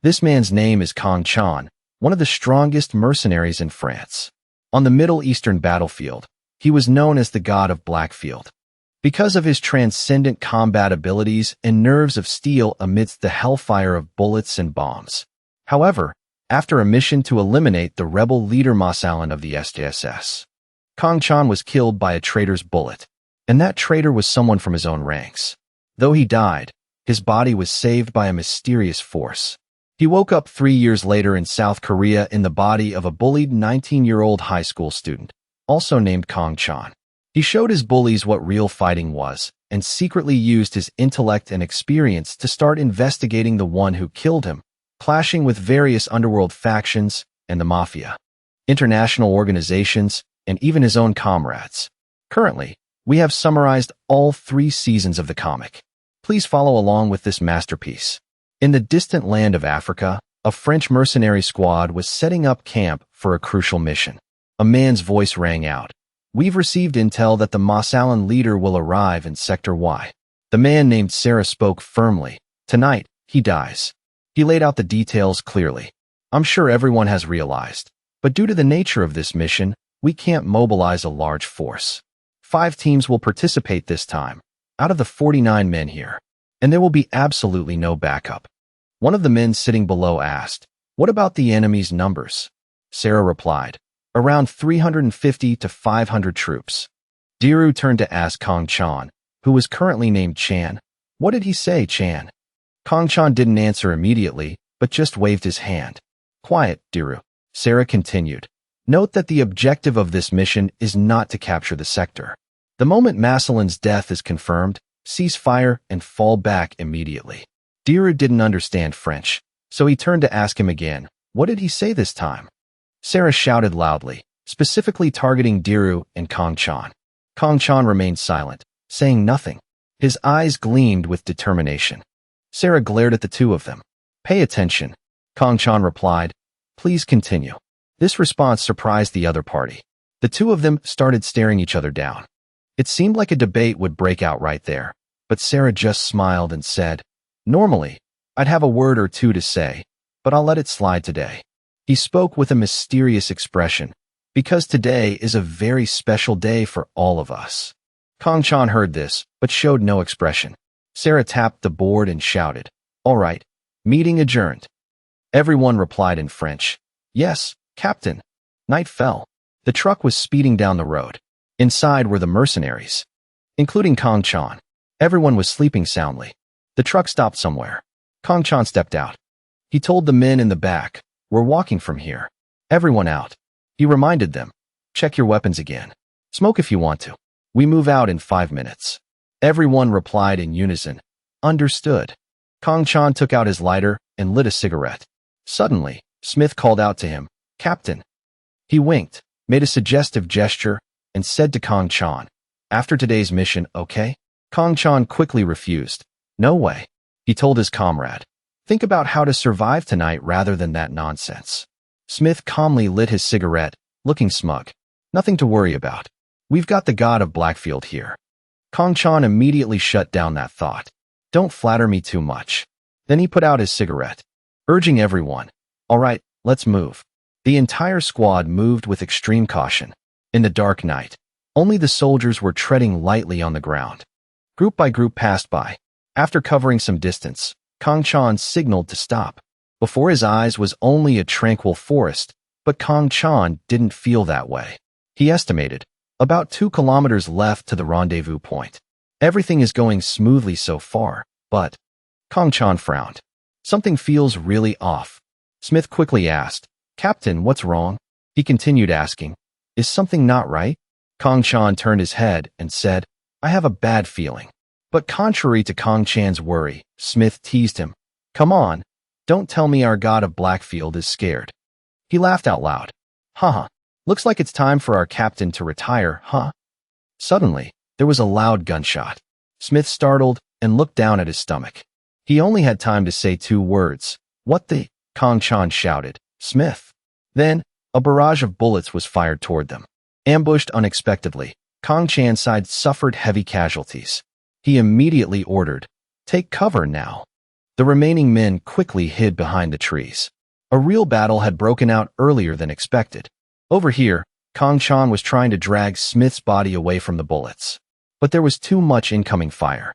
This man's name is Kong Chan, one of the strongest mercenaries in France. On the Middle Eastern battlefield, he was known as the god of Blackfield, because of his transcendent combat abilities and nerves of steel amidst the hellfire of bullets and bombs. However, after a mission to eliminate the rebel leader Masalan of the SDSS, Kong Chan was killed by a traitor's bullet, and that traitor was someone from his own ranks. Though he died, his body was saved by a mysterious force. He woke up 3 years later in South Korea in the body of a bullied 19-year-old high school student, also named Kong Chan. He showed his bullies what real fighting was, and secretly used his intellect and experience to start investigating the one who killed him, clashing with various underworld factions and the mafia, international organizations, and even his own comrades. Currently, we have summarized all 3 seasons of the comic. Please follow along with this masterpiece. In the distant land of Africa, a French mercenary squad was setting up camp for a crucial mission. A man's voice rang out. "We've received intel that the Masalan leader will arrive in Sector Y." The man named Sarah spoke firmly. "Tonight, he dies." He laid out the details clearly. "I'm sure everyone has realized, but due to the nature of this mission, we can't mobilize a large force. 5 teams will participate this time, out of the 49 men here, and there will be absolutely no backup." One of the men sitting below asked, "What about the enemy's numbers?" Sarah replied, "Around 350 to 500 troops." Diru turned to ask Kong Chan, who was currently named Chan. "What did he say, Chan?" Kong Chan didn't answer immediately, but just waved his hand. "Quiet, Diru." Sarah continued. "Note that the objective of this mission is not to capture the sector. The moment Masalan's death is confirmed, cease fire and fall back immediately." Diru didn't understand French, so he turned to ask him again, "What did he say this time?" Sarah shouted loudly, specifically targeting Diru and Kong Chan. Kong Chan remained silent, saying nothing. His eyes gleamed with determination. Sarah glared at the two of them. "Pay attention." Kong Chan replied, "Please continue." This response surprised the other party. The two of them started staring each other down. It seemed like a debate would break out right there, but Sarah just smiled and said, "Normally, I'd have a word or two to say, but I'll let it slide today." He spoke with a mysterious expression, because today is a very special day for all of us. Kong Chan heard this, but showed no expression. Sarah tapped the board and shouted, "All right, meeting adjourned." Everyone replied in French, "Yes, Captain." Night fell. The truck was speeding down the road. Inside were the mercenaries, including Kong Chan. Everyone was sleeping soundly. The truck stopped somewhere. Kong Chan stepped out. He told the men in the back, "We're walking from here. Everyone out." He reminded them, "Check your weapons again. Smoke if you want to. We move out in 5 minutes." Everyone replied in unison, "Understood." Kong Chan took out his lighter and lit a cigarette. Suddenly, Smith called out to him, "Captain." He winked, made a suggestive gesture, and said to Kong Chan, "After today's mission, okay?" Kong Chan quickly refused. "No way." He told his comrade, "Think about how to survive tonight rather than that nonsense." Smith calmly lit his cigarette, looking smug. "Nothing to worry about. We've got the god of Blackfield here." Kong Chan immediately shut down that thought. "Don't flatter me too much." Then he put out his cigarette, urging everyone, "All right, let's move." The entire squad moved with extreme caution. In the dark night, only the soldiers were treading lightly on the ground. Group by group passed by. After covering some distance, Kong Chan signaled to stop. Before his eyes was only a tranquil forest, but Kong Chan didn't feel that way. He estimated, about 2 kilometers left to the rendezvous point. Everything is going smoothly so far, but... Kong Chan frowned. "Something feels really off." Smith quickly asked, "Captain, what's wrong?" He continued asking, "Is something not right?" Kong Chan turned his head and said, "I have a bad feeling." But contrary to Kong Chan's worry, Smith teased him, "Come on, don't tell me our god of Blackfield is scared." He laughed out loud. "Haha, looks like it's time for our captain to retire, huh?" Suddenly, there was a loud gunshot. Smith startled and looked down at his stomach. He only had time to say 2 words. "What the?" Kong Chan shouted. "Smith." Then, a barrage of bullets was fired toward them. Ambushed unexpectedly, Kong Chan's side suffered heavy casualties. He immediately ordered, "Take cover now." The remaining men quickly hid behind the trees. A real battle had broken out earlier than expected. Over here, Kang Chan was trying to drag Smith's body away from the bullets. But there was too much incoming fire.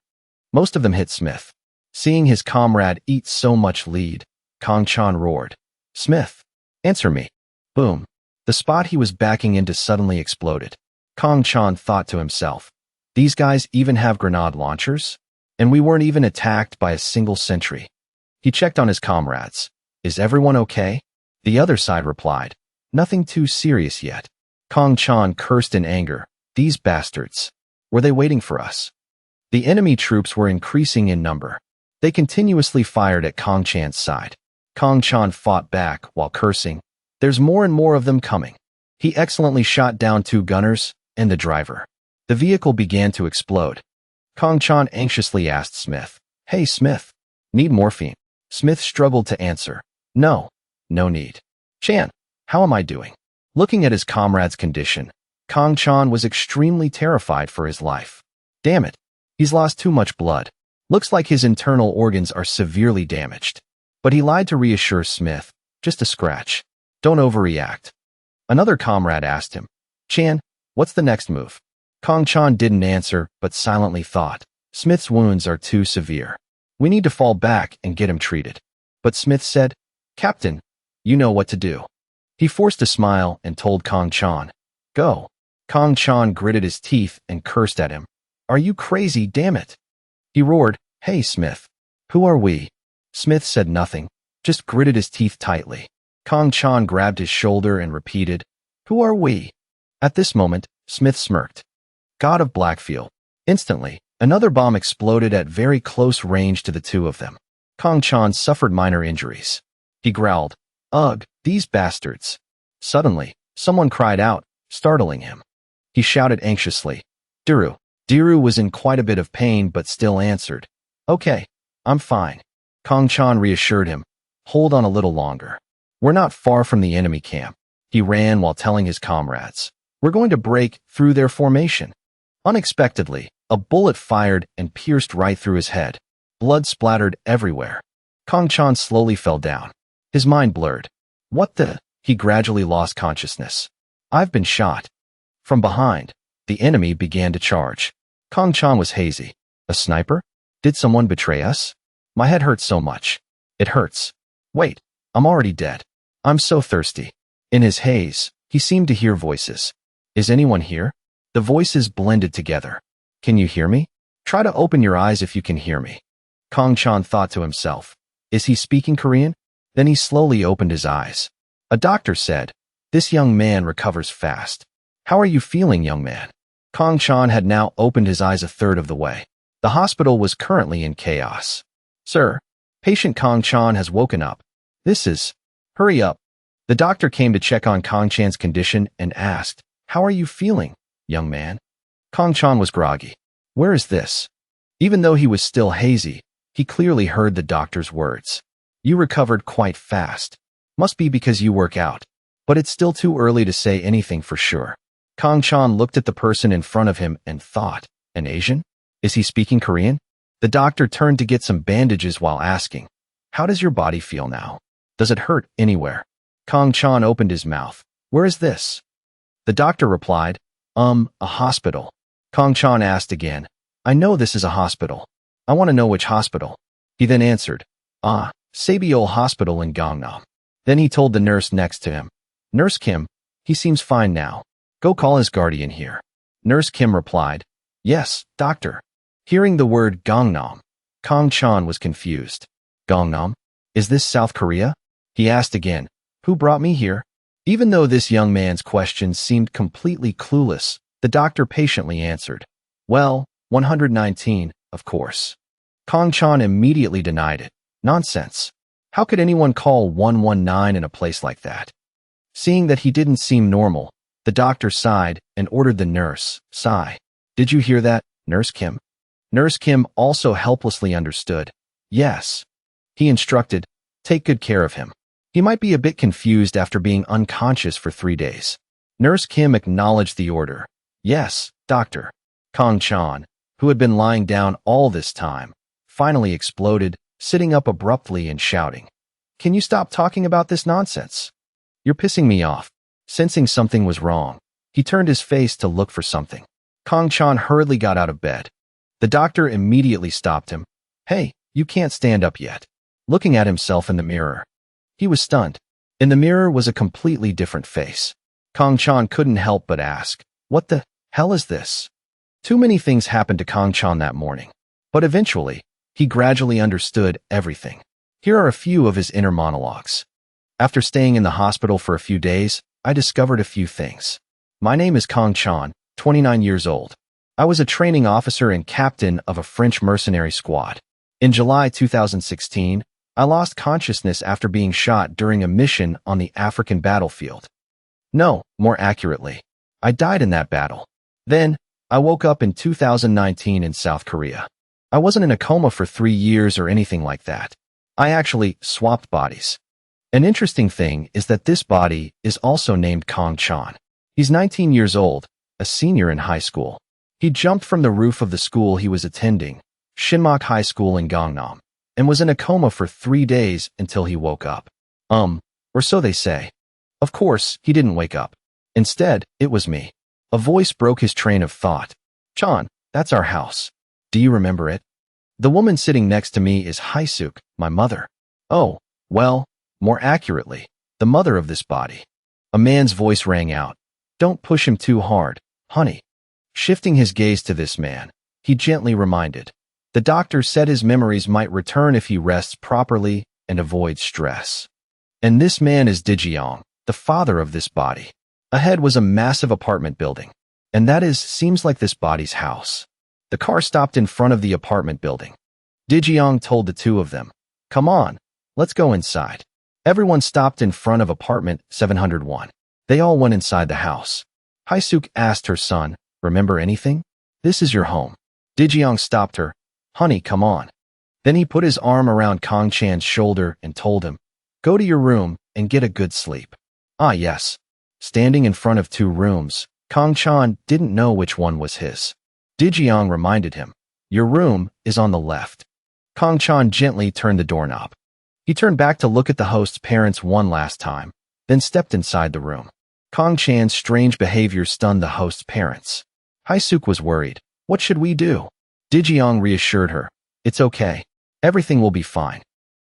Most of them hit Smith. Seeing his comrade eat so much lead, Kang Chan roared, "Smith, answer me." Boom. The spot he was backing into suddenly exploded. Kang Chan thought to himself, these guys even have grenade launchers? And we weren't even attacked by a single sentry. He checked on his comrades. Is everyone okay? The other side replied, nothing too serious yet. Kang Chan cursed in anger. These bastards. Were they waiting for us? The enemy troops were increasing in number. They continuously fired at Kang Chan's side. Kang Chan fought back while cursing. There's more and more of them coming. He excellently shot down 2 gunners and the driver. The vehicle began to explode. Kang Chan anxiously asked Smith, "Hey Smith, need morphine?" Smith struggled to answer, No need. "Chan, how am I doing?" Looking at his comrade's condition, Kang Chan was extremely terrified for his life. Damn it, he's lost too much blood. Looks like his internal organs are severely damaged. But he lied to reassure Smith, just a scratch. Don't overreact. Another comrade asked him, "Chan, what's the next move?" Kang Chan didn't answer, but silently thought, Smith's wounds are too severe. We need to fall back and get him treated. But Smith said, "Captain, you know what to do." He forced a smile and told Kang Chan, "Go." Kang Chan gritted his teeth and cursed at him. "Are you crazy, damn it?" He roared, "Hey Smith, who are we?" Smith said nothing, just gritted his teeth tightly. Kang Chan grabbed his shoulder and repeated, "Who are we?" At this moment, Smith smirked. God of Blackfield. Instantly, another bomb exploded at very close range to the two of them. Kang Chan suffered minor injuries. He growled, "Ugh, these bastards." Suddenly, someone cried out, startling him. He shouted anxiously, "Diru." Diru was in quite a bit of pain but still answered, "Okay, I'm fine." Kang Chan reassured him, "Hold on a little longer. We're not far from the enemy camp." He ran while telling his comrades, "We're going to break through their formation." Unexpectedly, a bullet fired and pierced right through his head. Blood splattered everywhere. Kang Chan slowly fell down. His mind blurred. What the? He gradually lost consciousness. I've been shot. From behind, the enemy began to charge. Kang Chan was hazy. A sniper? Did someone betray us? My head hurts so much. It hurts. Wait, I'm already dead. I'm so thirsty. In his haze, he seemed to hear voices. Is anyone here? The voices blended together. Can you hear me? Try to open your eyes if you can hear me. Kang Chan thought to himself. Is he speaking Korean? Then he slowly opened his eyes. A doctor said, "This young man recovers fast. How are you feeling, young man?" Kang Chan had now opened his eyes a third of the way. The hospital was currently in chaos. Sir, patient Kang Chan has woken up. This is... Hurry up. The doctor came to check on Kang Chan's condition and asked, "How are you feeling, young man?" Kang Chan was groggy. Where is this? Even though he was still hazy, he clearly heard the doctor's words. You recovered quite fast. Must be because you work out. But it's still too early to say anything for sure. Kang Chan looked at the person in front of him and thought, an Asian? Is he speaking Korean? The doctor turned to get some bandages while asking, how does your body feel now? Does it hurt anywhere? Kang Chan opened his mouth. Where is this? The doctor replied, a hospital. Kang Chan asked again, I know this is a hospital. I want to know which hospital. He then answered, Seoul Hospital in Gangnam. Then he told the nurse next to him, Nurse Kim, he seems fine now. Go call his guardian here. Nurse Kim replied, Yes, doctor. Hearing the word Gangnam, Kang Chan was confused. Gangnam? Is this South Korea? He asked again, Who brought me here? Even though this young man's questions seemed completely clueless, the doctor patiently answered, Well, 119, of course. Kang Chan immediately denied it. Nonsense. How could anyone call 119 in a place like that? Seeing that he didn't seem normal, the doctor sighed and ordered the nurse, Sigh. Did you hear that, Nurse Kim? Nurse Kim also helplessly understood. Yes. He instructed, Take good care of him. He might be a bit confused after being unconscious for 3 days. Nurse Kim acknowledged the order. Yes, doctor. Kang Chan, who had been lying down all this time, finally exploded, sitting up abruptly and shouting, "Can you stop talking about this nonsense? You're pissing me off." Sensing something was wrong, he turned his face to look for something. Kong Chan hurriedly got out of bed. The doctor immediately stopped him. "Hey, you can't stand up yet." Looking at himself in the mirror, he was stunned. In the mirror was a completely different face. Kong Chan couldn't help but ask, "What the hell is this?" Too many things happened to Kong Chan that morning, but eventually, he gradually understood everything. Here are a few of his inner monologues. "After staying in the hospital for a few days, I discovered a few things. My name is Kong Chan, 29 years old. I was a training officer and captain of a French mercenary squad. In July 2016, I lost consciousness after being shot during a mission on the African battlefield. No, more accurately, I died in that battle. Then, I woke up in 2019 in South Korea. I wasn't in a coma for 3 years or anything like that. I actually swapped bodies. An interesting thing is that this body is also named Kong Chan. He's 19 years old, a senior in high school. He jumped from the roof of the school he was attending, Shinmach High School in Gangnam, and was in a coma for 3 days until he woke up. Or so they say. Of course, he didn't wake up. Instead, it was me." A voice broke his train of thought. "Chan, that's our house. Do you remember it? The woman sitting next to me is Haesuk, my mother." "Oh, well, more accurately, the mother of this body." A man's voice rang out. "Don't push him too hard, honey." Shifting his gaze to this man, he gently reminded, "The doctor said his memories might return if he rests properly and avoids stress." And this man is Ji-young, the father of this body. Ahead was a massive apartment building, and seems like this body's house. The car stopped in front of the apartment building. Ji-young told the two of them, "Come on, let's go inside." Everyone stopped in front of apartment 701. They all went inside the house. Haesuk asked her son, "Remember anything? This is your home." Ji-young stopped her. "Honey, come on." Then he put his arm around Kong Chan's shoulder and told him, "Go to your room and get a good sleep." Ah, yes. Standing in front of 2 rooms, Kong Chan didn't know which one was his. Ji-young reminded him, "Your room is on the left." Kong Chan gently turned the doorknob. He turned back to look at the host's parents one last time, then stepped inside the room. Kong Chan's strange behavior stunned the host's parents. Haesuk was worried. "What should we do?" Ji-young reassured her, "It's okay. Everything will be fine."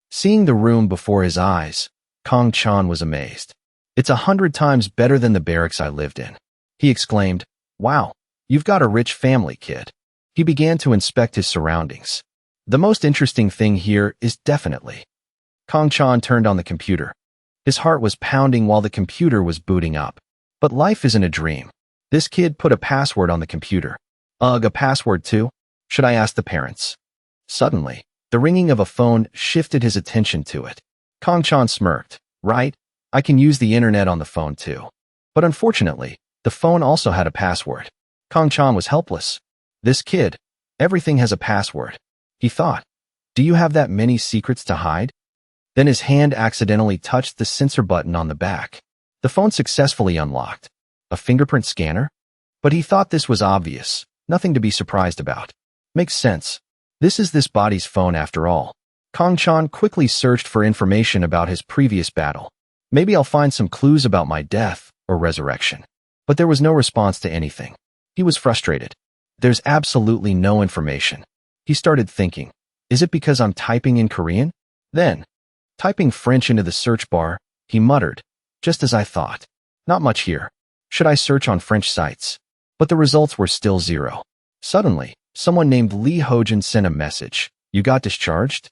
Seeing the room before his eyes, Kong Chan was amazed. "It's 100 times better than the barracks I lived in." He exclaimed, "Wow, you've got a rich family, kid." He began to inspect his surroundings. The most interesting thing here is definitely. Kong Chan turned on the computer. His heart was pounding while the computer was booting up. But life isn't a dream. This kid put a password on the computer. Ugh, a password too? Should I ask the parents? Suddenly, the ringing of a phone shifted his attention to it. Kong Chan smirked. "Right, I can use the internet on the phone too." But unfortunately, the phone also had a password. Kong Chan was helpless. This kid, everything has a password. He thought, "Do you have that many secrets to hide?" Then his hand accidentally touched the sensor button on the back. The phone successfully unlocked. A fingerprint scanner? But he thought this was obvious, nothing to be surprised about. Makes sense. This is this body's phone after all. Kong Chan quickly searched for information about his previous battle. Maybe I'll find some clues about my death or resurrection. But there was no response to anything. He was frustrated. There's absolutely no information. He started thinking, is it because I'm typing in Korean? Then, typing French into the search bar, he muttered, just as I thought. Not much here. Should I search on French sites? But the results were still 0. Suddenly, someone named Lee Hojin sent a message. You got discharged?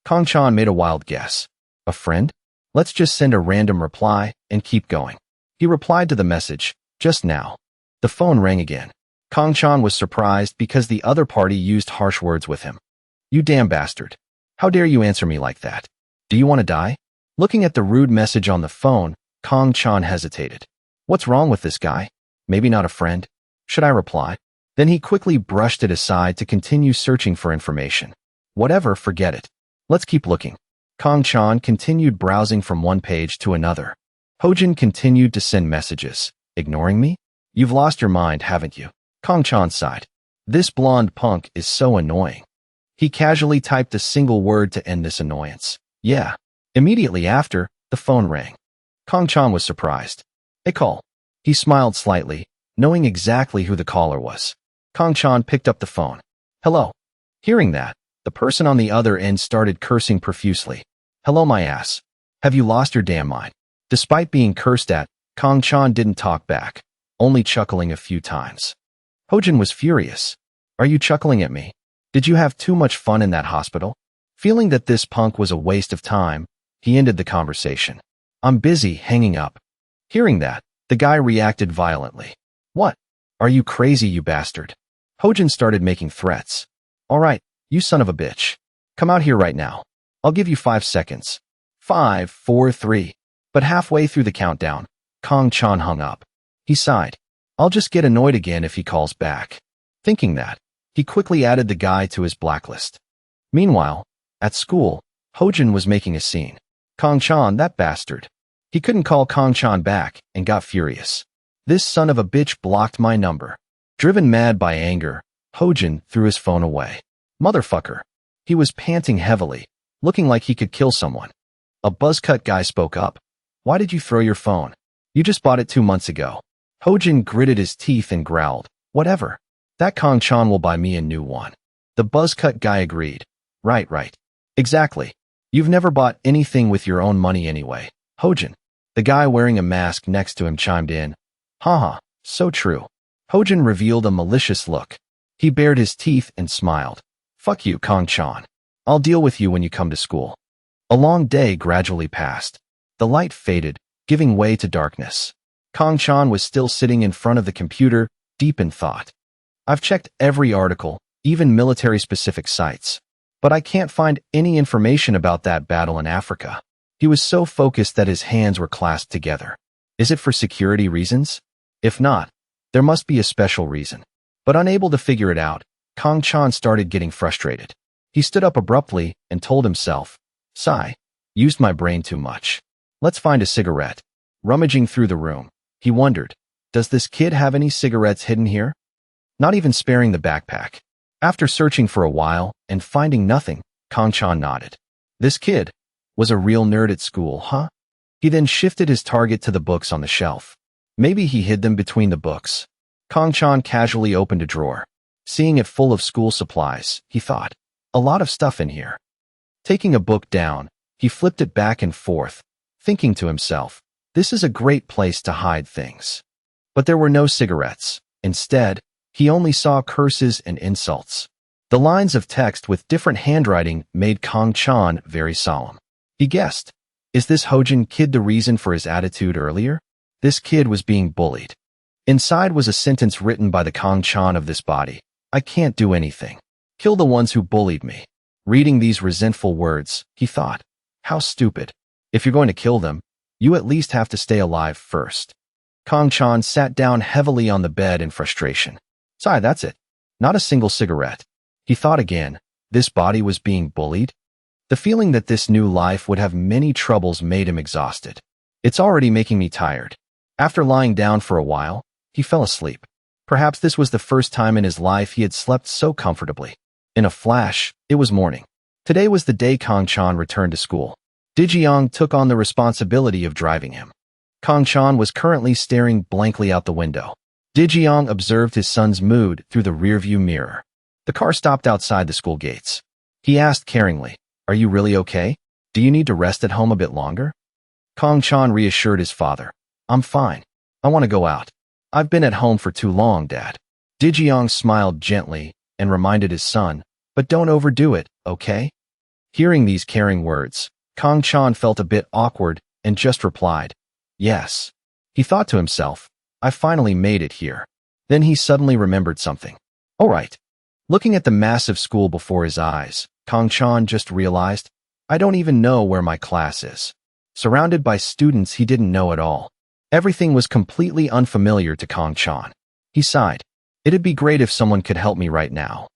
Kong Chan made a wild guess. A friend? Let's just send a random reply and keep going. He replied to the message, just now. The phone rang again. Kong Chan was surprised because the other party used harsh words with him. You damn bastard. How dare you answer me like that? Do you want to die? Looking at the rude message on the phone, Kong Chan hesitated. What's wrong with this guy? Maybe not a friend. Should I reply? Then he quickly brushed it aside to continue searching for information. Whatever, forget it. Let's keep looking. Kong Chan continued browsing from one page to another. Hojin continued to send messages. Ignoring me? You've lost your mind, haven't you? Kong Chan sighed. This blonde punk is so annoying. He casually typed a single word to end this annoyance. Yeah. Immediately after, the phone rang. Kong-chan was surprised. A call. He smiled slightly, knowing exactly who the caller was. Kong-chan picked up the phone. Hello. Hearing that, the person on the other end started cursing profusely. Hello, my ass. Have you lost your damn mind? Despite being cursed at, Kong-chan didn't talk back, only chuckling a few times. Hojin was furious. Are you chuckling at me? Did you have too much fun in that hospital? Feeling that this punk was a waste of time, he ended the conversation. I'm busy, hanging up. Hearing that, the guy reacted violently. What? Are you crazy, you bastard? Hojin started making threats. All right, you son of a bitch. Come out here right now. I'll give you 5 seconds. 5, 4, 3. But halfway through the countdown, Kong-chan hung up. He sighed. I'll just get annoyed again if he calls back. Thinking that, he quickly added the guy to his blacklist. Meanwhile, at school, Hojin was making a scene. Kong-chan, that bastard. He couldn't call Kong-chan back and got furious. This son of a bitch blocked my number. Driven mad by anger, Hojin threw his phone away. Motherfucker. He was panting heavily, looking like he could kill someone. A buzzcut guy spoke up. Why did you throw your phone? You just bought it 2 months ago. Hojin gritted his teeth and growled. Whatever. That Kong-chan will buy me a new one. The buzzcut guy agreed. Right. Exactly. You've never bought anything with your own money anyway. Hojin. The guy wearing a mask next to him chimed in. Haha, so true. Hojin revealed a malicious look. He bared his teeth and smiled. Fuck you, Kong-chan. I'll deal with you when you come to school. A long day gradually passed. The light faded, giving way to darkness. Kong-chan was still sitting in front of the computer, deep in thought. I've checked every article, even military-specific sites. But I can't find any information about that battle in Africa. He was so focused that his hands were clasped together. Is it for security reasons? If not, there must be a special reason. But unable to figure it out, Kong-chan started getting frustrated. He stood up abruptly and told himself, Sigh, used my brain too much. Let's find a cigarette. Rummaging through the room, he wondered, does this kid have any cigarettes hidden here? Not even sparing the backpack. After searching for a while and finding nothing, Kong-chan nodded. This kid was a real nerd at school, huh? He then shifted his target to the books on the shelf. Maybe he hid them between the books. Kong-chan casually opened a drawer. Seeing it full of school supplies, he thought, a lot of stuff in here. Taking a book down, he flipped it back and forth, thinking to himself, this is a great place to hide things. But there were no cigarettes. Instead, he only saw curses and insults. The lines of text with different handwriting made Kong-chan very solemn. He guessed, is this Hojin kid the reason for his attitude earlier? This kid was being bullied. Inside was a sentence written by the Kong-chan of this body. I can't do anything. Kill the ones who bullied me. Reading these resentful words, he thought, how stupid. If you're going to kill them, you at least have to stay alive first. Kong-chan sat down heavily on the bed in frustration. Sigh, that's it. Not a single cigarette. He thought again, this body was being bullied? The feeling that this new life would have many troubles made him exhausted. It's already making me tired. After lying down for a while, he fell asleep. Perhaps this was the first time in his life he had slept so comfortably. In a flash, it was morning. Today was the day Kong-chan returned to school. Ji-young took on the responsibility of driving him. Kong-chan was currently staring blankly out the window. Ji-young observed his son's mood through the rearview mirror. The car stopped outside the school gates. He asked caringly, are you really okay? Do you need to rest at home a bit longer? Kong-chan reassured his father. I'm fine. I want to go out. I've been at home for too long, Dad. Ji-young smiled gently and reminded his son, but don't overdo it, okay? Hearing these caring words, Kong-chan felt a bit awkward and just replied, yes. He thought to himself, I finally made it here. Then he suddenly remembered something. All right. Looking at the massive school before his eyes, Kong-chan just realized, I don't even know where my class is. Surrounded by students he didn't know at all. Everything was completely unfamiliar to Kong-chan. He sighed. It'd be great if someone could help me right now.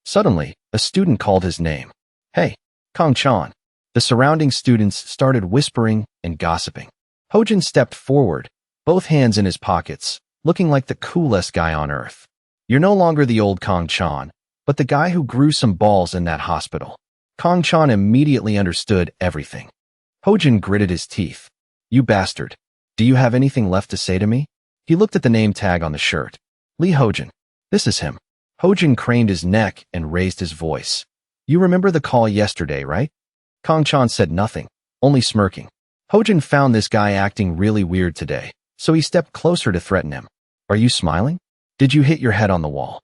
Suddenly, a student called his name. Hey, Kong-chan. The surrounding students started whispering and gossiping. Hojin stepped forward, both hands in his pockets, looking like the coolest guy on earth. You're no longer the old Kong-chan. but the guy who grew some balls in that hospital. Kang Chan immediately understood everything. Hojin gritted his teeth. You bastard. Do you have anything left to say to me? He looked at the name tag on the shirt. Lee Hojin. This is him. Hojin craned his neck and raised his voice. You remember the call yesterday, right? Kang Chan said nothing, only smirking. Hojin found this guy acting really weird today, so he stepped closer to threaten him. Are you smiling? Did you hit your head on the wall?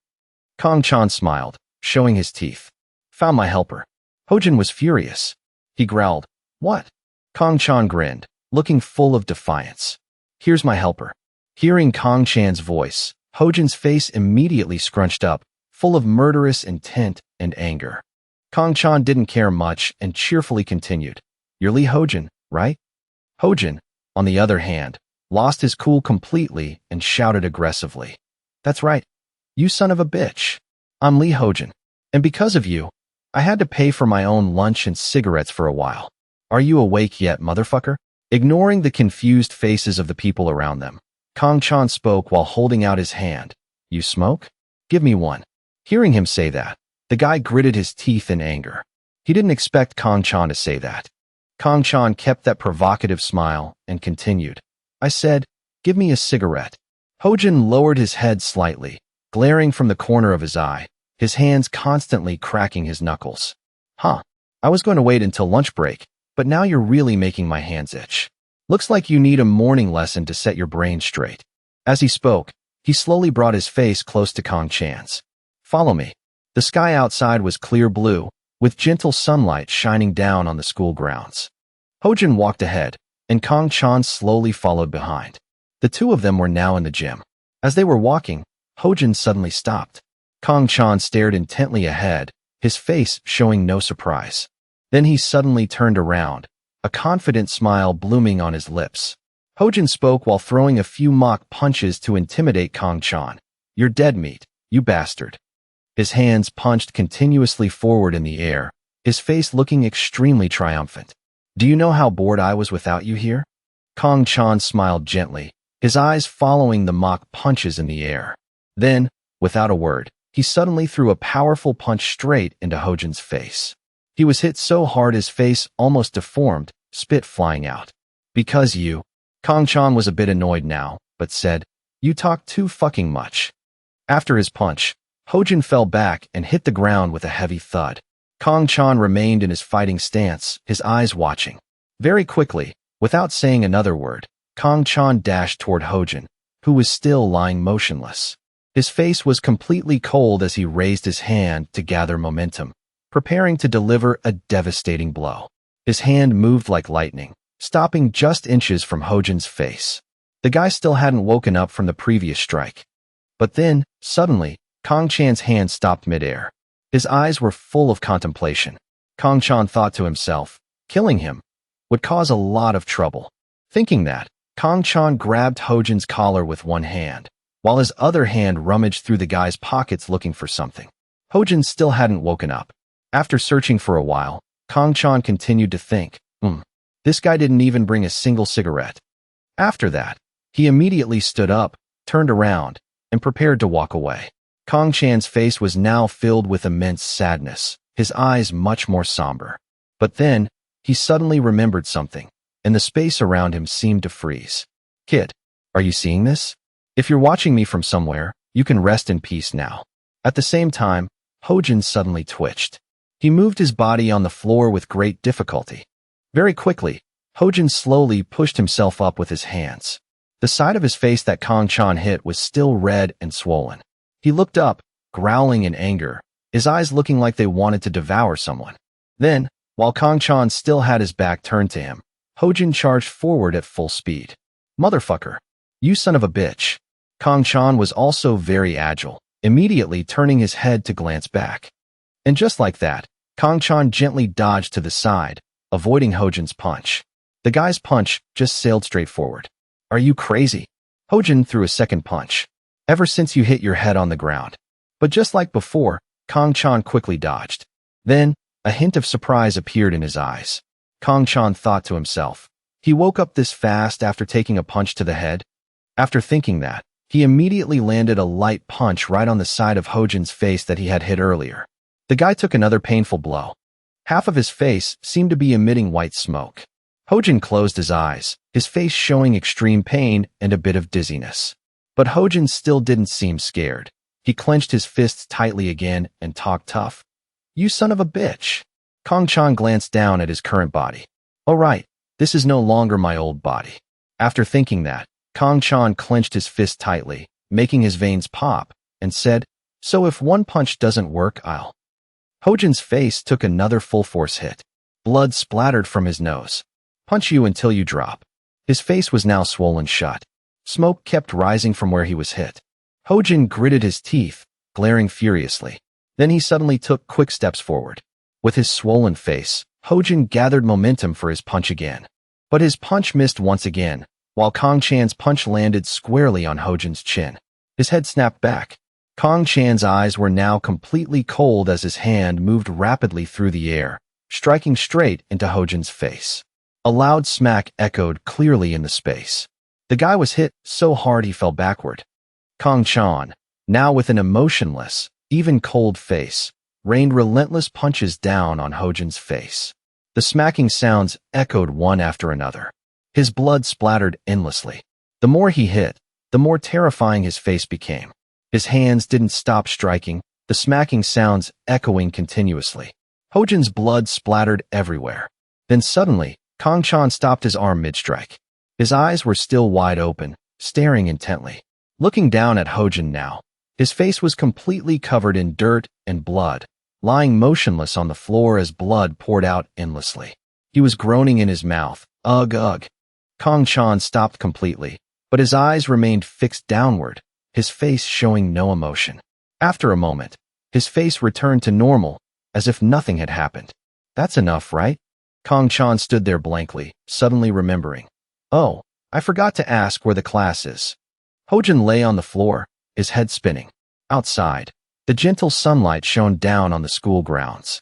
Kang Chan smiled, showing his teeth. Found my helper. Hojin was furious. He growled. What? Kang Chan grinned, looking full of defiance. Here's my helper. Hearing Kang Chan's voice, Hojin's face immediately scrunched up, full of murderous intent and anger. Kang Chan didn't care much and cheerfully continued. You're Lee Hojin, right? Hojin, on the other hand, lost his cool completely and shouted aggressively. That's right. You son of a bitch. I'm Lee Hojin. And because of you, I had to pay for my own lunch and cigarettes for a while. Are you awake yet, motherfucker? Ignoring the confused faces of the people around them, Kang Chan spoke while holding out his hand. You smoke? Give me one. Hearing him say that, the guy gritted his teeth in anger. He didn't expect Kang Chan to say that. Kang Chan kept that provocative smile and continued. I said, give me a cigarette. Hojin lowered his head slightly, glaring from the corner of his eye, his hands constantly cracking his knuckles. Huh. I was going to wait until lunch break, but now you're really making my hands itch. Looks like you need a morning lesson to set your brain straight. As he spoke, he slowly brought his face close to Kang Chan's. Follow me. The sky outside was clear blue, with gentle sunlight shining down on the school grounds. Hojin walked ahead, and Kang Chan slowly followed behind. The two of them were now in the gym. As they were walking, Hojin suddenly stopped. Kang Chan stared intently ahead, his face showing no surprise. Then he suddenly turned around, a confident smile blooming on his lips. Hojin spoke while throwing a few mock punches to intimidate Kang Chan. You're dead meat, you bastard. His hands punched continuously forward in the air, his face looking extremely triumphant. Do you know how bored I was without you here? Kang Chan smiled gently, his eyes following the mock punches in the air. Then, without a word, he suddenly threw a powerful punch straight into Hojin's face. He was hit so hard his face almost deformed, spit flying out. Because you. Kang Chan was a bit annoyed now, but said, you talk too fucking much. After his punch, Hojin fell back and hit the ground with a heavy thud. Kang Chan remained in his fighting stance, his eyes watching. Very quickly, without saying another word, Kang Chan dashed toward Hojin, who was still lying motionless. His face was completely cold as he raised his hand to gather momentum, preparing to deliver a devastating blow. His hand moved like lightning, stopping just inches from Hojin's face. The guy still hadn't woken up from the previous strike. But then, suddenly, Kang Chan's hand stopped midair. His eyes were full of contemplation. Kang Chan thought to himself, killing him would cause a lot of trouble. Thinking that, Kang Chan grabbed Hojin's collar with one hand, while his other hand rummaged through the guy's pockets looking for something. Hojin still hadn't woken up. After searching for a while, Kang Chan continued to think, this guy didn't even bring a single cigarette. After that, he immediately stood up, turned around, and prepared to walk away. Kang Chan's face was now filled with immense sadness, his eyes much more somber. But then, he suddenly remembered something, and the space around him seemed to freeze. Kid, are you seeing this? If you're watching me from somewhere, you can rest in peace now. At the same time, Hojin suddenly twitched. He moved his body on the floor with great difficulty. Very quickly, Hojin slowly pushed himself up with his hands. The side of his face that Kang Chan hit was still red and swollen. He looked up, growling in anger, his eyes looking like they wanted to devour someone. Then, while Kang Chan still had his back turned to him, Hojin charged forward at full speed. Motherfucker! You son of a bitch! Kang Chan was also very agile, immediately turning his head to glance back. And just like that, Kang Chan gently dodged to the side, avoiding Hojin's punch. The guy's punch just sailed straight forward. Are you crazy? Hojin threw a second punch. Ever since you hit your head on the ground. But just like before, Kang Chan quickly dodged. Then, a hint of surprise appeared in his eyes. Kang Chan thought to himself. He woke up this fast after taking a punch to the head? After thinking that, He immediately landed a light punch right on the side of Hojin's face that he had hit earlier. The guy took another painful blow. Half of his face seemed to be emitting white smoke. Hojin closed his eyes, his face showing extreme pain and a bit of dizziness. But Hojin still didn't seem scared. He clenched his fists tightly again and talked tough. "You son of a bitch." Kong-chan glanced down at his current body. "Oh right, this is no longer my old body." After thinking that, Kong-chan clenched his fist tightly, making his veins pop, and said, "So if one punch doesn't work, I'll..." Hojin's face took another full-force hit. Blood splattered from his nose. "Punch you until you drop." His face was now swollen shut. Smoke kept rising from where he was hit. Hojin gritted his teeth, glaring furiously. Then he suddenly took quick steps forward. With his swollen face, Hojin gathered momentum for his punch again. But his punch missed once again, while Kong-chan's punch landed squarely on Hojin's chin. His head snapped back. Kong-chan's eyes were now completely cold as his hand moved rapidly through the air, striking straight into Hojin's face. A loud smack echoed clearly in the space. The guy was hit so hard he fell backward. Kong-chan, now with an emotionless, even cold face, rained relentless punches down on Hojin's face. The smacking sounds echoed one after another. His blood splattered endlessly. The more he hit, the more terrifying his face became. His hands didn't stop striking, the smacking sounds echoing continuously. Hojin's blood splattered everywhere. Then suddenly, Kong-chan stopped his arm mid-strike. His eyes were still wide open, staring intently. Looking down at Hojin now, his face was completely covered in dirt and blood, lying motionless on the floor as blood poured out endlessly. He was groaning in his mouth, "Ugh, ugh." Kong-chan stopped completely, but his eyes remained fixed downward, his face showing no emotion. After a moment, his face returned to normal, as if nothing had happened. "That's enough, right?" Kong-chan stood there blankly, suddenly remembering. "Oh, I forgot to ask where the class is." Hojin lay on the floor, his head spinning. Outside, the gentle sunlight shone down on the school grounds.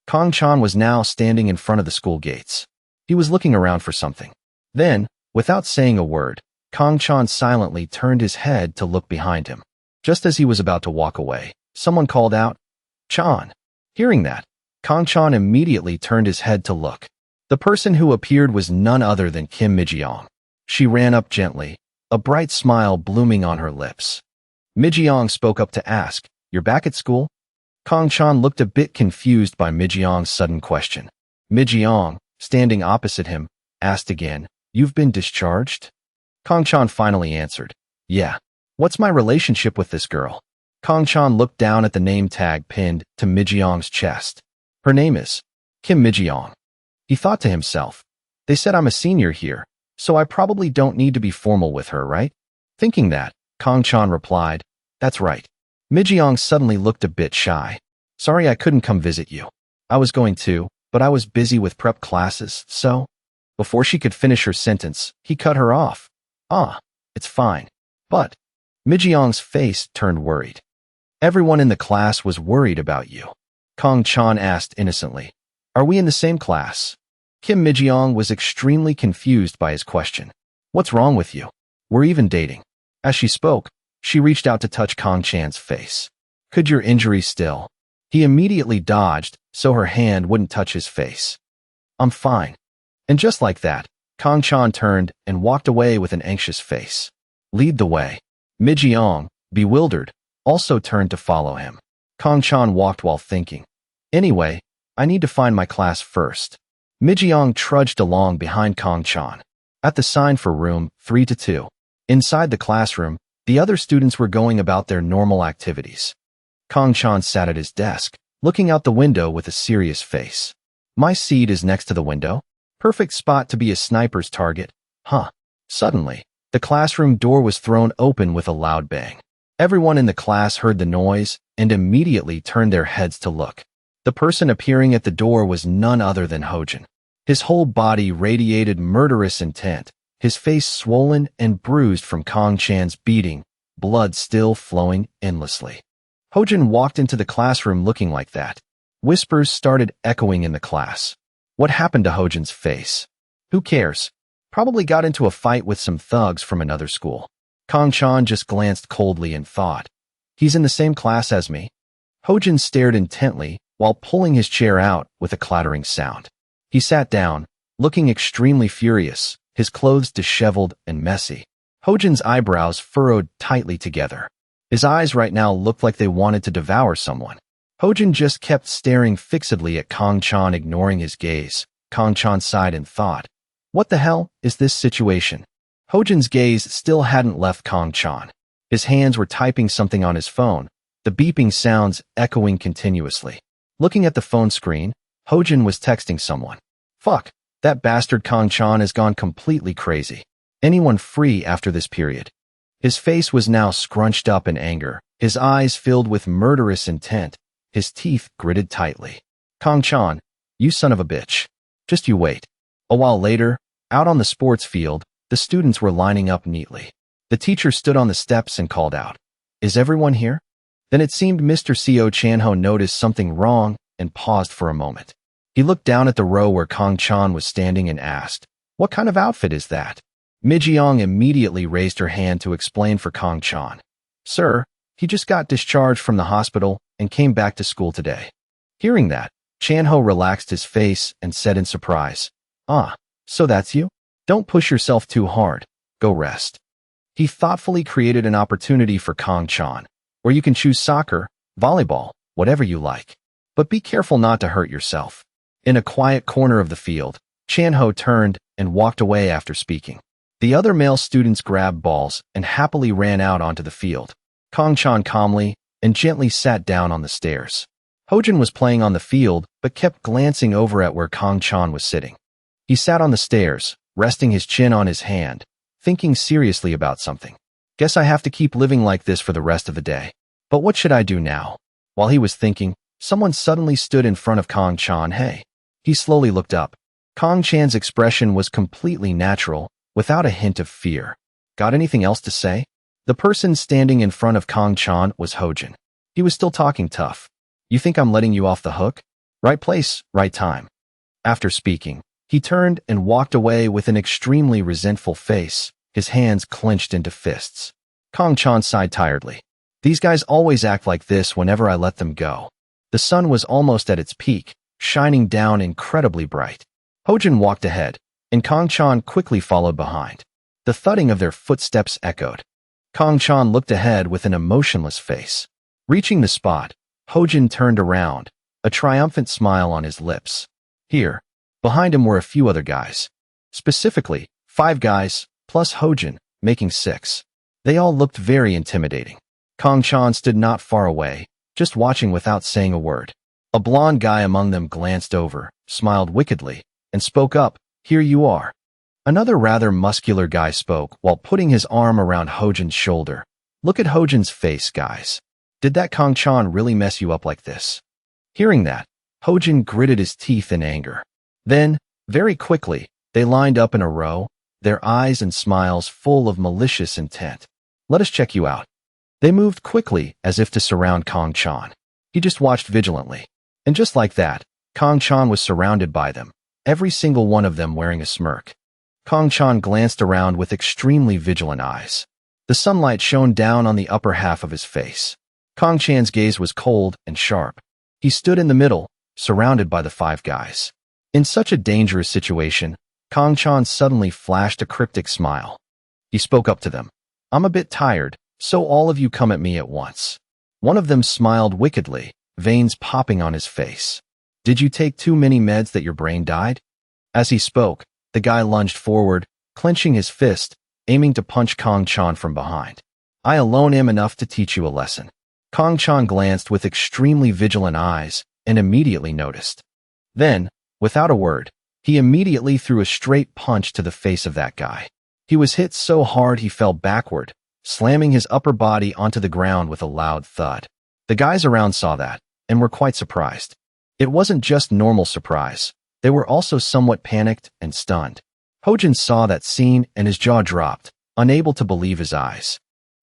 Kong-chan was now standing in front of the school gates. He was looking around for something. Then, without saying a word, Kong-chan silently turned his head to look behind him. Just as he was about to walk away, someone called out, "Chan." Hearing that, Kong-chan immediately turned his head to look. The person who appeared was none other than Kim Mi-jang. She ran up gently, a bright smile blooming on her lips. Mi-jang spoke up to ask, "You're back at school?" Kong-chan looked a bit confused by Mi-jang's sudden question. Mi-jang, standing opposite him, asked again, "You've been discharged?" Kong-chan finally answered, "Yeah. What's my relationship with this girl?" Kong-chan looked down at the name tag pinned to Mi-jang's chest. "Her name is Kim Mi-jang." He thought to himself, "They said I'm a senior here, so I probably don't need to be formal with her, right?" Thinking that, Kong-chan replied, "That's right." Mi-jang suddenly looked a bit shy. "Sorry I couldn't come visit you. I was going to, but I was busy with prep classes, so..." Before she could finish her sentence, he cut her off. "Ah, it's fine. But..." Mi-jang's face turned worried. "Everyone in the class was worried about you." Kong-chan asked innocently, "Are we in the same class?" Kim Mi-jang was extremely confused by his question. "What's wrong with you? We're even dating." As she spoke, she reached out to touch Kong-chan's face. "Could your injury still?" He immediately dodged so her hand wouldn't touch his face. "I'm fine." And just like that, Kong-chan turned and walked away with an anxious face. "Lead the way." Mi-jang, bewildered, also turned to follow him. Kong-chan walked while thinking. "Anyway, I need to find my class first." Mi-jang trudged along behind Kong-chan. At the sign for room 3-2. Inside the classroom, the other students were going about their normal activities. Kong-chan sat at his desk, looking out the window with a serious face. "My seat is next to the window. Perfect spot to be a sniper's target, huh?" Suddenly, the classroom door was thrown open with a loud bang. Everyone in the class heard the noise and immediately turned their heads to look. The person appearing at the door was none other than Hojin. His whole body radiated murderous intent, his face swollen and bruised from Kong-chan's beating, blood still flowing endlessly. Hojin walked into the classroom looking like that. Whispers started echoing in the class. What happened to Hojin's face? Who cares? Probably got into a fight with some thugs from another school. Kong Chan just glanced coldly and thought, "He's in the same class as me." Hojin stared intently while pulling his chair out with a clattering sound. He sat down, looking extremely furious, his clothes disheveled and messy. Hojin's eyebrows furrowed tightly together. His eyes right now looked like they wanted to devour someone. Hojin just kept staring fixedly at Kong Chan, ignoring his gaze. Kong Chan sighed and thought, "What the hell is this situation?" Hojin's gaze still hadn't left Kong Chan. His hands were typing something on his phone, the beeping sounds echoing continuously. Looking at the phone screen, Hojin was texting someone. "Fuck, that bastard Kong Chan has gone completely crazy. Anyone free after this period?" His face was now scrunched up in anger, his eyes filled with murderous intent, his teeth gritted tightly. "Kong Chan, you son of a bitch. Just you wait." A while later, out on the sports field, the students were lining up neatly. The teacher stood on the steps and called out, "Is everyone here?" Then it seemed Mr. Seo Chanho noticed something wrong and paused for a moment. He looked down at the row where Kong Chan was standing and asked, "What kind of outfit is that?" Mi-jang immediately raised her hand to explain for Kong Chan. "Sir, he just got discharged from the hospital and came back to school today." Hearing that, Chanho relaxed his face and said in surprise, "Ah, so that's you? Don't push yourself too hard. Go rest." He thoughtfully created an opportunity for Kong Chan, where you can choose soccer, volleyball, whatever you like. But be careful not to hurt yourself. In a quiet corner of the field, Chanho turned and walked away after speaking. The other male students grabbed balls and happily ran out onto the field. Kong Chan calmly and gently sat down on the stairs. Hojin was playing on the field but kept glancing over at where Kong Chan was sitting. He sat on the stairs, resting his chin on his hand, thinking seriously about something. "Guess I have to keep living like this for the rest of the day. But what should I do now?" While he was thinking, someone suddenly stood in front of Kong Chan. "Hey." He slowly looked up. Kong Chan's expression was completely natural, without a hint of fear. "Got anything else to say?" The person standing in front of Kong Chan was Hojin. He was still talking tough. "You think I'm letting you off the hook? Right place, right time." After speaking, he turned and walked away with an extremely resentful face, his hands clenched into fists. Kong Chan sighed tiredly. "These guys always act like this whenever I let them go." The sun was almost at its peak, shining down incredibly bright. Hojin walked ahead, and Kong Chan quickly followed behind. The thudding of their footsteps echoed. Kong Chan looked ahead with an emotionless face. Reaching the spot, Hojin turned around, a triumphant smile on his lips. Here, behind him were a few other guys. Specifically, 5 guys, plus Hojin, making 6. They all looked very intimidating. Kong Chan stood not far away, just watching without saying a word. A blonde guy among them glanced over, smiled wickedly, and spoke up, "Here you are." Another rather muscular guy spoke while putting his arm around Hojin's shoulder. "Look at Hojin's face, guys. Did that Kong Chan really mess you up like this?" Hearing that, Hojin gritted his teeth in anger. Then, very quickly, they lined up in a row, their eyes and smiles full of malicious intent. "Let us check you out." They moved quickly as if to surround Kong Chan. He just watched vigilantly. And just like that, Kong Chan was surrounded by them, every single one of them wearing a smirk. Kong Chan glanced around with extremely vigilant eyes. The sunlight shone down on the upper half of his face. Kong Chan's gaze was cold and sharp. He stood in the middle, surrounded by the 5 guys. In such a dangerous situation, Kong Chan suddenly flashed a cryptic smile. He spoke up to them. "I'm a bit tired, so all of you come at me at once." One of them smiled wickedly, veins popping on his face. "Did you take too many meds that your brain died?" As he spoke, the guy lunged forward, clenching his fist, aiming to punch Kong Chan from behind. "I alone am enough to teach you a lesson." Kong Chan glanced with extremely vigilant eyes and immediately noticed. Then, without a word, he immediately threw a straight punch to the face of that guy. He was hit so hard he fell backward, slamming his upper body onto the ground with a loud thud. The guys around saw that and were quite surprised. It wasn't just normal surprise. They were also somewhat panicked and stunned. Hojin saw that scene and his jaw dropped, unable to believe his eyes.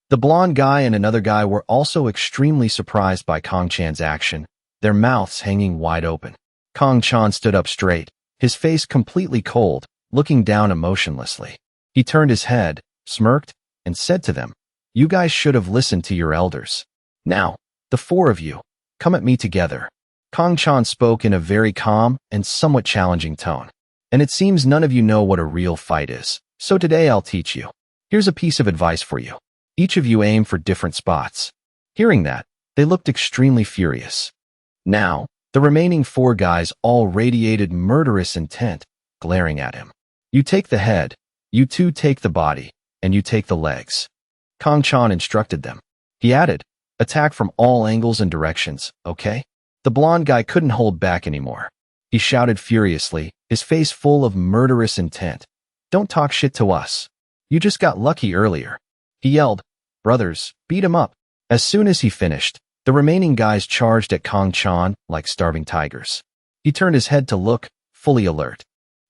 The blonde guy and another guy were also extremely surprised by Kong Chan's action, their mouths hanging wide open. Kong Chan stood up straight, his face completely cold, looking down emotionlessly. He turned his head, smirked, and said to them, You guys should have listened to your elders. Now, the four of you, come at me together. Kang Chan spoke in a very calm and somewhat challenging tone. And it seems none of you know what a real fight is, so today I'll teach you. Here's a piece of advice for you. Each of you aim for different spots. Hearing that, they looked extremely furious. Now, the remaining four guys all radiated murderous intent, glaring at him. You take the head, you two take the body, and you take the legs. Kang Chan instructed them. He added, attack from all angles and directions, okay? The blonde guy couldn't hold back anymore. He shouted furiously, his face full of murderous intent. Don't talk shit to us. You just got lucky earlier. He yelled, brothers, beat him up. As soon as he finished, the remaining guys charged at Kang Chan like starving tigers. He turned his head to look, fully alert.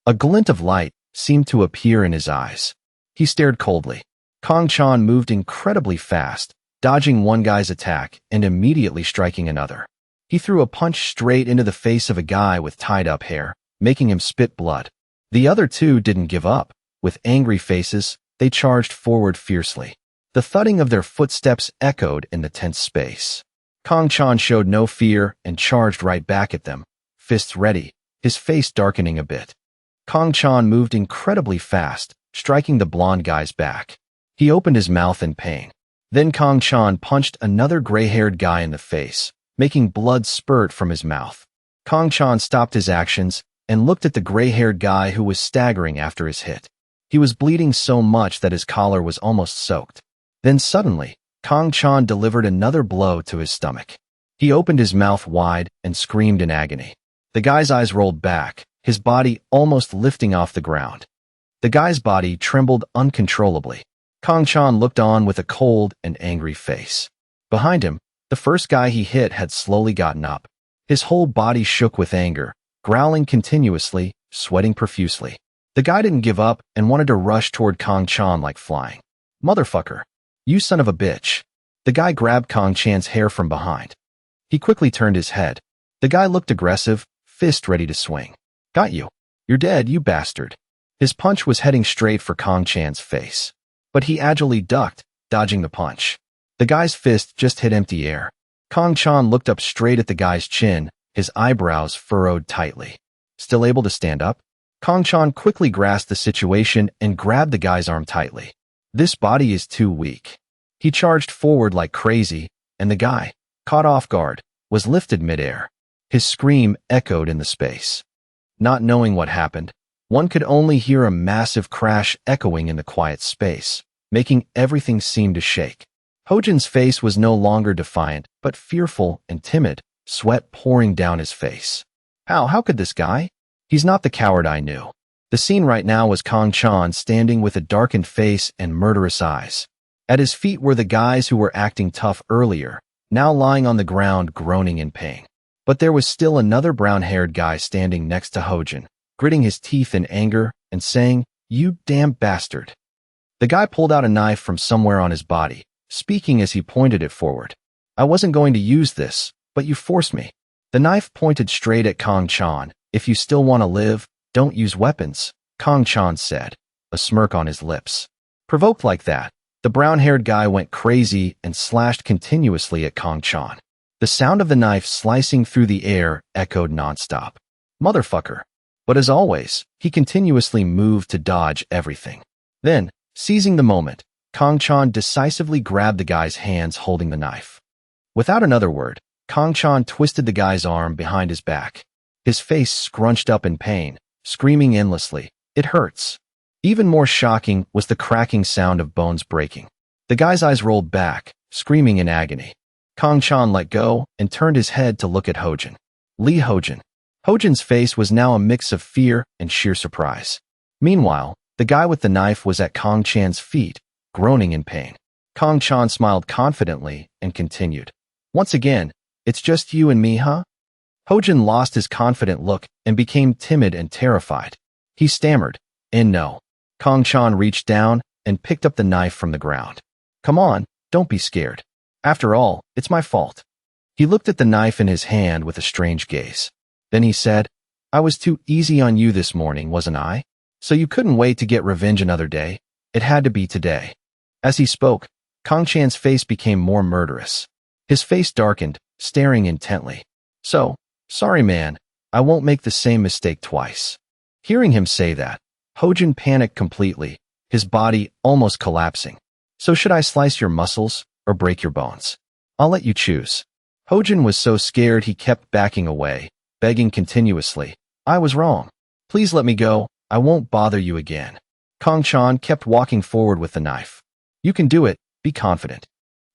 A glint of light seemed to appear in his eyes. He stared coldly. Kang Chan moved incredibly fast, dodging one guy's attack and immediately striking another. He threw a punch straight into the face of a guy with tied-up hair, making him spit blood. The other two didn't give up. With angry faces, they charged forward fiercely. The thudding of their footsteps echoed in the tense space. Kang Chan showed no fear and charged right back at them, fists ready, his face darkening a bit. Kang Chan moved incredibly fast, striking the blonde guy's back. He opened his mouth in pain. Then Kang Chan punched another gray-haired guy in the face, making blood spurt from his mouth. Kang Chan stopped his actions and looked at the gray-haired guy who was staggering after his hit. He was bleeding so much that his collar was almost soaked. Then suddenly, Kang Chan delivered another blow to his stomach. He opened his mouth wide and screamed in agony. The guy's eyes rolled back, his body almost lifting off the ground. The guy's body trembled uncontrollably. Kang Chan looked on with a cold and angry face. Behind him, the first guy he hit had slowly gotten up. His whole body shook with anger, growling continuously, sweating profusely. The guy didn't give up and wanted to rush toward Kang Chan like flying. Motherfucker. You son of a bitch. The guy grabbed Kang Chan's hair from behind. He quickly turned his head. The guy looked aggressive, fist ready to swing. Got you. You're dead, you bastard. His punch was heading straight for Kang Chan's face. But he agilely ducked, dodging the punch. The guy's fist just hit empty air. Kang Chan looked up straight at the guy's chin, his eyebrows furrowed tightly. Still able to stand up? Kang Chan quickly grasped the situation and grabbed the guy's arm tightly. This body is too weak. He charged forward like crazy, and the guy, caught off guard, was lifted midair. His scream echoed in the space. Not knowing what happened, one could only hear a massive crash echoing in the quiet space, making everything seem to shake. Hojin's face was no longer defiant, but fearful and timid, sweat pouring down his face. How could this guy? He's not the coward I knew. The scene right now was Kang Chan standing with a darkened face and murderous eyes. At his feet were the guys who were acting tough earlier, now lying on the ground groaning in pain. But there was still another brown-haired guy standing next to Hojin, gritting his teeth in anger and saying, "You damn bastard." The guy pulled out a knife from somewhere on his body, speaking as he pointed it forward. "I wasn't going to use this, but you forced me." The knife pointed straight at Kang Chan. "If you still want to live, don't use weapons," Kang Chan said, a smirk on his lips. Provoked like that, the brown-haired guy went crazy and slashed continuously at Kang Chan. The sound of the knife slicing through the air echoed nonstop. Motherfucker. But as always, he continuously moved to dodge everything. Then, seizing the moment, Kang Chan decisively grabbed the guy's hands holding the knife. Without another word, Kang Chan twisted the guy's arm behind his back. His face scrunched up in pain, screaming endlessly, "It hurts." Even more shocking was the cracking sound of bones breaking. The guy's eyes rolled back, screaming in agony. Kang Chan let go and turned his head to look at Hojin. Lee Hojin. Hojin's face was now a mix of fear and sheer surprise. Meanwhile, the guy with the knife was at Kang Chan's feet, groaning in pain. Kang Chan smiled confidently and continued. "Once again, it's just you and me, huh?" Hojin lost his confident look and became timid and terrified. He stammered, "No." Kang Chan reached down and picked up the knife from the ground. "Come on, don't be scared. After all, it's my fault." He looked at the knife in his hand with a strange gaze. Then he said, "I was too easy on you this morning, wasn't I? So you couldn't wait to get revenge another day. It had to be today." As he spoke, Kong Chan's face became more murderous. His face darkened, staring intently. So, sorry man, I won't make the same mistake twice. Hearing him say that, Hojin panicked completely, his body almost collapsing. So should I slice your muscles or break your bones? I'll let you choose. Hojin was so scared he kept backing away, begging continuously. I was wrong. Please let me go, I won't bother you again. Kong Chan kept walking forward with the knife. You can do it, be confident.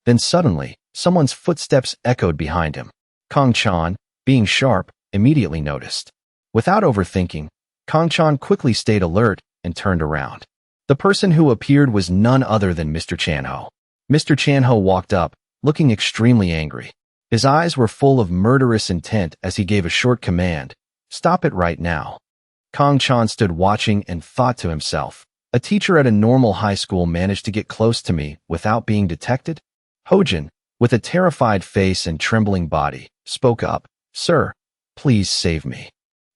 Then suddenly, someone's footsteps echoed behind him. Kong Chan, being sharp, immediately noticed. Without overthinking, Kong Chan quickly stayed alert and turned around. The person who appeared was none other than Mr. Chanho. Mr. Chanho walked up, looking extremely angry. His eyes were full of murderous intent as he gave a short command. Stop it right now. Kong Chan stood watching and thought to himself, a teacher at a normal high school managed to get close to me without being detected? Hojin, with a terrified face and trembling body, spoke up, Sir, please save me.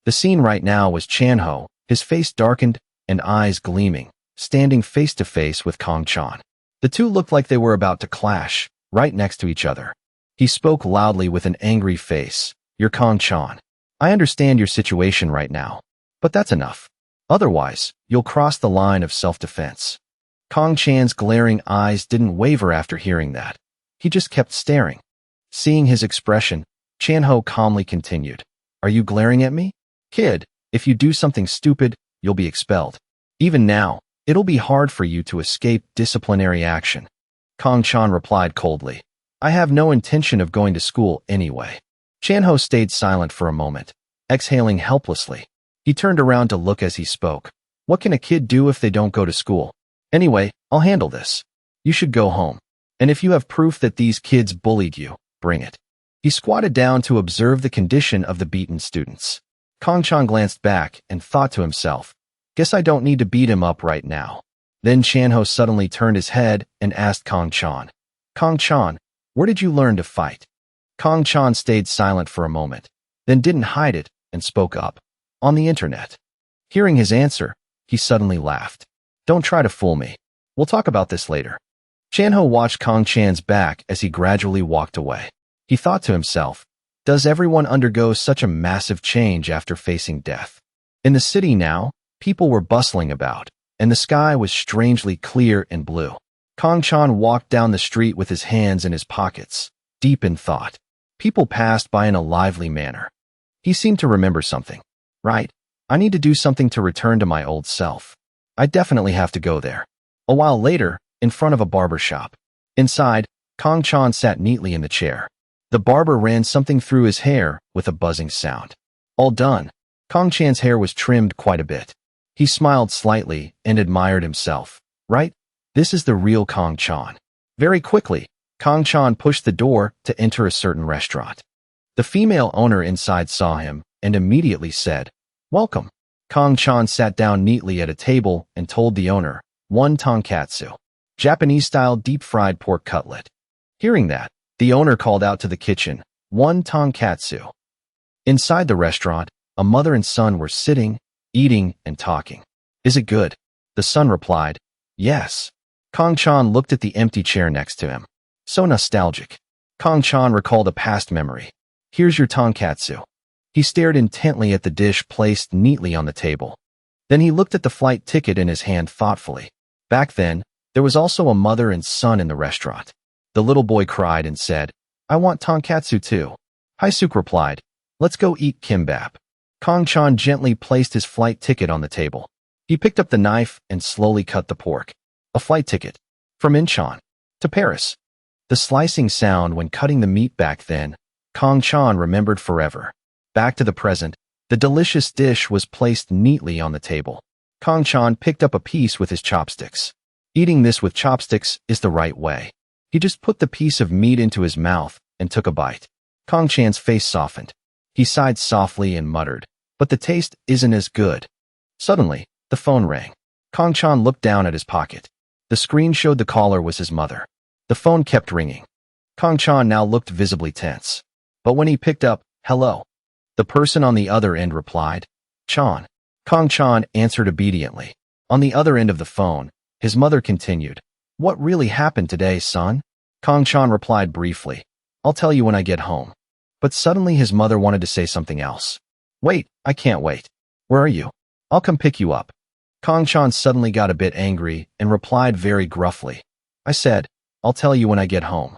The scene right now was Chanho, his face darkened and eyes gleaming, standing face to face with Kong Chan. The two looked like they were about to clash, right next to each other. He spoke loudly with an angry face, You're Kong Chan. I understand your situation right now, but that's enough. Otherwise, you'll cross the line of self-defense. Kong Chan's glaring eyes didn't waver after hearing that. He just kept staring. Seeing his expression, Chanho calmly continued, Are you glaring at me? Kid, if you do something stupid, you'll be expelled. Even now, it'll be hard for you to escape disciplinary action. Kong Chan replied coldly, I have no intention of going to school anyway. Chanho stayed silent for a moment, exhaling helplessly. He turned around to look as he spoke. What can a kid do if they don't go to school? Anyway, I'll handle this. You should go home. And if you have proof that these kids bullied you, bring it. He squatted down to observe the condition of the beaten students. Kong Chan glanced back and thought to himself, Guess I don't need to beat him up right now. Then Chanho suddenly turned his head and asked Kong Chan, Kong Chan, where did you learn to fight? Kong Chan stayed silent for a moment, then didn't hide it and spoke up. On the internet. Hearing his answer, he suddenly laughed. Don't try to fool me. We'll talk about this later. Chanho watched Kong Chan's back as he gradually walked away. He thought to himself, Does everyone undergo such a massive change after facing death? In the city now, people were bustling about, and the sky was strangely clear and blue. Kong Chan walked down the street with his hands in his pockets, deep in thought. People passed by in a lively manner. He seemed to remember something. Right, I need to do something to return to my old self. I definitely have to go there. A while later, in front of a barber shop. Inside, Kong Chan sat neatly in the chair. The barber ran something through his hair with a buzzing sound. All done. Kong Chan's hair was trimmed quite a bit. He smiled slightly and admired himself. Right? This is the real Kong Chan. Very quickly, Kong Chan pushed the door to enter a certain restaurant. The female owner inside saw him and immediately said, Welcome. Kong Chan sat down neatly at a table and told the owner, 1 tonkatsu, Japanese-style deep-fried pork cutlet. Hearing that, the owner called out to the kitchen, 1 tonkatsu. Inside the restaurant, a mother and son were sitting, eating, and talking. Is it good? The son replied, Yes. Kong Chan looked at the empty chair next to him. So nostalgic. Kong Chan recalled a past memory. Here's your tonkatsu. He stared intently at the dish placed neatly on the table. Then he looked at the flight ticket in his hand thoughtfully. Back then, there was also a mother and son in the restaurant. The little boy cried and said, I want tonkatsu too. Haisuk replied, Let's go eat kimbap. Kong Chan gently placed his flight ticket on the table. He picked up the knife and slowly cut the pork. A flight ticket. From Incheon. To Paris. The slicing sound when cutting the meat back then, Kong Chan remembered forever. Back to the present, the delicious dish was placed neatly on the table. Kong Chan picked up a piece with his chopsticks. Eating this with chopsticks is the right way. He just put the piece of meat into his mouth and took a bite. Kong Chan's face softened. He sighed softly and muttered, But the taste isn't as good. Suddenly, the phone rang. Kong Chan looked down at his pocket. The screen showed the caller was his mother. The phone kept ringing. Kong Chan now looked visibly tense. But when he picked up, Hello. The person on the other end replied, Chan. Kong Chan answered obediently. On the other end of the phone, his mother continued, What really happened today, son? Kong-chan replied briefly. I'll tell you when I get home. But suddenly his mother wanted to say something else. Wait, I can't wait. Where are you? I'll come pick you up. Kong-chan suddenly got a bit angry and replied very gruffly. I said, I'll tell you when I get home.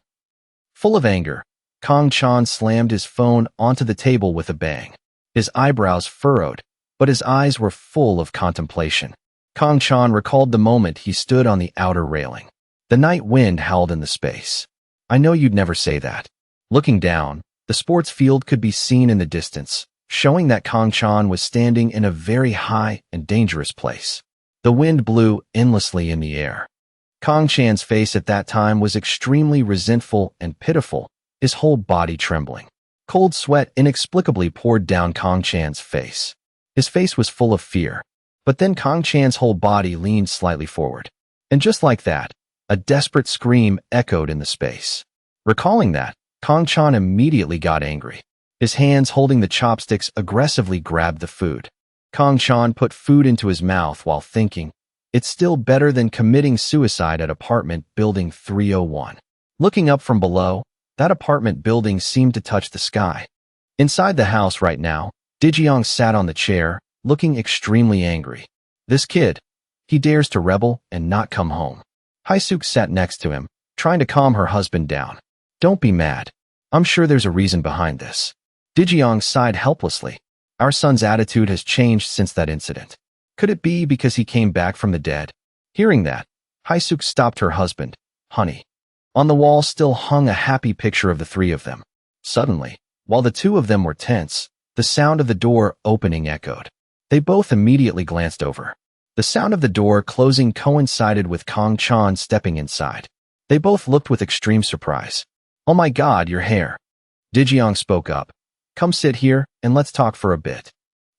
Full of anger, Kong-chan slammed his phone onto the table with a bang. His eyebrows furrowed, but his eyes were full of contemplation. Kong-chan recalled the moment he stood on the outer railing. The night wind howled in the space. I know you'd never say that. Looking down, the sports field could be seen in the distance, showing that Kong-chan was standing in a very high and dangerous place. The wind blew endlessly in the air. Kong-chan's face at that time was extremely resentful and pitiful, his whole body trembling. Cold sweat inexplicably poured down Kong-chan's face. His face was full of fear. But then Kong-chan's whole body leaned slightly forward. And just like that, a desperate scream echoed in the space. Recalling that, Kong-chan immediately got angry. His hands holding the chopsticks aggressively grabbed the food. Kong-chan put food into his mouth while thinking, it's still better than committing suicide at apartment building 301. Looking up from below, that apartment building seemed to touch the sky. Inside the house right now, Dae-jeong sat on the chair, looking extremely angry. This kid, he dares to rebel and not come home. Hae-suk sat next to him, trying to calm her husband down. Don't be mad. I'm sure there's a reason behind this. Dae-jeong sighed helplessly. Our son's attitude has changed since that incident. Could it be because he came back from the dead? Hearing that, Hae-suk stopped her husband. Honey. On the wall still hung a happy picture of the three of them. Suddenly, while the two of them were tense, the sound of the door opening echoed. They both immediately glanced over. The sound of the door closing coincided with Kong-chan stepping inside. They both looked with extreme surprise. Oh my god, your hair. Dae-jeong spoke up. Come sit here, and let's talk for a bit.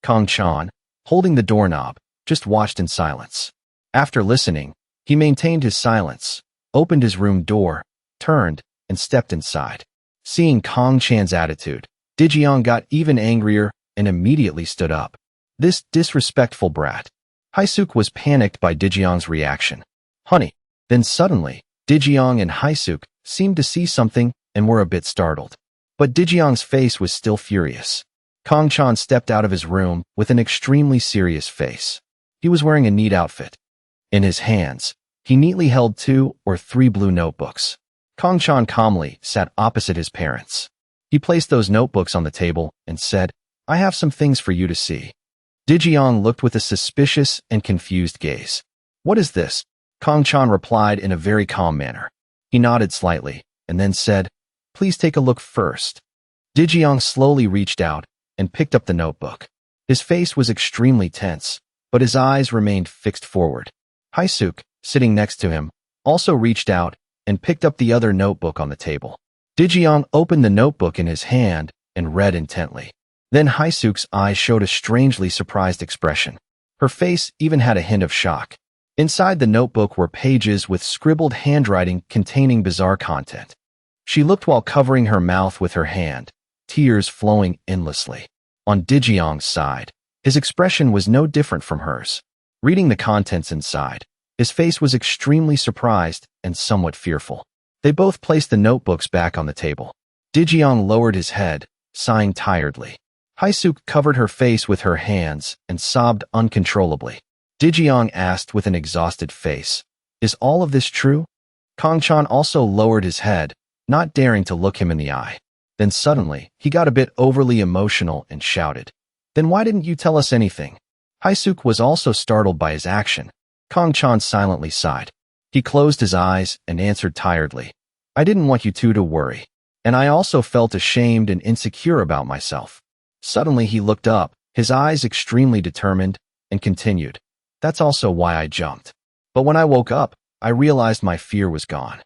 Kong-chan, holding the doorknob, just watched in silence. After listening, he maintained his silence, opened his room door, turned, and stepped inside. Seeing Kong-chan's attitude, Dae-jeong got even angrier and immediately stood up. This disrespectful brat. Hae-suk was panicked by Dae-jeong's reaction. Honey. Then suddenly, Dae-jeong and Hae-suk seemed to see something and were a bit startled. But Dae-jeong's face was still furious. Kong-chan stepped out of his room with an extremely serious face. He was wearing a neat outfit. In his hands, he neatly held 2 or 3 blue notebooks. Kong-chan calmly sat opposite his parents. He placed those notebooks on the table and said, I have some things for you to see. Dae-jeong looked with a suspicious and confused gaze. What is this? Kong-chan replied in a very calm manner. He nodded slightly and then said, Please take a look first. Dae-jeong slowly reached out and picked up the notebook. His face was extremely tense, but his eyes remained fixed forward. Hae-suk, sitting next to him, also reached out and picked up the other notebook on the table. Dae-jeong opened the notebook in his hand and read intently. Then Hae-suk's eyes showed a strangely surprised expression. Her face even had a hint of shock. Inside the notebook were pages with scribbled handwriting containing bizarre content. She looked while covering her mouth with her hand, tears flowing endlessly. On Dae-jeong's side, his expression was no different from hers. Reading the contents inside, his face was extremely surprised and somewhat fearful. They both placed the notebooks back on the table. Dae-jeong lowered his head, sighing tiredly. Hae-suk covered her face with her hands and sobbed uncontrollably. Dae-jeong asked with an exhausted face, Is all of this true? Kong-chan also lowered his head, not daring to look him in the eye. Then suddenly, he got a bit overly emotional and shouted, Then why didn't you tell us anything? Hae-suk was also startled by his action. Kong-chan silently sighed. He closed his eyes and answered tiredly, I didn't want you two to worry. And I also felt ashamed and insecure about myself. Suddenly he looked up, his eyes extremely determined, and continued, That's also why I jumped. But when I woke up, I realized my fear was gone.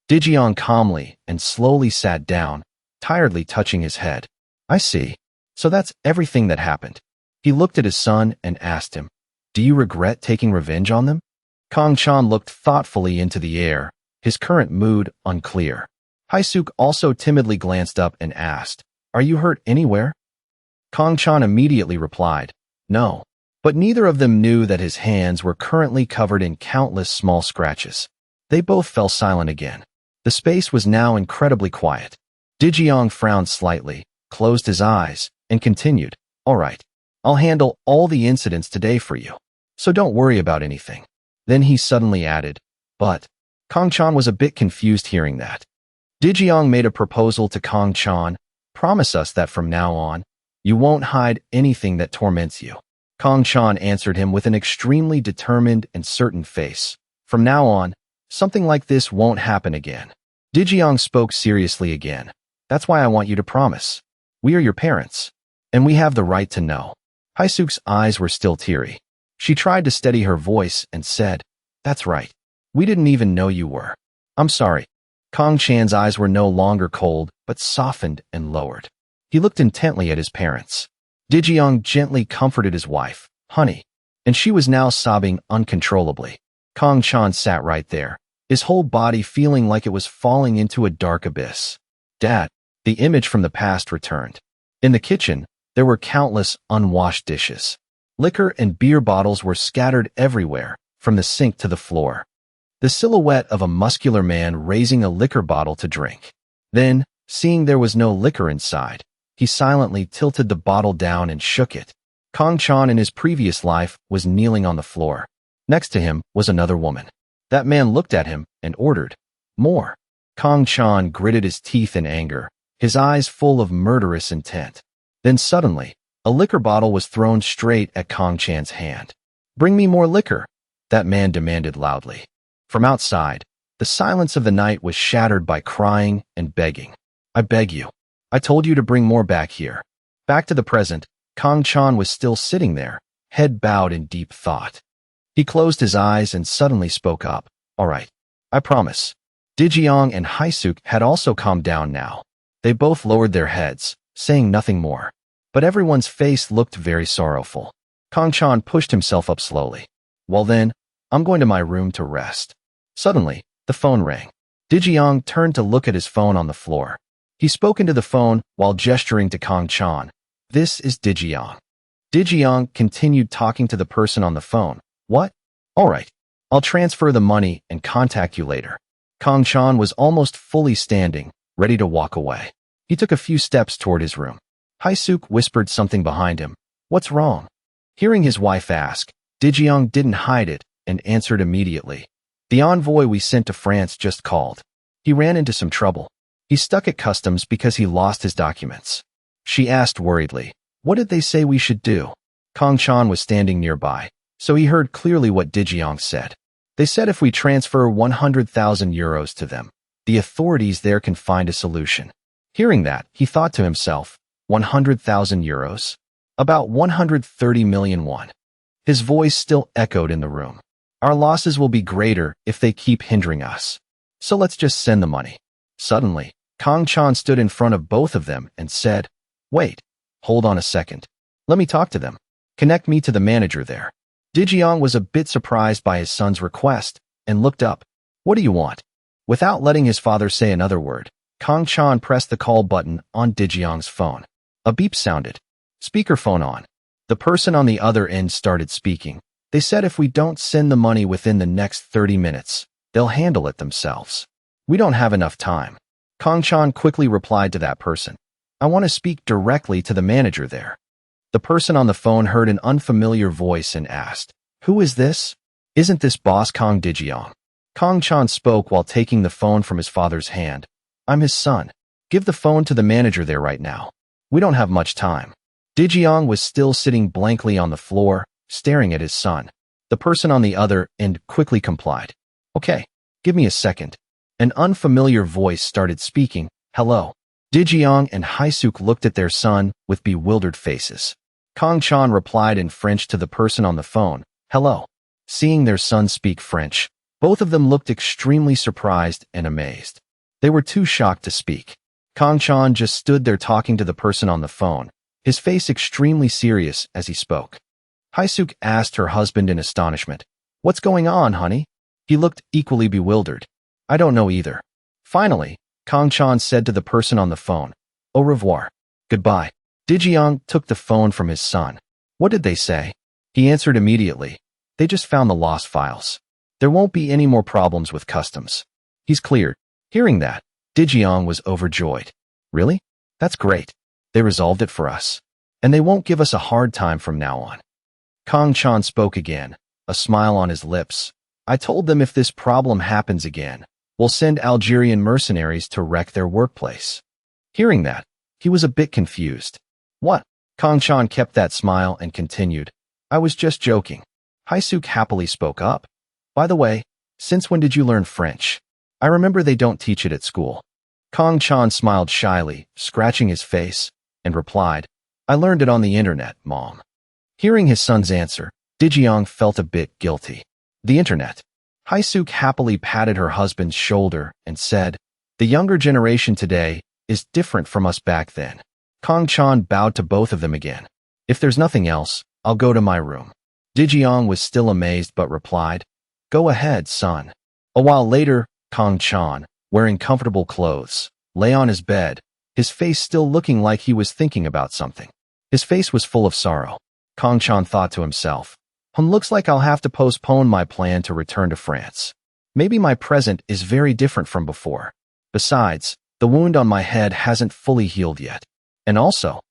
Dae-jeong calmly and slowly sat down, tiredly touching his head. I see. So that's everything that happened. He looked at his son and asked him, Do you regret taking revenge on them? Kong-chan looked thoughtfully into the air, his current mood unclear. Hae-suk also timidly glanced up and asked, Are you hurt anywhere? Kong-chan immediately replied, No. But neither of them knew that his hands were currently covered in countless small scratches. They both fell silent again. The space was now incredibly quiet. Dae-jang frowned slightly, closed his eyes, and continued, "All right, I'll handle all the incidents today for you. So don't worry about anything." Then he suddenly added, "But..." Kong-chan was a bit confused hearing that. Dae-jang made a proposal to Kong-chan, "Promise us that from now on, you won't hide anything that torments you." Kong-chan answered him with an extremely determined and certain face. "From now on, something like this won't happen again." Dae-jang spoke seriously again. "That's why I want you to promise. We are your parents, and we have the right to know." Haesuk's eyes were still teary. She tried to steady her voice and said, "That's right. We didn't even know you were. I'm sorry." Kong-chan's eyes were no longer cold, but softened and lowered. He looked intently at his parents. Dae-jang gently comforted his wife, "Honey," and she was now sobbing uncontrollably. Kong-chan sat right there, his whole body feeling like it was falling into a dark abyss. "Dad," the image from the past returned. In the kitchen, there were countless unwashed dishes. Liquor and beer bottles were scattered everywhere, from the sink to the floor. The silhouette of a muscular man raising a liquor bottle to drink. Then, seeing there was no liquor inside, he silently tilted the bottle down and shook it. Kong-chan in his previous life was kneeling on the floor. Next to him was another woman. That man looked at him and ordered, "More." Kong-chan gritted his teeth in anger, his eyes full of murderous intent. Then suddenly, a liquor bottle was thrown straight at Kong-chan's hand. "Bring me more liquor," that man demanded loudly. From outside, the silence of the night was shattered by crying and begging. "I beg you. I told you to bring more back here." Back to the present, Kong-chan was still sitting there, head bowed in deep thought. He closed his eyes and suddenly spoke up, "All right, I promise." Dae-jang and Haesuk had also calmed down now. They both lowered their heads, saying nothing more. But everyone's face looked very sorrowful. Kong-chan pushed himself up slowly. "Well then, I'm going to my room to rest." Suddenly, the phone rang. Dae-jang turned to look at his phone on the floor. He spoke into the phone while gesturing to Kong-chan. "This is Dae-jang." Dae-jang continued talking to the person on the phone. "What? All right. I'll transfer the money and contact you later." Kong-chan was almost fully standing, ready to walk away. He took a few steps toward his room. Haesuk whispered something behind him. "What's wrong?" Hearing his wife ask, Dae-jang didn't hide it and answered immediately. "The envoy we sent to France just called. He ran into some trouble. He's stuck at customs because he lost his documents." She asked worriedly, "What did they say we should do?" Kong-chan was standing nearby, so he heard clearly what Dae-jang said. "They said if we transfer 100,000 euros to them, the authorities there can find a solution." Hearing that, he thought to himself, 100,000 euros? About 130 million won. His voice still echoed in the room. "Our losses will be greater if they keep hindering us. So let's just send the money." Suddenly, Kong-chan stood in front of both of them and said, "Wait, hold on a second. Let me talk to them. Connect me to the manager there." Dae-jang was a bit surprised by his son's request and looked up. "What do you want?" Without letting his father say another word, Kong-chan pressed the call button on Dae-jang's phone. A beep sounded. Speakerphone on. The person on the other end started speaking. "They said if we don't send the money within the next 30 minutes, they'll handle it themselves. We don't have enough time." Kong-chan quickly replied to that person. "I want to speak directly to the manager there." The person on the phone heard an unfamiliar voice and asked, "Who is this? Isn't this boss Kong Dae-jang?" Kong-chan spoke while taking the phone from his father's hand. "I'm his son. Give the phone to the manager there right now. We don't have much time." Dae-jang was still sitting blankly on the floor, staring at his son. The person on the other end quickly complied. "Okay, give me a second." An unfamiliar voice started speaking. "Hello." Dae-jang and Haesuk looked at their son with bewildered faces. Kong-chan replied in French to the person on the phone. "Hello." Seeing their son speak French, both of them looked extremely surprised and amazed. They were too shocked to speak. Kong-chan just stood there talking to the person on the phone, his face extremely serious as he spoke. Haesuk asked her husband in astonishment, "What's going on, honey?" He looked equally bewildered. "I don't know either." Finally, Kong-chan said to the person on the phone, "Au revoir. Goodbye." Dae-jang took the phone from his son. "What did they say?" He answered immediately. "They just found the lost files. There won't be any more problems with customs. He's cleared. Hearing that, Mi-jang was overjoyed. Really? That's great. They resolved it for us. And they won't give us a hard time from now on. Kang-chan spoke again, a smile on his lips. I told them if this problem happens again, we'll send Algerian mercenaries to wreck their workplace. Hearing that, he was a bit confused. What? Kang-chan kept that smile and continued. I was just joking. Haisuk happily spoke up. By the way, since when did you learn French? I remember they don't teach it at school. Kang-chan smiled shyly, scratching his face, and replied, I learned it on the internet, Mom. Hearing his son's answer, Mi-jang felt a bit guilty. The internet. Haisuk happily patted her husband's shoulder and said, the younger generation today is different from us back then. Kang-chan bowed to both of them again. If there's nothing else, I'll go to my room. Mi-jang was still amazed but replied, Go ahead, son. A while later, Kang-chan, wearing comfortable clothes, lay on his bed, his face still looking like he was thinking about something. His face was full of sorrow. Kang-chan thought to himself, looks like I'll have to postpone my plan to return to France. Maybe my present is very different from before. Besides, the wound on my head hasn't fully healed yet. And also,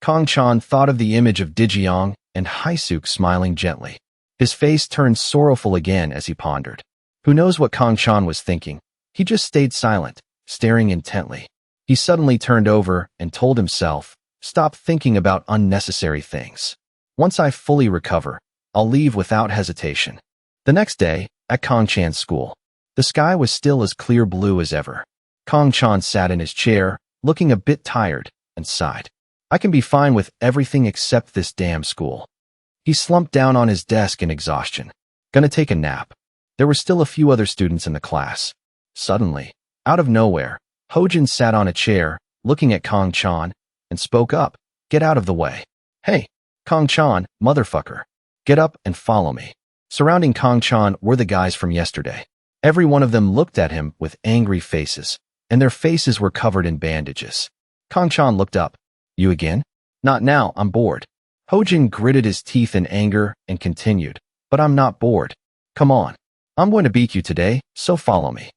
Kang-chan thought of the image of Mi-jang and Haisuk smiling gently. His face turned sorrowful again as he pondered. Who knows what Kang-chan was thinking? He just stayed silent, staring intently. He suddenly turned over and told himself, stop thinking about unnecessary things. Once I fully recover, I'll leave without hesitation. The next day, at Kang-chan's school, the sky was still as clear blue as ever. Kang-chan sat in his chair, looking a bit tired, and sighed. I can be fine with everything except this damn school. He slumped down on his desk in exhaustion. Gonna take a nap. There were still a few other students in the class. Suddenly, out of nowhere, Hojin sat on a chair, looking at Kang-chan, and spoke up. Get out of the way. Hey, Kang-chan, motherfucker. Get up and follow me. Surrounding Kang-chan were the guys from yesterday. Every one of them looked at him with angry faces, and their faces were covered in bandages. Kang-chan looked up. You again? Not now, I'm bored. Hojin gritted his teeth in anger and continued. But I'm not bored. Come on. I'm going to beat you today, so follow me.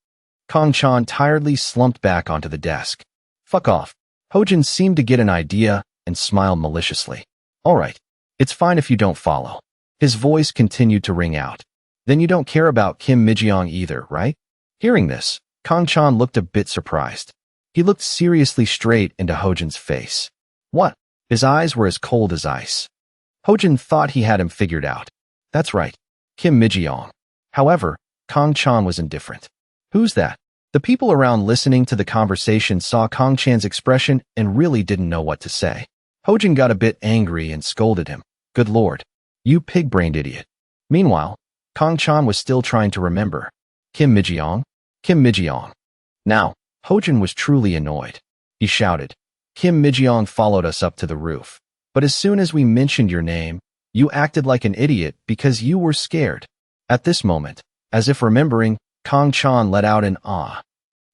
Kang-chan tiredly slumped back onto the desk. Fuck off. Hojin seemed to get an idea and smiled maliciously. All right. It's fine if you don't follow. His voice continued to ring out. Then you don't care about Mi-jang either, right? Hearing this, Kang-chan looked a bit surprised. He looked seriously straight into Hojin's face. What? His eyes were as cold as ice. Hojin thought he had him figured out. That's right. Mi-jang. However, Kang-chan was indifferent. Who's that? The people around listening to the conversation saw Kang-chan's expression and really didn't know what to say. Hojin got a bit angry and scolded him. Good lord. You pig-brained idiot. Meanwhile, Kang-chan was still trying to remember. Mi-jang? Mi-jang. Now, Hojin was truly annoyed. He shouted. Mi-jang followed us up to the roof. But as soon as we mentioned your name, you acted like an idiot because you were scared. At this moment, as if remembering, Kang-chan let out an ah.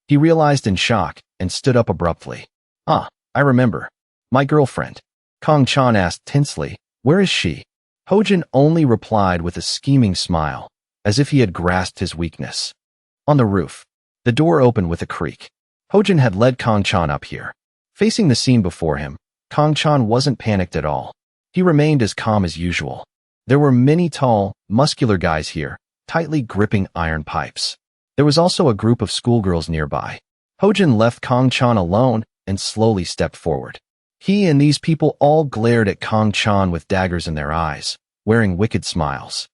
He realized in shock and stood up abruptly. Ah, I remember. My girlfriend. Kang-chan asked tensely, where is she? Hojin only replied with a scheming smile, as if he had grasped his weakness. On the roof, the door opened with a creak. Hojin had led Kang-chan up here. Facing the scene before him, Kang-chan wasn't panicked at all. He remained as calm as usual. There were many tall, muscular guys here, tightly gripping iron pipes. There was also a group of schoolgirls nearby. Hojin left Kang-chan alone and slowly stepped forward. He and these people all glared at Kang-chan with daggers in their eyes, wearing wicked smiles.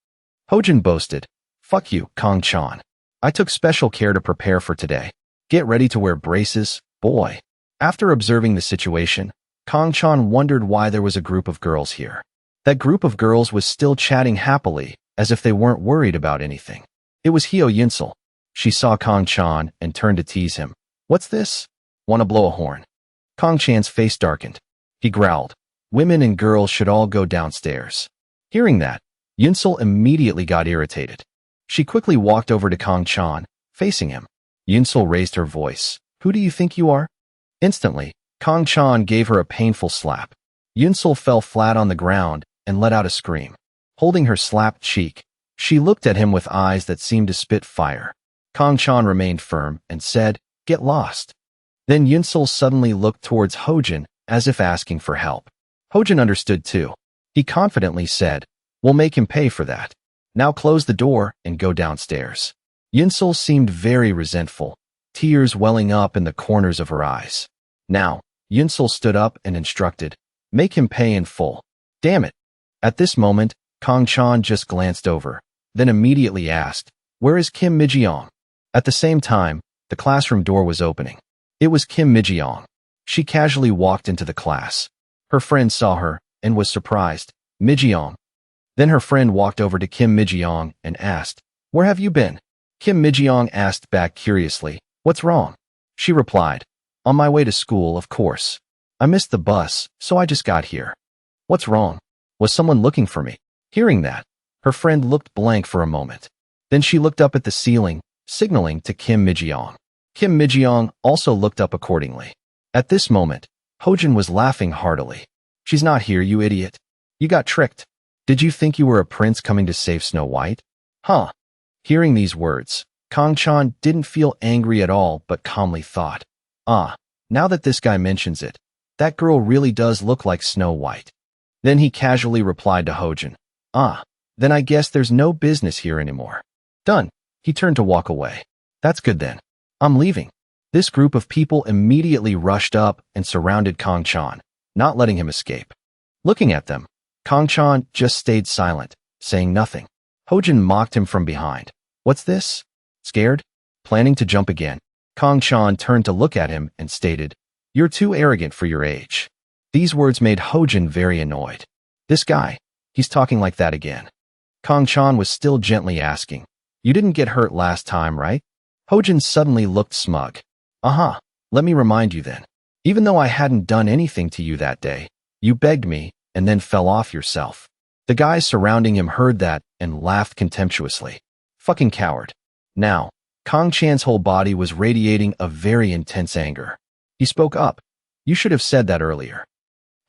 Hojin boasted, fuck you, Kang-chan. I took special care to prepare for today. Get ready to wear braces, boy. After observing the situation, Kang-chan wondered why there was a group of girls here. That group of girls was still chatting happily, as if they weren't worried about anything. It was Hyo Yunsel. She saw Kang-chan and turned to tease him. What's this? Wanna blow a horn? Kang-chan's face darkened. He growled. Women and girls should all go downstairs. Hearing that, Yunsel immediately got irritated. She quickly walked over to Kang-chan, facing him. Yunsel raised her voice. Who do you think you are? Instantly, Kang-chan gave her a painful slap. Yunsel fell flat on the ground and let out a scream. Holding her slapped cheek, She looked at him with eyes that seemed to spit fire. Kang Chan remained firm and said, "Get lost." Then Yunsul suddenly looked towards Hojin as if asking for help. Hojin understood too. He confidently said, "We'll make him pay for that. Now close the door and go downstairs." Yunsul seemed very resentful, tears welling up in the corners of her eyes. Now, Yunsul stood up and instructed, "Make him pay in full." Damn it. At this moment, Kang Chan just glanced over, then immediately asked, "Where is Kim Mi-jang?" At the same time, the classroom door was opening. It was Kim Mi-jang. She casually walked into the class. Her friend saw her and was surprised. "Mi-jang." Then her friend walked over to Kim Mi-jang and asked, "Where have you been?" Kim Mi-jang asked back curiously, "What's wrong?" She replied, "On my way to school, of course. I missed the bus, so I just got here." "What's wrong? Was someone looking for me?" Hearing that, her friend looked blank for a moment. Then she looked up at the ceiling, signaling to Kim Mi-jang. Kim Mi-jang also looked up accordingly. At this moment, Hojin was laughing heartily. "She's not here, you idiot. You got tricked. Did you think you were a prince coming to save Snow White? Huh?" Hearing these words, Kang Chan didn't feel angry at all but calmly thought, now that this guy mentions it, that girl really does look like Snow White. Then he casually replied to Hojin, then I guess there's no business here anymore." Done. He turned to walk away. "That's good then. I'm leaving." This group of people immediately rushed up and surrounded Kang Chan, not letting him escape. Looking at them, Kang Chan just stayed silent, saying nothing. Hojin mocked him from behind. "What's this? Scared? Planning to jump again?" Kang Chan turned to look at him and stated, "You're too arrogant for your age." These words made Hojin very annoyed. This guy, he's talking like that again. Kang Chan was still gently asking, "You didn't get hurt last time, right?" Hojin suddenly looked smug. Let me remind you then. Even though I hadn't done anything to you that day, you begged me and then fell off yourself." The guys surrounding him heard that and laughed contemptuously. Fucking coward. Now, Kang Chan's whole body was radiating a very intense anger. He spoke up. "You should have said that earlier."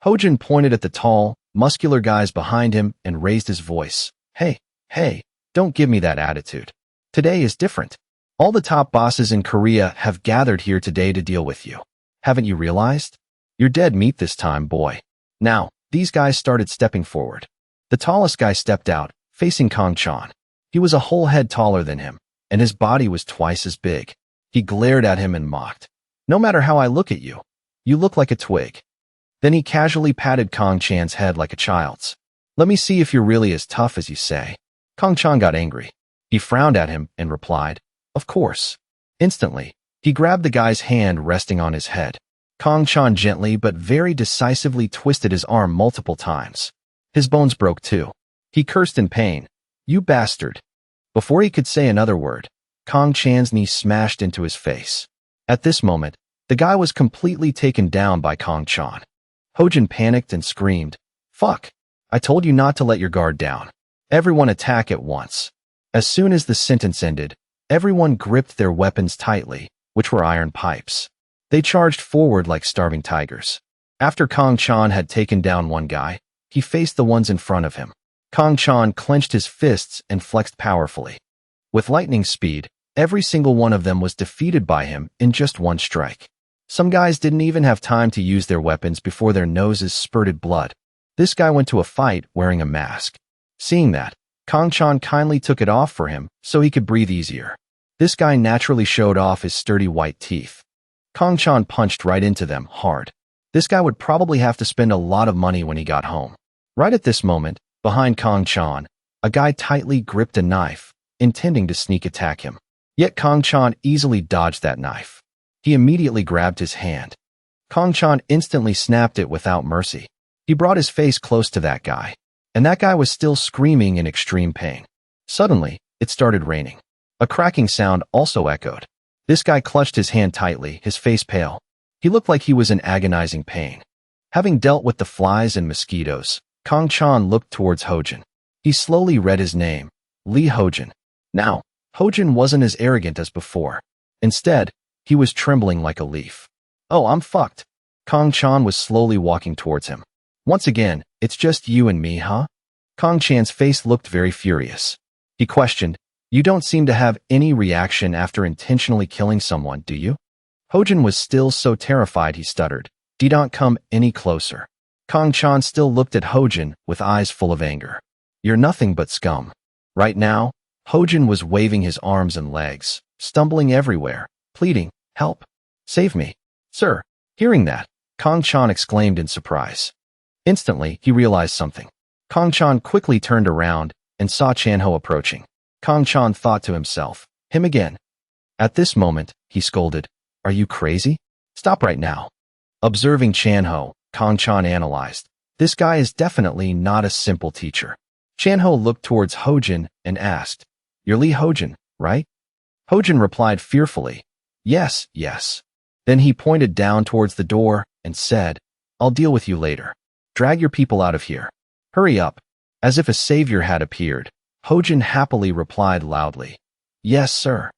Hojin pointed at the tall, muscular guys behind him and raised his voice. Hey, don't give me that attitude. Today is different. All the top bosses in Korea have gathered here today to deal with you. Haven't you realized? You're dead meat this time, boy. Now, these guys started stepping forward. The tallest guy stepped out, facing Kang Chan. He was a whole head taller than him, and his body was twice as big. He glared at him and mocked. "No matter how I look at you, you look like a twig." Then he casually patted Kang Chan's head like a child's. "Let me see if you're really as tough as you say." Kang Chan got angry. He frowned at him and replied, "Of course." Instantly, he grabbed the guy's hand resting on his head. Kang Chan gently but very decisively twisted his arm multiple times. His bones broke too. He cursed in pain. "You bastard." Before he could say another word, Kang Chan's knee smashed into his face. At this moment, the guy was completely taken down by Kang Chan. Hojin panicked and screamed, "Fuck! I told you not to let your guard down. Everyone attack at once." As soon as the sentence ended, everyone gripped their weapons tightly, which were iron pipes. They charged forward like starving tigers. After Kang Chan had taken down one guy, he faced the ones in front of him. Kang Chan clenched his fists and flexed powerfully. With lightning speed, every single one of them was defeated by him in just one strike. Some guys didn't even have time to use their weapons before their noses spurted blood. This guy went to a fight wearing a mask. Seeing that, Kang Chan kindly took it off for him so he could breathe easier. This guy naturally showed off his sturdy white teeth. Kang Chan punched right into them hard. This guy would probably have to spend a lot of money when he got home. Right at this moment, behind Kang Chan, a guy tightly gripped a knife, intending to sneak attack him. Yet Kang Chan easily dodged that knife. He immediately grabbed his hand. Kang Chan instantly snapped it without mercy. He brought his face close to that guy, and that guy was still screaming in extreme pain. Suddenly, it started raining. A cracking sound also echoed. This guy clutched his hand tightly, his face pale. He looked like he was in agonizing pain. Having dealt with the flies and mosquitoes, Kang Chan looked towards Hojin. He slowly read his name, Lee Hojin. Now, Hojin wasn't as arrogant as before. Instead, he was trembling like a leaf. "Oh, I'm fucked." Kang Chan was slowly walking towards him. "Once again, it's just you and me, huh?" Kang Chan's face looked very furious. He questioned. You don't seem to have any reaction after intentionally killing someone, do you? Hojin was still so terrified he stuttered. Don't come any closer. Kang Chan still looked at Hojin with eyes full of anger. You're nothing but scum. Right now, Hojin was waving his arms and legs, stumbling everywhere, pleading, help. Save me. Sir. Hearing that, Kang Chan exclaimed in surprise. Instantly, he realized something. Kang Chan quickly turned around and saw Chanho approaching. Kang Chan thought to himself, him again. At this moment, he scolded, are you crazy? Stop right now. Observing Chanho, Kang Chan analyzed. This guy is definitely not a simple teacher. Chanho looked towards Hojin and asked, you're Lee Hojin, right? Hojin replied fearfully, yes, yes. Then he pointed down towards the door and said, I'll deal with you later. Drag your people out of here. Hurry up. As if a savior had appeared, Hojin happily replied loudly, yes, sir.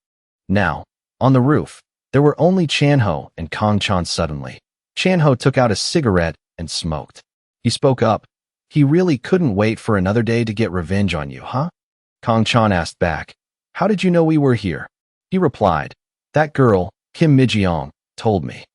Now, on the roof, there were only Chanho and Kang Chan. Suddenly, Chanho took out a cigarette and smoked. He spoke up. He really couldn't wait for another day to get revenge on you, huh? Kang Chan asked back, how did you know we were here? He replied, that girl, Kim Mi-jang, told me.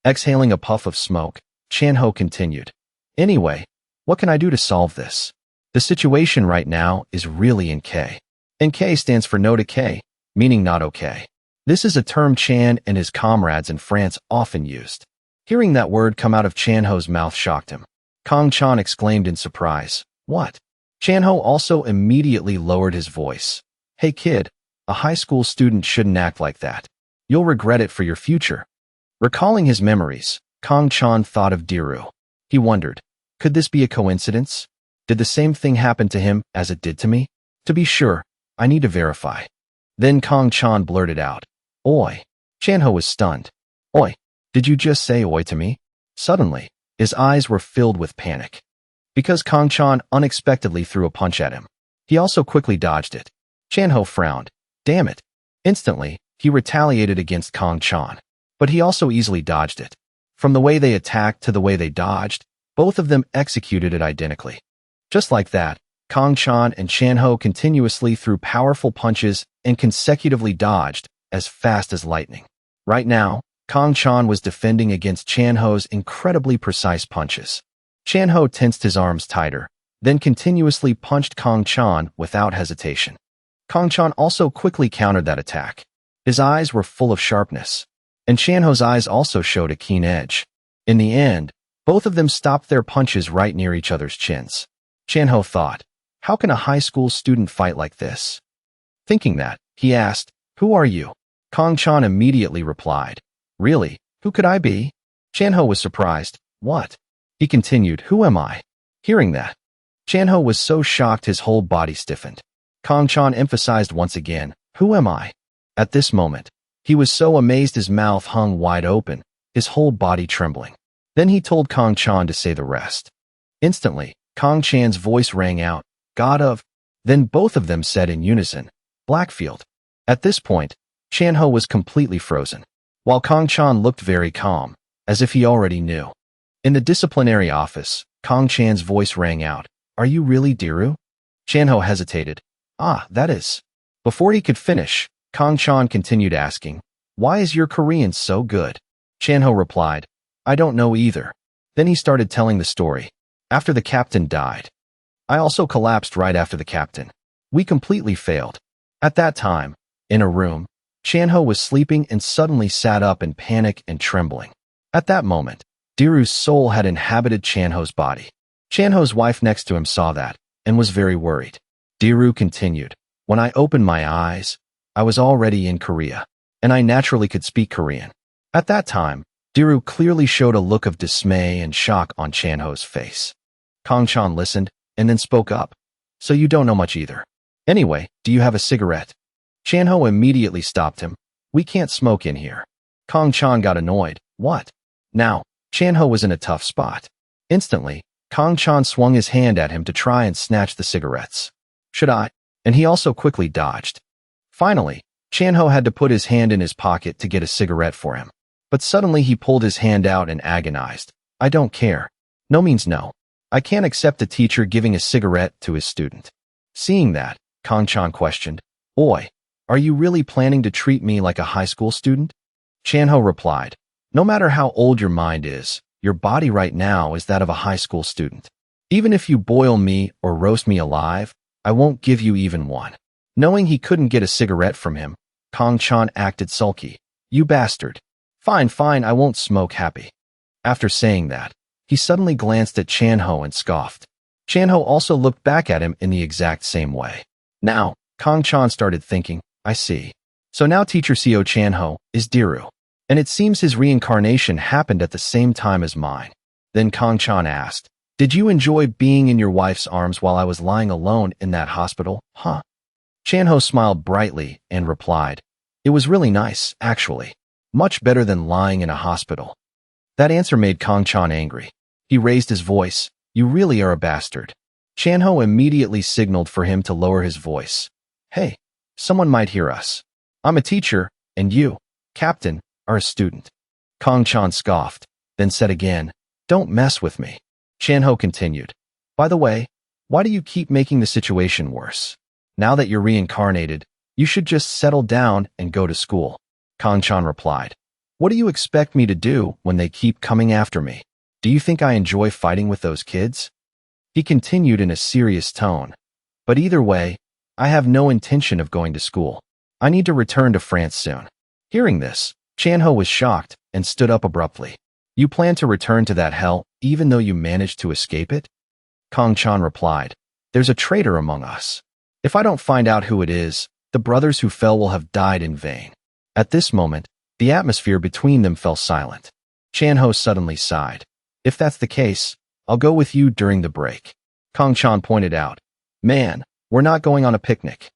Exhaling a puff of smoke, Chanho continued, anyway, what can I do to solve this? The situation right now is really NK. NK stands for no decay, meaning not okay. This is a term Chan and his comrades in France often used. Hearing that word come out of Chanho's mouth shocked him. Kang Chan exclaimed in surprise, what? Chanho also immediately lowered his voice. Hey kid, a high school student shouldn't act like that. You'll regret it for your future. Recalling his memories, Kang Chan thought of Diru. He wondered, could this be a coincidence? Did the same thing happen to him as it did to me? To be sure, I need to verify. Then Kang Chan blurted out, oi. Chanho was stunned. Oi, did you just say oi to me? Suddenly, his eyes were filled with panic. Because Kang Chan unexpectedly threw a punch at him. He also quickly dodged it. Chanho frowned. Damn it. Instantly, he retaliated against Kang Chan. But he also easily dodged it. From the way they attacked to the way they dodged, both of them executed it identically. Just like that, Kang Chan and Chanho continuously threw powerful punches and consecutively dodged as fast as lightning. Right now, Kang Chan was defending against Chanho's incredibly precise punches. Chanho tensed his arms tighter, then continuously punched Kang Chan without hesitation. Kang Chan also quickly countered that attack. His eyes were full of sharpness, and Chanho's eyes also showed a keen edge. In the end, both of them stopped their punches right near each other's chins. Chanho thought, how can a high school student fight like this? Thinking that, he asked, who are you? Kang Chan immediately replied, really, who could I be? Chanho was surprised, what? He continued, who am I? Hearing that, Chanho was so shocked his whole body stiffened. Kang Chan emphasized once again, who am I? At this moment, he was so amazed his mouth hung wide open, his whole body trembling. Then he told Kang Chan to say the rest. Instantly, Kang Chan's voice rang out, God of... Then both of them said in unison, Blackfield. At this point, Chanho was completely frozen, while Kang Chan looked very calm, as if he already knew. In the disciplinary office, Kang Chan's voice rang out, are you really Diru? Chanho hesitated. Ah, that is. Before he could finish, Kang Chan continued asking, why is your Korean so good? Chanho replied, I don't know either. Then he started telling the story. After the captain died. I also collapsed right after the captain. We completely failed. At that time, in a room, Chanho was sleeping and suddenly sat up in panic and trembling. At that moment, Diru's soul had inhabited Chanho's body. Chanho's wife next to him saw that and was very worried. Diru continued, when I opened my eyes, I was already in Korea, and I naturally could speak Korean. At that time, Diru clearly showed a look of dismay and shock on Chanho's face. Kang Chan listened and then spoke up. So you don't know much either. Anyway, do you have a cigarette? Chanho immediately stopped him. We can't smoke in here. Kang Chan got annoyed. What? Now, Chanho was in a tough spot. Instantly, Kang Chan swung his hand at him to try and snatch the cigarettes. Should I? And he also quickly dodged. Finally, Chanho had to put his hand in his pocket to get a cigarette for him. But suddenly he pulled his hand out and agonized. I don't care. No means no. I can't accept a teacher giving a cigarette to his student. Seeing that, Kang-chan questioned. Boy, are you really planning to treat me like a high school student? Chan-ho replied, no matter how old your mind is, your body right now is that of a high school student. Even if you boil me or roast me alive, I won't give you even one. Knowing he couldn't get a cigarette from him, Kang-chan acted sulky. You bastard. Fine, fine, I won't smoke, happy. After saying that, he suddenly glanced at Chan-ho and scoffed. Chan-ho also looked back at him in the exact same way. Now, Kang-chan started thinking, I see. So now teacher Seo Chan-ho is Diru. And it seems his reincarnation happened at the same time as mine. Then Kang-chan asked, did you enjoy being in your wife's arms while I was lying alone in that hospital, huh? Chan-ho smiled brightly and replied, it was really nice, actually. Much better than lying in a hospital. That answer made Kang-chan angry. He raised his voice, you really are a bastard. Chan-ho immediately signaled for him to lower his voice. Hey, someone might hear us. I'm a teacher, and you, captain, are a student. Kang-chan scoffed, then said again, don't mess with me. Chan-ho continued, by the way, why do you keep making the situation worse? Now that you're reincarnated, you should just settle down and go to school. Kang-chan replied, what do you expect me to do when they keep coming after me? Do you think I enjoy fighting with those kids? He continued in a serious tone, but either way, I have no intention of going to school. I need to return to France soon. Hearing this, Chan-ho was shocked and stood up abruptly. You plan to return to that hell even though you managed to escape it? Kang-chan replied, there's a traitor among us. If I don't find out who it is, the brothers who fell will have died in vain. At this moment, the atmosphere between them fell silent. Chan-ho suddenly sighed. If that's the case, I'll go with you during the break. Kang-chan pointed out, man, we're not going on a picnic.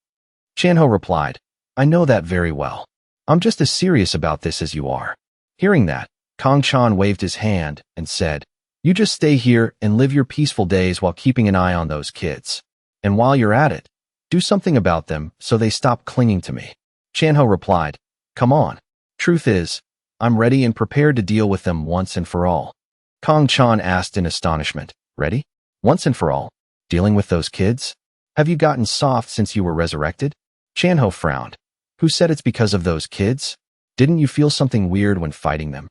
Chan-ho replied, I know that very well. I'm just as serious about this as you are. Hearing that, Kang-chan waved his hand and said, you just stay here and live your peaceful days while keeping an eye on those kids. And while you're at it, do something about them so they stop clinging to me. Chan-ho replied, come on. Truth is, I'm ready and prepared to deal with them once and for all. Kang-chan asked in astonishment, ready? Once and for all? Dealing with those kids? Have you gotten soft since you were resurrected? Chan-ho frowned. Who said it's because of those kids? Didn't you feel something weird when fighting them?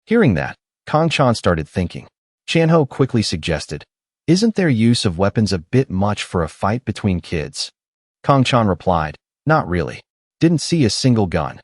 Hearing that, Kang-chan started thinking. Chan-ho quickly suggested, isn't their use of weapons a bit much for a fight between kids? Kang-chan replied, not really. Didn't see a single gun.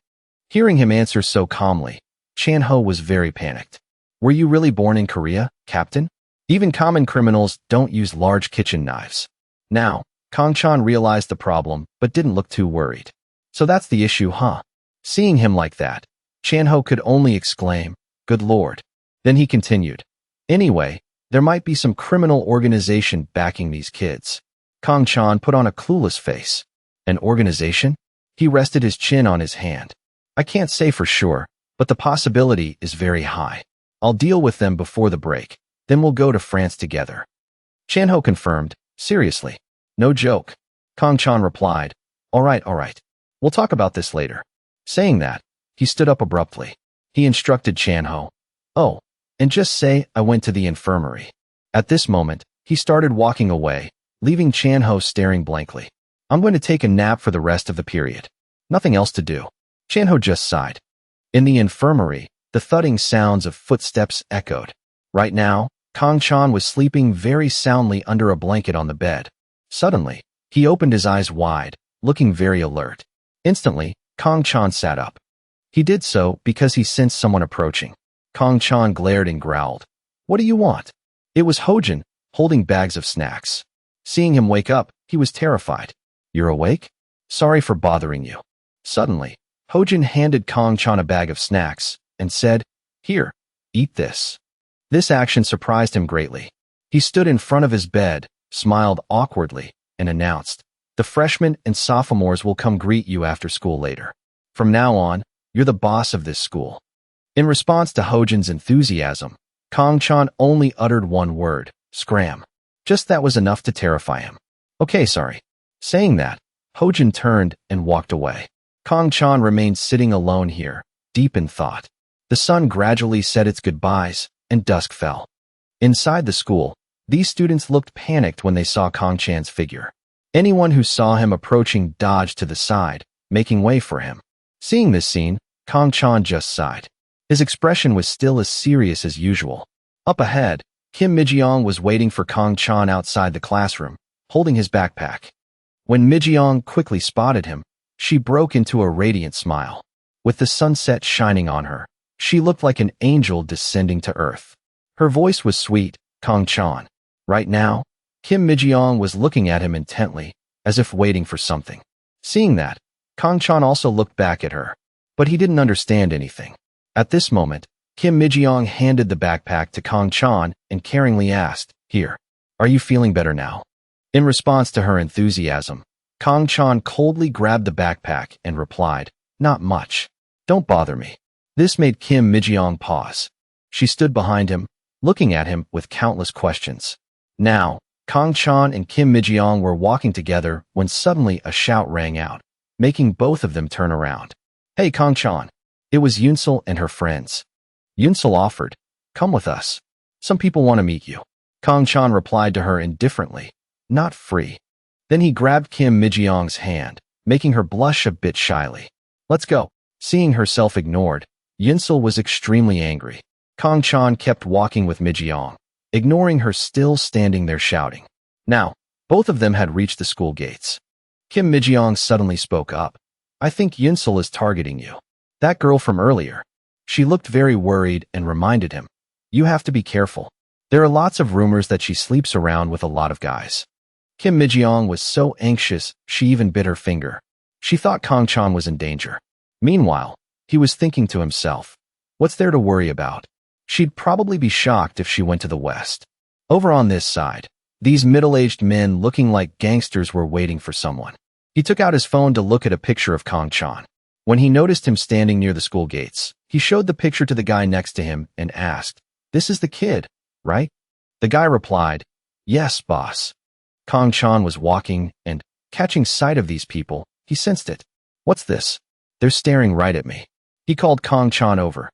Hearing him answer so calmly, Chan-ho was very panicked. Were you really born in Korea, Captain? Even common criminals don't use large kitchen knives. Now, Kang-chan realized the problem but didn't look too worried. So that's the issue, huh? Seeing him like that, Chan-ho could only exclaim, good lord. Then he continued, anyway, there might be some criminal organization backing these kids. Kang-chan put on a clueless face. An organization? He rested his chin on his hand. I can't say for sure, but the possibility is very high. I'll deal with them before the break, then we'll go to France together. Chan-ho confirmed, seriously. No joke. Kang-chan replied, all right. We'll talk about this later. Saying that, he stood up abruptly. He instructed Chan-ho, oh, and just say I went to the infirmary. At this moment, he started walking away, leaving Chan-ho staring blankly. I'm going to take a nap for the rest of the period. Nothing else to do. Chan-ho just sighed. In the infirmary, the thudding sounds of footsteps echoed. Right now, Kang-chan was sleeping very soundly under a blanket on the bed. Suddenly, he opened his eyes wide, looking very alert. Instantly, Kang-chan sat up. He did so because he sensed someone approaching. Kang-chan glared and growled. What do you want? It was Hojin, holding bags of snacks. Seeing him wake up, he was terrified. You're awake? Sorry for bothering you. Suddenly, Hojin handed Kang-chan a bag of snacks and said, here, eat this. This action surprised him greatly. He stood in front of his bed, smiled awkwardly, and announced, the freshmen and sophomores will come greet you after school later. From now on, you're the boss of this school. In response to Hojin's enthusiasm, Kang-chan only uttered one word, scram. Just that was enough to terrify him. Okay, sorry. Saying that, Hojin turned and walked away. Kang-chan remained sitting alone here, deep in thought. The sun gradually said its goodbyes, and dusk fell. Inside the school, these students looked panicked when they saw Kang-chan's figure. Anyone who saw him approaching dodged to the side, making way for him. Seeing this scene, Kang Chan just sighed. His expression was still as serious as usual. Up ahead, Kim Mi-jang was waiting for Kang Chan outside the classroom, holding his backpack. When Mi-jang quickly spotted him, she broke into a radiant smile. With the sunset shining on her, she looked like an angel descending to earth. Her voice was sweet. Kang Chan. Right now, Kim Mi-jang was looking at him intently, as if waiting for something. Seeing that, Kang Chan also looked back at her, but he didn't understand anything. At this moment, Kim Mi-jang handed the backpack to Kang Chan and caringly asked, "Here, are you feeling better now?" In response to her enthusiasm, Kang Chan coldly grabbed the backpack and replied, "Not much. Don't bother me." This made Kim Mi-jang pause. She stood behind him, looking at him with countless questions. Now, Kang Chan and Kim Mi-jang were walking together when suddenly a shout rang out, making both of them turn around. "Hey, Kang Chan." It was Yunsul and her friends. Yunsul offered, "Come with us. Some people want to meet you." Kang Chan replied to her indifferently, "Not free." Then he grabbed Kim Mi-jang's hand, making her blush a bit shyly. "Let's go." Seeing herself ignored, Yunsul was extremely angry. Kang Chan kept walking with Mi-jang, ignoring her, still standing there shouting. Now, both of them had reached the school gates. Kim Mi-jang suddenly spoke up. "I think Yunsul is targeting you. That girl from earlier." She looked very worried and reminded him, "You have to be careful. There are lots of rumors that she sleeps around with a lot of guys." Kim Mi-jang was so anxious, she even bit her finger. She thought Kang Chan was in danger. Meanwhile, he was thinking to himself, what's there to worry about? She'd probably be shocked if she went to the west. Over on this side, these middle-aged men looking like gangsters were waiting for someone. He took out his phone to look at a picture of Kang Chan. When he noticed him standing near the school gates, he showed the picture to the guy next to him and asked, "This is the kid, right?" The guy replied, "Yes, boss." Kang Chan was walking and, catching sight of these people, he sensed it. "What's this? They're staring right at me." He called Kang Chan over.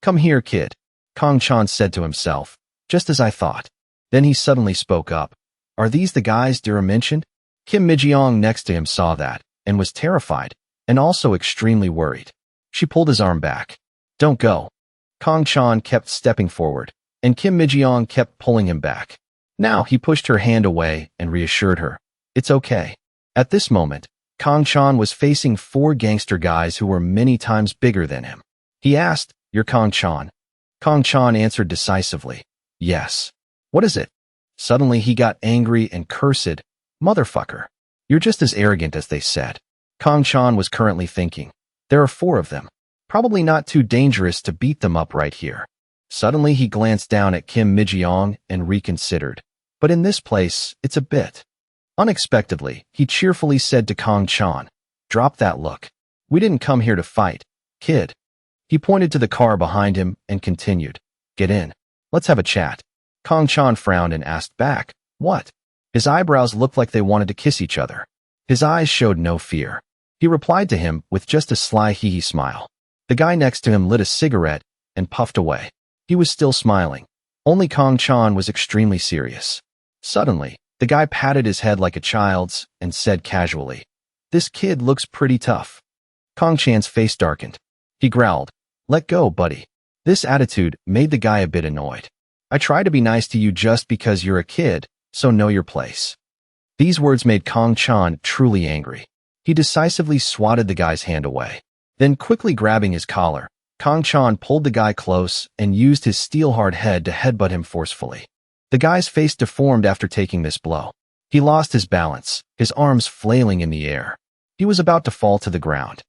"Come here, kid," Kang Chan said to himself, "just as I thought." Then he suddenly spoke up. "Are these the guys Dura mentioned?" Kim Mi-jang next to him saw that, and was terrified, and also extremely worried. She pulled his arm back. "Don't go." Kang Chan kept stepping forward, and Kim Mi-jang kept pulling him back. Now he pushed her hand away and reassured her, "It's okay." At this moment, Kang Chan was facing 4 gangster guys who were many times bigger than him. He asked, "You're Kang Chan?" Kang Chan answered decisively, "Yes." "What is it?" Suddenly he got angry and cursed, "Motherfucker. You're just as arrogant as they said." Kang Chan was currently thinking, there are 4 of them. Probably not too dangerous to beat them up right here. Suddenly he glanced down at Kim Mi-jang and reconsidered. But in this place, it's a bit. Unexpectedly, he cheerfully said to Kang Chan, "Drop that look. We didn't come here to fight, kid." He pointed to the car behind him and continued, "Get in. Let's have a chat." Kang Chan frowned and asked back, "What?" His eyebrows looked like they wanted to kiss each other. His eyes showed no fear. He replied to him with just a sly hee-hee smile. The guy next to him lit a cigarette and puffed away. He was still smiling. Only Kang Chan was extremely serious. Suddenly, the guy patted his head like a child's and said casually, "This kid looks pretty tough." Kang Chan's face darkened. He growled, "Let go, buddy." This attitude made the guy a bit annoyed. "I try to be nice to you just because you're a kid, so know your place." These words made Kang Chan truly angry. He decisively swatted the guy's hand away. Then quickly grabbing his collar, Kang Chan pulled the guy close and used his steel-hard head to headbutt him forcefully. The guy's face deformed after taking this blow. He lost his balance, his arms flailing in the air. He was about to fall to the ground.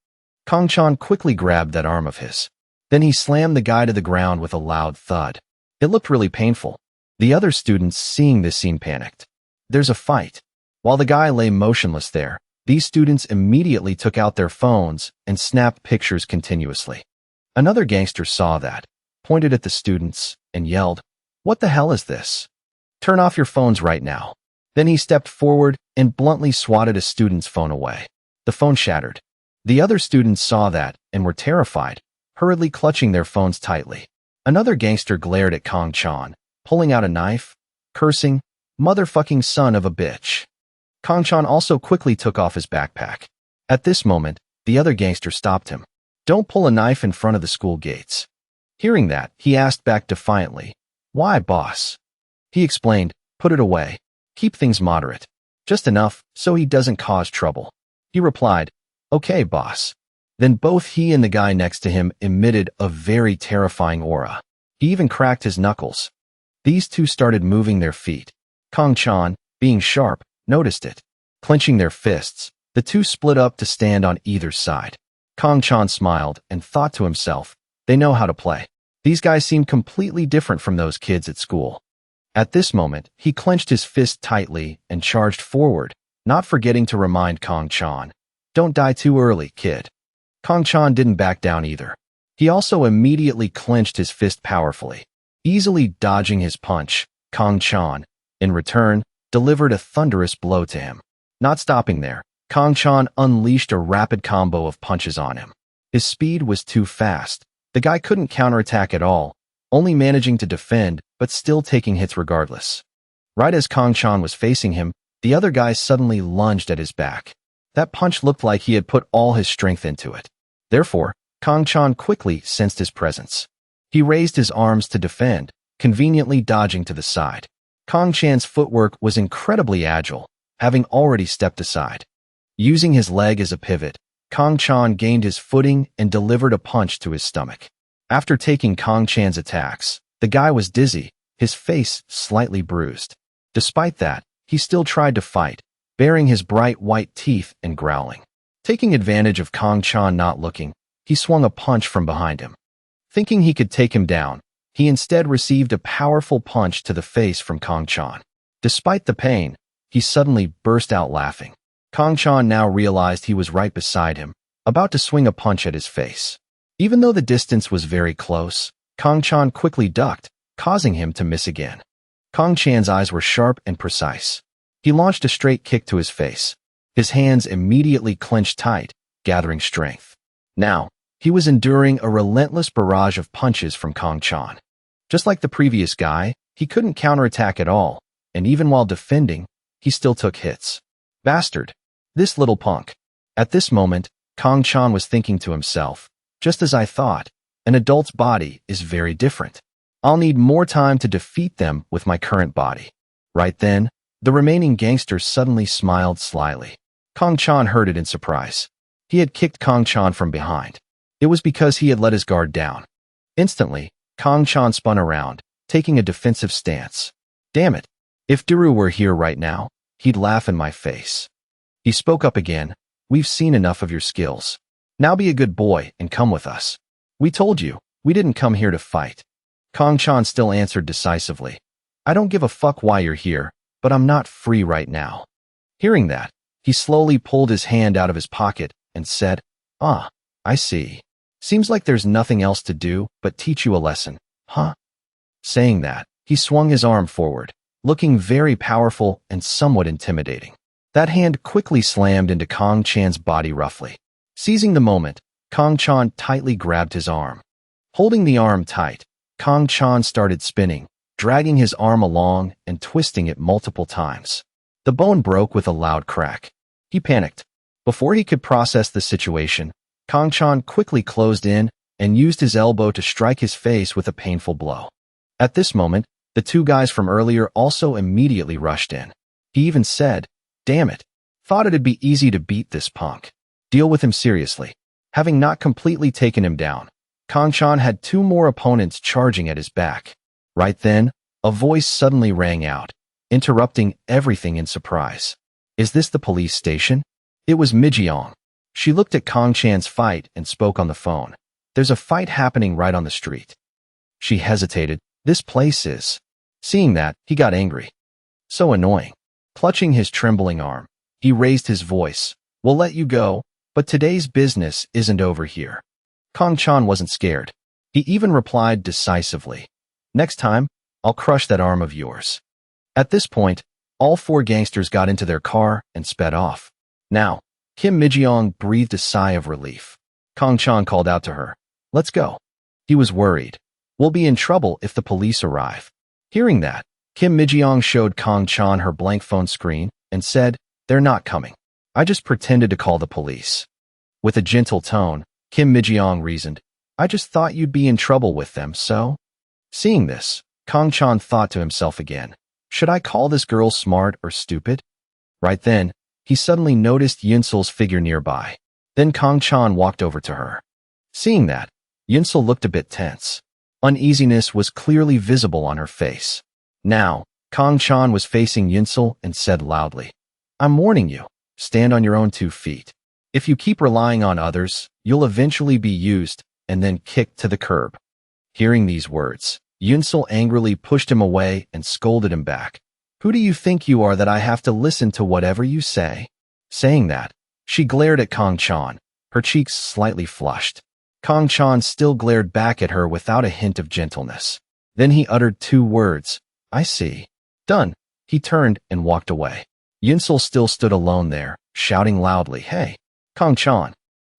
Kang Chan quickly grabbed that arm of his. Then he slammed the guy to the ground with a loud thud. It looked really painful. The other students seeing this scene panicked. There's a fight. While the guy lay motionless there, these students immediately took out their phones and snapped pictures continuously. Another gangster saw that, pointed at the students, and yelled, "What the hell is this? Turn off your phones right now." Then he stepped forward and bluntly swatted a student's phone away. The phone shattered. The other students saw that and were terrified, hurriedly clutching their phones tightly. Another gangster glared at Kang Chan, pulling out a knife, cursing, "Motherfucking son of a bitch." Kang Chan also quickly took off his backpack. At this moment, the other gangster stopped him. Don't pull a knife in front of the school gates. Hearing that, he asked back defiantly, Why, boss? He explained, Put it away. Keep things moderate. Just enough so he doesn't cause trouble. He replied, Okay, boss. Then both he and the guy next to him emitted a very terrifying aura. He even cracked his knuckles. These two started moving their feet. Kang Chan, being sharp, noticed it. Clenching their fists, the two split up to stand on either side. Kang Chan smiled and thought to himself, They know how to play. These guys seem completely different from those kids at school. At this moment, he clenched his fist tightly and charged forward, not forgetting to remind Kang Chan, Don't die too early, kid. Kang Chan didn't back down either. He also immediately clenched his fist powerfully. Easily dodging his punch, Kang Chan, in return, delivered a thunderous blow to him. Not stopping there, Kang Chan unleashed a rapid combo of punches on him. His speed was too fast. The guy couldn't counterattack at all, only managing to defend but still taking hits regardless. Right as Kang Chan was facing him, the other guy suddenly lunged at his back. That punch looked like he had put all his strength into it. Therefore, Kang Chan quickly sensed his presence. He raised his arms to defend, conveniently dodging to the side. Kang Chan's footwork was incredibly agile, having already stepped aside. Using his leg as a pivot, Kang Chan gained his footing and delivered a punch to his stomach. After taking Kang Chan's attacks, the guy was dizzy, his face slightly bruised. Despite that, he still tried to fight, baring his bright white teeth and growling. Taking advantage of Kang Chan not looking, he swung a punch from behind him. Thinking he could take him down, he instead received a powerful punch to the face from Kang Chan. Despite the pain, he suddenly burst out laughing. Kang Chan now realized he was right beside him, about to swing a punch at his face. Even though the distance was very close, Kang Chan quickly ducked, causing him to miss again. Kang Chan's eyes were sharp and precise. He launched a straight kick to his face. His hands immediately clenched tight, gathering strength. Now, he was enduring a relentless barrage of punches from Kang Chan. Just like the previous guy, he couldn't counterattack at all, and even while defending, he still took hits. Bastard. This little punk. At this moment, Kang Chan was thinking to himself, just as I thought, an adult's body is very different. I'll need more time to defeat them with my current body. Right then, the remaining gangsters suddenly smiled slyly. Kang Chan heard it in surprise. He had kicked Kang Chan from behind. It was because he had let his guard down. Instantly, Kang Chan spun around, taking a defensive stance. Damn it. If Daru were here right now, he'd laugh in my face. He spoke up again. We've seen enough of your skills. Now be a good boy and come with us. We told you, we didn't come here to fight. Kang Chan still answered decisively. I don't give a fuck why you're here, but I'm not free right now. Hearing that, he slowly pulled his hand out of his pocket and said, Ah, I see. Seems like there's nothing else to do but teach you a lesson, huh? Saying that, he swung his arm forward, looking very powerful and somewhat intimidating. That hand quickly slammed into Kang Chan's body roughly. Seizing the moment, Kang Chan tightly grabbed his arm. Holding the arm tight, Kang Chan started spinning, dragging his arm along and twisting it multiple times. The bone broke with a loud crack. He panicked. Before he could process the situation, Kang Chan quickly closed in and used his elbow to strike his face with a painful blow. At this moment, the two guys from earlier also immediately rushed in. He even said, Damn it. Thought it'd be easy to beat this punk. Deal with him seriously. Having not completely taken him down, Kang Chan had two more opponents charging at his back. Right then, a voice suddenly rang out, interrupting everything in surprise. Is this the police station? It was Mi-jang. She looked at Kang Chan's fight and spoke on the phone. There's a fight happening right on the street. She hesitated. This place is. Seeing that, he got angry. So annoying. Clutching his trembling arm, he raised his voice. We'll let you go, but today's business isn't over here. Kang Chan wasn't scared. He even replied decisively. Next time, I'll crush that arm of yours. At this point, all four gangsters got into their car and sped off. Now, Kim Mi-jang breathed a sigh of relief. Kang Chan called out to her. Let's go. He was worried. We'll be in trouble if the police arrive. Hearing that, Kim Mi-jang showed Kang Chan her blank phone screen and said, They're not coming. I just pretended to call the police. With a gentle tone, Kim Mi-jang reasoned, I just thought you'd be in trouble with them, so? Seeing this, Kang Chan thought to himself again, should I call this girl smart or stupid? Right then, he suddenly noticed Yunsul's figure nearby. Then Kang Chan walked over to her. Seeing that, Yunsul looked a bit tense. Uneasiness was clearly visible on her face. Now, Kang Chan was facing Yunsul and said loudly, I'm warning you, stand on your own 2 feet. If you keep relying on others, you'll eventually be used and then kicked to the curb. Hearing these words, Yunsul angrily pushed him away and scolded him back. Who do you think you are that I have to listen to whatever you say? Saying that, she glared at Kang Chan, her cheeks slightly flushed. Kang Chan still glared back at her without a hint of gentleness. Then he uttered 2 words, I see. Done. He turned and walked away. Yunsul still stood alone there, shouting loudly, Hey, Kang Chan.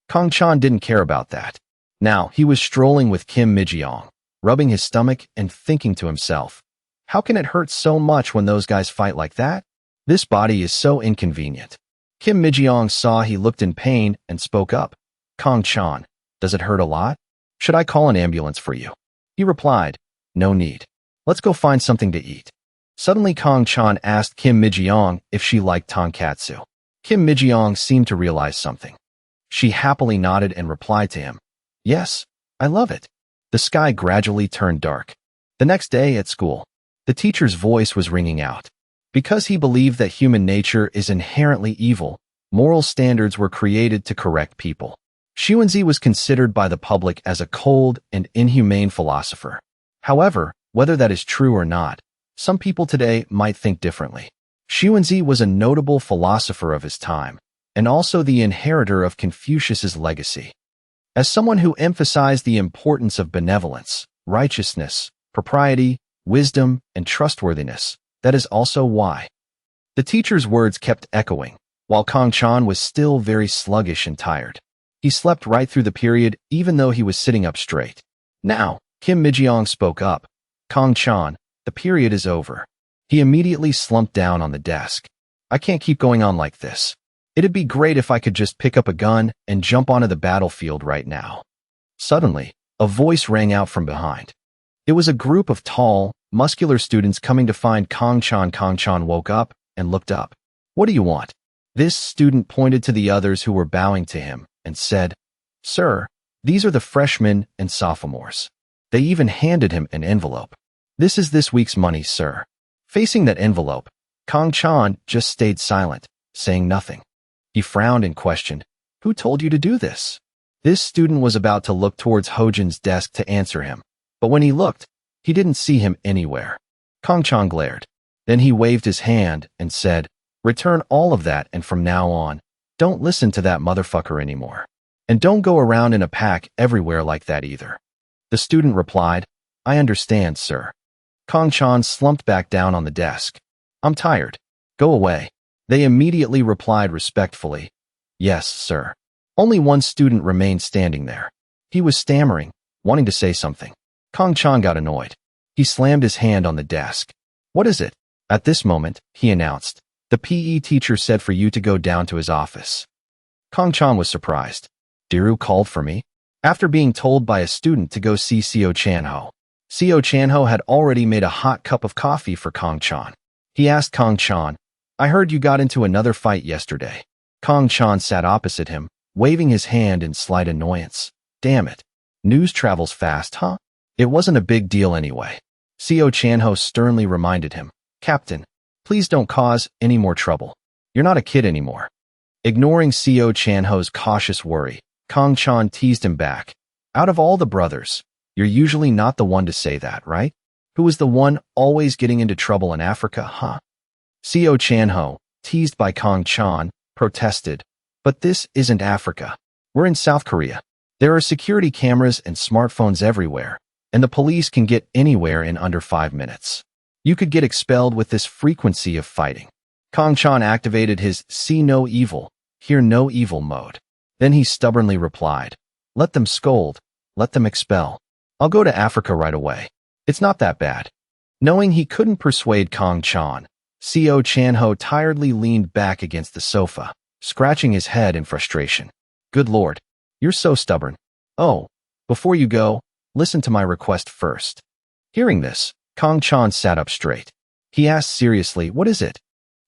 Kang Chan didn't care about that. Now, he was strolling with Kim Mi-jang, rubbing his stomach and thinking to himself, how can it hurt so much when those guys fight like that? This body is so inconvenient. Kim Mi-jang saw he looked in pain and spoke up. Kang Chan, does it hurt a lot? Should I call an ambulance for you? He replied, no need. Let's go find something to eat. Suddenly Kang Chan asked Kim Mi-jang if she liked tonkatsu. Kim Mi-jang seemed to realize something. She happily nodded and replied to him, yes, I love it. The sky gradually turned dark. The next day at school, the teacher's voice was ringing out. Because he believed that human nature is inherently evil, moral standards were created to correct people. Xuanzi was considered by the public as a cold and inhumane philosopher. However, whether that is true or not, some people today might think differently. Xuanzi was a notable philosopher of his time, and also the inheritor of Confucius's legacy. As someone who emphasized the importance of benevolence, righteousness, propriety, wisdom, and trustworthiness, that is also why. The teacher's words kept echoing, while Kang Chan was still very sluggish and tired. He slept right through the period even though he was sitting up straight. Now, Kim Mi-jang spoke up. Kang Chan, the period is over. He immediately slumped down on the desk. I can't keep going on like this. It'd be great if I could just pick up a gun and jump onto the battlefield right now. Suddenly, a voice rang out from behind. It was a group of tall, muscular students coming to find Kang Chan. Kang Chan woke up and looked up. What do you want? This student pointed to the others who were bowing to him and said, Sir, these are the freshmen and sophomores. They even handed him an envelope. This is this week's money, sir. Facing that envelope, Kang Chan just stayed silent, saying nothing. He frowned and questioned, Who told you to do this? This student was about to look towards Hojin's desk to answer him, but when he looked, he didn't see him anywhere. Kang Chan glared. Then he waved his hand and said, Return all of that, and from now on, don't listen to that motherfucker anymore. And don't go around in a pack everywhere like that either. The student replied, I understand, sir. Kang Chan slumped back down on the desk. I'm tired. Go away. They immediately replied respectfully, Yes, sir. Only one student remained standing there. He was stammering, wanting to say something. Kang Chan got annoyed. He slammed his hand on the desk. What is it? At this moment, he announced, the PE teacher said for you to go down to his office. Kang Chan was surprised. Diru called for me? After being told by a student to go see Seo Chanho. Seo Chanho had already made a hot cup of coffee for Kang Chan. He asked Kang Chan, I heard you got into another fight yesterday. Kang Chan sat opposite him, waving his hand in slight annoyance. Damn it. News travels fast, huh? It wasn't a big deal anyway. Seo Chanho sternly reminded him, Captain, please don't cause any more trouble. You're not a kid anymore. Ignoring Seo Chanho's cautious worry, Kang Chan teased him back. Out of all the brothers, you're usually not the one to say that, right? Who was the one always getting into trouble in Africa, huh? Seo Chanho, teased by Kang Chan, protested. But this isn't Africa. We're in South Korea. There are security cameras and smartphones everywhere, and the police can get anywhere in under 5 minutes. You could get expelled with this frequency of fighting. Kang Chan activated his see no evil, hear no evil mode. Then he stubbornly replied, Let them scold, let them expel. I'll go to Africa right away. It's not that bad. Knowing he couldn't persuade Kang Chan, Seo Chanho tiredly leaned back against the sofa, scratching his head in frustration. Good lord, you're so stubborn. Oh, before you go, listen to my request first. Hearing this, Kong Chan sat up straight. He asked seriously, what is it?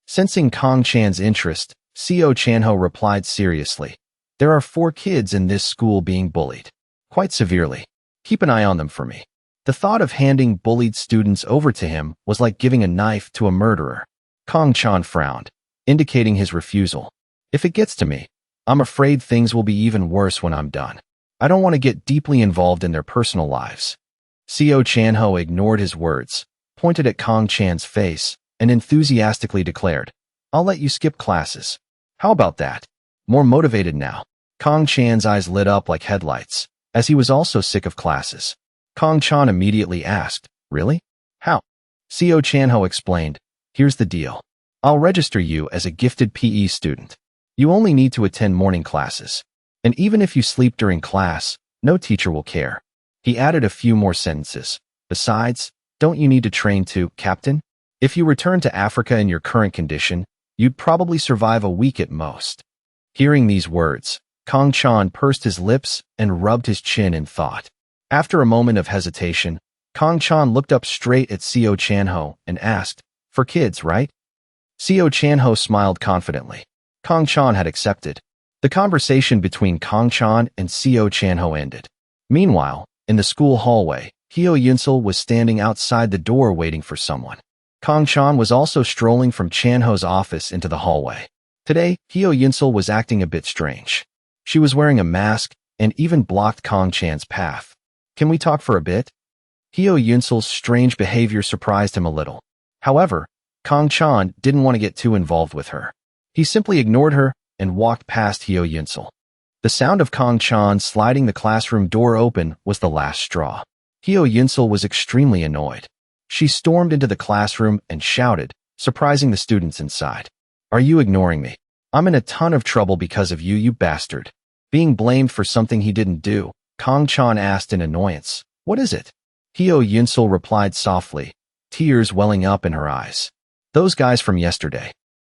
Sensing Kong Chan's interest, Seo Chanho replied seriously. There are 4 kids in this school being bullied. Quite severely. Keep an eye on them for me. The thought of handing bullied students over to him was like giving a knife to a murderer. Kong Chan frowned, indicating his refusal. If it gets to me, I'm afraid things will be even worse when I'm done. I don't want to get deeply involved in their personal lives. Seo Chanho ignored his words, pointed at Kong Chan's face, and enthusiastically declared, I'll let you skip classes. How about that? More motivated now. Kong Chan's eyes lit up like headlights, as he was also sick of classes. Kong Chan immediately asked, really? How? Seo Chanho explained, here's the deal. I'll register you as a gifted PE student. You only need to attend morning classes. And even if you sleep during class, no teacher will care. He added a few more sentences. Besides, don't you need to train too, Captain? If you return to Africa in your current condition, you'd probably survive a week at most. Hearing these words, Kong Chan pursed his lips and rubbed his chin in thought. After a moment of hesitation, Kong Chan looked up straight at Seo Chanho and asked, for kids, right? Seo Chanho smiled confidently. Kong Chan had accepted. The conversation between Kong Chan and Seo Chanho ended. Meanwhile, in the school hallway, Hyo Yunsul was standing outside the door waiting for someone. Kong Chan was also strolling from Chanho's office into the hallway. Today, Hyo Yunsul was acting a bit strange. She was wearing a mask and even blocked Kong Chan's path. Can we talk for a bit? Hyo Yunsul's strange behavior surprised him a little. However, Kong Chan didn't want to get too involved with her. He simply ignored her and walked past Hyo Yunsul. The sound of Kong Chan sliding the classroom door open was the last straw. Hyo Yunsul was extremely annoyed. She stormed into the classroom and shouted, surprising the students inside. Are you ignoring me? I'm in a ton of trouble because of you, you bastard. Being blamed for something he didn't do, Kong Chan asked in annoyance. What is it? Hyo Yunsul replied softly, tears welling up in her eyes. Those guys from yesterday.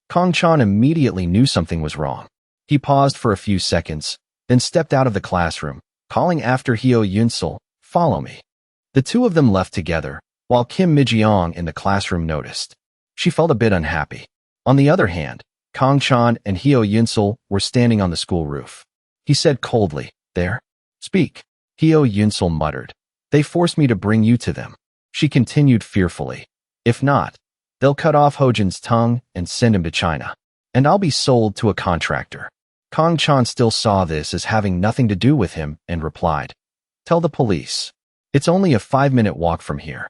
Kong Chan immediately knew something was wrong. He paused for a few seconds, then stepped out of the classroom, calling after Hyo Yunsul, follow me. The two of them left together, while Kim Mi-jang in the classroom noticed. She felt a bit unhappy. On the other hand, Kong Chan and Hyo Yunsul were standing on the school roof. He said coldly, there? Speak. Hyo Yunsul muttered. They forced me to bring you to them. She continued fearfully. If not, they'll cut off Hojin's tongue and send him to China. And I'll be sold to a contractor. Kong Chan still saw this as having nothing to do with him and replied, tell the police. It's only a 5-minute walk from here.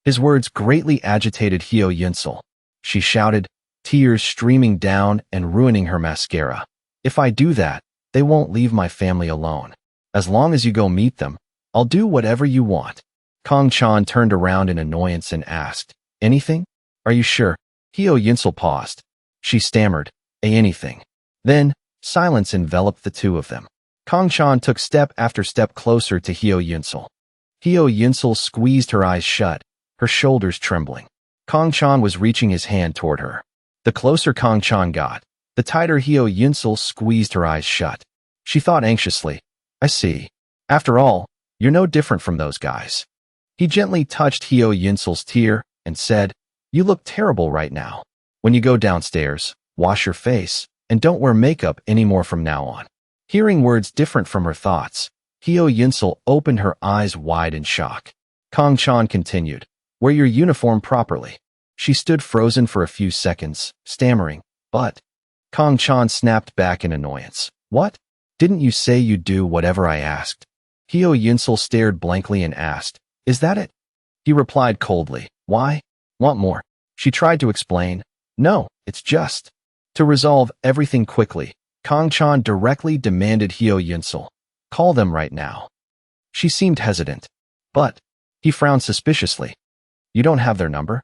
His words greatly agitated Hyo Yunsul. She shouted, tears streaming down and ruining her mascara. If I do that, they won't leave my family alone. As long as you go meet them, I'll do whatever you want. Kong Chan turned around in annoyance and asked, anything? Are you sure? Hyo Yunsul paused. She stammered, anything. Then, silence enveloped the two of them. Kong Chan took step after step closer to Hyo Yunsul. Hyo Yunsul squeezed her eyes shut, her shoulders trembling. Kong Chan was reaching his hand toward her. The closer Kong Chan got, the tighter Hyo Yunsul squeezed her eyes shut. She thought anxiously, I see. After all, you're no different from those guys. He gently touched Hyo Yunsul's tear and said, you look terrible right now. When you go downstairs, wash your face, and don't wear makeup anymore from now on. Hearing words different from her thoughts, Hyo Yunsul opened her eyes wide in shock. Kong Chan continued, wear your uniform properly. She stood frozen for a few seconds, stammering, but... Kong Chan snapped back in annoyance. What? Didn't you say you'd do whatever I asked? Hyo Yunsul stared blankly and asked, is that it? He replied coldly, why? Want more? She tried to explain, no, it's just... To resolve everything quickly, Kong Chan directly demanded Hyo Yunsul, call them right now. She seemed hesitant, but... He frowned suspiciously. You don't have their number?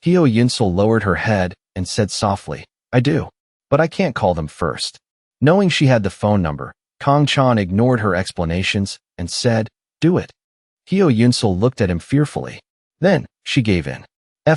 Hyo Yunsul lowered her head and said softly, I do, but I can't call them first. Knowing she had the phone number, Kong Chan ignored her explanations and said, do it. Hyo Yunsul looked at him fearfully. Then, she gave in.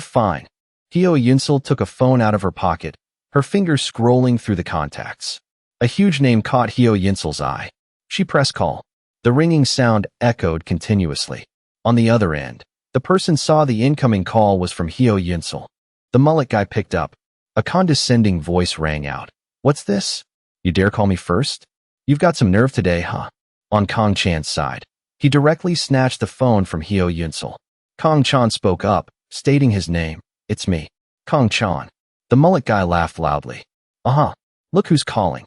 Fine. Hyo Yunsul took a phone out of her pocket, her fingers scrolling through the contacts. A huge name caught Hyo Yunsul's eye. She pressed call. The ringing sound echoed continuously. On the other end, the person saw the incoming call was from Hyo Yunsul. The mullet guy picked up. A condescending voice rang out. "What's this? You dare call me first? You've got some nerve today, huh?" On Kong Chan's side, he directly snatched the phone from Hyo Yunsul. Kong Chan spoke up, stating his name. "It's me, Kong Chan." The mullet guy laughed loudly. "Uh-huh. Look who's calling."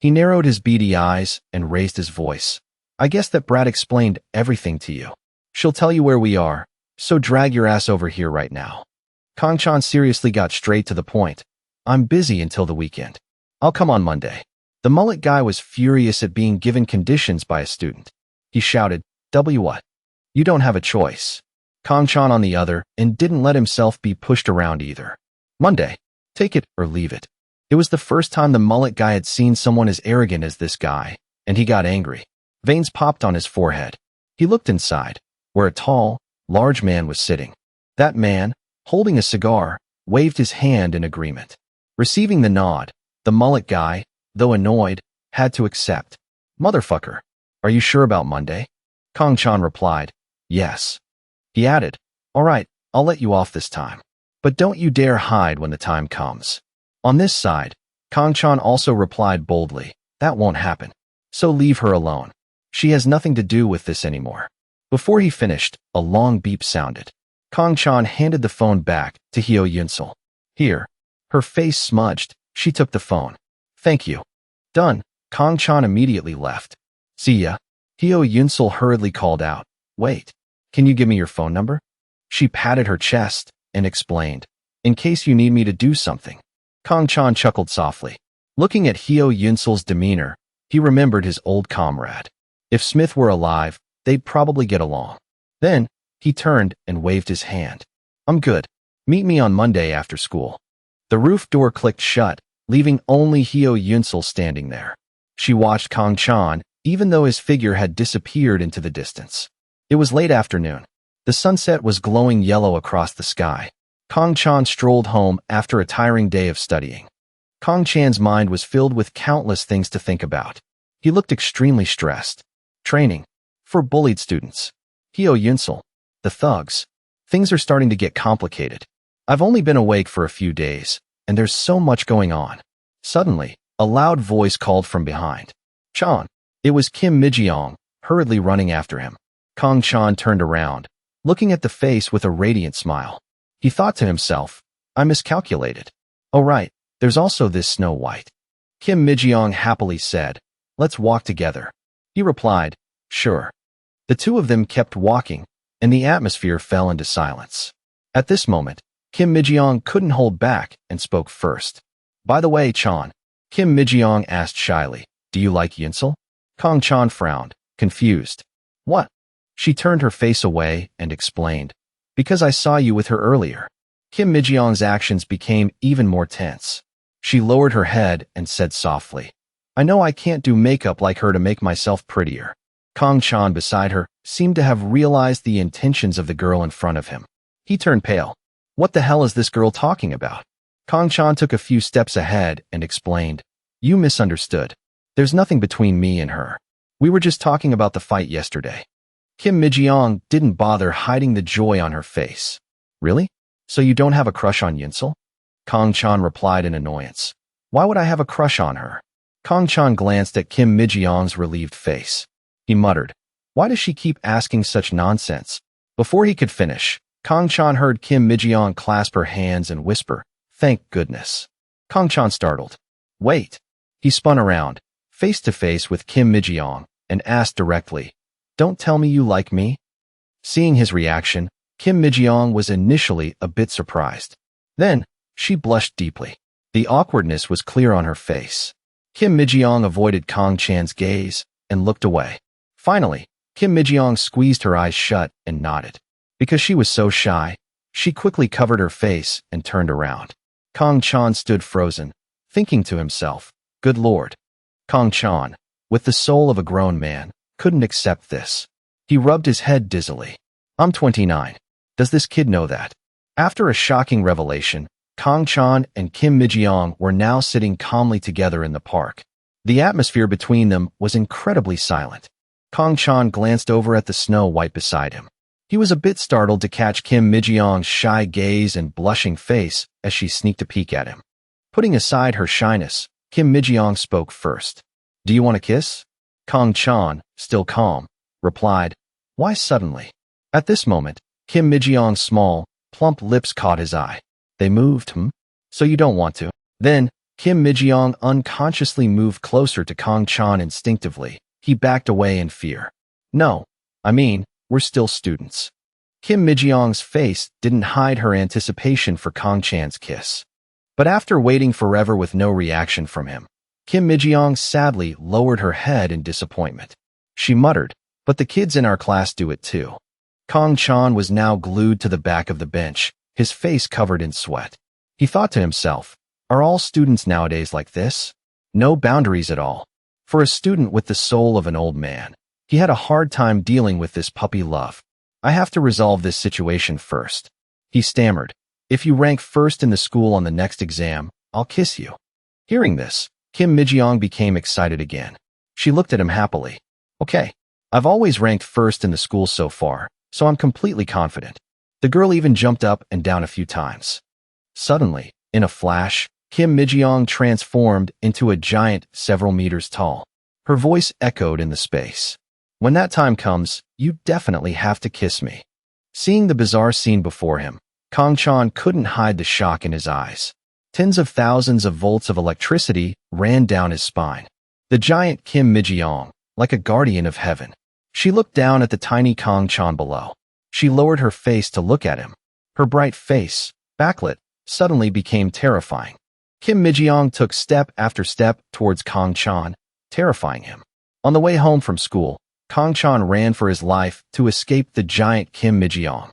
He narrowed his beady eyes and raised his voice. "I guess that brat explained everything to you. She'll tell you where we are, so drag your ass over here right now." Kong Chan seriously got straight to the point. "I'm busy until the weekend. I'll come on Monday." The mullet guy was furious at being given conditions by a student. He shouted, What? You don't have a choice." Kong Chan on the other and didn't let himself be pushed around either. "Monday. Take it or leave it." It was the first time the mullet guy had seen someone as arrogant as this guy, and he got angry. Veins popped on his forehead. He looked inside, where a tall, large man was sitting. That man, holding a cigar, waved his hand in agreement. Receiving the nod, the mullet guy, though annoyed, had to accept. "Motherfucker, are you sure about Monday?" Kong Chan replied, "Yes." He added, "All right, I'll let you off this time. But don't you dare hide when the time comes." On this side, Kong Chan also replied boldly, "That won't happen. So leave her alone. She has nothing to do with this anymore." Before he finished, a long beep sounded. Kong Chan handed the phone back to Hyo Yunsul. "Here." Her face smudged. She took the phone. "Thank you." Done. Kong Chan immediately left. "See ya." Hyo Yunsul hurriedly called out, "Wait. Can you give me your phone number?" She patted her chest and explained, "In case you need me to do something." Kong Chan chuckled softly. Looking at Hyo Yunsul's demeanor, he remembered his old comrade. If Smith were alive, they'd probably get along. Then, he turned and waved his hand. "I'm good. Meet me on Monday after school." The roof door clicked shut, leaving only Hyo Yunsul standing there. She watched Kong Chan, even though his figure had disappeared into the distance. It was late afternoon. The sunset was glowing yellow across the sky. Kong Chan strolled home after a tiring day of studying. Kong Chan's mind was filled with countless things to think about. He looked extremely stressed. Training. For bullied students. Hyo Yunsul. The thugs. Things are starting to get complicated. I've only been awake for a few days, and there's so much going on. Suddenly, a loud voice called from behind. "Chan." It was Kim Mi-jang, hurriedly running after him. Kong Chan turned around, looking at the face with a radiant smile. He thought to himself, "I miscalculated. Oh right, there's also this Snow White." Kim Mi-jang happily said, "Let's walk together." He replied, "Sure." The two of them kept walking, and the atmosphere fell into silence. At this moment, Kim Mi-jang couldn't hold back and spoke first. "By the way, Chan," Kim Mi-jang asked shyly, "do you like Yunsul?" Kong Chan frowned, confused. "What?" She turned her face away and explained, "Because I saw you with her earlier." Kim Mi-jang's actions became even more tense. She lowered her head and said softly, "I know I can't do makeup like her to make myself prettier." Kong Chan beside her seemed to have realized the intentions of the girl in front of him. He turned pale. What the hell is this girl talking about? Kong Chan took a few steps ahead and explained, "You misunderstood. There's nothing between me and her. We were just talking about the fight yesterday." Kim Mi-jang didn't bother hiding the joy on her face. "Really? So you don't have a crush on Yunsul?" Kong Chan replied in annoyance. "Why would I have a crush on her?" Kong Chan glanced at Kim Mi-jang's relieved face. He muttered, "Why does she keep asking such nonsense?" Before he could finish, Kong Chan heard Kim Mi-jang clasp her hands and whisper, "Thank goodness." Kong Chan startled. "Wait." He spun around, face to face with Kim Mi-jang, and asked directly, "Don't tell me you like me?" Seeing his reaction, Kim Mi-jang was initially a bit surprised. Then, she blushed deeply. The awkwardness was clear on her face. Kim Mi-jang avoided Kong Chan's gaze and looked away. Finally, Kim Mi-jang squeezed her eyes shut and nodded. Because she was so shy, she quickly covered her face and turned around. Kong Chan stood frozen, thinking to himself, "Good Lord." Kong Chan, with the soul of a grown man, couldn't accept this. He rubbed his head dizzily. "I'm 29. Does this kid know that?" After a shocking revelation, Kang Chan and Kim Mi-jang were now sitting calmly together in the park. The atmosphere between them was incredibly silent. Kang Chan glanced over at the Snow White beside him. He was a bit startled to catch Kim Mi-jang's shy gaze and blushing face as she sneaked a peek at him. Putting aside her shyness, Kim Mi-jang spoke first. "Do you want a kiss?" Kang Chan, still calm, replied, "Why suddenly?" At this moment, Kim Mi-jang's small, plump lips caught his eye. They moved, So you don't want to? Then, Kim Mi-jang unconsciously moved closer to Kang Chan instinctively. He backed away in fear. "No, we're still students." Kim Mi-jang's face didn't hide her anticipation for Kang Chan's kiss. But after waiting forever with no reaction from him, Kim Mi-jang sadly lowered her head in disappointment. She muttered, "But the kids in our class do it too." Kang Chan was now glued to the back of the bench, his face covered in sweat. He thought to himself, are all students nowadays like this? No boundaries at all. For a student with the soul of an old man, he had a hard time dealing with this puppy love. "I have to resolve this situation first," he stammered. "If you rank first in the school on the next exam, I'll kiss you." Hearing this, Kim Mi-jang became excited again. She looked at him happily. "Okay, I've always ranked first in the school so far, so I'm completely confident." The girl even jumped up and down a few times. Suddenly, in a flash, Kim Mi-jang transformed into a giant several meters tall. Her voice echoed in the space. "When that time comes, you definitely have to kiss me." Seeing the bizarre scene before him, Kang Chan couldn't hide the shock in his eyes. Tens of thousands of volts of electricity ran down his spine. The giant Kim Mi-jang, like a guardian of heaven. She looked down at the tiny Kang Chan below. She lowered her face to look at him. Her bright face, backlit, suddenly became terrifying. Kim Mi-jang took step after step towards Kang Chan, terrifying him. On the way home from school, Kang Chan ran for his life to escape the giant Kim Mi-jang.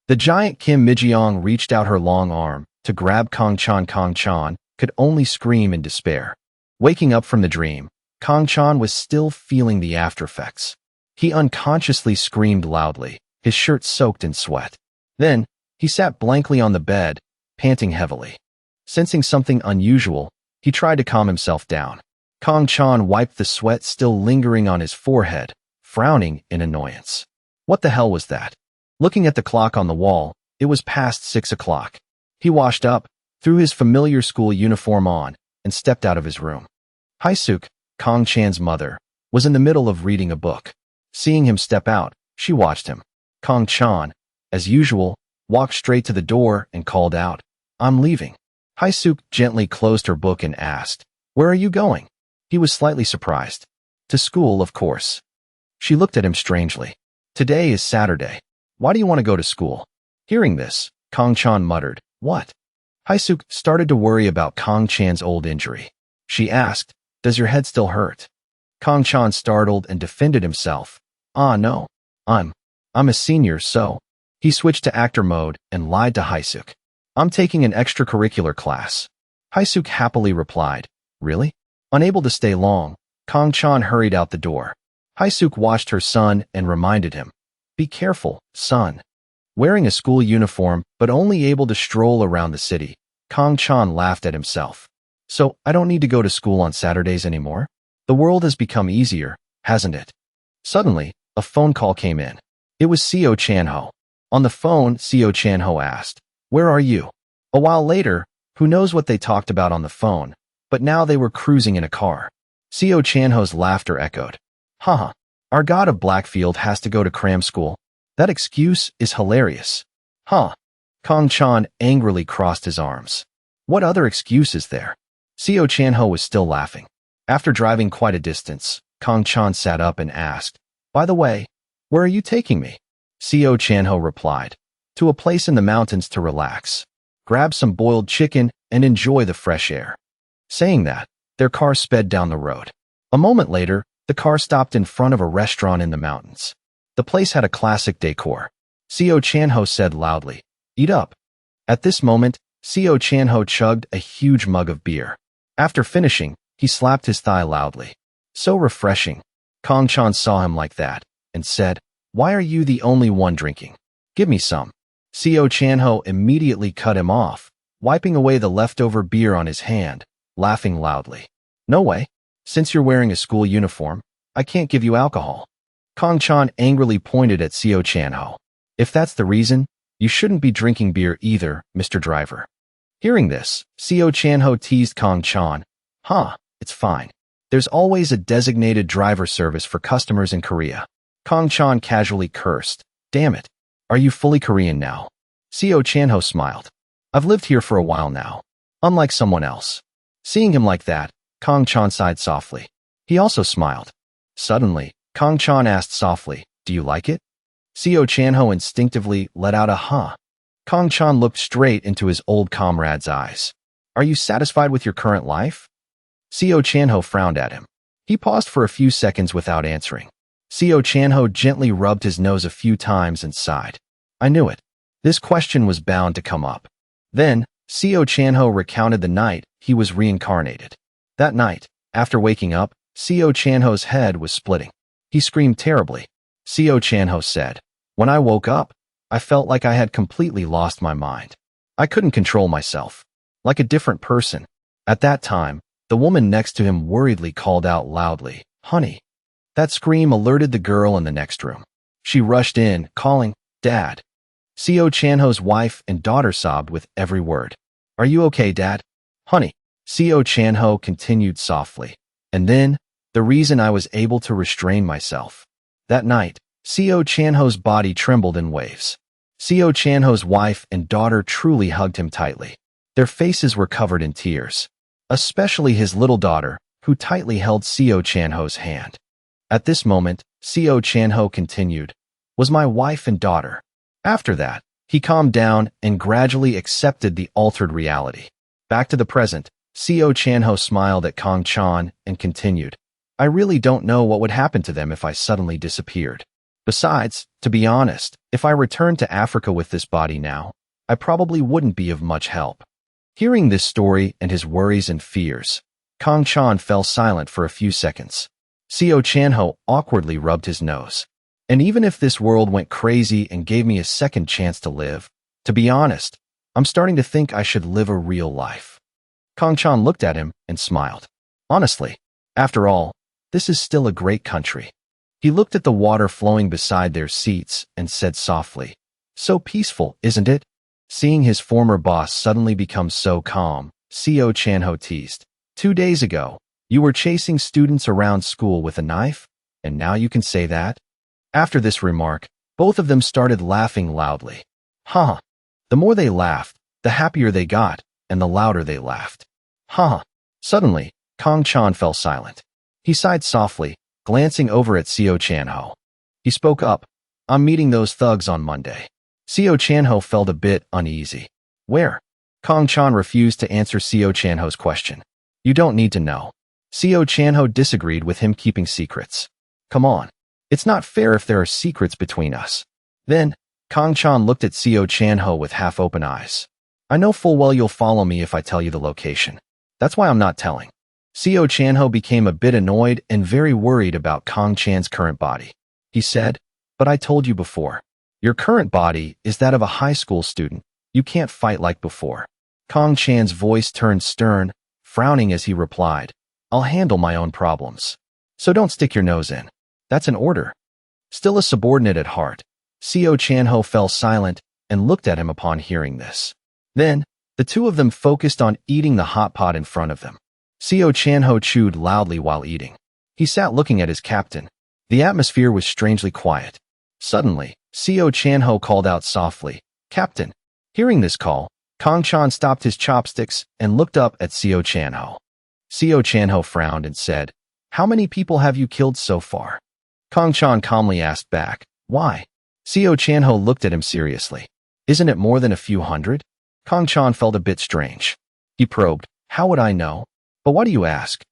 The giant Kim Mi-jang reached out her long arm to grab Kang Chan. Kang Chan could only scream in despair. Waking up from the dream, Kang Chan was still feeling the aftereffects. He unconsciously screamed loudly, his shirt soaked in sweat. Then, he sat blankly on the bed, panting heavily. Sensing something unusual, he tried to calm himself down. Kang Chan wiped the sweat still lingering on his forehead, frowning in annoyance. What the hell was that? Looking at the clock on the wall, it was past 6 o'clock. He washed up, threw his familiar school uniform on, and stepped out of his room. Hae-suk, Kang Chan's mother, was in the middle of reading a book. Seeing him step out, she watched him. Kang Chan, as usual, walked straight to the door and called out, "I'm leaving." Hae-suk gently closed her book and asked, "Where are you going?" He was slightly surprised. "To school, of course." She looked at him strangely. "Today is Saturday. Why do you want to go to school?" Hearing this, Kang Chan muttered, "What?" Hae-suk started to worry about Kang Chan's old injury. She asked, "Does your head still hurt?" Kang Chan startled and defended himself. No. I'm a senior, so." He switched to actor mode and lied to Hae-suk. "I'm taking an extracurricular class." Hae-suk happily replied, "Really?" Unable to stay long, Kang Chan hurried out the door. Hae-suk watched her son and reminded him, "Be careful, son." Wearing a school uniform but only able to stroll around the city, Kang Chan laughed at himself. "So, I don't need to go to school on Saturdays anymore? The world has become easier, hasn't it?" Suddenly, a phone call came in. It was Seo Chan-ho. On the phone, Seo Chan-ho asked, "Where are you?" A while later, who knows what they talked about on the phone, but now they were cruising in a car. Seo Chan-ho's laughter echoed. Haha, our god of Blackfield has to go to cram school. That excuse is hilarious. Huh. Kang Chan angrily crossed his arms. What other excuse is there? Seo Chan-ho was still laughing. After driving quite a distance, Kang Chan sat up and asked, "By the way, where are you taking me?" Seo Chan-ho replied, "To a place in the mountains to relax. Grab some boiled chicken and enjoy the fresh air." Saying that, their car sped down the road. A moment later, the car stopped in front of a restaurant in the mountains. The place had a classic decor. Seo Chan-ho said loudly, "Eat up." At this moment, Seo Chan-ho chugged a huge mug of beer. After finishing, he slapped his thigh loudly. So refreshing. Kang Chan saw him like that and said, "Why are you the only one drinking? Give me some." Seo Chanho immediately cut him off, wiping away the leftover beer on his hand, laughing loudly. No way. Since you're wearing a school uniform, I can't give you alcohol. Kong Chan angrily pointed at Seo Chanho. If that's the reason, you shouldn't be drinking beer either, Mr. Driver. Hearing this, Seo Chanho teased Kong Chan. It's fine. There's always a designated driver service for customers in Korea. Kong Chan casually cursed. Damn it. Are you fully Korean now? Seo Chanho smiled. I've lived here for a while now. Unlike someone else. Seeing him like that, Kong Chan sighed softly. He also smiled. Suddenly, Kong Chan asked softly, do you like it? Seo Chanho instinctively let out a huh. Kong Chan looked straight into his old comrade's eyes. Are you satisfied with your current life? Seo Chanho frowned at him. He paused for a few seconds without answering. Seo Chanho gently rubbed his nose a few times and sighed. I knew it. This question was bound to come up. Then, Seo Chanho recounted the night he was reincarnated. That night, after waking up, Seo Chanho's head was splitting. He screamed terribly. Seo Chanho said, when I woke up, I felt like I had completely lost my mind. I couldn't control myself. Like a different person. At that time, the woman next to him worriedly called out loudly, honey. That scream alerted the girl in the next room. She rushed in, calling, Dad. Seo Chanho's wife and daughter sobbed with every word. Are you okay, Dad? Honey. Seo Chanho continued softly. And then, the reason I was able to restrain myself. That night, Seo Chanho's body trembled in waves. Seo Chanho's wife and daughter truly hugged him tightly. Their faces were covered in tears. Especially his little daughter, who tightly held Seo Chanho's hand. At this moment, Seo Chanho continued, was my wife and daughter. After that, he calmed down and gradually accepted the altered reality. Back to the present, Seo Chanho smiled at Kong Chan and continued, I really don't know what would happen to them if I suddenly disappeared. Besides, to be honest, if I returned to Africa with this body now, I probably wouldn't be of much help. Hearing this story and his worries and fears, Kong Chan fell silent for a few seconds. Seo Chanho awkwardly rubbed his nose. And even if this world went crazy and gave me a second chance to live, to be honest, I'm starting to think I should live a real life. Kong Chan looked at him and smiled. Honestly, after all, this is still a great country. He looked at the water flowing beside their seats and said softly, so peaceful, isn't it? Seeing his former boss suddenly become so calm, Seo Chanho teased. 2 days ago, you were chasing students around school with a knife, and now you can say that? After this remark, both of them started laughing loudly. The more they laughed, the happier they got, and the louder they laughed. Suddenly, Kong Chan fell silent. He sighed softly, glancing over at Seo Chanho. He spoke up, I'm meeting those thugs on Monday. Seo Chanho felt a bit uneasy. Where? Kong Chan refused to answer Seo Chanho's question. You don't need to know. Seo Chanho disagreed with him keeping secrets. Come on. It's not fair if there are secrets between us. Then, Kong Chan looked at Seo Chanho with half-open eyes. I know full well you'll follow me if I tell you the location. That's why I'm not telling. Seo Chanho became a bit annoyed and very worried about Kong Chan's current body. He said, but I told you before. Your current body is that of a high school student. You can't fight like before. Kong Chan's voice turned stern, frowning as he replied, I'll handle my own problems. So don't stick your nose in. That's an order. Still a subordinate at heart, Seo Chanho fell silent and looked at him upon hearing this. Then, the two of them focused on eating the hot pot in front of them. Seo Chanho chewed loudly while eating. He sat looking at his captain. The atmosphere was strangely quiet. Suddenly, Seo Chanho called out softly, Captain. Hearing this call, Kong Chan stopped his chopsticks and looked up at Seo Chanho. Seo Chanho frowned and said, How many people have you killed so far? Kong Chan calmly asked back, Why? Seo Chanho looked at him seriously. Isn't it more than a few hundred? Kong Chan felt a bit strange. He probed, How would I know? But why do you ask?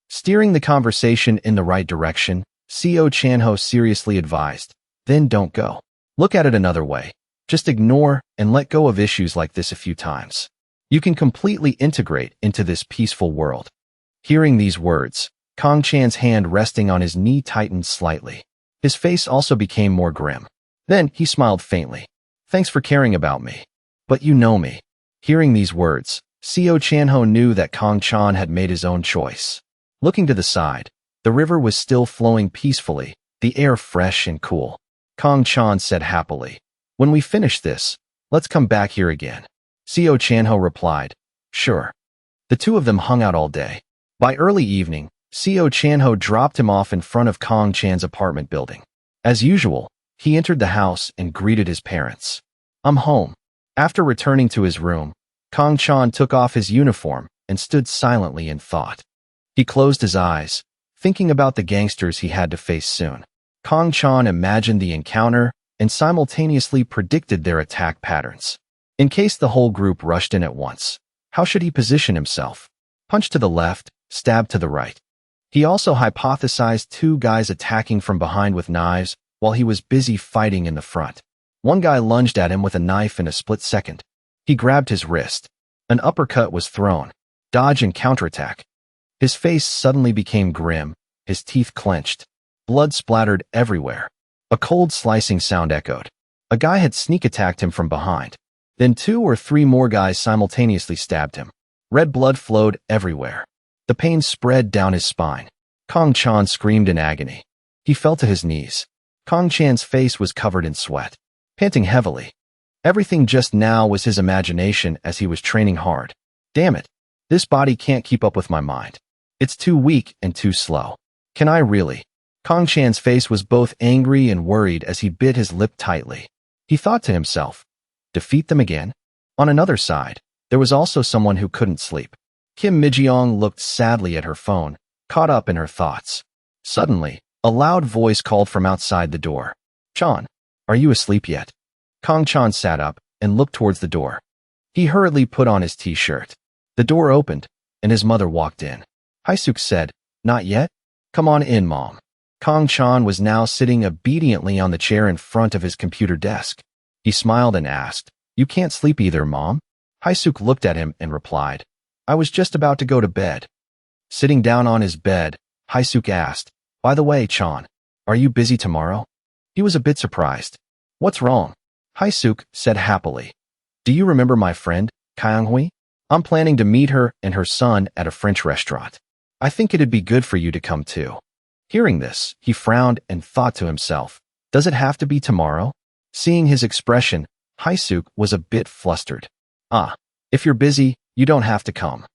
Steering the conversation in the right direction, Seo Chanho seriously advised, Then don't go. Look at it another way. Just ignore and let go of issues like this a few times. You can completely integrate into this peaceful world. Hearing these words, Kong Chan's hand resting on his knee tightened slightly. His face also became more grim. Then he smiled faintly. Thanks for caring about me. But you know me. Hearing these words, Seo Chanho knew that Kong Chan had made his own choice. Looking to the side, the river was still flowing peacefully, the air fresh and cool. Kong Chan said happily, "When we finish this, let's come back here again." Seo Chanho replied, "Sure." The two of them hung out all day. By early evening, Seo Chanho dropped him off in front of Kong Chan's apartment building. As usual, he entered the house and greeted his parents. "I'm home." After returning to his room, Kong Chan took off his uniform and stood silently in thought. He closed his eyes, thinking about the gangsters he had to face soon. Kong Chan imagined the encounter and simultaneously predicted their attack patterns. In case the whole group rushed in at once, how should he position himself? Punch to the left, stab to the right. He also hypothesized two guys attacking from behind with knives while he was busy fighting in the front. One guy lunged at him with a knife in a split second. He grabbed his wrist. An uppercut was thrown. Dodge and counterattack. His face suddenly became grim, his teeth clenched. Blood splattered everywhere. A cold slicing sound echoed. A guy had sneak attacked him from behind. Then 2 or 3 more guys simultaneously stabbed him. Red blood flowed everywhere. The pain spread down his spine. Kong Chan screamed in agony. He fell to his knees. Kong Chan's face was covered in sweat, panting heavily. Everything just now was his imagination as he was training hard. Damn it. This body can't keep up with my mind. It's too weak and too slow. Can I really? Kong Chan's face was both angry and worried as he bit his lip tightly. He thought to himself, defeat them again? On another side, there was also someone who couldn't sleep. Kim Mi-jang looked sadly at her phone, caught up in her thoughts. Suddenly, a loud voice called from outside the door. "Chan, are you asleep yet?" Kong Chan sat up and looked towards the door. He hurriedly put on his t-shirt. The door opened, and his mother walked in. Haisuk said, "Not yet? Come on in, Mom." Kong Chan was now sitting obediently on the chair in front of his computer desk. He smiled and asked, "You can't sleep either, Mom?" Haisuk looked at him and replied, "I was just about to go to bed." Sitting down on his bed, Haisuk asked, "By the way, Chan, are you busy tomorrow?" He was a bit surprised. "What's wrong?" Haisuk said happily, "Do you remember my friend, Kyunghui? I'm planning to meet her and her son at a French restaurant. I think it'd be good for you to come too." Hearing this, he frowned and thought to himself, does it have to be tomorrow? Seeing his expression, Haisuk was a bit flustered. If you're busy, you don't have to come."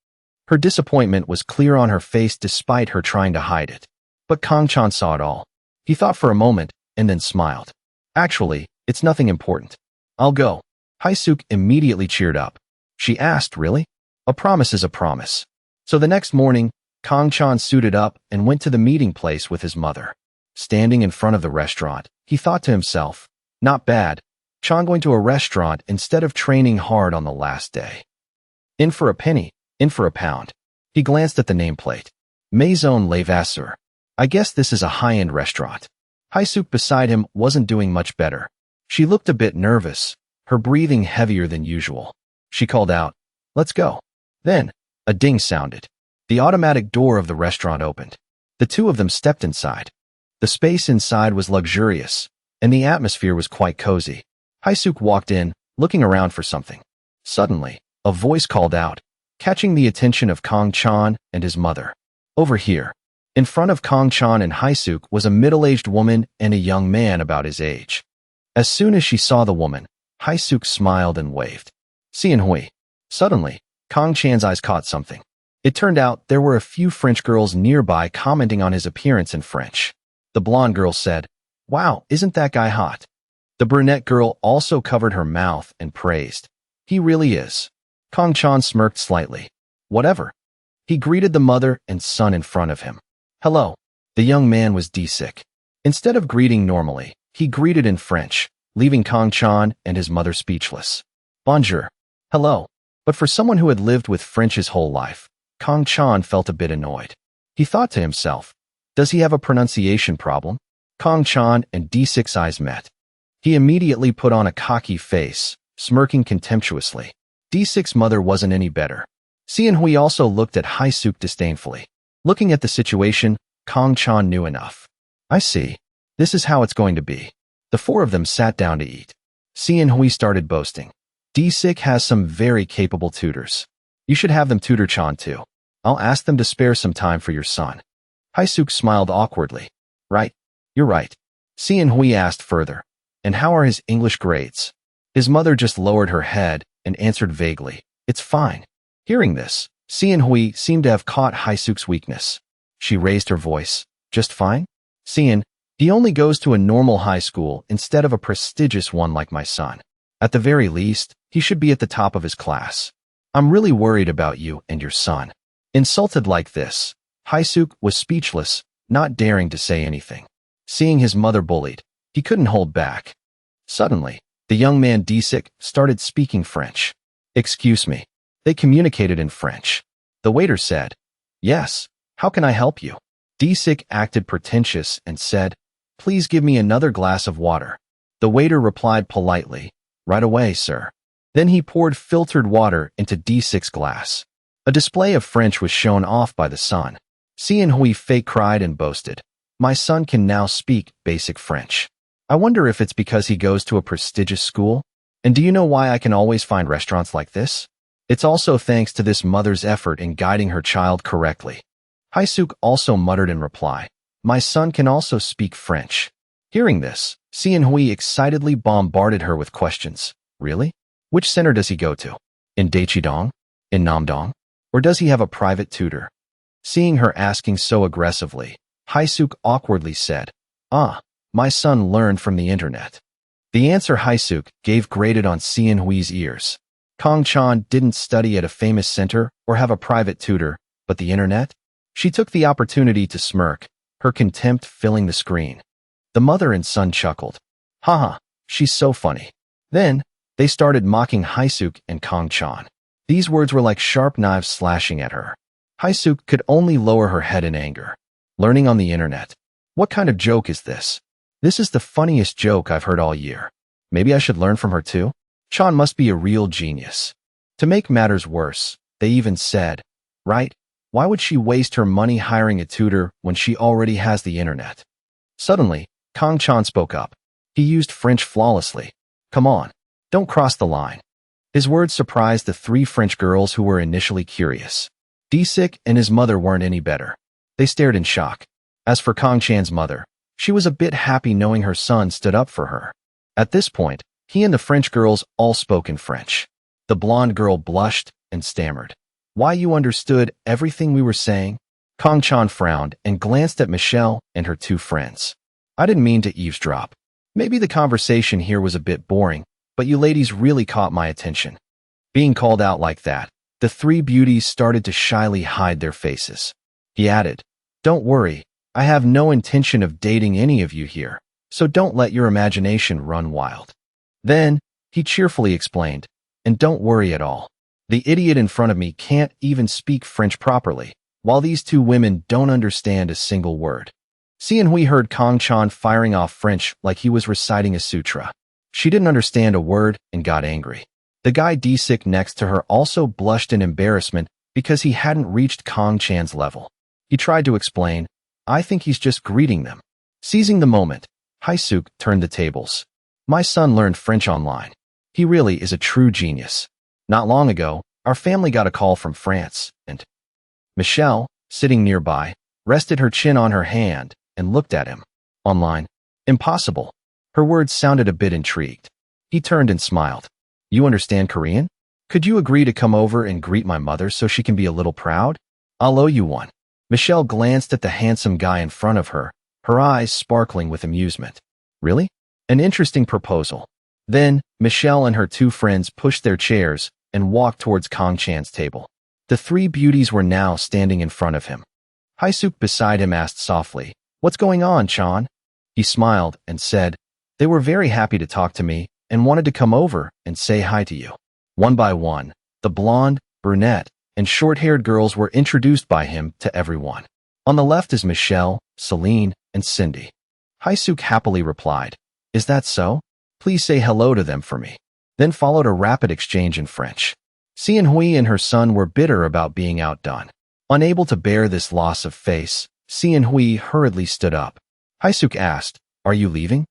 Her disappointment was clear on her face despite her trying to hide it. But Kong Chan saw it all. He thought for a moment and then smiled. "Actually, it's nothing important. I'll go." Haisuk immediately cheered up. She asked, "Really?" "A promise is a promise." So the next morning, Kong Chan suited up and went to the meeting place with his mother. Standing in front of the restaurant, he thought to himself, not bad, Chan going to a restaurant instead of training hard on the last day. In for a penny, in for a pound. He glanced at the nameplate. Maison Levasseur. I guess this is a high-end restaurant. Haisuk beside him wasn't doing much better. She looked a bit nervous, her breathing heavier than usual. She called out, "Let's go." Then, a ding sounded. The automatic door of the restaurant opened. The two of them stepped inside. The space inside was luxurious, and the atmosphere was quite cozy. Haisuk walked in, looking around for something. Suddenly, a voice called out, catching the attention of Kong Chan and his mother. "Over here." In front of Kong Chan and Haisuk was a middle-aged woman and a young man about his age. As soon as she saw the woman, Haisuk smiled and waved. "Xianhui." Suddenly, Kong Chan's eyes caught something. It turned out there were a few French girls nearby commenting on his appearance in French. The blonde girl said, "Wow, isn't that guy hot?" The brunette girl also covered her mouth and praised, "He really is." Kong Chan smirked slightly. Whatever. He greeted the mother and son in front of him. "Hello." The young man was D-sick. Instead of greeting normally, he greeted in French, leaving Kong Chan and his mother speechless. "Bonjour." "Hello." But for someone who had lived with French his whole life, Kong Chan felt a bit annoyed. He thought to himself, does he have a pronunciation problem? Kong Chan and D6's eyes met. He immediately put on a cocky face, smirking contemptuously. D6's mother wasn't any better. Xianhui also looked at Haisuk disdainfully. Looking at the situation, Kong Chan knew enough. I see. This is how it's going to be. The four of them sat down to eat. Si-hui started boasting. D6 has some very capable tutors. You should have them tutor Chan too. I'll ask them to spare some time for your son. Haisuk smiled awkwardly. Right. You're right. Si-hui asked further. And how are his English grades? His mother just lowered her head and answered vaguely. It's fine. Hearing this, Si-hui seemed to have caught Haisuk's weakness. She raised her voice. Just fine? Si-in, he only goes to a normal high school instead of a prestigious one like my son. At the very least, he should be at the top of his class. I'm really worried about you and your son. Insulted like this, Haisuk was speechless, not daring to say anything. Seeing his mother bullied, he couldn't hold back. Suddenly, the young man D6 started speaking French. Excuse me. They communicated in French. The waiter said, Yes, how can I help you? D6 acted pretentious and said, Please give me another glass of water. The waiter replied politely, Right away, sir. Then he poured filtered water into D6's glass. A display of French was shown off by the son. Si-hui fake cried and boasted, My son can now speak basic French. I wonder if it's because he goes to a prestigious school? And do you know why I can always find restaurants like this? It's also thanks to this mother's effort in guiding her child correctly. Haisuk also muttered in reply, My son can also speak French. Hearing this, Si-hui excitedly bombarded her with questions. Really? Which center does he go to? In Daechidong? In Namdong? Or does he have a private tutor? Seeing her asking so aggressively, Haisuk awkwardly said, My son learned from the internet. The answer Haisuk gave grated on Si-hui's ears. Kong Chan didn't study at a famous center or have a private tutor, but the internet? She took the opportunity to smirk, her contempt filling the screen. The mother and son chuckled. Haha, she's so funny. Then, they started mocking Haisuk and Kong Chan. These words were like sharp knives slashing at her. Haisuk could only lower her head in anger. Learning on the internet. What kind of joke is this? This is the funniest joke I've heard all year. Maybe I should learn from her too? Chan must be a real genius. To make matters worse, they even said, Right? Why would she waste her money hiring a tutor when she already has the internet? Suddenly, Kong Chan spoke up. He used French flawlessly. Come on, don't cross the line. His words surprised the three French girls who were initially curious. D6 and his mother weren't any better. They stared in shock. As for Kong Chan's mother, she was a bit happy knowing her son stood up for her. At this point, he and the French girls all spoke in French. The blonde girl blushed and stammered. Why, you understood everything we were saying? Kong Chan frowned and glanced at Michelle and her two friends. I didn't mean to eavesdrop. Maybe the conversation here was a bit boring, but you ladies really caught my attention. Being called out like that, the three beauties started to shyly hide their faces. He added, Don't worry, I have no intention of dating any of you here, so don't let your imagination run wild. Then, he cheerfully explained, And don't worry at all. The idiot in front of me can't even speak French properly, while these two women don't understand a single word. Si-hui heard Kong Chan firing off French like he was reciting a sutra. She didn't understand a word and got angry. The guy D6 next to her also blushed in embarrassment because he hadn't reached Kong Chan's level. He tried to explain, I think he's just greeting them. Seizing the moment, Haisuk turned the tables. My son learned French online. He really is a true genius. Not long ago, our family got a call from France, and Michelle, sitting nearby, rested her chin on her hand and looked at him. Online? Impossible. Her words sounded a bit intrigued. He turned and smiled. You understand Korean? Could you agree to come over and greet my mother so she can be a little proud? I'll owe you one. Michelle glanced at the handsome guy in front of her, her eyes sparkling with amusement. Really? An interesting proposal. Then, Michelle and her two friends pushed their chairs and walked towards Kong Chan's table. The three beauties were now standing in front of him. Haisuk beside him asked softly, What's going on, Chan? He smiled and said, They were very happy to talk to me and wanted to come over and say hi to you. One by one, the blonde, brunette, and short-haired girls were introduced by him to everyone. On the left is Michelle, Celine, and Cindy. Haisuk happily replied, Is that so? Please say hello to them for me. Then followed a rapid exchange in French. Si-hui and her son were bitter about being outdone. Unable to bear this loss of face, Si-hui hurriedly stood up. Haisuk asked, Are you leaving?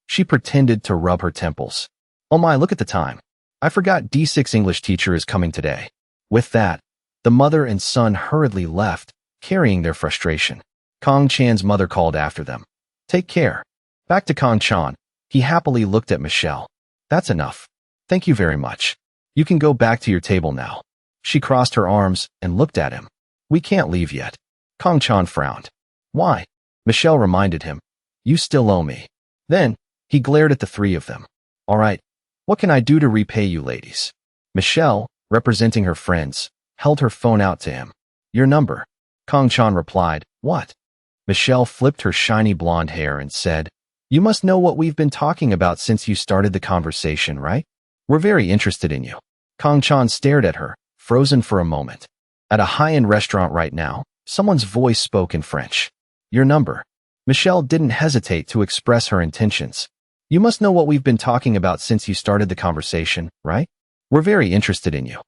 She pretended to rub her temples. Oh my, look at the time. I forgot D6 English teacher is coming today. With that, the mother and son hurriedly left, carrying their frustration. Kong Chan's mother called after them. Take care. Back to Kong Chan, he happily looked at Michelle. That's enough. Thank you very much. You can go back to your table now. She crossed her arms and looked at him. We can't leave yet. Kong Chan frowned. Why? Michelle reminded him. You still owe me. Then, he glared at the three of them. All right, what can I do to repay you ladies? Michelle, representing her friends, held her phone out to him. Your number. Kong Chan replied, what? Michelle flipped her shiny blonde hair and said, you must know what we've been talking about since you started the conversation, right? We're very interested in you. Kong Chan stared at her, frozen for a moment. At a high-end restaurant right now, someone's voice spoke in French. Your number. Michelle didn't hesitate to express her intentions. You must know what we've been talking about since you started the conversation, right? We're very interested in you.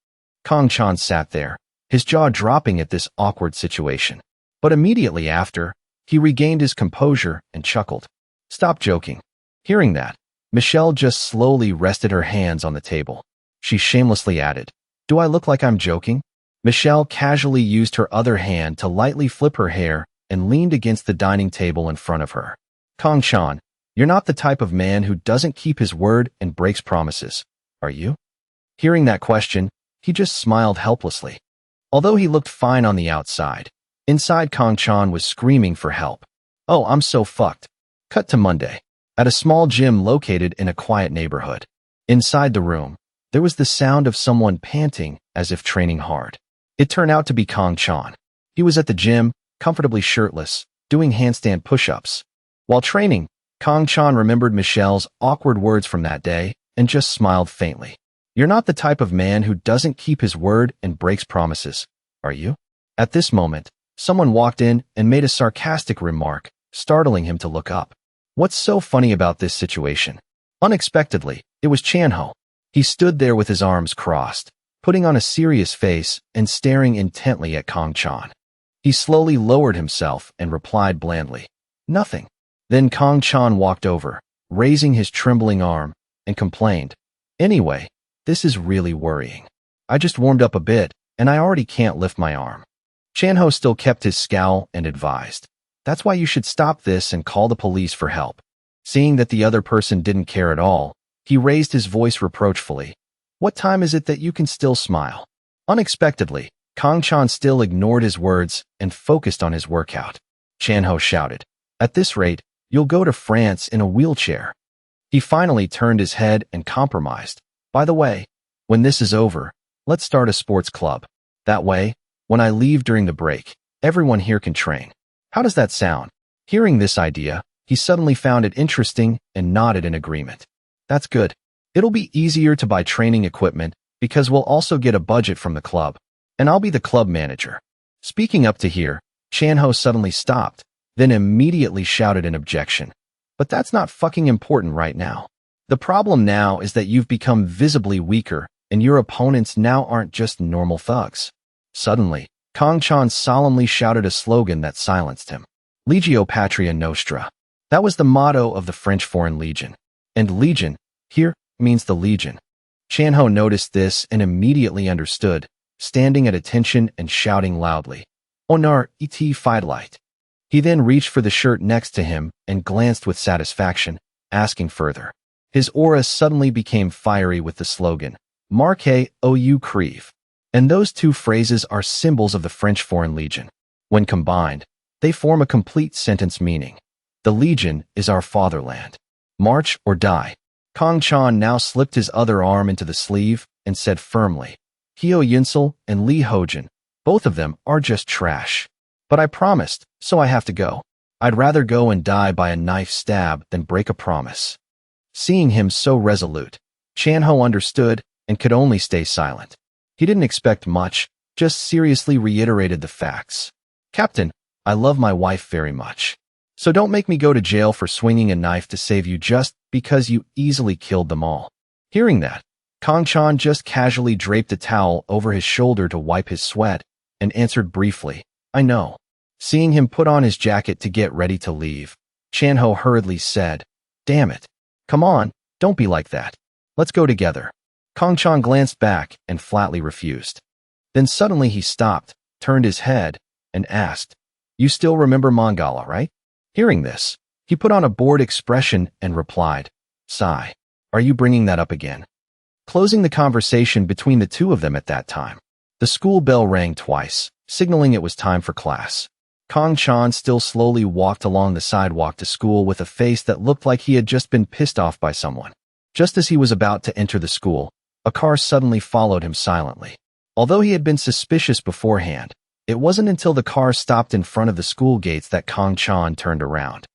Kong Chan sat there, his jaw dropping at this awkward situation. But immediately after, he regained his composure and chuckled. Stop joking. Hearing that, Michelle just slowly rested her hands on the table. She shamelessly added, do I look like I'm joking? Michelle casually used her other hand to lightly flip her hair and leaned against the dining table in front of her. Kong Chan, you're not the type of man who doesn't keep his word and breaks promises, are you? Hearing that question, he just smiled helplessly. Although he looked fine on the outside, inside Kong Chan was screaming for help. Oh, I'm so fucked. Cut to Monday. At a small gym located in a quiet neighborhood. Inside the room, there was the sound of someone panting as if training hard. It turned out to be Kong Chan. He was at the gym, comfortably shirtless, doing handstand push-ups. While training, Kong Chan remembered Michelle's awkward words from that day and just smiled faintly. You're not the type of man who doesn't keep his word and breaks promises, are you? At this moment, someone walked in and made a sarcastic remark, startling him to look up. What's so funny about this situation? Unexpectedly, it was Chanho. He stood there with his arms crossed, putting on a serious face and staring intently at Kong Chan. He slowly lowered himself and replied blandly, nothing. Then Kong Chan walked over, raising his trembling arm, and complained, anyway, this is really worrying. I just warmed up a bit, and I already can't lift my arm. Chanho still kept his scowl and advised, that's why you should stop this and call the police for help. Seeing that the other person didn't care at all, he raised his voice reproachfully. What time is it that you can still smile? Unexpectedly, Kong Chan still ignored his words and focused on his workout. Chanho shouted, at this rate, you'll go to France in a wheelchair. He finally turned his head and compromised. By the way, when this is over, let's start a sports club. That way, when I leave during the break, everyone here can train. How does that sound? Hearing this idea, he suddenly found it interesting and nodded in agreement. That's good. It'll be easier to buy training equipment because we'll also get a budget from the club, and I'll be the club manager. Speaking up to here, Chanho suddenly stopped, then immediately shouted an objection. But that's not fucking important right now. The problem now is that you've become visibly weaker, and your opponents now aren't just normal thugs. Suddenly, Kong Chan solemnly shouted a slogan that silenced him. Legio Patria Nostra. That was the motto of the French Foreign Legion. And Legion, here, means the Legion. Chanho noticed this and immediately understood, standing at attention and shouting loudly, Honor et fidelite. He then reached for the shirt next to him and glanced with satisfaction, asking further. His aura suddenly became fiery with the slogan, Marque ou crève. And those two phrases are symbols of the French Foreign Legion. When combined, they form a complete sentence meaning. The Legion is our fatherland. March or die. Kong Chan now slipped his other arm into the sleeve and said firmly, Hyo Yunsel and Lee Hojin, both of them are just trash. But I promised, so I have to go. I'd rather go and die by a knife stab than break a promise. Seeing him so resolute, Chanho understood and could only stay silent. He didn't expect much, just seriously reiterated the facts. Captain, I love my wife very much. So don't make me go to jail for swinging a knife to save you just because you easily killed them all. Hearing that, Kong Chan just casually draped a towel over his shoulder to wipe his sweat and answered briefly, I know. Seeing him put on his jacket to get ready to leave, Chanho hurriedly said, Damn it. Come on, don't be like that. Let's go together. Kong Chan glanced back and flatly refused. Then suddenly he stopped, turned his head, and asked, "You still remember Mangala, right?" Hearing this, he put on a bored expression and replied, "Sigh. Are you bringing that up again?" Closing the conversation between the two of them at that time. The school bell rang twice, signaling it was time for class. Kong Chan still slowly walked along the sidewalk to school with a face that looked like he had just been pissed off by someone. Just as he was about to enter the school, a car suddenly followed him silently. Although he had been suspicious beforehand, it wasn't until the car stopped in front of the school gates that Kong Chan turned around.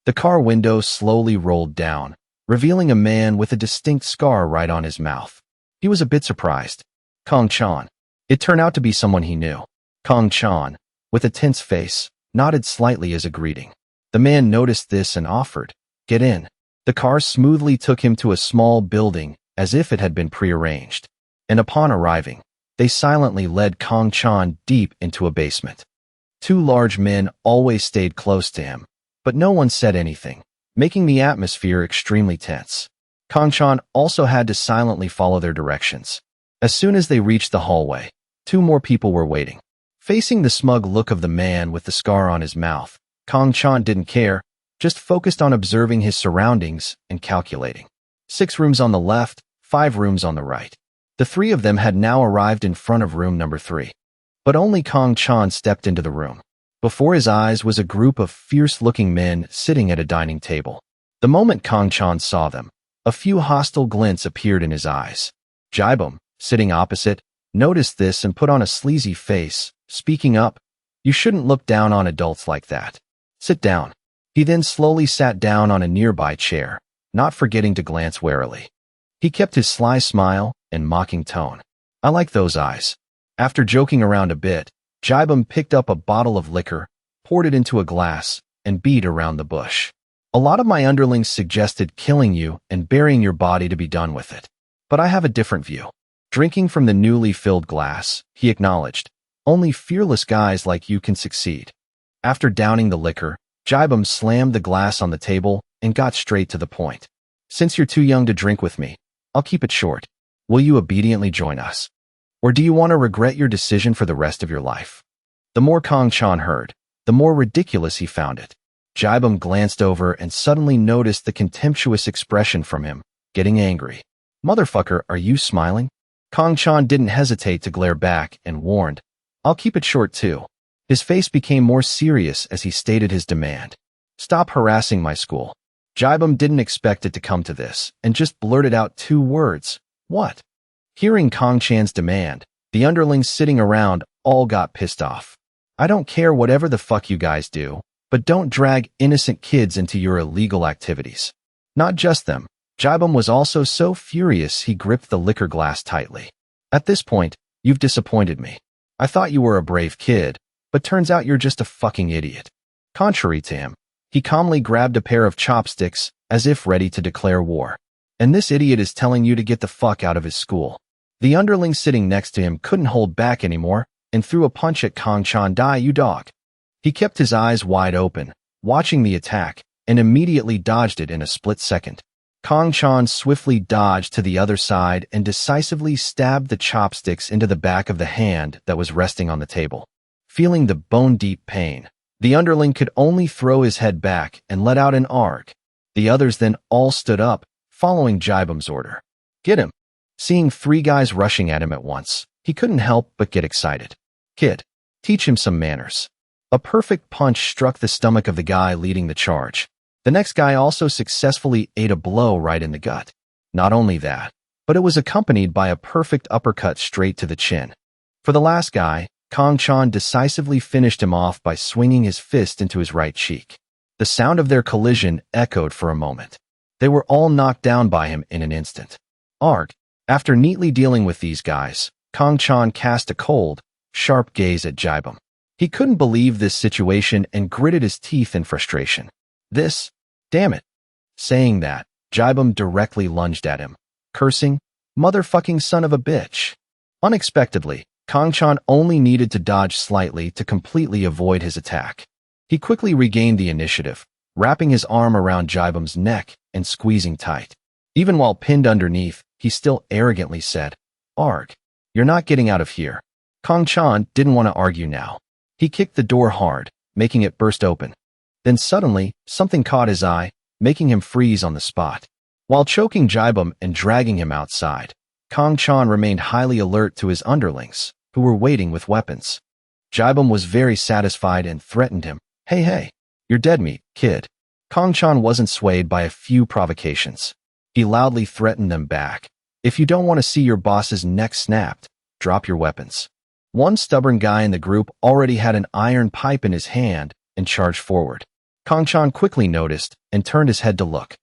The car window slowly rolled down, revealing a man with a distinct scar right on his mouth. He was a bit surprised. Kong Chan. It turned out to be someone he knew. Kong Chan, with a tense face, nodded slightly as a greeting. The man noticed this and offered, "Get in." The car smoothly took him to a small building, as if it had been prearranged. And upon arriving, they silently led Kong Chan deep into a basement. Two large men always stayed close to him, but no one said anything, making the atmosphere extremely tense. Kong Chan also had to silently follow their directions. As soon as they reached the hallway, two more people were waiting. Facing the smug look of the man with the scar on his mouth, Kong Chan didn't care, just focused on observing his surroundings and calculating. 6 rooms on the left, 5 rooms on the right. The 3 of them had now arrived in front of room number 3. But only Kong Chan stepped into the room. Before his eyes was a group of fierce-looking men sitting at a dining table. The moment Kong Chan saw them, a few hostile glints appeared in his eyes. Jibum, sitting opposite, noticed this and put on a sleazy face, speaking up, "You shouldn't look down on adults like that. Sit down." He then slowly sat down on a nearby chair, not forgetting to glance warily. He kept his sly smile and mocking tone. "I like those eyes." After joking around a bit, Jibum picked up a bottle of liquor, poured it into a glass, and beat around the bush. "A lot of my underlings suggested killing you and burying your body to be done with it. But I have a different view." Drinking from the newly filled glass, he acknowledged, "Only fearless guys like you can succeed." After downing the liquor, Jibum slammed the glass on the table and got straight to the point. "Since you're too young to drink with me, I'll keep it short. Will you obediently join us? Or do you want to regret your decision for the rest of your life?" The more Kong Chan heard, the more ridiculous he found it. Jibum glanced over and suddenly noticed the contemptuous expression from him, getting angry. "Motherfucker, are you smiling?" Kong Chan didn't hesitate to glare back and warned, "I'll keep it short too." His face became more serious as he stated his demand. "Stop harassing my school." Jibum didn't expect it to come to this and just blurted out 2 words, "What?" Hearing Kong Chan's demand, the underlings sitting around all got pissed off. "I don't care whatever the fuck you guys do, but don't drag innocent kids into your illegal activities." Not just them. Jibum was also so furious he gripped the liquor glass tightly. "At this point, you've disappointed me. I thought you were a brave kid, but turns out you're just a fucking idiot." Contrary to him, he calmly grabbed a pair of chopsticks as if ready to declare war. "And this idiot is telling you to get the fuck out of his school." The underling sitting next to him couldn't hold back anymore and threw a punch at Kong Chan. "Die, you dog." He kept his eyes wide open, watching the attack, and immediately dodged it in a split second. Kong Chan swiftly dodged to the other side and decisively stabbed the chopsticks into the back of the hand that was resting on the table. Feeling the bone-deep pain, the underling could only throw his head back and let out an arg. The others then all stood up, following Jibum's order. "Get him." Seeing 3 guys rushing at him at once, he couldn't help but get excited. "Kid, teach him some manners." A perfect punch struck the stomach of the guy leading the charge. The next guy also successfully ate a blow right in the gut. Not only that, but it was accompanied by a perfect uppercut straight to the chin. For the last guy, Kong Chan decisively finished him off by swinging his fist into his right cheek. The sound of their collision echoed for a moment. They were all knocked down by him in an instant. Arg. After neatly dealing with these guys, Kong Chan cast a cold, sharp gaze at Jibum. He couldn't believe this situation and gritted his teeth in frustration. "This? Damn it." Saying that, Jibum directly lunged at him, cursing, "Motherfucking son of a bitch." Unexpectedly, Kong Chan only needed to dodge slightly to completely avoid his attack. He quickly regained the initiative, wrapping his arm around Jibum's neck and squeezing tight. Even while pinned underneath, he still arrogantly said, "Arg, you're not getting out of here." Kong Chan didn't want to argue now. He kicked the door hard, making it burst open. Then suddenly, something caught his eye, making him freeze on the spot. While choking Jibum and dragging him outside, Kong Chan remained highly alert to his underlings, who were waiting with weapons. Jibum was very satisfied and threatened him. Hey, you're dead meat, kid." Kong Chan wasn't swayed by a few provocations. He loudly threatened them back. "If you don't want to see your boss's neck snapped, drop your weapons." One stubborn guy in the group already had an iron pipe in his hand and charged forward. Kong Chan quickly noticed and turned his head to look.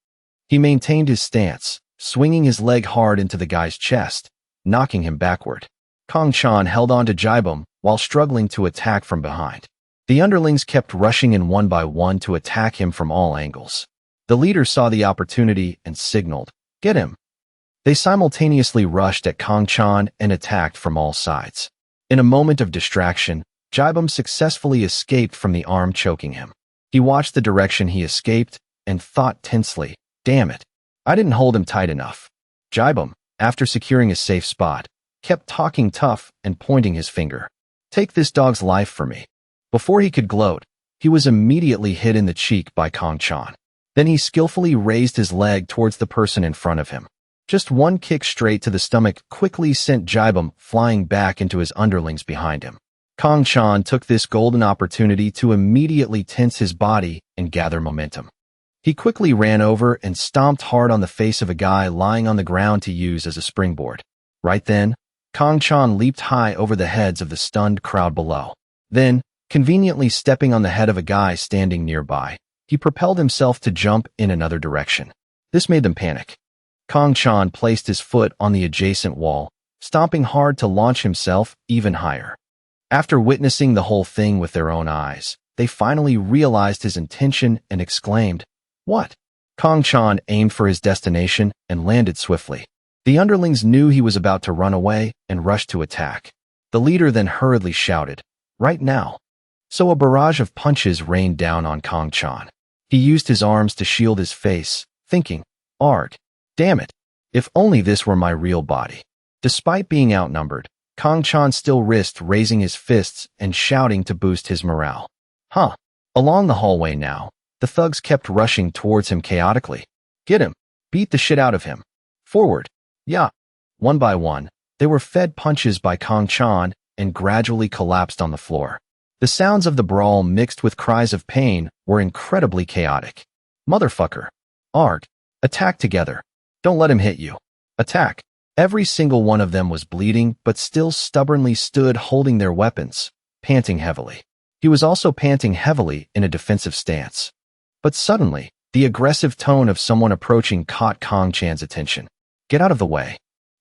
He maintained his stance, swinging his leg hard into the guy's chest, knocking him backward. Kong Chan held on to Jibum while struggling to attack from behind. The underlings kept rushing in one by one to attack him from all angles. The leader saw the opportunity and signaled, "Get him." They simultaneously rushed at Kong Chan and attacked from all sides. In a moment of distraction, Jibum successfully escaped from the arm choking him. He watched the direction he escaped and thought tensely, "Damn it, I didn't hold him tight enough." Jibum, after securing a safe spot, kept talking tough and pointing his finger. "Take this dog's life for me." Before he could gloat, he was immediately hit in the cheek by Kong Chan. Then he skillfully raised his leg towards the person in front of him. Just one kick straight to the stomach quickly sent Jibum flying back into his underlings behind him. Kong Chan took this golden opportunity to immediately tense his body and gather momentum. He quickly ran over and stomped hard on the face of a guy lying on the ground to use as a springboard. Right then, Kong Chan leaped high over the heads of the stunned crowd below. Then, conveniently stepping on the head of a guy standing nearby, he propelled himself to jump in another direction. This made them panic. Kong Chan placed his foot on the adjacent wall, stomping hard to launch himself even higher. After witnessing the whole thing with their own eyes, they finally realized his intention and exclaimed, "What?" Kong Chan aimed for his destination and landed swiftly. The underlings knew he was about to run away and rushed to attack. The leader then hurriedly shouted, "Right now." So a barrage of punches rained down on Kong Chan. He used his arms to shield his face, thinking, "Arg, damn it, if only this were my real body." Despite being outnumbered, Kong Chan still risked raising his fists and shouting to boost his morale. Along the hallway now, the thugs kept rushing towards him chaotically. "Get him! Beat the shit out of him! Forward! Yeah!" One by one, they were fed punches by Kong Chan and gradually collapsed on the floor. The sounds of the brawl mixed with cries of pain were incredibly chaotic. "Motherfucker! Arg! Attack together! Don't let him hit you! Attack!" Every single one of them was bleeding but still stubbornly stood holding their weapons, panting heavily. He was also panting heavily in a defensive stance. But suddenly, the aggressive tone of someone approaching caught Kong Chan's attention. "Get out of the way."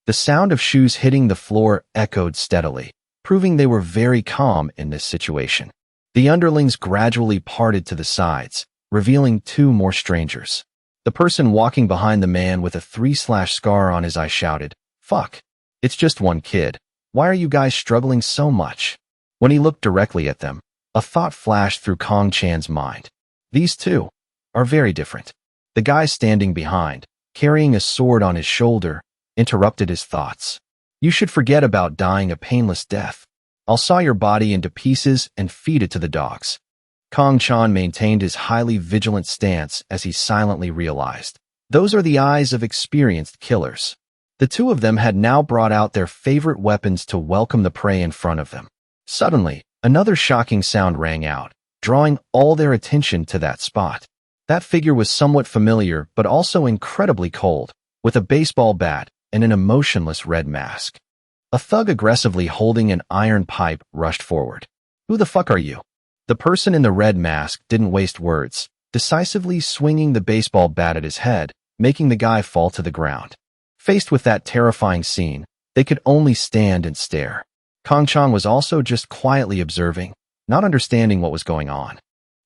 The sound of shoes hitting the floor echoed steadily, proving they were very calm in this situation. The underlings gradually parted to the sides, revealing two more strangers. The person walking behind the man with a 3-slash scar on his eye shouted, "Fuck, it's just one kid. Why are you guys struggling so much?" When he looked directly at them, a thought flashed through Kong Chan's mind. These two are very different. The guy standing behind, carrying a sword on his shoulder, interrupted his thoughts. "You should forget about dying a painless death. I'll saw your body into pieces and feed it to the dogs." Kong Chan maintained his highly vigilant stance as he silently realized, those are the eyes of experienced killers. The two of them had now brought out their favorite weapons to welcome the prey in front of them. Suddenly, another shocking sound rang out, drawing all their attention to that spot. That figure was somewhat familiar but also incredibly cold, with a baseball bat and an emotionless red mask. A thug aggressively holding an iron pipe rushed forward. "Who the fuck are you?" The person in the red mask didn't waste words, decisively swinging the baseball bat at his head, making the guy fall to the ground. Faced with that terrifying scene, they could only stand and stare. Kong Chan was also just quietly observing, not understanding what was going on.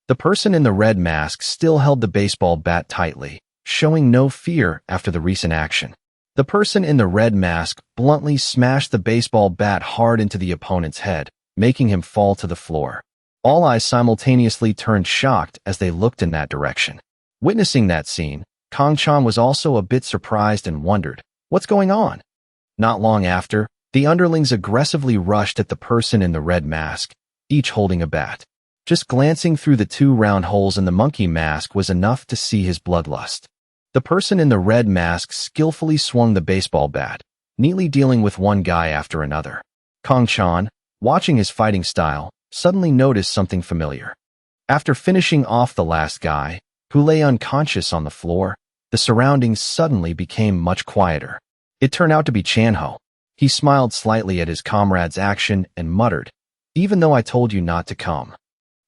The person in the red mask still held the baseball bat tightly, showing no fear after the recent action. The person in the red mask bluntly smashed the baseball bat hard into the opponent's head, making him fall to the floor. All eyes simultaneously turned shocked as they looked in that direction. Witnessing that scene, Kong Chan was also a bit surprised and wondered, What's going on? Not long after, the underlings aggressively rushed at the person in the red mask, each holding a bat. Just glancing through the 2 round holes in the monkey mask was enough to see his bloodlust. The person in the red mask skillfully swung the baseball bat, neatly dealing with one guy after another. Kong Chan, watching his fighting style, suddenly noticed something familiar. After finishing off the last guy, who lay unconscious on the floor, the surroundings suddenly became much quieter. It turned out to be Chanho. He smiled slightly at his comrade's action and muttered, "Even though I told you not to come."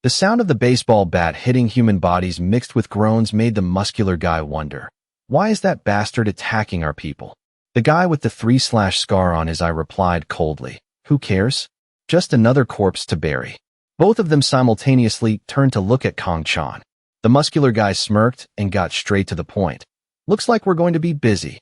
The sound of the baseball bat hitting human bodies mixed with groans made the muscular guy wonder, why is that bastard attacking our people? The guy with the 3/ scar on his eye replied coldly, "Who cares? Just another corpse to bury." Both of them simultaneously turned to look at Kong Chan. The muscular guy smirked and got straight to the point. "Looks like we're going to be busy.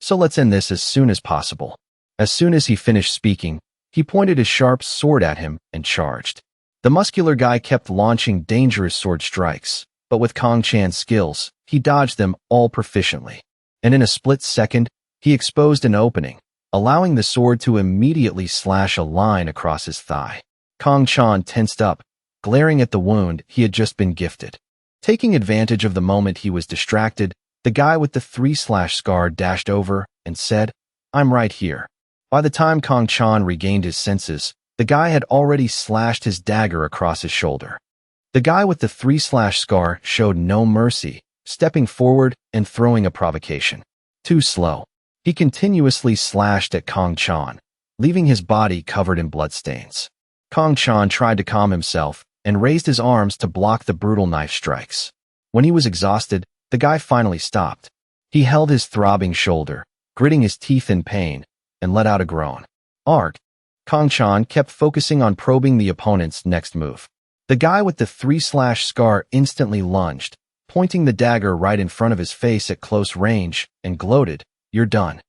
So let's end this as soon as possible." As soon as he finished speaking, he pointed his sharp sword at him and charged. The muscular guy kept launching dangerous sword strikes, but with Kong Chan's skills, he dodged them all proficiently. And in a split second, he exposed an opening, allowing the sword to immediately slash a line across his thigh. Kong Chan tensed up, glaring at the wound he had just been gifted. Taking advantage of the moment he was distracted, the guy with the 3/ scar dashed over and said, "I'm right here." By the time Kong Chan regained his senses, the guy had already slashed his dagger across his shoulder. The guy with the 3/ scar showed no mercy, stepping forward and throwing a provocation. Too slow. He continuously slashed at Kong Chan, leaving his body covered in bloodstains. Kong Chan tried to calm himself and raised his arms to block the brutal knife strikes. When he was exhausted, the guy finally stopped. He held his throbbing shoulder, gritting his teeth in pain, and let out a groan. Arg. Kong Chan kept focusing on probing the opponent's next move. The guy with the 3/ scar instantly lunged, pointing the dagger right in front of his face at close range, and gloated, "You're done."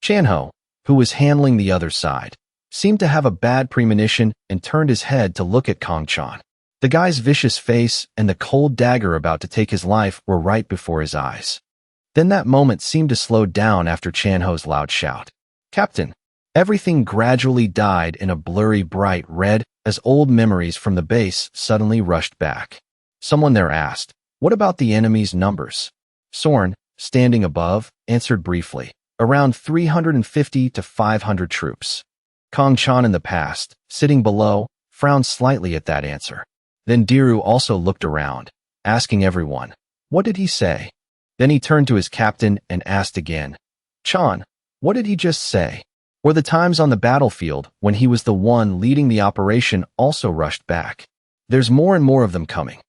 Chanho, who was handling the other side, seemed to have a bad premonition and turned his head to look at Kong Chan. The guy's vicious face and the cold dagger about to take his life were right before his eyes. Then that moment seemed to slow down after Chanho's loud shout. "Captain!" Everything gradually died in a blurry bright red as old memories from the base suddenly rushed back. Someone there asked, "What about the enemy's numbers?" Sorn, standing above, answered briefly, "Around 350 to 500 troops." Kong Chan in the past, sitting below, frowned slightly at that answer. Then Diru also looked around, asking everyone, "What did he say?" Then he turned to his captain and asked again, "Chan, what did he just say?" Or the times on the battlefield when he was the one leading the operation also rushed back. There's more and more of them coming.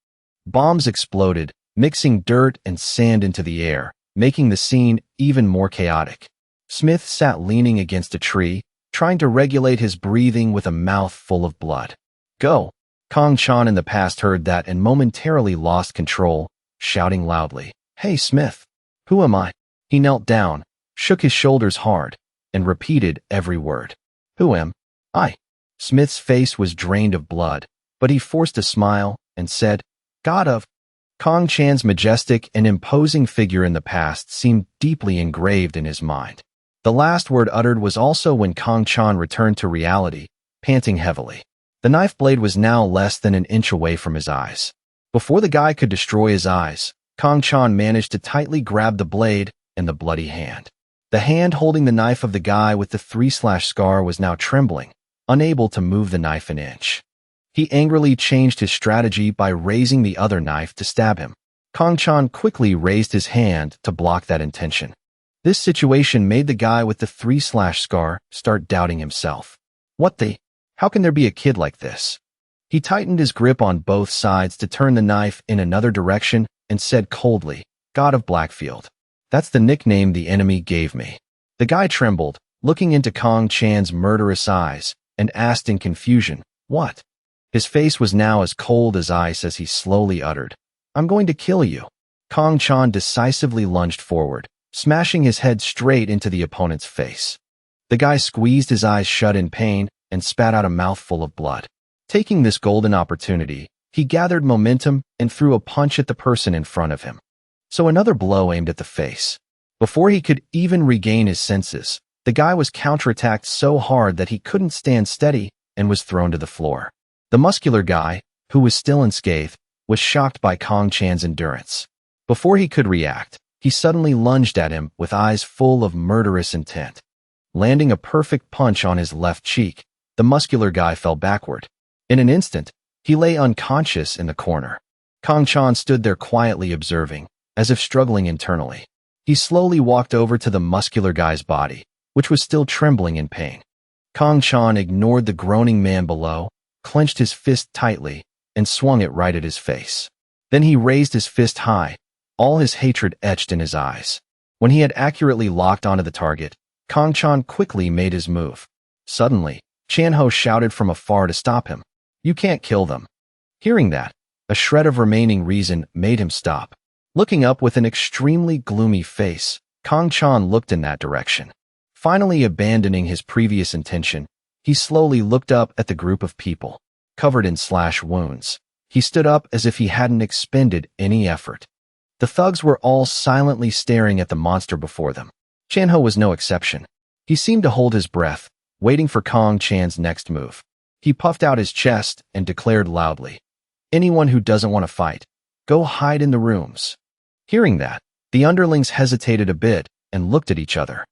Bombs exploded, mixing dirt and sand into the air, making the scene even more chaotic. Smith sat leaning against a tree, trying to regulate his breathing with a mouth full of blood. "Go!" Kong Chan in the past heard that and momentarily lost control, shouting loudly, "Hey Smith! Who am I?" He knelt down, shook his shoulders hard, and repeated every word. "Who am I?" Smith's face was drained of blood, but he forced a smile and said, "God of..." Kong Chan's majestic and imposing figure in the past seemed deeply engraved in his mind. The last word uttered was also when Kong Chan returned to reality, panting heavily. The knife blade was now less than an inch away from his eyes. Before the guy could destroy his eyes, Kong Chan managed to tightly grab the blade and the bloody hand. The hand holding the knife of the guy with the 3/ scar was now trembling, unable to move the knife an inch. He angrily changed his strategy by raising the other knife to stab him. Kong Chan quickly raised his hand to block that intention. This situation made the guy with the 3/ scar start doubting himself. What the? How can there be a kid like this? He tightened his grip on both sides to turn the knife in another direction and said coldly, "God of Blackfield. That's the nickname the enemy gave me." The guy trembled, looking into Kong Chan's murderous eyes, and asked in confusion, "What?" His face was now as cold as ice as he slowly uttered, "I'm going to kill you." Kong Chan decisively lunged forward, smashing his head straight into the opponent's face. The guy squeezed his eyes shut in pain and spat out a mouthful of blood. Taking this golden opportunity, he gathered momentum and threw a punch at the person in front of him. So another blow aimed at the face. Before he could even regain his senses, the guy was counterattacked so hard that he couldn't stand steady and was thrown to the floor. The muscular guy, who was still unscathed, was shocked by Kong Chan's endurance. Before he could react, he suddenly lunged at him with eyes full of murderous intent. Landing a perfect punch on his left cheek, the muscular guy fell backward. In an instant, he lay unconscious in the corner. Kong Chan stood there quietly observing, as if struggling internally. He slowly walked over to the muscular guy's body, which was still trembling in pain. Kong Chan ignored the groaning man below, clenched his fist tightly, and swung it right at his face. Then he raised his fist high, all his hatred etched in his eyes. When he had accurately locked onto the target, Kong Chan quickly made his move. Suddenly, Chan-ho shouted from afar to stop him. "You can't kill them." Hearing that, a shred of remaining reason made him stop. Looking up with an extremely gloomy face, Kong Chan looked in that direction. Finally abandoning his previous intention, he slowly looked up at the group of people. Covered in slash wounds, he stood up as if he hadn't expended any effort. The thugs were all silently staring at the monster before them. Chan-ho was no exception. He seemed to hold his breath, waiting for Kong Chan's next move. He puffed out his chest and declared loudly, "Anyone who doesn't want to fight, go hide in the rooms." Hearing that, the underlings hesitated a bit and looked at each other.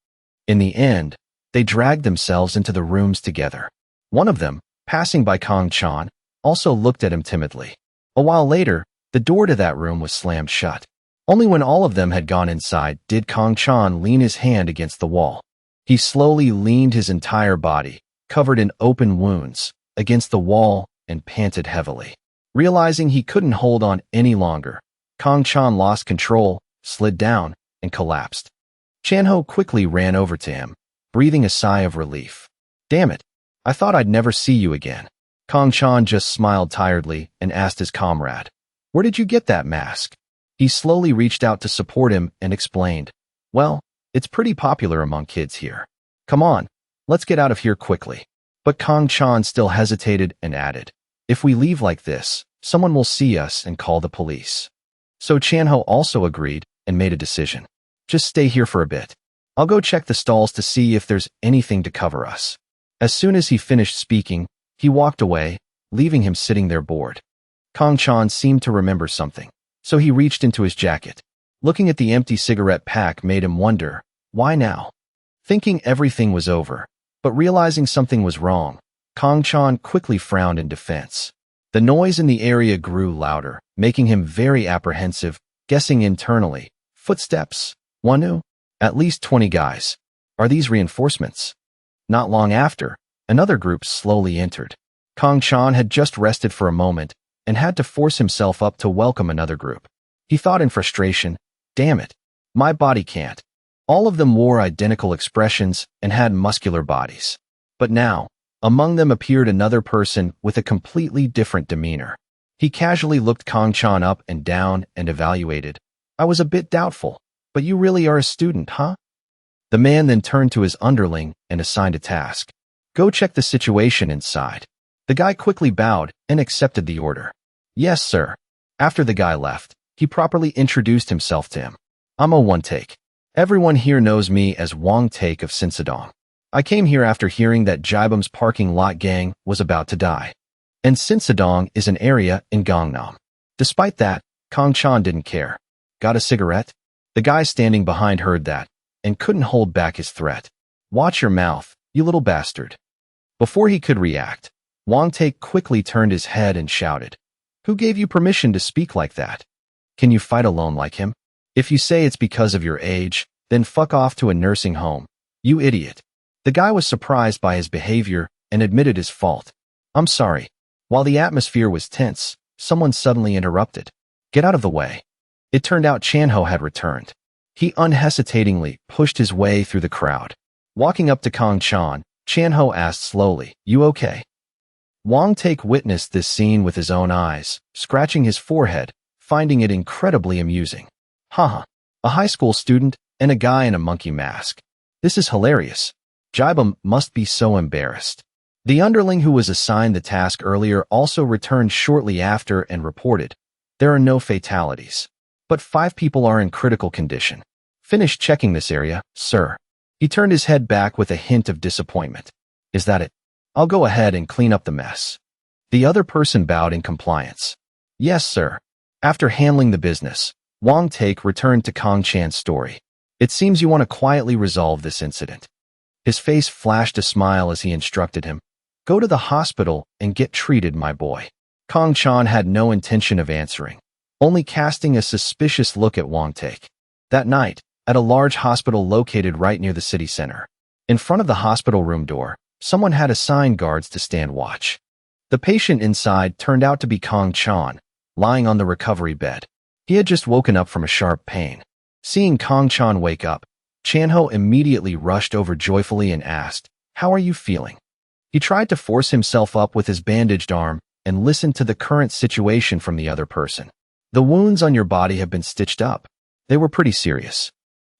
In the end, they dragged themselves into the rooms together. One of them, passing by Kong Chan, also looked at him timidly. A while later, the door to that room was slammed shut. Only when all of them had gone inside did Kong Chan lean his hand against the wall. He slowly leaned his entire body, covered in open wounds, against the wall and panted heavily. Realizing he couldn't hold on any longer, Kong Chan lost control, slid down, and collapsed. Chan-ho quickly ran over to him, breathing a sigh of relief. "Damn it, I thought I'd never see you again." Kong Chan just smiled tiredly and asked his comrade, "Where did you get that mask?" He slowly reached out to support him and explained, "Well, it's pretty popular among kids here. Come on, let's get out of here quickly." But Kong Chan still hesitated and added, "If we leave like this, someone will see us and call the police." So Chan-ho also agreed and made a decision. "Just stay here for a bit. I'll go check the stalls to see if there's anything to cover us." As soon as he finished speaking, he walked away, leaving him sitting there bored. Kong Chan seemed to remember something, so he reached into his jacket. Looking at the empty cigarette pack made him wonder, why now? Thinking everything was over, but realizing something was wrong, Kong Chan quickly frowned in defense. The noise in the area grew louder, making him very apprehensive, guessing internally, footsteps, Wanu? At least 20 guys. Are these reinforcements? Not long after, another group slowly entered. Kong Chan had just rested for a moment and had to force himself up to welcome another group. He thought in frustration, "Damn it, my body can't." All of them wore identical expressions and had muscular bodies. But now, among them appeared another person with a completely different demeanor. He casually looked Kong Chan up and down and evaluated. "I was a bit doubtful, but you really are a student, huh?" The man then turned to his underling and assigned a task. "Go check the situation inside." The guy quickly bowed and accepted the order. "Yes, sir." After the guy left, he properly introduced himself to him. "I'm a One-Take. Everyone here knows me as Wong-Take of Sinsadong. I came here after hearing that Jibam's parking lot gang was about to die. And Sinsadong is an area in Gangnam." Despite that, Kong Chan didn't care. "Got a cigarette?" The guy standing behind heard that and couldn't hold back his threat. "Watch your mouth, you little bastard." Before he could react, Wong-Take quickly turned his head and shouted, "Who gave you permission to speak like that? Can you fight alone like him? If you say it's because of your age, then fuck off to a nursing home, you idiot." The guy was surprised by his behavior and admitted his fault. "I'm sorry." While the atmosphere was tense, someone suddenly interrupted. "Get out of the way." It turned out Chan-ho had returned. He unhesitatingly pushed his way through the crowd. Walking up to Kong Chan, Chan-ho asked slowly, "You okay?" Wong-Take witnessed this scene with his own eyes, scratching his forehead, finding it incredibly amusing. Haha, a high school student and a guy in a monkey mask. This is hilarious. Jibam must be so embarrassed. The underling who was assigned the task earlier also returned shortly after and reported, "There are no fatalities, but 5 people are in critical condition. Finish checking this area, sir. He turned his head back with a hint of disappointment. Is that it? I'll go ahead and clean up the mess. The other person bowed in compliance. Yes, sir. After handling the business, Wang Take returned to Kong Chan's story. It seems you want to quietly resolve this incident. His face flashed a smile as he instructed him. Go to the hospital and get treated, my boy. Kong Chan had no intention of answering, only casting a suspicious look at Wang Take. That night, at a large hospital located right near the city center, in front of the hospital room door, someone had assigned guards to stand watch. The patient inside turned out to be Kong Chan, lying on the recovery bed. He had just woken up from a sharp pain. Seeing Kong Chan wake up, Chanho immediately rushed over joyfully and asked, "How are you feeling?" He tried to force himself up with his bandaged arm and listened to the current situation from the other person. The wounds on your body have been stitched up. They were pretty serious.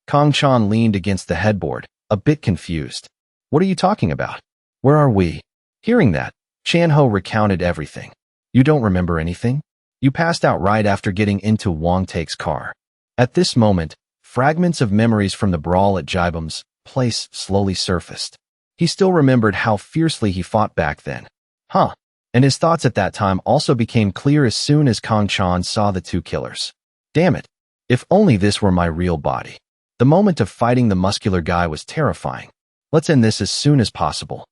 Kong Chan leaned against the headboard, a bit confused. What are you talking about? Where are we? Hearing that, Chanho recounted everything. You don't remember anything? You passed out right after getting into Wang Take's car. At this moment, fragments of memories from the brawl at Jibam's place slowly surfaced. He still remembered how fiercely he fought back then. And his thoughts at that time also became clear as soon as Kong Chan saw the two killers. Damn it. If only this were my real body. The moment of fighting the muscular guy was terrifying. Let's end this as soon as possible.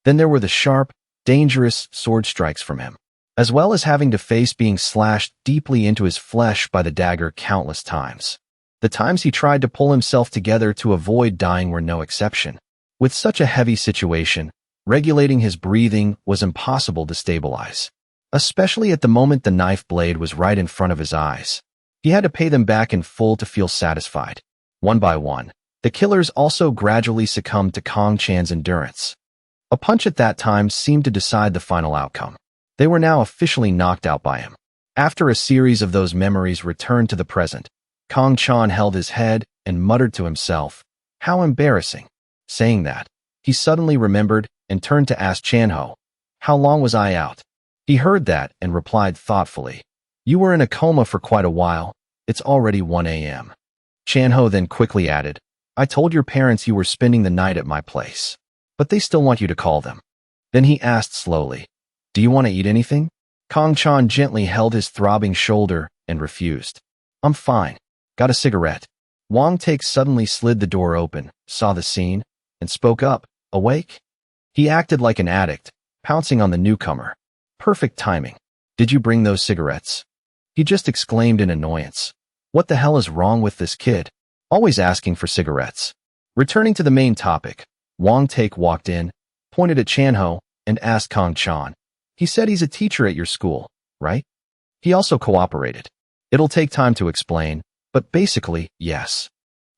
Then there were the sharp, dangerous sword strikes from him, as well as having to face being slashed deeply into his flesh by the dagger countless times. The times he tried to pull himself together to avoid dying were no exception. With such a heavy situation, regulating his breathing was impossible to stabilize, especially at the moment the knife blade was right in front of his eyes. He had to pay them back in full to feel satisfied. One by one, the killers also gradually succumbed to Kong Chan's endurance. A punch at that time seemed to decide the final outcome. They were now officially knocked out by him. After a series of those memories returned to the present, Kong Chan held his head and muttered to himself, "How embarrassing." Saying that, he suddenly remembered and turned to ask Chanho, "How long was I out?" He heard that and replied thoughtfully, "You were in a coma for quite a while. It's already 1 a.m. Chanho then quickly added, "I told your parents you were spending the night at my place, but they still want you to call them." Then he asked slowly, "Do you want to eat anything?" Kong Chan gently held his throbbing shoulder and refused. "I'm fine. Got a cigarette?" Wang Take suddenly slid the door open, saw the scene, and spoke up, "Awake?" He acted like an addict, pouncing on the newcomer. Perfect timing. "Did you bring those cigarettes?" He just exclaimed in annoyance. What the hell is wrong with this kid? Always asking for cigarettes. Returning to the main topic, Wang Take walked in, pointed at Chanho, and asked Kong Chan. "He said he's a teacher at your school, right?" He also cooperated. "It'll take time to explain, but basically, yes."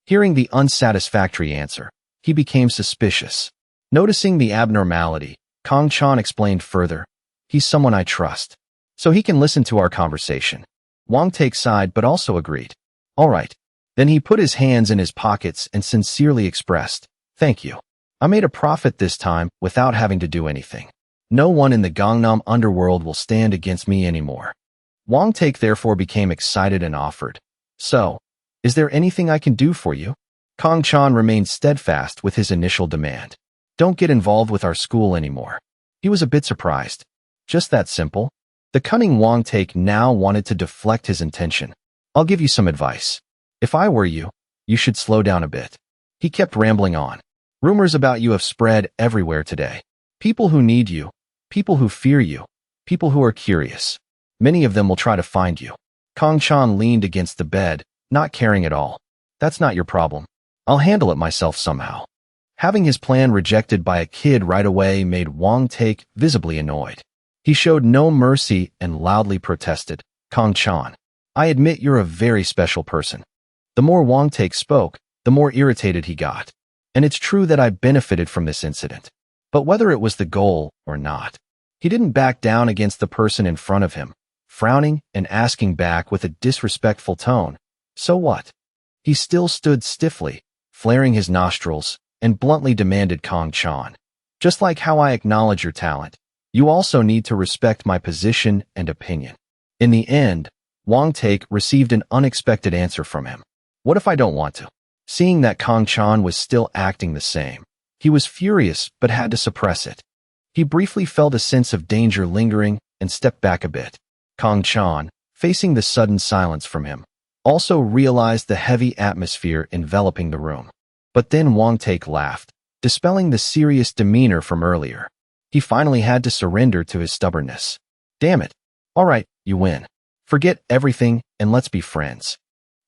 Hearing the unsatisfactory answer, he became suspicious. Noticing the abnormality, Kong Chan explained further, "He's someone I trust, so he can listen to our conversation." Wang Take sighed but also agreed. "All right." Then he put his hands in his pockets and sincerely expressed, "Thank you. I made a profit this time without having to do anything. No one in the Gangnam underworld will stand against me anymore." Wang Take therefore became excited and offered, "So, is there anything I can do for you?" Kong Chan remained steadfast with his initial demand. "Don't get involved with our school anymore." He was a bit surprised. Just that simple? The cunning Wang Take now wanted to deflect his intention. "I'll give you some advice. If I were you, you should slow down a bit." He kept rambling on. "Rumors about you have spread everywhere today. People who need you, people who fear you, people who are curious. Many of them will try to find you." Kong Chan leaned against the bed, not caring at all. "That's not your problem. I'll handle it myself somehow." Having his plan rejected by a kid right away made Wang Take visibly annoyed. He showed no mercy and loudly protested, "Kong Chan, I admit you're a very special person." The more Wang Take spoke, the more irritated he got. And it's true that I benefited from this incident. But whether it was the goal or not, he didn't back down against the person in front of him, frowning and asking back with a disrespectful tone, "So what?" He still stood stiffly, flaring his nostrils, and bluntly demanded, "Kong Chan, just like how I acknowledge your talent, you also need to respect my position and opinion." In the end, Wang Take received an unexpected answer from him. "What if I don't want to?" Seeing that Kang Chan was still acting the same, he was furious but had to suppress it. He briefly felt a sense of danger lingering and stepped back a bit. Kang Chan, facing the sudden silence from him, also realized the heavy atmosphere enveloping the room. But then Wang Take laughed, dispelling the serious demeanor from earlier. He finally had to surrender to his stubbornness. Damn it. All right, you win. Forget everything and let's be friends.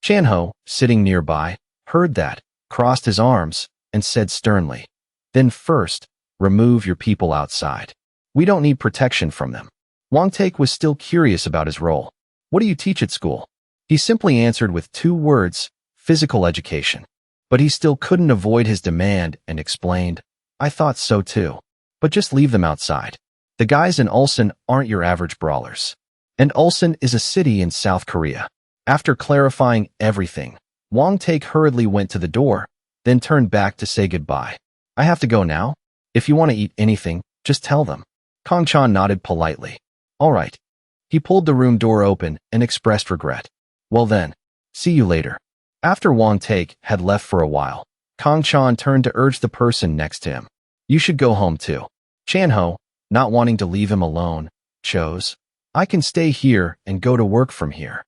Chanho, sitting nearby, heard that, crossed his arms, and said sternly, Then first, remove your people outside. We don't need protection from them. Wang Take was still curious about his role. What do you teach at school? He simply answered with 2 words, physical education. But he still couldn't avoid his demand and explained, I thought so too. But just leave them outside. The guys in Ulsan aren't your average brawlers. And Ulsan is a city in South Korea. After clarifying everything, Wang Take hurriedly went to the door, then turned back to say goodbye. I have to go now. If you want to eat anything, just tell them. Kang Chan nodded politely. All right. He pulled the room door open and expressed regret. Well then, see you later. After Wang Take had left for a while, Kang Chan turned to urge the person next to him. You should go home too. Chanho, not wanting to leave him alone, chose, I can stay here and go to work from here.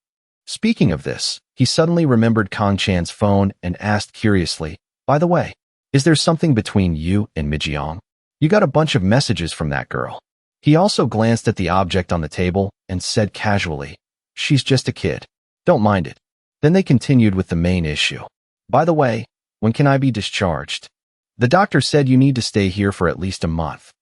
Speaking of this, he suddenly remembered Kang Chan's phone and asked curiously, By the way, is there something between you and Mi-jang? You got a bunch of messages from that girl. He also glanced at the object on the table and said casually, She's just a kid. Don't mind it. Then they continued with the main issue. By the way, when can I be discharged? The doctor said you need to stay here for at least a month.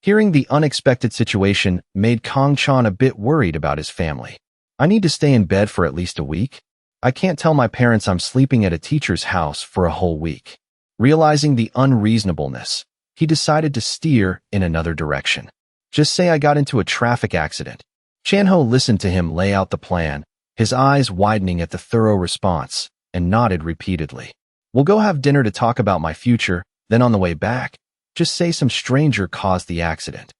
Hearing the unexpected situation made Kang Chan a bit worried about his family. I need to stay in bed for at least a week. I can't tell my parents I'm sleeping at a teacher's house for a whole week. Realizing the unreasonableness, he decided to steer in another direction. Just say I got into a traffic accident. Chanho listened to him lay out the plan, his eyes widening at the thorough response, and nodded repeatedly. We'll go have dinner to talk about my future, then on the way back, just say some stranger caused the accident.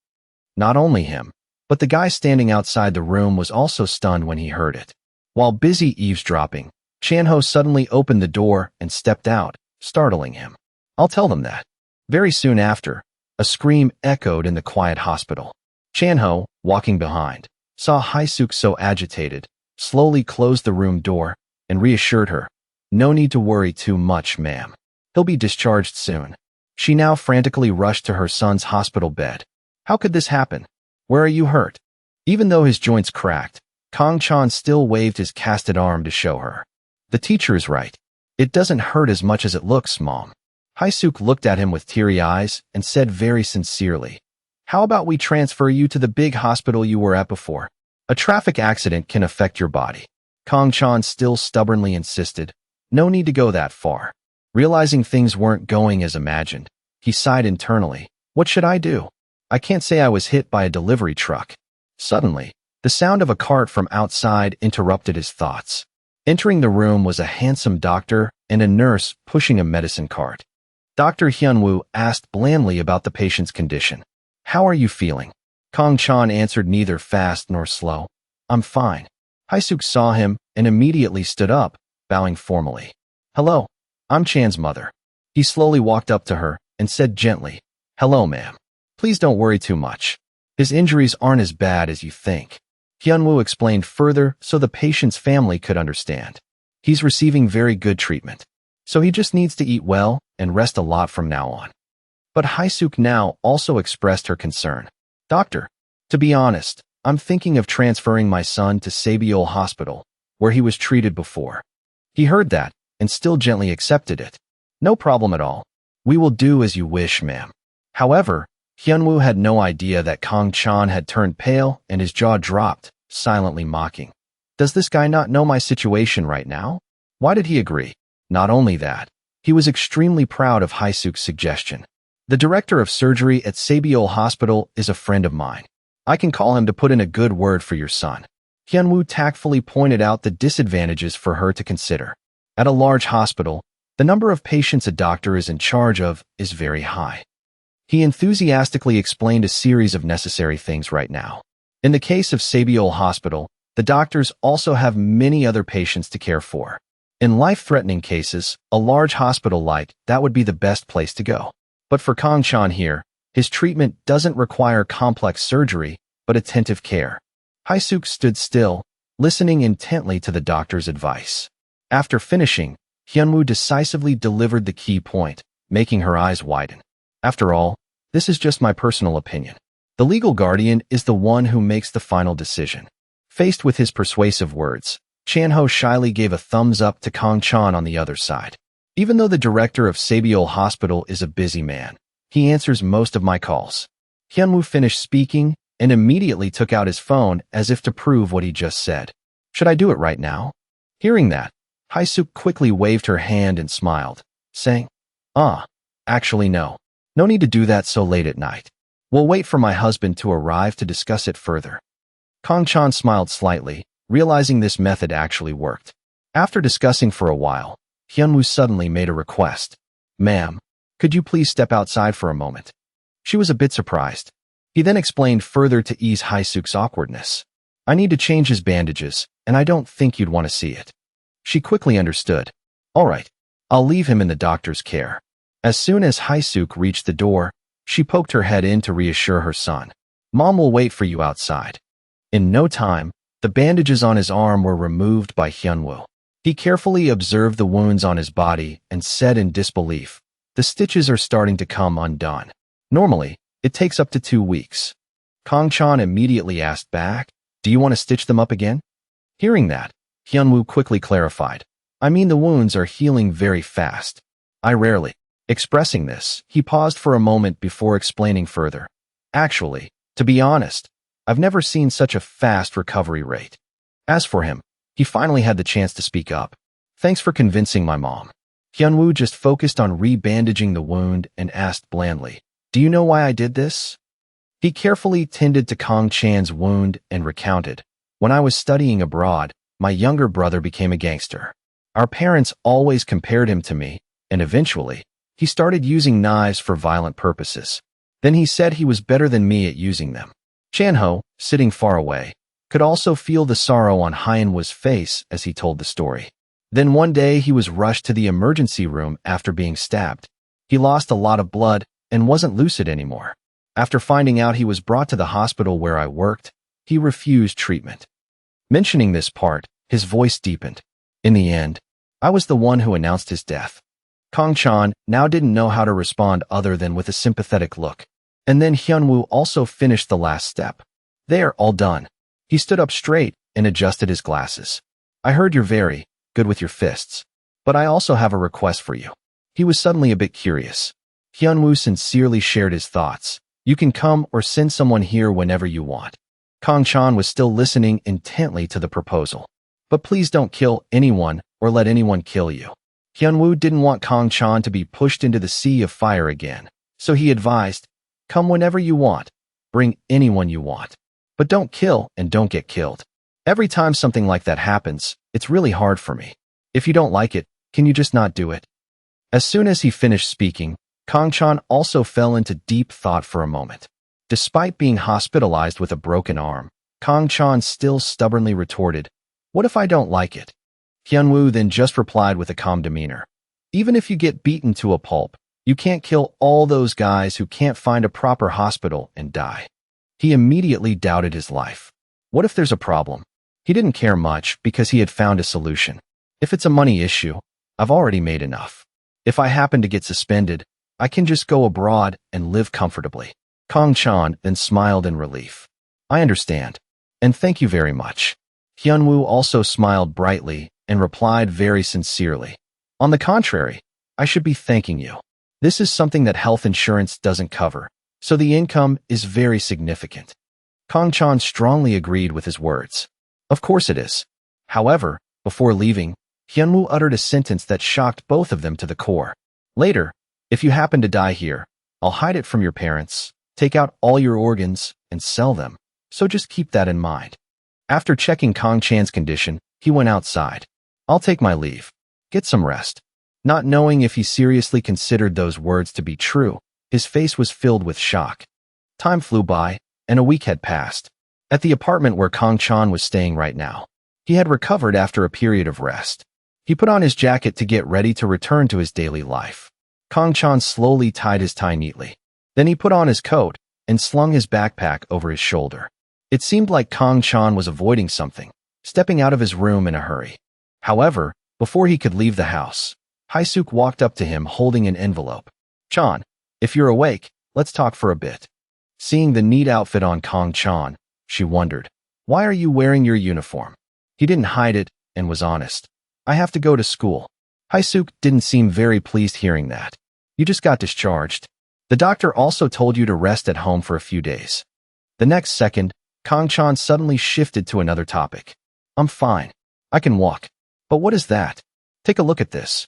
Not only him, but the guy standing outside the room was also stunned when he heard it. While busy eavesdropping, Chanho suddenly opened the door and stepped out, startling him. I'll tell them that. Very soon after, a scream echoed in the quiet hospital. Chanho, walking behind, saw Haisuk so agitated, slowly closed the room door, and reassured her, No need to worry too much, ma'am. He'll be discharged soon. She now frantically rushed to her son's hospital bed. How could this happen? Where are you hurt? Even though his joints cracked, Kang Chan still waved his casted arm to show her. The teacher is right. It doesn't hurt as much as it looks, Mom. Haisuk looked at him with teary eyes and said very sincerely, How about we transfer you to the big hospital you were at before? A traffic accident can affect your body. Kang Chan still stubbornly insisted, No need to go that far. Realizing things weren't going as imagined, he sighed internally. What should I do? I can't say I was hit by a delivery truck. Suddenly, the sound of a cart from outside interrupted his thoughts. Entering the room was a handsome doctor and a nurse pushing a medicine cart. Dr. Hyunwoo asked blandly about the patient's condition. How are you feeling? Kang Chan answered neither fast nor slow. I'm fine. Haisuk saw him and immediately stood up, bowing formally. Hello, I'm Chan's mother. He slowly walked up to her and said gently, Hello, ma'am. Please don't worry too much. His injuries aren't as bad as you think. Hyunwoo explained further so the patient's family could understand. He's receiving very good treatment, so he just needs to eat well and rest a lot from now on. But Haisuk now also expressed her concern. Doctor, to be honest, I'm thinking of transferring my son to Seoul Hospital, where he was treated before. He heard that and still gently accepted it. No problem at all. We will do as you wish, ma'am. However, Hyunwoo had no idea that Kang Chan had turned pale and his jaw dropped, silently mocking. Does this guy not know my situation right now? Why did he agree? Not only that, he was extremely proud of Haisuk's suggestion. The director of surgery at Seoul Hospital is a friend of mine. I can call him to put in a good word for your son. Hyunwoo tactfully pointed out the disadvantages for her to consider. At a large hospital, the number of patients a doctor is in charge of is very high. He enthusiastically explained a series of necessary things right now. In the case of Seoul Hospital, the doctors also have many other patients to care for. In life-threatening cases, a large hospital like that would be the best place to go. But for Kang Chan here, his treatment doesn't require complex surgery, but attentive care. Hae-suk stood still, listening intently to the doctor's advice. After finishing, Hyunwoo decisively delivered the key point, making her eyes widen. After all, this is just my personal opinion. The legal guardian is the one who makes the final decision. Faced with his persuasive words, Chan-ho shyly gave a thumbs up to Kang Chan on the other side. Even though the director of Seoul Hospital is a busy man, he answers most of my calls. Hyunwoo finished speaking and immediately took out his phone as if to prove what he just said. Should I do it right now? Hearing that, Hae-suk quickly waved her hand and smiled, saying, actually no. No need to do that so late at night. We'll wait for my husband to arrive to discuss it further. Kang Chan smiled slightly, realizing this method actually worked. After discussing for a while, Hyunwoo suddenly made a request. Ma'am, could you please step outside for a moment? She was a bit surprised. He then explained further to ease Hae-suk's awkwardness. I need to change his bandages, and I don't think you'd want to see it. She quickly understood. All right, I'll leave him in the doctor's care. As soon as Hae-suk reached the door, she poked her head in to reassure her son. Mom will wait for you outside. In no time, the bandages on his arm were removed by Hyunwoo. He carefully observed the wounds on his body and said in disbelief, the stitches are starting to come undone. Normally, it takes up to 2 weeks. Kang Chan immediately asked back, do you want to stitch them up again? Hearing that, Hyunwoo quickly clarified, I mean the wounds are healing very fast. I rarely. Expressing this, he paused for a moment before explaining further. Actually, to be honest, I've never seen such a fast recovery rate. As for him, he finally had the chance to speak up. Thanks for convincing my mom. Hyunwoo just focused on rebandaging the wound and asked blandly, do you know why I did this? He carefully tended to Kang Chan's wound and recounted, when I was studying abroad, my younger brother became a gangster. Our parents always compared him to me, and eventually, he started using knives for violent purposes. Then he said he was better than me at using them. Chan-ho, sitting far away, could also feel the sorrow on Hyunwoo's face as he told the story. Then one day he was rushed to the emergency room after being stabbed. He lost a lot of blood and wasn't lucid anymore. After finding out he was brought to the hospital where I worked, he refused treatment. Mentioning this part, his voice deepened. In the end, I was the one who announced his death. Kang Chan now didn't know how to respond other than with a sympathetic look. And then Hyunwoo also finished the last step. There, all done. He stood up straight and adjusted his glasses. I heard you're very good with your fists, but I also have a request for you. He was suddenly a bit curious. Hyunwoo sincerely shared his thoughts. You can come or send someone here whenever you want. Kang Chan was still listening intently to the proposal. But please don't kill anyone or let anyone kill you. Hyunwoo didn't want Kang Chan to be pushed into the sea of fire again, so he advised, come whenever you want, bring anyone you want. But don't kill and don't get killed. Every time something like that happens, it's really hard for me. If you don't like it, can you just not do it? As soon as he finished speaking, Kang Chan also fell into deep thought for a moment. Despite being hospitalized with a broken arm, Kang Chan still stubbornly retorted, what if I don't like it? Hyunwoo then just replied with a calm demeanor. Even if you get beaten to a pulp, you can't kill all those guys who can't find a proper hospital and die. He immediately doubted his life. What if there's a problem? He didn't care much because he had found a solution. If it's a money issue, I've already made enough. If I happen to get suspended, I can just go abroad and live comfortably. Kang Chan then smiled in relief. I understand. And thank you very much. Hyunwoo also smiled brightly and replied very sincerely. On the contrary, I should be thanking you. This is something that health insurance doesn't cover, so the income is very significant. Kang Chan strongly agreed with his words. Of course it is. However, before leaving, Hyunwoo uttered a sentence that shocked both of them to the core. Later, if you happen to die here, I'll hide it from your parents, take out all your organs, and sell them, so just keep that in mind. After checking Kang Chan's condition, he went outside. I'll take my leave. Get some rest. Not knowing if he seriously considered those words to be true, his face was filled with shock. Time flew by, and a week had passed. At the apartment where Kang Chan was staying right now, he had recovered after a period of rest. He put on his jacket to get ready to return to his daily life. Kang-chan slowly tied his tie neatly. Then he put on his coat and slung his backpack over his shoulder. It seemed like Kang-chan was avoiding something, stepping out of his room in a hurry. However, before he could leave the house, Haesuk walked up to him holding an envelope. "Chan, if you're awake, let's talk for a bit." Seeing the neat outfit on Kang-chan, she wondered, "Why are you wearing your uniform?" He didn't hide it and was honest. "I have to go to school." Haesuk didn't seem very pleased hearing that. "You just got discharged. The doctor also told you to rest at home for a few days." The next second, Kang-chan suddenly shifted to another topic. "I'm fine. I can walk." "But what is that? Take a look at this."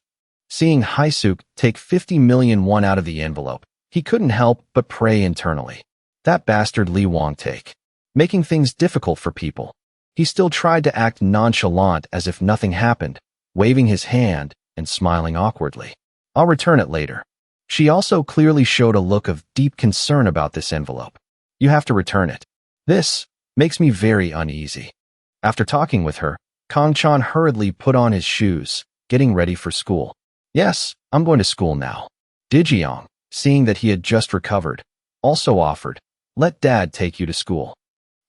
Seeing Haesuk take 50 million won out of the envelope, he couldn't help but pray internally. That bastard Lee Wong-taek. Making things difficult for people. He still tried to act nonchalant as if nothing happened, waving his hand and smiling awkwardly. "I'll return it later." She also clearly showed a look of deep concern about this envelope. "You have to return it. This makes me very uneasy." After talking with her, Kang-chan hurriedly put on his shoes, getting ready for school. "Yes, I'm going to school now." Dae-jeong, seeing that he had just recovered, also offered, "Let Dad take you to school."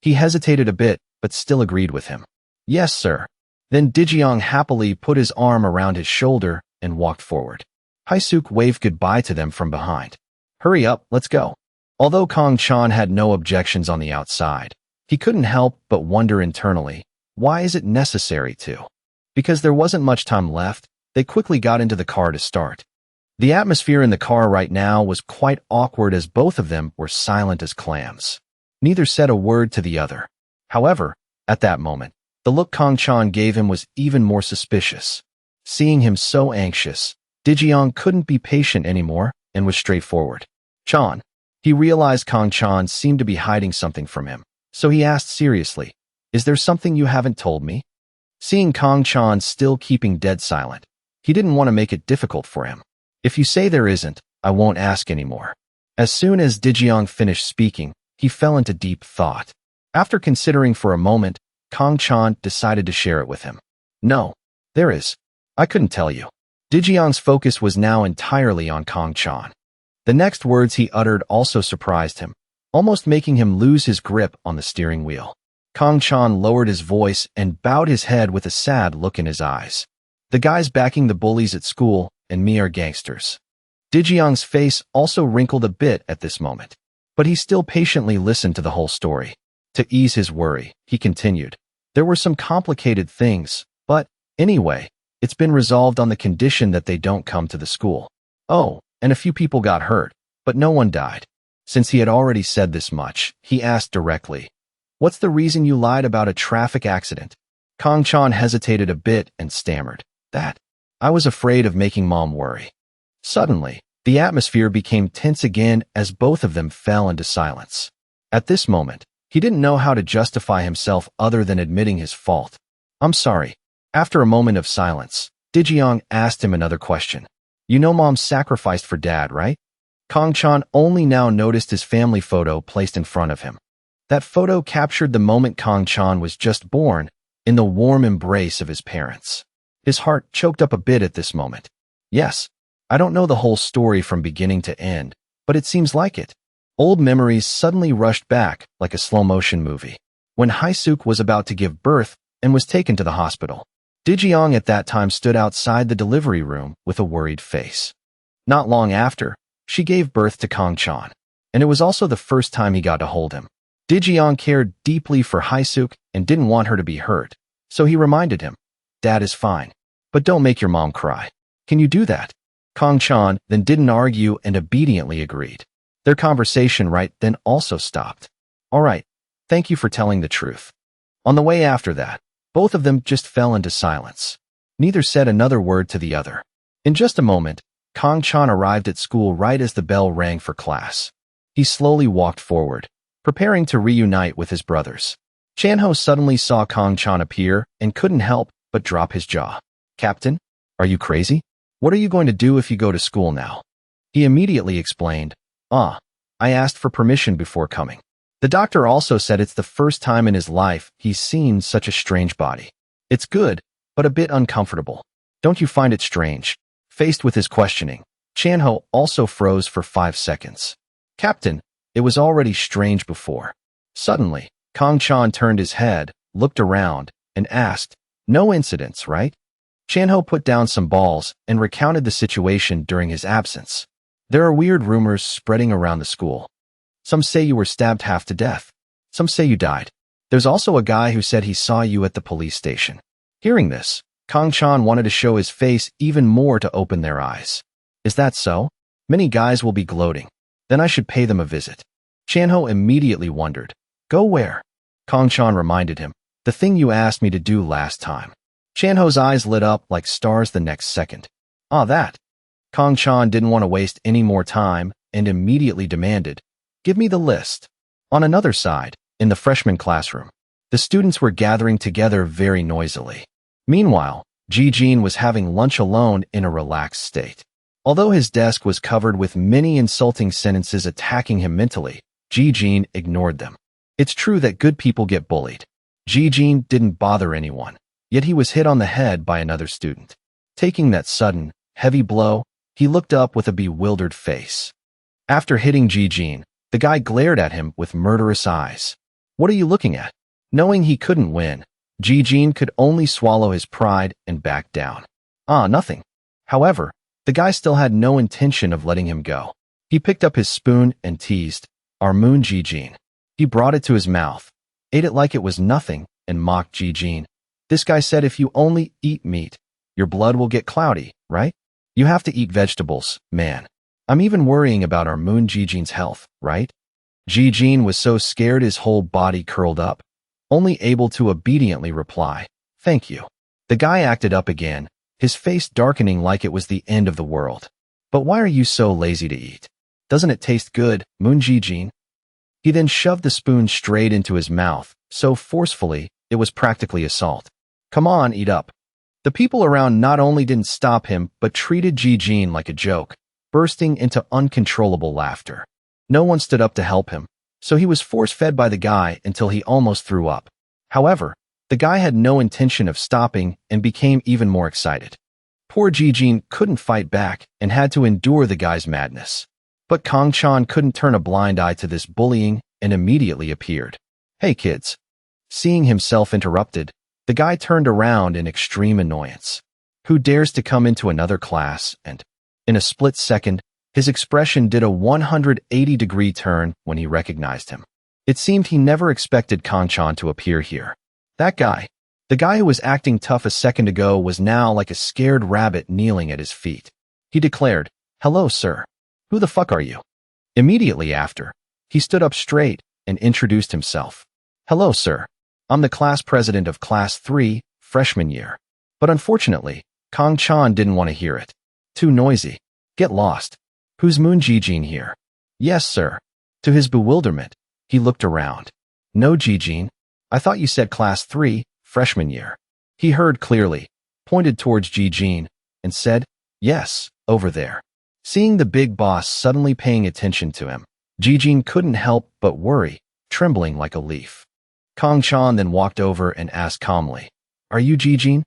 He hesitated a bit, but still agreed with him. "Yes, sir." Then Dae-jeong happily put his arm around his shoulder and walked forward. Haesuk waved goodbye to them from behind. "Hurry up, let's go." Although Kang-chan had no objections on the outside, he couldn't help but wonder internally, why is it necessary to? Because there wasn't much time left, they quickly got into the car to start. The atmosphere in the car right now was quite awkward as both of them were silent as clams. Neither said a word to the other. However, at that moment, the look Kang-chan gave him was even more suspicious. Seeing him so anxious, Dae-jeong couldn't be patient anymore and was straightforward. "Chan." He realized Kang-chan seemed to be hiding something from him, so he asked seriously, "Is there something you haven't told me?" Seeing Kang-chan still keeping dead silent, he didn't want to make it difficult for him. "If you say there isn't, I won't ask anymore." As soon as Dae-jeong finished speaking, he fell into deep thought. After considering for a moment, Kang-chan decided to share it with him. "No, there is. I couldn't tell you." Dae-jeong's focus was now entirely on Kang-chan. The next words he uttered also surprised him, almost making him lose his grip on the steering wheel. Kang-chan lowered his voice and bowed his head with a sad look in his eyes. "The guys backing the bullies at school and me are gangsters." Dae-jeong's face also wrinkled a bit at this moment, but he still patiently listened to the whole story. To ease his worry, he continued, "There were some complicated things, but anyway, it's been resolved on the condition that they don't come to the school. Oh, and a few people got hurt, but no one died." Since he had already said this much, he asked directly, "What's the reason you lied about a traffic accident?" Kang-chan hesitated a bit and stammered, "That. I was afraid of making Mom worry." Suddenly, the atmosphere became tense again as both of them fell into silence. At this moment, he didn't know how to justify himself other than admitting his fault. "I'm sorry." After a moment of silence, Dae-jeong asked him another question. "You know Mom sacrificed for Dad, right?" Kang-chan only now noticed his family photo placed in front of him. That photo captured the moment Kang-chan was just born, in the warm embrace of his parents. His heart choked up a bit at this moment. "Yes, I don't know the whole story from beginning to end, but it seems like it." Old memories suddenly rushed back like a slow-motion movie. When Haesuk was about to give birth and was taken to the hospital, Dae-jeong at that time stood outside the delivery room with a worried face. Not long after, she gave birth to Kang-chan, and it was also the first time he got to hold him. Dae-jeong cared deeply for Haesuk and didn't want her to be hurt, so he reminded him, "Dad is fine, but don't make your mom cry. Can you do that?" Kang-chan then didn't argue and obediently agreed. Their conversation right then also stopped. "All right, thank you for telling the truth." On the way after that, both of them just fell into silence. Neither said another word to the other. In just a moment, Kang-chan arrived at school right as the bell rang for class. He slowly walked forward, preparing to reunite with his brothers. Chanho suddenly saw Kang-chan appear and couldn't help but drop his jaw. "Captain, are you crazy? What are you going to do if you go to school now?" He immediately explained, I asked for permission before coming. The doctor also said it's the first time in his life he's seen such a strange body. It's good, but a bit uncomfortable." Don't you find it strange? Faced with his questioning, Chanho also froze for 5 seconds. Captain, it was already strange before. Suddenly, Kang Chan turned his head, looked around, and asked, "No incidents, right?" Chanho put down some balls and recounted the situation during his absence. "There are weird rumors spreading around the school. Some say you were stabbed half to death. Some say you died. There's also a guy who said he saw you at the police station." Hearing this, Kang Chan wanted to show his face even more to open their eyes. "Is that so? Many guys will be gloating. Then I should pay them a visit." Chanho immediately wondered. "Go where?" Kang Chan reminded him. "The thing you asked me to do last time." Chanho's eyes lit up like stars the next second. "Ah, that." Kang Chan didn't want to waste any more time and immediately demanded, "Give me the list." On another side, in the freshman classroom, the students were gathering together very noisily. Meanwhile, Ji-jin was having lunch alone in a relaxed state. Although his desk was covered with many insulting sentences attacking him mentally, Ji-jin ignored them. It's true that good people get bullied. Ji-jin didn't bother anyone, yet he was hit on the head by another student. Taking that sudden, heavy blow, he looked up with a bewildered face. After hitting Ji-jin, the guy glared at him with murderous eyes. "What are you looking at?" Knowing he couldn't win, Ji-jin could only swallow his pride and back down. "Ah, nothing." However, the guy still had no intention of letting him go. He picked up his spoon and teased, "Moon Ji-jin." He brought it to his mouth, ate it like it was nothing, and mocked Ji-jin. "This guy said if you only eat meat, your blood will get cloudy, right? You have to eat vegetables, man. I'm even worrying about Moon Ji-jin's health, right?" Ji-jin was so scared his whole body curled up, only able to obediently reply, "Thank you." The guy acted up again, his face darkening like it was the end of the world. "But why are you so lazy to eat? Doesn't it taste good, Moon Ji-jin?" He then shoved the spoon straight into his mouth, so forcefully it was practically assault. "Come on, eat up." The people around not only didn't stop him, but treated Ji-jin like a joke, bursting into uncontrollable laughter. No one stood up to help him, so he was force-fed by the guy until he almost threw up. However, the guy had no intention of stopping and became even more excited. Poor Ji-jin couldn't fight back and had to endure the guy's madness. But Kang Chan couldn't turn a blind eye to this bullying and immediately appeared. "Hey kids." Seeing himself interrupted, the guy turned around in extreme annoyance. "Who dares to come into another class?" And, in a split second, his expression did a 180-degree turn when he recognized him. It seemed he never expected Kang Chan to appear here. That guy, the guy who was acting tough a second ago, was now like a scared rabbit kneeling at his feet. He declared, "Hello, sir. Who the fuck are you?" Immediately after, he stood up straight and introduced himself. "Hello, sir. I'm the class president of Class 3, freshman year." But unfortunately, Kang Chan didn't want to hear it. Too noisy. Get lost. "Who's Moon Ji-jin here?" "Yes, sir." To his bewilderment, he looked around. "No, Ji-jin. I thought you said Class 3, freshman year." He heard clearly, pointed towards Ji-jin, and said, "Yes, over there." Seeing the big boss suddenly paying attention to him, Ji-jin couldn't help but worry, trembling like a leaf. Kang Chan then walked over and asked calmly, "Are you Ji-jin?"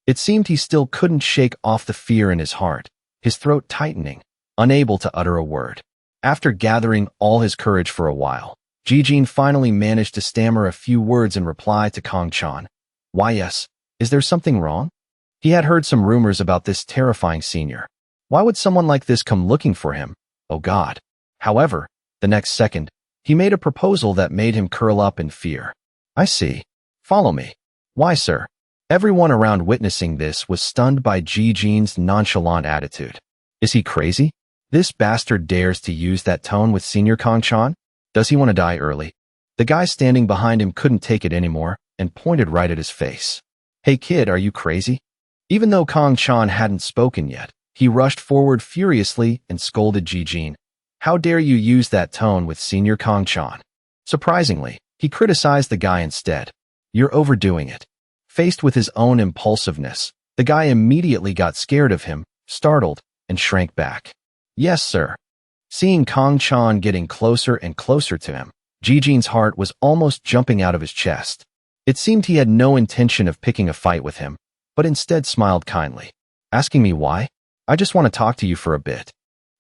It seemed he still couldn't shake off the fear in his heart, his throat tightening, unable to utter a word. After gathering all his courage for a while, Ji-jin finally managed to stammer a few words in reply to Kang Chan. "Why yes, is there something wrong?" He had heard some rumors about this terrifying senior. Why would someone like this come looking for him? Oh God. However, the next second, he made a proposal that made him curl up in fear. "I see. Follow me." "Why, sir?" Everyone around witnessing this was stunned by Ji-jin's nonchalant attitude. Is he crazy? This bastard dares to use that tone with Senior Kang Chan? Does he want to die early? The guy standing behind him couldn't take it anymore and pointed right at his face. "Hey kid, are you crazy?" Even though Kang Chan hadn't spoken yet, he rushed forward furiously and scolded Ji-jin. "How dare you use that tone with Senior Kang Chan?" Surprisingly, he criticized the guy instead. "You're overdoing it." Faced with his own impulsiveness, the guy immediately got scared of him, startled, and shrank back. "Yes, sir." Seeing Kang Chan getting closer and closer to him, Ji-jin's heart was almost jumping out of his chest. It seemed he had no intention of picking a fight with him, but instead smiled kindly. Asking me why? I just want to talk to you for a bit.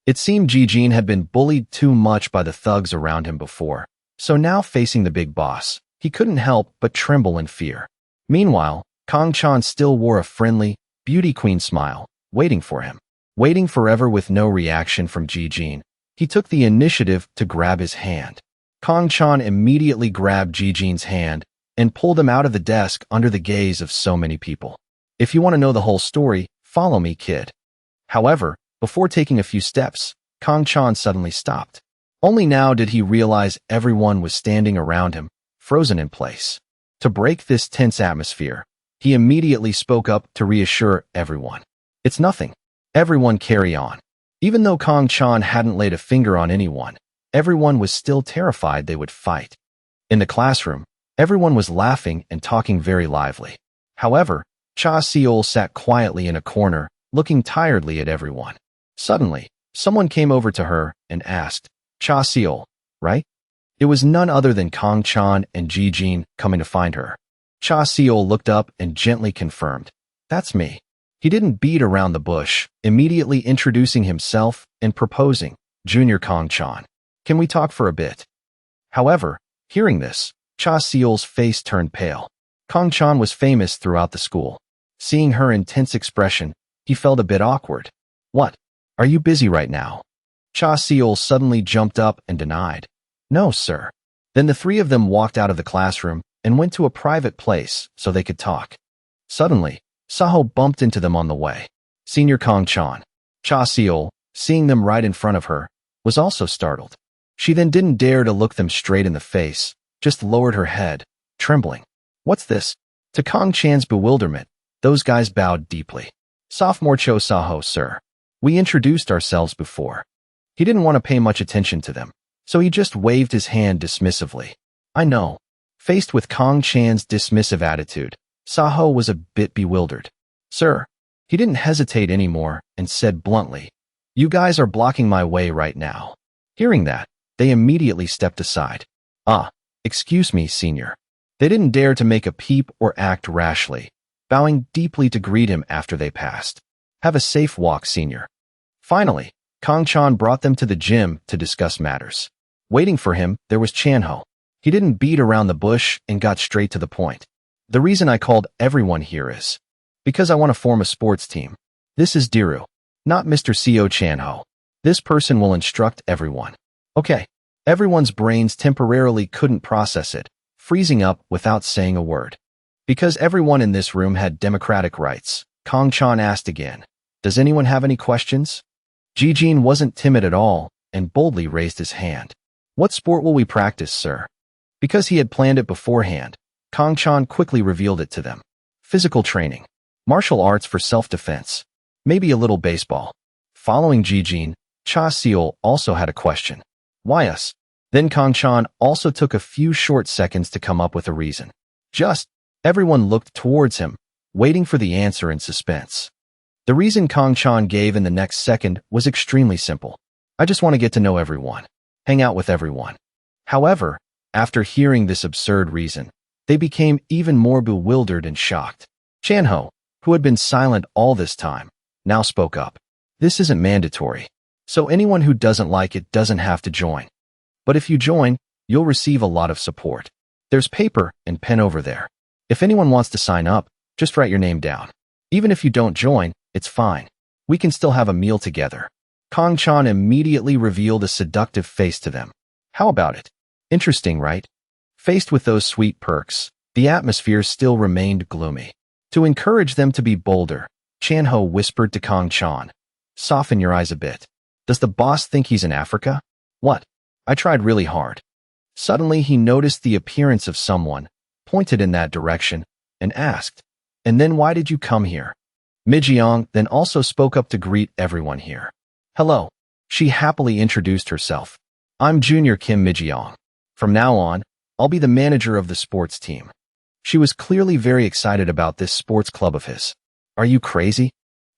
It seemed Ji-jin had been bullied too much by the thugs around him before, so now facing the big boss, he couldn't help but tremble in fear. Meanwhile, Kang-chan still wore a friendly, beauty queen smile, waiting for him. Waiting forever with no reaction from Ji-jin, he took the initiative to grab his hand. Kang-chan immediately grabbed Ji-jin's hand and pulled him out of the desk under the gaze of so many people. If you want to know the whole story, follow me, kid. However, before taking a few steps, Kang-chan suddenly stopped. Only now did he realize everyone was standing around him, frozen in place. To break this tense atmosphere, he immediately spoke up to reassure everyone. It's nothing. Everyone carry on. Even though Kang-chan hadn't laid a finger on anyone, everyone was still terrified they would fight. In the classroom, everyone was laughing and talking very lively. However, Cha Seoul sat quietly in a corner, looking tiredly at everyone. Suddenly, someone came over to her and asked, Cha Seoul, right? It was none other than Kang-chan and Ji-jin coming to find her. Cha Seoul looked up and gently confirmed, that's me. He didn't beat around the bush, immediately introducing himself and proposing, Junior Kang-chan, can we talk for a bit? However, hearing this, Cha Seoul's face turned pale. Kang-chan was famous throughout the school. Seeing her intense expression, he felt a bit awkward. What? Are you busy right now? Cha Seoul suddenly jumped up and denied. No, sir. Then the three of them walked out of the classroom and went to a private place so they could talk. Suddenly, Saho bumped into them on the way. Senior Kang-chan. Cha Seoul, seeing them right in front of her, was also startled. She then didn't dare to look them straight in the face, just lowered her head, trembling. What's this? To Kang-chan's bewilderment, those guys bowed deeply. Sophomore Cho Saho, sir. We introduced ourselves before. He didn't want to pay much attention to them, so he just waved his hand dismissively. I know. Faced with Kang-chan's dismissive attitude, Saho was a bit bewildered. Sir, he didn't hesitate anymore and said bluntly, you guys are blocking my way right now. Hearing that, they immediately stepped aside. Excuse me, senior. They didn't dare to make a peep or act rashly, bowing deeply to greet him after they passed. Have a safe walk, senior. Finally, Kang-chan brought them to the gym to discuss matters. Waiting for him, there was Chanho. He didn't beat around the bush and got straight to the point. The reason I called everyone here is because I want to form a sports team. This is Diru, not Mr. Seo Chanho. This person will instruct everyone. Okay. Everyone's brains temporarily couldn't process it, freezing up without saying a word. Because everyone in this room had democratic rights, Kang-chan asked again, does anyone have any questions? Ji-jin wasn't timid at all and boldly raised his hand. What sport will we practice, sir? Because he had planned it beforehand, Kang-chan quickly revealed it to them. Physical training. Martial arts for self-defense. Maybe a little baseball. Following Ji-jin, Cha Seoul also had a question. Why us? Then Kang-chan also took a few short seconds to come up with a reason. Everyone looked towards him, waiting for the answer in suspense. The reason Kang-chan gave in the next second was extremely simple. I just want to get to know everyone. Hang out with everyone. However, after hearing this absurd reason, they became even more bewildered and shocked. Chanho, who had been silent all this time, now spoke up. This isn't mandatory, so anyone who doesn't like it doesn't have to join. But if you join, you'll receive a lot of support. There's paper and pen over there. If anyone wants to sign up, just write your name down. Even if you don't join, it's fine. We can still have a meal together. Kang-chan immediately revealed a seductive face to them. How about it? Interesting, right? Faced with those sweet perks, the atmosphere still remained gloomy. To encourage them to be bolder, Chanho whispered to Kang-chan, soften your eyes a bit. Does the boss think he's in Africa? What? I tried really hard. Suddenly he noticed the appearance of someone, pointed in that direction, and asked, and then why did you come here? Mi-jang then also spoke up to greet everyone here. Hello. She happily introduced herself. I'm Junior Kim Mi-jang. From now on, I'll be the manager of the sports team. She was clearly very excited about this sports club of his. Are you crazy?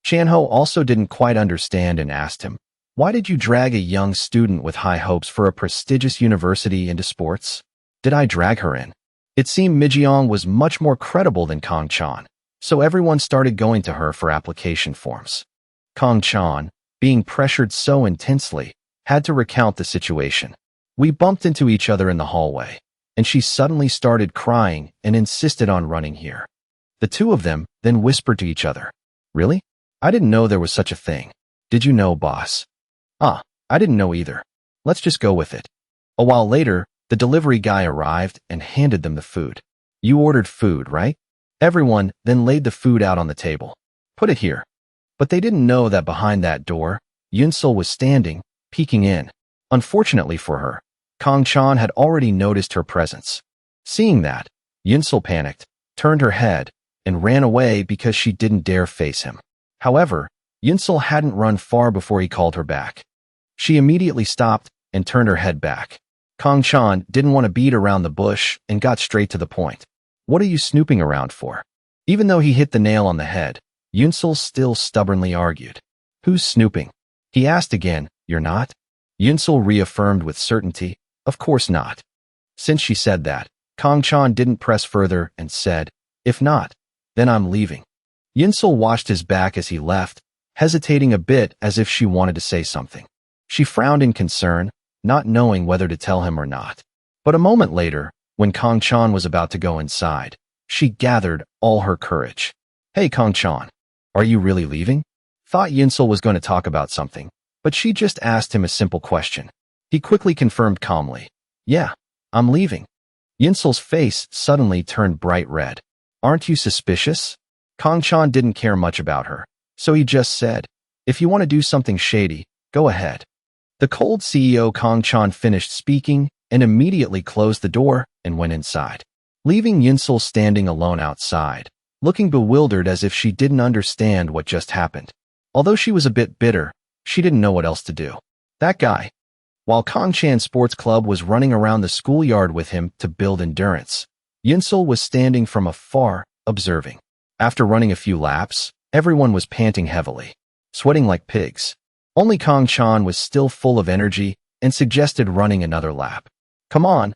Chanho also didn't quite understand and asked him, why did you drag a young student with high hopes for a prestigious university into sports? Did I drag her in? It seemed Mi-jang was much more credible than Kang-chan, So everyone started going to her for application forms. Kong Chan, being pressured so intensely, had to recount the situation. We bumped into each other in the hallway, and she suddenly started crying and insisted on running here. The two of them then whispered to each other. Really? I didn't know there was such a thing. Did you know, boss? Ah, I didn't know either. Let's just go with it. A while later, the delivery guy arrived and handed them the food. You ordered food, right? Everyone then laid the food out on the table. Put it here. But they didn't know that behind that door, Yunsul was standing, peeking in. Unfortunately for her, Kong Chan had already noticed her presence. Seeing that, Yunsul panicked, turned her head, and ran away because she didn't dare face him. However, Yunsul hadn't run far before he called her back. She immediately stopped and turned her head back. Kong Chan didn't want to beat around the bush and got straight to the point. What are you snooping around for? Even though he hit the nail on the head, Yunsul still stubbornly argued. Who's snooping? He asked again. You're not? Yunsul reaffirmed with certainty. Of course not. Since she said that, Kong Chan didn't press further and said, if not, then I'm leaving. Yunsul watched his back as he left, hesitating a bit as if she wanted to say something. She frowned in concern, not knowing whether to tell him or not. But a moment later, when Kong Chan was about to go inside, she gathered all her courage. Hey Kong Chan, are you really leaving? Thought Yunsul was going to talk about something, but she just asked him a simple question. He quickly confirmed calmly. Yeah, I'm leaving. Yunsul's face suddenly turned bright red. Aren't you suspicious? Kong Chan didn't care much about her, so he just said, if you want to do something shady, go ahead. The cold CEO Kong Chan finished speaking and immediately closed the door and went inside, leaving Yunsul standing alone outside, looking bewildered as if she didn't understand what just happened. Although she was a bit bitter, she didn't know what else to do. That guy. While Kong Chan's sports club was running around the schoolyard with him to build endurance, Yunsul was standing from afar, observing. After running a few laps, everyone was panting heavily, sweating like pigs. Only Kong Chan was still full of energy and suggested running another lap. Come on,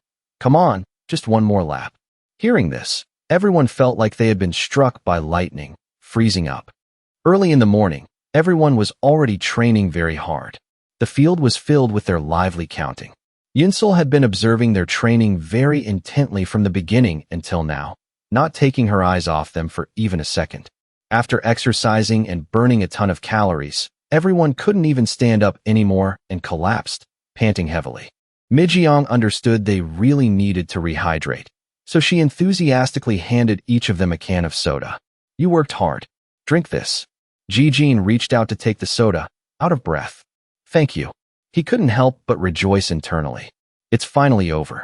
just one more lap. Hearing this, everyone felt like they had been struck by lightning, freezing up. Early in the morning, everyone was already training very hard. The field was filled with their lively counting. Yunsul had been observing their training very intently from the beginning until now, not taking her eyes off them for even a second. After exercising and burning a ton of calories, everyone couldn't even stand up anymore and collapsed, panting heavily. Mi-jang understood they really needed to rehydrate, so she enthusiastically handed each of them a can of soda. You worked hard. Drink this. Ji-jin reached out to take the soda, out of breath. Thank you. He couldn't help but rejoice internally. It's finally over.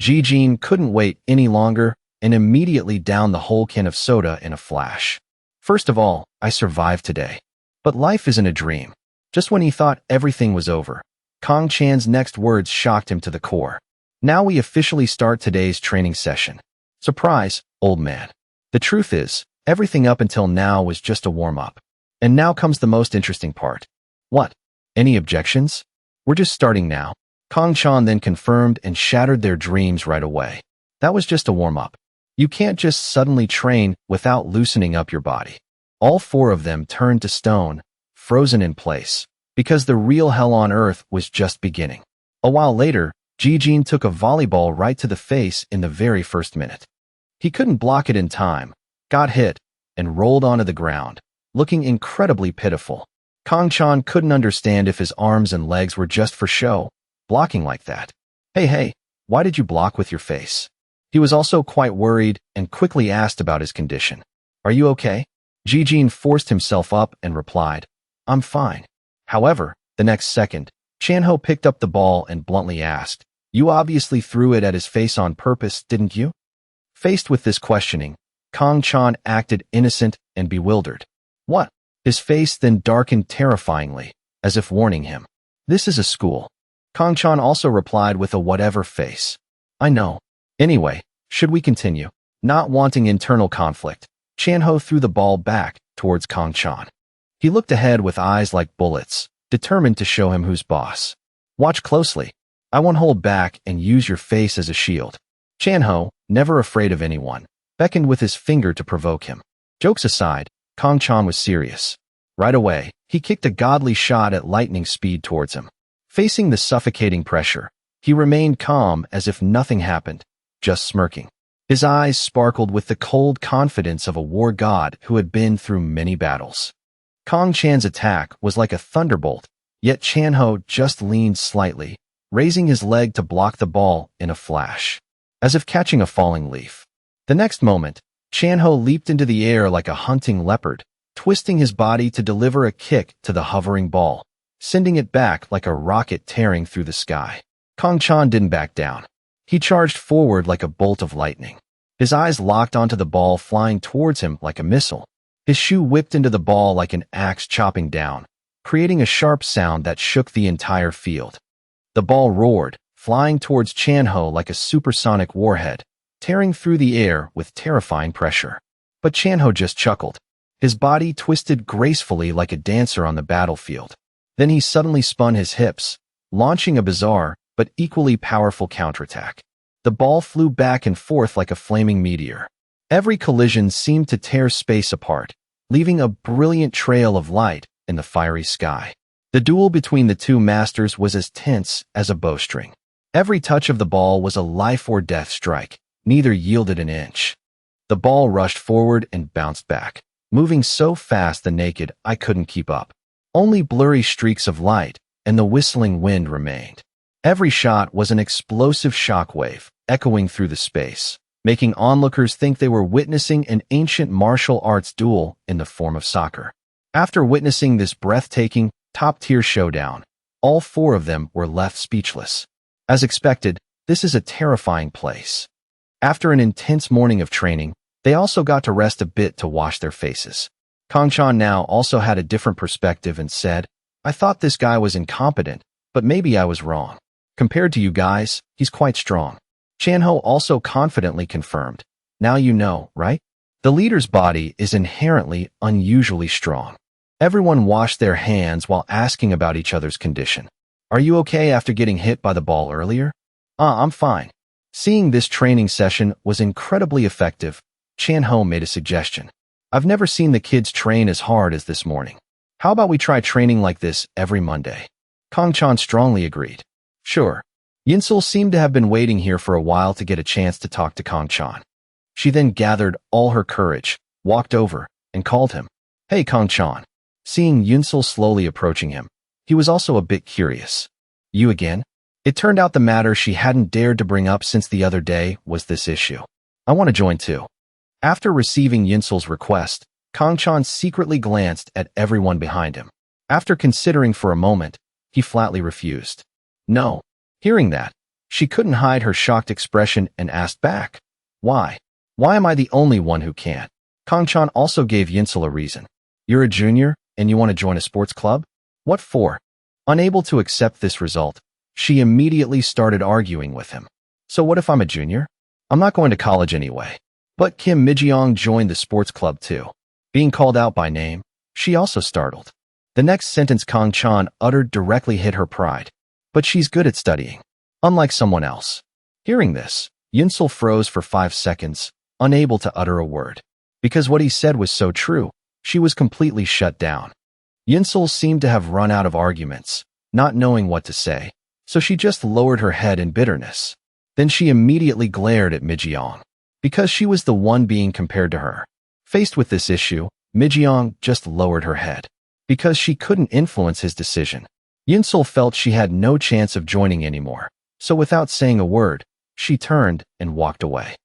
Ji-jin couldn't wait any longer and immediately downed the whole can of soda in a flash. First of all, I survived today. But life isn't a dream. Just when he thought everything was over, Kong Chan's next words shocked him to the core. Now we officially start today's training session. Surprise, old man. The truth is, everything up until now was just a warm-up. And now comes the most interesting part. What? Any objections? We're just starting now. Kong Chan then confirmed and shattered their dreams right away. That was just a warm-up. You can't just suddenly train without loosening up your body. All four of them turned to stone, frozen in place, because the real hell on earth was just beginning. A while later, Ji-jin took a volleyball right to the face in the very first minute. He couldn't block it in time, got hit, and rolled onto the ground, looking incredibly pitiful. Kong Chan couldn't understand if his arms and legs were just for show, blocking like that. Hey, why did you block with your face? He was also quite worried and quickly asked about his condition. Are you okay? Ji-jin forced himself up and replied, I'm fine. However, the next second, Chan-ho picked up the ball and bluntly asked, You obviously threw it at his face on purpose, didn't you? Faced with this questioning, Kong Chan acted innocent and bewildered. What? His face then darkened terrifyingly, as if warning him. This is a school. Kong Chan also replied with a whatever face. I know. Anyway, should we continue? Not wanting internal conflict, Chan-ho threw the ball back towards Kong Chan. He looked ahead with eyes like bullets, determined to show him who's boss. Watch closely. I won't hold back and use your face as a shield. Chan-ho, never afraid of anyone, beckoned with his finger to provoke him. Jokes aside, Kong Chan was serious. Right away, he kicked a godly shot at lightning speed towards him. Facing the suffocating pressure, he remained calm as if nothing happened, just smirking. His eyes sparkled with the cold confidence of a war god who had been through many battles. Kong Chan's attack was like a thunderbolt, yet Chan-ho just leaned slightly, raising his leg to block the ball in a flash, as if catching a falling leaf. The next moment, Chan-ho leaped into the air like a hunting leopard, twisting his body to deliver a kick to the hovering ball, sending it back like a rocket tearing through the sky. Kong Chan didn't back down. He charged forward like a bolt of lightning. His eyes locked onto the ball flying towards him like a missile. His shoe whipped into the ball like an axe chopping down, creating a sharp sound that shook the entire field. The ball roared, flying towards Chan-ho like a supersonic warhead, tearing through the air with terrifying pressure. But Chan-ho just chuckled. His body twisted gracefully like a dancer on the battlefield. Then he suddenly spun his hips, launching a bizarre but equally powerful counterattack. The ball flew back and forth like a flaming meteor. Every collision seemed to tear space apart, leaving a brilliant trail of light in the fiery sky. The duel between the two masters was as tense as a bowstring. Every touch of the ball was a life-or-death strike. Neither yielded an inch. The ball rushed forward and bounced back, moving so fast the naked eye couldn't keep up. Only blurry streaks of light and the whistling wind remained. Every shot was an explosive shockwave, echoing through the space, making onlookers think they were witnessing an ancient martial arts duel in the form of soccer. After witnessing this breathtaking, top-tier showdown, all four of them were left speechless. As expected, this is a terrifying place. After an intense morning of training, they also got to rest a bit to wash their faces. Kong Chan now also had a different perspective and said, "I thought this guy was incompetent, but maybe I was wrong. Compared to you guys, he's quite strong." Chan-ho also confidently confirmed, "Now you know, right? The leader's body is inherently unusually strong." Everyone washed their hands while asking about each other's condition. "Are you okay after getting hit by the ball earlier?" I'm fine." Seeing this training session was incredibly effective, Chan-ho made a suggestion. "I've never seen the kids train as hard as this morning. How about we try training like this every Monday?" Kong Chan strongly agreed. "Sure." Yinsul seemed to have been waiting here for a while to get a chance to talk to Kong Chan. She then gathered all her courage, walked over, and called him. "Hey, Kong Chan." Seeing Yinsul slowly approaching him, he was also a bit curious. "You again?" It turned out the matter she hadn't dared to bring up since the other day was this issue. "I want to join too." After receiving Yinsul's request, Kong Chan secretly glanced at everyone behind him. After considering for a moment, he flatly refused. "No." Hearing that, she couldn't hide her shocked expression and asked back, "Why? Why am I the only one who can't?" Kong Chan also gave Yinsul a reason. "You're a junior, and you want to join a sports club? What for?" Unable to accept this result, she immediately started arguing with him. "So what if I'm a junior? I'm not going to college anyway." But Kim Mi-jang joined the sports club too. Being called out by name, she also startled. The next sentence Kong Chan uttered directly hit her pride. "But she's good at studying, unlike someone else." Hearing this, Yinsul froze for 5 seconds, unable to utter a word. Because what he said was so true, she was completely shut down. Yinsul seemed to have run out of arguments, not knowing what to say, so she just lowered her head in bitterness. Then she immediately glared at Mi-jang, because she was the one being compared to her. Faced with this issue, Mi-jang just lowered her head, because she couldn't influence his decision. Yinsul felt she had no chance of joining anymore, so without saying a word, she turned and walked away.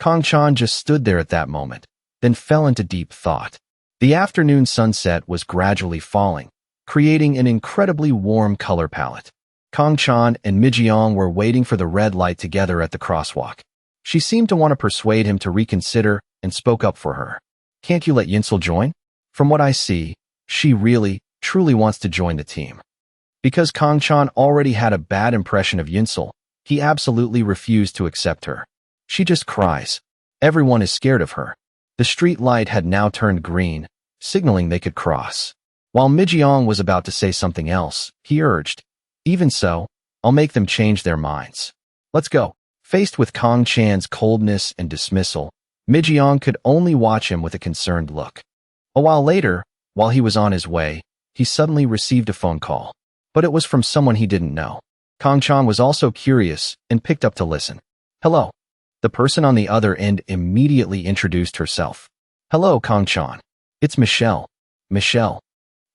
Kong Chan just stood there at that moment, then fell into deep thought. The afternoon sunset was gradually falling, creating an incredibly warm color palette. Kong Chan and Mi-jang were waiting for the red light together at the crosswalk. She seemed to want to persuade him to reconsider and spoke up for her. "Can't you let Yinsul join? From what I see, she really, truly wants to join the team." Because Kong Chan already had a bad impression of Yinsul, he absolutely refused to accept her. She just cries. Everyone is scared of her. The street light had now turned green, signaling they could cross. While Mi-jang was about to say something else, he urged, "Even so, I'll make them change their minds. Let's go." Faced with Kong Chan's coldness and dismissal, Mi-jang could only watch him with a concerned look. A while later, while he was on his way, he suddenly received a phone call. But it was from someone he didn't know. Kang-chan was also curious and picked up to listen. Hello. The person on the other end immediately introduced herself. Hello, Kang-chan. It's Michelle. Michelle.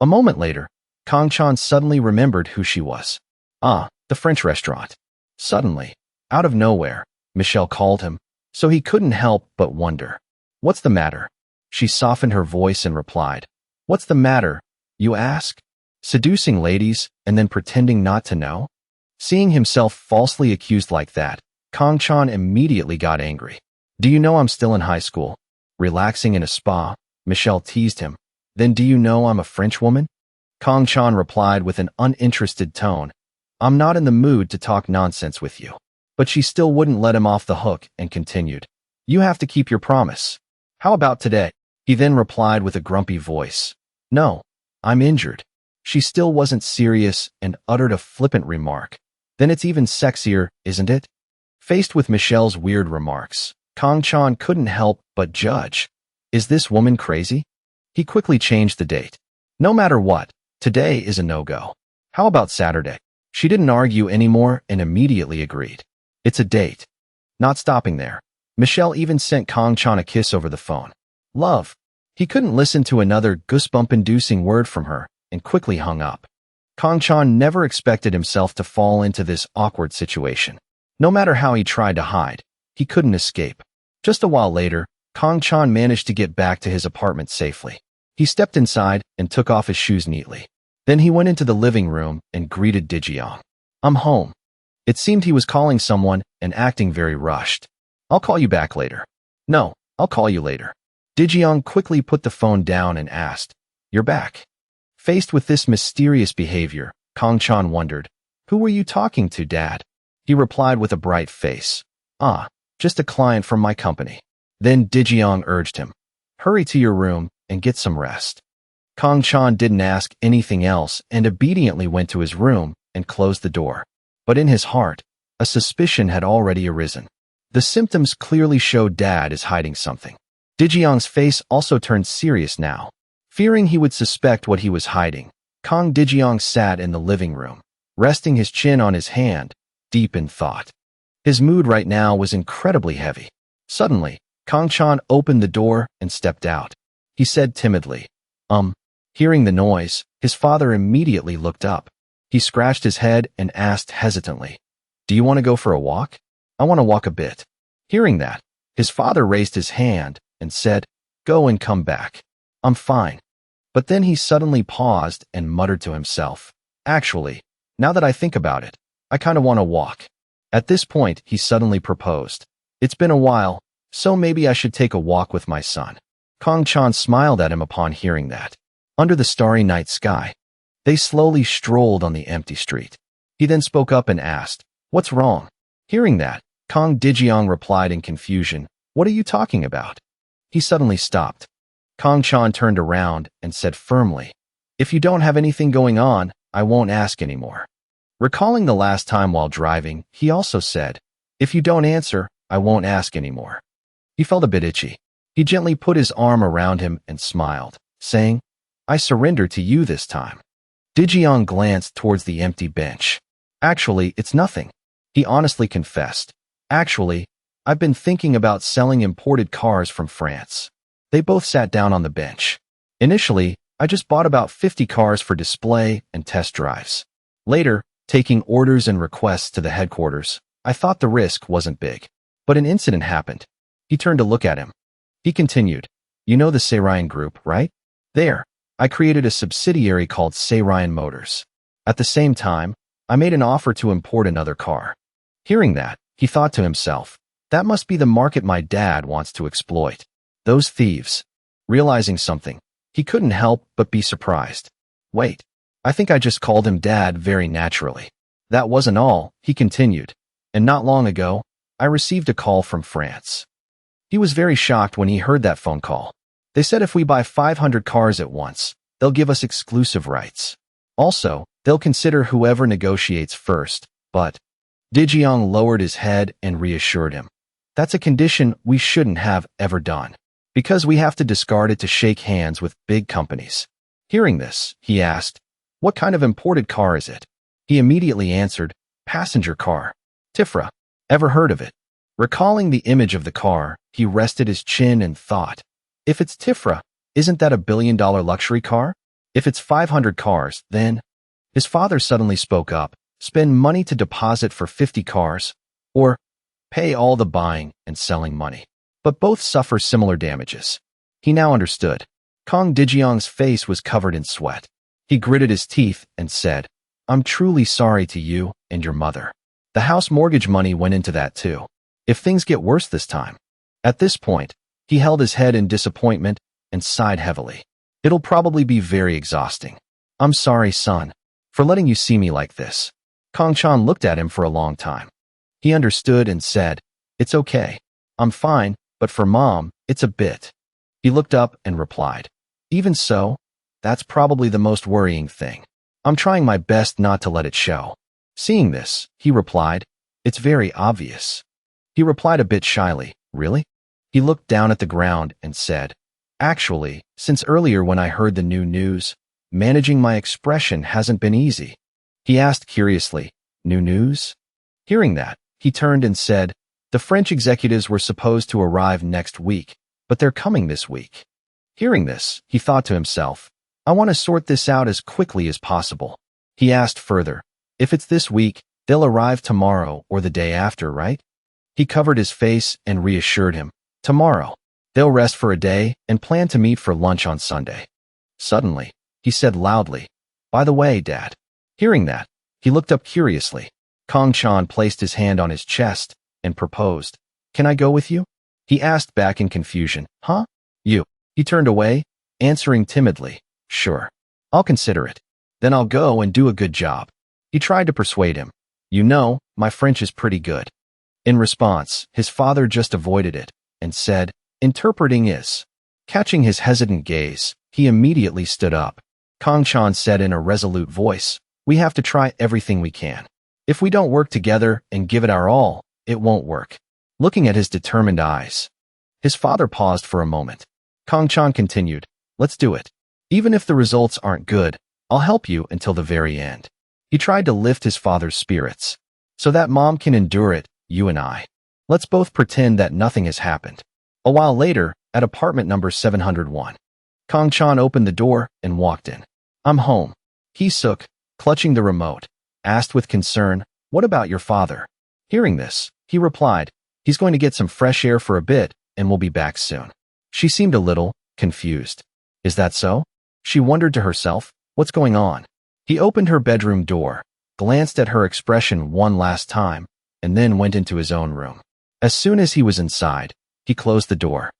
A moment later, Kang-chan suddenly remembered who she was. Ah, the French restaurant. Suddenly, out of nowhere, Michelle called him, so he couldn't help but wonder. What's the matter? She softened her voice and replied. What's the matter, you ask? Seducing ladies and then pretending not to know? Seeing himself falsely accused like that, Kang-chan immediately got angry. Do you know I'm still in high school? Relaxing in a spa, Michelle teased him. Then do you know I'm a French woman? Kang-chan replied with an uninterested tone. I'm not in the mood to talk nonsense with you. But she still wouldn't let him off the hook and continued. You have to keep your promise. How about today? He then replied with a grumpy voice. No, I'm injured. She still wasn't serious and uttered a flippant remark. Then it's even sexier, isn't it? Faced with Michelle's weird remarks, Kang-chan couldn't help but judge. Is this woman crazy? He quickly changed the date. No matter what, today is a no-go. How about Saturday? She didn't argue anymore and immediately agreed. It's a date. Not stopping there, Michelle even sent Kang-chan a kiss over the phone. Love. He couldn't listen to another goosebump-inducing word from her and quickly hung up. Kang-chan never expected himself to fall into this awkward situation. No matter how he tried to hide, he couldn't escape. Just a while later, Kang-chan managed to get back to his apartment safely. He stepped inside and took off his shoes neatly. Then he went into the living room and greeted Dae-jeong. I'm home. It seemed he was calling someone and acting very rushed. I'll call you back later. No, I'll call you later. Dae-jeong quickly put the phone down and asked, You're back. Faced with this mysterious behavior, Kang-chan wondered, Who were you talking to, Dad? He replied with a bright face. Ah, just a client from my company. Then Dae-jeong urged him, Hurry to your room and get some rest. Kang-chan didn't ask anything else and obediently went to his room and closed the door. But in his heart, a suspicion had already arisen. The symptoms clearly showed Dad is hiding something. Dae-jeong's face also turned serious now. Fearing he would suspect what he was hiding, Kang Dae-jeong sat in the living room, resting his chin on his hand, deep in thought. His mood right now was incredibly heavy. Suddenly, Kang-chan opened the door and stepped out. He said timidly, Hearing the noise, his father immediately looked up. He scratched his head and asked hesitantly, Do you want to go for a walk? I want to walk a bit. Hearing that, his father raised his hand and said, Go and come back. I'm fine. But then he suddenly paused and muttered to himself, Actually, now that I think about it, I kind of want to walk. At this point, he suddenly proposed. It's been a while, so maybe I should take a walk with my son. Kang-chan smiled at him upon hearing that. Under the starry night sky, they slowly strolled on the empty street. He then spoke up and asked, What's wrong? Hearing that, Kang Dae-jeong replied in confusion, What are you talking about? He suddenly stopped. Kang-chan turned around and said firmly, If you don't have anything going on, I won't ask anymore. Recalling the last time while driving, he also said, If you don't answer, I won't ask anymore. He felt a bit itchy. He gently put his arm around him and smiled, saying, I surrender to you this time. Dae-jeong glanced towards the empty bench. Actually, it's nothing. He honestly confessed. Actually, I've been thinking about selling imported cars from France. They both sat down on the bench. Initially, I just bought about 50 cars for display and test drives. Later, taking orders and requests to the headquarters, I thought the risk wasn't big. But an incident happened. He turned to look at him. He continued, You know the Seoul Group, right? There, I created a subsidiary called Seoul Motors. At the same time, I made an offer to import another car. Hearing that, he thought to himself, That must be the market my dad wants to exploit. Those thieves. Realizing something, he couldn't help but be surprised. Wait, I think I just called him Dad very naturally. That wasn't all, he continued. And not long ago, I received a call from France. He was very shocked when he heard that phone call. They said if we buy 500 cars at once, they'll give us exclusive rights. Also, they'll consider whoever negotiates first, but Dae-jeong lowered his head and reassured him. That's a condition we shouldn't have ever done, because we have to discard it to shake hands with big companies. Hearing this, he asked, what kind of imported car is it? He immediately answered, passenger car. Tifra. Ever heard of it? Recalling the image of the car, he rested his chin and thought, if it's Tifra, isn't that a billion-dollar luxury car? If it's 500 cars, then… His father suddenly spoke up, spend money to deposit for 50 cars, or pay all the buying and selling money. But both suffer similar damages. He now understood. Kong Dijiang's face was covered in sweat. He gritted his teeth and said, I'm truly sorry to you and your mother. The house mortgage money went into that too. If things get worse this time. At this point, he held his head in disappointment and sighed heavily. It'll probably be very exhausting. I'm sorry, son, for letting you see me like this. Kong Chan looked at him for a long time. He understood and said, it's okay. I'm fine, but for mom, it's a bit. He looked up and replied, even so, that's probably the most worrying thing. I'm trying my best not to let it show. Seeing this, he replied, it's very obvious. He replied a bit shyly, really? He looked down at the ground and said, actually, since earlier when I heard the new news, managing my expression hasn't been easy. He asked curiously, new news? Hearing that, he turned and said, the French executives were supposed to arrive next week, but they're coming this week. Hearing this, he thought to himself, I want to sort this out as quickly as possible. He asked further, if it's this week, they'll arrive tomorrow or the day after, right? He covered his face and reassured him, tomorrow. They'll rest for a day and plan to meet for lunch on Sunday. Suddenly, he said loudly, by the way, Dad. Hearing that, he looked up curiously. Kong Chan placed his hand on his chest and proposed, can I go with you? He asked back in confusion, huh? You. He turned away, answering timidly, sure. I'll consider it. Then I'll go and do a good job. He tried to persuade him. You know, my French is pretty good. In response, his father just avoided it and said, interpreting is. Catching his hesitant gaze, he immediately stood up. Kong Chan said in a resolute voice, we have to try everything we can. If we don't work together and give it our all, it won't work. Looking at his determined eyes, his father paused for a moment. Kong Chan continued, let's do it. Even if the results aren't good, I'll help you until the very end. He tried to lift his father's spirits. So that mom can endure it, you and I. Let's both pretend that nothing has happened. A while later, at apartment number 701, Kong Chan opened the door and walked in. I'm home. Hee-suk, clutching the remote, asked with concern, what about your father? Hearing this, he replied, he's going to get some fresh air for a bit and we'll be back soon. She seemed a little confused. Is that so? She wondered to herself, what's going on? He opened her bedroom door, glanced at her expression one last time, and then went into his own room. As soon as he was inside, he closed the door.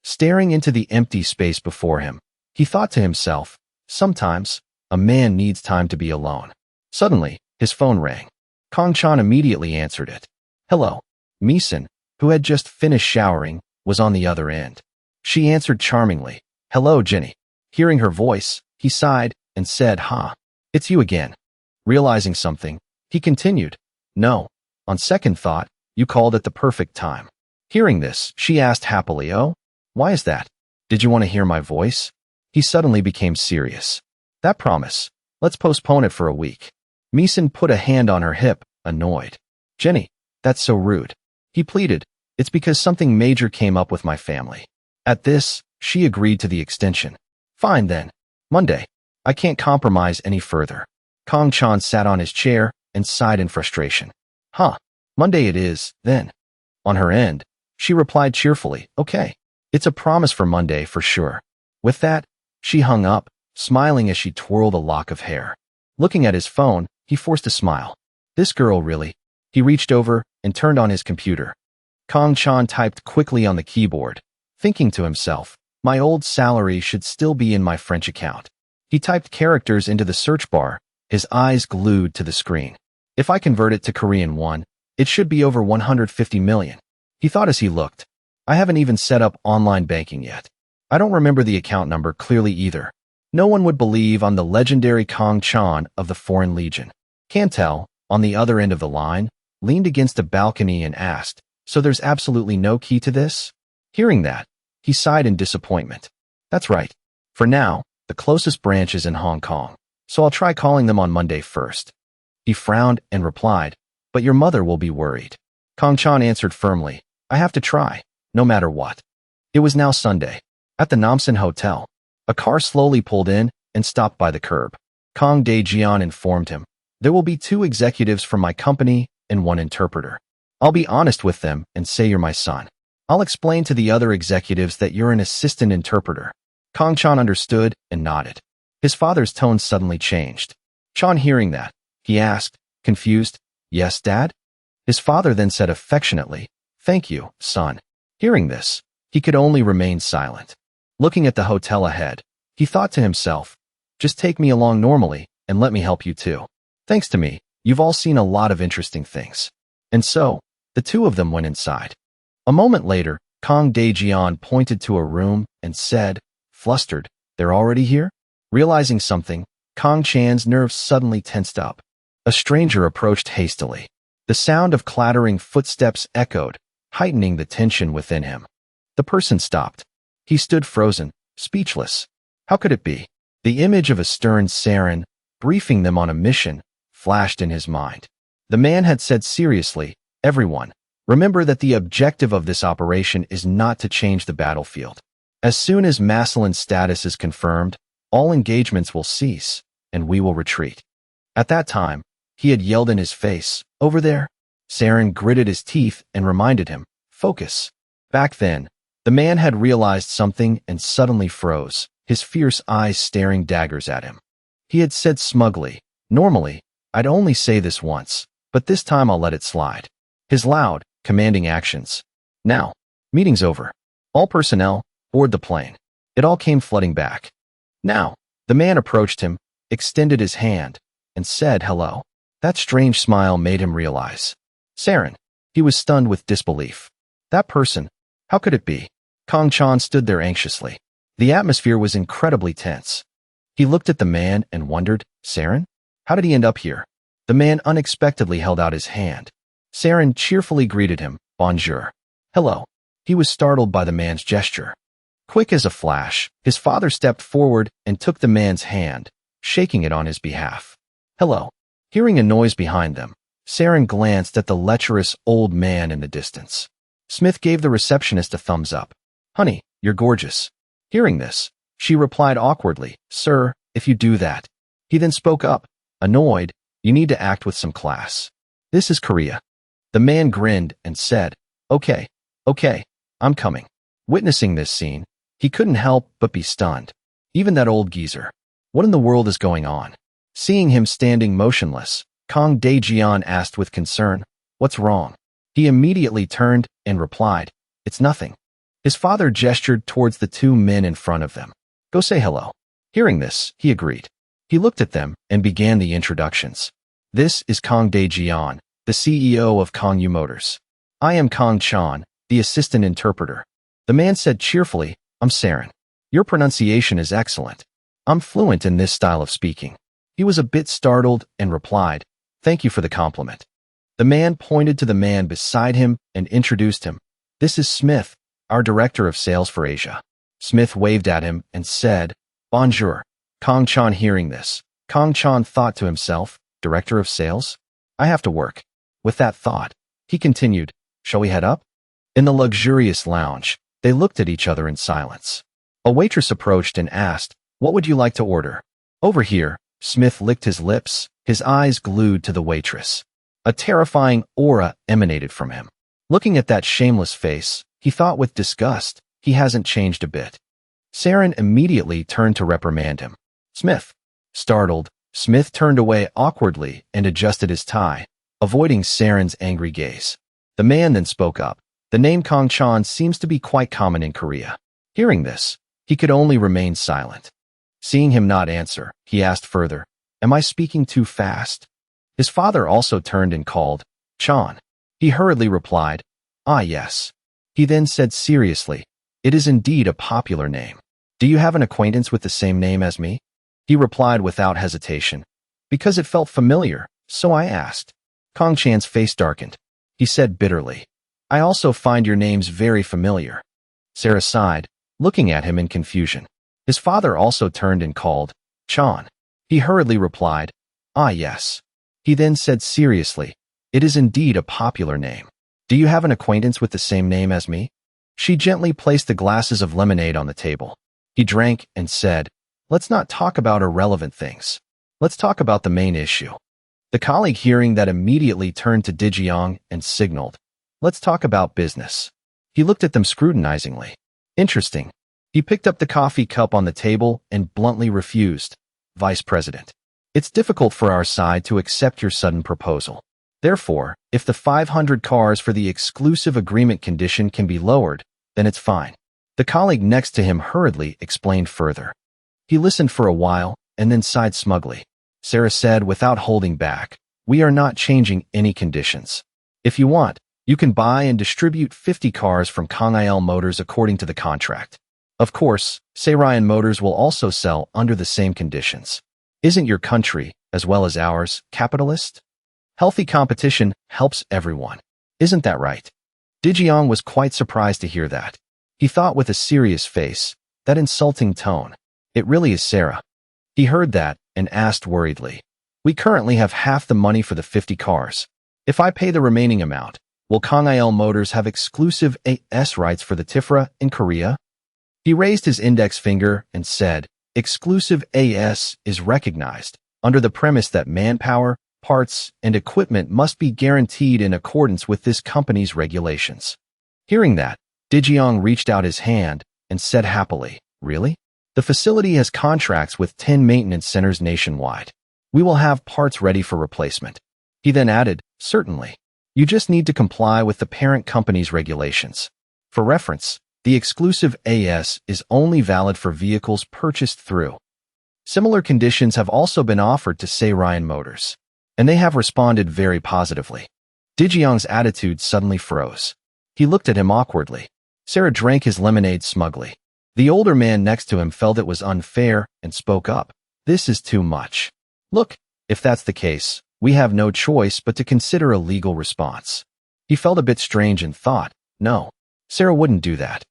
Staring into the empty space before him, he thought to himself, sometimes, a man needs time to be alone. Suddenly, his phone rang. Kong Chan immediately answered it. Hello. Mi-san, who had just finished showering, was on the other end. She answered charmingly, hello, Jenny. Hearing her voice, he sighed and said, it's you again. Realizing something, he continued, no, on second thought, you called at the perfect time. Hearing this, she asked happily, oh, why is that? Did you want to hear my voice? He suddenly became serious. That promise. Let's postpone it for a week. Mi-san put a hand on her hip, annoyed. Jenny, that's so rude. He pleaded, it's because something major came up with my family. At this, she agreed to the extension. Fine then. Monday. I can't compromise any further. Kong Chan sat on his chair and sighed in frustration. Monday it is, then. On her end, she replied cheerfully, okay. It's a promise for Monday for sure. With that, she hung up, smiling as she twirled a lock of hair. Looking at his phone, he forced a smile. This girl really. He reached over and turned on his computer. Kong Chan typed quickly on the keyboard, thinking to himself, my old salary should still be in my French account. He typed characters into the search bar, his eyes glued to the screen. If I convert it to Korean won, it should be over 150 million. He thought as he looked. I haven't even set up online banking yet. I don't remember the account number clearly either. No one would believe I'm the legendary Kong Chan of the Foreign Legion. Cantel, on the other end of the line, leaned against a balcony and asked, So there's absolutely no key to this? Hearing that, he sighed in disappointment. That's right. For now, the closest branch is in Hong Kong, so I'll try calling them on Monday first. He frowned and replied, but your mother will be worried. Kong Chan answered firmly, I have to try, no matter what. It was now Sunday. At the Namsan Hotel, a car slowly pulled in and stopped by the curb. Kong Dae-jian informed him, there will be 2 executives from my company and 1 interpreter. I'll be honest with them and say you're my son. I'll explain to the other executives that you're an assistant interpreter. Kong Chan understood and nodded. His father's tone suddenly changed. Chan hearing that, he asked, confused, yes, Dad? His father then said affectionately, thank you, son. Hearing this, he could only remain silent. Looking at the hotel ahead, he thought to himself, just take me along normally and let me help you too. Thanks to me, you've all seen a lot of interesting things. And so, the 2 of them went inside. A moment later, Kong Dae-jian pointed to a room and said, flustered, they're already here? Realizing something, Kong Chan's nerves suddenly tensed up. A stranger approached hastily. The sound of clattering footsteps echoed, heightening the tension within him. The person stopped. He stood frozen, speechless. How could it be? The image of a stern Saren, briefing them on a mission, flashed in his mind. The man had said seriously, everyone, remember that the objective of this operation is not to change the battlefield. As soon as Massillon's status is confirmed, all engagements will cease, and we will retreat. At that time, he had yelled in his face, over there. Saren gritted his teeth and reminded him, focus. Back then, the man had realized something and suddenly froze, his fierce eyes staring daggers at him. He had said smugly, normally, I'd only say this once, but this time I'll let it slide. His loud, commanding actions. Now, meeting's over. All personnel, board the plane. It all came flooding back. Now, the man approached him, extended his hand, and said hello. That strange smile made him realize. Saren. He was stunned with disbelief. That person, how could it be? Kong Chan stood there anxiously. The atmosphere was incredibly tense. He looked at the man and wondered, Saren? How did he end up here? The man unexpectedly held out his hand. Saren cheerfully greeted him, bonjour. Hello. He was startled by the man's gesture. Quick as a flash, his father stepped forward and took the man's hand, shaking it on his behalf. Hello. Hearing a noise behind them, Saren glanced at the lecherous old man in the distance. Smith gave the receptionist a thumbs up. Honey, you're gorgeous. Hearing this, she replied awkwardly, Sir, if you do that. He then spoke up, annoyed, you need to act with some class. This is Korea. The man grinned and said, okay, I'm coming. Witnessing this scene, he couldn't help but be stunned. Even that old geezer. What in the world is going on? Seeing him standing motionless, Kong Dae-jian asked with concern, what's wrong? He immediately turned and replied, it's nothing. His father gestured towards the 2 men in front of them. Go say hello. Hearing this, he agreed. He looked at them and began the introductions. This is Kong Dae-jian, the CEO of Kongyu Motors. I am Kong Chan, the assistant interpreter. The man said cheerfully, I'm Saren. Your pronunciation is excellent. I'm fluent in this style of speaking. He was a bit startled and replied, thank you for the compliment. The man pointed to the man beside him and introduced him. This is Smith, our director of sales for Asia. Smith waved at him and said, bonjour. Kong Chan hearing this, Kong Chan thought to himself, director of sales? I have to work. With that thought, he continued, shall we head up? In the luxurious lounge, they looked at each other in silence. A waitress approached and asked, what would you like to order? Over here, Smith licked his lips, his eyes glued to the waitress. A terrifying aura emanated from him. Looking at that shameless face, he thought with disgust, he hasn't changed a bit. Saren immediately turned to reprimand him. Smith. Startled, Smith turned away awkwardly and adjusted his tie, avoiding Saren's angry gaze. The man then spoke up. The name Kong Chan seems to be quite common in Korea. Hearing this, he could only remain silent. Seeing him not answer, he asked further, am I speaking too fast? His father also turned and called, Chan. He hurriedly replied, ah yes. He then said seriously, it is indeed a popular name. Do you have an acquaintance with the same name as me? He replied without hesitation, because it felt familiar, so I asked. Kong Chan's face darkened. He said bitterly, I also find your names very familiar. Sarah sighed, looking at him in confusion. His father also turned and called, Chan. He hurriedly replied, Ah yes. He then said seriously, It is indeed a popular name. Do you have an acquaintance with the same name as me? She gently placed the glasses of lemonade on the table. He drank and said, Let's not talk about irrelevant things. Let's talk about the main issue. The colleague hearing that immediately turned to Dae-jang and signaled, Let's talk about business. He looked at them scrutinizingly. Interesting. He picked up the coffee cup on the table and bluntly refused. Vice President. It's difficult for our side to accept your sudden proposal. Therefore, if the 500 cars for the exclusive agreement condition can be lowered, then it's fine. The colleague next to him hurriedly explained further. He listened for a while and then sighed smugly. Sarah said without holding back, We are not changing any conditions. If you want, you can buy and distribute 50 cars from Kang-il Motors according to the contract. Of course, Ryan Motors will also sell under the same conditions. Isn't your country, as well as ours, capitalist? Healthy competition helps everyone. Isn't that right? Dae-jang was quite surprised to hear that. He thought with a serious face, that insulting tone. It really is Sarah. He heard that and asked worriedly. We currently have half the money for the 50 cars. If I pay the remaining amount, will Kang-il Motors have exclusive AS rights for the Tifra in Korea? He raised his index finger and said, Exclusive AS is recognized under the premise that manpower, parts, and equipment must be guaranteed in accordance with this company's regulations. Hearing that, Dae-jang reached out his hand and said happily, Really? The facility has contracts with 10 maintenance centers nationwide. We will have parts ready for replacement. He then added, Certainly. You just need to comply with the parent company's regulations. For reference, the exclusive AS is only valid for vehicles purchased through. Similar conditions have also been offered to Ryan Motors, and they have responded very positively. Dae-jang's attitude suddenly froze. He looked at him awkwardly. Sarah drank his lemonade smugly. The older man next to him felt it was unfair and spoke up. This is too much. Look, if that's the case, we have no choice but to consider a legal response. He felt a bit strange and thought, No, Sarah wouldn't do that.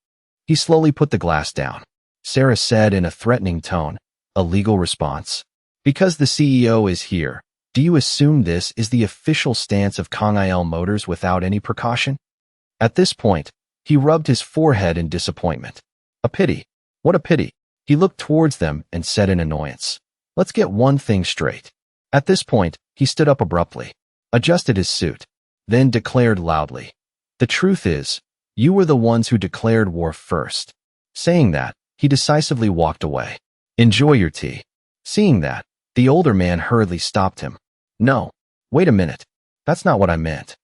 He slowly put the glass down. Sarah said in a threatening tone, A legal response? Because the CEO is here, do you assume this is the official stance of Kang-il Motors without any precaution? At this point, he rubbed his forehead in disappointment. A pity. What a pity. He looked towards them and said in annoyance, Let's get one thing straight. At this point, he stood up abruptly, adjusted his suit, then declared loudly, The truth is, you were the ones who declared war first. Saying that, he decisively walked away. Enjoy your tea. Seeing that, the older man hurriedly stopped him. No, wait a minute. That's not what I meant.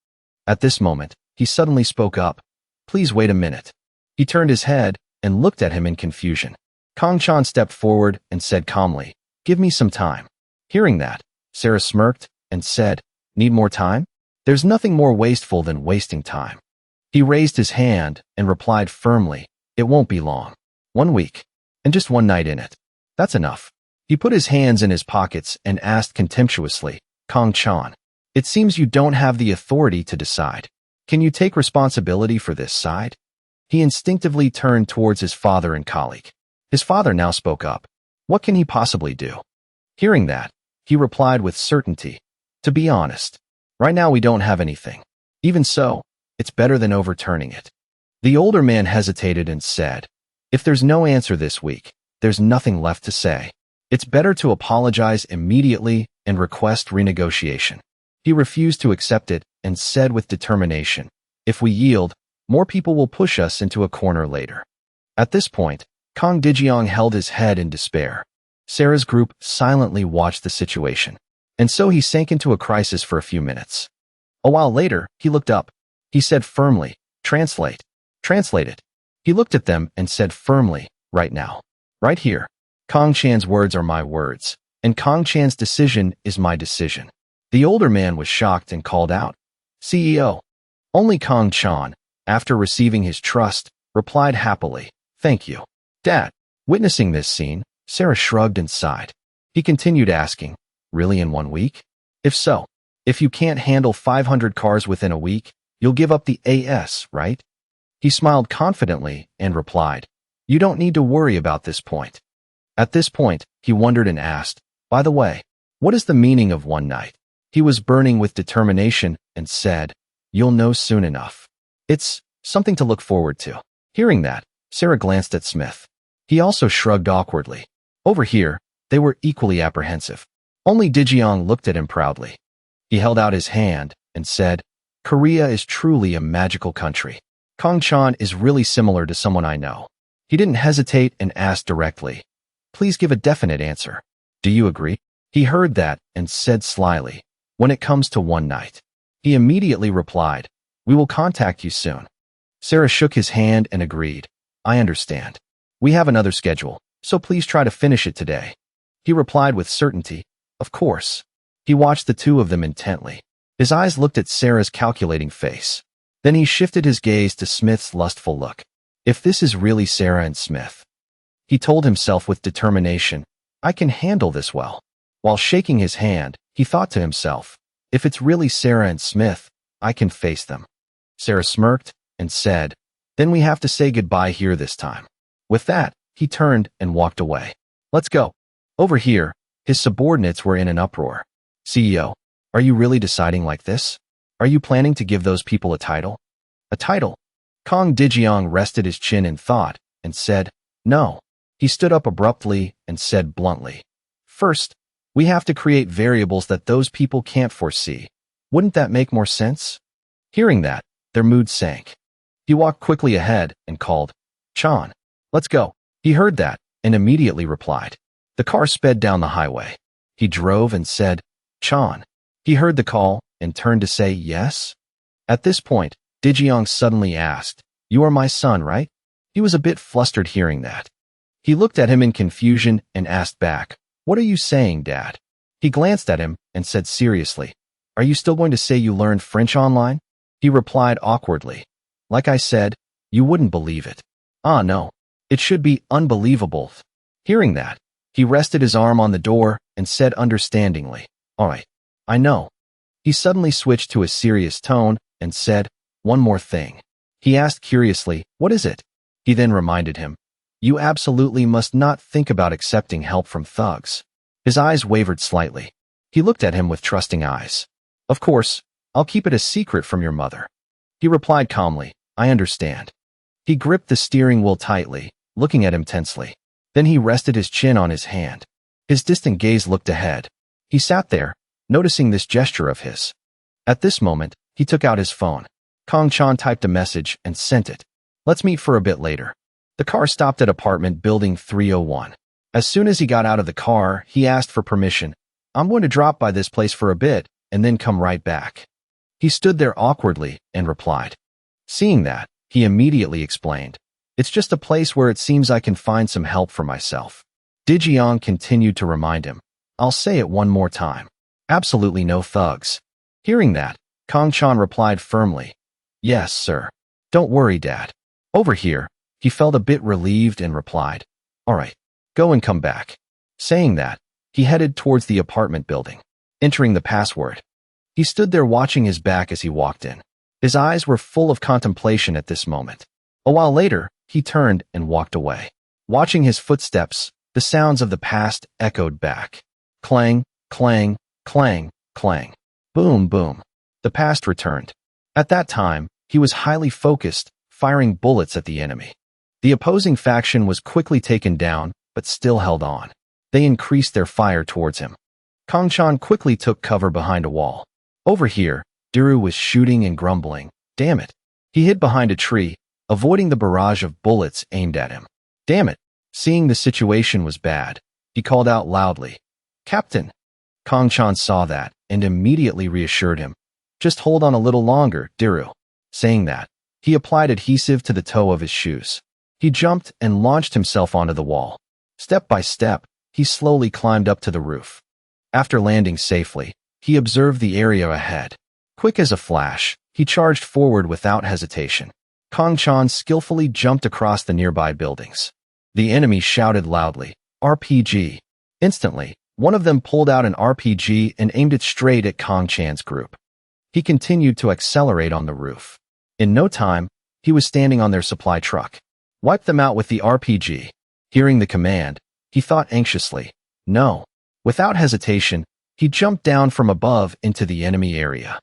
At this moment, he suddenly spoke up. Please wait a minute. He turned his head and looked at him in confusion. Kang-chan stepped forward and said calmly, Give me some time. Hearing that, Sarah smirked and said, Need more time? There's nothing more wasteful than wasting time. He raised his hand and replied firmly, It won't be long. 1 week. And just one night in it. That's enough. He put his hands in his pockets and asked contemptuously, Kang-chan, it seems you don't have the authority to decide. Can you take responsibility for this side? He instinctively turned towards his father and colleague. His father now spoke up. What can he possibly do? Hearing that, he replied with certainty, To be honest, right now we don't have anything. Even so, it's better than overturning it. The older man hesitated and said, If there's no answer this week, there's nothing left to say. It's better to apologize immediately and request renegotiation. He refused to accept it and said with determination, If we yield, more people will push us into a corner later. At this point, Kang Dae-jang held his head in despair. Sarah's group silently watched the situation, and so he sank into a crisis for a few minutes. A while later, he looked up. He said firmly, Translate. Translate it. He looked at them and said firmly, Right now. Right here. Kang-chan's words are my words, and Kang-chan's decision is my decision. The older man was shocked and called out, CEO. Only Kang-chan, after receiving his trust, replied happily, Thank you, Dad. Witnessing this scene, Sarah shrugged and sighed. He continued asking, Really in 1 week? If so, if you can't handle 500 cars within a week, You'll give up the AS, right? He smiled confidently and replied, You don't need to worry about this point. At this point, he wondered and asked, By the way, what is the meaning of one night? He was burning with determination and said, You'll know soon enough. It's something to look forward to. Hearing that, Sarah glanced at Smith. He also shrugged awkwardly. Over here, they were equally apprehensive. Only Dae-jeong looked at him proudly. He held out his hand and said, Korea is truly a magical country. Kong-chan is really similar to someone I know. He didn't hesitate and asked directly, Please give a definite answer. Do you agree? He heard that and said slyly, When it comes to one night. He immediately replied, We will contact you soon. Sarah shook his hand and agreed. I understand. We have another schedule, so please try to finish it today. He replied with certainty, Of course. He watched the two of them intently. His eyes looked at Sarah's calculating face. Then he shifted his gaze to Smith's lustful look. If this is really Sarah and Smith, he told himself with determination, I can handle this well. While shaking his hand, he thought to himself, If it's really Sarah and Smith, I can face them. Sarah smirked and said, Then we have to say goodbye here this time. With that, he turned and walked away. Let's go. Over here, his subordinates were in an uproar. CEO, are you really deciding like this? Are you planning to give those people a title? A title? Kong Dae-jeong rested his chin in thought and said, No. He stood up abruptly and said bluntly, First, we have to create variables that those people can't foresee. Wouldn't that make more sense? Hearing that, their mood sank. He walked quickly ahead and called, Chan, let's go. He heard that and immediately replied. The car sped down the highway. He drove and said, Chan. He heard the call and turned to say yes. At this point, Dae-jeong suddenly asked, You are my son, right? He was a bit flustered hearing that. He looked at him in confusion and asked back, What are you saying, Dad? He glanced at him and said seriously, Are you still going to say you learned French online? He replied awkwardly, Like I said, you wouldn't believe it. Ah, no. It should be unbelievable. Hearing that, he rested his arm on the door and said understandingly, All right, I know. He suddenly switched to a serious tone and said, One more thing. He asked curiously, What is it? He then reminded him, You absolutely must not think about accepting help from thugs. His eyes wavered slightly. He looked at him with trusting eyes. Of course, I'll keep it a secret from your mother. He replied calmly, I understand. He gripped the steering wheel tightly, looking at him tensely. Then he rested his chin on his hand. His distant gaze looked ahead. He sat there, noticing this gesture of his. At this moment, he took out his phone. Kong-chan typed a message and sent it. Let's meet for a bit later. The car stopped at apartment building 301. As soon as he got out of the car, he asked for permission. I'm going to drop by this place for a bit and then come right back. He stood there awkwardly and replied. Seeing that, he immediately explained. It's just a place where it seems I can find some help for myself. Dae-jeong continued to remind him. I'll say it one more time. Absolutely no thugs. Hearing that, Kong-chan replied firmly. Yes, sir. Don't worry, Dad. Over here, he felt a bit relieved and replied. All right, go and come back. Saying that, he headed towards the apartment building, entering the password. He stood there watching his back as he walked in. His eyes were full of contemplation at this moment. A while later, he turned and walked away. Watching his footsteps, the sounds of the past echoed back. Clang, clang, clang, clang. Boom, boom. The past returned. At that time, he was highly focused, firing bullets at the enemy. The opposing faction was quickly taken down, but still held on. They increased their fire towards him. Kong-chan quickly took cover behind a wall. Over here, Diru was shooting and grumbling. Damn it. He hid behind a tree, avoiding the barrage of bullets aimed at him. Damn it. Seeing the situation was bad, he called out loudly. Captain. Kong-chan saw that and immediately reassured him. Just hold on a little longer, Diru. Saying that, he applied adhesive to the toe of his shoes. He jumped and launched himself onto the wall. Step by step, he slowly climbed up to the roof. After landing safely, he observed the area ahead. Quick as a flash, he charged forward without hesitation. Kong-chan skillfully jumped across the nearby buildings. The enemy shouted loudly, RPG. Instantly, one of them pulled out an RPG and aimed it straight at Kong-chan's group. He continued to accelerate on the roof. In no time, he was standing on their supply truck. Wipe them out with the RPG. Hearing the command, he thought anxiously. No. Without hesitation, he jumped down from above into the enemy area.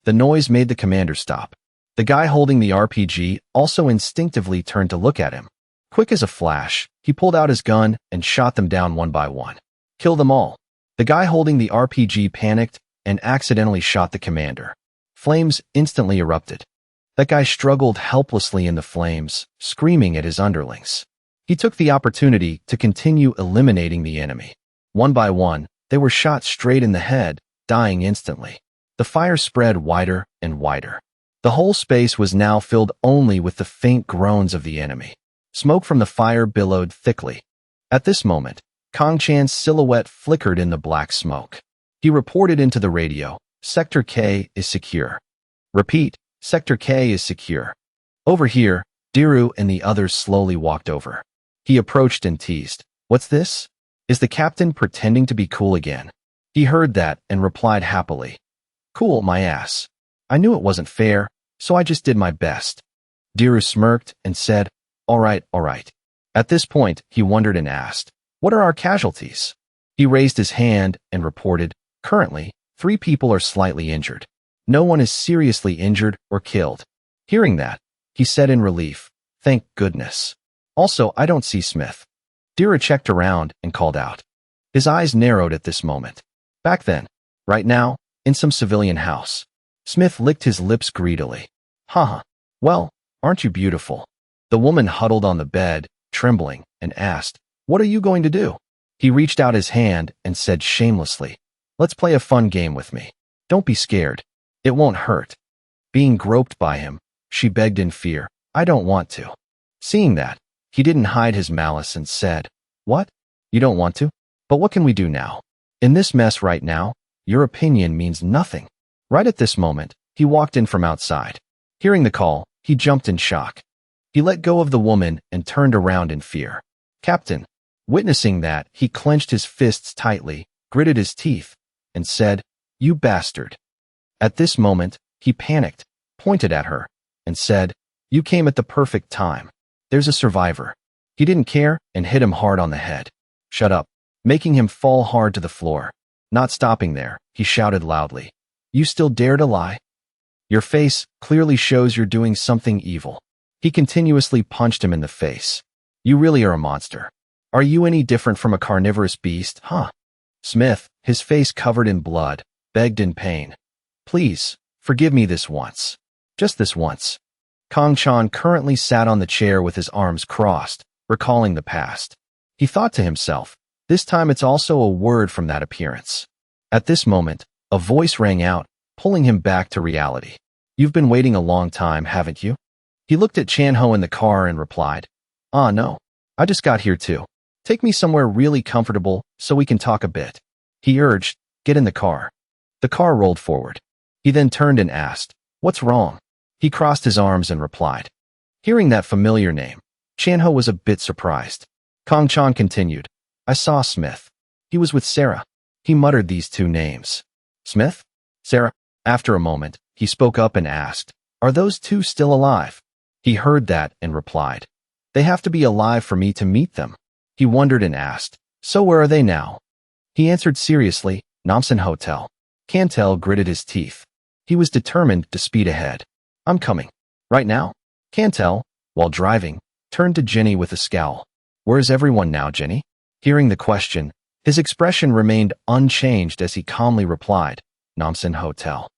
The noise made the commander stop. The guy holding the RPG also instinctively turned to look at him. Quick as a flash, he pulled out his gun and shot them down one by one. Kill them all. The guy holding the RPG panicked and accidentally shot the commander. Flames instantly erupted. That guy struggled helplessly in the flames, screaming at his underlings. He took the opportunity to continue eliminating the enemy. One by one, they were shot straight in the head, dying instantly. The fire spread wider and wider. The whole space was now filled only with the faint groans of the enemy. Smoke from the fire billowed thickly. At this moment, Kong Chan's silhouette flickered in the black smoke. He reported into the radio, "Sector K is secure." "Repeat, Sector K is secure." Over here, Diru and the others slowly walked over. He approached and teased, "What's this? Is the captain pretending to be cool again?" He heard that and replied happily, "Cool my ass. I knew it wasn't fair, so I just did my best." Diru smirked and said, all right. At this point, he wondered and asked, "What are our casualties?" He raised his hand and reported, "Currently, 3 people are slightly injured. No one is seriously injured or killed." Hearing that, he said in relief, "Thank goodness. Also, I don't see Smith." Diru checked around and called out. His eyes narrowed at this moment. Back then, right now, in some civilian house. Smith licked his lips greedily. Haha. Well, aren't you beautiful? The woman huddled on the bed, trembling, and asked, "What are you going to do?" He reached out his hand and said shamelessly, "Let's play a fun game with me. Don't be scared. It won't hurt." Being groped by him, she begged in fear, "I don't want to." Seeing that, he didn't hide his malice and said, "What? You don't want to? But what can we do now? In this mess right now, your opinion means nothing." Right at this moment, he walked in from outside. Hearing the call, he jumped in shock. He let go of the woman and turned around in fear. "Captain." Witnessing that, he clenched his fists tightly, gritted his teeth, and said, "You bastard." At this moment, he panicked, pointed at her, and said, "You came at the perfect time. There's a survivor." He didn't care and hit him hard on the head. "Shut up," making him fall hard to the floor. Not stopping there, he shouted loudly, "You still dare to lie? Your face clearly shows you're doing something evil." He continuously punched him in the face. "You really are a monster. Are you any different from a carnivorous beast, huh?" Smith, his face covered in blood, begged in pain, "Please, forgive me this once. Just this once." Kong Chan currently sat on the chair with his arms crossed, recalling the past. He thought to himself, this time it's also a word from that appearance. At this moment, a voice rang out, pulling him back to reality. "You've been waiting a long time, haven't you?" He looked at Chan-ho in the car and replied, No, I just got here too. Take me somewhere really comfortable so we can talk a bit." He urged, "Get in the car." The car rolled forward. He then turned and asked, "What's wrong?" He crossed his arms and replied. Hearing that familiar name, Chan-ho was a bit surprised. Kong Chan continued, "I saw Smith. He was with Sarah." He muttered these 2 names. "Smith? Sarah?" After a moment, he spoke up and asked, "Are those 2 still alive?" He heard that and replied, "They have to be alive for me to meet them." He wondered and asked, "So where are they now?" He answered seriously, "Namsan Hotel." Cantel gritted his teeth. He was determined to speed ahead. "I'm coming. Right now?" Cantel, while driving, turned to Jenny with a scowl. "Where's everyone now, Jenny?" Hearing the question, his expression remained unchanged as he calmly replied, "Namsan Hotel."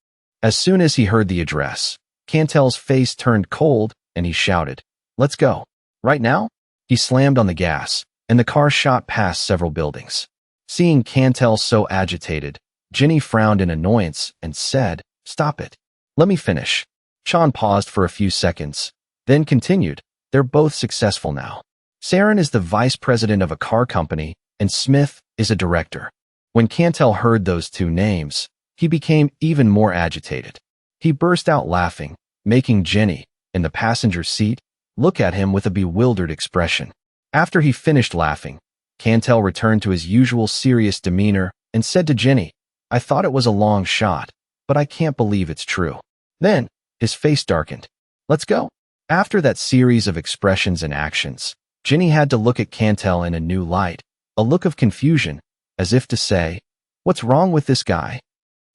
As soon as he heard the address, Cantel's face turned cold and he shouted, "Let's go." Right now? He slammed on the gas, and the car shot past several buildings. Seeing Cantel so agitated, Jenny frowned in annoyance and said, "Stop it. Let me finish." Chan paused for a few seconds, then continued, "They're both successful now. Saren is the vice president of a car company, and Smith is a director." When Cantel heard those 2 names, he became even more agitated. He burst out laughing, making Jenny, in the passenger seat, look at him with a bewildered expression. After he finished laughing, Cantel returned to his usual serious demeanor and said to Jenny, "I thought it was a long shot, but I can't believe it's true. Then, his face darkened. Let's go. After that series of expressions and actions, Ginny had to look at Cantel in a new light, a look of confusion, as if to say, what's wrong with this guy?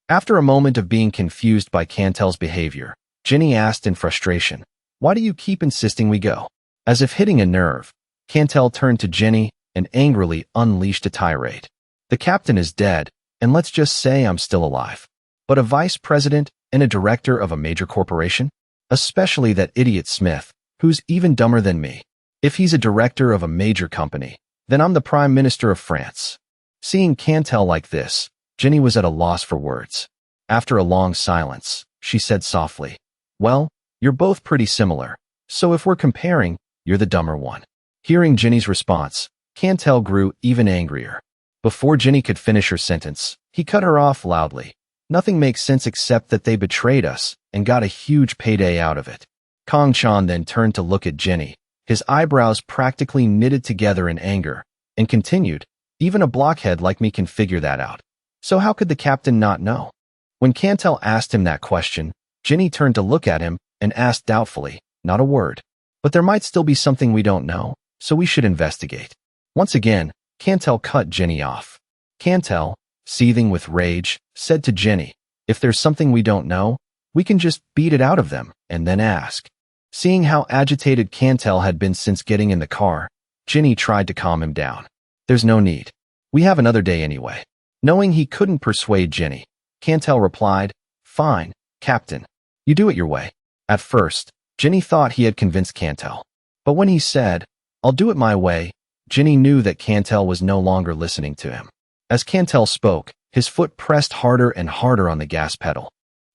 After a moment of being confused by Cantel's behavior, Ginny asked in frustration, why do you keep insisting we go? As if hitting a nerve, Cantel turned to Ginny and angrily unleashed a tirade. The captain is dead, and let's just say I'm still alive. But a vice president and a director of a major corporation? Especially that idiot Smith, who's even dumber than me. If he's a director of a major company, then I'm the Prime Minister of France. Seeing Cantel like this, Ginny was at a loss for words. After a long silence, she said softly, well, you're both pretty similar, so if we're comparing, you're the dumber one. Hearing Ginny's response, Cantel grew even angrier. Before Ginny could finish her sentence, he cut her off loudly. Nothing makes sense except that they betrayed us and got a huge payday out of it. Kong Chan then turned to look at Ginny, his eyebrows practically knitted together in anger, and continued, even a blockhead like me can figure that out. So how could the captain not know? When Cantel asked him that question, Ginny turned to look at him and asked doubtfully, not a word. But there might still be something we don't know, so we should investigate. Once again, Cantel cut Ginny off. Cantel, seething with rage, said to Ginny, if there's something we don't know, we can just beat it out of them and then ask. Seeing how agitated Cantel had been since getting in the car, Ginny tried to calm him down. There's no need. We have another day anyway. Knowing he couldn't persuade Ginny, Cantel replied, fine, Captain. You do it your way. At first, Ginny thought he had convinced Cantel. But when he said, I'll do it my way, Ginny knew that Cantel was no longer listening to him. As Cantel spoke, his foot pressed harder and harder on the gas pedal.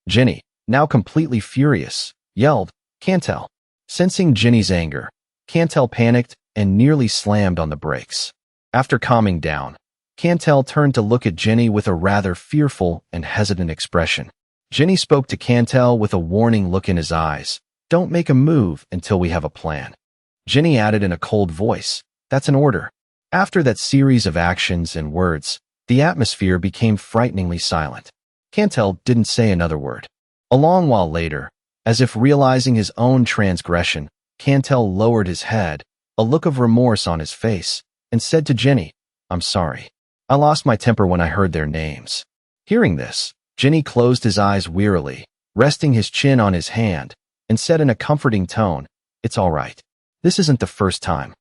Ginny, now completely furious, yelled, Cantel. Sensing Ginny's anger, Cantel panicked and nearly slammed on the brakes. After calming down, Cantel turned to look at Ginny with a rather fearful and hesitant expression. Ginny spoke to Cantel with a warning look in his eyes. Don't make a move until we have a plan. Ginny added in a cold voice, that's an order. After that series of actions and words, the atmosphere became frighteningly silent. Cantel didn't say another word. A long while later, as if realizing his own transgression, Cantel lowered his head, a look of remorse on his face, and said to Ginny, I'm sorry. I lost my temper when I heard their names. Hearing this, Ginny closed his eyes wearily, resting his chin on his hand, and said in a comforting tone, it's all right. This isn't the first time.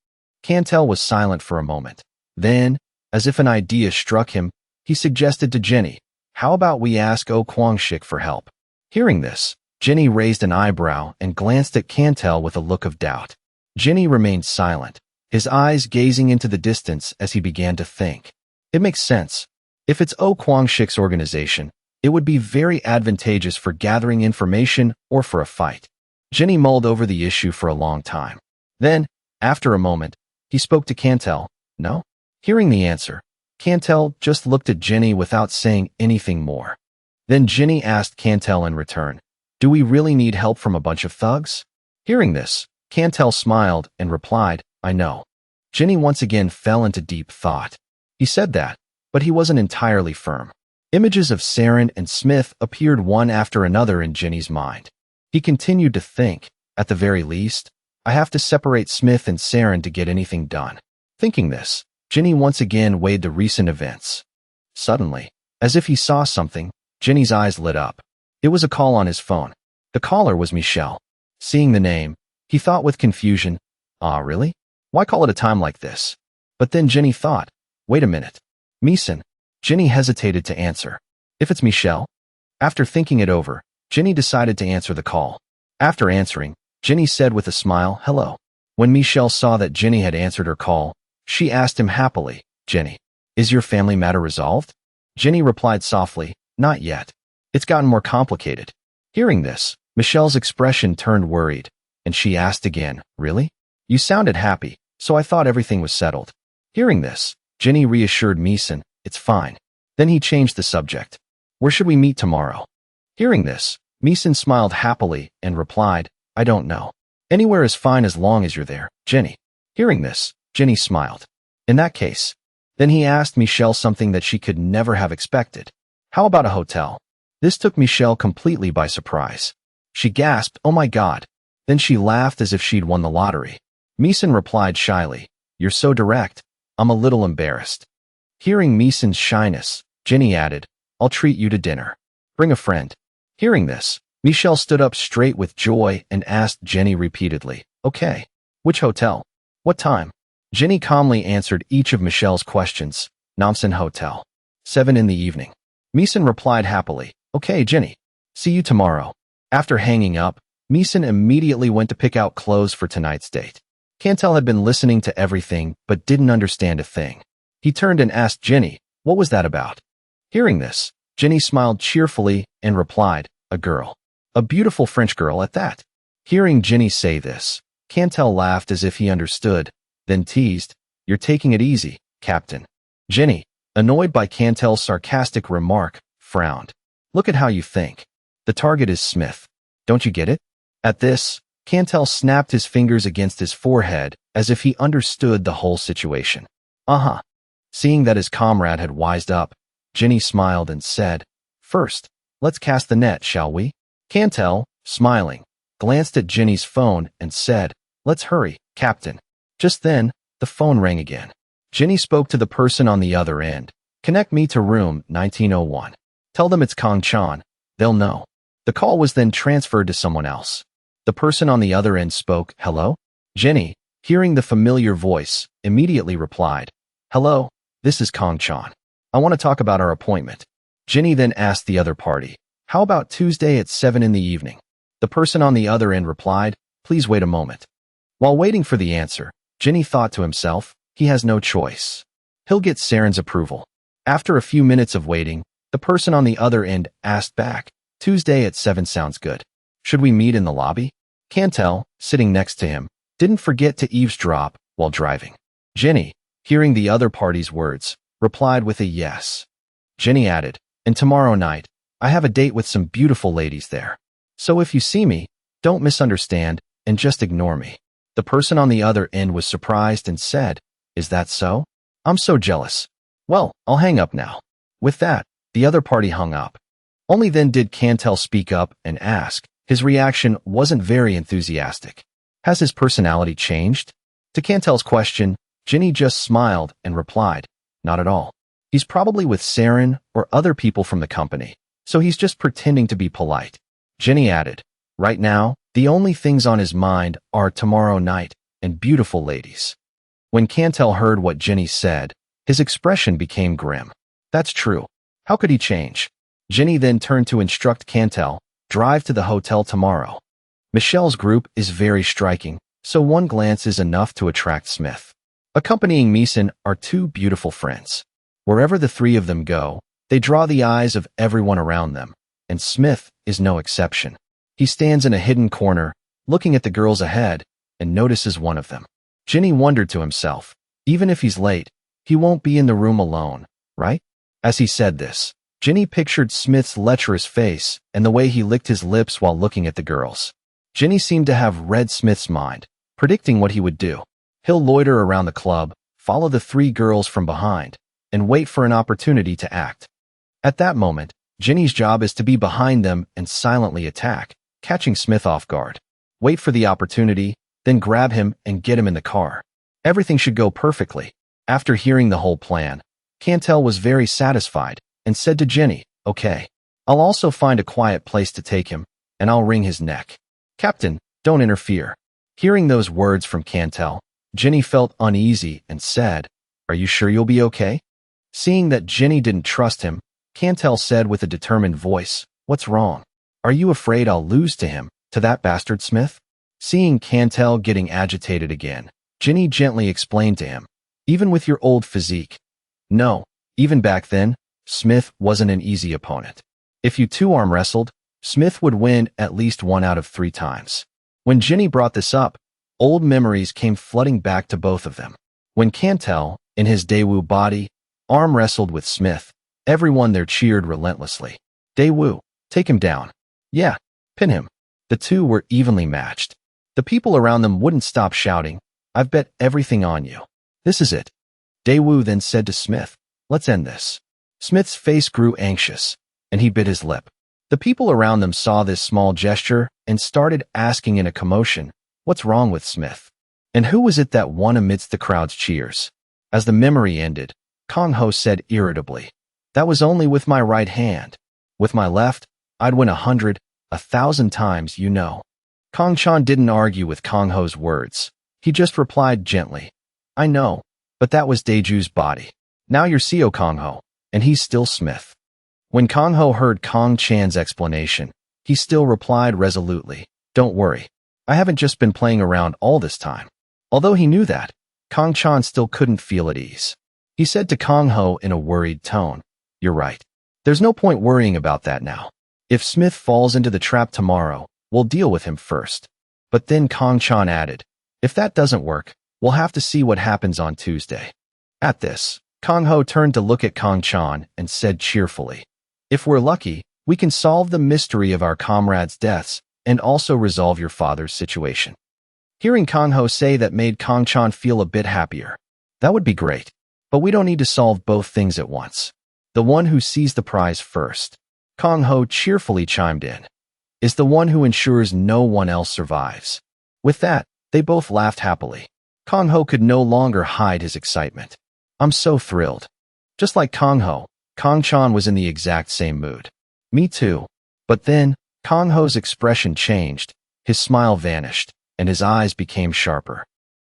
Cantel was silent for a moment. Then, as if an idea struck him, he suggested to Ginny, how about we ask Oh Kwang-shik for help? Hearing this, Ginny raised an eyebrow and glanced at Cantel with a look of doubt. Ginny remained silent, his eyes gazing into the distance as he began to think. It makes sense. If it's Oh Kwang-shik's organization, it would be very advantageous for gathering information or for a fight. Ginny mulled over the issue for a long time. Then, after a moment, he spoke to Cantel. No? Hearing the answer, Cantel just looked at Ginny without saying anything more. Then Ginny asked Cantel in return, do we really need help from a bunch of thugs? Hearing this, Cantel smiled and replied, I know. Ginny once again fell into deep thought. He said that, but he wasn't entirely firm. Images of Saren and Smith appeared one after another in Ginny's mind. He continued to think, at the very least, I have to separate Smith and Saren to get anything done. Thinking this, Ginny once again weighed the recent events. Suddenly, as if he saw something, Ginny's eyes lit up. It was a call on his phone. The caller was Michelle. Seeing the name, he thought with confusion, really? Why call at a time like this? But then Ginny thought, wait a minute. Meeson. Ginny hesitated to answer. If it's Michelle? After thinking it over, Ginny decided to answer the call. After answering, Ginny said with a smile, hello. When Michelle saw that Ginny had answered her call, she asked him happily, Ginny, is your family matter resolved? Ginny replied softly, not yet. It's gotten more complicated. Hearing this, Michelle's expression turned worried, and she asked again, really? You sounded happy, so I thought everything was settled. Hearing this, Ginny reassured Meeson, it's fine. Then he changed the subject. Where should we meet tomorrow? Hearing this, Meeson smiled happily and replied, I don't know. Anywhere is fine as long as you're there, Ginny. Hearing this, Ginny smiled. In that case. Then he asked Michelle something that she could never have expected. How about a hotel? This took Michelle completely by surprise. She gasped, "Oh my God." Then she laughed as if she'd won the lottery. Mi-san replied shyly, "You're so direct. I'm a little embarrassed." Hearing Mi-san's shyness, Jenny added, "I'll treat you to dinner. Bring a friend." Hearing this, Michelle stood up straight with joy and asked Jenny repeatedly, "Okay. Which hotel? What time?" Jenny calmly answered each of Michelle's questions. "Namsan Hotel. 7 in the evening." Mi-san replied happily, "Okay, Jenny. See you tomorrow." After hanging up, Mi-san immediately went to pick out clothes for tonight's date. Cantel had been listening to everything but didn't understand a thing. He turned and asked Jenny, "What was that about?" Hearing this, Jenny smiled cheerfully and replied, "A girl. A beautiful French girl at that." Hearing Jenny say this, Cantel laughed as if he understood, then teased, "You're taking it easy, Captain." Jenny, annoyed by Cantel's sarcastic remark, frowned. "Look at how you think. The target is Smith. Don't you get it?" At this, Cantel snapped his fingers against his forehead as if he understood the whole situation. "Uh-huh." Seeing that his comrade had wised up, Jenny smiled and said, "First, let's cast the net, shall we?" Cantel, smiling, glanced at Jenny's phone and said, "Let's hurry, Captain." Just then, the phone rang again. Jenny spoke to the person on the other end. "Connect me to room 1901. Tell them it's Kong Chan. They'll know." The call was then transferred to someone else. The person on the other end spoke, "Hello?" Jenny, hearing the familiar voice, immediately replied, "Hello, this is Kong Chan. I want to talk about our appointment." Jenny then asked the other party, "How about Tuesday at 7 in the evening?" The person on the other end replied, "Please wait a moment." While waiting for the answer, Jenny thought to himself, he has no choice. He'll get Saren's approval. After a few minutes of waiting, the person on the other end asked back, "Tuesday at 7 sounds good. Should we meet in the lobby?" Cantel, sitting next to him, didn't forget to eavesdrop while driving. Jenny, hearing the other party's words, replied with a yes. Jenny added, "And tomorrow night, I have a date with some beautiful ladies there. So if you see me, don't misunderstand and just ignore me." The person on the other end was surprised and said, "Is that so? I'm so jealous. Well, I'll hang up now." With that, the other party hung up. Only then did Cantel speak up and ask. His reaction wasn't very enthusiastic. Has his personality changed? To Cantel's question, Jenny just smiled and replied, "Not at all. He's probably with Saren or other people from the company, so he's just pretending to be polite." Jenny added, "Right now, the only things on his mind are tomorrow night and beautiful ladies." When Cantel heard what Jenny said, his expression became grim. That's true. How could he change? Jenny then turned to instruct Cantel, "Drive to the hotel tomorrow." Michelle's group is very striking, so one glance is enough to attract Smith. Accompanying Mi-san are two beautiful friends. Wherever the three of them go, they draw the eyes of everyone around them, and Smith is no exception. He stands in a hidden corner, looking at the girls ahead, and notices one of them. Jenny wondered to himself, even if he's late, he won't be in the room alone, right? As he said this, Jenny pictured Smith's lecherous face and the way he licked his lips while looking at the girls. Jenny seemed to have read Smith's mind, predicting what he would do. He'll loiter around the club, follow the three girls from behind, and wait for an opportunity to act. At that moment, Jenny's job is to be behind them and silently attack, catching Smith off guard. Wait for the opportunity, then grab him and get him in the car. Everything should go perfectly. After hearing the whole plan, Cantel was very satisfied and said to Jenny, "Okay, I'll also find a quiet place to take him, and I'll wring his neck. Captain, don't interfere." Hearing those words from Cantel, Jenny felt uneasy and said, "Are you sure you'll be okay?" Seeing that Jenny didn't trust him, Cantel said with a determined voice, "What's wrong? Are you afraid I'll lose to him, to that bastard Smith?" Seeing Cantel getting agitated again, Jenny gently explained to him, "Even with your old physique. No, even back then, Smith wasn't an easy opponent. If you two arm wrestled, Smith would win at least 1 out of 3 times." When Jenny brought this up, old memories came flooding back to both of them. When Cantel, in his Daewoo body, arm wrestled with Smith, everyone there cheered relentlessly. "Daewoo, take him down. Yeah, pin him." The two were evenly matched. The people around them wouldn't stop shouting, "I've bet everything on you. This is it." Daewoo then said to Smith, "Let's end this." Smith's face grew anxious, and he bit his lip. The people around them saw this small gesture and started asking in a commotion, "What's wrong with Smith? And who was it that won amidst the crowd's cheers?" As the memory ended, Kang Ho said irritably, "That was only with my right hand. With my left, I'd win 100, 1,000 times, you know." Kang Chan didn't argue with Kang Ho's words. He just replied gently, "I know, but that was Daeju's body. Now you're Seo Kang Ho, and he's still Smith." When Kang Ho heard Kang Chan's explanation, he still replied resolutely, "Don't worry. I haven't just been playing around all this time." Although he knew that, Kang Chan still couldn't feel at ease. He said to Kang Ho in a worried tone, "You're right. There's no point worrying about that now. If Smith falls into the trap tomorrow, we'll deal with him first." But then Kang Chan added, "If that doesn't work, we'll have to see what happens on Tuesday." At this, Kang Ho turned to look at Kang Chan and said cheerfully, "If we're lucky, we can solve the mystery of our comrades' deaths and also resolve your father's situation." Hearing Kang Ho say that made Kang Chan feel a bit happier. "That would be great, but we don't need to solve both things at once. The one who sees the prize first," Kang Ho cheerfully chimed in, "is the one who ensures no one else survives." With that, they both laughed happily. Kang Ho could no longer hide his excitement. "I'm so thrilled." Just like Kang Ho, Kang Chan was in the exact same mood. "Me too." But then, Kang Ho's expression changed, his smile vanished, and his eyes became sharper.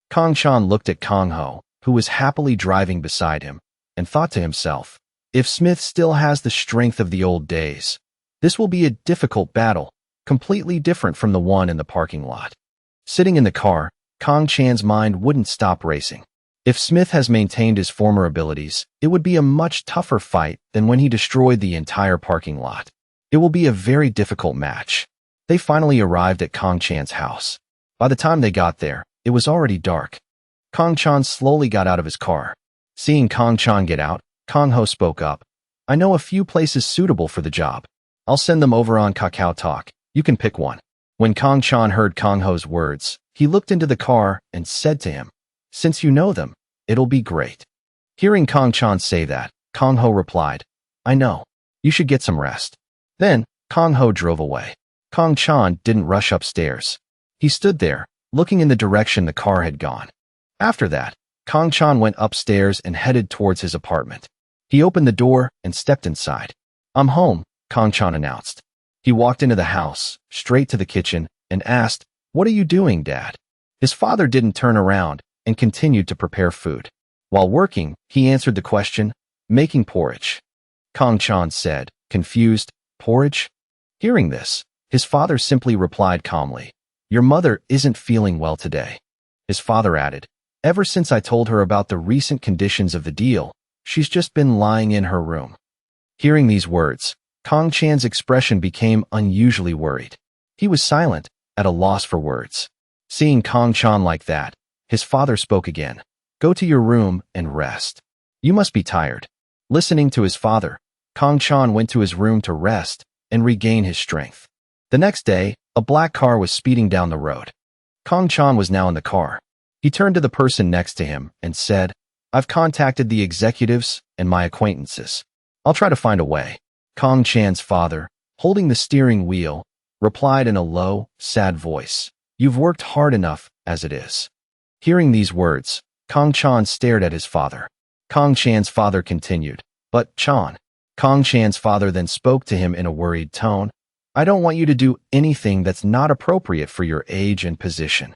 Kang Chan looked at Kang Ho, who was happily driving beside him, and thought to himself, if Smith still has the strength of the old days, this will be a difficult battle, completely different from the one in the parking lot. Sitting in the car, Kang Chan's mind wouldn't stop racing. If Smith has maintained his former abilities, it would be a much tougher fight than when he destroyed the entire parking lot. It will be a very difficult match. They finally arrived at Kang Chan's house. By the time they got there, it was already dark. Kang Chan slowly got out of his car. Seeing Kang Chan get out, Kang Ho spoke up. "I know a few places suitable for the job. I'll send them over on Kakao Talk. You can pick one." When Kang Chan heard Kang Ho's words, he looked into the car and said to him, "Since you know them, it'll be great." Hearing Kang Chan say that, Kang Ho replied, "I know. You should get some rest." Then, Kang Ho drove away. Kang Chan didn't rush upstairs. He stood there, looking in the direction the car had gone. After that, Kang Chan went upstairs and headed towards his apartment. He opened the door and stepped inside. "I'm home," Kang Chan announced. He walked into the house, straight to the kitchen, and asked, "What are you doing, Dad?" His father didn't turn around and continued to prepare food. While working, he answered the question, "Making porridge." Kang Chan said, confused, "Porridge?" Hearing this, his father simply replied calmly, "Your mother isn't feeling well today." His father added, "Ever since I told her about the recent conditions of the deal, she's just been lying in her room." Hearing these words, Kang Chan's expression became unusually worried. He was silent, at a loss for words. Seeing Kang Chan like that, his father spoke again, "Go to your room and rest. You must be tired." Listening to his father, Kang Chan went to his room to rest and regain his strength. The next day, a black car was speeding down the road. Kang Chan was now in the car. He turned to the person next to him and said, "I've contacted the executives and my acquaintances. I'll try to find a way." Kang Chan's father, holding the steering wheel, replied in a low, sad voice, "You've worked hard enough as it is." Hearing these words, Kang Chan stared at his father. Kang Chan's father continued, "But, Chan." Kang Chan's father then spoke to him in a worried tone, "I don't want you to do anything that's not appropriate for your age and position."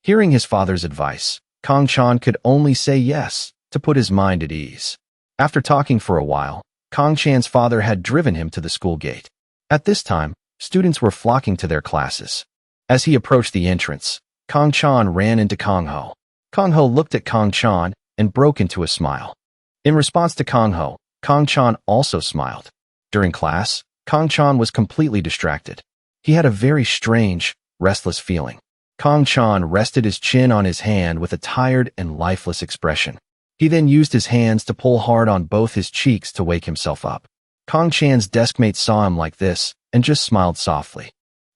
Hearing his father's advice, Kang Chan could only say yes to put his mind at ease. After talking for a while, Kang Chan's father had driven him to the school gate. At this time, students were flocking to their classes. As he approached the entrance, Kang Chan ran into Kang Ho. Kang Ho looked at Kang Chan and broke into a smile. In response to Kang Ho, Kang Chan also smiled. During class, Kang Chan was completely distracted. He had a very strange, restless feeling. Kang Chan rested his chin on his hand with a tired and lifeless expression. He then used his hands to pull hard on both his cheeks to wake himself up. Kang Chan's deskmate saw him like this and just smiled softly.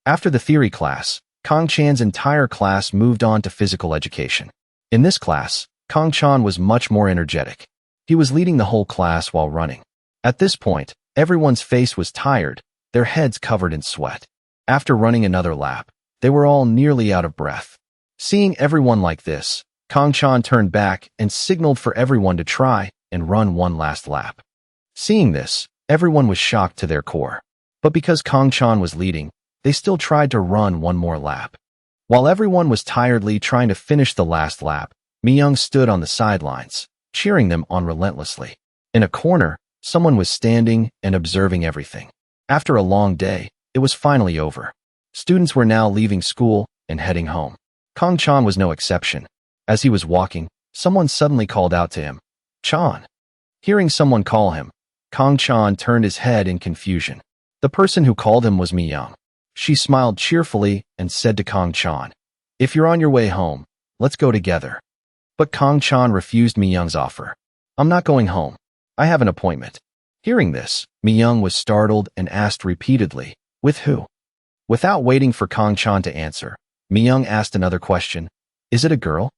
After the theory class, Kang Chan's entire class moved on to physical education. In this class, Kang Chan was much more energetic. He was leading the whole class while running. At this point, everyone's face was tired, their heads covered in sweat. After running another lap, they were all nearly out of breath. Seeing everyone like this, Kang-chan turned back and signaled for everyone to try and run one last lap. Seeing this, everyone was shocked to their core. But because Kang-chan was leading, they still tried to run one more lap. While everyone was tiredly trying to finish the last lap, Mi-jang stood on the sidelines, cheering them on relentlessly. In a corner, someone was standing and observing everything. After a long day, it was finally over. Students were now leaving school and heading home. Kang-chan was no exception. As he was walking, someone suddenly called out to him, "Chan." Hearing someone call him, Kang-chan turned his head in confusion. The person who called him was Mi-jang. She smiled cheerfully and said to Kang-chan, "If you're on your way home, let's go together." But Kang-chan refused Mi-jang's offer. "I'm not going home. I have an appointment." Hearing this, Mi-jang was startled and asked repeatedly, "With who?" Without waiting for Kang-chan to answer, Mi-jang asked another question, "Is it a girl?"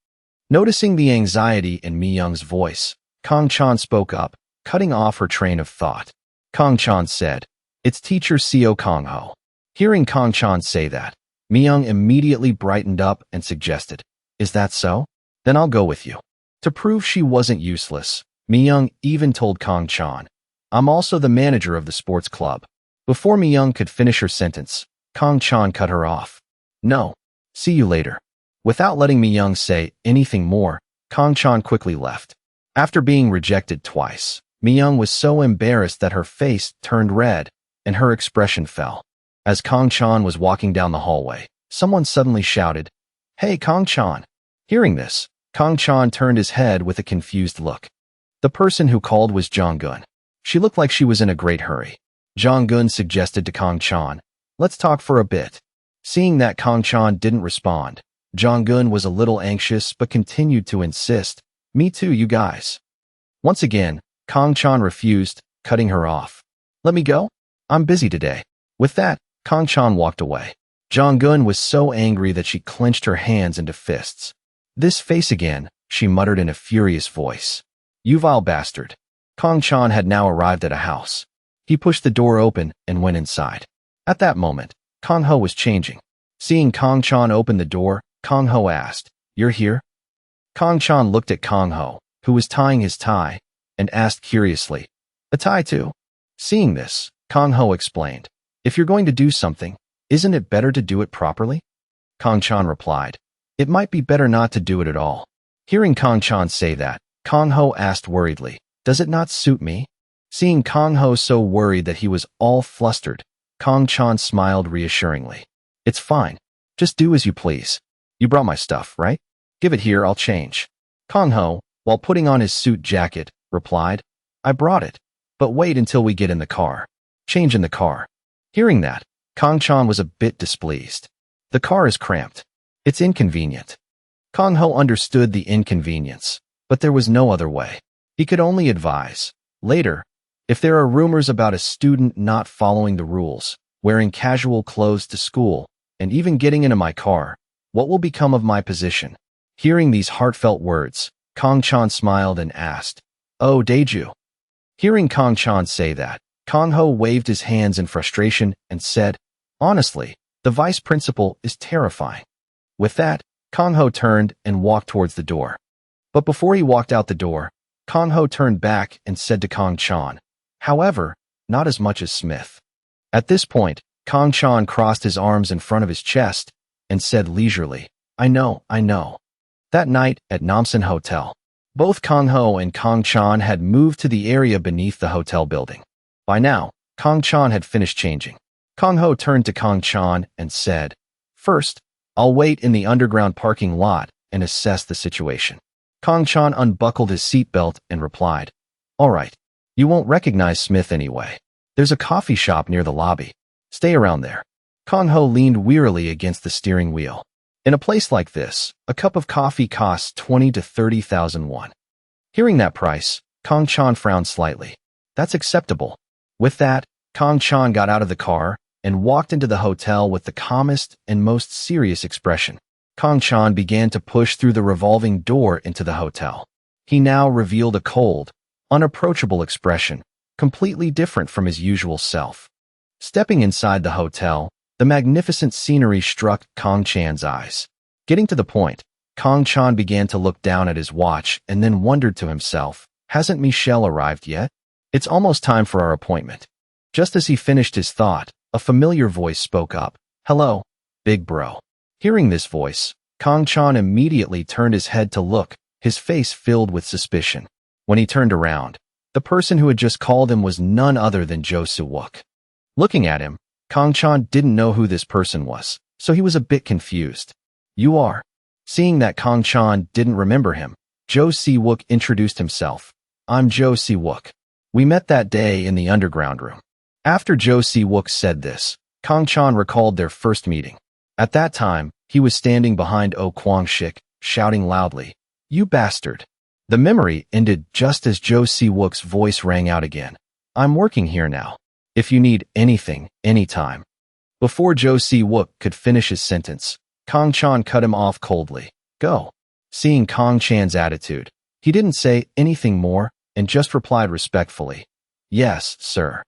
Noticing the anxiety in Mi-jang's voice, Kang-chan spoke up, cutting off her train of thought. Kang-chan said, "It's teacher Seo Kang-ho." Hearing Kang-chan say that, Mi-jang immediately brightened up and suggested, "Is that so? Then I'll go with you." To prove she wasn't useless, Mi-jang even told Kang-chan, "I'm also the manager of the sports club." Before Mi-jang could finish her sentence, Kang-chan cut her off. "No. See you later." Without letting Mi-jang say anything more, Kang-chan quickly left. After being rejected twice, Mi-jang was so embarrassed that her face turned red and her expression fell. As Kang-chan was walking down the hallway, someone suddenly shouted, "Hey, Kang-chan." Hearing this, Kang-chan turned his head with a confused look. The person who called was Jong-gun. She looked like she was in a great hurry. Jong-gun suggested to Kang-chan, "Let's talk for a bit." Seeing that Kang-chan didn't respond, Jong-gun was a little anxious but continued to insist, "Me too, you guys." Once again, Kang-chan refused, cutting her off. "Let me go? I'm busy today." With that, Kang-chan walked away. Jong-gun was so angry that she clenched her hands into fists. "This face again," she muttered in a furious voice. "You vile bastard." Kang-chan had now arrived at a house. He pushed the door open and went inside. At that moment, Kang-ho was changing. Seeing Kang-chan open the door, Kang-ho asked, "You're here?" Kang-chan looked at Kang-ho, who was tying his tie, and asked curiously, "A tie too?" Seeing this, Kang-ho explained, "If you're going to do something, isn't it better to do it properly?" Kang-chan replied, "It might be better not to do it at all." Hearing Kang-chan say that, Kang-ho asked worriedly, "Does it not suit me?" Seeing Kang-ho so worried that he was all flustered, Kang-chan smiled reassuringly. "It's fine. Just do as you please. You brought my stuff, right? Give it here, I'll change." Kang-ho, while putting on his suit jacket, replied, "I brought it, but wait until we get in the car. Change in the car." Hearing that, Kang-chan was a bit displeased. "The car is cramped. It's inconvenient." Kang-ho understood the inconvenience, but there was no other way. He could only advise, "Later, if there are rumors about a student not following the rules, wearing casual clothes to school, and even getting into my car, what will become of my position?" Hearing these heartfelt words, Kang-chan smiled and asked, "Oh, Daeju?" Hearing Kang-chan say that, Kang-ho waved his hands in frustration and said, "Honestly, the vice principal is terrifying." With that, Kang-ho turned and walked towards the door. But before he walked out the door, Kang-ho turned back and said to Kang-chan, "However, not as much as Smith." At this point, Kang-chan crossed his arms in front of his chest and said leisurely, I know. That night at Namsan Hotel, both Kang-ho and Kang-chan had moved to the area beneath the hotel building. By now, Kang-chan had finished changing. Kang-ho turned to Kang-chan and said, "First, I'll wait in the underground parking lot and assess the situation." Kang-chan unbuckled his seatbelt and replied, "All right. You won't recognize Smith anyway. There's a coffee shop near the lobby. Stay around there." Kang-ho leaned wearily against the steering wheel. In a place like this, a cup of coffee costs 20 to 30,000 won. Hearing that price, Kang-chan frowned slightly. That's acceptable. With that, Kang-chan got out of the car and walked into the hotel with the calmest and most serious expression. Kang-chan began to push through the revolving door into the hotel. He now revealed a cold, unapproachable expression, completely different from his usual self. Stepping inside the hotel, the magnificent scenery struck Kong Chan's eyes. Getting to the point, Kong Chan began to look down at his watch and then wondered to himself, hasn't Michelle arrived yet? It's almost time for our appointment. Just as he finished his thought, a familiar voice spoke up. Hello, big bro. Hearing this voice, Kong Chan immediately turned his head to look, his face filled with suspicion. When he turned around, the person who had just called him was none other than Jo Si-wook. Looking at him, Kong Chan didn't know who this person was, so he was a bit confused. You are. Seeing that Kong Chan didn't remember him, Jo Si-wook introduced himself. I'm Jo Si-wook. We met that day in the underground room. After Jo Si-wook said this, Kong Chan recalled their first meeting. At that time, he was standing behind Oh Kwang-shik, shouting loudly, You bastard. The memory ended just as Jo Si-wook's voice rang out again. I'm working here now. If you need anything, anytime. Before Jo Si-wook could finish his sentence, Kong Chan cut him off coldly. Go. Seeing Kong Chan's attitude, he didn't say anything more and just replied respectfully. Yes, sir.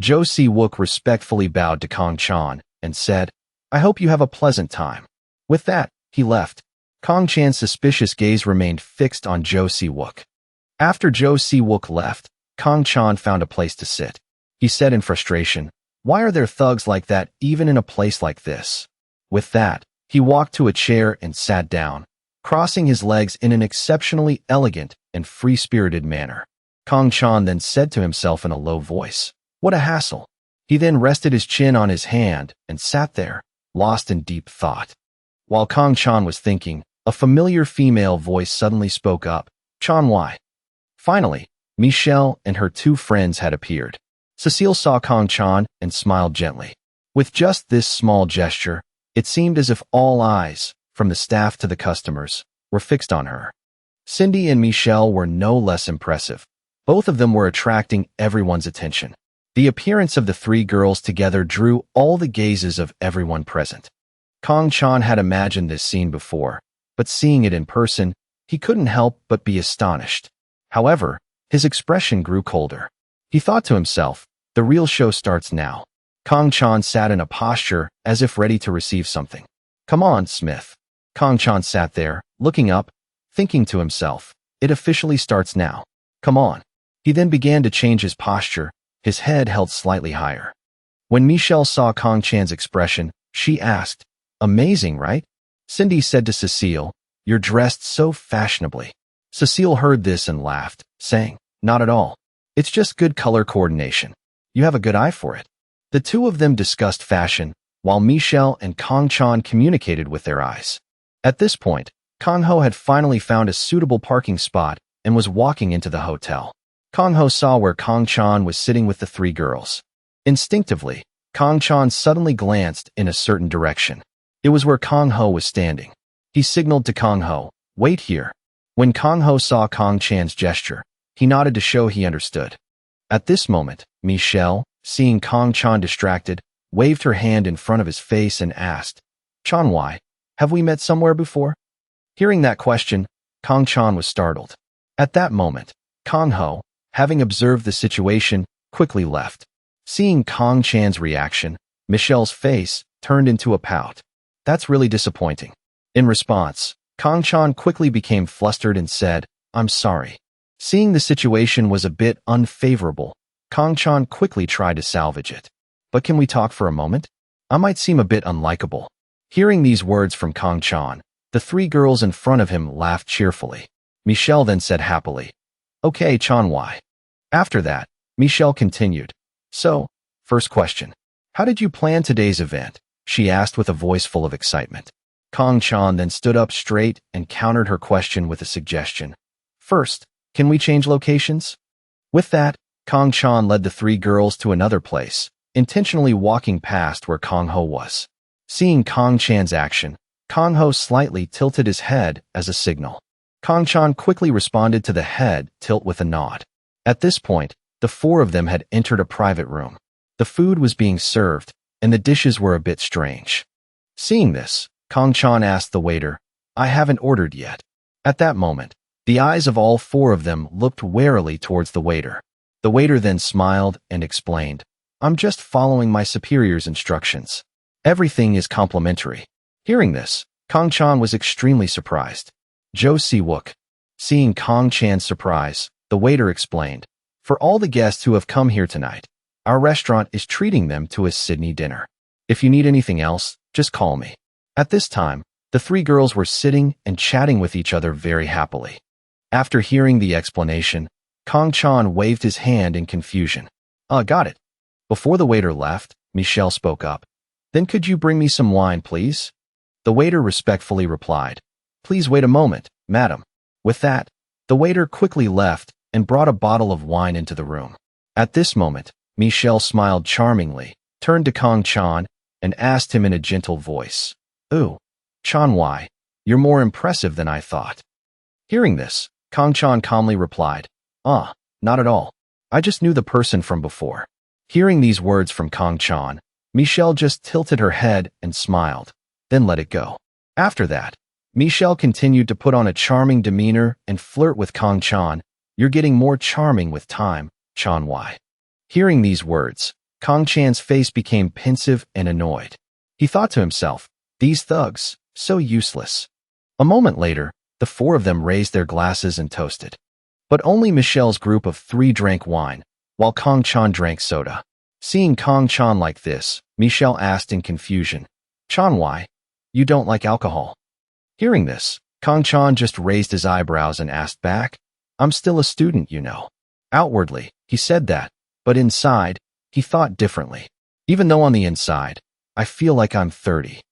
Jo Si-wook respectfully bowed to Kong Chan and said, I hope you have a pleasant time. With that, he left. Kong Chan's suspicious gaze remained fixed on Jo Si-wook. After Jo Si-wook left, Kong Chan found a place to sit. He said in frustration, Why are there thugs like that even in a place like this? With that, he walked to a chair and sat down, crossing his legs in an exceptionally elegant and free-spirited manner. Kong Chan then said to himself in a low voice, What a hassle. He then rested his chin on his hand and sat there, lost in deep thought. While Kong Chan was thinking, a familiar female voice suddenly spoke up, Chan why? Finally, Michelle and her two friends had appeared. Cecile saw Kong Chan and smiled gently. With just this small gesture, it seemed as if all eyes, from the staff to the customers, were fixed on her. Cindy and Michelle were no less impressive. Both of them were attracting everyone's attention. The appearance of the three girls together drew all the gazes of everyone present. Kong Chan had imagined this scene before, but seeing it in person, he couldn't help but be astonished. However, his expression grew colder. He thought to himself, the real show starts now. Kong Chan sat in a posture as if ready to receive something. Come on, Smith. Kong Chan sat there, looking up, thinking to himself, it officially starts now. Come on. He then began to change his posture, his head held slightly higher. When Michelle saw Kong Chan's expression, she asked, Amazing, right? Cindy said to Cecile, You're dressed so fashionably. Cecile heard this and laughed, saying, Not at all. It's just good color coordination. You have a good eye for it. The two of them discussed fashion, while Michelle and Kong Chan communicated with their eyes. At this point, Kong Ho had finally found a suitable parking spot and was walking into the hotel. Kong Ho saw where Kong Chan was sitting with the three girls. Instinctively, Kong Chan suddenly glanced in a certain direction. It was where Kong Ho was standing. He signaled to Kong Ho, Wait here. When Kong Ho saw Kong Chan's gesture, he nodded to show he understood. At this moment, Michelle, seeing Kong Chan distracted, waved her hand in front of his face and asked, Chan why? Have we met somewhere before? Hearing that question, Kong Chan was startled. At that moment, Kong Ho, having observed the situation, quickly left. Seeing Kong Chan's reaction, Michelle's face turned into a pout. That's really disappointing. In response, Kong Chan quickly became flustered and said, I'm sorry. Seeing the situation was a bit unfavorable, Kong Chan quickly tried to salvage it. But can we talk for a moment? I might seem a bit unlikable. Hearing these words from Kong Chan, the three girls in front of him laughed cheerfully. Michelle then said happily, Okay, Chan why? After that, Michelle continued, So, first question. How did you plan today's event? She asked with a voice full of excitement. Kong Chan then stood up straight and countered her question with a suggestion. First, can we change locations? With that, Kong Chan led the three girls to another place, intentionally walking past where Kong Ho was. Seeing Kong Chan's action, Kong Ho slightly tilted his head as a signal. Kong Chan quickly responded to the head tilt with a nod. At this point, the four of them had entered a private room. The food was being served, and the dishes were a bit strange. Seeing this, Kong Chan asked the waiter, I haven't ordered yet. At that moment, the eyes of all four of them looked warily towards the waiter. The waiter then smiled and explained, I'm just following my superior's instructions. Everything is complimentary. Hearing this, Kong Chan was extremely surprised. Jo Si-wook. Seeing Kong Chan's surprise, the waiter explained, "For all the guests who have come here tonight, our restaurant is treating them to a Sydney dinner. If you need anything else, just call me." At this time, the three girls were sitting and chatting with each other very happily. After hearing the explanation, Kong Chan waved his hand in confusion. Got it." Before the waiter left, Michelle spoke up. "Then could you bring me some wine, please?" The waiter respectfully replied, "Please wait a moment, madam." With that, the waiter quickly left and brought a bottle of wine into the room. At this moment, Michelle smiled charmingly, turned to Kong Chan, and asked him in a gentle voice, "Ooh, Chan, why? You're more impressive than I thought." Hearing this, Kong Chan calmly replied, Not at all. I just knew the person from before." Hearing these words from Kong Chan, Michelle just tilted her head and smiled, then let it go. After that, Michelle continued to put on a charming demeanor and flirt with Kong Chan. "You're getting more charming with time, Chan, why?" Hearing these words, Kong Chan's face became pensive and annoyed. He thought to himself, "These thugs, so useless." A moment later, the four of them raised their glasses and toasted. But only Michelle's group of three drank wine, while Kong Chan drank soda. Seeing Kong Chan like this, Michelle asked in confusion, "Chan, why? You don't like alcohol?" Hearing this, Kong Chan just raised his eyebrows and asked back, "I'm still a student, you know." Outwardly, he said that, but inside, he thought differently. Even though on the inside, "I feel like I'm 30.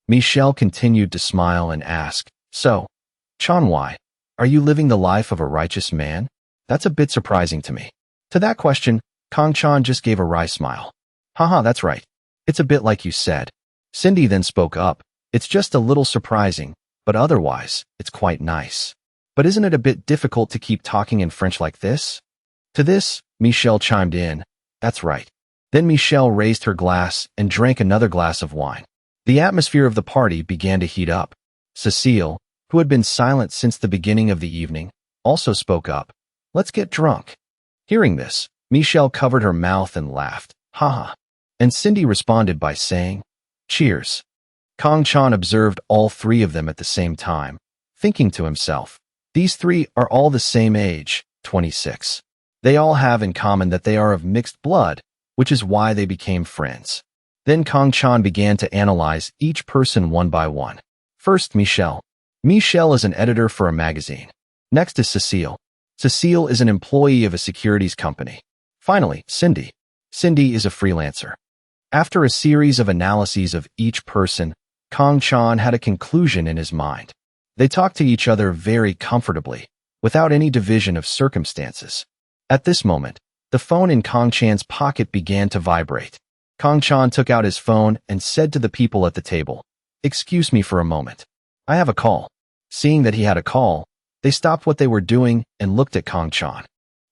Michelle continued to smile and ask, "So, Chan, why? Are you living the life of a righteous man?" That's a bit surprising to me. To that question, Kong Chan just gave a wry smile. "Haha, that's right. It's a bit like you said." Cindy then spoke up, "It's just a little surprising, but otherwise, it's quite nice. But isn't it a bit difficult to keep talking in French like this?" To this, Michelle chimed in, "That's right." Then Michelle raised her glass and drank another glass of wine. The atmosphere of the party began to heat up. Cecile, who had been silent since the beginning of the evening, also spoke up, "Let's get drunk." Hearing this, Michelle covered her mouth and laughed, "Haha." And Cindy responded by saying, "Cheers." Kong Chan observed all three of them at the same time, thinking to himself, "These three are all the same age, 26. They all have in common that they are of mixed blood, which is why they became friends." Then Kong Chan began to analyze each person one by one. First, Michelle. Michelle is an editor for a magazine. Next is Cecile. Cecile is an employee of a securities company. Finally, Cindy. Cindy is a freelancer. After a series of analyses of each person, Kong Chan had a conclusion in his mind. They talked to each other very comfortably, without any division of circumstances. At this moment, the phone in Kong Chan's pocket began to vibrate. Kong Chan took out his phone and said to the people at the table, "Excuse me for a moment. I have a call." Seeing that he had a call, they stopped what they were doing and looked at Kong Chan.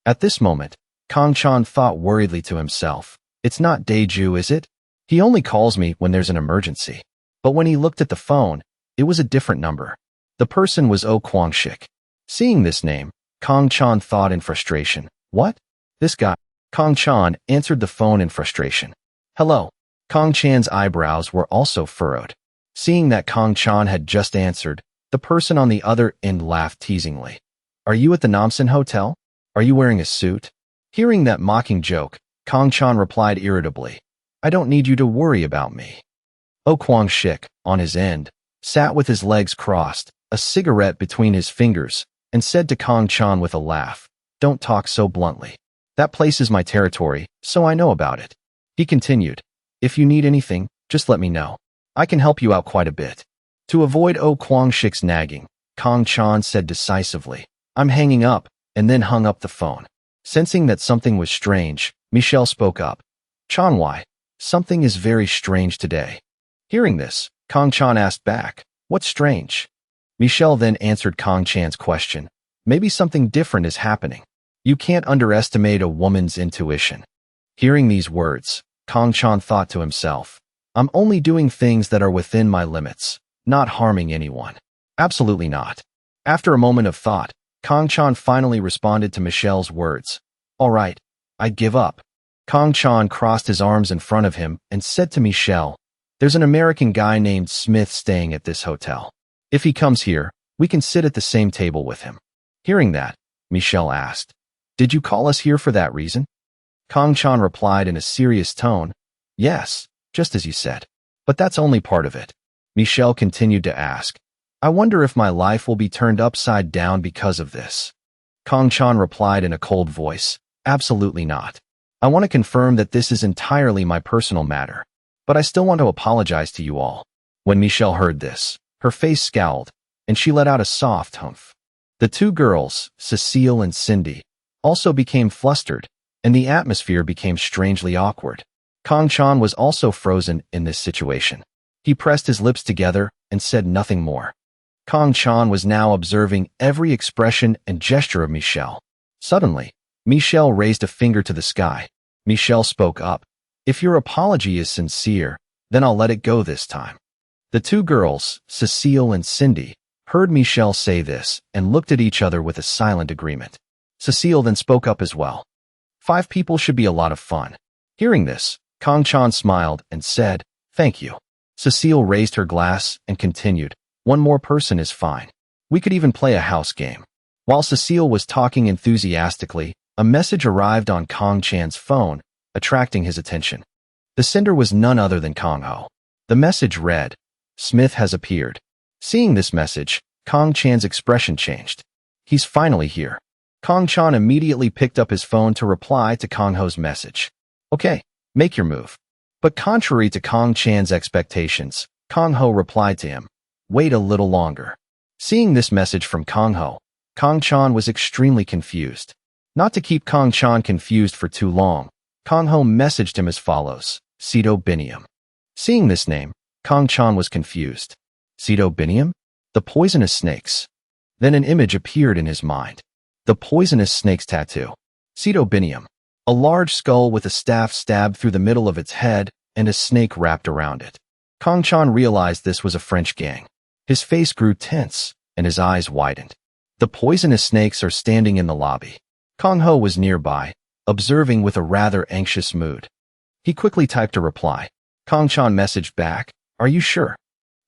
At this moment, Kong Chan thought worriedly to himself, "It's not Daeju, is it? He only calls me when there's an emergency." But when he looked at the phone, it was a different number. The person was Oh Kwang-shik. Seeing this name, Kong Chan thought in frustration, "What? This guy?" Kong Chan answered the phone in frustration. "Hello." Kong Chan's eyebrows were also furrowed. Seeing that Kong Chan had just answered, the person on the other end laughed teasingly. "Are you at the Namsan Hotel? Are you wearing a suit?" Hearing that mocking joke, Kong Chan replied irritably, "I don't need you to worry about me." Oh Kwang-shik, on his end, sat with his legs crossed, a cigarette between his fingers, and said to Kong Chan with a laugh, "Don't talk so bluntly. That place is my territory, so I know about it." He continued, "If you need anything, just let me know. I can help you out quite a bit." To avoid Oh Kwang-shik's nagging, Kong Chan said decisively, "I'm hanging up," and then hung up the phone. Sensing that something was strange, Michelle spoke up, "Chan, why? Something is very strange today." Hearing this, Kong Chan asked back, "What's strange?" Michelle then answered Kong Chan's question, "Maybe something different is happening. You can't underestimate a woman's intuition." Hearing these words, Kong Chan thought to himself, "I'm only doing things that are within my limits, not harming anyone. Absolutely not." After a moment of thought, Kong Chan finally responded to Michelle's words, "All right, I give up." Kong Chan crossed his arms in front of him and said to Michelle, "There's an American guy named Smith staying at this hotel. If he comes here, we can sit at the same table with him." Hearing that, Michelle asked, "Did you call us here for that reason?" Kong Chan replied in a serious tone, "Yes, just as you said. But that's only part of it." Michelle continued to ask, "I wonder if my life will be turned upside down because of this." Kong Chan replied in a cold voice, "Absolutely not. I want to confirm that this is entirely my personal matter. But I still want to apologize to you all." When Michelle heard this, her face scowled, and she let out a soft humph. The two girls, Cecile and Cindy, also became flustered, and the atmosphere became strangely awkward. Kong Chan was also frozen in this situation. He pressed his lips together and said nothing more. Kong Chan was now observing every expression and gesture of Michelle. Suddenly, Michelle raised a finger to the sky. Michelle spoke up, "If your apology is sincere, then I'll let it go this time." The two girls, Cecile and Cindy, heard Michelle say this and looked at each other with a silent agreement. Cecile then spoke up as well. "5 people should be a lot of fun." Hearing this, Kong Chan smiled and said, "Thank you." Cecile raised her glass and continued, "1 more person is fine. We could even play a house game." While Cecile was talking enthusiastically, a message arrived on Kong Chan's phone, attracting his attention. The sender was none other than Kong Ho. The message read, "Smith has appeared." Seeing this message, Kong Chan's expression changed. "He's finally here." Kong Chan immediately picked up his phone to reply to Kong Ho's message. "Okay, make your move." But contrary to Kong Chan's expectations, Kong Ho replied to him, "Wait a little longer." Seeing this message from Kong Ho, Kong Chan was extremely confused. Not to keep Kong Chan confused for too long, Kong Ho messaged him as follows, "Ceto Binium." Seeing this name, Kong Chan was confused. Ceto Binium? The poisonous snakes. Then an image appeared in his mind. The poisonous snake's tattoo. Ceto Binium. A large skull with a staff stabbed through the middle of its head and a snake wrapped around it. Kong Chan realized this was a French gang. His face grew tense and his eyes widened. The poisonous snakes are standing in the lobby. Kong Ho was nearby, observing with a rather anxious mood. He quickly typed a reply. Kong Chan messaged back, "Are you sure?"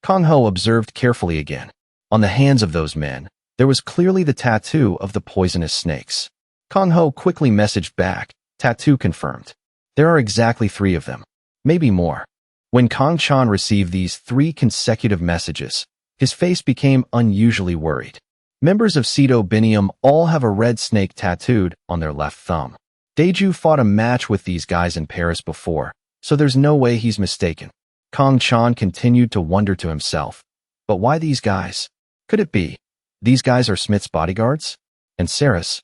Kong Ho observed carefully again. On the hands of those men, there was clearly the tattoo of the poisonous snakes. Kong Ho quickly messaged back, "Tattoo confirmed." There are exactly 3 of them, maybe more. When Kong Chan received these 3 consecutive messages, his face became unusually worried. Members of Ceto Binium all have a red snake tattooed on their left thumb. Daeju fought a match with these guys in Paris before, so there's no way he's mistaken. Kong Chan continued to wonder to himself, but why these guys? Could it be these guys are Smith's bodyguards? And Saris?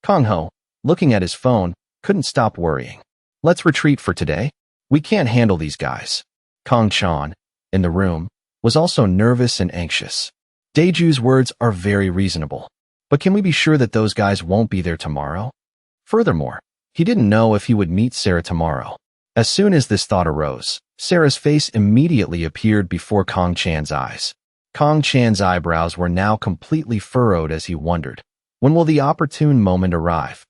Kong Ho, looking at his phone, couldn't stop worrying. "Let's retreat for today. We can't handle these guys." Kong Chan, in the room, was also nervous and anxious. Daeju's words are very reasonable, but can we be sure that those guys won't be there tomorrow? Furthermore, he didn't know if he would meet Sarah tomorrow. As soon as this thought arose, Sarah's face immediately appeared before Kong Chan's eyes. Kong Chan's eyebrows were now completely furrowed as he wondered, when will the opportune moment arrive?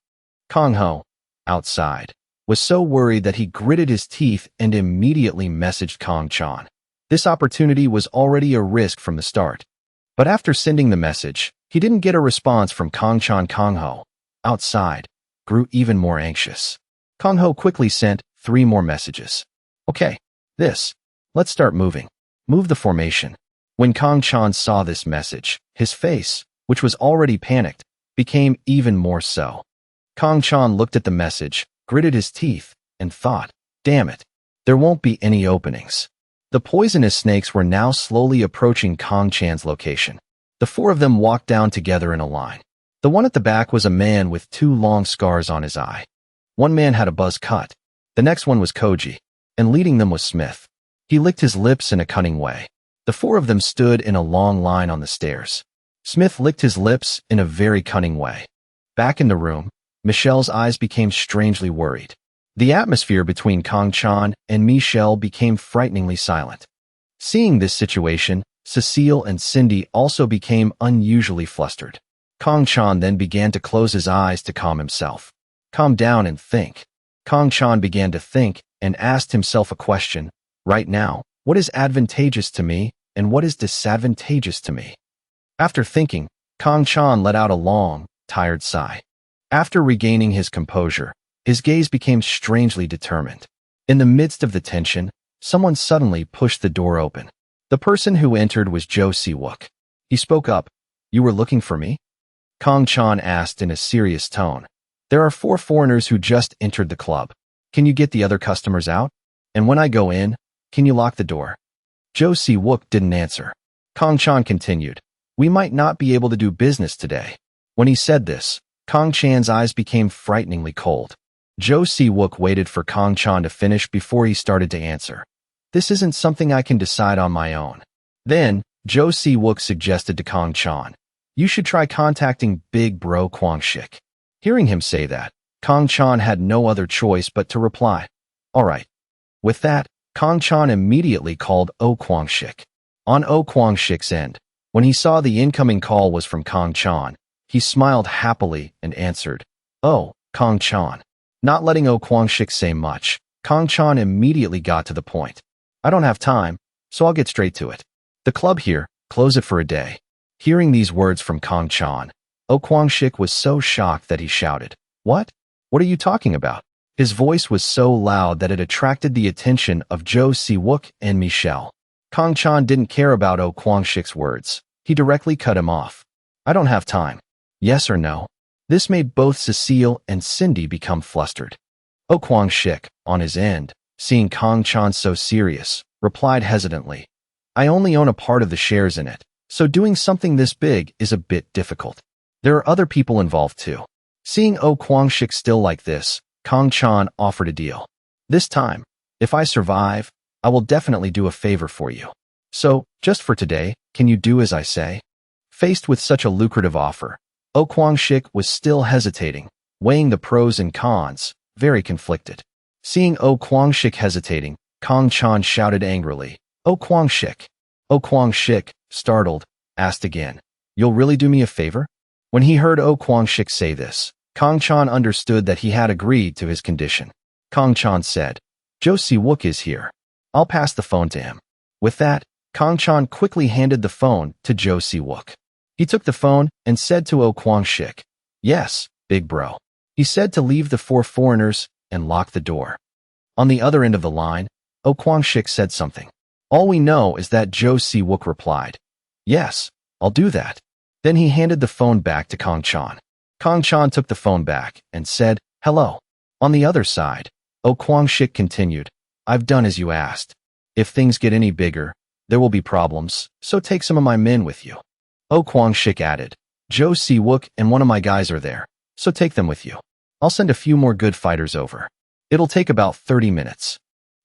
Kong Ho, outside, was so worried that he gritted his teeth and immediately messaged Kong Chan. This opportunity was already a risk from the start. But after sending the message, he didn't get a response from Kong Chan. Kong Ho, outside, grew even more anxious. Kong Ho quickly sent 3 more messages. "Okay, let's start moving. Move the formation." When Kong Chan saw this message, his face, which was already panicked, became even more so. Kong Chan looked at the message, gritted his teeth, and thought, "Damn it, there won't be any openings." The poisonous snakes were now slowly approaching Kong Chan's location. The 4 of them walked down together in a line. The one at the back was a man with 2 long scars on his eye. One man had a buzz cut. The next one was Koji, and leading them was Smith. He licked his lips in a cunning way. The 4 of them stood in a long line on the stairs. Smith licked his lips in a very cunning way. Back in the room, Michelle's eyes became strangely worried. The atmosphere between Kong Chan and Michelle became frighteningly silent. Seeing this situation, Cecile and Cindy also became unusually flustered. Kong Chan then began to close his eyes to calm himself. "Calm down and think." Kong Chan began to think and asked himself a question. Right now, what is advantageous to me and what is disadvantageous to me? After thinking, Kong Chan let out a long, tired sigh. After regaining his composure, his gaze became strangely determined. In the midst of the tension, someone suddenly pushed the door open. The person who entered was Jo Si-wook. He spoke up. "You were looking for me?" Kong Chan asked in a serious tone. "There are 4 foreigners who just entered the club. Can you get the other customers out? And when I go in, can you lock the door?" Jo Si-wook didn't answer. Kong Chan continued. "We might not be able to do business today." When he said this, Kong Chan's eyes became frighteningly cold. Jo Si-wook waited for Kong Chan to finish before he started to answer. "This isn't something I can decide on my own." Then, Jo Si-wook suggested to Kong Chan, "You should try contacting Big Bro Kwang-shik." Hearing him say that, Kong Chan had no other choice but to reply, "All right." With that, Kong Chan immediately called Oh Kwang-shik. On Oh Kwang-shik's end, when he saw the incoming call was from Kong Chan, he smiled happily and answered, "Oh, Kong Chan." Not letting Oh Kwang-shik say much, Kong Chan immediately got to the point. "I don't have time, so I'll get straight to it. The club here, close it for a day." Hearing these words from Kong Chan, Oh Kwang-shik was so shocked that he shouted, "What? What are you talking about?" His voice was so loud that it attracted the attention of Jo Si-wook and Michelle. Kong Chan didn't care about Oh Kwang-shik's words. He directly cut him off. "I don't have time. Yes or no?" This made both Cecile and Cindy become flustered. Oh Kwang-shik, on his end, seeing Kong Chan so serious, replied hesitantly, "I only own a part of the shares in it, so doing something this big is a bit difficult. There are other people involved too." Seeing Oh Kwang-shik still like this, Kong Chan offered a deal. "This time, if I survive, I will definitely do a favor for you. So, just for today, can you do as I say?" Faced with such a lucrative offer, Oh Kwang-shik was still hesitating, weighing the pros and cons, very conflicted. Seeing Oh Kwang-shik hesitating, Kong Chan shouted angrily, "Oh Kwang-shik!" Oh Kwang-shik, startled, asked again, "You'll really do me a favor?" When he heard Oh Kwang-shik say this, Kong Chan understood that he had agreed to his condition. Kong Chan said, "Jo Si-wook is here. I'll pass the phone to him." With that, Kong Chan quickly handed the phone to Jo Si-wook. He took the phone and said to Oh Kwang-shik, "Yes, big bro." He said to leave the 4 foreigners and lock the door. On the other end of the line, Oh Kwang-shik said something. All we know is that Jo Si-wook replied, "Yes, I'll do that." Then he handed the phone back to Kong Chan. Kong Chan took the phone back and said, "Hello." On the other side, Oh Kwang-shik continued, "I've done as you asked. If things get any bigger, there will be problems, so take some of my men with you." Oh Kwang-shik added, "Jo Si-wook and one of my guys are there, so take them with you. I'll send a few more good fighters over. It'll take about 30 minutes.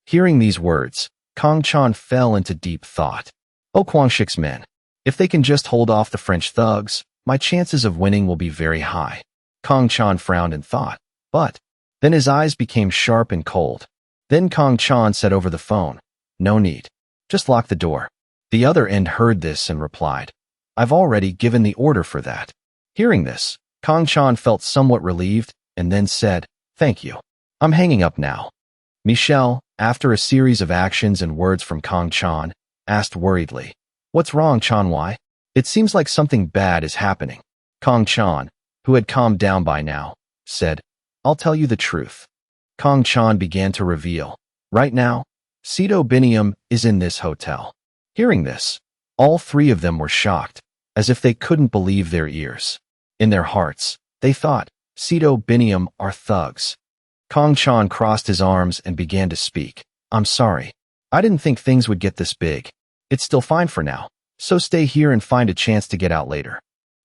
Hearing these words, Kong Chan fell into deep thought. Oh Kwang-shik's men. If they can just hold off the French thugs, my chances of winning will be very high. Kong Chan frowned and thought, but then his eyes became sharp and cold. Then Kong Chan said over the phone, "No need. Just lock the door." The other end heard this and replied, "I've already given the order for that." Hearing this, Kong Chan felt somewhat relieved and then said, "Thank you. I'm hanging up now." Michelle, after a series of actions and words from Kong Chan, asked worriedly, "What's wrong, Chan-wai? It seems like something bad is happening." Kong Chan, who had calmed down by now, said, "I'll tell you the truth." Kong Chan began to reveal, "Right now, Sito Biniam is in this hotel." Hearing this, all 3 of them were shocked, as if they couldn't believe their ears. In their hearts, they thought, Sito Biniam are thugs. Kong Chan crossed his arms and began to speak. "I'm sorry. I didn't think things would get this big. It's still fine for now, so stay here and find a chance to get out later."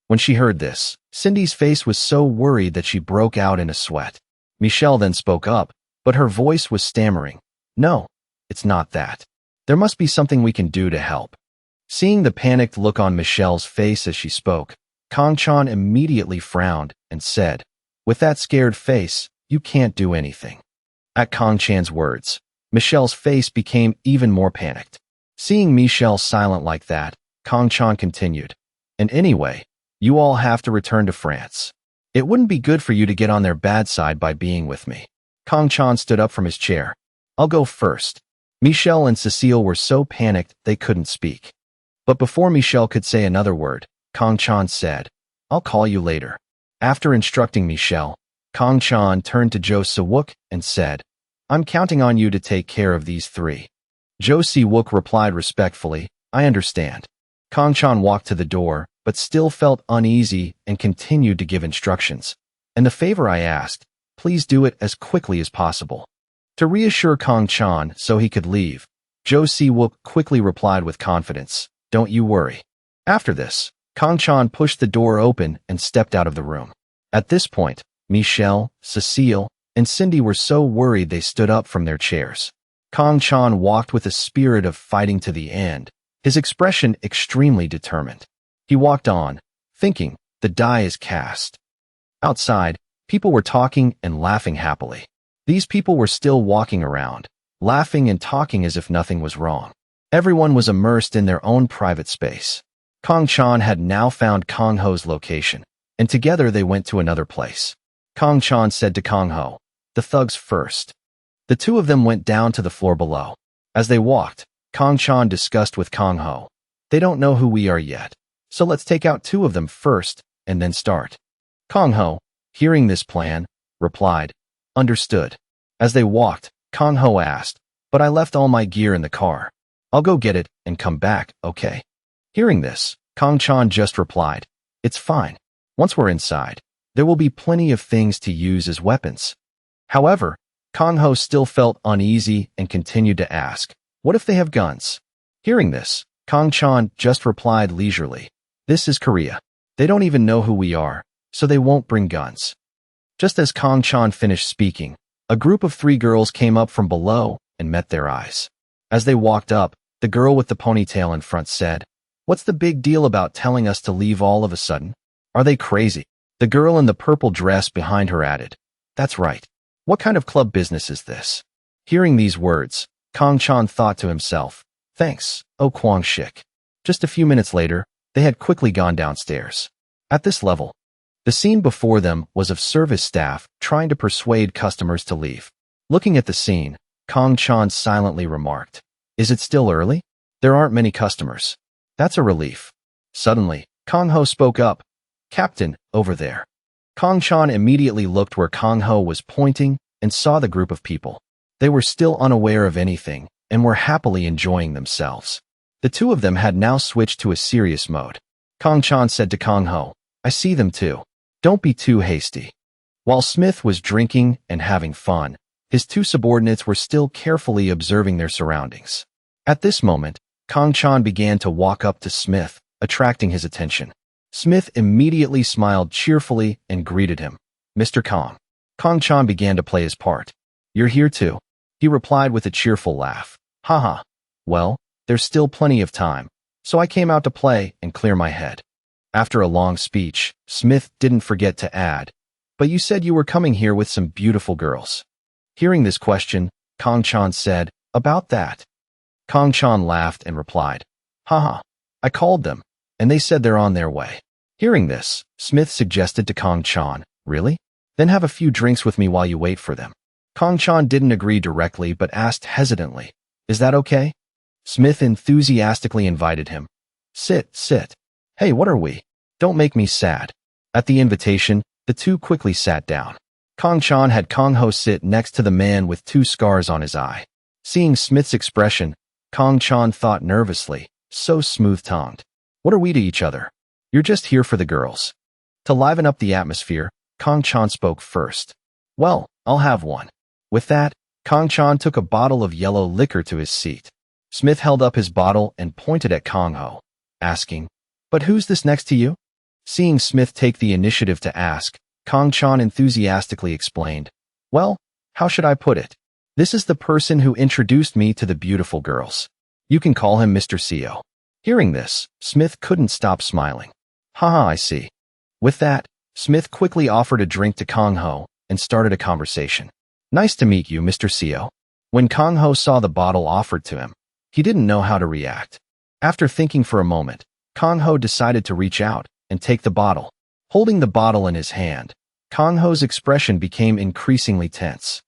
When she heard this, Cindy's face was so worried that she broke out in a sweat. Michelle then spoke up, but her voice was stammering. "No, it's not that. There must be something we can do to help." Seeing the panicked look on Michelle's face as she spoke, Kong Chan immediately frowned and said, "With that scared face, you can't do anything." At Kong Chan's words, Michelle's face became even more panicked. Seeing Michelle silent like that, Kong Chan continued, "And anyway, you all have to return to France. It wouldn't be good for you to get on their bad side by being with me. Kong Chan stood up from his chair. I'll go first. Michelle and Cecile were so panicked they couldn't speak. But before Michelle could say another word, Kong Chan said, I'll call you later. After instructing Michelle, Kong Chan turned to Jo Si-wook and said, I'm counting on you to take care of these three. Jo Si-wook replied respectfully, I understand. Kong Chan walked to the door, but still felt uneasy and continued to give instructions. And the favor I asked, please do it as quickly as possible. To reassure Kong Chan so he could leave, Jo Si-wook quickly replied with confidence, don't you worry. After this, Kong Chan pushed the door open and stepped out of the room. At this point, Michelle, Cecile, and Cindy were so worried they stood up from their chairs. Kong Chan walked with a spirit of fighting to the end, his expression extremely determined. He walked on, thinking, the die is cast. Outside, people were talking and laughing happily. These people were still walking around, laughing and talking as if nothing was wrong. Everyone was immersed in their own private space. Kong Chan had now found Kong Ho's location, and together they went to another place. Kong Chan said to Kong Ho, the thugs first. The two of them went down to the floor below. As they walked, Kong Chan discussed with Kong Ho, they don't know who we are yet, so let's take out two of them first, and then start. Kong Ho, hearing this plan, replied, understood. As they walked, Kong Ho asked, but I left all my gear in the car. I'll go get it and come back, okay? Hearing this, Kong Chan just replied, it's fine. Once we're inside, there will be plenty of things to use as weapons. However, Kong Ho still felt uneasy and continued to ask, what if they have guns? Hearing this, Kong Chan just replied leisurely, this is Korea. They don't even know who we are, so they won't bring guns. Just as Kong Chan finished speaking, a group of three girls came up from below and met their eyes. As they walked up, the girl with the ponytail in front said, what's the big deal about telling us to leave all of a sudden? Are they crazy? The girl in the purple dress behind her added, that's right. What kind of club business is this? Hearing these words, Kong Chan thought to himself, thanks, oh Kwang Shik. Just a few minutes later, they had quickly gone downstairs. At this level, the scene before them was of service staff trying to persuade customers to leave. Looking at the scene, Kong Chan silently remarked, is it still early? There aren't many customers. That's a relief. Suddenly, Kong Ho spoke up, Captain, over there. Kong Chan immediately looked where Kong Ho was pointing and saw the group of people. They were still unaware of anything and were happily enjoying themselves. The two of them had now switched to a serious mode. Kong Chan said to Kong Ho, I see them too. Don't be too hasty. While Smith was drinking and having fun, his two subordinates were still carefully observing their surroundings. At this moment, Kong Chan began to walk up to Smith, attracting his attention. Smith immediately smiled cheerfully and greeted him. Mr. Kong. Kong Chan began to play his part. You're here too? He replied with a cheerful laugh. Haha. Well, there's still plenty of time, so I came out to play and clear my head. After a long speech, Smith didn't forget to add, but you said you were coming here with some beautiful girls. Hearing this question, Kong Chan said, about that. Kong Chan laughed and replied, haha. I called them, and they said they're on their way. Hearing this, Smith suggested to Kong Chan, really? Then have a few drinks with me while you wait for them. Kong Chan didn't agree directly but asked hesitantly, is that okay? Smith enthusiastically invited him. Sit. Hey, what are we? Don't make me sad. At the invitation, the two quickly sat down. Kong Chan had Kong Ho sit next to the man with two scars on his eye. Seeing Smith's expression, Kong Chan thought nervously, so smooth-tongued. What are we to each other? You're just here for the girls. To liven up the atmosphere, Kong Chan spoke first. Well, I'll have one. With that, Kong Chan took a bottle of yellow liquor to his seat. Smith held up his bottle and pointed at Kong Ho, asking, but who's this next to you? Seeing Smith take the initiative to ask, Kong Chan enthusiastically explained, well, how should I put it? This is the person who introduced me to the beautiful girls. You can call him Mr. Seo. Hearing this, Smith couldn't stop smiling. Haha, I see. With that, Smith quickly offered a drink to Kong Ho and started a conversation. Nice to meet you, Mr. Seo. When Kong Ho saw the bottle offered to him, he didn't know how to react. After thinking for a moment, Kong Ho decided to reach out and take the bottle. Holding the bottle in his hand, Kong Ho's expression became increasingly tense.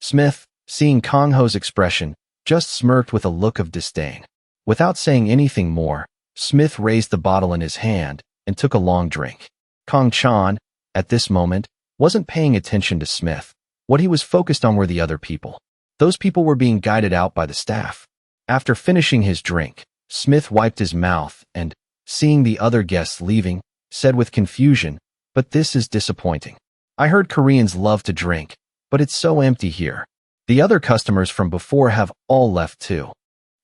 Smith, seeing Kang Ho's expression, just smirked with a look of disdain. Without saying anything more, Smith raised the bottle in his hand and took a long drink. Kang Chan, at this moment, wasn't paying attention to Smith. What he was focused on were the other people. Those people were being guided out by the staff. After finishing his drink, Smith wiped his mouth and, seeing the other guests leaving, said with confusion, "But this is disappointing. I heard Koreans love to drink, but it's so empty here. The other customers from before have all left too."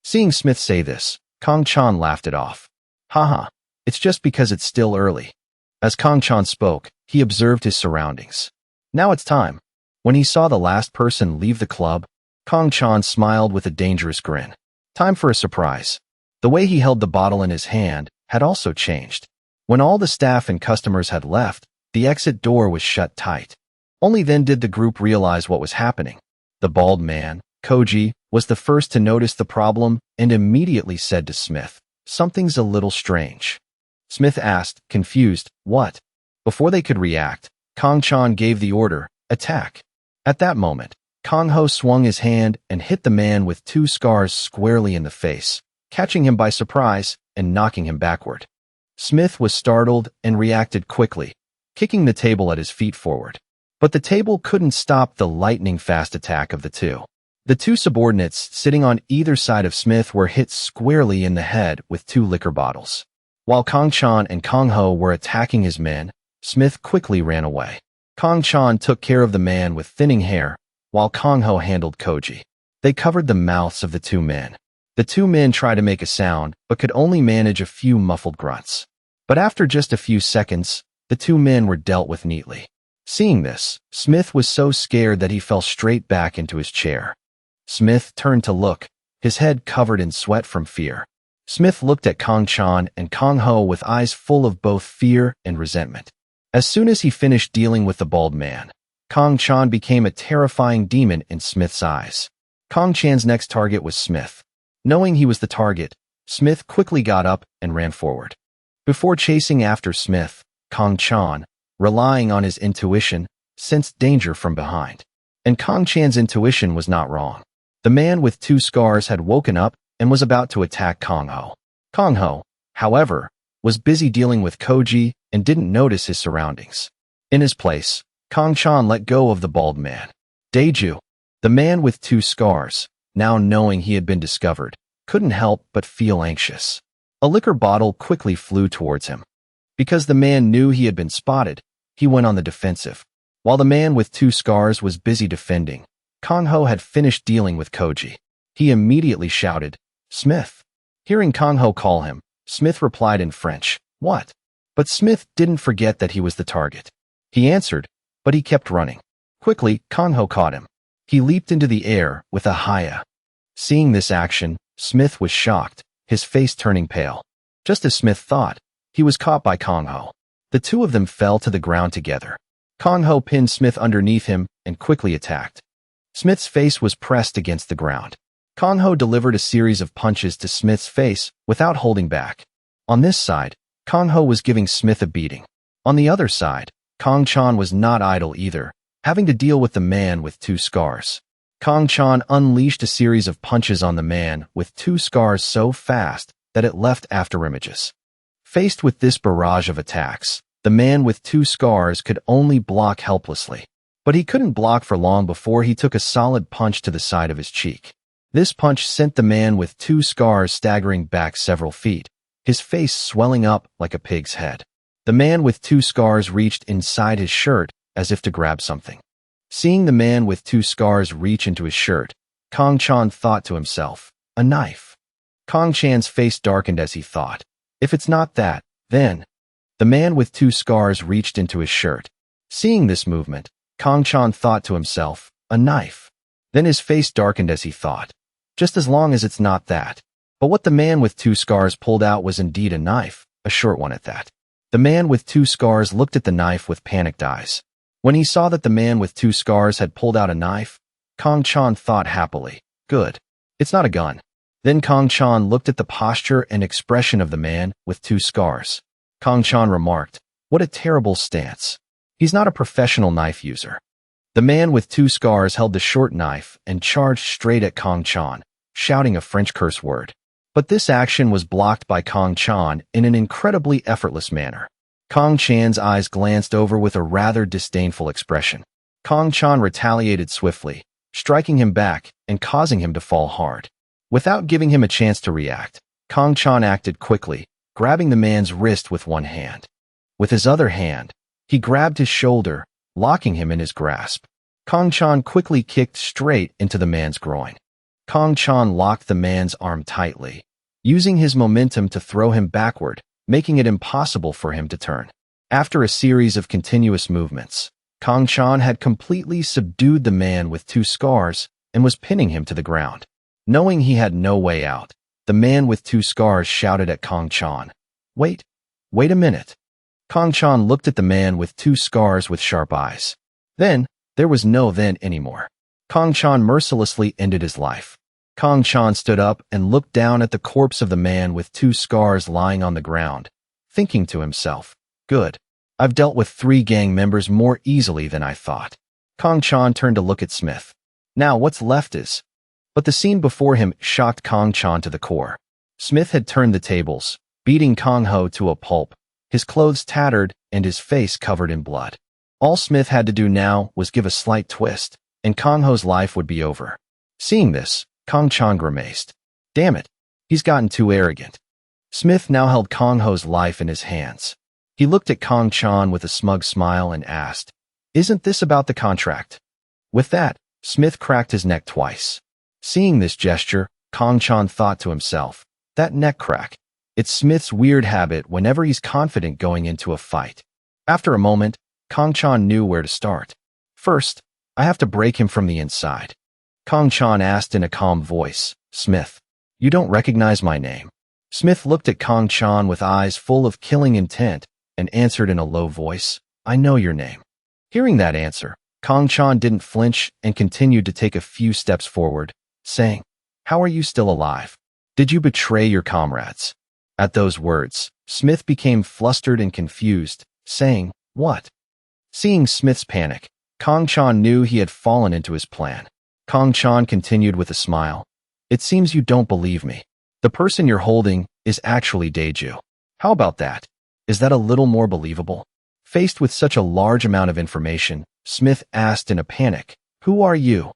Seeing Smith say this, Kang Chan laughed it off. "Haha, it's just because it's still early." As Kang Chan spoke, he observed his surroundings. Now it's time. When he saw the last person leave the club, Kang Chan smiled with a dangerous grin. Time for a surprise. The way he held the bottle in his hand had also changed. When all the staff and customers had left, the exit door was shut tight. Only then did the group realize what was happening. The bald man, Koji, was the first to notice the problem and immediately said to Smith, "Something's a little strange." Smith asked, confused, "What?" Before they could react, Kang Chan gave the order, "Attack." At that moment, Kang Ho swung his hand and hit the man with 2 scars squarely in the face, catching him by surprise and knocking him backward. Smith was startled and reacted quickly, kicking the table at his feet forward. But the table couldn't stop the lightning-fast attack of the two. The 2 subordinates sitting on either side of Smith were hit squarely in the head with 2 liquor bottles. While Kang Chan and Kang Ho were attacking his men, Smith quickly ran away. Kang Chan took care of the man with thinning hair, while Kang Ho handled Koji. They covered the mouths of the 2 men. The 2 men tried to make a sound, but could only manage a few muffled grunts. But after just a few seconds, the 2 men were dealt with neatly. Seeing this, Smith was so scared that he fell straight back into his chair. Smith turned to look, his head covered in sweat from fear. Smith looked at Kang Chan and Kang Ho with eyes full of both fear and resentment. As soon as he finished dealing with the bald man, Kang Chan became a terrifying demon in Smith's eyes. Kang Chan's next target was Smith. Knowing he was the target, Smith quickly got up and ran forward. Before chasing after Smith, Kang Chan, relying on his intuition, sensed danger from behind. And Kang Chan's intuition was not wrong. The man with 2 scars had woken up and was about to attack Kang Ho. Kang Ho, however, was busy dealing with Koji and didn't notice his surroundings. In his place, Kang Chan let go of the bald man. Daeju, the man with 2 scars, now knowing he had been discovered, couldn't help but feel anxious. A liquor bottle quickly flew towards him. Because the man knew he had been spotted, he went on the defensive. While the man with 2 scars was busy defending, Kang Ho had finished dealing with Koji. He immediately shouted, "Smith." Hearing Kang Ho call him, Smith replied in French, "What?" But Smith didn't forget that he was the target. He answered, but he kept running. Quickly, Kang Ho caught him. He leaped into the air with a hiya. Seeing this action, Smith was shocked, his face turning pale. Just as Smith thought, he was caught by Kang Ho. The 2 of them fell to the ground together. Kang Ho pinned Smith underneath him and quickly attacked. Smith's face was pressed against the ground. Kang Ho delivered a series of punches to Smith's face without holding back. On this side, Kang Ho was giving Smith a beating. On the other side, Kang Chan was not idle either, having to deal with the man with 2 scars. Kang Chan unleashed a series of punches on the man with 2 scars so fast that it left afterimages. Faced with this barrage of attacks, the man with 2 scars could only block helplessly. But he couldn't block for long before he took a solid punch to the side of his cheek. This punch sent the man with 2 scars staggering back several feet, his face swelling up like a pig's head. The man with 2 scars reached inside his shirt as if to grab something. Seeing the man with 2 scars reach into his shirt, Kang Chan thought to himself, "A knife." Kang Chan's face darkened as he thought, "If it's not that, then..." The man with 2 scars reached into his shirt. Seeing this movement, Kang Chan thought to himself, "A knife." Then his face darkened as he thought, "Just as long as it's not that." But what the man with 2 scars pulled out was indeed a knife, a short one at that. The man with 2 scars looked at the knife with panicked eyes. When he saw that the man with 2 scars had pulled out a knife, Kang Chan thought happily, "Good. It's not a gun." Then Kang Chan looked at the posture and expression of the man with 2 scars. Kang Chan remarked, "What a terrible stance. He's not a professional knife user." The man with 2 scars held the short knife and charged straight at Kong Chan, shouting a French curse word. But this action was blocked by Kong Chan in an incredibly effortless manner. Kong Chan's eyes glanced over with a rather disdainful expression. Kong Chan retaliated swiftly, striking him back and causing him to fall hard. Without giving him a chance to react, Kong Chan acted quickly, grabbing the man's wrist with one hand. With his other hand, he grabbed his shoulder, locking him in his grasp. Kong Chan quickly kicked straight into the man's groin. Kong Chan locked the man's arm tightly, using his momentum to throw him backward, making it impossible for him to turn. After a series of continuous movements, Kong Chan had completely subdued the man with 2 scars and was pinning him to the ground. Knowing he had no way out, the man with 2 scars shouted at Kong Chan, wait a minute." Kong Chan looked at the man with 2 scars with sharp eyes. Then, there was no then anymore. Kong Chan mercilessly ended his life. Kong Chan stood up and looked down at the corpse of the man with 2 scars lying on the ground, thinking to himself, "Good. I've dealt with 3 gang members more easily than I thought." Kong Chan turned to look at Smith. Now what's left is... But the scene before him shocked Kong Chan to the core. Smith had turned the tables, beating Kong Ho to a pulp, his clothes tattered and his face covered in blood. All Smith had to do now was give a slight twist, and Kong Ho's life would be over. Seeing this, Kong Chan grimaced. Damn it, he's gotten too arrogant. Smith now held Kong Ho's life in his hands. He looked at Kong Chan with a smug smile and asked, "Isn't this about the contract?" With that, Smith cracked his neck twice. Seeing this gesture, Kong Chan thought to himself, that neck crack. It's Smith's weird habit whenever he's confident going into a fight. After a moment, Kong Chan knew where to start. First, I have to break him from the inside. Kong Chan asked in a calm voice, "Smith, you don't recognize my name?" Smith looked at Kong Chan with eyes full of killing intent and answered in a low voice, "I know your name." Hearing that answer, Kong Chan didn't flinch and continued to take a few steps forward, saying, "How are you still alive? Did you betray your comrades?" At those words, Smith became flustered and confused, saying, "What?" Seeing Smith's panic, Kong Chan knew he had fallen into his plan. Kong Chan continued with a smile, "It seems you don't believe me. The person you're holding is actually Daeju. How about that? Is that a little more believable?" Faced with such a large amount of information, Smith asked in a panic, "Who are you?"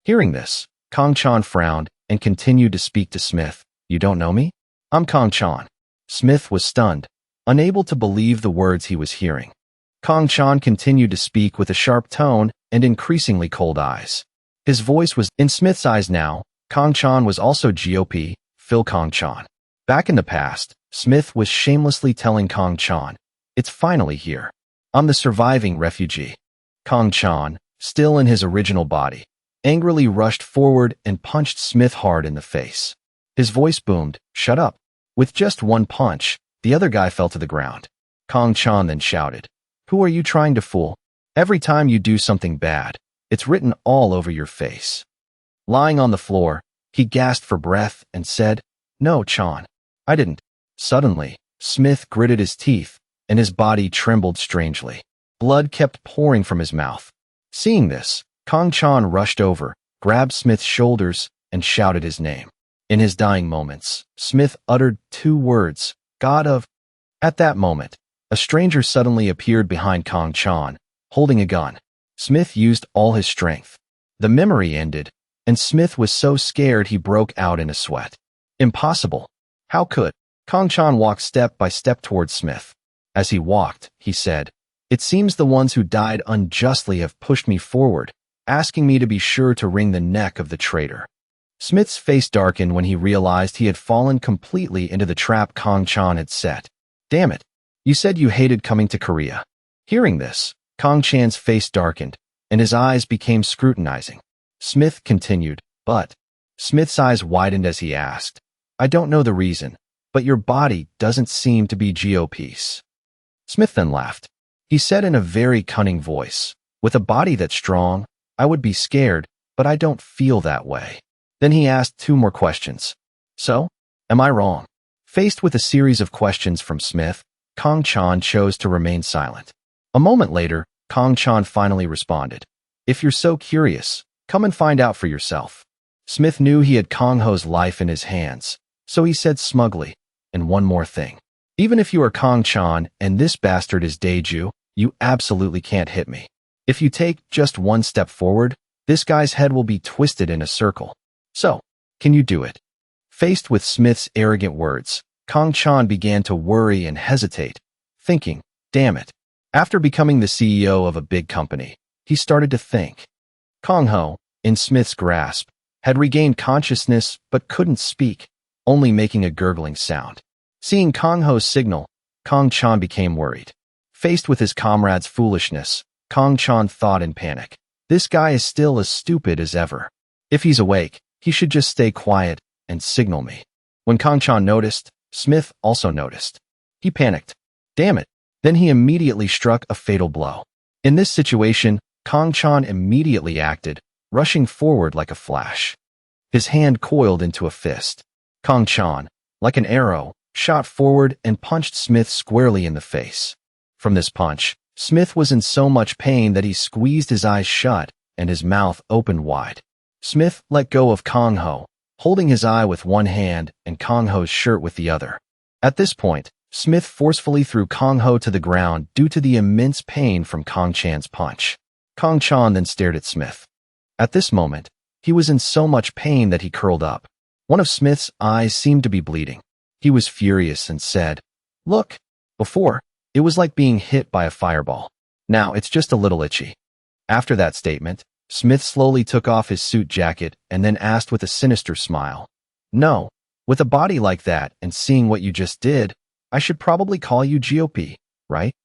Hearing this, Kong Chan frowned and continued to speak to Smith. "You don't know me? I'm Kong Chan." Smith was stunned, unable to believe the words he was hearing. Kong Chan continued to speak with a sharp tone and increasingly cold eyes. His voice was in Smith's eyes now. Kong Chan was also GOP, Phil Kong Chan. Back in the past, Smith was shamelessly telling Kong Chan, "It's finally here. I'm the surviving refugee." Kong Chan, still in his original body, angrily rushed forward and punched Smith hard in the face. His voice boomed, "Shut up." With just one punch, the other guy fell to the ground. Kong Chan then shouted, "Who are you trying to fool? Every time you do something bad, it's written all over your face." Lying on the floor, he gasped for breath and said, "No, Chan, I didn't." Suddenly, Smith gritted his teeth, and his body trembled strangely. Blood kept pouring from his mouth. Seeing this, Kong Chan rushed over, grabbed Smith's shoulders, and shouted his name. In his dying moments, Smith uttered 2 words, "God of..." At that moment, a stranger suddenly appeared behind Kong Chan, holding a gun. Smith used all his strength. The memory ended, and Smith was so scared he broke out in a sweat. Impossible. How could? Kong Chan walked step by step towards Smith. As he walked, he said, "It seems the ones who died unjustly have pushed me forward, asking me to be sure to wring the neck of the traitor." Smith's face darkened when he realized he had fallen completely into the trap Kong Chan had set. "Damn it. You said you hated coming to Korea." Hearing this, Kong Chan's face darkened, and his eyes became scrutinizing. Smith continued, "But..." Smith's eyes widened as he asked, "I don't know the reason, but your body doesn't seem to be GOP's." Smith then laughed. He said in a very cunning voice, "With a body that's strong, I would be scared, but I don't feel that way." Then he asked 2 more questions. "So, am I wrong?" Faced with a series of questions from Smith, Kong Chan chose to remain silent. A moment later, Kong Chan finally responded, If you're so curious, come and find out for yourself. Smith knew he had Kang Ho's life in his hands, so he said smugly, and one more thing. Even if you are Kang Chan and this bastard is Daeju, you absolutely can't hit me. If you take just one step forward, this guy's head will be twisted in a circle. So, can you do it? Faced with Smith's arrogant words, Kang Chan began to worry and hesitate, thinking, damn it. After becoming the CEO of a big company, he started to think. Kang Ho, in Smith's grasp, had regained consciousness but couldn't speak, only making a gurgling sound. Seeing Kang Ho's signal, Kang Chan became worried. Faced with his comrade's foolishness, Kang Chan thought in panic. This guy is still as stupid as ever. If he's awake, he should just stay quiet and signal me. When Kang Chan noticed, Smith also noticed. He panicked. Damn it. Then he immediately struck a fatal blow. In this situation, Kang Chan immediately acted, rushing forward like a flash. His hand coiled into a fist. Kang Chan, like an arrow, shot forward and punched Smith squarely in the face. From this punch, Smith was in so much pain that he squeezed his eyes shut and his mouth opened wide. Smith let go of Kang Ho, holding his eye with one hand and Kang Ho's shirt with the other. At this point, Smith forcefully threw Kang Ho to the ground due to the immense pain from Kang Chan's punch. Kang Chan then stared at Smith. At this moment, he was in so much pain that he curled up. One of Smith's eyes seemed to be bleeding. He was furious and said, "Look, before, it was like being hit by a fireball. Now it's just a little itchy." After that statement, Smith slowly took off his suit jacket and then asked with a sinister smile, "No, with a body like that and seeing what you just did, I should probably call you GOP, right?"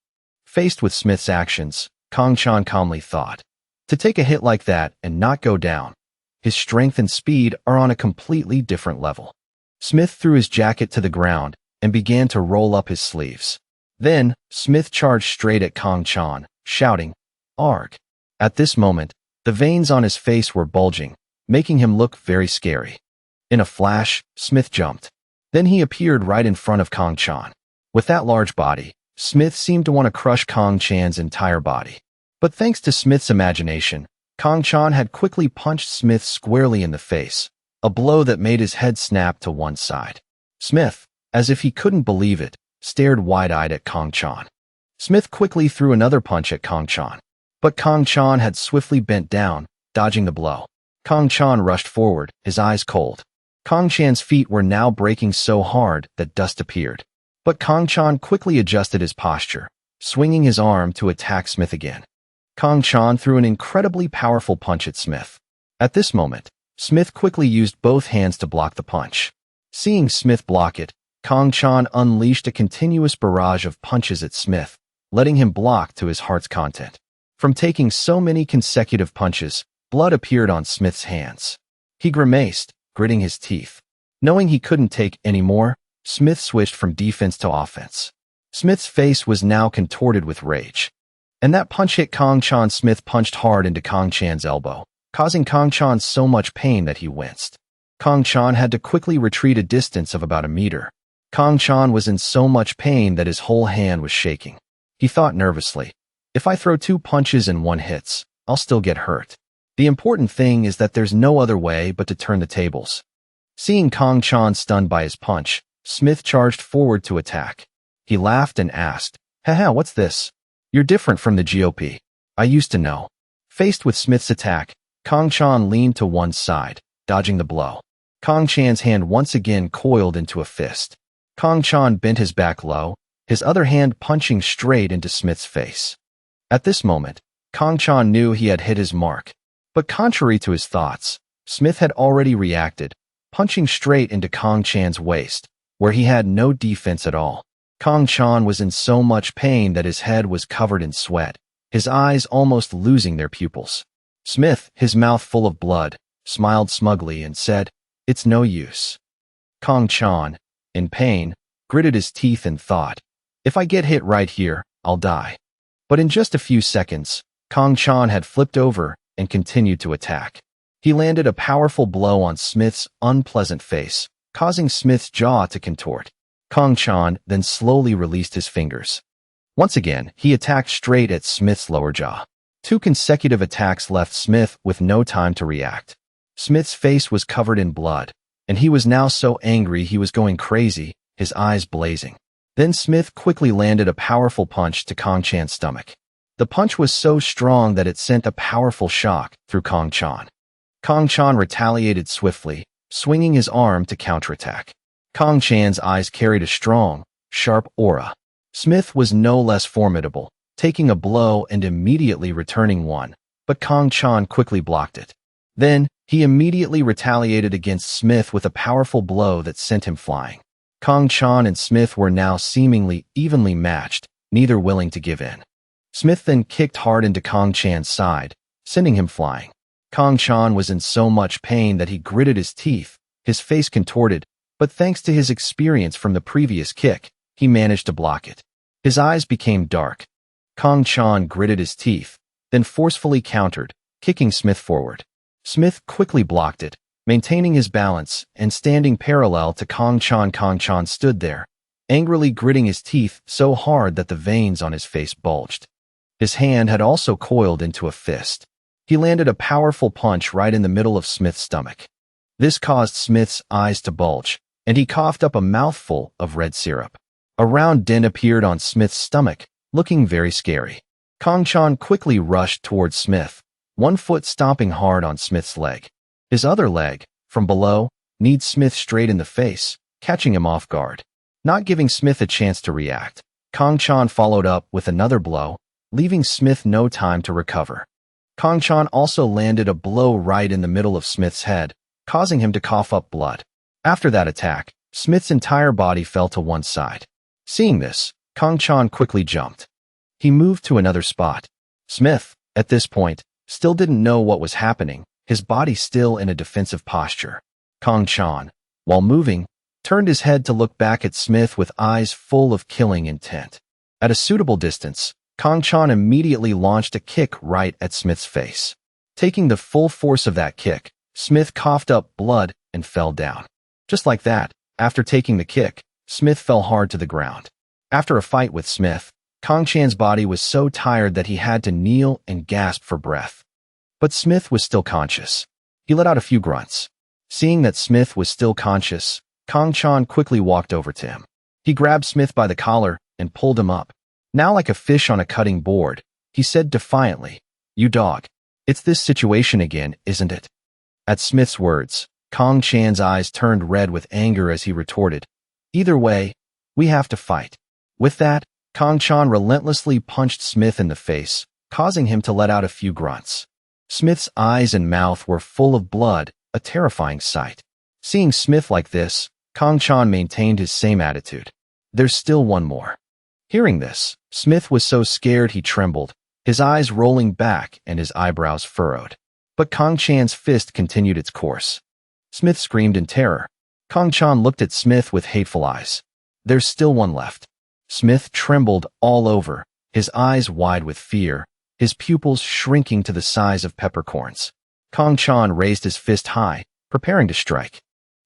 Faced with Smith's actions, Kang Chan calmly thought, to take a hit like that and not go down, his strength and speed are on a completely different level. Smith threw his jacket to the ground and began to roll up his sleeves. Then, Smith charged straight at Kang Chan, shouting, "Arg!" At this moment, the veins on his face were bulging, making him look very scary. In a flash, Smith jumped. Then he appeared right in front of Kang Chan. With that large body, Smith seemed to want to crush Kang Chan's entire body. But thanks to Smith's imagination, Kang Chan had quickly punched Smith squarely in the face, a blow that made his head snap to one side. Smith, as if he couldn't believe it, stared wide-eyed at Kang Chan. Smith quickly threw another punch at Kang Chan. But Kang Chan had swiftly bent down, dodging the blow. Kang Chan rushed forward, his eyes cold. Kang Chan's feet were now breaking so hard that dust appeared. But Kang Chan quickly adjusted his posture, swinging his arm to attack Smith again. Kang Chan threw an incredibly powerful punch at Smith. At this moment, Smith quickly used both hands to block the punch. Seeing Smith block it, Kang Chan unleashed a continuous barrage of punches at Smith, letting him block to his heart's content. From taking so many consecutive punches, blood appeared on Smith's hands. He grimaced, gritting his teeth. Knowing he couldn't take any more, Smith switched from defense to offense. Smith's face was now contorted with rage. And that punch hit Kang Chan. Smith punched hard into Kang Chan's elbow, causing Kang Chan so much pain that he winced. Kang Chan had to quickly retreat a distance of about a meter. Kang Chan was in so much pain that his whole hand was shaking. He thought nervously, if I throw 2 punches and 1 hits, I'll still get hurt. The important thing is that there's no other way but to turn the tables. Seeing Kang Chan stunned by his punch, Smith charged forward to attack. He laughed and asked, "Haha, what's this? You're different from the GOP. I used to know." Faced with Smith's attack, Kang Chan leaned to one side, dodging the blow. Kang Chan's hand once again coiled into a fist. Kang Chan bent his back low, his other hand punching straight into Smith's face. At this moment, Kang Chan knew he had hit his mark. But contrary to his thoughts, Smith had already reacted, punching straight into Kang Chan's waist, where he had no defense at all. Kang Chan was in so much pain that his head was covered in sweat, his eyes almost losing their pupils. Smith, his mouth full of blood, smiled smugly and said, "It's no use." Kang Chan, in pain, gritted his teeth and thought, "If I get hit right here, I'll die." But in just a few seconds, Kang Chan had flipped over and continued to attack. He landed a powerful blow on Smith's unpleasant face, causing Smith's jaw to contort. Kang Chan then slowly released his fingers. Once again, he attacked straight at Smith's lower jaw. 2 consecutive attacks left Smith with no time to react. Smith's face was covered in blood, and he was now so angry he was going crazy, his eyes blazing. Then Smith quickly landed a powerful punch to Kong Chan's stomach. The punch was so strong that it sent a powerful shock through Kong Chan. Kong Chan retaliated swiftly, swinging his arm to counterattack. Kong Chan's eyes carried a strong, sharp aura. Smith was no less formidable, taking a blow and immediately returning one, but Kong Chan quickly blocked it. Then, he immediately retaliated against Smith with a powerful blow that sent him flying. Kong Chan and Smith were now seemingly evenly matched, neither willing to give in. Smith then kicked hard into Kong Chan's side, sending him flying. Kong Chan was in so much pain that he gritted his teeth, his face contorted, but thanks to his experience from the previous kick, he managed to block it. His eyes became dark. Kong Chan gritted his teeth, then forcefully countered, kicking Smith forward. Smith quickly blocked it, maintaining his balance and standing parallel to Kong Chan. Kong Chan stood there, angrily gritting his teeth so hard that the veins on his face bulged. His hand had also coiled into a fist. He landed a powerful punch right in the middle of Smith's stomach. This caused Smith's eyes to bulge, and he coughed up a mouthful of red syrup. A round dent appeared on Smith's stomach, looking very scary. Kong Chan quickly rushed towards Smith, one foot stomping hard on Smith's leg. His other leg, from below, kneed Smith straight in the face, catching him off guard. Not giving Smith a chance to react, Kong Chan followed up with another blow, leaving Smith no time to recover. Kong Chan also landed a blow right in the middle of Smith's head, causing him to cough up blood. After that attack, Smith's entire body fell to one side. Seeing this, Kong Chan quickly jumped. He moved to another spot. Smith, at this point, still didn't know what was happening, his body still in a defensive posture. Kong Chan, while moving, turned his head to look back at Smith with eyes full of killing intent. At a suitable distance, Kong Chan immediately launched a kick right at Smith's face. Taking the full force of that kick, Smith coughed up blood and fell down. Just like that, after taking the kick, Smith fell hard to the ground. After a fight with Smith, Kong Chan's body was so tired that he had to kneel and gasp for breath. But Smith was still conscious. He let out a few grunts. Seeing that Smith was still conscious, Kong Chan quickly walked over to him. He grabbed Smith by the collar and pulled him up. Now like a fish on a cutting board, he said defiantly, "You dog. It's this situation again, isn't it?" At Smith's words, Kong Chan's eyes turned red with anger as he retorted, "Either way, we have to fight." With that, Kong Chan relentlessly punched Smith in the face, causing him to let out a few grunts. Smith's eyes and mouth were full of blood, a terrifying sight. Seeing Smith like this, Kong Chan maintained his same attitude. "There's still one more." Hearing this, Smith was so scared he trembled, his eyes rolling back and his eyebrows furrowed. But Kong Chan's fist continued its course. Smith screamed in terror. Kong Chan looked at Smith with hateful eyes. "There's still one left." Smith trembled all over, his eyes wide with fear, his pupils shrinking to the size of peppercorns. Kong Chan raised his fist high, preparing to strike.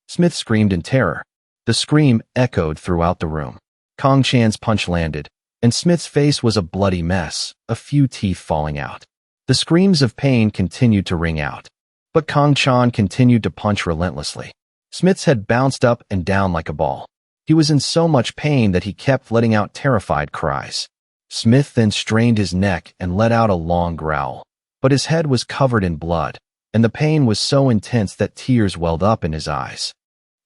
Smith screamed in terror. The scream echoed throughout the room. Kong Chan's punch landed, and Smith's face was a bloody mess, a few teeth falling out. The screams of pain continued to ring out. But Kong Chan continued to punch relentlessly. Smith's head bounced up and down like a ball. He was in so much pain that he kept letting out terrified cries. Smith then strained his neck and let out a long growl. But his head was covered in blood, and the pain was so intense that tears welled up in his eyes.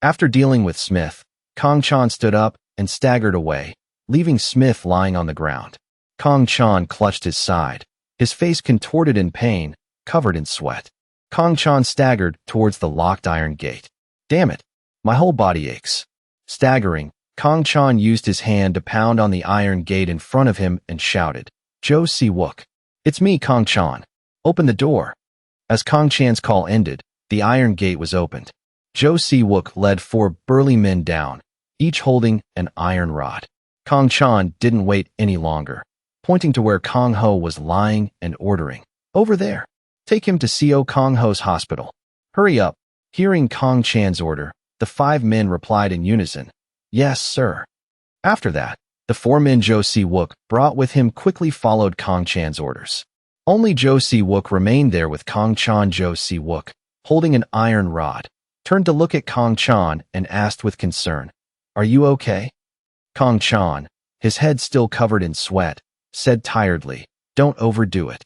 After dealing with Smith, Kong Chan stood up and staggered away, leaving Smith lying on the ground. Kong Chan clutched his side, his face contorted in pain, covered in sweat. Kong Chan staggered towards the locked iron gate. "Damn it, my whole body aches." Staggering, Kong Chan used his hand to pound on the iron gate in front of him and shouted, "Jo Si-wook. It's me, Kong Chan. Open the door." As Kong Chan's call ended, the iron gate was opened. Jo Si-wook led 4 burly men down, each holding an iron rod. Kong Chan didn't wait any longer, pointing to where Kong Ho was lying and ordering, "Over there. Take him to Co Kong Ho's hospital. Hurry up." Hearing Kong Chan's order, the 5 men replied in unison, "Yes, sir." After that, the 4 men Jo Si-wook brought with him quickly followed Kong Chan's orders. Only Jo Si-wook remained there with Kong-chan. Jo Si-wook, holding an iron rod, turned to look at Kong-chan and asked with concern, "Are you okay?" Kong-chan, his head still covered in sweat, said tiredly, "Don't overdo it."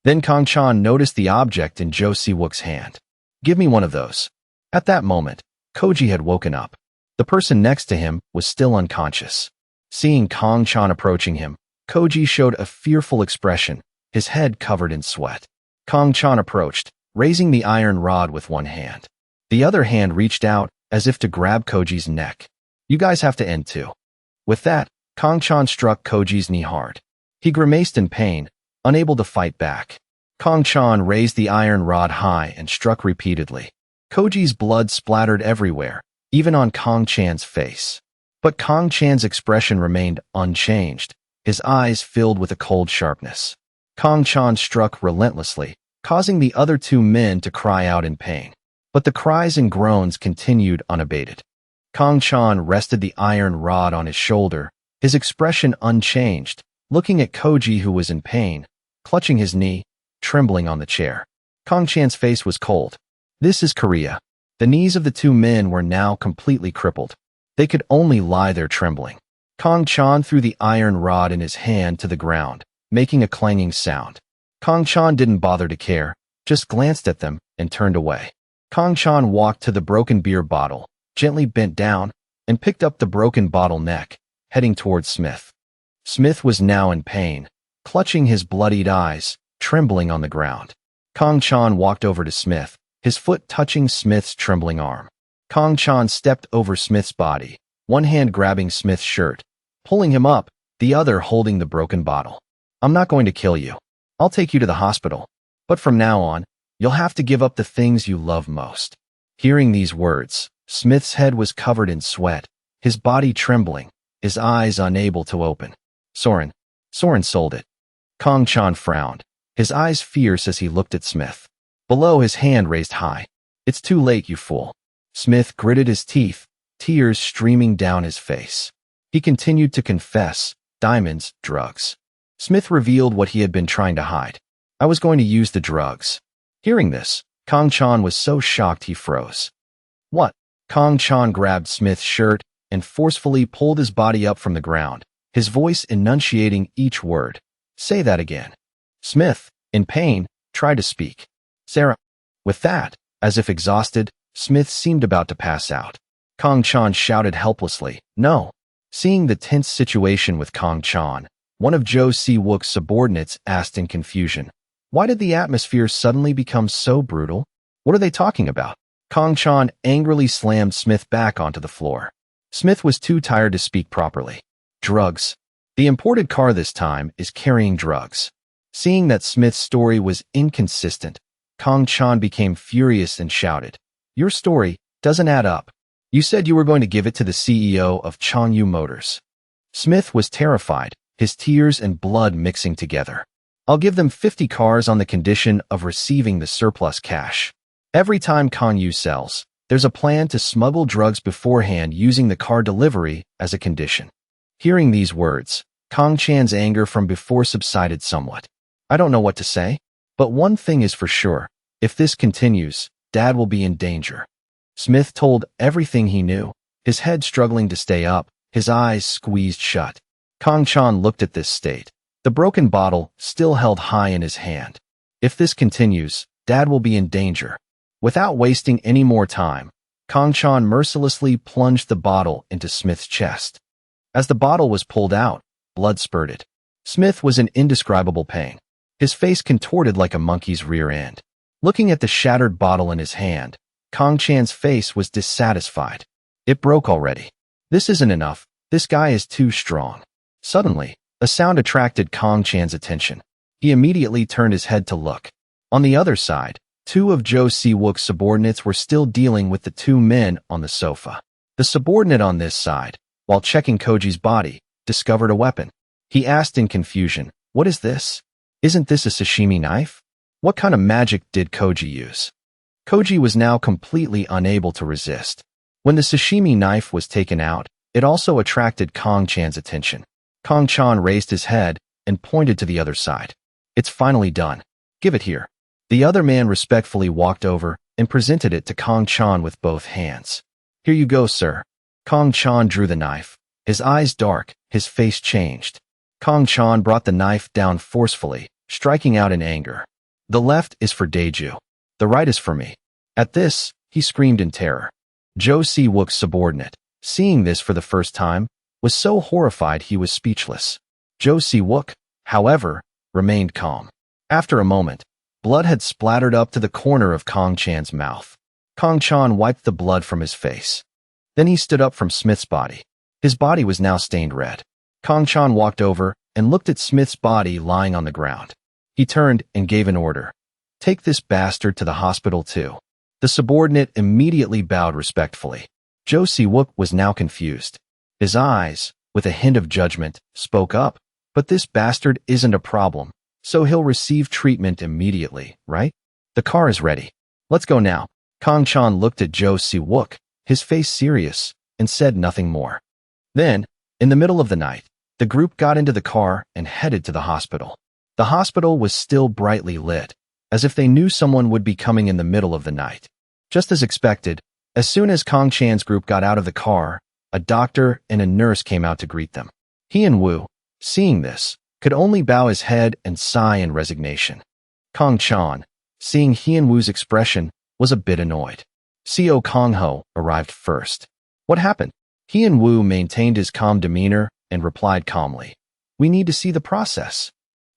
Then Kong-chan noticed the object in Jo Si-wook's hand. "Give me one of those." At that moment, Koji had woken up. The person next to him was still unconscious. Seeing Kong-chan approaching him, Koji showed a fearful expression, his head covered in sweat. Kong-chan approached, raising the iron rod with one hand. The other hand reached out, as if to grab Koji's neck. "You guys have to end too." With that, Kong-chan struck Koji's knee hard. He grimaced in pain, unable to fight back. Kong-chan raised the iron rod high and struck repeatedly. Koji's blood splattered everywhere, even on Kong-chan's face. But Kong-chan's expression remained unchanged, his eyes filled with a cold sharpness. Kong-chan struck relentlessly, causing the other two men to cry out in pain. But the cries and groans continued unabated. Kong-chan rested the iron rod on his shoulder, his expression unchanged, looking at Koji, who was in pain, clutching his knee, trembling on the chair. Kong-chan's face was cold. This is Korea. The knees of the two men were now completely crippled. They could only lie there trembling. Kong-chan threw the iron rod in his hand to the ground, making a clanging sound. Kong-chan didn't bother to care, just glanced at them and turned away. Kong-chan walked to the broken beer bottle, gently bent down, and picked up the broken bottle neck, heading towards Smith. Smith was now in pain, clutching his bloodied eyes, trembling on the ground. Kong-chan walked over to Smith, his foot touching Smith's trembling arm. Kong-chan stepped over Smith's body, one hand grabbing Smith's shirt, pulling him up, the other holding the broken bottle. "I'm not going to kill you. I'll take you to the hospital. But from now on, you'll have to give up the things you love most." Hearing these words, Smith's head was covered in sweat, his body trembling, his eyes unable to open. Soren sold it." Kong-chan frowned, his eyes fierce as he looked at Smith. Below, his hand raised high. "It's too late, you fool." Smith gritted his teeth, tears streaming down his face. He continued to confess, diamonds, drugs. Smith revealed what he had been trying to hide. "I was going to use the drugs." Hearing this, Kong-chan was so shocked he froze. "What?" Kong-chan grabbed Smith's shirt and forcefully pulled his body up from the ground, his voice enunciating each word. "Say that again." Smith, in pain, tried to speak. "Sarah." With that, as if exhausted, Smith seemed about to pass out. Kong-chan shouted helplessly, "No." Seeing the tense situation with Kong-chan, one of Jo Si-wook's subordinates asked in confusion, "Why did the atmosphere suddenly become so brutal? What are they talking about?" Kong-chan angrily slammed Smith back onto the floor. Smith was too tired to speak properly. "Drugs. The imported car this time is carrying drugs." Seeing that Smith's story was inconsistent, Kong-chan became furious and shouted, "Your story doesn't add up. You said you were going to give it to the CEO of Changyu Motors." Smith was terrified, his tears and blood mixing together. "I'll give them 50 cars on the condition of receiving the surplus cash. Every time Changyu sells, there's a plan to smuggle drugs beforehand using the car delivery as a condition." Hearing these words, Kong-chan's anger from before subsided somewhat. "I don't know what to say, but one thing is for sure. If this continues, Dad will be in danger." Smith told everything he knew, his head struggling to stay up, his eyes squeezed shut. Kong-chan looked at this state, the broken bottle still held high in his hand. "If this continues, Dad will be in danger." Without wasting any more time, Kong-chan mercilessly plunged the bottle into Smith's chest. As the bottle was pulled out, blood spurted. Smith was in indescribable pain, his face contorted like a monkey's rear end. Looking at the shattered bottle in his hand, Kong-chan's face was dissatisfied. "It broke already. This isn't enough. This guy is too strong." Suddenly, a sound attracted Kong-chan's attention. He immediately turned his head to look. On the other side, two of Jo Si-wook's subordinates were still dealing with the two men on the sofa. The subordinate on this side, while checking Koji's body, discovered a weapon. He asked in confusion, "What is this? Isn't this a sashimi knife? What kind of magic did Koji use?" Koji was now completely unable to resist. When the sashimi knife was taken out, it also attracted Kong-chan's attention. Kong-chan raised his head and pointed to the other side. It's finally done. Give it here. The other man respectfully walked over and presented it to Kong Chan with both hands. Here you go, sir. Kong Chan drew the knife. His eyes dark, his face changed. Kong Chan brought the knife down forcefully, striking out in anger. The left is for Daeju. The right is for me. At this, he screamed in terror. Jo Si-wook's subordinate, seeing this for the first time, was so horrified he was speechless. Jo Si-wook, however, remained calm. After a moment, blood had splattered up to the corner of Kong Chan's mouth. Kong Chan wiped the blood from his face. Then he stood up from Smith's body. His body was now stained red. Kong Chan walked over and looked at Smith's body lying on the ground. He turned and gave an order. Take this bastard to the hospital too. The subordinate immediately bowed respectfully. Jo Si-wook was now confused. His eyes, with a hint of judgment, spoke up. But this bastard isn't a problem, so he'll receive treatment immediately, right? The car is ready. Let's go now. Kong Chan looked at Jo Si-wook, his face serious, and said nothing more. Then, in the middle of the night, the group got into the car and headed to the hospital. The hospital was still brightly lit, as if they knew someone would be coming in the middle of the night. Just as expected, as soon as Kong Chan's group got out of the car, a doctor and a nurse came out to greet them. Hyun-woo, seeing this, could only bow his head and sigh in resignation. Kong Chan, seeing Hyun-woo's expression, was a bit annoyed. Seo Kong-ho arrived first. What happened? Hyun-woo maintained his calm demeanor and replied calmly. We need to see the process.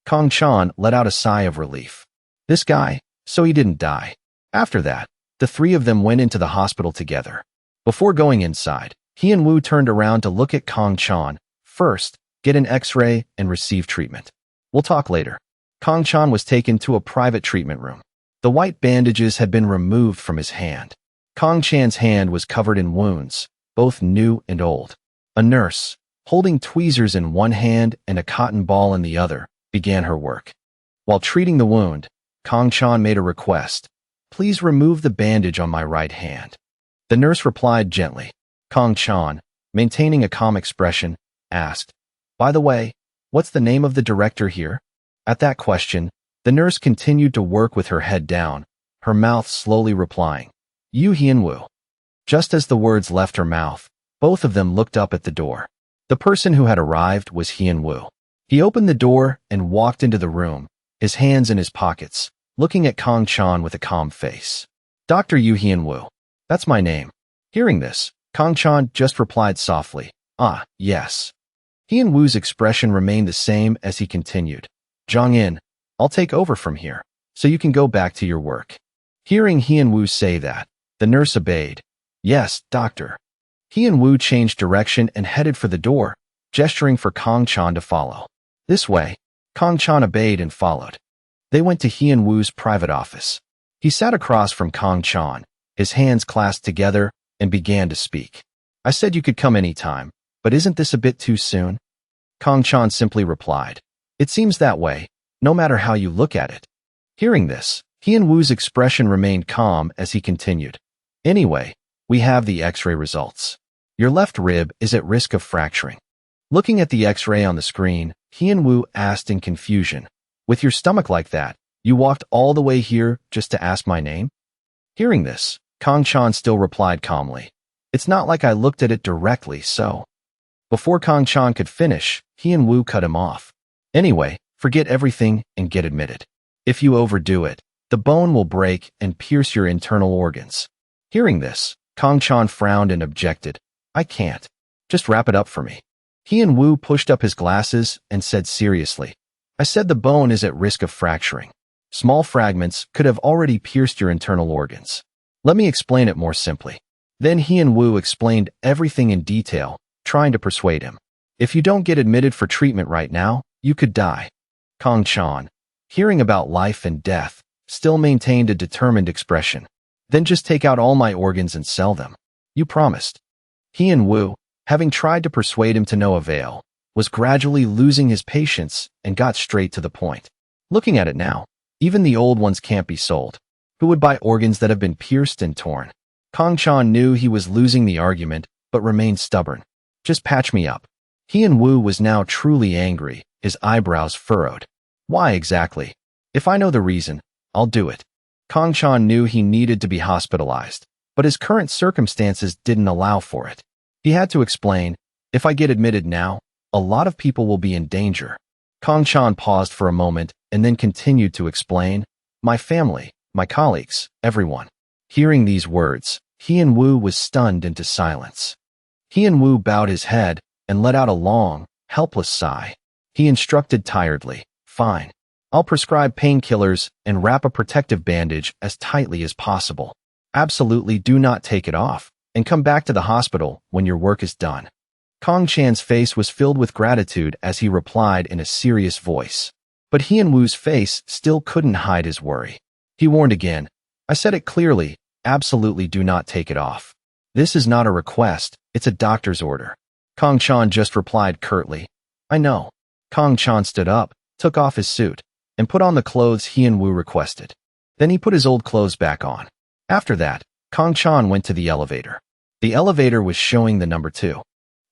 Kong Chan let out a sigh of relief. This guy, so he didn't die. After that, the three of them went into the hospital together. Before going inside, Hyun-woo turned around to look at Kong Chan. First, get an X-ray and receive treatment. We'll talk later. Kong Chan was taken to a private treatment room. The white bandages had been removed from his hand. Kong Chan's hand was covered in wounds, both new and old. A nurse, holding tweezers in one hand and a cotton ball in the other, began her work. While treating the wound, Kong Chan made a request. Please remove the bandage on my right hand. The nurse replied gently. Kong Chan, maintaining a calm expression, asked, By the way, what's the name of the director here? At that question, the nurse continued to work with her head down, her mouth slowly replying, Yu Hyun-woo. Just as the words left her mouth, both of them looked up at the door. The person who had arrived was Hyun-woo. He opened the door and walked into the room, his hands in his pockets, looking at Kong Chan with a calm face. Dr. Yu Hyun-woo. That's my name. Hearing this, Kong Chan just replied softly, Ah, yes. Hyun-woo's expression remained the same as he continued. Jong-in, I'll take over from here, so you can go back to your work. Hearing Hyun-woo say that, the nurse obeyed. Yes, doctor. Hyun-woo changed direction and headed for the door, gesturing for Kong Chan to follow. This way, Kong Chan obeyed and followed. They went to Hyun-woo's private office. He sat across from Kong Chan, his hands clasped together, and began to speak. I said you could come any time, but isn't this a bit too soon? Kong Chan simply replied. It seems that way, no matter how you look at it. Hearing this, Hyun-woo's expression remained calm as he continued. Anyway, we have the X-ray results. Your left rib is at risk of fracturing. Looking at the X-ray on the screen, Hyun-woo asked in confusion, With your stomach like that, you walked all the way here just to ask my name? Hearing this, Kong Chan still replied calmly. It's not like I looked at it directly, so. Before Kong Chan could finish, Hyun-woo cut him off. Anyway, forget everything and get admitted. If you overdo it, the bone will break and pierce your internal organs. Hearing this, Kong Chan frowned and objected. I can't. Just wrap it up for me. Hyun-woo pushed up his glasses and said seriously, I said the bone is at risk of fracturing. Small fragments could have already pierced your internal organs. Let me explain it more simply. Then Hyun-woo explained everything in detail, trying to persuade him. If you don't get admitted for treatment right now, you could die. Kong Chan, hearing about life and death, still maintained a determined expression. Then just take out all my organs and sell them. You promised. Hyun-woo, having tried to persuade him to no avail, was gradually losing his patience and got straight to the point. Looking at it now, even the old ones can't be sold. Who would buy organs that have been pierced and torn? Kong Chan knew he was losing the argument, but remained stubborn. Just patch me up. Hyun-woo was now truly angry, his eyebrows furrowed. Why exactly? If I know the reason, I'll do it. Kong Chan knew he needed to be hospitalized, but his current circumstances didn't allow for it. He had to explain, if I get admitted now, a lot of people will be in danger. Kong Chan paused for a moment and then continued to explain, my family, my colleagues, everyone. Hearing these words, Hyun Woo was stunned into silence. Hyun Woo bowed his head and let out a long, helpless sigh. He instructed tiredly, fine. I'll prescribe painkillers and wrap a protective bandage as tightly as possible. Absolutely do not take it off, and come back to the hospital when your work is done. Kong Chan's face was filled with gratitude as he replied in a serious voice. But Hyun Woo's face still couldn't hide his worry. He warned again, I said it clearly, absolutely do not take it off. This is not a request, it's a doctor's order. Kong Chan just replied curtly, I know. Kong Chan stood up, took off his suit, and put on the clothes Hyun Woo requested. Then he put his old clothes back on. After that, Kong Chan went to the elevator. The elevator was showing the number 2.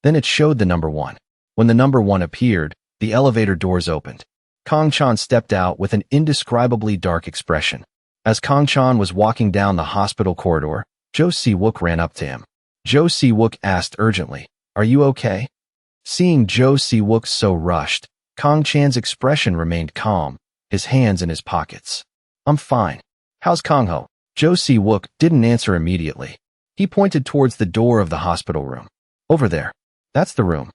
Then it showed the number 1. When the number 1 appeared, the elevator doors opened. Kong Chan stepped out with an indescribably dark expression. As Kong Chan was walking down the hospital corridor, Jo Si-wook ran up to him. Jo Si-wook asked urgently, Are you okay? Seeing Jo Si-wook so rushed, Kong Chan's expression remained calm, his hands in his pockets. I'm fine. How's Kong Ho? Jo Si-wook didn't answer immediately. He pointed towards the door of the hospital room. Over there. That's the room.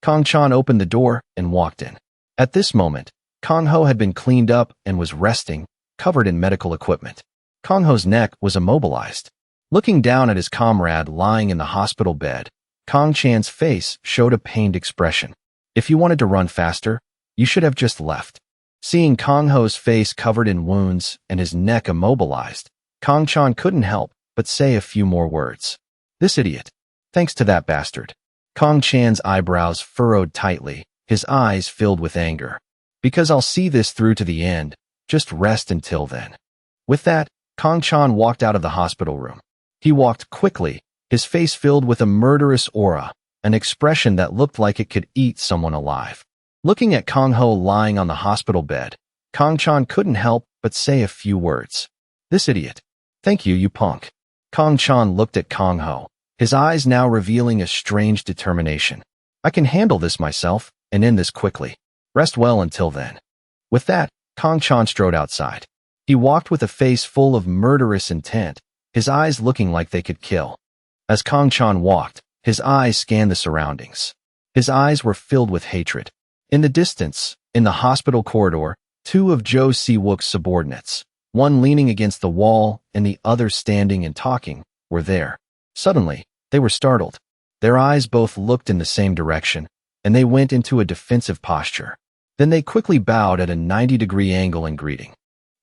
Kong Chan opened the door and walked in. At this moment, Kong Ho had been cleaned up and was resting, covered in medical equipment. Kong Ho's neck was immobilized. Looking down at his comrade lying in the hospital bed, Kong Chan's face showed a pained expression. If you wanted to run faster, you should have just left. Seeing Kong Ho's face covered in wounds and his neck immobilized, Kong Chan couldn't help but say a few more words. This idiot. Thanks to that bastard. Kong Chan's eyebrows furrowed tightly, his eyes filled with anger. Because I'll see this through to the end, just rest until then. With that, Kong Chan walked out of the hospital room. He walked quickly, his face filled with a murderous aura, an expression that looked like it could eat someone alive. Looking at Kong Ho lying on the hospital bed, Kong Chan couldn't help but say a few words. This idiot. Thank you, you punk. Kong Chan looked at Kong Ho, his eyes now revealing a strange determination. I can handle this myself, and end this quickly. Rest well until then. With that, Kong Chan strode outside. He walked with a face full of murderous intent, his eyes looking like they could kill. As Kong Chan walked, his eyes scanned the surroundings. His eyes were filled with hatred. In the distance, in the hospital corridor, 2 of Jo Si-wook's subordinates, one leaning against the wall and the other standing and talking, were there. Suddenly, they were startled. Their eyes both looked in the same direction, and they went into a defensive posture. Then they quickly bowed at a 90-degree angle in greeting.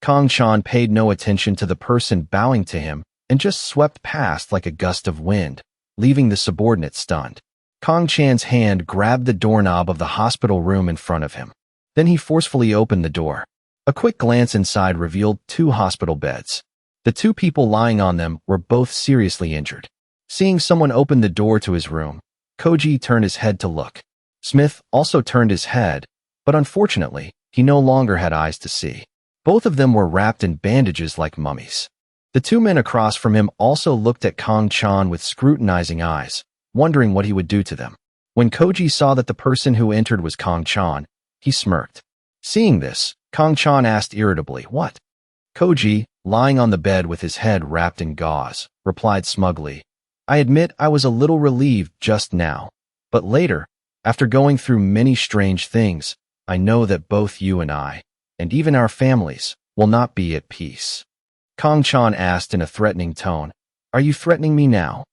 Kong Chan paid no attention to the person bowing to him and just swept past like a gust of wind, leaving the subordinate stunned. Kong Chan's hand grabbed the doorknob of the hospital room in front of him. Then he forcefully opened the door. A quick glance inside revealed 2 hospital beds. The 2 people lying on them were both seriously injured. Seeing someone open the door to his room, Koji turned his head to look. Smith also turned his head, but unfortunately, he no longer had eyes to see. Both of them were wrapped in bandages like mummies. The 2 men across from him also looked at Kong Chan with scrutinizing eyes, wondering what he would do to them. When Koji saw that the person who entered was Kong Chan, he smirked. Seeing this, Kong Chan asked irritably, What? Koji, lying on the bed with his head wrapped in gauze, replied smugly, I admit I was a little relieved just now, but later, after going through many strange things, I know that both you and I, and even our families, will not be at peace. Kong Chan asked in a threatening tone, Are you threatening me now?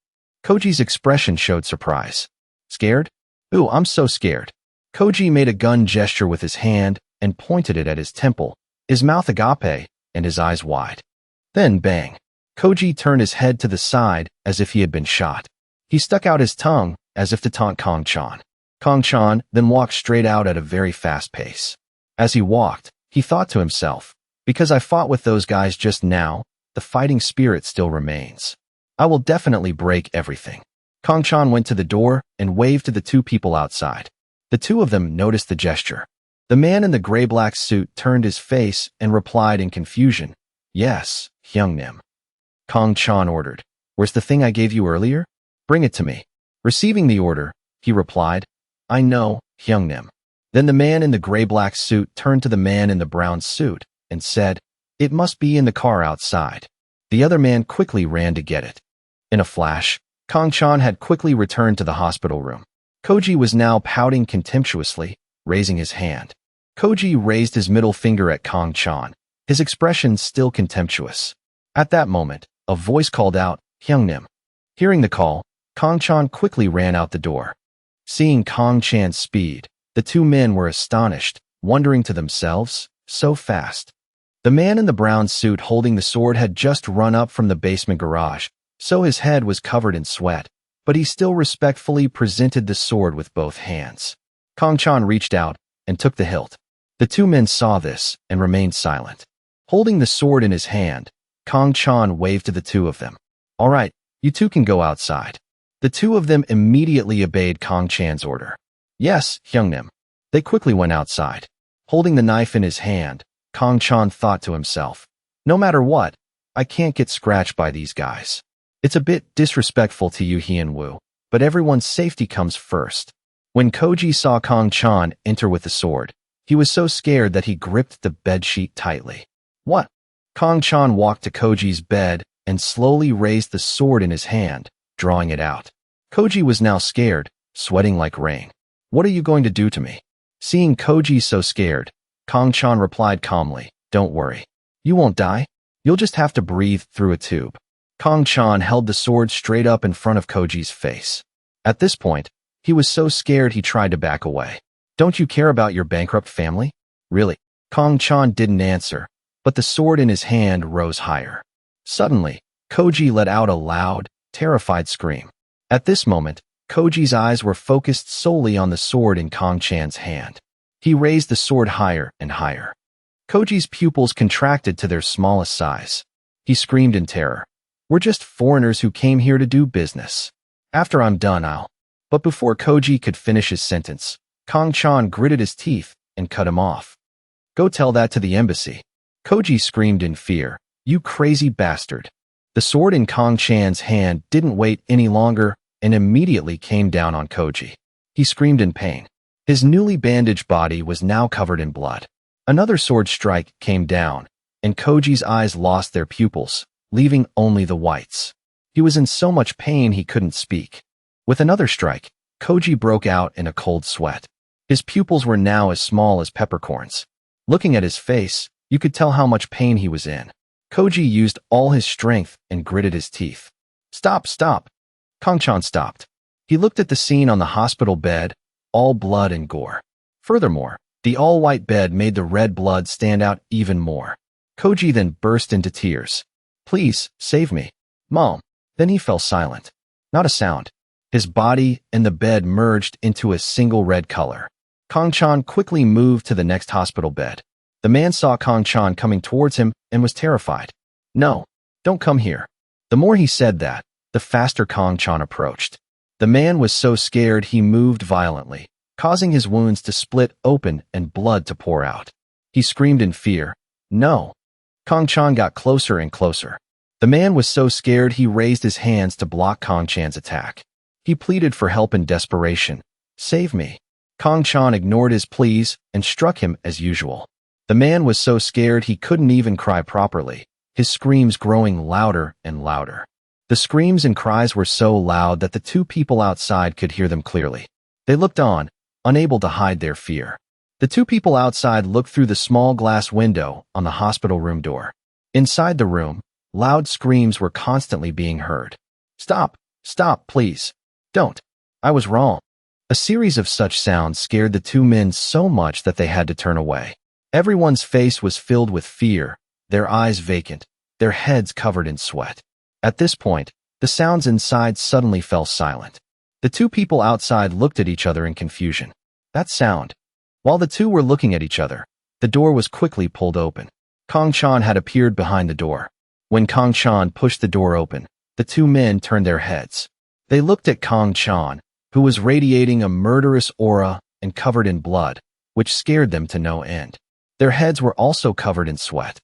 Koji's expression showed surprise. Scared? Ooh, I'm so scared. Koji made a gun gesture with his hand and pointed it at his temple, his mouth agape, and his eyes wide. Then bang. Koji turned his head to the side as if he had been shot. He stuck out his tongue as if to taunt Kong Chan. Kong Chan then walked straight out at a very fast pace. As he walked, he thought to himself, because I fought with those guys just now, the fighting spirit still remains. I will definitely break everything. Kong Chan went to the door and waved to the 2 people outside. The 2 of them noticed the gesture. The man in the gray-black suit turned his face and replied in confusion, "Yes, Hyungnim." Kang Chan ordered, "Where's the thing I gave you earlier? Bring it to me." Receiving the order, he replied, "I know, Hyungnim." Then the man in the gray-black suit turned to the man in the brown suit and said, "It must be in the car outside." The other man quickly ran to get it. In a flash, Kang Chan had quickly returned to the hospital room. Koji was now pouting contemptuously, raising his hand. Koji raised his middle finger at Kang Chan, his expression still contemptuous. At that moment, a voice called out, "Hyungnim." Hearing the call, Kang Chan quickly ran out the door. Seeing Kang Chan's speed, the two men were astonished, wondering to themselves, so fast. The man in the brown suit holding the sword had just run up from the basement garage, so his head was covered in sweat, but he still respectfully presented the sword with both hands. Kang Chan reached out and took the hilt. The two men saw this and remained silent. Holding the sword in his hand, Kang Chan waved to the two of them. "All right, you two can go outside." The two of them immediately obeyed Kang Chan's order. "Yes, Hyungnim." They quickly went outside. Holding the knife in his hand, Kang Chan thought to himself, "No matter what, I can't get scratched by these guys. It's a bit disrespectful to you, Hyun-woo, but everyone's safety comes first." When Koji saw Kang Chan enter with the sword, he was so scared that he gripped the bedsheet tightly. "What?" Kang Chan walked to Koji's bed and slowly raised the sword in his hand, drawing it out. Koji was now scared, sweating like rain. "What are you going to do to me?" Seeing Koji so scared, Kang Chan replied calmly, "Don't worry. You won't die. You'll just have to breathe through a tube." Kang Chan held the sword straight up in front of Koji's face. At this point, he was so scared he tried to back away. "Don't you care about your bankrupt family? Really?" Kang Chan didn't answer, but the sword in his hand rose higher. Suddenly, Koji let out a loud, terrified scream. At this moment, Koji's eyes were focused solely on the sword in Kang Chan's hand. He raised the sword higher and higher. Koji's pupils contracted to their smallest size. He screamed in terror, "We're just foreigners who came here to do business. After I'm done, I'll..." But before Koji could finish his sentence, Kang Chan gritted his teeth and cut him off. "Go tell that to the embassy." Koji screamed in fear, "You crazy bastard." The sword in Kang Chan's hand didn't wait any longer and immediately came down on Koji. He screamed in pain. His newly bandaged body was now covered in blood. Another sword strike came down, and Koji's eyes lost their pupils, leaving only the whites. He was in so much pain he couldn't speak. With another strike, Koji broke out in a cold sweat. His pupils were now as small as peppercorns. Looking at his face, you could tell how much pain he was in. Koji used all his strength and gritted his teeth. "Stop, stop!" Kang Chan stopped. He looked at the scene on the hospital bed, all blood and gore. Furthermore, the all-white bed made the red blood stand out even more. Koji then burst into tears. "Please, save me, Mom." Then he fell silent. Not a sound. His body and the bed merged into a single red color. Kang Chan quickly moved to the next hospital bed. The man saw Kang Chan coming towards him and was terrified. "No, don't come here." The more he said that, the faster Kang Chan approached. The man was so scared he moved violently, causing his wounds to split open and blood to pour out. He screamed in fear, "No." Kang Chan got closer and closer. The man was so scared he raised his hands to block Kang Chan's attack. He pleaded for help in desperation. "Save me." Kang Chan ignored his pleas and struck him as usual. The man was so scared he couldn't even cry properly, his screams growing louder and louder. The screams and cries were so loud that the two people outside could hear them clearly. They looked on, unable to hide their fear. The two people outside looked through the small glass window on the hospital room door. Inside the room, loud screams were constantly being heard. "Stop! Stop, please! Don't! I was wrong!" A series of such sounds scared the two men so much that they had to turn away. Everyone's face was filled with fear, their eyes vacant, their heads covered in sweat. At this point, the sounds inside suddenly fell silent. The two people outside looked at each other in confusion. That sound. While the two were looking at each other, the door was quickly pulled open. Kang Chan had appeared behind the door. When Kang Chan pushed the door open, the two men turned their heads. They looked at Kang Chan, who was radiating a murderous aura and covered in blood, which scared them to no end. Their heads were also covered in sweat.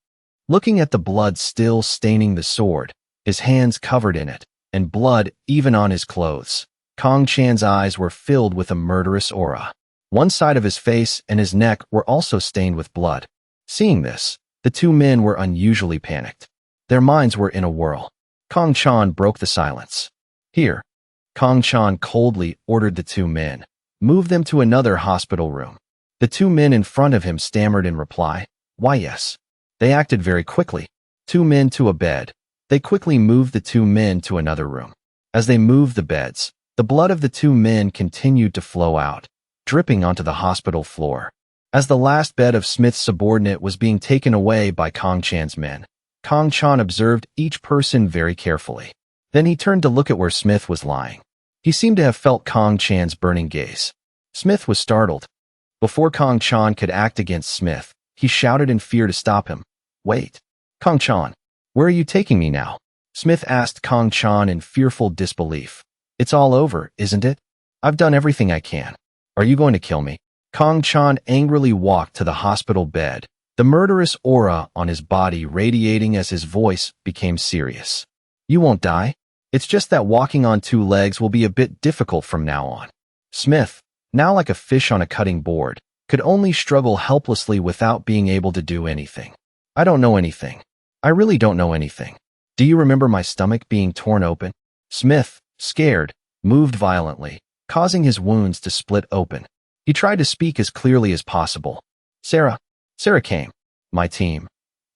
Looking at the blood still staining the sword, his hands covered in it, and blood even on his clothes, Kong Chan's eyes were filled with a murderous aura. One side of his face and his neck were also stained with blood. Seeing this, the two men were unusually panicked. Their minds were in a whirl. Kong Chan broke the silence. "Here." Kong Chan coldly ordered the two men. "Move them to another hospital room." The two men in front of him stammered in reply, "Why yes." They acted very quickly. Two men to a bed. They quickly moved the two men to another room. As they moved the beds, the blood of the two men continued to flow out, dripping onto the hospital floor. As the last bed of Smith's subordinate was being taken away by Kong Chan's men, Kong Chan observed each person very carefully. Then he turned to look at where Smith was lying. He seemed to have felt Kong Chan's burning gaze. Smith was startled. Before Kong Chan could act against Smith, he shouted in fear to stop him. "Wait. Kong Chan, where are you taking me now?" Smith asked Kong Chan in fearful disbelief. "It's all over, isn't it? I've done everything I can. Are you going to kill me?" Kong Chan angrily walked to the hospital bed, the murderous aura on his body radiating as his voice became serious. "You won't die. It's just that walking on two legs will be a bit difficult from now on." Smith, now like a fish on a cutting board, could only struggle helplessly without being able to do anything. "I don't know anything. I really don't know anything. Do you remember my stomach being torn open?" Smith, scared, moved violently, causing his wounds to split open. He tried to speak as clearly as possible. Sarah came. My team.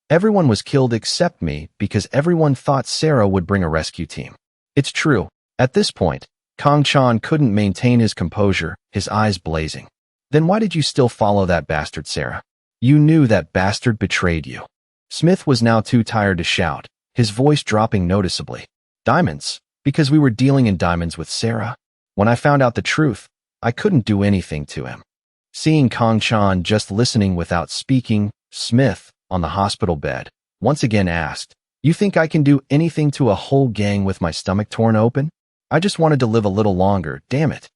Everyone was killed except me because everyone thought Sarah would bring a rescue team. It's true." At this point, Kong Chan couldn't maintain his composure, his eyes blazing. "Then why did you still follow that bastard Sarah? You knew that bastard betrayed you." Smith was now too tired to shout, his voice dropping noticeably. "Diamonds, because we were dealing in diamonds with Sarah. When I found out the truth, I couldn't do anything to him." Seeing Kong Chan just listening without speaking, Smith, on the hospital bed, once again asked, "You think I can do anything to a whole gang with my stomach torn open? I just wanted to live a little longer, damn it."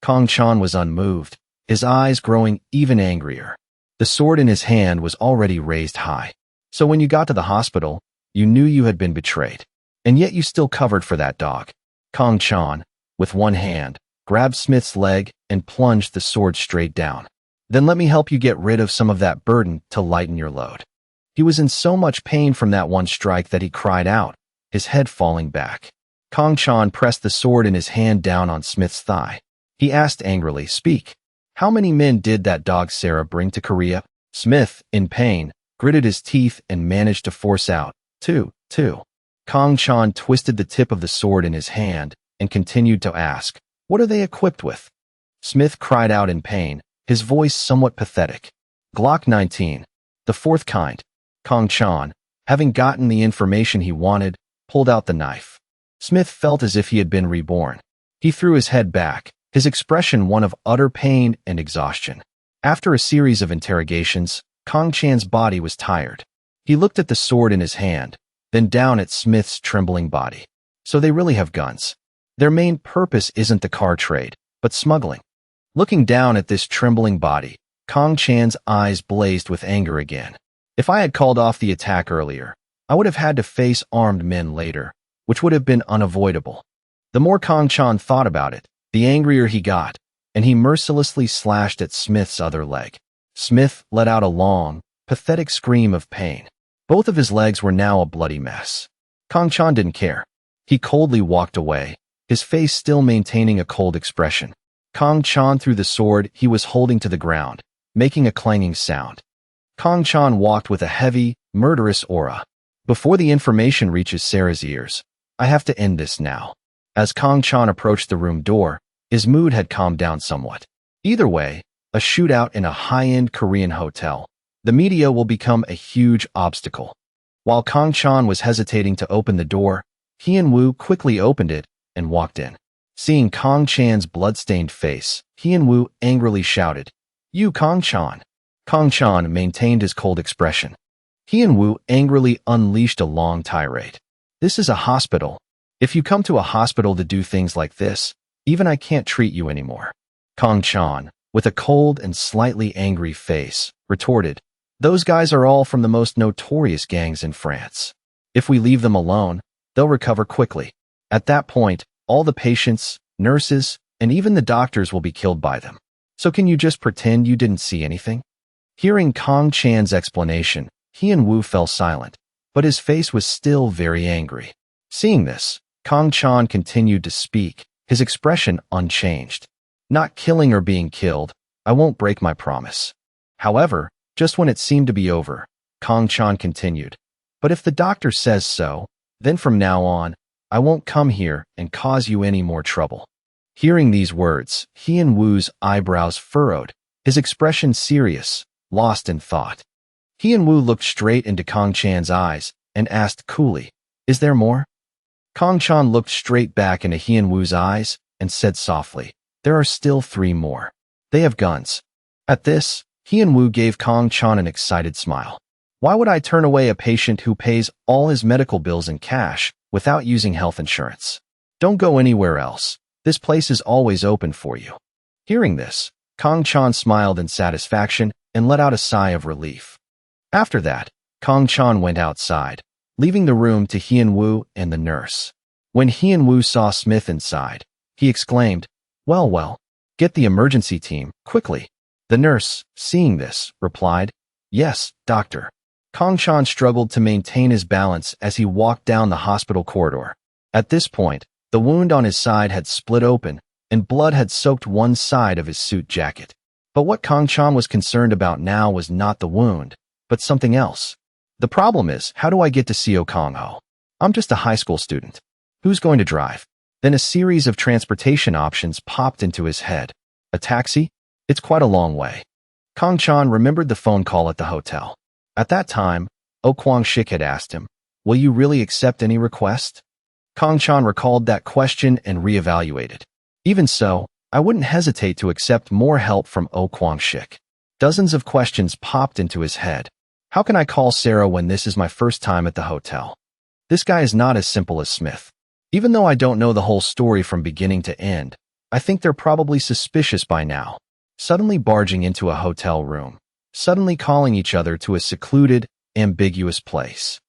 Kong Chan was unmoved, his eyes growing even angrier. The sword in his hand was already raised high. "So when you got to the hospital, you knew you had been betrayed. And yet you still covered for that dog." Kong Chan, with one hand, grabbed Smith's leg and plunged the sword straight down. "Then let me help you get rid of some of that burden to lighten your load." He was in so much pain from that one strike that he cried out, his head falling back. Kong Chan pressed the sword in his hand down on Smith's thigh. He asked angrily, "Speak. How many men did that dog Sarah bring to Korea?" Smith, in pain, gritted his teeth and managed to force out, Two. Kong Chan twisted the tip of the sword in his hand and continued to ask, "What are they equipped with?" Smith cried out in pain, his voice somewhat pathetic. "Glock 19. The fourth kind." Kong Chan, having gotten the information he wanted, pulled out the knife. Smith felt as if he had been reborn. He threw his head back, his expression one of utter pain and exhaustion. After a series of interrogations, Kong Chan's body was tired. He looked at the sword in his hand, then down at Smith's trembling body. "So they really have guns. Their main purpose isn't the car trade, but smuggling." Looking down at this trembling body, Kong Chan's eyes blazed with anger again. "If I had called off the attack earlier, I would have had to face armed men later, which would have been unavoidable." The more Kong Chan thought about it, the angrier he got, and he mercilessly slashed at Smith's other leg. Smith let out a long, pathetic scream of pain. Both of his legs were now a bloody mess. Kong Chan didn't care. He coldly walked away, his face still maintaining a cold expression. Kong Chan threw the sword he was holding to the ground, making a clanging sound. Kong Chan walked with a heavy, murderous aura. "Before the information reaches Sarah's ears, I have to end this now." As Kong Chan approached the room door, his mood had calmed down somewhat. Either way, a shootout in a high-end Korean hotel, the media will become a huge obstacle. While Kong Chan was hesitating to open the door, Hyun-woo quickly opened it and walked in. Seeing Kong Chan's blood-stained face, Hyun-woo angrily shouted, "You Kong Chan!" Kong Chan maintained his cold expression. Hyun-woo angrily unleashed a long tirade. "This is a hospital. If you come to a hospital to do things like this, even I can't treat you anymore." Kong Chan, with a cold and slightly angry face, retorted, "Those guys are all from the most notorious gangs in France. If we leave them alone, they'll recover quickly. At that point, all the patients, nurses, and even the doctors will be killed by them. So can you just pretend you didn't see anything?" Hearing Kong Chan's explanation, Hyun-woo fell silent, but his face was still very angry. Seeing this, Kong Chan continued to speak, his expression unchanged. "Not killing or being killed, I won't break my promise." However, just when it seemed to be over, Kong Chan continued, "But if the doctor says so, then from now on, I won't come here and cause you any more trouble." Hearing these words, Hyun-woo's eyebrows furrowed, his expression serious, lost in thought. Hyun-woo looked straight into Kong Chan's eyes and asked coolly, "Is there more?" Kong Chan looked straight back into Hyun-woo's eyes and said softly, "There are still 3 more. They have guns." At this, Hyun-woo gave Kong Chan an excited smile. "Why would I turn away a patient who pays all his medical bills in cash without using health insurance? Don't go anywhere else. This place is always open for you." Hearing this, Kong Chan smiled in satisfaction and let out a sigh of relief. After that, Kong Chan went outside, leaving the room to Hyun-woo and the nurse. When Hyun-woo saw Smith inside, he exclaimed, Well, get the emergency team, quickly." The nurse, seeing this, replied, "Yes, doctor." Kong Chan struggled to maintain his balance as he walked down the hospital corridor. At this point, the wound on his side had split open, and blood had soaked one side of his suit jacket. But what Kong Chan was concerned about now was not the wound, but something else. "The problem is, how do I get to Seo Kong-ho? I'm just a high school student. Who's going to drive?" Then a series of transportation options popped into his head. A taxi? It's quite a long way. Kong Chan remembered the phone call at the hotel. At that time, Oh Kwang-shik had asked him, "Will you really accept any request?" Kong Chan recalled that question and reevaluated. "Even so, I wouldn't hesitate to accept more help from Oh Kwang-shik." Dozens of questions popped into his head. How can I call Sarah when this is my first time at the hotel? This guy is not as simple as Smith. Even though I don't know the whole story from beginning to end, I think they're probably suspicious by now. Suddenly barging into a hotel room. Suddenly calling each other to a secluded, ambiguous place.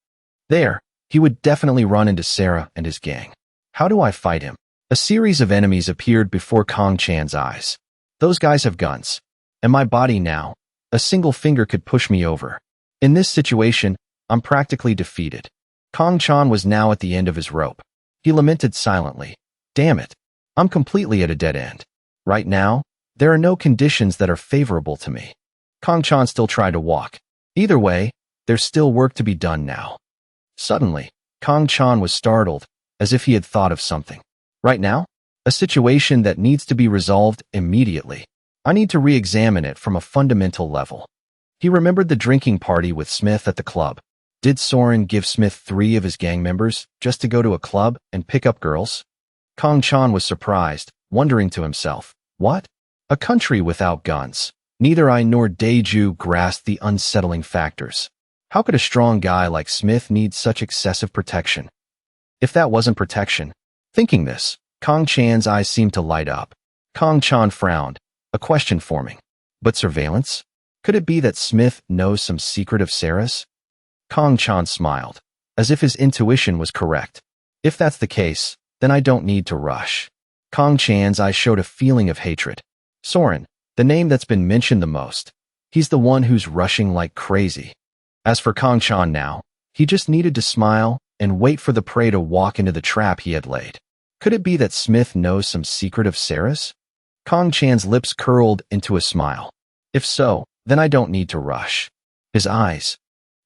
There, he would definitely run into Sarah and his gang. How do I fight him? A series of enemies appeared before Kong Chan's eyes. Those guys have guns. And my body now, a single finger could push me over. In this situation, I'm practically defeated. Kong Chan was now at the end of his rope. He lamented silently. "Damn it. I'm completely at a dead end. Right now, there are no conditions that are favorable to me." Kong Chan still tried to walk. Either way, there's still work to be done now. Suddenly, Kong Chan was startled, as if he had thought of something. Right now? A situation that needs to be resolved immediately. I need to re-examine it from a fundamental level. He remembered the drinking party with Smith at the club. Did Soren give Smith 3 of his gang members just to go to a club and pick up girls? Kong Chan was surprised, wondering to himself, what? A country without guns. Neither I nor Daeju grasped the unsettling factors. How could a strong guy like Smith need such excessive protection? If that wasn't protection. Thinking this, Kong Chan's eyes seemed to light up. Kong Chan frowned, a question forming. But surveillance? Could it be that Smith knows some secret of Sarah's? Kong Chan smiled, as if his intuition was correct. If that's the case, then I don't need to rush. Kong Chan's eyes showed a feeling of hatred. Soren, the name that's been mentioned the most. He's the one who's rushing like crazy. As for Kong Chan now, he just needed to smile and wait for the prey to walk into the trap he had laid. Could it be that Smith knows some secret of Sarah's? Kong Chan's lips curled into a smile. If so, then I don't need to rush. His eyes.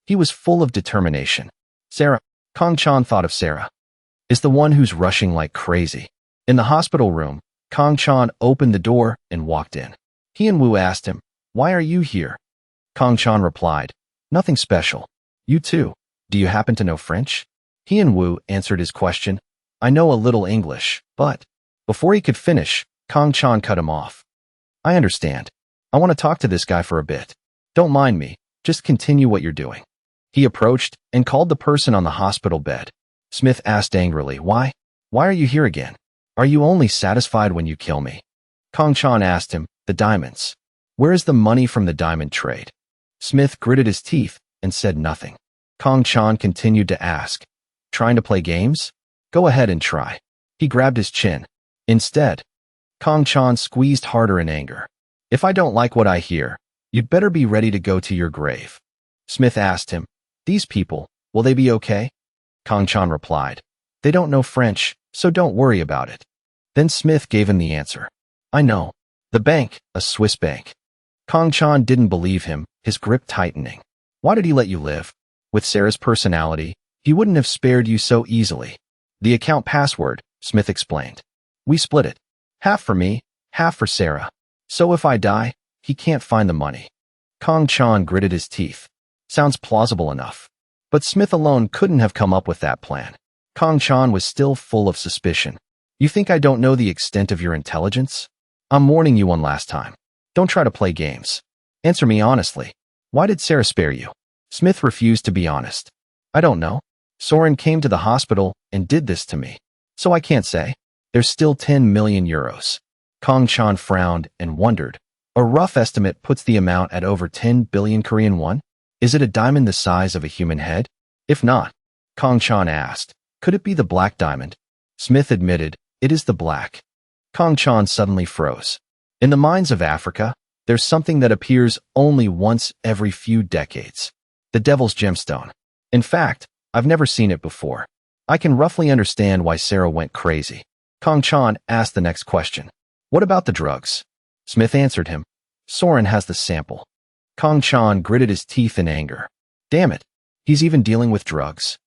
He was full of determination. Sarah, Kong Chan thought of Sarah, is the one who's rushing like crazy. In the hospital room, Kong Chan opened the door and walked in. Hyun-woo asked him, "Why are you here?" Kong Chan replied, "Nothing special. You too. Do you happen to know French?" Hyun-woo answered his question, "I know a little English, but..." Before he could finish, Kong Chan cut him off. "I understand. I want to talk to this guy for a bit. Don't mind me, just continue what you're doing." He approached and called the person on the hospital bed. Smith asked angrily, Why are you here again? Are you only satisfied when you kill me?" Kong Chan asked him, the diamonds. Where is the money from the diamond trade? Smith gritted his teeth and said nothing. Kong Chan continued to ask, trying to play games? Go ahead and try. He grabbed his chin. Instead, Kong Chan squeezed harder in anger. If I don't like what I hear, you'd better be ready to go to your grave. Smith asked him, these people, will they be okay? Kong Chan replied, they don't know French, so don't worry about it. Then Smith gave him the answer. I know. The bank, a Swiss bank. Kong Chan didn't believe him, his grip tightening. Why did he let you live? With Sarah's personality, he wouldn't have spared you so easily. The account password, Smith explained. We split it. Half for me, half for Sarah. So if I die, he can't find the money. Kong Chan gritted his teeth. Sounds plausible enough. But Smith alone couldn't have come up with that plan. Kong Chan was still full of suspicion. You think I don't know the extent of your intelligence? I'm warning you one last time. Don't try to play games. Answer me honestly. Why did Sarah spare you? Smith refused to be honest. I don't know. Soren came to the hospital and did this to me. So I can't say. There's still 10 million euros. Kong Chan frowned and wondered. A rough estimate puts the amount at over 10 billion Korean won? Is it a diamond the size of a human head? If not, Kong Chan asked, could it be the black diamond? Smith admitted, it is the black. Kong Chan suddenly froze. In the mines of Africa, there's something that appears only once every few decades. The Devil's Gemstone. In fact, I've never seen it before. I can roughly understand why Sarah went crazy. Kong Chan asked the next question. What about the drugs? Smith answered him. Soren has the sample. Kong Chan gritted his teeth in anger. Damn it, he's even dealing with drugs.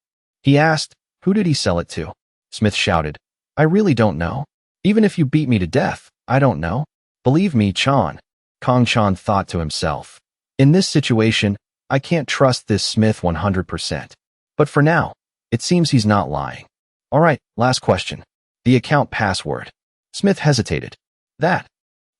He asked, who did he sell it to? Smith shouted, I really don't know. Even if you beat me to death, I don't know. Believe me, Chan. Kong Chan thought to himself. In this situation, I can't trust this Smith 100%. But for now, it seems he's not lying. All right, last question. The account password. Smith hesitated. That.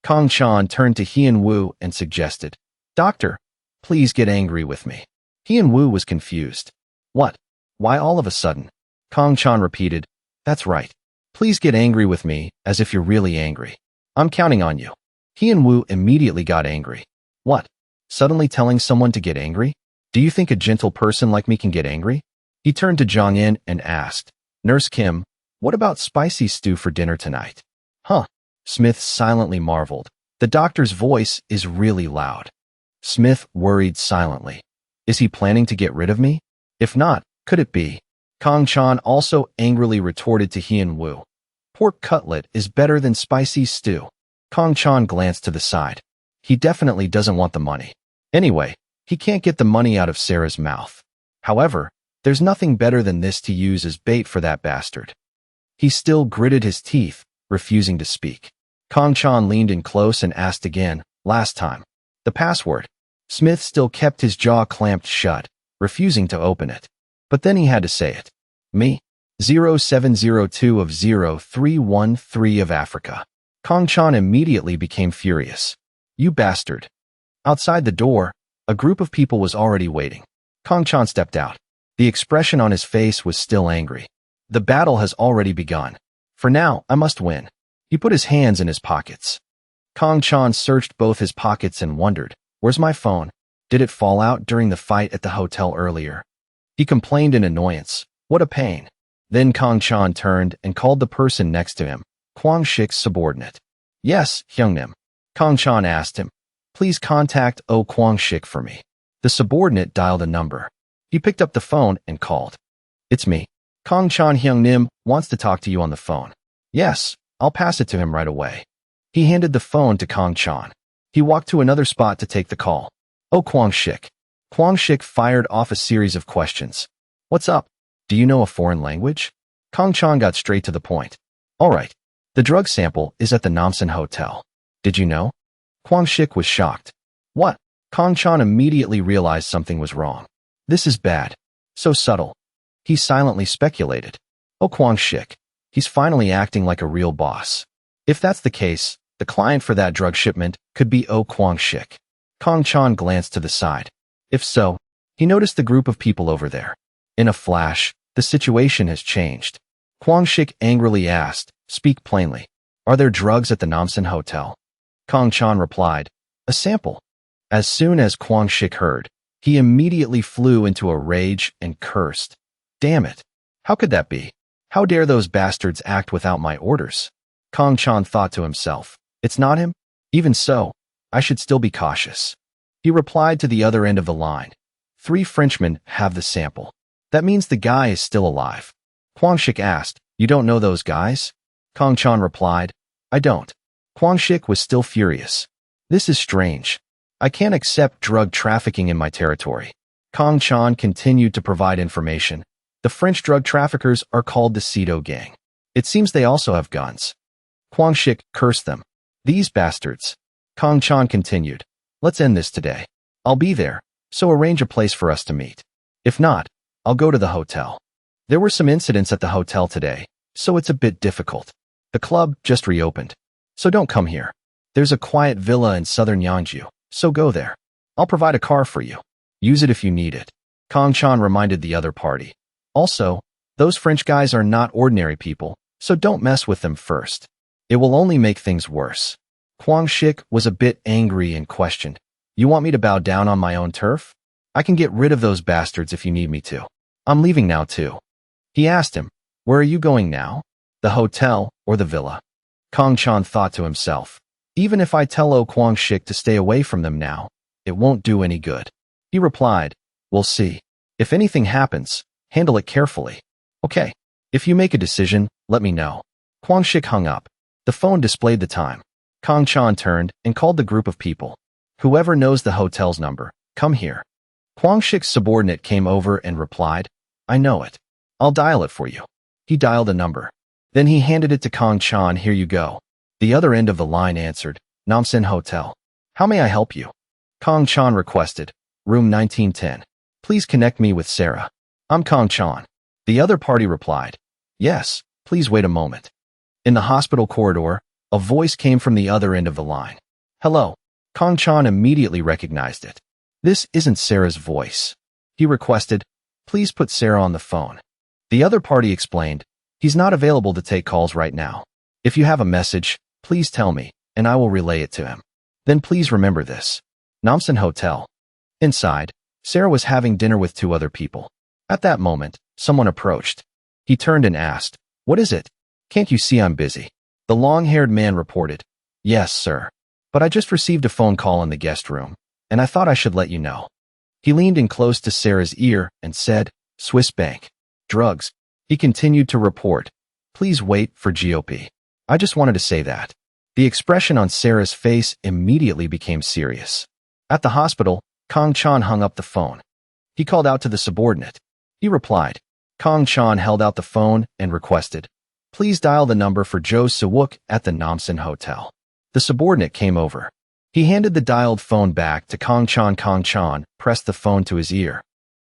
Kong Chan turned to Hyun Woo and suggested, Doctor, please get angry with me. Hyun Woo was confused. What? Why all of a sudden? Kong Chan repeated, that's right. Please get angry with me, as if you're really angry. I'm counting on you. Hyun Woo immediately got angry. What? Suddenly telling someone to get angry? Do you think a gentle person like me can get angry? He turned to Jong-in and asked, Nurse Kim, what about spicy stew for dinner tonight? Huh? Smith silently marveled. The doctor's voice is really loud. Smith worried silently. Is he planning to get rid of me? If not, could it be? Kong Chan also angrily retorted to Hyun Woo. Pork cutlet is better than spicy stew. Kong Chan glanced to the side. He definitely doesn't want the money. Anyway, he can't get the money out of Sarah's mouth. However, there's nothing better than this to use as bait for that bastard. He still gritted his teeth, refusing to speak. Kong Chan leaned in close and asked again, last time. The password. Smith still kept his jaw clamped shut, refusing to open it. But then he had to say it. Me. 0702 of 0313 of Africa. Kong Chan immediately became furious. You bastard. Outside the door, a group of people was already waiting. Kong Chan stepped out. The expression on his face was still angry. The battle has already begun. For now, I must win. He put his hands in his pockets. Kong Chan searched both his pockets and wondered, where's my phone? Did it fall out during the fight at the hotel earlier? He complained in annoyance. What a pain. Then Kong Chan turned and called the person next to him, Kwang Shik's subordinate. Yes, Hyungnim. Kong Chan asked him, please contact O Kwang Shik for me. The subordinate dialed a number. He picked up the phone and called. It's me. Kong Chan Hyungnim wants to talk to you on the phone. Yes, I'll pass it to him right away. He handed the phone to Kong Chan. He walked to another spot to take the call. Oh, Kwang Shik. Kwang Shik fired off a series of questions. What's up? Do you know a foreign language? Kong Chan got straight to the point. All right. The drug sample is at the Namsan Hotel. Did you know? Kwang Shik was shocked. What? Kong Chan immediately realized something was wrong. This is bad. So subtle. He silently speculated. Oh, Kwang Shik. He's finally acting like a real boss. If that's the case, the client for that drug shipment could be Oh Kwang Shik. Kong Chan glanced to the side. If so, he noticed the group of people over there. In a flash, the situation has changed. Kwang Shik angrily asked, speak plainly. Are there drugs at the Namsan Hotel? Kong Chan replied, a sample. As soon as Kwang Shik heard, he immediately flew into a rage and cursed. Damn it. How could that be? How dare those bastards act without my orders? Kong Chan thought to himself, it's not him? Even so, I should still be cautious. He replied to the other end of the line. 3 Frenchmen have the sample. That means the guy is still alive. Kwang Shik asked, you don't know those guys? Kong Chan replied, I don't. Kwang Shik was still furious. This is strange. I can't accept drug trafficking in my territory. Kong Chan continued to provide information. The French drug traffickers are called the Cedo Gang. It seems they also have guns. Kwang Shik cursed them. These bastards. Kong Chan continued. Let's end this today. I'll be there, so arrange a place for us to meet. If not, I'll go to the hotel. There were some incidents at the hotel today, so it's a bit difficult. The club just reopened, so don't come here. There's a quiet villa in southern Yeongju, so go there. I'll provide a car for you. Use it if you need it. Kong Chan reminded the other party. Also, those French guys are not ordinary people, so don't mess with them first. It will only make things worse. Kwang Shik was a bit angry and questioned. You want me to bow down on my own turf? I can get rid of those bastards if you need me to. I'm leaving now too. He asked him, where are you going now? The hotel or the villa? Kong Chan thought to himself, even if I tell Kwang Shik to stay away from them now, it won't do any good. He replied, we'll see. If anything happens, handle it carefully. Okay. If you make a decision, let me know. Kwang Shik hung up. The phone displayed the time. Kong Chan turned and called the group of people. Whoever knows the hotel's number, come here. Kwang Shik's subordinate came over and replied, I know it. I'll dial it for you. He dialed a number. Then he handed it to Kong Chan. Here you go. The other end of the line answered, Namsan Hotel. How may I help you? Kong Chan requested, room 1910. Please connect me with Sarah. I'm Kong Chan. The other party replied, yes, please wait a moment. In the hospital corridor, a voice came from the other end of the line. Hello. Kong Chan immediately recognized it. This isn't Sarah's voice. He requested, please put Sarah on the phone. The other party explained, he's not available to take calls right now. If you have a message, please tell me, and I will relay it to him. Then please remember this. Namsan Hotel. Inside, Sarah was having dinner with 2 other people. At that moment, someone approached. He turned and asked, what is it? Can't you see I'm busy? The long-haired man reported, yes, sir. But I just received a phone call in the guest room, and I thought I should let you know. He leaned in close to Sarah's ear and said, Swiss Bank. Drugs. He continued to report, please wait for GOP. I just wanted to say that. The expression on Sarah's face immediately became serious. At the hospital, Kong Chan hung up the phone. He called out to the subordinate. He replied. Kong Chan held out the phone and requested, please dial the number for Jo Se-wook at the Namsan Hotel. The subordinate came over. He handed the dialed phone back to Kong Chan. Kong Chan pressed the phone to his ear.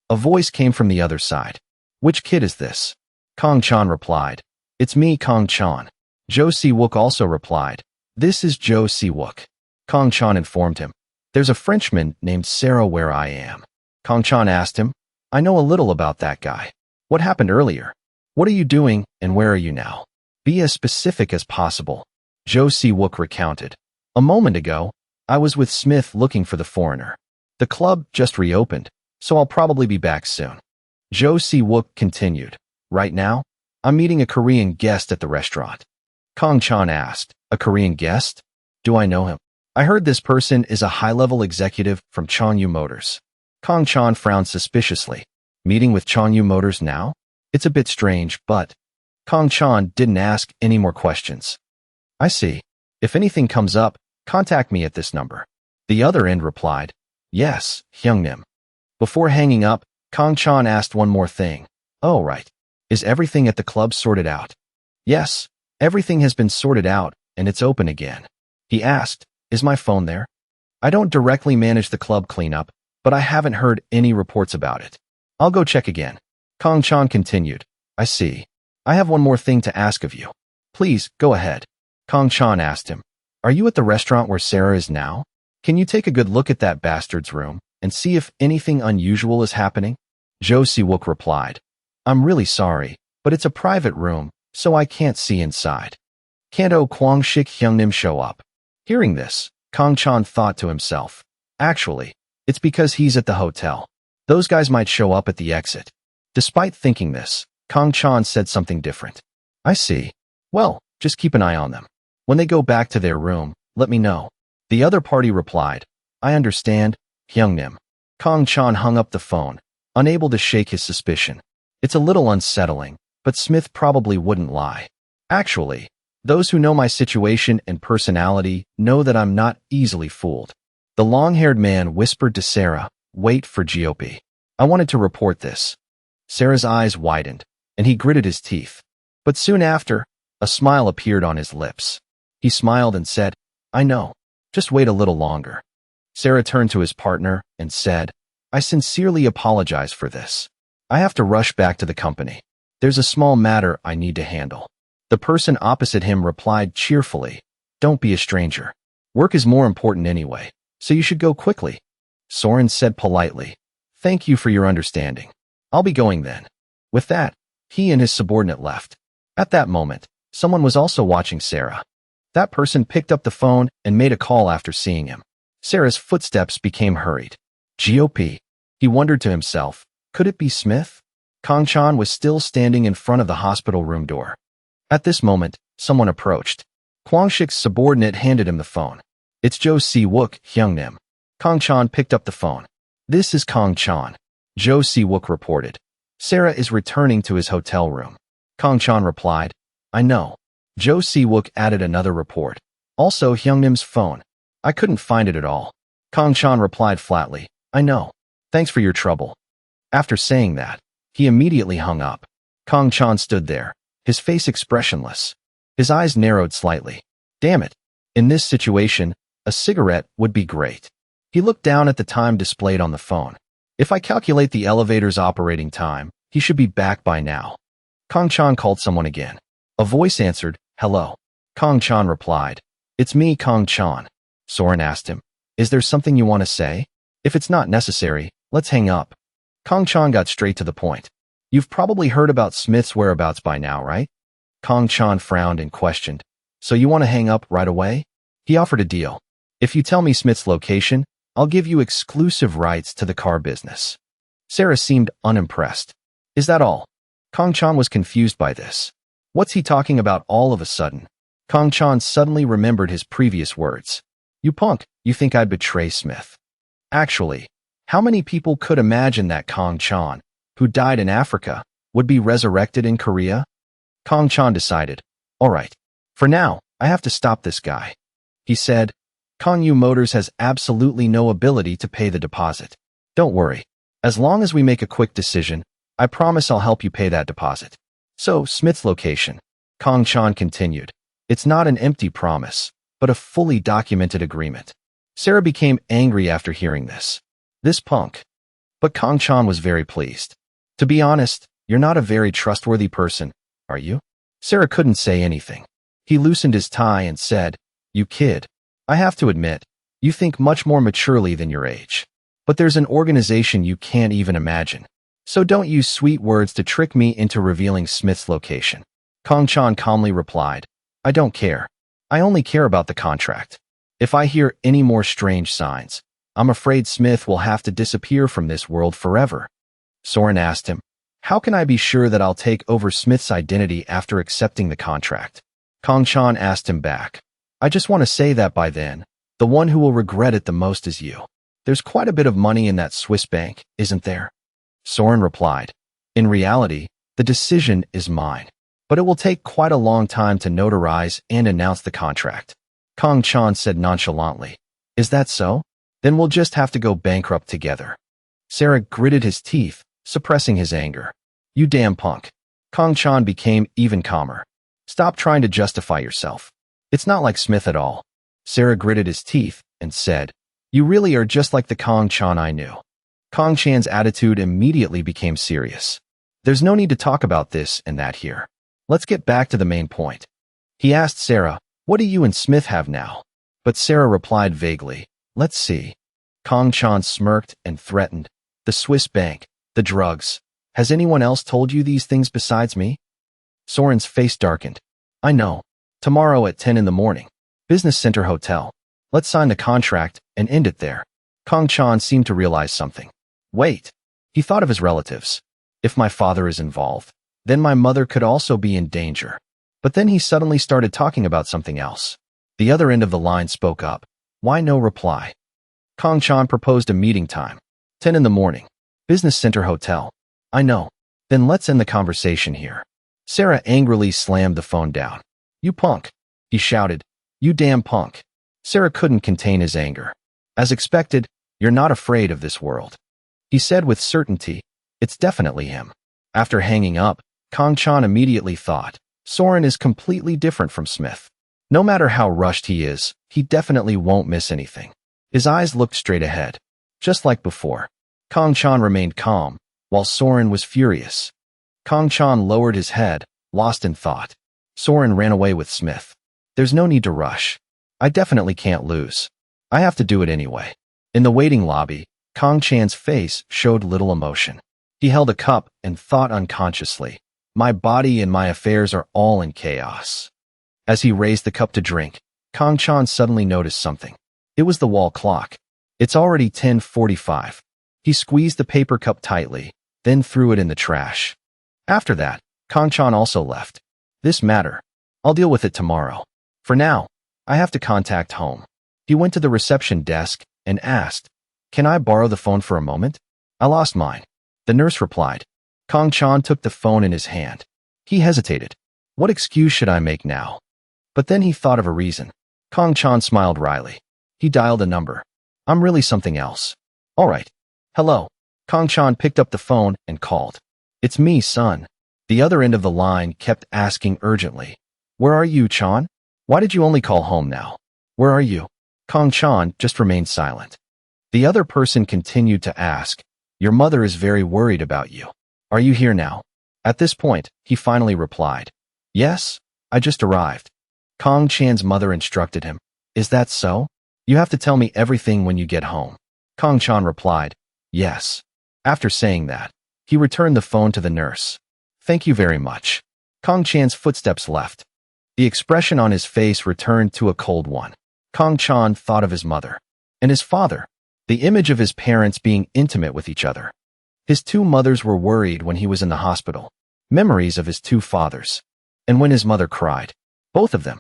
A voice came from the other side. Which kid is this? Kong Chan replied, it's me, Kong Chan. Jo Se-wook also replied, this is Jo Se-wook. Kong Chan informed him, there's a Frenchman named Sarah where I am. Kong Chan asked him, I know a little about that guy. What happened earlier? What are you doing and where are you now? Be as specific as possible. Jo Se-wook recounted. A moment ago, I was with Smith looking for the foreigner. The club just reopened, so I'll probably be back soon. Jo Se-wook continued. Right now, I'm meeting a Korean guest at the restaurant. Kong Chan asked, a Korean guest? Do I know him? I heard this person is a high-level executive from Chongyu Motors. Kong Chan frowned suspiciously. Meeting with Chongyu Motors now? It's a bit strange, but Kong Chan didn't ask any more questions. I see. If anything comes up, contact me at this number. The other end replied, yes, Hyungnim. Before hanging up, Kong Chan asked one more thing. Oh, right. Is everything at the club sorted out? Yes, everything has been sorted out, and it's open again. He asked, is my phone there? I don't directly manage the club cleanup, but I haven't heard any reports about it. I'll go check again. Kong Chan continued. I see. I have one more thing to ask of you. Please, go ahead. Kong Chan asked him, are you at the restaurant where Sarah is now? Can you take a good look at that bastard's room and see if anything unusual is happening? Jo Se-wook replied, I'm really sorry, but it's a private room, so I can't see inside. Kanto Kwang Shik Hyungnim show up. Hearing this, Kong Chan thought to himself, actually, it's because he's at the hotel. Those guys might show up at the exit. Despite thinking this, Kong Chan said something different. I see. Well, just keep an eye on them. When they go back to their room, let me know. The other party replied, I understand, Hyungnim. Kong Chan hung up the phone, unable to shake his suspicion. It's a little unsettling, but Smith probably wouldn't lie. Actually, those who know my situation and personality know that I'm not easily fooled. The long-haired man whispered to Sarah, wait for GOP. I wanted to report this. Sarah's eyes widened, and he gritted his teeth. But soon after, a smile appeared on his lips. He smiled and said, I know. Just wait a little longer. Sarah turned to his partner and said, I sincerely apologize for this. I have to rush back to the company. There's a small matter I need to handle. The person opposite him replied cheerfully, don't be a stranger. Work is more important anyway, so you should go quickly. Soren said politely, thank you for your understanding. I'll be going then. With that, he and his subordinate left. At that moment, someone was also watching Sarah. That person picked up the phone and made a call after seeing him. Sarah's footsteps became hurried. GOP. He wondered to himself, could it be Smith? Kong Chan was still standing in front of the hospital room door. At this moment, someone approached. Kwang Shik's subordinate handed him the phone. It's Jo Si-wook, Hyungnim. Kong Chan picked up the phone. This is Kong Chan. Jo Si-wook reported. Sarah is returning to his hotel room. Kong Chan replied, I know. Jo Si-wook added another report. Also Hyungnim's phone. I couldn't find it at all. Kong Chan replied flatly, I know. Thanks for your trouble. After saying that, he immediately hung up. Kong Chan stood there, his face expressionless. His eyes narrowed slightly. Damn it. In this situation, a cigarette would be great. He looked down at the time displayed on the phone. If I calculate the elevator's operating time, he should be back by now. Kong Chan called someone again. A voice answered, hello. Kong Chan replied, it's me, Kong Chan. Soren asked him, is there something you want to say? If it's not necessary, let's hang up. Kong Chan got straight to the point. You've probably heard about Smith's whereabouts by now, right? Kong Chan frowned and questioned, so you want to hang up right away? He offered a deal. If you tell me Smith's location, I'll give you exclusive rights to the car business. Sarah seemed unimpressed. Is that all? Kong Chan was confused by this. What's he talking about all of a sudden? Kong Chan suddenly remembered his previous words. You punk, you think I'd betray Smith? Actually, how many people could imagine that Kong Chan, who died in Africa, would be resurrected in Korea? Kong Chan decided, all right, for now, I have to stop this guy. He said, Kongyu Motors has absolutely no ability to pay the deposit. Don't worry. As long as we make a quick decision, I promise I'll help you pay that deposit. So, Smith's location. Kong Chan continued. It's not an empty promise, but a fully documented agreement. Sarah became angry after hearing this. This punk. But Kong Chan was very pleased. To be honest, you're not a very trustworthy person, are you? Sarah couldn't say anything. He loosened his tie and said, you kid. I have to admit, you think much more maturely than your age. But there's an organization you can't even imagine. So don't use sweet words to trick me into revealing Smith's location. Kong Chan calmly replied, I don't care. I only care about the contract. If I hear any more strange signs, I'm afraid Smith will have to disappear from this world forever. Soren asked him, how can I be sure that I'll take over Smith's identity after accepting the contract? Kong Chan asked him back. I just want to say that by then, the one who will regret it the most is you. There's quite a bit of money in that Swiss bank, isn't there? Soren replied, in reality, the decision is mine, but it will take quite a long time to notarize and announce the contract. Kong Chan said nonchalantly, is that so? Then we'll just have to go bankrupt together. Sarah gritted his teeth, suppressing his anger. You damn punk. Kong Chan became even calmer. Stop trying to justify yourself. It's not like Smith at all. Sarah gritted his teeth and said, you really are just like the Kong Chan I knew. Kong Chan's attitude immediately became serious. There's no need to talk about this and that here. Let's get back to the main point. He asked Sarah, what do you and Smith have now? But Sarah replied vaguely, let's see. Kong Chan smirked and threatened, the Swiss bank, the drugs. Has anyone else told you these things besides me? Soren's face darkened. I know. Tomorrow at 10 in the morning. Business Center Hotel. Let's sign the contract and end it there. Kong Chan seemed to realize something. Wait. He thought of his relatives. If my father is involved, then my mother could also be in danger. But then he suddenly started talking about something else. The other end of the line spoke up. Why no reply? Kong Chan proposed a meeting time. 10 in the morning. Business Center Hotel. I know. Then let's end the conversation here. Sarah angrily slammed the phone down. You punk. He shouted. You damn punk. Sarah couldn't contain his anger. As expected, you're not afraid of this world. He said with certainty. It's definitely him. After hanging up, Kong Chan immediately thought, Soren is completely different from Smith. No matter how rushed he is, he definitely won't miss anything. His eyes looked straight ahead. Just like before, Kong Chan remained calm, while Soren was furious. Kong Chan lowered his head, lost in thought. Soren ran away with Smith. There's no need to rush. I definitely can't lose. I have to do it anyway. In the waiting lobby, Kong Chan's face showed little emotion. He held a cup and thought unconsciously, my body and my affairs are all in chaos. As he raised the cup to drink, Kong Chan suddenly noticed something. It was the wall clock. It's already 10:45. He squeezed the paper cup tightly, then threw it in the trash. After that, Kong Chan also left. This matter. I'll deal with it tomorrow. For now, I have to contact home. He went to the reception desk and asked, Can I borrow the phone for a moment? I lost mine. The nurse replied. Kong Chan took the phone in his hand. He hesitated. What excuse should I make now? But then he thought of a reason. Kong Chan smiled wryly. He dialed a number. I'm really something else. All right. Hello. Kong Chan picked up the phone and called. It's me, son. The other end of the line kept asking urgently. Where are you, Chan? Why did you only call home now? Where are you? Kong Chan just remained silent. The other person continued to ask. Your mother is very worried about you. Are you here now? At this point, he finally replied. Yes, I just arrived. Kong Chan's mother instructed him. Is that so? You have to tell me everything when you get home. Kong Chan replied. Yes. After saying that, he returned the phone to the nurse. Thank you very much. Kong Chan's footsteps left. The expression on his face returned to a cold one. Kong Chan thought of his mother and his father, the image of his parents being intimate with each other. His two mothers were worried when he was in the hospital, memories of his two fathers, and when his mother cried, both of them.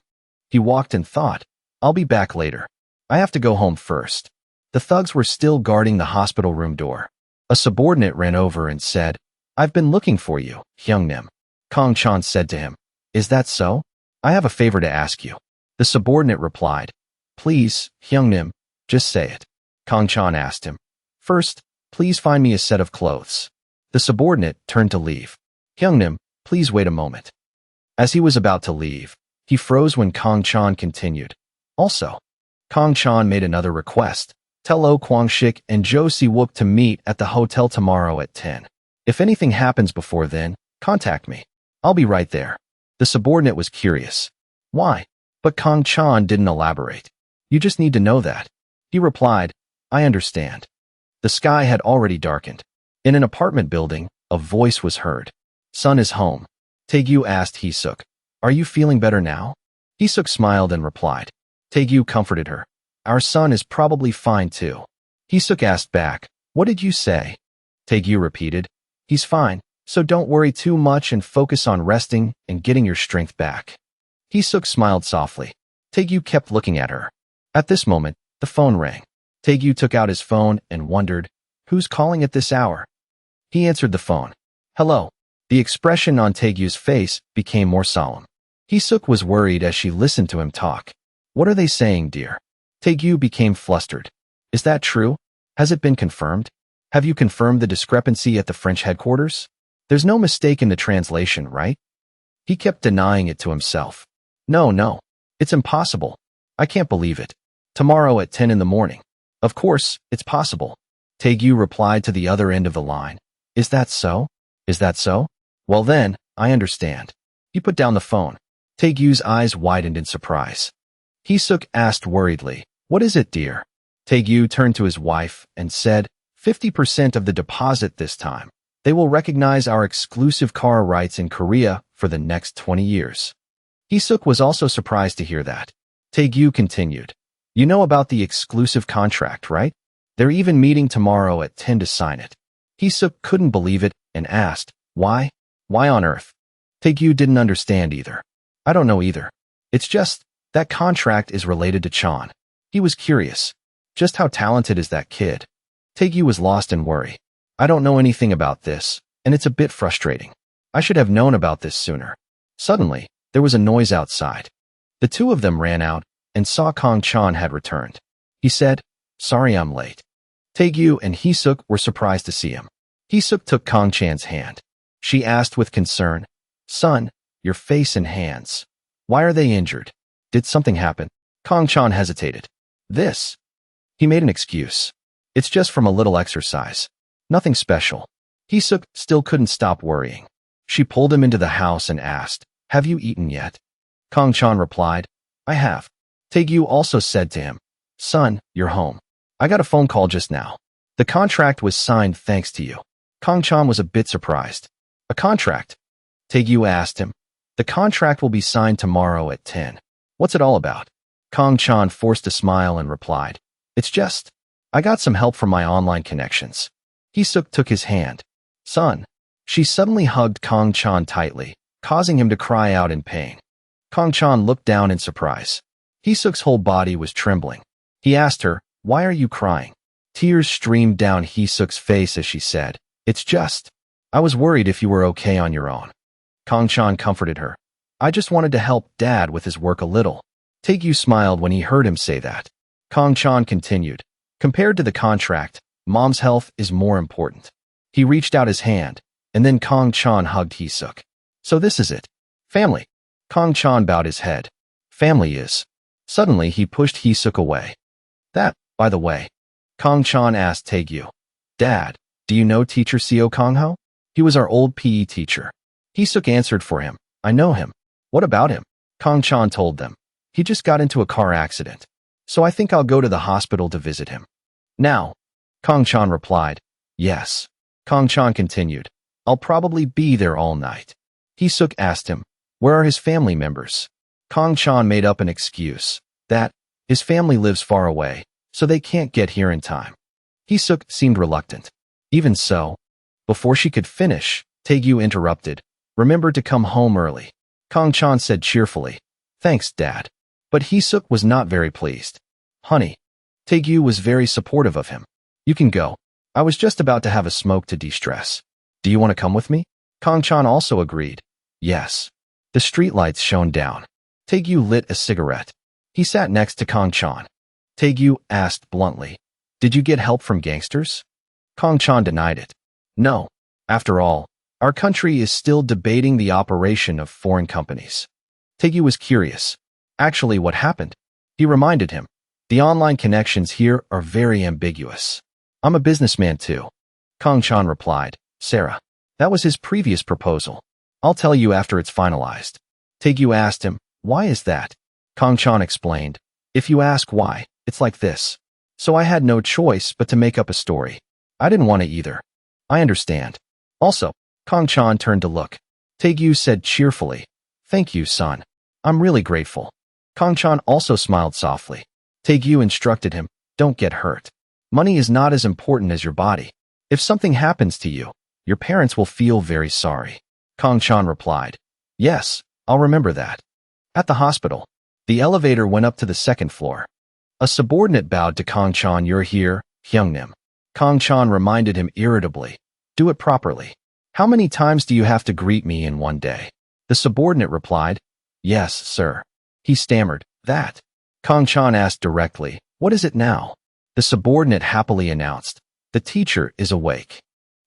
He walked and thought, I'll be back later. I have to go home first. The thugs were still guarding the hospital room door. A subordinate ran over and said, I've been looking for you, Hyungnim. Kong Chan said to him, Is that so? I have a favor to ask you. The subordinate replied, Please, Hyungnim, just say it. Kong Chan asked him, First, please find me a set of clothes. The subordinate turned to leave. Hyungnim, please wait a moment. As he was about to leave, he froze when Kong Chan continued. Also, Kong Chan made another request. Tell Oh Kwang-shik and Jo Si-wook to meet at the hotel tomorrow at 10. If anything happens before then, contact me. I'll be right there. The subordinate was curious. Why? But Kong Chan didn't elaborate. You just need to know that. He replied, I understand. The sky had already darkened. In an apartment building, a voice was heard. Son is home. Taegyu asked Hee-suk, Are you feeling better now? Hee-suk smiled and replied. Taegyu comforted her. Our son is probably fine too. Hee-suk asked back, What did you say? Taegyu repeated, He's fine, so don't worry too much and focus on resting and getting your strength back. Hee-suk smiled softly. Taegyu kept looking at her. At this moment, the phone rang. Taegyu took out his phone and wondered, Who's calling at this hour? He answered the phone. Hello. The expression on Taegyu's face became more solemn. Hee-suk was worried as she listened to him talk. What are they saying, dear? Taegyu became flustered. Is that true? Has it been confirmed? Have you confirmed the discrepancy at the French headquarters? There's no mistake in the translation, right? He kept denying it to himself. No. It's impossible. I can't believe it. Tomorrow at 10 in the morning. Of course, it's possible. Taegyu replied to the other end of the line. Is that so? Is that so? Well then, I understand. He put down the phone. Taegyu's eyes widened in surprise. Hee-suk asked worriedly, What is it, dear? Taegyu turned to his wife and said, 50% of the deposit this time. They will recognize our exclusive car rights in Korea for the next 20 years. Hee-suk was also surprised to hear that. Tae-gyu continued. You know about the exclusive contract, right? They're even meeting tomorrow at 10 to sign it. Hee-suk couldn't believe it and asked, why? Why on earth? Tae-gyu didn't understand either. I don't know either. It's just, that contract is related to Chan. He was curious. Just how talented is that kid? Tae-gyu was lost in worry. I don't know anything about this, and it's a bit frustrating. I should have known about this sooner. Suddenly, there was a noise outside. The two of them ran out and saw Kong Chan had returned. He said, sorry I'm late. Tae-gyu and Hee-suk were surprised to see him. Hee-suk took Kong Chan's hand. She asked with concern, son, your face and hands. Why are they injured? Did something happen? Kong Chan hesitated. This. He made an excuse. It's just from a little exercise. Nothing special. Hee-suk still couldn't stop worrying. She pulled him into the house and asked, have you eaten yet? Kong Chan replied, I have. Tae-gyu also said to him, son, you're home. I got a phone call just now. The contract was signed thanks to you. Kong Chan was a bit surprised. A contract? Tae-gyu asked him. The contract will be signed tomorrow at 10. What's it all about? Kong Chan forced a smile and replied, it's just, I got some help from my online connections. Hee-suk took his hand. Son. She suddenly hugged Kong Chan tightly, causing him to cry out in pain. Kong Chan looked down in surprise. Hee-suk's whole body was trembling. He asked her, why are you crying? Tears streamed down Hee-suk's face as she said, it's just, I was worried if you were okay on your own. Kong Chan comforted her. I just wanted to help Dad with his work a little. Tae-gyu smiled when he heard him say that. Kong Chan continued. Compared to the contract, Mom's health is more important. He reached out his hand, and then Kong Chan hugged Hee-suk. So this is it. Family. Kong Chan bowed his head. Family is. Suddenly he pushed Hee-suk away. That, by the way. Kong Chan asked Tae-gyu. Dad, do you know teacher Seo Kong-ho? He was our old PE teacher. Hee-suk answered for him. I know him. What about him? Kong Chan told them. He just got into a car accident. So I think I'll go to the hospital to visit him. Now. Kong Chan replied. Yes. Kong Chan continued. I'll probably be there all night. Hee-suk asked him. Where are his family members? Kong Chan made up an excuse. That, his family lives far away, so they can't get here in time. Hee-suk seemed reluctant. Even so, before she could finish, Tae-gyu interrupted. Remember to come home early. Kong Chan said cheerfully. Thanks, Dad. But Hee-suk was not very pleased. Honey. Tae-gyu was very supportive of him. You can go. I was just about to have a smoke to de-stress. Do you want to come with me? Kong Chan also agreed. Yes. The streetlights shone down. Tae-gyu lit a cigarette. He sat next to Kong Chan. Tae-gyu asked bluntly, did you get help from gangsters? Kong Chan denied it. No. After all, our country is still debating the operation of foreign companies. Tae-gyu was curious. Actually, what happened? He reminded him. The online connections here are very ambiguous. I'm a businessman too. Kong Chan replied. Sarah. That was his previous proposal. I'll tell you after it's finalized. Tae-gyu asked him, why is that? Kong Chan explained. If you ask why, it's like this. So I had no choice but to make up a story. I didn't want to either. I understand. Also, Kong Chan turned to look. Tae-gyu said cheerfully, thank you, son. I'm really grateful. Kong Chan also smiled softly. Tae-gyu instructed him, don't get hurt. Money is not as important as your body. If something happens to you, your parents will feel very sorry. Kong Chan replied, yes, I'll remember that. At the hospital, the elevator went up to the second floor. A subordinate bowed to Kong Chan. You're here, Hyungnim. Kong Chan reminded him irritably, do it properly. How many times do you have to greet me in one day? The subordinate replied, yes, sir. He stammered, that. Kong Chan asked directly, what is it now? The subordinate happily announced, the teacher is awake.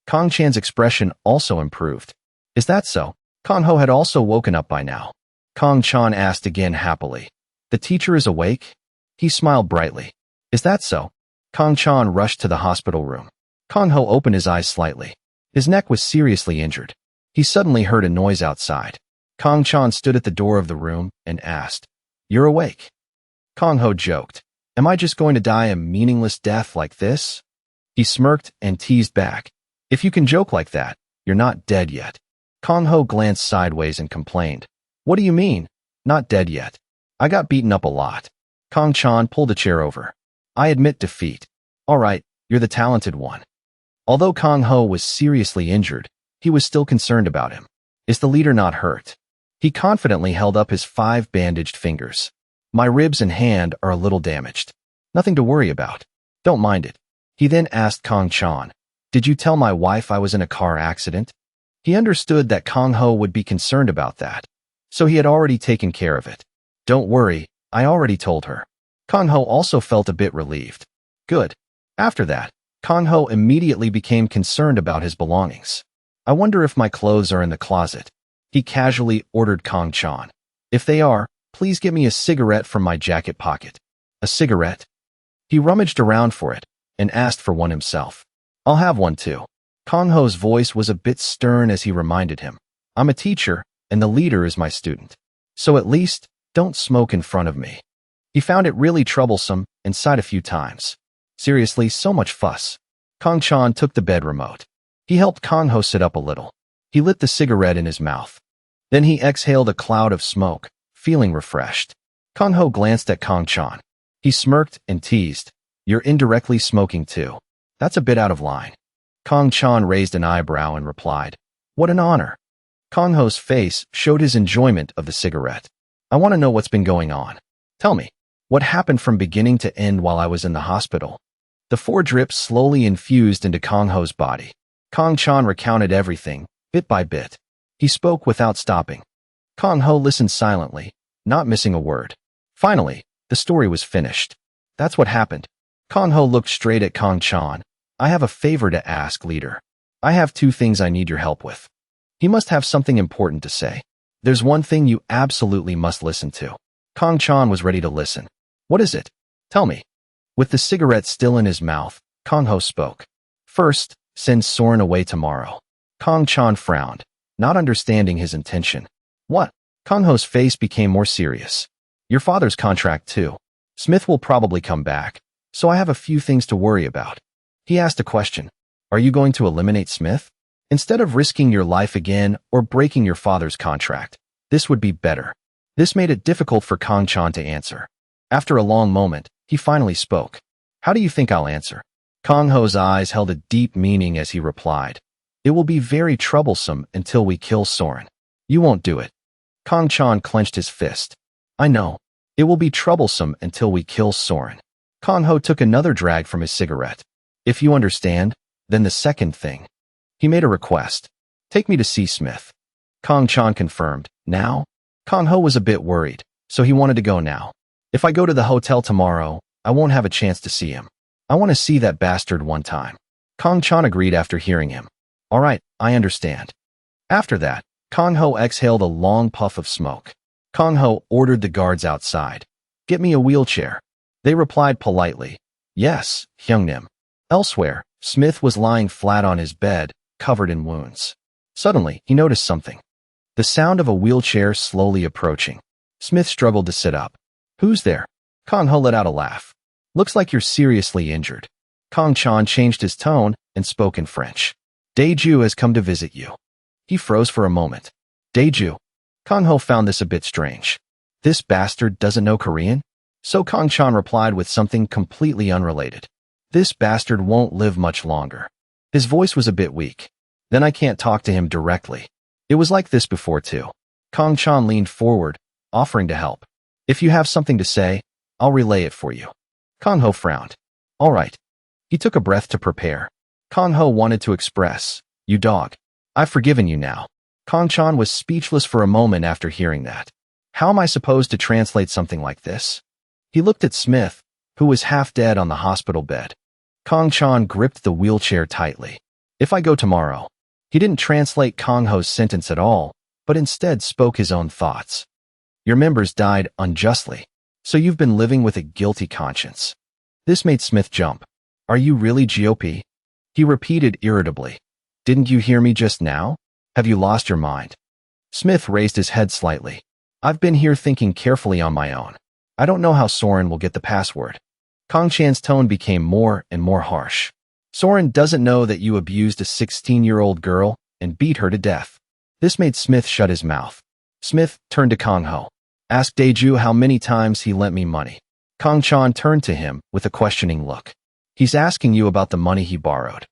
Kong Chan's expression also improved. Is that so? Kong Ho had also woken up by now. Kong Chan asked again happily, the teacher is awake? He smiled brightly. Is that so? Kong Chan rushed to the hospital room. Kong Ho opened his eyes slightly. His neck was seriously injured. He suddenly heard a noise outside. Kong Chan stood at the door of the room and asked, you're awake? Kong Ho joked, am I just going to die a meaningless death like this? He smirked and teased back, if you can joke like that, you're not dead yet. Kong Ho glanced sideways and complained, what do you mean? Not dead yet. I got beaten up a lot. Kong Chan pulled a chair over. I admit defeat. All right, you're the talented one. Although Kong Ho was seriously injured, he was still concerned about him. Is the leader not hurt? He confidently held up his 5 bandaged fingers. My ribs and hand are a little damaged. Nothing to worry about. Don't mind it. He then asked Kong Chan, did you tell my wife I was in a car accident? He understood that Kong Ho would be concerned about that, so he had already taken care of it. Don't worry, I already told her. Kong Ho also felt a bit relieved. Good. After that, Kong Ho immediately became concerned about his belongings. I wonder if my clothes are in the closet. He casually ordered Kong Chan. If they are, please give me a cigarette from my jacket pocket. A cigarette? He rummaged around for it and asked for one himself. I'll have one too. Kong Ho's voice was a bit stern as he reminded him. I'm a teacher, and the leader is my student. So at least, don't smoke in front of me. He found it really troublesome and sighed a few times. Seriously, so much fuss. Kong Chan took the bed remote. He helped Kong Ho sit up a little. He lit the cigarette in his mouth. Then he exhaled a cloud of smoke, feeling refreshed. Kong Ho glanced at Kong Chan. He smirked and teased. You're indirectly smoking too. That's a bit out of line. Kong Chan raised an eyebrow and replied, what an honor. Kong Ho's face showed his enjoyment of the cigarette. I want to know what's been going on. Tell me, what happened from beginning to end while I was in the hospital? The 4 drips slowly infused into Kong Ho's body. Kong Chan recounted everything, bit by bit. He spoke without stopping. Kong Ho listened silently, not missing a word. Finally, the story was finished. That's what happened. Kong Ho looked straight at Kong Chan. I have a favor to ask, leader. I have 2 things I need your help with. He must have something important to say. There's one thing you absolutely must listen to. Kong Chan was ready to listen. What is it? Tell me. With the cigarette still in his mouth, Kong Ho spoke. First, send Soren away tomorrow. Kong Chan frowned, not understanding his intention. What? Kong Ho's face became more serious. Your father's contract too. Smith will probably come back, so I have a few things to worry about. He asked a question. Are you going to eliminate Smith? Instead of risking your life again or breaking your father's contract, this would be better. This made it difficult for Kong Chan to answer. After a long moment, he finally spoke. How do you think I'll answer? Kong Ho's eyes held a deep meaning as he replied. It will be very troublesome until we kill Soren. You won't do it. Kong Chan clenched his fist. I know. It will be troublesome until we kill Soren. Kong Ho took another drag from his cigarette. If you understand, then the second thing. He made a request. Take me to see Smith. Kong Chan confirmed. Now? Kong Ho was a bit worried, so he wanted to go now. If I go to the hotel tomorrow, I won't have a chance to see him. I want to see that bastard one time. Kong Chan agreed after hearing him. All right, I understand. After that, Kong Ho exhaled a long puff of smoke. Kong Ho ordered the guards outside. Get me a wheelchair. They replied politely. Yes, Hyungnim. Elsewhere, Smith was lying flat on his bed, covered in wounds. Suddenly, he noticed something. The sound of a wheelchair slowly approaching. Smith struggled to sit up. Who's there? Kong Ho let out a laugh. Looks like you're seriously injured. Kong Chan changed his tone and spoke in French. Daeju has come to visit you. He froze for a moment. Daeju. Kong Ho found this a bit strange. This bastard doesn't know Korean? So Kong Chan replied with something completely unrelated. This bastard won't live much longer. His voice was a bit weak. Then I can't talk to him directly. It was like this before too. Kong Chan leaned forward, offering to help. If you have something to say, I'll relay it for you. Kong Ho frowned. All right. He took a breath to prepare. Kong Ho wanted to express, you dog. I've forgiven you now. Kong Chan was speechless for a moment after hearing that. How am I supposed to translate something like this? He looked at Smith, who was half dead on the hospital bed. Kong Chan gripped the wheelchair tightly. If I go tomorrow. He didn't translate Kong Ho's sentence at all, but instead spoke his own thoughts. Your members died unjustly, so you've been living with a guilty conscience. This made Smith jump. Are you really GOP? He repeated irritably. Didn't you hear me just now? Have you lost your mind? Smith raised his head slightly. I've been here thinking carefully on my own. I don't know how Soren will get the password. Kong Chan's tone became more and more harsh. Soren doesn't know that you abused a 16-year-old girl and beat her to death. This made Smith shut his mouth. Smith turned to Kong Ho. Ask Daeju how many times he lent me money. Kang Chan turned to him with a questioning look. He's asking you about the money he borrowed.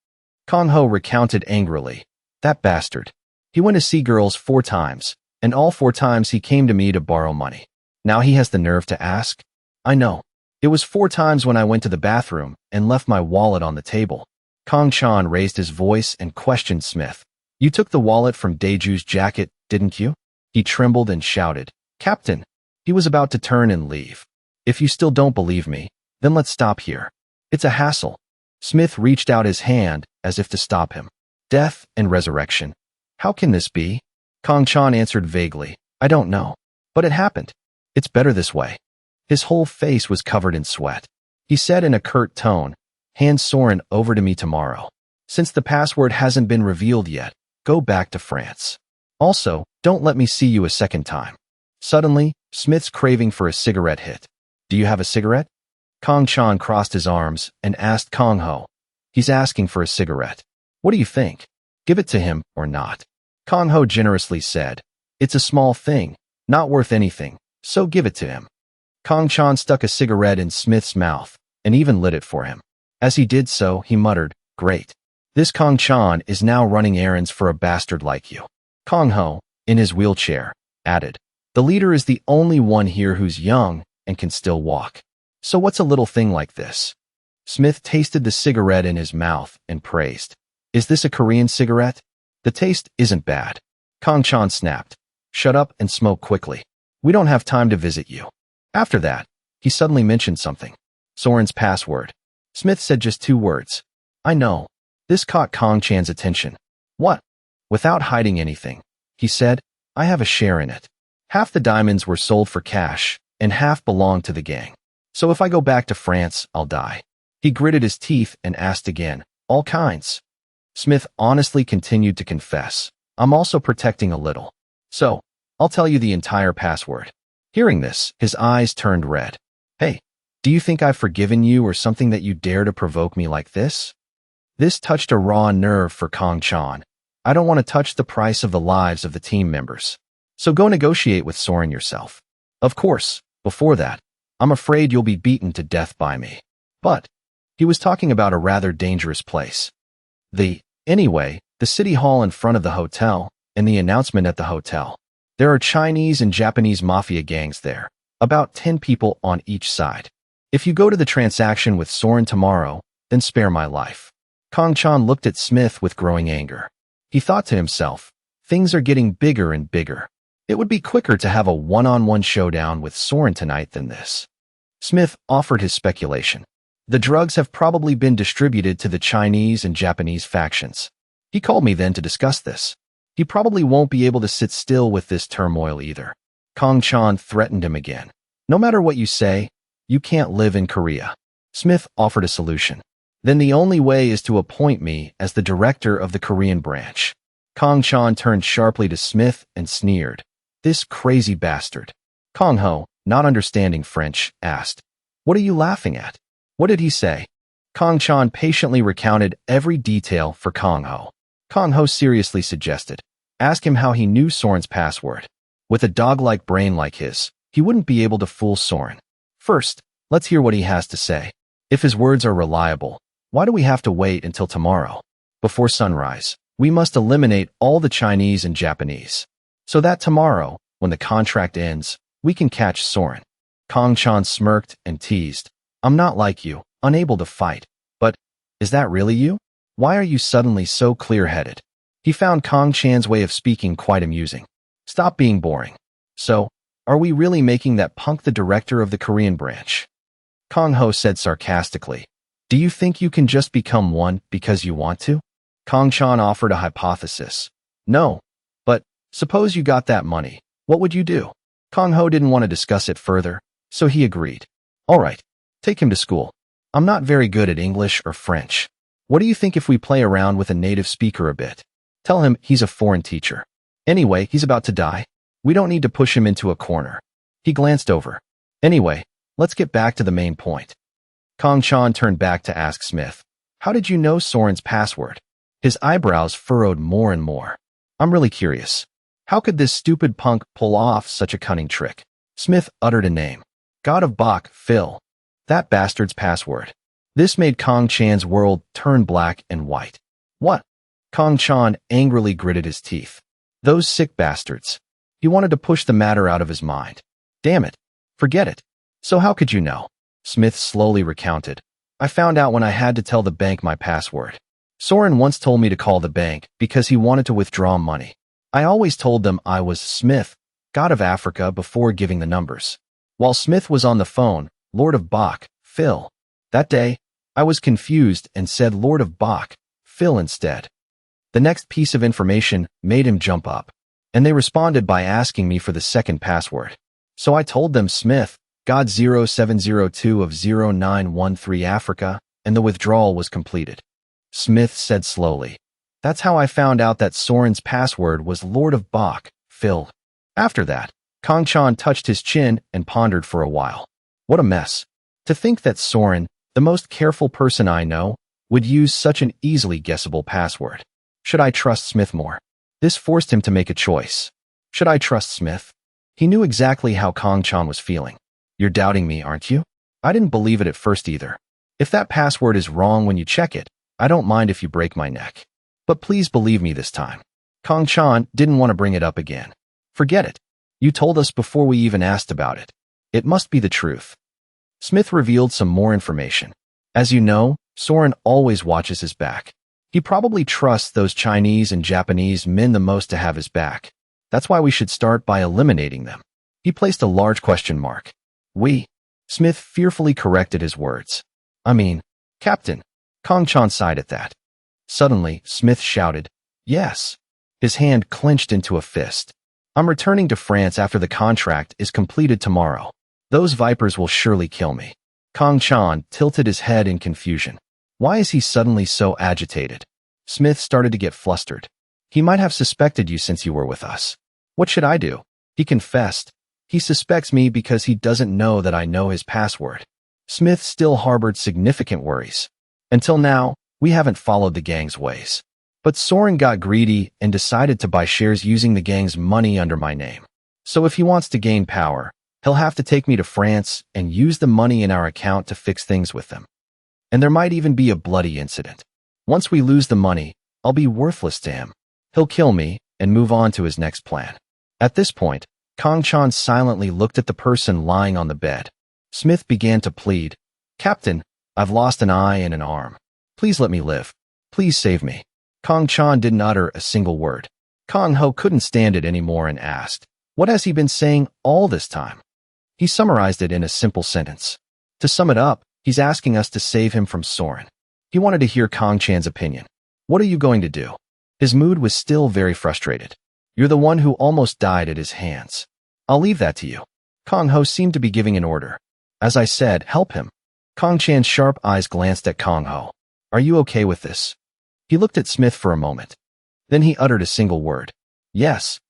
Kang Ho recounted angrily. That bastard. He went to see girls 4 times, and all 4 times he came to me to borrow money. Now he has the nerve to ask? I know. It was 4 times when I went to the bathroom and left my wallet on the table. Kang Chan raised his voice and questioned Smith. You took the wallet from Daeju's jacket, didn't you? He trembled and shouted. Captain. He was about to turn and leave. If you still don't believe me, then let's stop here. It's a hassle. Smith reached out his hand as if to stop him. Death and resurrection. How can this be? Kang Chan answered vaguely. I don't know. But it happened. It's better this way. His whole face was covered in sweat. He said in a curt tone, hand Soren over to me tomorrow. Since the password hasn't been revealed yet, go back to France. Also, don't let me see you a second time. Suddenly, Smith's craving for a cigarette hit. Do you have a cigarette? Kang Chan crossed his arms and asked Kang Ho. He's asking for a cigarette. What do you think? Give it to him or not? Kang Ho generously said. It's a small thing, not worth anything, so give it to him. Kang Chan stuck a cigarette in Smith's mouth and even lit it for him. As he did so, he muttered, Great. This Kang Chan is now running errands for a bastard like you. Kang Ho, in his wheelchair, added, The leader is the only one here who's young and can still walk. So what's a little thing like this? Smith tasted the cigarette in his mouth and praised. Is this a Korean cigarette? The taste isn't bad. Kang Chan snapped. Shut up and smoke quickly. We don't have time to visit you. After that, he suddenly mentioned something. Soren's password. Smith said just 2 words. I know. This caught Kang Chan's attention. What? Without hiding anything, he said, I have a share in it. Half the diamonds were sold for cash, and half belonged to the gang. So if I go back to France, I'll die. He gritted his teeth and asked again, all kinds. Smith honestly continued to confess, I'm also protecting a little. So, I'll tell you the entire password. Hearing this, his eyes turned red. Hey, do you think I've forgiven you or something that you dare to provoke me like this? This touched a raw nerve for Kang Chan. I don't want to touch the price of the lives of the team members. So go negotiate with Soren yourself. Of course, before that, I'm afraid you'll be beaten to death by me. But, he was talking about a rather dangerous place. Anyway, the city hall in front of the hotel, and the announcement at the hotel. There are Chinese and Japanese mafia gangs there, about 10 people on each side. If you go to the transaction with Soren tomorrow, then spare my life. Kang Chan looked at Smith with growing anger. He thought to himself, things are getting bigger and bigger. It would be quicker to have a one-on-one showdown with Soren tonight than this. Smith offered his speculation. The drugs have probably been distributed to the Chinese and Japanese factions. He called me then to discuss this. He probably won't be able to sit still with this turmoil either. Kang Chan threatened him again. No matter what you say, you can't live in Korea. Smith offered a solution. Then the only way is to appoint me as the director of the Korean branch. Kang Chan turned sharply to Smith and sneered. This crazy bastard. Kang Ho, not understanding French, asked, What are you laughing at? What did he say? Kang Chan patiently recounted every detail for Kang Ho. Kang Ho seriously suggested, ask him how he knew Soren's password. With a dog-like brain like his, he wouldn't be able to fool Soren. First, let's hear what he has to say. If his words are reliable, why do we have to wait until tomorrow? Before sunrise, we must eliminate all the Chinese and Japanese. So that tomorrow, when the contract ends, we can catch Soren. Kang Chan smirked and teased. I'm not like you, unable to fight. But, is that really you? Why are you suddenly so clear-headed? He found Kang Chan's way of speaking quite amusing. Stop being boring. So, are we really making that punk the director of the Korean branch? Kang Ho said sarcastically. Do you think you can just become one because you want to? Kang Chan offered a hypothesis. No. But, suppose you got that money, what would you do? Kang Ho didn't want to discuss it further, so he agreed. All right. Take him to school. I'm not very good at English or French. What do you think if we play around with a native speaker a bit? Tell him he's a foreign teacher. Anyway, he's about to die. We don't need to push him into a corner. He glanced over. Anyway, let's get back to the main point. Kang Chan turned back to ask Smith, How did you know Soren's password? His eyebrows furrowed more and more. I'm really curious. How could this stupid punk pull off such a cunning trick? Smith uttered a name. God of Bok, Phil. That bastard's password. This made Kong Chan's world turn black and white. What? Kong Chan angrily gritted his teeth. Those sick bastards. He wanted to push the matter out of his mind. Damn it. Forget it. So how could you know? Smith slowly recounted. I found out when I had to tell the bank my password. Soren once told me to call the bank because he wanted to withdraw money. I always told them I was Smith, God of Africa, before giving the numbers. While Smith was on the phone, Lord of Bok, Phil. That day, I was confused and said Lord of Bok, Phil instead. The next piece of information made him jump up, and they responded by asking me for the second password. So I told them Smith, God 0702 of 0913 Africa, and the withdrawal was completed. Smith said slowly, That's how I found out that Soren's password was Lord of Bok, Phil. After that, Kong Chan touched his chin and pondered for a while. What a mess. To think that Soren, the most careful person I know, would use such an easily guessable password. Should I trust Smith more? This forced him to make a choice. Should I trust Smith? He knew exactly how Kong Chan was feeling. You're doubting me, aren't you? I didn't believe it at first either. If that password is wrong when you check it, I don't mind if you break my neck. But please believe me this time. Kong Chan didn't want to bring it up again. Forget it. You told us before we even asked about it. It must be the truth. Smith revealed some more information. As you know, Soren always watches his back. He probably trusts those Chinese and Japanese men the most to have his back. That's why we should start by eliminating them. He placed a large question mark. We. Smith fearfully corrected his words. I mean, Captain. Kong Chan sighed at that. Suddenly, Smith shouted, Yes. His hand clenched into a fist. I'm returning to France after the contract is completed tomorrow. Those vipers will surely kill me. Kong Chan tilted his head in confusion. Why is he suddenly so agitated? Smith started to get flustered. He might have suspected you since you were with us. What should I do? He confessed. He suspects me because he doesn't know that I know his password. Smith still harbored significant worries. Until now, we haven't followed the gang's ways. But Soren got greedy and decided to buy shares using the gang's money under my name. So if he wants to gain power, he'll have to take me to France and use the money in our account to fix things with them. And there might even be a bloody incident. Once we lose the money, I'll be worthless to him. He'll kill me and move on to his next plan. At this point, Kong Chan silently looked at the person lying on the bed. Smith began to plead, Captain, I've lost an eye and an arm. Please let me live. Please save me. Kong Chan didn't utter a single word. Kong Ho couldn't stand it anymore and asked, What has he been saying all this time? He summarized it in a simple sentence. To sum it up, he's asking us to save him from Soren. He wanted to hear Kong Chan's opinion. What are you going to do? His mood was still very frustrated. You're the one who almost died at his hands. I'll leave that to you. Kong Ho seemed to be giving an order. As I said, help him. Kong Chan's sharp eyes glanced at Kong Ho. Are you okay with this? He looked at Smith for a moment. Then he uttered a single word. Yes.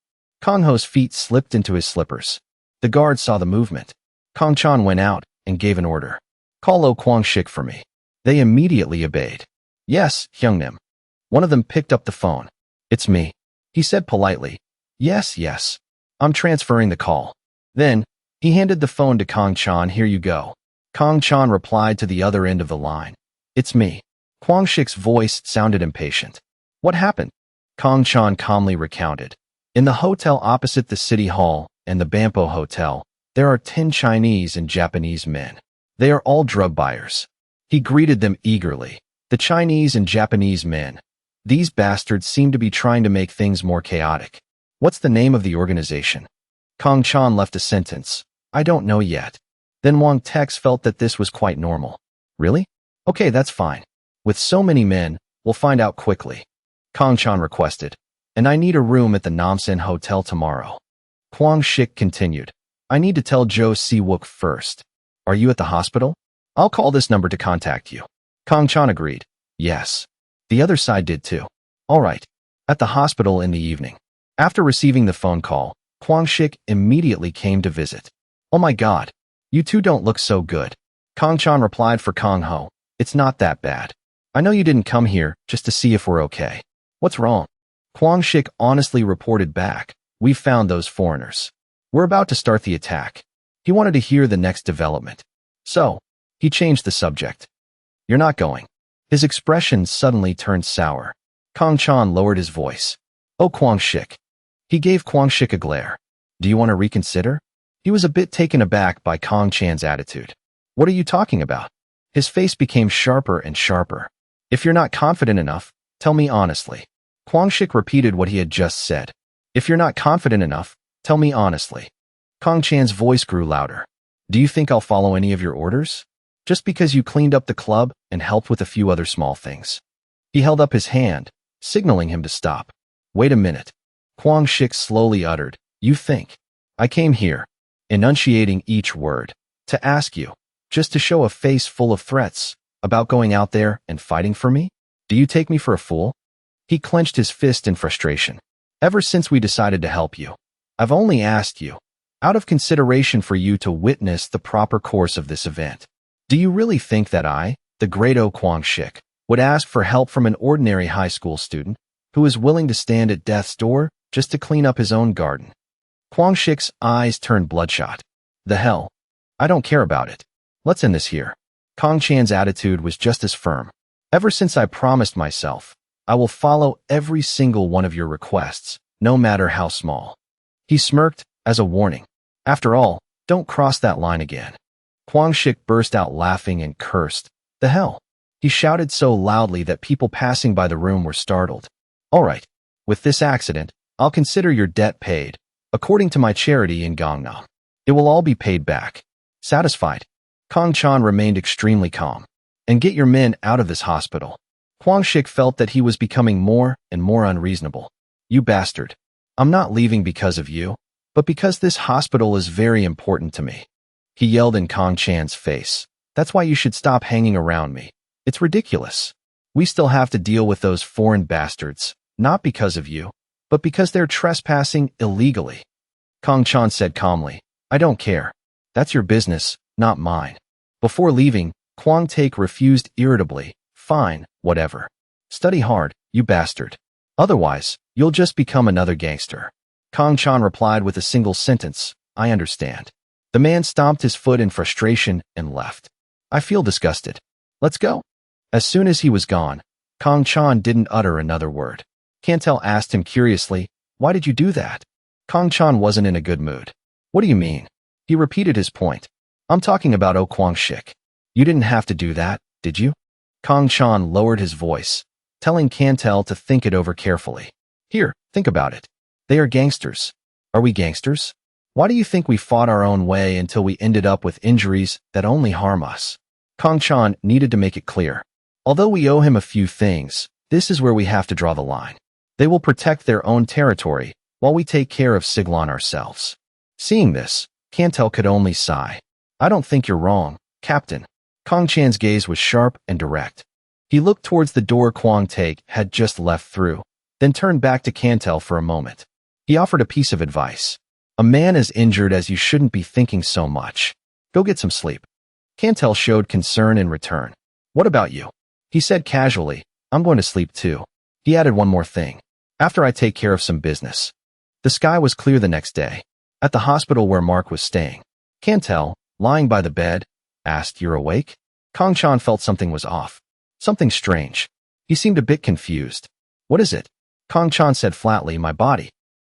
Kong Ho's feet slipped into his slippers. The guard saw the movement. Kong Chan went out and gave an order. Call Lo Kwang Shik for me. They immediately obeyed. Yes, Hyungnim. One of them picked up the phone. It's me. He said politely. Yes, yes. I'm transferring the call. Then, he handed the phone to Kong Chan. Here you go. Kong Chan replied to the other end of the line. It's me. Kwang Shik's voice sounded impatient. What happened? Kong Chan calmly recounted. In the hotel opposite the city hall and the Bampo Hotel, there are 10 Chinese and Japanese men. They are all drug buyers. He greeted them eagerly. The Chinese and Japanese men. These bastards seem to be trying to make things more chaotic. What's the name of the organization? Kong Chan left a sentence. I don't know yet. Then Wang Tex felt that this was quite normal. Really? Okay, that's fine. With so many men, we'll find out quickly. Kong Chan requested. And I need a room at the Namsen Hotel tomorrow. Kwang Shik continued. I need to tell Joe Si-wook first. Are you at the hospital? I'll call this number to contact you. Kong Chan agreed. Yes. The other side did too. All right. At the hospital in the evening. After receiving the phone call, Kwang Shik immediately came to visit. Oh my God. You two don't look so good. Kong Chan replied for Kong Ho. It's not that bad. I know you didn't come here just to see if we're okay. What's wrong? Kwang Shik honestly reported back. We've found those foreigners. We're about to start the attack. He wanted to hear the next development. So, he changed the subject. You're not going. His expression suddenly turned sour. Kang Chan lowered his voice. Oh, Kwang Shik. He gave Kwang Shik a glare. Do you want to reconsider? He was a bit taken aback by Kang Chan's attitude. What are you talking about? His face became sharper and sharper. If you're not confident enough, tell me honestly. Kwang Shik repeated what he had just said. If you're not confident enough, tell me honestly. Kang Chan's voice grew louder. Do you think I'll follow any of your orders? Just because you cleaned up the club and helped with a few other small things. He held up his hand, signaling him to stop. Wait a minute. Kwang Shik slowly uttered, You think. I came here, enunciating each word, to ask you, just to show a face full of threats, about going out there and fighting for me? Do you take me for a fool? He clenched his fist in frustration. Ever since we decided to help you, I've only asked you, out of consideration for you to witness the proper course of this event. Do you really think that I, the great O Kwang Shik, would ask for help from an ordinary high school student who is willing to stand at death's door just to clean up his own garden? Kwang Shik's eyes turned bloodshot. The hell? I don't care about it. Let's end this here. Kang Chan's attitude was just as firm. Ever since I promised myself, I will follow every single one of your requests, no matter how small. He smirked as a warning. After all, don't cross that line again. Kwang Shik burst out laughing and cursed. The hell? He shouted so loudly that people passing by the room were startled. All right, with this accident, I'll consider your debt paid, according to my charity in Gangnam. It will all be paid back. Satisfied? Kang Chan remained extremely calm. And get your men out of this hospital. Kwang Shik felt that he was becoming more and more unreasonable. You bastard. I'm not leaving because of you, but because this hospital is very important to me. He yelled in Kang Chan's face. That's why you should stop hanging around me. It's ridiculous. We still have to deal with those foreign bastards, not because of you, but because they're trespassing illegally. Kang Chan said calmly, I don't care. That's your business, not mine. Before leaving, Kwang Taek refused irritably. Fine, whatever. Study hard, you bastard. Otherwise, you'll just become another gangster. Kang Chan replied with a single sentence, I understand. The man stomped his foot in frustration and left. I feel disgusted. Let's go. As soon as he was gone, Kang Chan didn't utter another word. Cantel asked him curiously, why did you do that? Kang Chan wasn't in a good mood. What do you mean? He repeated his point. I'm talking about O Kwang Shik. You didn't have to do that, did you? Kang Chan lowered his voice, telling Cantel to think it over carefully. Here, think about it. They are gangsters. Are we gangsters? Why do you think we fought our own way until we ended up with injuries that only harm us? Kang Chan needed to make it clear. Although we owe him a few things, this is where we have to draw the line. They will protect their own territory, while we take care of Siglon ourselves. Seeing this, Cantel could only sigh. I don't think you're wrong, Captain. Kang Chan's gaze was sharp and direct. He looked towards the door Kwang Taek had just left through, then turned back to Cantel for a moment. He offered a piece of advice. A man as injured as you shouldn't be thinking so much. Go get some sleep. Cantel showed concern in return. What about you? He said casually, I'm going to sleep too. He added one more thing. After I take care of some business. The sky was clear the next day. At the hospital where Mark was staying. Cantel, lying by the bed, asked, You're awake? Kang Chan felt something was off. Something strange. He seemed a bit confused. What is it? Kang Chan said flatly, My body.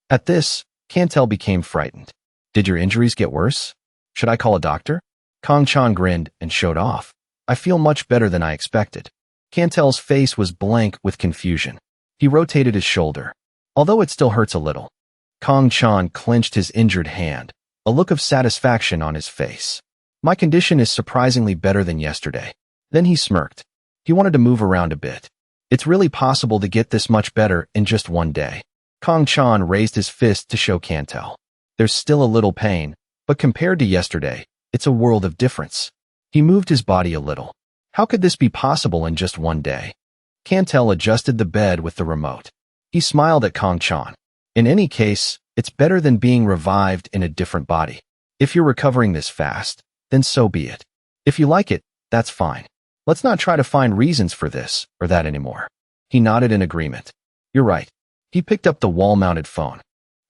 At this, Cantel became frightened. Did your injuries get worse? Should I call a doctor? Kang Chan grinned and showed off. I feel much better than I expected. Cantel's face was blank with confusion. He rotated his shoulder. Although it still hurts a little. Kang Chan clenched his injured hand, a look of satisfaction on his face. My condition is surprisingly better than yesterday. Then he smirked. He wanted to move around a bit. It's really possible to get this much better in just one day. Kang Chan raised his fist to show Cantel. There's still a little pain, but compared to yesterday, it's a world of difference. He moved his body a little. How could this be possible in just one day? Cantel adjusted the bed with the remote. He smiled at Kang Chan. In any case, it's better than being revived in a different body. If you're recovering this fast, then so be it. If you like it, that's fine. Let's not try to find reasons for this or that anymore. He nodded in agreement. You're right. He picked up the wall-mounted phone.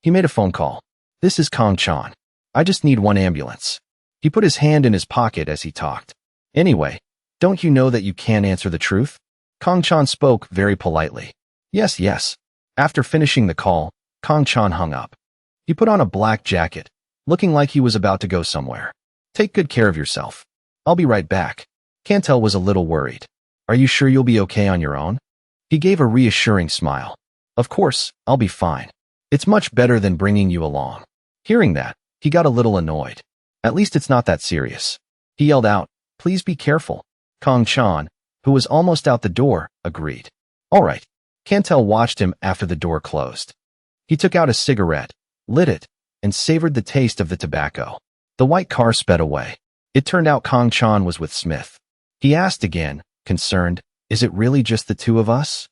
He made a phone call. This is Kang Chan. I just need one ambulance. He put his hand in his pocket as he talked. Anyway, don't you know that you can't answer the truth? Kang Chan spoke very politely. Yes, yes. After finishing the call, Kang Chan hung up. He put on a black jacket, looking like he was about to go somewhere. Take good care of yourself. I'll be right back. Cantel was a little worried. Are you sure you'll be okay on your own? He gave a reassuring smile. Of course, I'll be fine. It's much better than bringing you along. Hearing that, he got a little annoyed. At least it's not that serious. He yelled out, please be careful. Kang Chan, who was almost out the door, agreed. All right. Cantel watched him after the door closed. He took out a cigarette, lit it, and savored the taste of the tobacco. The white car sped away. It turned out Kang Chan was with Smith. He asked again, concerned, is it really just the two of us?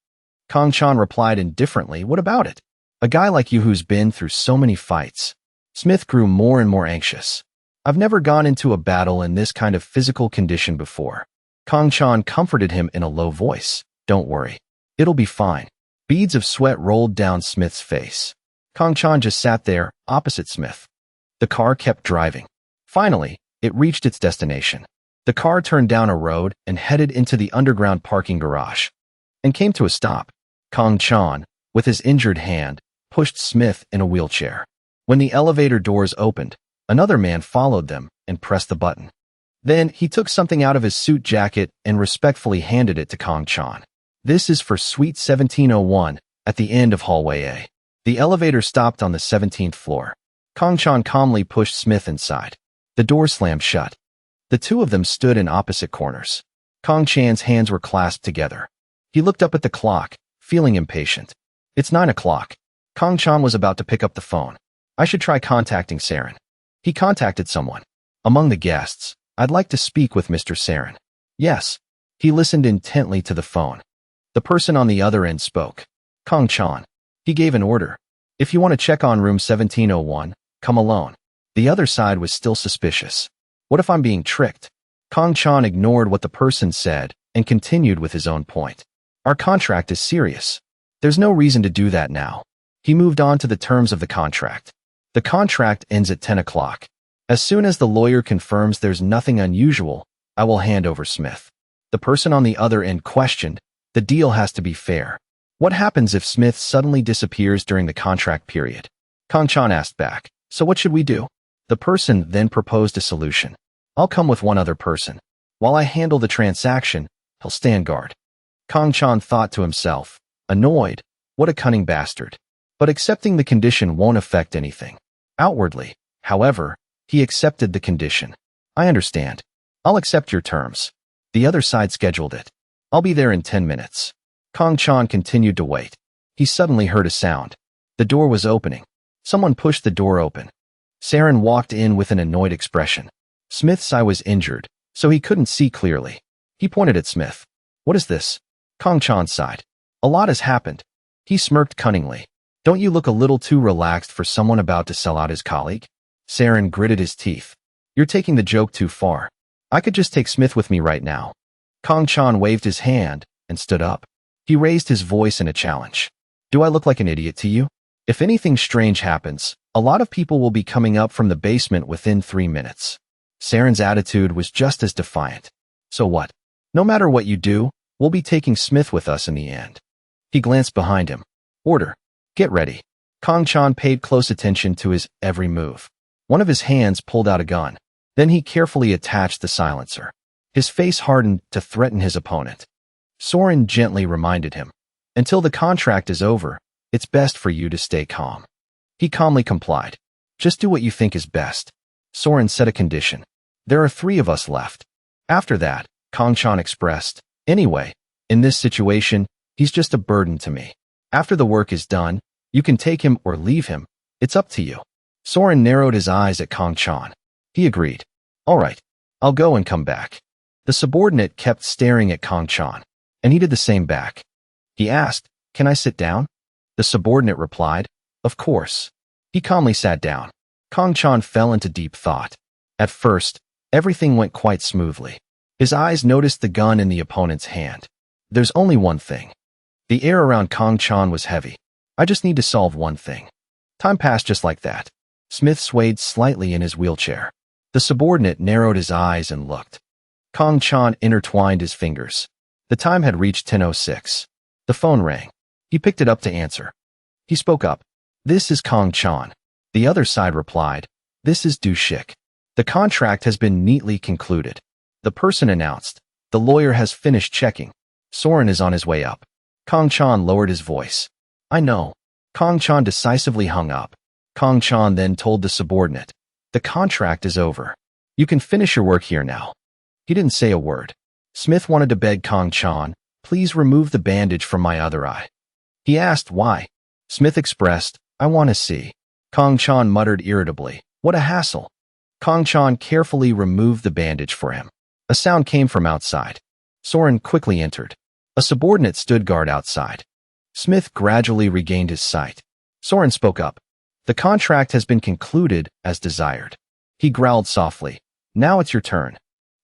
Kang Chan replied indifferently, what about it? A guy like you who's been through so many fights. Smith grew more and more anxious. I've never gone into a battle in this kind of physical condition before. Kang Chan comforted him in a low voice. Don't worry. It'll be fine. Beads of sweat rolled down Smith's face. Kang Chan just sat there, opposite Smith. The car kept driving. Finally, it reached its destination. The car turned down a road and headed into the underground parking garage, and came to a stop. Kang Chan, with his injured hand, pushed Smith in a wheelchair. When the elevator doors opened, another man followed them and pressed the button. Then he took something out of his suit jacket and respectfully handed it to Kang Chan. This is for Suite 1701, at the end of hallway A. The elevator stopped on the 17th floor. Kang Chan calmly pushed Smith inside. The door slammed shut. The two of them stood in opposite corners. Kang Chan's hands were clasped together. He looked up at the clock, feeling impatient. It's 9 o'clock. Kang Chan was about to pick up the phone. I should try contacting Saren. He contacted someone. Among the guests, I'd like to speak with Mr. Saren. Yes. He listened intently to the phone. The person on the other end spoke. Kang Chan. He gave an order. If you want to check on room 1701, come alone. The other side was still suspicious. What if I'm being tricked? Kang Chan ignored what the person said and continued with his own point. Our contract is serious. There's no reason to do that now. He moved on to the terms of the contract. The contract ends at 10 o'clock. As soon as the lawyer confirms there's nothing unusual, I will hand over Smith. The person on the other end questioned, the deal has to be fair. What happens if Smith suddenly disappears during the contract period? Kang Chan asked back, so what should we do? The person then proposed a solution. I'll come with one other person. While I handle the transaction, he'll stand guard. Kang Chan thought to himself, annoyed, what a cunning bastard. But accepting the condition won't affect anything. Outwardly, however, he accepted the condition. I understand. I'll accept your terms. The other side scheduled it. I'll be there in 10 minutes. Kang Chan continued to wait. He suddenly heard a sound. The door was opening. Someone pushed the door open. Saren walked in with an annoyed expression. Smith's eye was injured, so he couldn't see clearly. He pointed at Smith. What is this? Kang Chan sighed. A lot has happened. He smirked cunningly. Don't you look a little too relaxed for someone about to sell out his colleague? Saren gritted his teeth. You're taking the joke too far. I could just take Smith with me right now. Kang Chan waved his hand and stood up. He raised his voice in a challenge. Do I look like an idiot to you? If anything strange happens, a lot of people will be coming up from the basement within 3 minutes. Saren's attitude was just as defiant. So what? No matter what you do, we'll be taking Smith with us in the end. He glanced behind him. Order. Get ready. Kang Chan paid close attention to his every move. One of his hands pulled out a gun. Then he carefully attached the silencer. His face hardened to threaten his opponent. Soren gently reminded him. Until the contract is over, it's best for you to stay calm. He calmly complied. Just do what you think is best. Soren set a condition. There are 3 of us left. After that, Kang Chan expressed, anyway, in this situation, he's just a burden to me. After the work is done, you can take him or leave him. It's up to you. Soren narrowed his eyes at Kang Chan. He agreed. All right, I'll go and come back. The subordinate kept staring at Kang Chan, and he did the same back. He asked, can I sit down? The subordinate replied, of course. He calmly sat down. Kang Chan fell into deep thought. At first, everything went quite smoothly. His eyes noticed the gun in the opponent's hand. There's only one thing. The air around Kang Chan was heavy. I just need to solve one thing. Time passed just like that. Smith swayed slightly in his wheelchair. The subordinate narrowed his eyes and looked. Kong Chan intertwined his fingers. The time had reached 10:06. The phone rang. He picked it up to answer. He spoke up. This is Kong Chan. The other side replied. This is Du Shik. The contract has been neatly concluded. The person announced. The lawyer has finished checking. Soren is on his way up. Kong Chan lowered his voice. I know. Kong Chan decisively hung up. Kong Chan then told the subordinate. The contract is over. You can finish your work here now. He didn't say a word. Smith wanted to beg Kong Chan, please remove the bandage from my other eye. He asked why. Smith expressed, I want to see. Kong Chan muttered irritably, what a hassle. Kong Chan carefully removed the bandage for him. A sound came from outside. Soren quickly entered. A subordinate stood guard outside. Smith gradually regained his sight. Soren spoke up. The contract has been concluded as desired. He growled softly. Now it's your turn.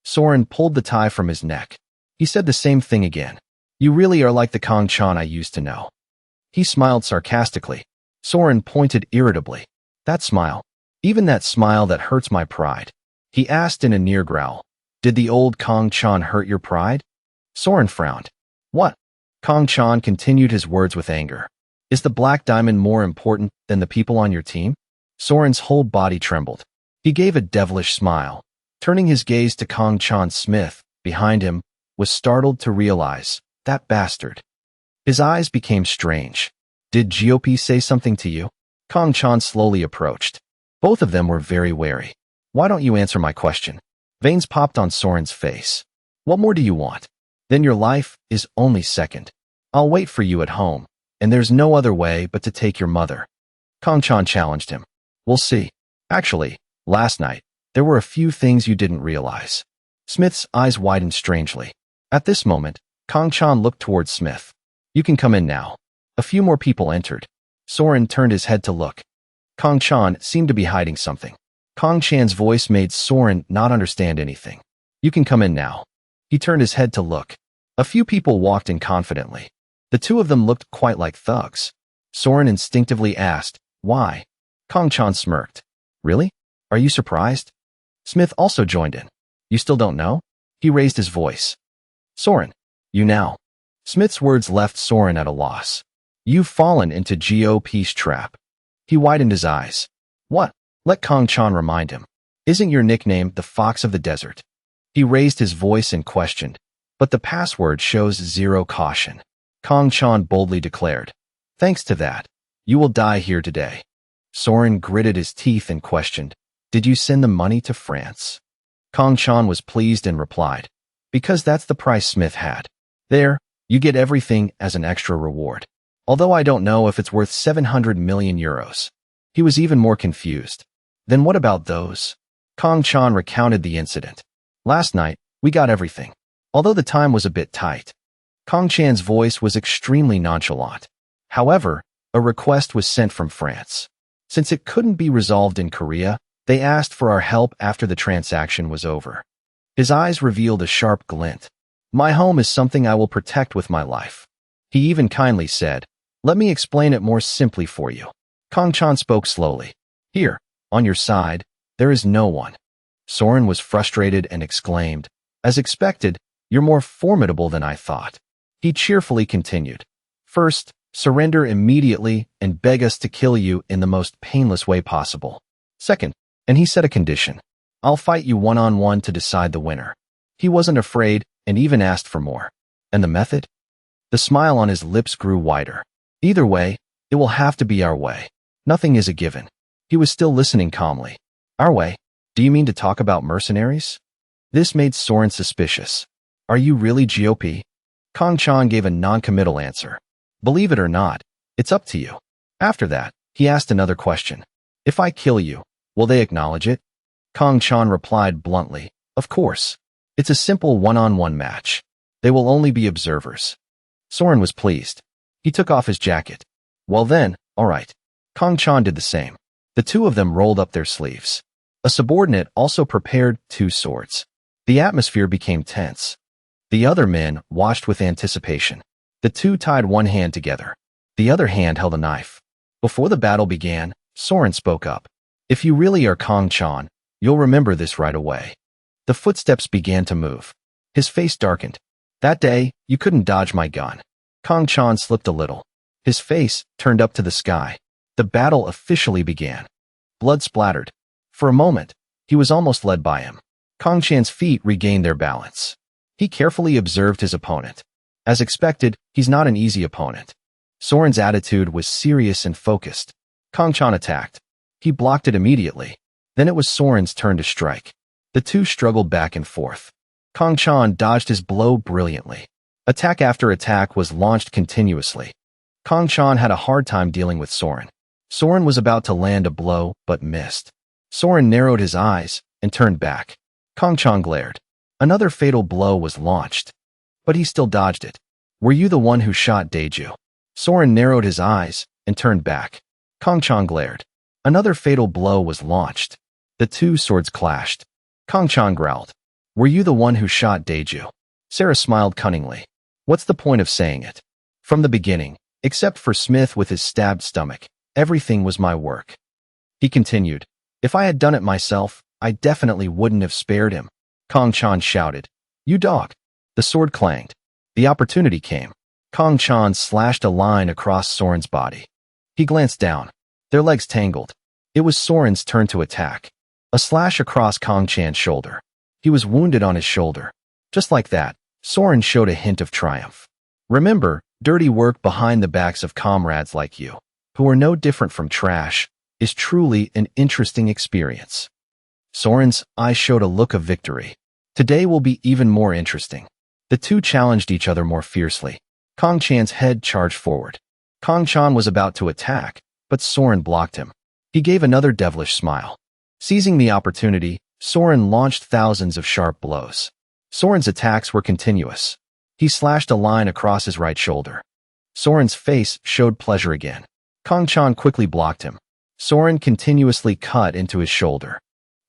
Soren pulled the tie from his neck. He said the same thing again. You really are like the Kong Chan I used to know. He smiled sarcastically. Soren pointed irritably. That smile. Even that smile that hurts my pride. He asked in a near growl. Did the old Kong Chan hurt your pride? Soren frowned. What? Kong Chan continued his words with anger. Is the black diamond more important than the people on your team? Soren's whole body trembled. He gave a devilish smile. Turning his gaze to Kong Chan, Smith, behind him, was startled to realize, that bastard. His eyes became strange. Did GOP say something to you? Kong Chan slowly approached. Both of them were very wary. Why don't you answer my question? Veins popped on Soren's face. What more do you want? Then your life is only second. I'll wait for you at home, and there's no other way but to take your mother. Kong Chan challenged him. We'll see. Actually, last night, there were a few things you didn't realize. Smith's eyes widened strangely. At this moment, Kong Chan looked towards Smith. You can come in now. A few more people entered. Soren turned his head to look. Kong Chan seemed to be hiding something. Kong Chan's voice made Soren not understand anything. You can come in now. He turned his head to look. A few people walked in confidently. The two of them looked quite like thugs. Soren instinctively asked, why? Kong Chan smirked. Really? Are you surprised? Smith also joined in. You still don't know? He raised his voice. Soren, you now. Smith's words left Soren at a loss. You've fallen into GOP's trap. He widened his eyes. What? Let Kong Chan remind him. Isn't your nickname the Fox of the Desert? He raised his voice and questioned, but the password shows zero caution. Kong Chan boldly declared. Thanks to that, you will die here today. Soren gritted his teeth and questioned, did you send the money to France? Kong Chan was pleased and replied, because that's the price Smith had. There, you get everything as an extra reward. Although I don't know if it's worth 700 million euros. He was even more confused. Then what about those? Kong Chan recounted the incident. Last night, we got everything. Although the time was a bit tight. Kong Chan's voice was extremely nonchalant. However, a request was sent from France. Since it couldn't be resolved in Korea, they asked for our help after the transaction was over. His eyes revealed a sharp glint. My home is something I will protect with my life. He even kindly said, let me explain it more simply for you. Kong Chan spoke slowly. Here, on your side, there is no one. Soren was frustrated and exclaimed, as expected, you're more formidable than I thought. He cheerfully continued. First, surrender immediately and beg us to kill you in the most painless way possible. Second, and he set a condition. I'll fight you one-on-one to decide the winner. He wasn't afraid and even asked for more. And the method? The smile on his lips grew wider. Either way, it will have to be our way. Nothing is a given. He was still listening calmly. Our way? Do you mean to talk about mercenaries? This made Soren suspicious. Are you really GOP? Kong Chan gave a non-committal answer. Believe it or not, it's up to you. After that, he asked another question. If I kill you, will they acknowledge it? Kong Chan replied bluntly, of course. It's a simple one-on-one match. They will only be observers. Soren was pleased. He took off his jacket. Well then, all right. Kong Chan did the same. The two of them rolled up their sleeves. A subordinate also prepared 2 swords. The atmosphere became tense. The other men watched with anticipation. The two tied one hand together. The other hand held a knife. Before the battle began, Soren spoke up. If you really are Kong Chan, You'll remember this right away. The footsteps began to move. His face darkened. That day, you couldn't dodge my gun. Kang Chan slipped a little. His face turned up to the sky. The battle officially began. Blood splattered. For a moment, he was almost led by him. Kang Chan's feet regained their balance. He carefully observed his opponent. As expected, he's not an easy opponent. Soren's attitude was serious and focused. Kang Chan attacked. He blocked it immediately. Then it was Soren's turn to strike. The two struggled back and forth. Kang Chan dodged his blow brilliantly. Attack after attack was launched continuously. Kang Chan had a hard time dealing with Soren. Soren was about to land a blow, but missed. Soren narrowed his eyes and turned back. Kang Chan glared. Another fatal blow was launched. But he still dodged it. Were you the one who shot Daeju? Soren narrowed his eyes and turned back. Kang Chan glared. Another fatal blow was launched. The two swords clashed. Kang Chan growled. Were you the one who shot Daeju? Sarah smiled cunningly. What's the point of saying it? From the beginning, except for Smith with his stabbed stomach, everything was my work. He continued. If I had done it myself, I definitely wouldn't have spared him. Kang Chan shouted. You dog. The sword clanged. The opportunity came. Kang Chan slashed a line across Soren's body. He glanced down. Their legs tangled. It was Soren's turn to attack. A slash across Kang Chan's shoulder. He was wounded on his shoulder. Just like that, Soren showed a hint of triumph. Remember, dirty work behind the backs of comrades like you, who are no different from trash, is truly an interesting experience. Soren's eyes showed a look of victory. Today will be even more interesting. The two challenged each other more fiercely. Kang Chan's head charged forward. Kang Chan was about to attack, but Soren blocked him. He gave another devilish smile. Seizing the opportunity, Soren launched thousands of sharp blows. Soren's attacks were continuous. He slashed a line across his right shoulder. Soren's face showed pleasure again. Kang Chan quickly blocked him. Soren continuously cut into his shoulder.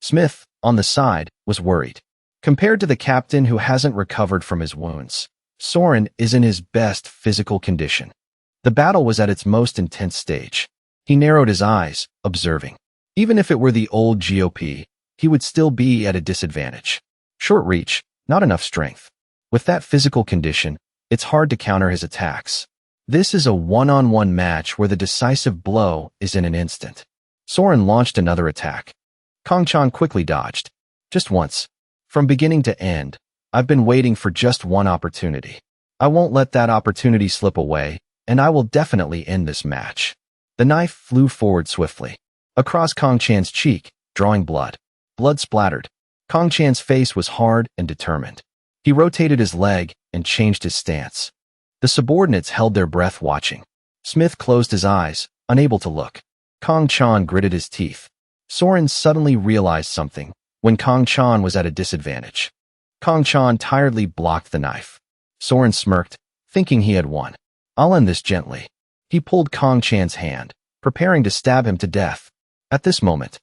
Smith, on the side, was worried. Compared to the captain who hasn't recovered from his wounds, Soren is in his best physical condition. The battle was at its most intense stage. He narrowed his eyes, observing. Even if it were the old GOP, he would still be at a disadvantage. Short reach, not enough strength. With that physical condition, it's hard to counter his attacks. This is a one-on-one match where the decisive blow is in an instant. Soren launched another attack. Kang Chan quickly dodged. Just once. From beginning to end, I've been waiting for just one opportunity. I won't let that opportunity slip away, and I will definitely end this match. The knife flew forward swiftly. Across Kang Chan's cheek, drawing blood. Blood splattered. Kang Chan's face was hard and determined. He rotated his leg and changed his stance. The subordinates held their breath watching. Smith closed his eyes, unable to look. Kang Chan gritted his teeth. Soren suddenly realized something when Kang Chan was at a disadvantage. Kang Chan tiredly blocked the knife. Soren smirked, thinking he had won. I'll end this gently. He pulled Kang Chan's hand, preparing to stab him to death. At this moment,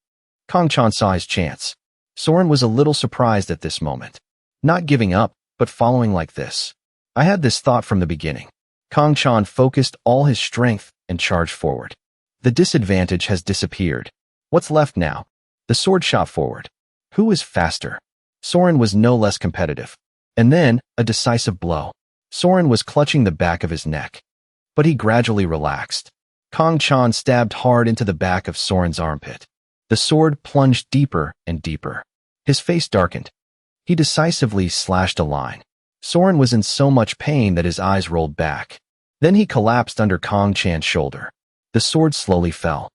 Kang Chan saw his chance. Soren was a little surprised at this moment. Not giving up, but following like this. I had this thought from the beginning. Kang Chan focused all his strength and charged forward. The disadvantage has disappeared. What's left now? The sword shot forward. Who is faster? Soren was no less competitive. And then, a decisive blow. Soren was clutching the back of his neck. But he gradually relaxed. Kang Chan stabbed hard into the back of Soren's armpit. The sword plunged deeper and deeper. His face darkened. He decisively slashed a line. Soren was in so much pain that his eyes rolled back. Then he collapsed under Kang Chan's shoulder. The sword slowly fell.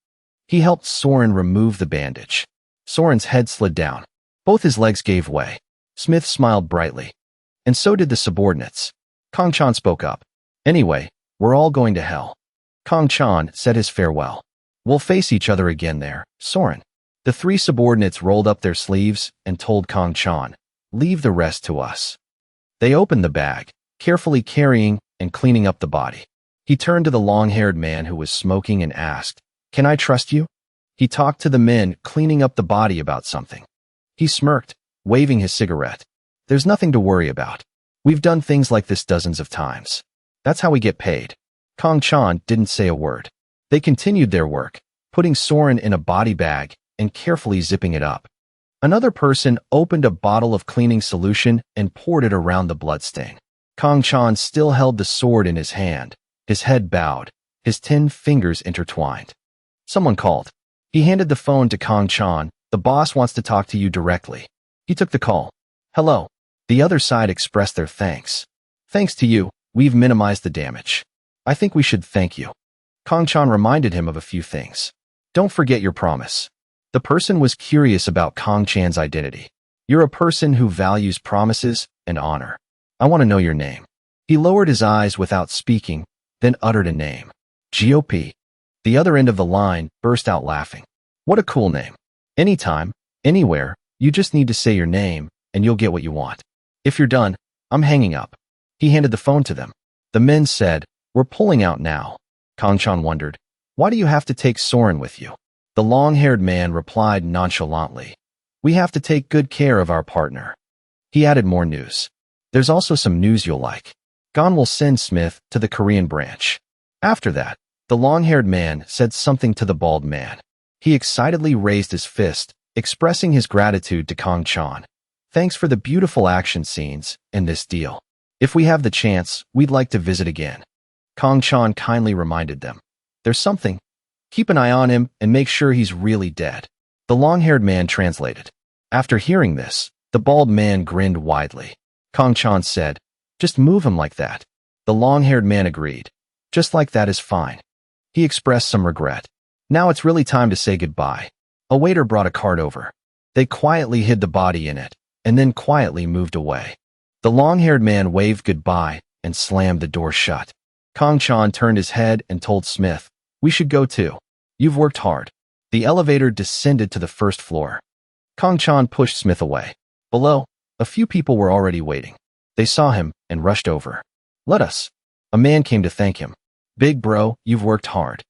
He helped Soren remove the bandage. Soren's head slid down. Both his legs gave way. Smith smiled brightly. And so did the subordinates. Kang Chan spoke up. Anyway, we're all going to hell. Kang Chan said his farewell. We'll face each other again there, Soren. The three subordinates rolled up their sleeves and told Kang Chan, leave the rest to us. They opened the bag, carefully carrying and cleaning up the body. He turned to the long-haired man who was smoking and asked, can I trust you? He talked to the men cleaning up the body about something. He smirked, waving his cigarette. There's nothing to worry about. We've done things like this dozens of times. That's how we get paid. Kang Chan didn't say a word. They continued their work, putting Soren in a body bag and carefully zipping it up. Another person opened a bottle of cleaning solution and poured it around the bloodstain. Kang Chan still held the sword in his hand, his head bowed, his 10 fingers intertwined. Someone called. He handed the phone to Kang Chan. The boss wants to talk to you directly. He took the call. Hello. The other side expressed their thanks. Thanks to you, we've minimized the damage. I think we should thank you. Kang Chan reminded him of a few things. Don't forget your promise. The person was curious about Kang Chan's identity. You're a person who values promises and honor. I want to know your name. He lowered his eyes without speaking, then uttered a name. GOP. The other end of the line burst out laughing. What a cool name. Anytime, anywhere, you just need to say your name, and you'll get what you want. If you're done, I'm hanging up. He handed the phone to them. The men said, We're pulling out now. Kang Chan wondered, Why do you have to take Soren with you? The long-haired man replied nonchalantly, We have to take good care of our partner. He added more news. There's also some news you'll like. Gon will send Smith to the Korean branch. After that, the long-haired man said something to the bald man. He excitedly raised his fist, expressing his gratitude to Kang Chan. Thanks for the beautiful action scenes and this deal. If we have the chance, we'd like to visit again. Kang Chan kindly reminded them. There's something. Keep an eye on him and make sure he's really dead. The long-haired man translated. After hearing this, the bald man grinned widely. Kang Chan said, Just move him like that. The long-haired man agreed. Just like that is fine. He expressed some regret. Now it's really time to say goodbye. A waiter brought a cart over. They quietly hid the body in it, and then quietly moved away. The long-haired man waved goodbye and slammed the door shut. Kang Chan turned his head and told Smith, We should go too. You've worked hard. The elevator descended to the first floor. Kang Chan pushed Smith away. Below, a few people were already waiting. They saw him and rushed over. Let us. A man came to thank him. Big bro, you've worked hard.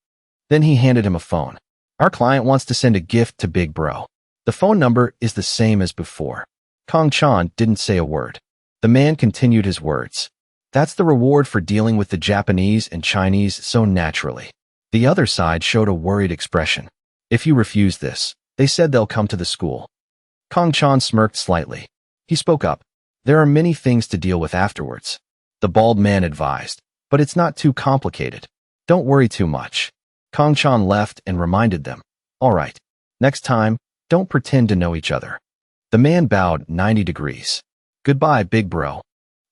Then he handed him a phone. Our client wants to send a gift to Big Bro. The phone number is the same as before. Kang Chan didn't say a word. The man continued his words. That's the reward for dealing with the Japanese and Chinese so naturally. The other side showed a worried expression. If you refuse this, they said they'll come to the school. Kang Chan smirked slightly. He spoke up. There are many things to deal with afterwards. The bald man advised, but it's not too complicated. Don't worry too much. Kang Chan left and reminded them. All right. Next time, don't pretend to know each other. The man bowed 90 degrees. Goodbye, big bro.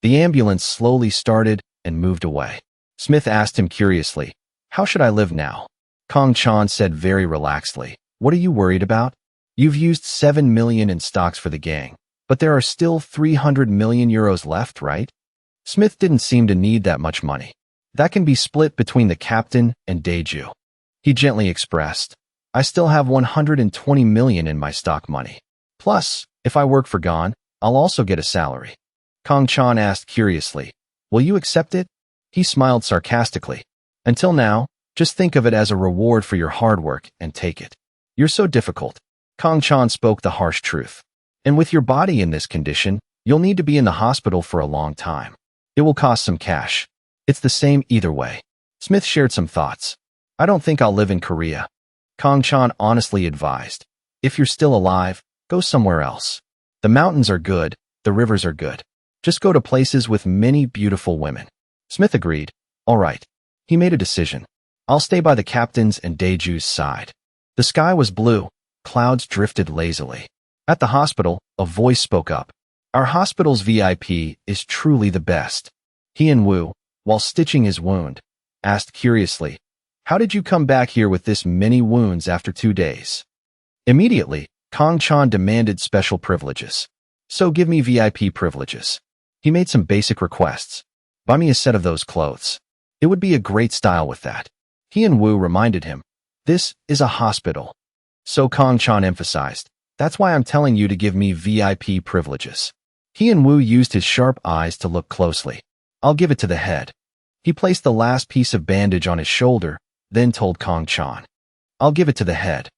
The ambulance slowly started and moved away. Smith asked him curiously, How should I live now? Kang Chan said very relaxedly, What are you worried about? You've used 7 million in stocks for the gang, but there are still 300 million euros left, right? Smith didn't seem to need that much money. That can be split between the captain and Daeju. He gently expressed, I still have 120 million in my stock money. Plus, if I work for Gon, I'll also get a salary. Kang Chan asked curiously, Will you accept it? He smiled sarcastically. Until now, just think of it as a reward for your hard work and take it. You're so difficult. Kang Chan spoke the harsh truth. And with your body in this condition, you'll need to be in the hospital for a long time. It will cost some cash. It's the same either way. Smith shared some thoughts. I don't think I'll live in Korea. Kang Chan honestly advised. If you're still alive, go somewhere else. The mountains are good, the rivers are good. Just go to places with many beautiful women. Smith agreed. All right. He made a decision. I'll stay by the captain's and Daeju's side. The sky was blue. Clouds drifted lazily. At the hospital, a voice spoke up. Our hospital's VIP is truly the best. Hyun-woo, while stitching his wound, asked curiously, How did you come back here with this many wounds after 2 days? Immediately, Kang Chan demanded special privileges. So give me VIP privileges. He made some basic requests. Buy me a set of those clothes. It would be a great style with that. Hyun-woo reminded him. This is a hospital. So Kang Chan emphasized. That's why I'm telling you to give me VIP privileges. Hyun-woo used his sharp eyes to look closely. I'll give it to the head. He placed the last piece of bandage on his shoulder, then told Kang Chan. I'll give it to the head.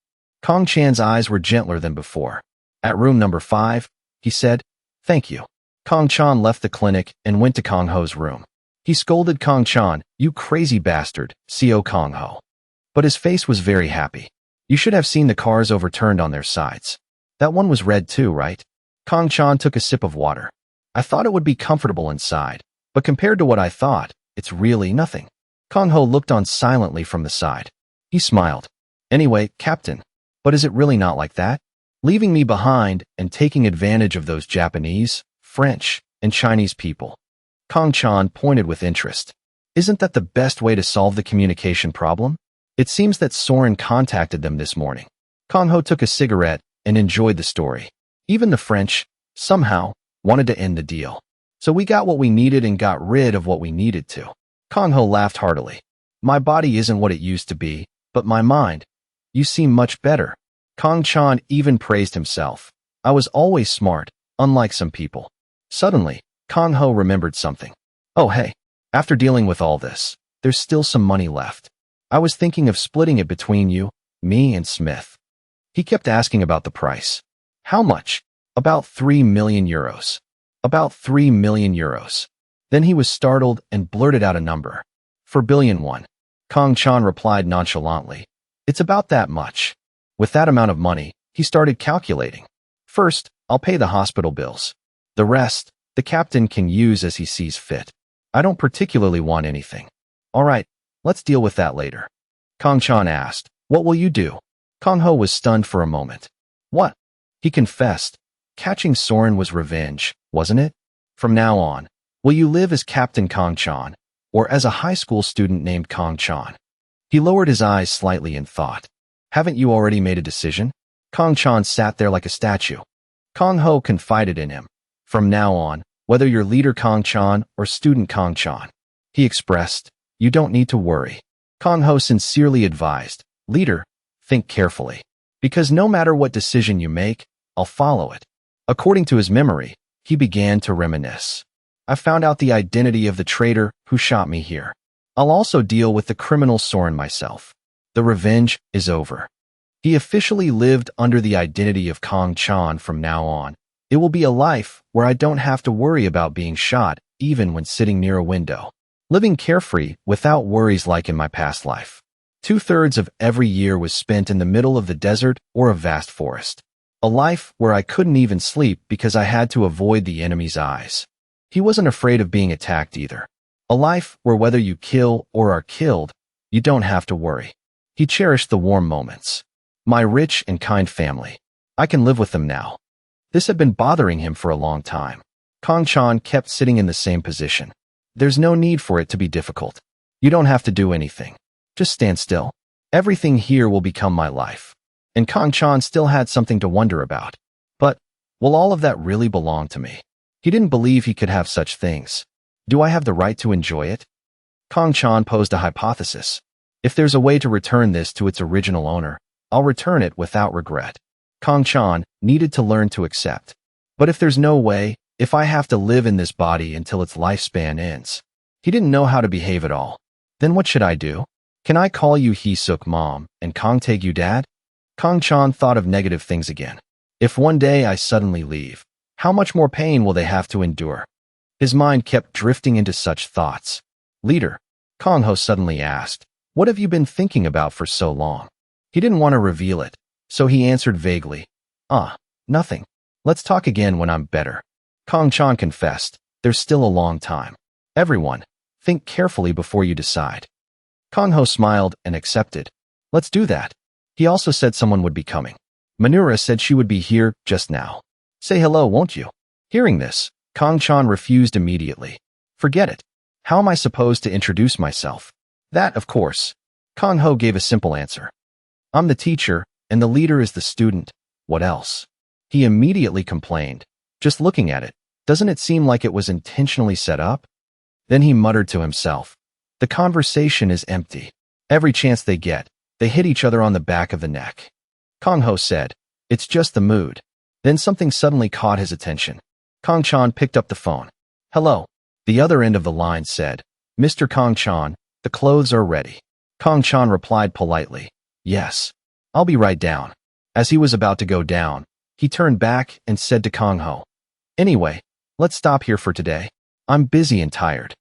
Kang Chan's eyes were gentler than before. At room number 5, he said, Thank you. Kang Chan left the clinic and went to Kang Ho's room. He scolded Kang Chan, You crazy bastard, Co Kang Ho. But his face was very happy. You should have seen the cars overturned on their sides. That one was red too, right? Kong Chan took a sip of water. I thought it would be comfortable inside, but compared to what I thought, it's really nothing. Kong Ho looked on silently from the side. He smiled. Anyway, Captain, but is it really not like that? Leaving me behind and taking advantage of those Japanese, French, and Chinese people. Kong Chan pointed with interest. Isn't that the best way to solve the communication problem? It seems that Soren contacted them this morning. Kong Ho took a cigarette and enjoyed the story. Even the French, somehow, wanted to end the deal. So we got what we needed and got rid of what we needed to. Kong Ho laughed heartily. My body isn't what it used to be, but my mind. You seem much better. Kong Chan even praised himself. I was always smart, unlike some people. Suddenly, Kong Ho remembered something. Oh hey, after dealing with all this, there's still some money left. I was thinking of splitting it between you, me and Smith. He kept asking about the price. How much? About 3 million euros. About 3 million euros. Then he was startled and blurted out a number. 4,000,000,001. Kong Chan replied nonchalantly. It's about that much. With that amount of money, he started calculating. First, I'll pay the hospital bills. The rest, the captain can use as he sees fit. I don't particularly want anything. All right, let's deal with that later. Kong Chan asked, what will you do? Kong Ho was stunned for a moment. What? He confessed. Catching Soren was revenge, wasn't it? From now on, will you live as Captain Kong Chan, or as a high school student named Kong Chan? He lowered his eyes slightly in thought. Haven't you already made a decision? Kong Chan sat there like a statue. Kong Ho confided in him. From now on, whether you're leader Kong Chan or student Kong Chan, he expressed, you don't need to worry. Kong Ho sincerely advised, leader, think carefully. Because no matter what decision you make, I'll follow it. According to his memory, he began to reminisce. I found out the identity of the traitor who shot me here. I'll also deal with the criminal Soren myself. The revenge is over. He officially lived under the identity of Kong Chan from now on. It will be a life where I don't have to worry about being shot, even when sitting near a window. Living carefree without worries like in my past life. 2/3 of every year was spent in the middle of the desert or a vast forest. A life where I couldn't even sleep because I had to avoid the enemy's eyes. He wasn't afraid of being attacked either. A life where whether you kill or are killed, you don't have to worry. He cherished the warm moments. My rich and kind family. I can live with them now. This had been bothering him for a long time. Kong Chan kept sitting in the same position. There's no need for it to be difficult. You don't have to do anything. Just stand still. Everything here will become my life. And Kong Chan still had something to wonder about. But, will all of that really belong to me? He didn't believe he could have such things. Do I have the right to enjoy it? Kong Chan posed a hypothesis. If there's a way to return this to its original owner, I'll return it without regret. Kong Chan needed to learn to accept. But if there's no way, if I have to live in this body until its lifespan ends, he didn't know how to behave at all. Then what should I do? Can I call you Hee-suk Mom and Kong Tae-gyu Dad? Kong Chan thought of negative things again. If one day I suddenly leave, how much more pain will they have to endure? His mind kept drifting into such thoughts. Leader, Kong Ho suddenly asked, what have you been thinking about for so long? He didn't want to reveal it, so he answered vaguely. Nothing. Let's talk again when I'm better. Kong Chan confessed, there's still a long time. Everyone, think carefully before you decide. Kong Ho smiled and accepted. Let's do that. He also said someone would be coming. Manhwa said she would be here just now. Say hello, won't you? Hearing this, Kong Chan refused immediately. Forget it. How am I supposed to introduce myself? That, of course. Kong Ho gave a simple answer. I'm the teacher, and the leader is the student. What else? He immediately complained. Just looking at it, doesn't it seem like it was intentionally set up? Then he muttered to himself. The conversation is empty. Every chance they get, they hit each other on the back of the neck. Kong Ho said, it's just the mood. Then something suddenly caught his attention. Kong Chan picked up the phone. Hello. The other end of the line said, Mr. Kong Chan, the clothes are ready. Kong Chan replied politely, yes. I'll be right down. As he was about to go down, he turned back and said to Kong Ho, anyway, let's stop here for today. I'm busy and tired.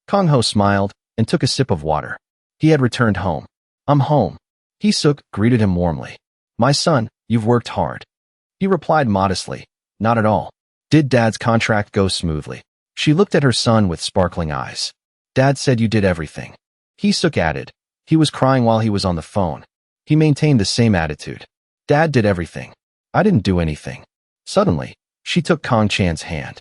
Kong Ho smiled and took a sip of water. He had returned home. I'm home. Hee-suk greeted him warmly. My son, you've worked hard. He replied modestly, not at all. Did Dad's contract go smoothly? She looked at her son with sparkling eyes. Dad said you did everything. Hee-suk added. He was crying while he was on the phone. He maintained the same attitude. Dad did everything. I didn't do anything. Suddenly, she took Kong Chan's hand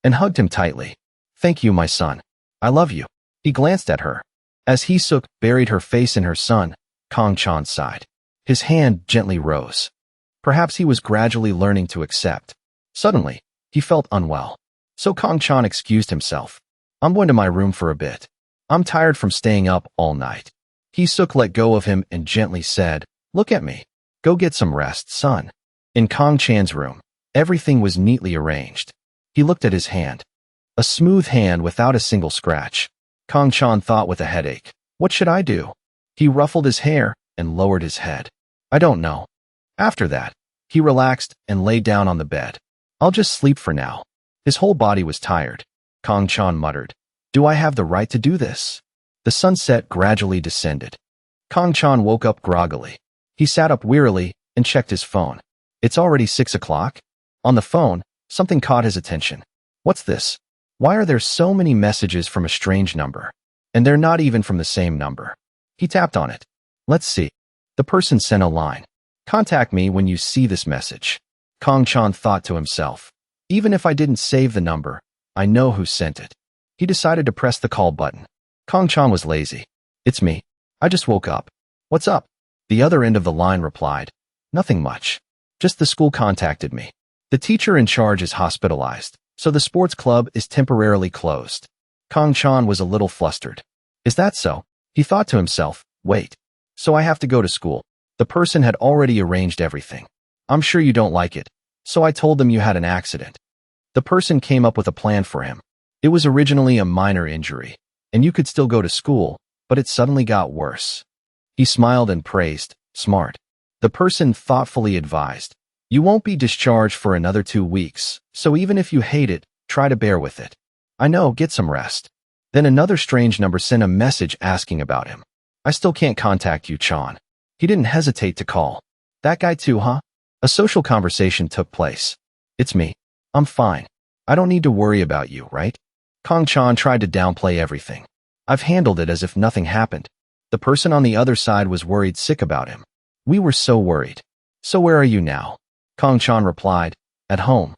and hugged him tightly. Thank you, my son. I love you. He glanced at her. As Hee-suk buried her face in her son, Kong Chan sighed. His hand gently rose. Perhaps he was gradually learning to accept. Suddenly, he felt unwell. So Kong Chan excused himself. I'm going to my room for a bit. I'm tired from staying up all night. Hee-suk let go of him and gently said, look at me. Go get some rest, son. In Kong Chan's room, everything was neatly arranged. He looked at his hand. A smooth hand without a single scratch. Kong Chan thought with a headache. What should I do? He ruffled his hair and lowered his head. I don't know. After that, he relaxed and lay down on the bed. I'll just sleep for now. His whole body was tired. Kong Chan muttered. Do I have the right to do this? The sunset gradually descended. Kong Chan woke up groggily. He sat up wearily and checked his phone. It's already 6 o'clock. On the phone, something caught his attention. What's this? Why are there so many messages from a strange number? And they're not even from the same number. He tapped on it. Let's see. The person sent a line. Contact me when you see this message. Kong Chan thought to himself. Even if I didn't save the number, I know who sent it. He decided to press the call button. Kong Chan was lazy. It's me. I just woke up. What's up? The other end of the line replied. Nothing much. Just the school contacted me. The teacher in charge is hospitalized, so the sports club is temporarily closed. Kong Chan was a little flustered. Is that so? He thought to himself, wait. So I have to go to school. The person had already arranged everything. I'm sure you don't like it, so I told them you had an accident. The person came up with a plan for him. It was originally a minor injury, and you could still go to school, but it suddenly got worse. He smiled and praised, smart. The person thoughtfully advised, you won't be discharged for another 2 weeks, so even if you hate it, try to bear with it. I know, get some rest. Then another strange number sent a message asking about him. I still can't contact you, Chan. He didn't hesitate to call. That guy too, huh? A social conversation took place. It's me. I'm fine. I don't need to worry about you, right? Kong Chan tried to downplay everything. I've handled it as if nothing happened. The person on the other side was worried sick about him. We were so worried. So where are you now? Kong Chan replied, at home.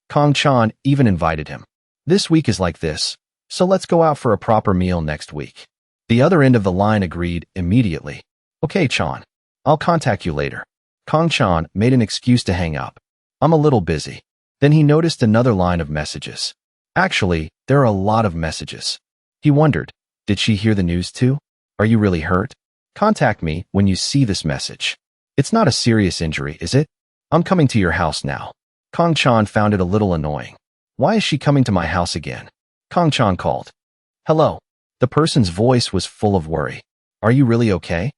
Kong Chan even invited him. This week is like this, so let's go out for a proper meal next week. The other end of the line agreed immediately. Okay, Chan. I'll contact you later. Kong Chan made an excuse to hang up. I'm a little busy. Then he noticed another line of messages. Actually, there are a lot of messages. He wondered, did she hear the news too? Are you really hurt? Contact me when you see this message. It's not a serious injury, is it? I'm coming to your house now. Kong Chan found it a little annoying. Why is she coming to my house again? Kong Chan called. Hello. The person's voice was full of worry. Are you really okay?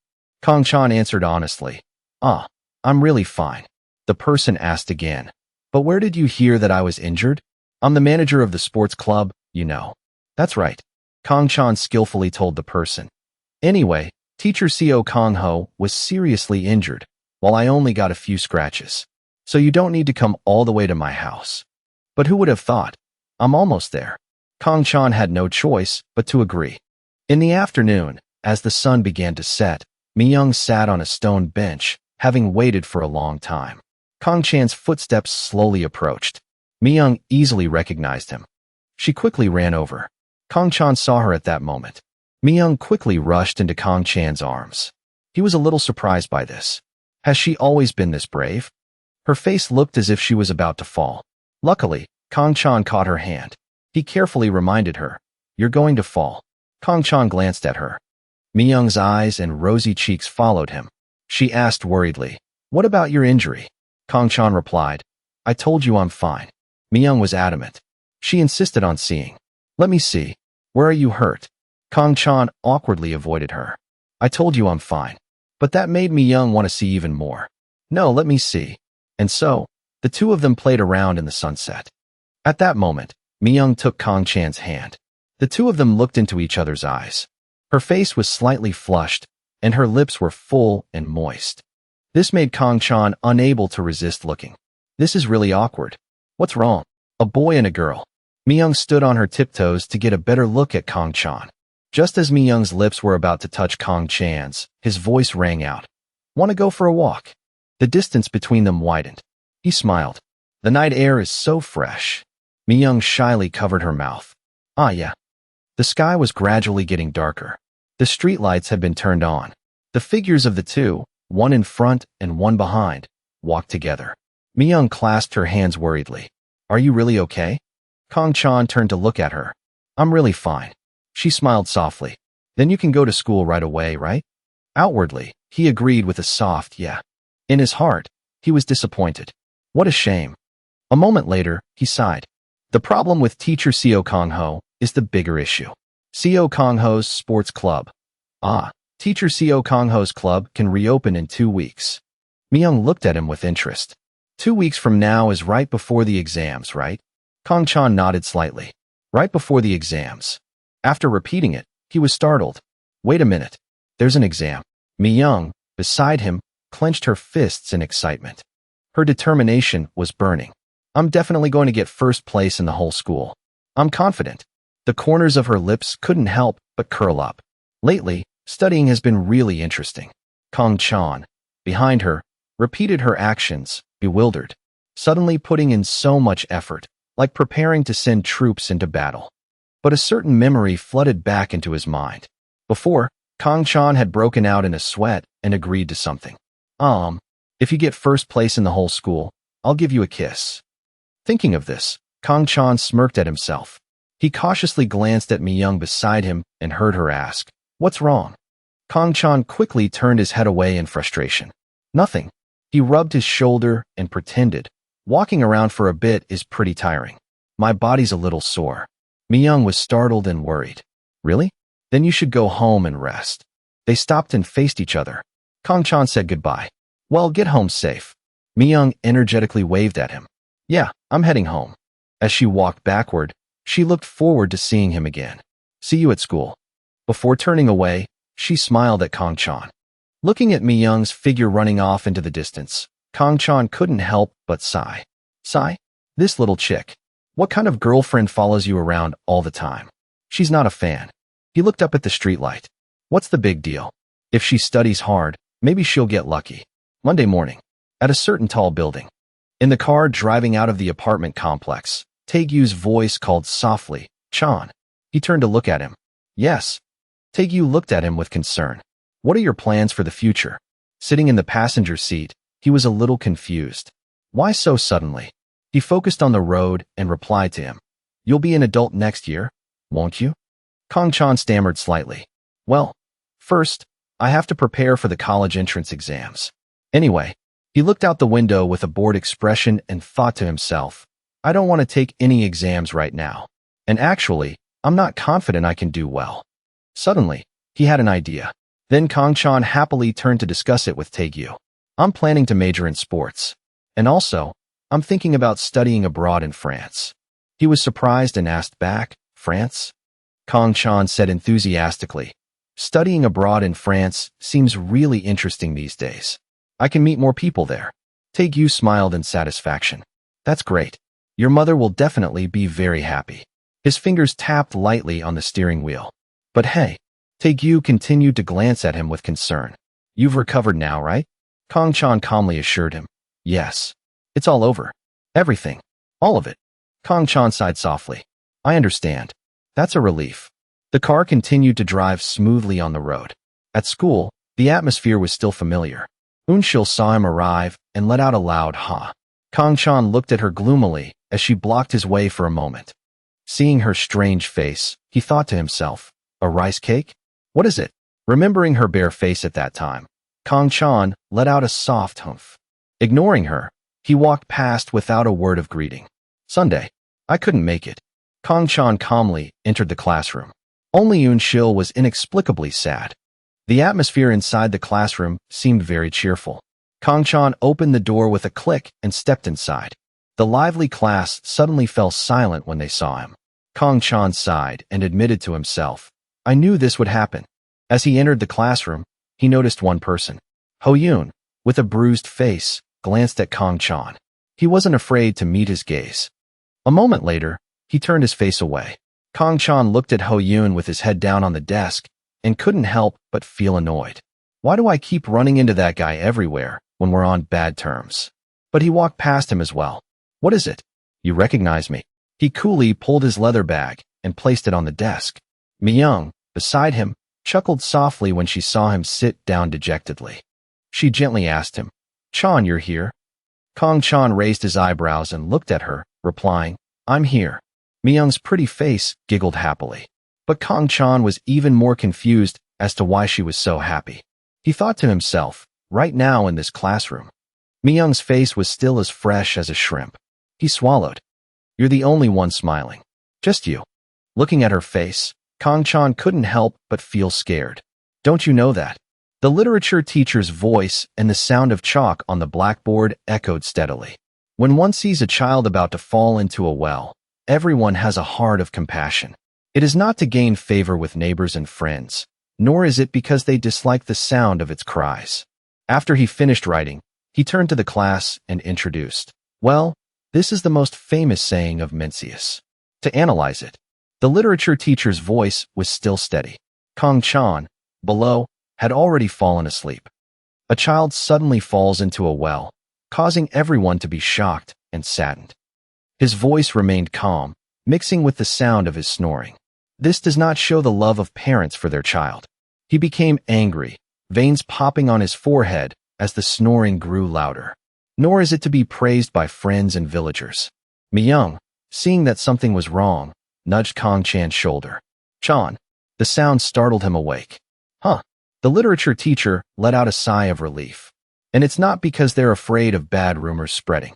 Kong Chan answered honestly. I'm really fine. The person asked again. But where did you hear that I was injured? I'm the manager of the sports club, you know. That's right. Kong Chan skillfully told the person. Anyway, teacher Seo Kong Ho was seriously injured, while I only got a few scratches. So you don't need to come all the way to my house. But who would have thought? I'm almost there. Kong Chan had no choice but to agree. In the afternoon, as the sun began to set, Mi-jang sat on a stone bench, having waited for a long time. Kong Chan's footsteps slowly approached. Mi-jang easily recognized him. She quickly ran over. Kong Chan saw her at that moment. Mi-jang quickly rushed into Kong Chan's arms. He was a little surprised by this. Has she always been this brave? Her face looked as if she was about to fall. Luckily, Kong Chan caught her hand. He carefully reminded her, you're going to fall. Kong Chan glanced at her. Mi-jang's eyes and rosy cheeks followed him. She asked worriedly, what about your injury? Kong Chan replied, I told you I'm fine. Mi-jang was adamant. She insisted on seeing. Let me see. Where are you hurt? Kong Chan awkwardly avoided her. I told you I'm fine. But that made Mi-jang want to see even more. No, let me see. And so, the two of them played around in the sunset. At that moment, Mi-jang took Kong Chan's hand. The two of them looked into each other's eyes. Her face was slightly flushed, and her lips were full and moist. This made Kong Chan unable to resist looking. This is really awkward. What's wrong? A boy and a girl. Mi-jang stood on her tiptoes to get a better look at Kong-chan. Just as Mi-jang's lips were about to touch Kong-chan's, his voice rang out. Want to go for a walk? The distance between them widened. He smiled. The night air is so fresh. Mi-jang shyly covered her mouth. Ah, yeah. The sky was gradually getting darker. The streetlights had been turned on. The figures of the two, one in front and one behind, walked together. Mi-jang clasped her hands worriedly. Are you really okay? Kong-chan turned to look at her. I'm really fine. She smiled softly. Then you can go to school right away, right? Outwardly, he agreed with a soft yeah. In his heart, he was disappointed. What a shame. A moment later, he sighed. The problem with teacher Seo Kong-ho is the bigger issue. Seo Kong-ho's sports club. Ah, teacher Seo Kong-ho's club can reopen in 2 weeks. Mi-jang looked at him with interest. 2 weeks from now is right before the exams, right? Kong-chan nodded slightly. Right before the exams. After repeating it, he was startled. Wait a minute. There's an exam. Mi-jang, beside him, clenched her fists in excitement. Her determination was burning. I'm definitely going to get first place in the whole school. I'm confident. The corners of her lips couldn't help but curl up. Lately, studying has been really interesting. Kong-chan, behind her, repeated her actions, bewildered, suddenly putting in so much effort, like preparing to send troops into battle. But a certain memory flooded back into his mind. Before, Kong-chan had broken out in a sweat and agreed to something. If you get first place in the whole school, I'll give you a kiss. Thinking of this, Kong-chan smirked at himself. He cautiously glanced at Mi-jang beside him and heard her ask, What's wrong? Kong-chan quickly turned his head away in frustration. Nothing. He rubbed his shoulder and pretended. Walking around for a bit is pretty tiring. My body's a little sore. Mi-jang was startled and worried. Really? Then you should go home and rest. They stopped and faced each other. Kong-chan said goodbye. Well, get home safe. Mi-jang energetically waved at him. Yeah, I'm heading home. As she walked backward, she looked forward to seeing him again. See you at school. Before turning away, she smiled at Kong-chan. Looking at Mi-jang's figure running off into the distance, Kong-chan couldn't help but sigh. Sigh? This little chick. What kind of girlfriend follows you around all the time? She's not a fan. He looked up at the streetlight. What's the big deal? If she studies hard, maybe she'll get lucky. Monday morning, at a certain tall building. In the car driving out of the apartment complex, Taegyu's voice called softly, Chan. He turned to look at him. Yes. Taegyu looked at him with concern. What are your plans for the future? Sitting in the passenger seat, he was a little confused. Why so suddenly? He focused on the road and replied to him. You'll be an adult next year, won't you? Kong-chan stammered slightly. Well, first, I have to prepare for the college entrance exams. Anyway, he looked out the window with a bored expression and thought to himself, I don't want to take any exams right now. And actually, I'm not confident I can do well. Suddenly, he had an idea. Then Kong-chan happily turned to discuss it with Taegyu. I'm planning to major in sports. And also, I'm thinking about studying abroad in France. He was surprised and asked back, France? Kong-chan said enthusiastically. Studying abroad in France seems really interesting these days. I can meet more people there. Taegyu smiled in satisfaction. That's great. Your mother will definitely be very happy. His fingers tapped lightly on the steering wheel. But hey, Taegyu continued to glance at him with concern. You've recovered now, right? Kong-chan calmly assured him. Yes. It's all over. Everything. All of it. Kong-chan sighed softly. I understand. That's a relief. The car continued to drive smoothly on the road. At school, the atmosphere was still familiar. Eunshil saw him arrive and let out a loud ha. Kong-chan looked at her gloomily as she blocked his way for a moment. Seeing her strange face, he thought to himself, a rice cake? What is it? Remembering her bare face at that time, Kong-chan let out a soft humph. Ignoring her, he walked past without a word of greeting. Sunday. I couldn't make it. Kong-chan calmly entered the classroom. Only Eunshil was inexplicably sad. The atmosphere inside the classroom seemed very cheerful. Kong-chan opened the door with a click and stepped inside. The lively class suddenly fell silent when they saw him. Kong-chan sighed and admitted to himself, I knew this would happen. As he entered the classroom, he noticed one person. Ho-yoon, with a bruised face, glanced at Kong-chan. He wasn't afraid to meet his gaze. A moment later, he turned his face away. Kang Chan looked at Ho Yoon with his head down on the desk and couldn't help but feel annoyed. Why do I keep running into that guy everywhere when we're on bad terms? But he walked past him as well. What is it? You recognize me? He coolly pulled his leather bag and placed it on the desk. Mi-jang, beside him, chuckled softly when she saw him sit down dejectedly. She gently asked him, Chan, you're here? Kang Chan raised his eyebrows and looked at her, replying, I'm here. Mi-jang's pretty face giggled happily. But Kang Chan was even more confused as to why she was so happy. He thought to himself, right now in this classroom. Mi-jang's face was still as fresh as a shrimp. He swallowed. You're the only one smiling. Just you. Looking at her face, Kang Chan couldn't help but feel scared. Don't you know that? The literature teacher's voice and the sound of chalk on the blackboard echoed steadily. When one sees a child about to fall into a well, everyone has a heart of compassion. It is not to gain favor with neighbors and friends, nor is it because they dislike the sound of its cries. After he finished writing, he turned to the class and introduced, well, this is the most famous saying of Mencius. To analyze it, the literature teacher's voice was still steady. Kang Chan, below, had already fallen asleep. A child suddenly falls into a well, causing everyone to be shocked and saddened. His voice remained calm, mixing with the sound of his snoring. This does not show the love of parents for their child. He became angry, veins popping on his forehead as the snoring grew louder. Nor is it to be praised by friends and villagers. Mi-jang, seeing that something was wrong, nudged Kang Chan's shoulder. Chan. The sound startled him awake. Huh. The literature teacher let out a sigh of relief. And it's not because they're afraid of bad rumors spreading.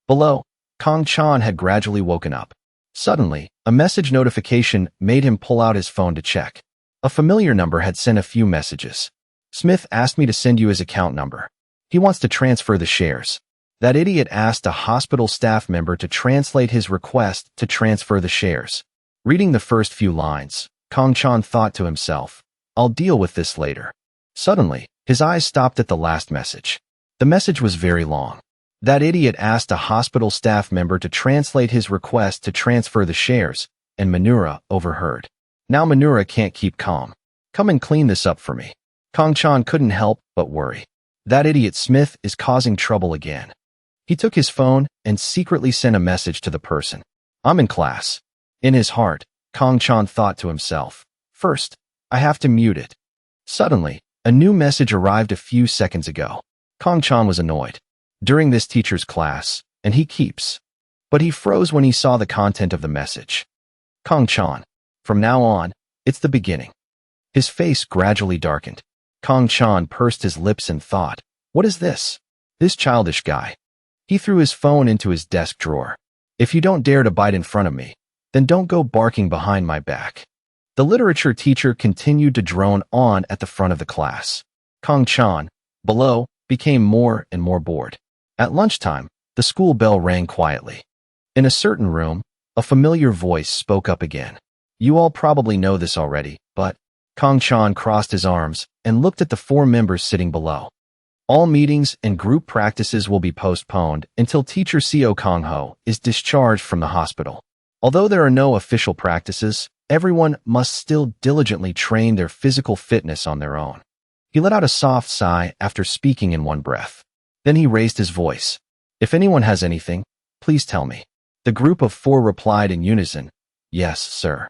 Below, Kang Chan had gradually woken up. Suddenly, a message notification made him pull out his phone to check. A familiar number had sent a few messages. Smith asked me to send you his account number. He wants to transfer the shares. That idiot asked a hospital staff member to translate his request to transfer the shares. Reading the first few lines, Kang Chan thought to himself, I'll deal with this later. Suddenly, his eyes stopped at the last message. The message was very long. That idiot asked a hospital staff member to translate his request to transfer the shares, and Manhwa overheard. Now Manhwa can't keep calm. Come and clean this up for me. Kang Chan couldn't help but worry. That idiot Smith is causing trouble again. He took his phone and secretly sent a message to the person. I'm in class. In his heart, Kang Chan thought to himself, first, I have to mute it. Suddenly, a new message arrived a few seconds ago. Kang Chan was annoyed. During this teacher's class, and he keeps. But he froze when he saw the content of the message. Kang Chan. From now on, it's the beginning. His face gradually darkened. Kang Chan pursed his lips and thought, what is this? This childish guy. He threw his phone into his desk drawer. If you don't dare to bite in front of me, then don't go barking behind my back. The literature teacher continued to drone on at the front of the class. Kang Chan, below, became more and more bored. At lunchtime, the school bell rang quietly. In a certain room, a familiar voice spoke up again. You all probably know this already, but Kang Chan crossed his arms and looked at the 4 members sitting below. All meetings and group practices will be postponed until teacher Seo Kang-ho is discharged from the hospital. Although there are no official practices, everyone must still diligently train their physical fitness on their own. He let out a soft sigh after speaking in one breath. Then he raised his voice. If anyone has anything, please tell me. The group of 4 replied in unison, yes, sir.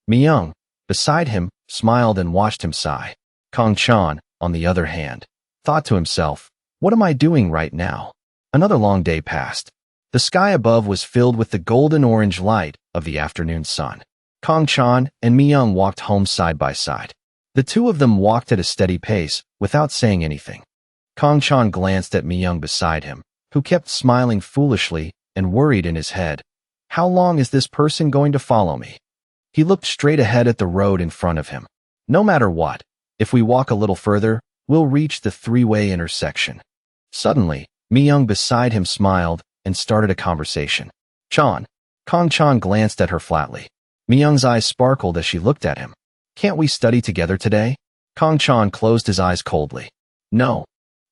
Mi-jang, beside him, smiled and watched him sigh. Kang Chan, on the other hand, thought to himself, what am I doing right now? Another long day passed. The sky above was filled with the golden-orange light of the afternoon sun. Kang Chan and Mi-jang walked home side by side. The two of them walked at a steady pace, without saying anything. Kang Chan glanced at Mi-jang beside him, who kept smiling foolishly and worried in his head. How long is this person going to follow me? He looked straight ahead at the road in front of him. No matter what, if we walk a little further, we'll reach the 3-way intersection. Suddenly, Mi-jang beside him smiled and started a conversation. Chan. Kang Chan glanced at her flatly. Mi-jang's eyes sparkled as she looked at him. Can't we study together today? Kang Chan closed his eyes coldly. No.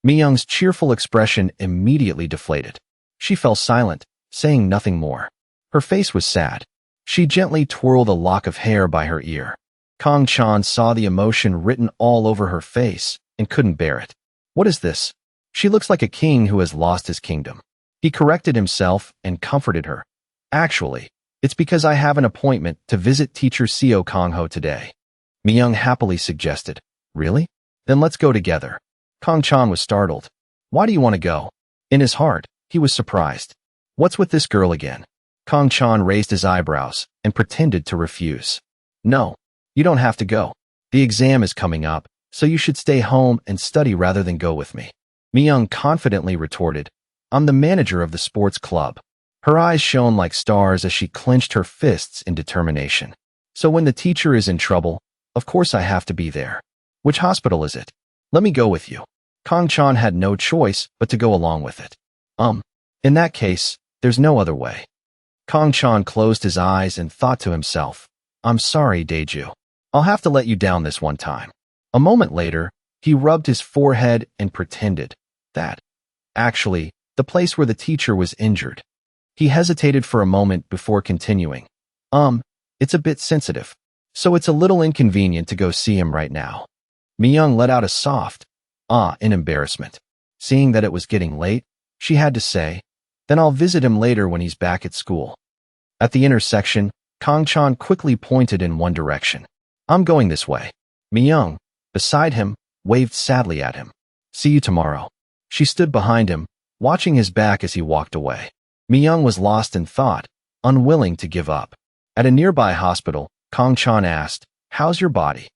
Mi-jang's cheerful expression immediately deflated. She fell silent, saying nothing more. Her face was sad. She gently twirled a lock of hair by her ear. Kang Chan saw the emotion written all over her face and couldn't bear it. What is this? She looks like a king who has lost his kingdom. He corrected himself and comforted her. Actually, it's because I have an appointment to visit teacher Seo Kang-ho today. Mi-jang happily suggested. Really? Then let's go together. Kang Chan was startled. Why do you want to go? In his heart, he was surprised. What's with this girl again? Kang Chan raised his eyebrows and pretended to refuse. No, you don't have to go. The exam is coming up, so you should stay home and study rather than go with me. Mi-jang confidently retorted. I'm the manager of the sports club. Her eyes shone like stars as she clenched her fists in determination. So when the teacher is in trouble, of course I have to be there. Which hospital is it? Let me go with you. Kang Chan had no choice but to go along with it. In that case, there's no other way. Kang Chan closed his eyes and thought to himself, I'm sorry, Daeju. I'll have to let you down this one time. A moment later, he rubbed his forehead and pretended that, actually, the place where the teacher was injured. He hesitated for a moment before continuing. It's a bit sensitive, so it's a little inconvenient to go see him right now. Mi-jang let out a soft, in embarrassment. Seeing that it was getting late, she had to say, then I'll visit him later when he's back at school. At the intersection, Kang Chan quickly pointed in one direction. I'm going this way. Mi-jang, beside him, waved sadly at him. See you tomorrow. She stood behind him, watching his back as he walked away. Mi-jang was lost in thought, unwilling to give up. At a nearby hospital, Kang Chan asked, How's your body?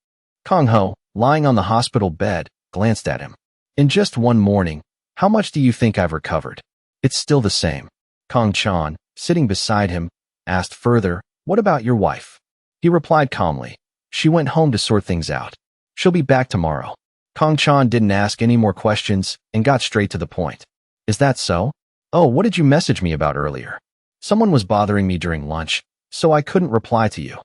Kang-ho, lying on the hospital bed, glanced at him. In just one morning, how much do you think I've recovered? It's still the same. Kang Chan, sitting beside him, asked further, What about your wife? He replied calmly. She went home to sort things out. She'll be back tomorrow. Kang Chan didn't ask any more questions and got straight to the point. Is that so? Oh, what did you message me about earlier? Someone was bothering me during lunch, so I couldn't reply to you.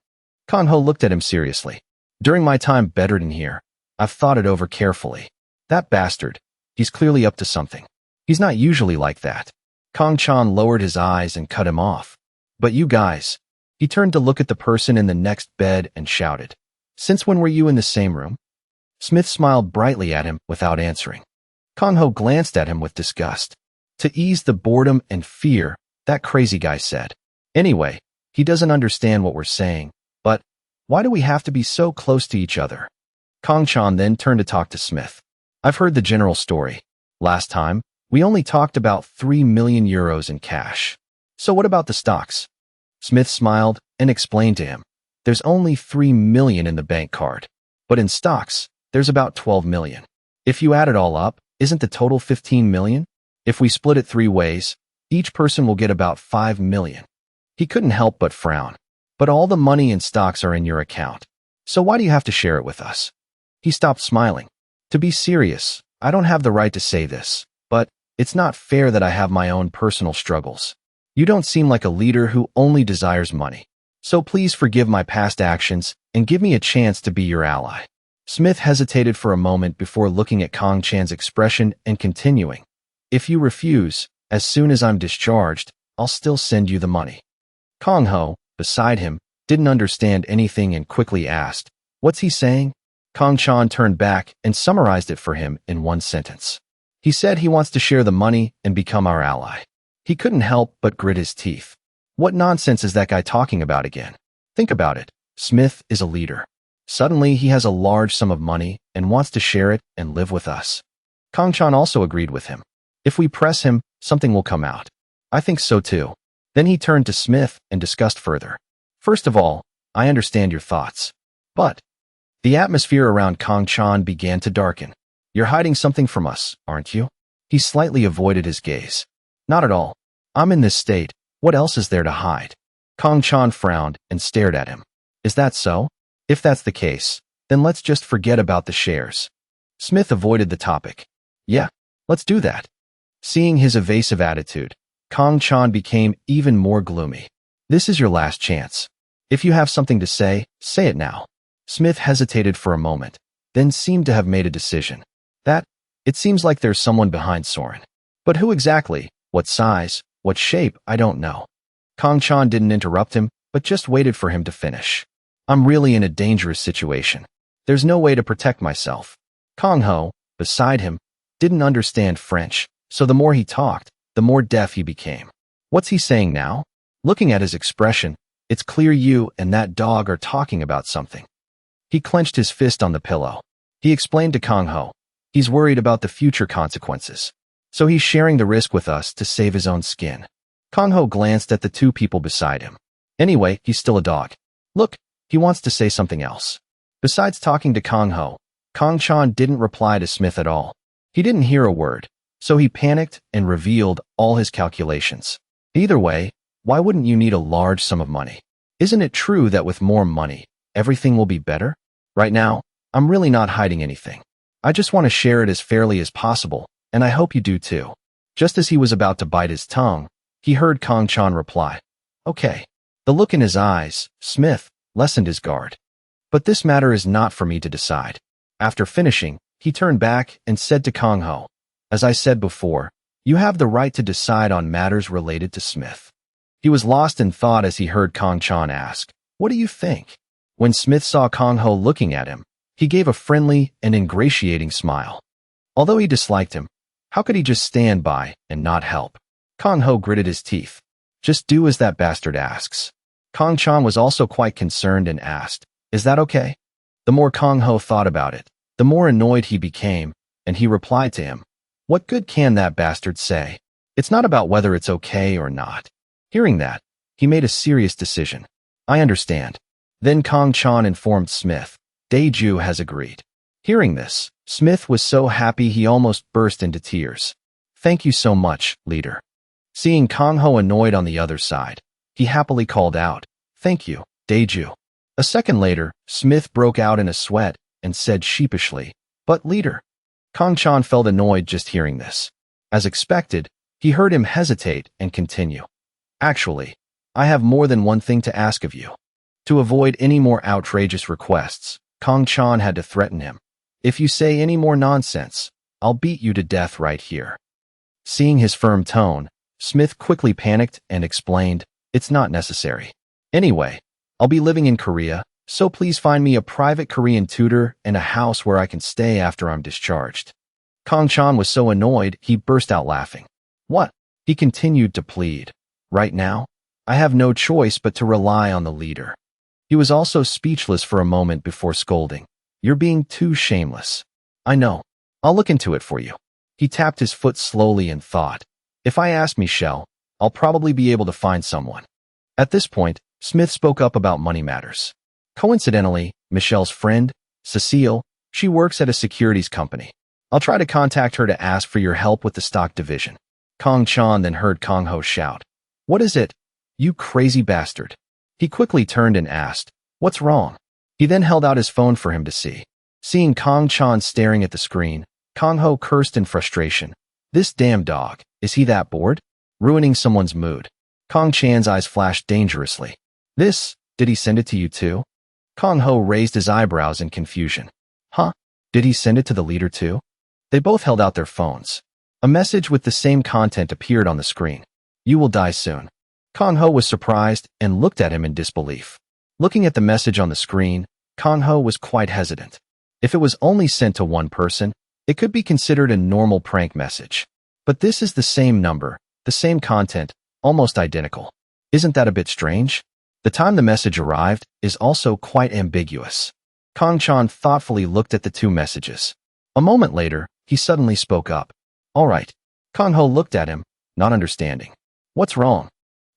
Kang-ho looked at him seriously. During my time bedded in here, I've thought it over carefully. That bastard, he's clearly up to something. He's not usually like that. Kang Chan lowered his eyes and cut him off. But you guys. He turned to look at the person in the next bed and shouted. Since when were you in the same room? Smith smiled brightly at him without answering. Kang-ho glanced at him with disgust. To ease the boredom and fear, that crazy guy said. Anyway, he doesn't understand what we're saying, but why do we have to be so close to each other? Kang Chan then turned to talk to Smith. I've heard the general story. Last time, we only talked about 3 million euros in cash. So what about the stocks? Smith smiled and explained to him. There's only 3 million in the bank card. But in stocks, there's about 12 million. If you add it all up, isn't the total 15 million? If we split it 3 ways, each person will get about 5 million. He couldn't help but frown. But all the money in stocks are in your account. So why do you have to share it with us? He stopped smiling. To be serious, I don't have the right to say this, but it's not fair that I have my own personal struggles. You don't seem like a leader who only desires money. So please forgive my past actions and give me a chance to be your ally. Smith hesitated for a moment before looking at Kang Chan's expression and continuing. If you refuse, as soon as I'm discharged, I'll still send you the money. Kang-ho, beside him, didn't understand anything and quickly asked, What's he saying? Kang Chan turned back and summarized it for him in one sentence. He said he wants to share the money and become our ally. He couldn't help but grit his teeth. What nonsense is that guy talking about again? Think about it. Smith is a leader. Suddenly, he has a large sum of money and wants to share it and live with us. Kang Chan also agreed with him. If we press him, something will come out. I think so too. Then he turned to Smith and discussed further. First of all, I understand your thoughts. But the atmosphere around Kang Chan began to darken. You're hiding something from us, aren't you? He slightly avoided his gaze. Not at all. I'm in this state. What else is there to hide? Kang Chan frowned and stared at him. Is that so? If that's the case, then let's just forget about the shares. Smith avoided the topic. Yeah, let's do that. Seeing his evasive attitude, Kang Chan became even more gloomy. This is your last chance. If you have something to say it now. Smith hesitated for a moment, then seemed to have made a decision. It seems like there's someone behind Soren. But who exactly? What size, what shape, I don't know. Kong Chan didn't interrupt him, but just waited for him to finish. I'm really in a dangerous situation. There's no way to protect myself. Kong Ho, beside him, didn't understand French, so the more he talked, the more deaf he became. What's he saying now? Looking at his expression, it's clear you and that dog are talking about something. He clenched his fist on the pillow. He explained to Kong Ho. He's worried about the future consequences. So he's sharing the risk with us to save his own skin. Kong Ho glanced at the two people beside him. Anyway, he's still a dog. Look, he wants to say something else. Besides talking to Kong Ho, Kong Chan didn't reply to Smith at all. He didn't hear a word, so he panicked and revealed all his calculations. Either way, why wouldn't you need a large sum of money? Isn't it true that with more money, everything will be better? Right now, I'm really not hiding anything. I just want to share it as fairly as possible, and I hope you do too. Just as he was about to bite his tongue, he heard Kong Chan reply, Okay. The look in his eyes, Smith, lessened his guard. But this matter is not for me to decide. After finishing, he turned back and said to Kong Ho, As I said before, you have the right to decide on matters related to Smith. He was lost in thought as he heard Kong Chan ask, What do you think? When Smith saw Kong Ho looking at him, he gave a friendly and ingratiating smile. Although he disliked him, how could he just stand by and not help? Kong Ho gritted his teeth. Just do as that bastard asks. Kong Chan was also quite concerned and asked, Is that okay? The more Kong Ho thought about it, the more annoyed he became, and he replied to him, What good can that bastard say? It's not about whether it's okay or not. Hearing that, he made a serious decision. I understand. Then Kong Chan informed Smith, Daeju has agreed. Hearing this, Smith was so happy he almost burst into tears. Thank you so much, leader. Seeing Kong Ho annoyed on the other side, he happily called out, Thank you, Daeju. A second later, Smith broke out in a sweat and said sheepishly, But leader. Kong Chan felt annoyed just hearing this. As expected, he heard him hesitate and continue. Actually, I have more than one thing to ask of you. To avoid any more outrageous requests, Kong Chan had to threaten him. If you say any more nonsense, I'll beat you to death right here. Seeing his firm tone, Smith quickly panicked and explained, It's not necessary. Anyway, I'll be living in Korea, so please find me a private Korean tutor and a house where I can stay after I'm discharged. Kong Chan was so annoyed he burst out laughing. What? He continued to plead. Right now, I have no choice but to rely on the leader. He was also speechless for a moment before scolding. You're being too shameless. I know. I'll look into it for you. He tapped his foot slowly and thought, If I ask Michelle, I'll probably be able to find someone. At this point, Smith spoke up about money matters. Coincidentally, Michelle's friend, Cecile, she works at a securities company. I'll try to contact her to ask for your help with the stock division. Kong Chan then heard Kong Ho shout, What is it? You crazy bastard. He quickly turned and asked, What's wrong? He then held out his phone for him to see. Seeing Kong Chan staring at the screen, Kong Ho cursed in frustration. This damn dog, is he that bored? Ruining someone's mood. Kong Chan's eyes flashed dangerously. Did he send it to you too? Kong Ho raised his eyebrows in confusion. Huh? Did he send it to the leader too? They both held out their phones. A message with the same content appeared on the screen. You will die soon. Kong Ho was surprised and looked at him in disbelief. Looking at the message on the screen, Kong Ho was quite hesitant. If it was only sent to one person, it could be considered a normal prank message. But this is the same number, the same content, almost identical. Isn't that a bit strange? The time the message arrived is also quite ambiguous. Kong Chan thoughtfully looked at the two messages. A moment later, he suddenly spoke up. All right. Kong Ho looked at him, not understanding. What's wrong?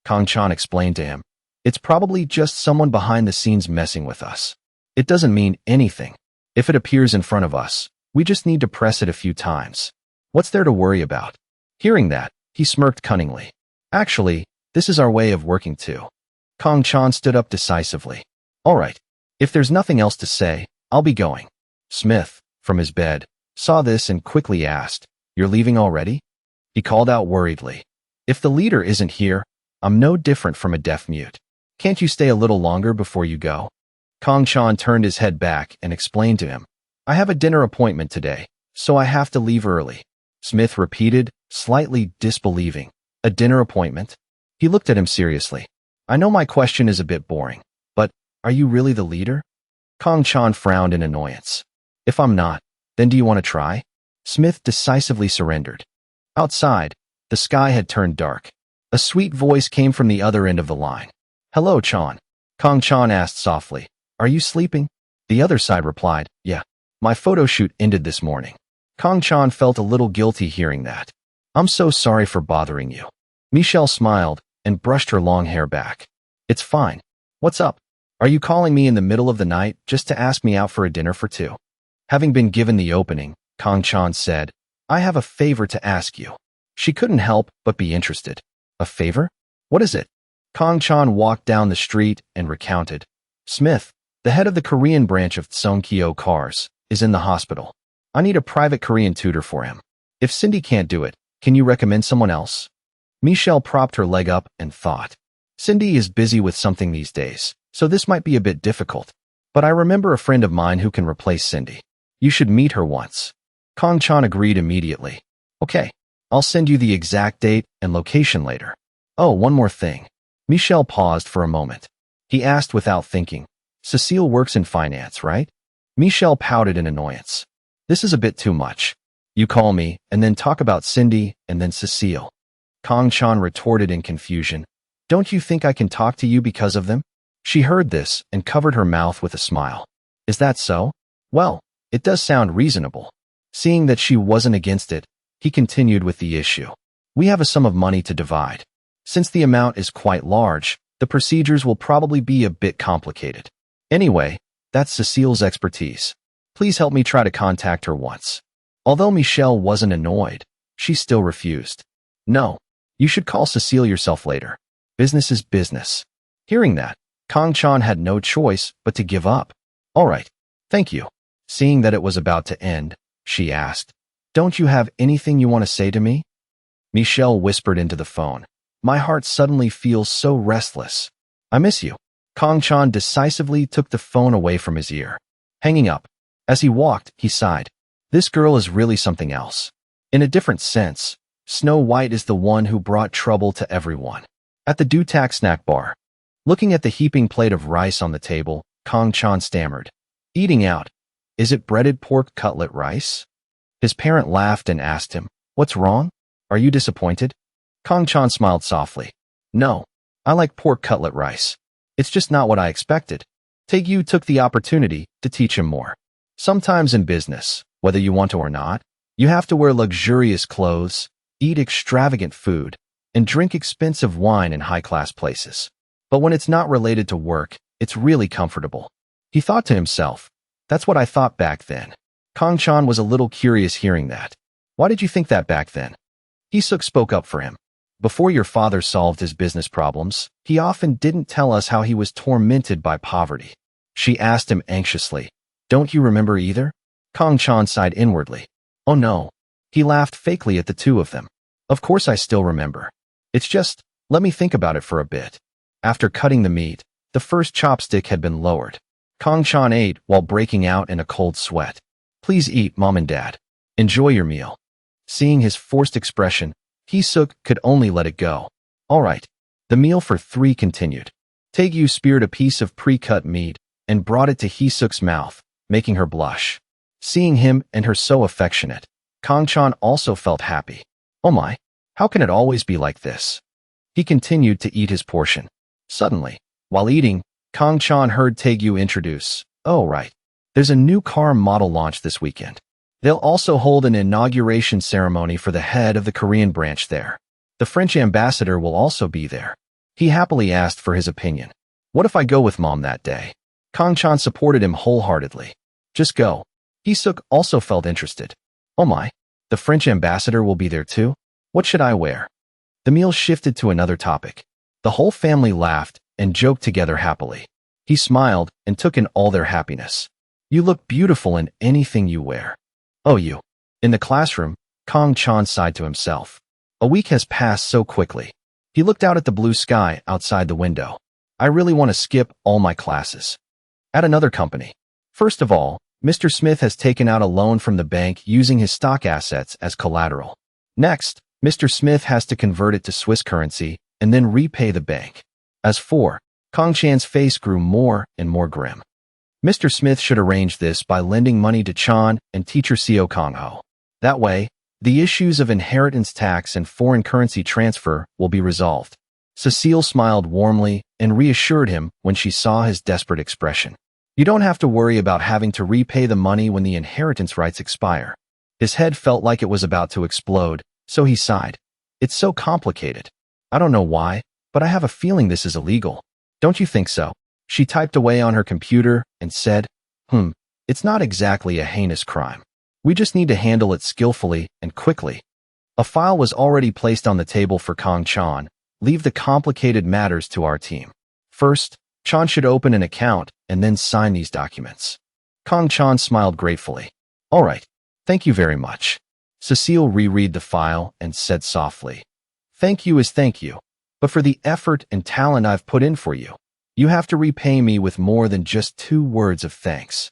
Kong Chan explained to him. It's probably just someone behind the scenes messing with us. It doesn't mean anything. If it appears in front of us, we just need to press it a few times. What's there to worry about? Hearing that, he smirked cunningly. Actually, this is our way of working too. Kong Chan stood up decisively. All right. If there's nothing else to say, I'll be going. Smith, from his bed, saw this and quickly asked, You're leaving already? He called out worriedly. If the leader isn't here, I'm no different from a deaf mute. Can't you stay a little longer before you go? Kong Chan turned his head back and explained to him. I have a dinner appointment today, so I have to leave early. Smith repeated, slightly disbelieving. A dinner appointment? He looked at him seriously. I know my question is a bit boring, but are you really the leader? Kong Chan frowned in annoyance. If I'm not, then do you want to try? Smith decisively surrendered. Outside, the sky had turned dark. A sweet voice came from the other end of the line. Hello, Chan. Kong Chan asked softly. Are you sleeping? The other side replied, yeah. My photo shoot ended this morning. Kong Chan felt a little guilty hearing that. I'm so sorry for bothering you. Michelle smiled and brushed her long hair back. It's fine. What's up? Are you calling me in the middle of the night just to ask me out for a dinner for two? Having been given the opening, Kong Chan said, I have a favor to ask you. She couldn't help but be interested. A favor? What is it? Kong Chan walked down the street and recounted. Smith, the head of the Korean branch of Seoul Cars, is in the hospital. I need a private Korean tutor for him. If Cindy can't do it, can you recommend someone else? Michelle propped her leg up and thought. Cindy is busy with something these days, so this might be a bit difficult. But I remember a friend of mine who can replace Cindy. You should meet her once. Kong Chan agreed immediately. Okay, I'll send you the exact date and location later. Oh, one more thing. Michelle paused for a moment. He asked without thinking. Cecile works in finance, right? Michelle pouted in annoyance. This is a bit too much. You call me, and then talk about Cindy, and then Cecile. Kong Chan retorted in confusion. Don't you think I can talk to you because of them? She heard this and covered her mouth with a smile. Is that so? Well, it does sound reasonable. Seeing that she wasn't against it, he continued with the issue. We have a sum of money to divide. Since the amount is quite large, the procedures will probably be a bit complicated. Anyway, that's Cecile's expertise. Please help me try to contact her once. Although Michelle wasn't annoyed, she still refused. No, you should call Cecile yourself later. Business is business. Hearing that, Kong Chan had no choice but to give up. All right, thank you. Seeing that it was about to end, she asked, Don't you have anything you want to say to me? Michelle whispered into the phone. My heart suddenly feels so restless. I miss you. Kong Chan decisively took the phone away from his ear. Hanging up. As he walked, he sighed. This girl is really something else. In a different sense, Snow White is the one who brought trouble to everyone. At the Dutak snack bar. Looking at the heaping plate of rice on the table, Kong Chan stammered. Eating out. Is it breaded pork cutlet rice? His parent laughed and asked him, What's wrong? Are you disappointed? Kong Chan smiled softly. No, I like pork cutlet rice. It's just not what I expected. Taegyu took the opportunity to teach him more. Sometimes in business, whether you want to or not, you have to wear luxurious clothes, eat extravagant food, and drink expensive wine in high-class places. But when it's not related to work, it's really comfortable. He thought to himself, that's what I thought back then. Kong Chan was a little curious hearing that. Why did you think that back then? Hee-suk spoke up for him. Before your father solved his business problems, he often didn't tell us how he was tormented by poverty. She asked him anxiously. Don't you remember either? Kong Chan sighed inwardly. Oh no. He laughed fakely at the two of them. Of course I still remember. It's just, let me think about it for a bit. After cutting the meat, the first chopstick had been lowered. Kong Chan ate while breaking out in a cold sweat. Please eat, Mom and Dad. Enjoy your meal. Seeing his forced expression, Hee-suk could only let it go. All right. The meal for three continued. Taegyu speared a piece of pre-cut meat and brought it to Hee-suk's mouth, making her blush. Seeing him and her so affectionate, Kong Chan also felt happy. Oh my, how can it always be like this? He continued to eat his portion. Suddenly, while eating, Kong Chan heard Taegyu introduce, oh right, there's a new car model launch this weekend. They'll also hold an inauguration ceremony for the head of the Korean branch there. The French ambassador will also be there. He happily asked for his opinion. What if I go with Mom that day? Kong Chan supported him wholeheartedly. Just go. Hee-suk also felt interested. Oh my, the French ambassador will be there too? What should I wear? The meal shifted to another topic. The whole family laughed and joked together happily. He smiled and took in all their happiness. You look beautiful in anything you wear. Oh you. In the classroom, Kong Chan sighed to himself. A week has passed so quickly. He looked out at the blue sky outside the window. I really want to skip all my classes. At another company. First of all, Mr. Smith has taken out a loan from the bank using his stock assets as collateral. Next, Mr. Smith has to convert it to Swiss currency and then repay the bank. As for Kong Chan's face grew more and more grim. Mr. Smith should arrange this by lending money to Chan and teacher Seo Kong-ho. That way, the issues of inheritance tax and foreign currency transfer will be resolved. Cecile smiled warmly and reassured him when she saw his desperate expression. You don't have to worry about having to repay the money when the inheritance rights expire. His head felt like it was about to explode, so he sighed. It's so complicated. I don't know why, but I have a feeling this is illegal. Don't you think so? She typed away on her computer and said, it's not exactly a heinous crime. We just need to handle it skillfully and quickly. A file was already placed on the table for Kong Chan. Leave the complicated matters to our team. First, Chan should open an account and then sign these documents. Kong Chan smiled gratefully. All right, thank you very much. Cecile reread the file and said softly, Thank you is thank you, but for the effort and talent I've put in for you, you have to repay me with more than just 2 words of thanks.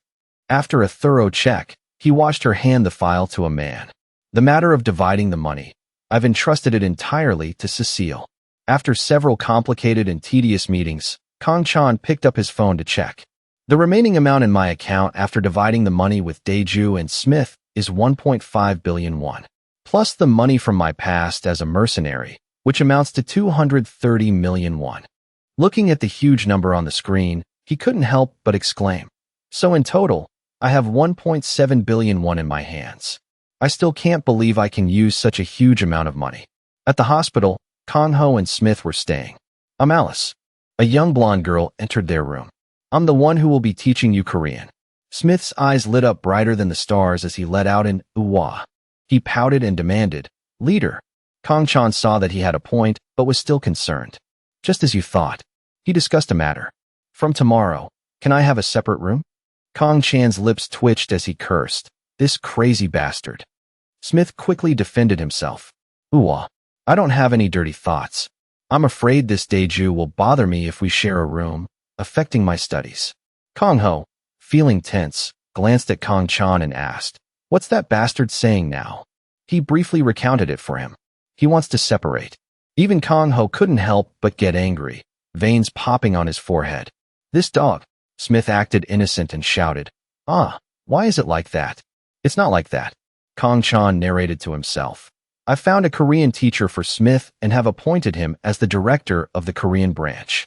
After a thorough check, he watched her hand the file to a man. The matter of dividing the money, I've entrusted it entirely to Cecile. After several complicated and tedious meetings, Kong Chan picked up his phone to check. The remaining amount in my account after dividing the money with Daeju and Smith is 1.5 billion won, plus the money from my past as a mercenary, which amounts to 230 million won. Looking at the huge number on the screen, he couldn't help but exclaim. So in total, I have 1.7 billion won in my hands. I still can't believe I can use such a huge amount of money. At the hospital, Kong-ho and Smith were staying. I'm Alice. A young blonde girl entered their room. I'm the one who will be teaching you Korean. Smith's eyes lit up brighter than the stars as he let out an "Uwa." He pouted and demanded, Leader. Kong Chan saw that he had a point, but was still concerned. Just as you thought. He discussed a matter. From tomorrow, can I have a separate room? Kong Chan's lips twitched as he cursed. This crazy bastard. Smith quickly defended himself. Uwa. I don't have any dirty thoughts. I'm afraid this Daeju will bother me if we share a room, affecting my studies. Kong-ho, feeling tense, glanced at Kong Chan and asked, What's that bastard saying now? He briefly recounted it for him. He wants to separate. Even Kong-ho couldn't help but get angry, veins popping on his forehead. This dog. Smith acted innocent and shouted, why is it like that? It's not like that. Kong Chan narrated to himself. I found a Korean teacher for Smith and have appointed him as the director of the Korean branch.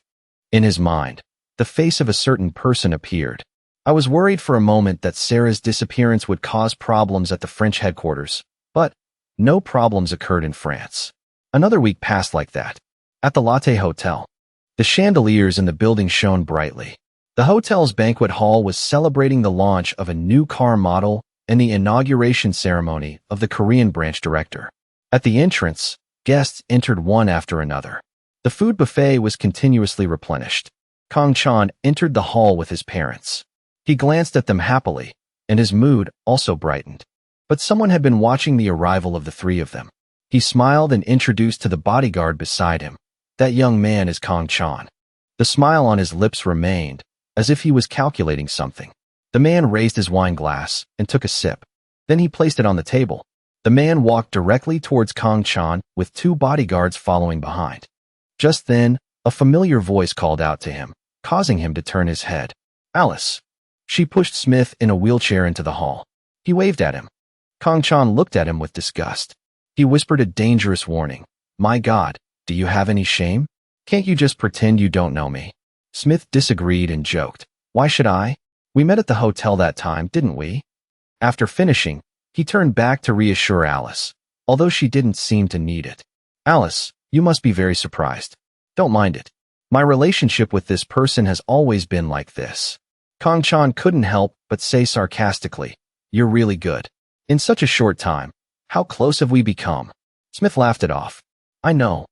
In his mind, the face of a certain person appeared. I was worried for a moment that Sarah's disappearance would cause problems at the French headquarters, but no problems occurred in France. Another week passed like that. At the Latte Hotel, the chandeliers in the building shone brightly. The hotel's banquet hall was celebrating the launch of a new car model and the inauguration ceremony of the Korean branch director. At the entrance, guests entered one after another. The food buffet was continuously replenished. Kong Chan entered the hall with his parents. He glanced at them happily, and his mood also brightened. But someone had been watching the arrival of the 3 of them. He smiled and introduced to the bodyguard beside him. That young man is Kong Chan. The smile on his lips remained, as if he was calculating something. The man raised his wine glass and took a sip. Then he placed it on the table. The man walked directly towards Kong Chan with 2 bodyguards following behind. Just then, a familiar voice called out to him, causing him to turn his head. Alice. She pushed Smith in a wheelchair into the hall. He waved at him. Kong Chan looked at him with disgust. He whispered a dangerous warning. My God, do you have any shame? Can't you just pretend you don't know me? Smith disagreed and joked. Why should I? We met at the hotel that time, didn't we? After finishing, he turned back to reassure Alice, although she didn't seem to need it. Alice, you must be very surprised. Don't mind it. My relationship with this person has always been like this. Kong Chan couldn't help but say sarcastically, You're really good. In such a short time, how close have we become? Smith laughed it off. I know.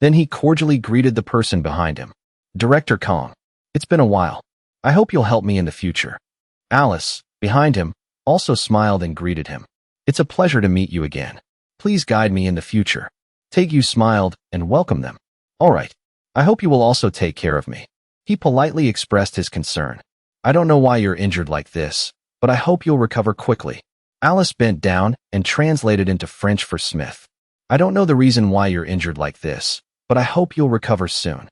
Then he cordially greeted the person behind him. Director Kong. It's been a while. I hope you'll help me in the future. Alice, behind him, also smiled and greeted him. It's a pleasure to meet you again. Please guide me in the future. Taegu smiled and welcomed them. All right. I hope you will also take care of me. He politely expressed his concern. I don't know why you're injured like this, but I hope you'll recover quickly. Alice bent down and translated into French for Smith. I don't know the reason why you're injured like this, but I hope you'll recover soon.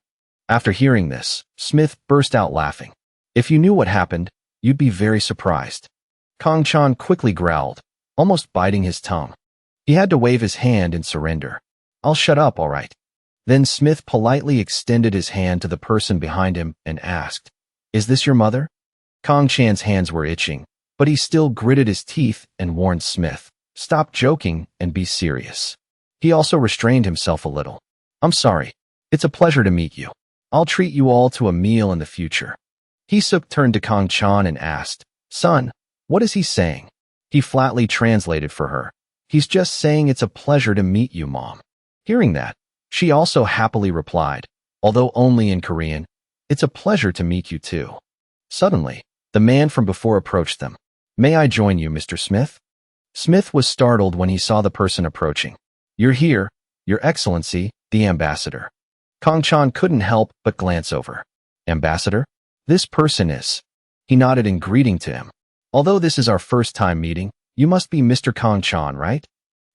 After hearing this, Smith burst out laughing. If you knew what happened, you'd be very surprised. Kang Chan quickly growled, almost biting his tongue. He had to wave his hand in surrender. I'll shut up, all right. Then Smith politely extended his hand to the person behind him and asked, Is this your mother? Kang Chan's hands were itching, but he still gritted his teeth and warned Smith, Stop joking and be serious. He also restrained himself a little. I'm sorry. It's a pleasure to meet you. I'll treat you all to a meal in the future. Hee-suk turned to Kang Chan and asked, Son, what is he saying? He flatly translated for her. He's just saying it's a pleasure to meet you, Mom. Hearing that, she also happily replied, although only in Korean, It's a pleasure to meet you too. Suddenly, the man from before approached them. May I join you, Mr. Smith? Smith was startled when he saw the person approaching. You're here, Your Excellency, the ambassador. Kang Chan couldn't help but glance over. Ambassador? This person is. He nodded in greeting to him. Although this is our first time meeting, you must be Mr. Kang Chan, right?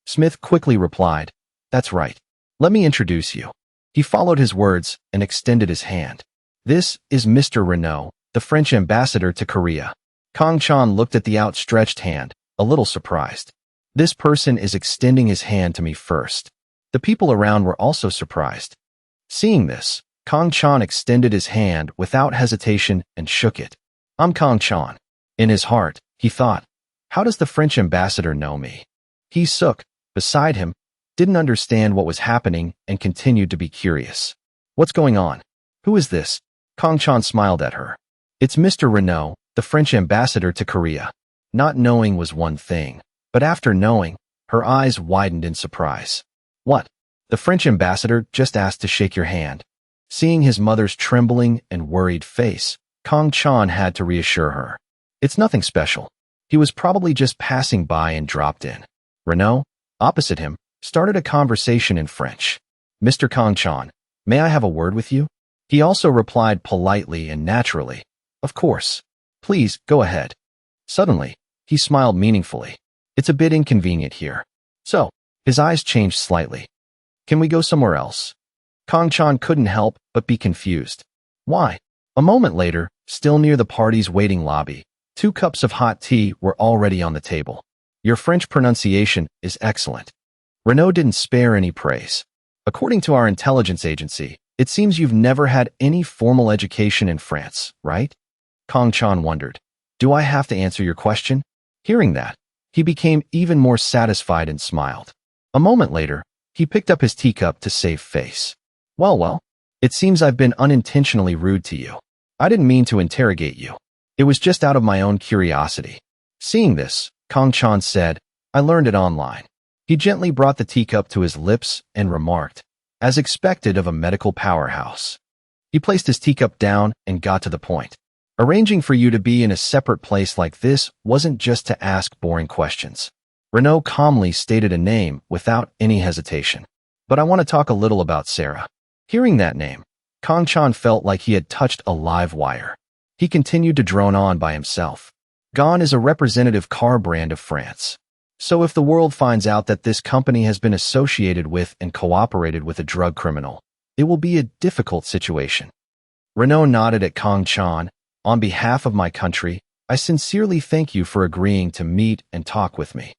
Smith quickly replied, That's right. Let me introduce you. He followed his words and extended his hand. This is Mr. Renaud, the French ambassador to Korea. Kang Chan looked at the outstretched hand, a little surprised. This person is extending his hand to me first. The people around were also surprised. Seeing this, Kang Chan extended his hand without hesitation and shook it. I'm Kang Chan. In his heart, he thought, How does the French ambassador know me? Hee-suk, beside him, didn't understand what was happening and continued to be curious. What's going on? Who is this? Kang Chan smiled at her. It's Mr. Renaud, the French ambassador to Korea. Not knowing was one thing, but after knowing, her eyes widened in surprise. What? The French ambassador just asked to shake your hand. Seeing his mother's trembling and worried face, Kang Chan had to reassure her. It's nothing special. He was probably just passing by and dropped in. Renaud, opposite him, started a conversation in French. Mr. Kang Chan, may I have a word with you? He also replied politely and naturally. Of course. Please, go ahead. Suddenly, he smiled meaningfully. It's a bit inconvenient here. So, his eyes changed slightly. Can we go somewhere else? Kang Chan couldn't help but be confused. Why? A moment later, still near the party's waiting lobby, 2 cups of hot tea were already on the table. Your French pronunciation is excellent. Renaud didn't spare any praise. According to our intelligence agency, it seems you've never had any formal education in France, right? Kang Chan wondered. Do I have to answer your question? Hearing that, he became even more satisfied and smiled. A moment later, he picked up his teacup to save face. Well, it seems I've been unintentionally rude to you. I didn't mean to interrogate you. It was just out of my own curiosity. Seeing this, Kang Chan said, I learned it online. He gently brought the teacup to his lips and remarked, as expected of a medical powerhouse. He placed his teacup down and got to the point. Arranging for you to be in a separate place like this wasn't just to ask boring questions. Renaud calmly stated a name without any hesitation. But I want to talk a little about Sarah. Hearing that name, Kang Chan felt like he had touched a live wire. He continued to drone on by himself. Gone is a representative car brand of France. So if the world finds out that this company has been associated with and cooperated with a drug criminal, it will be a difficult situation. Renaud nodded at Kang Chan. On behalf of my country, I sincerely thank you for agreeing to meet and talk with me.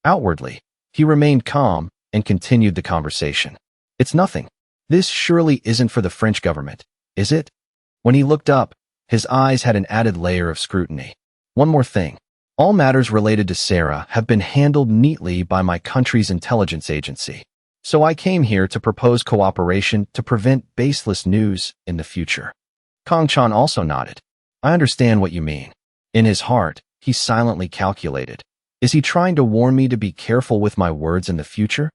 Outwardly, he remained calm and continued the conversation. It's nothing. This surely isn't for the French government, is it? When he looked up, his eyes had an added layer of scrutiny. One more thing. All matters related to Sarah have been handled neatly by my country's intelligence agency. So I came here to propose cooperation to prevent baseless news in the future. Kang Chan also nodded. I understand what you mean. In his heart, he silently calculated. Is he trying to warn me to be careful with my words in the future?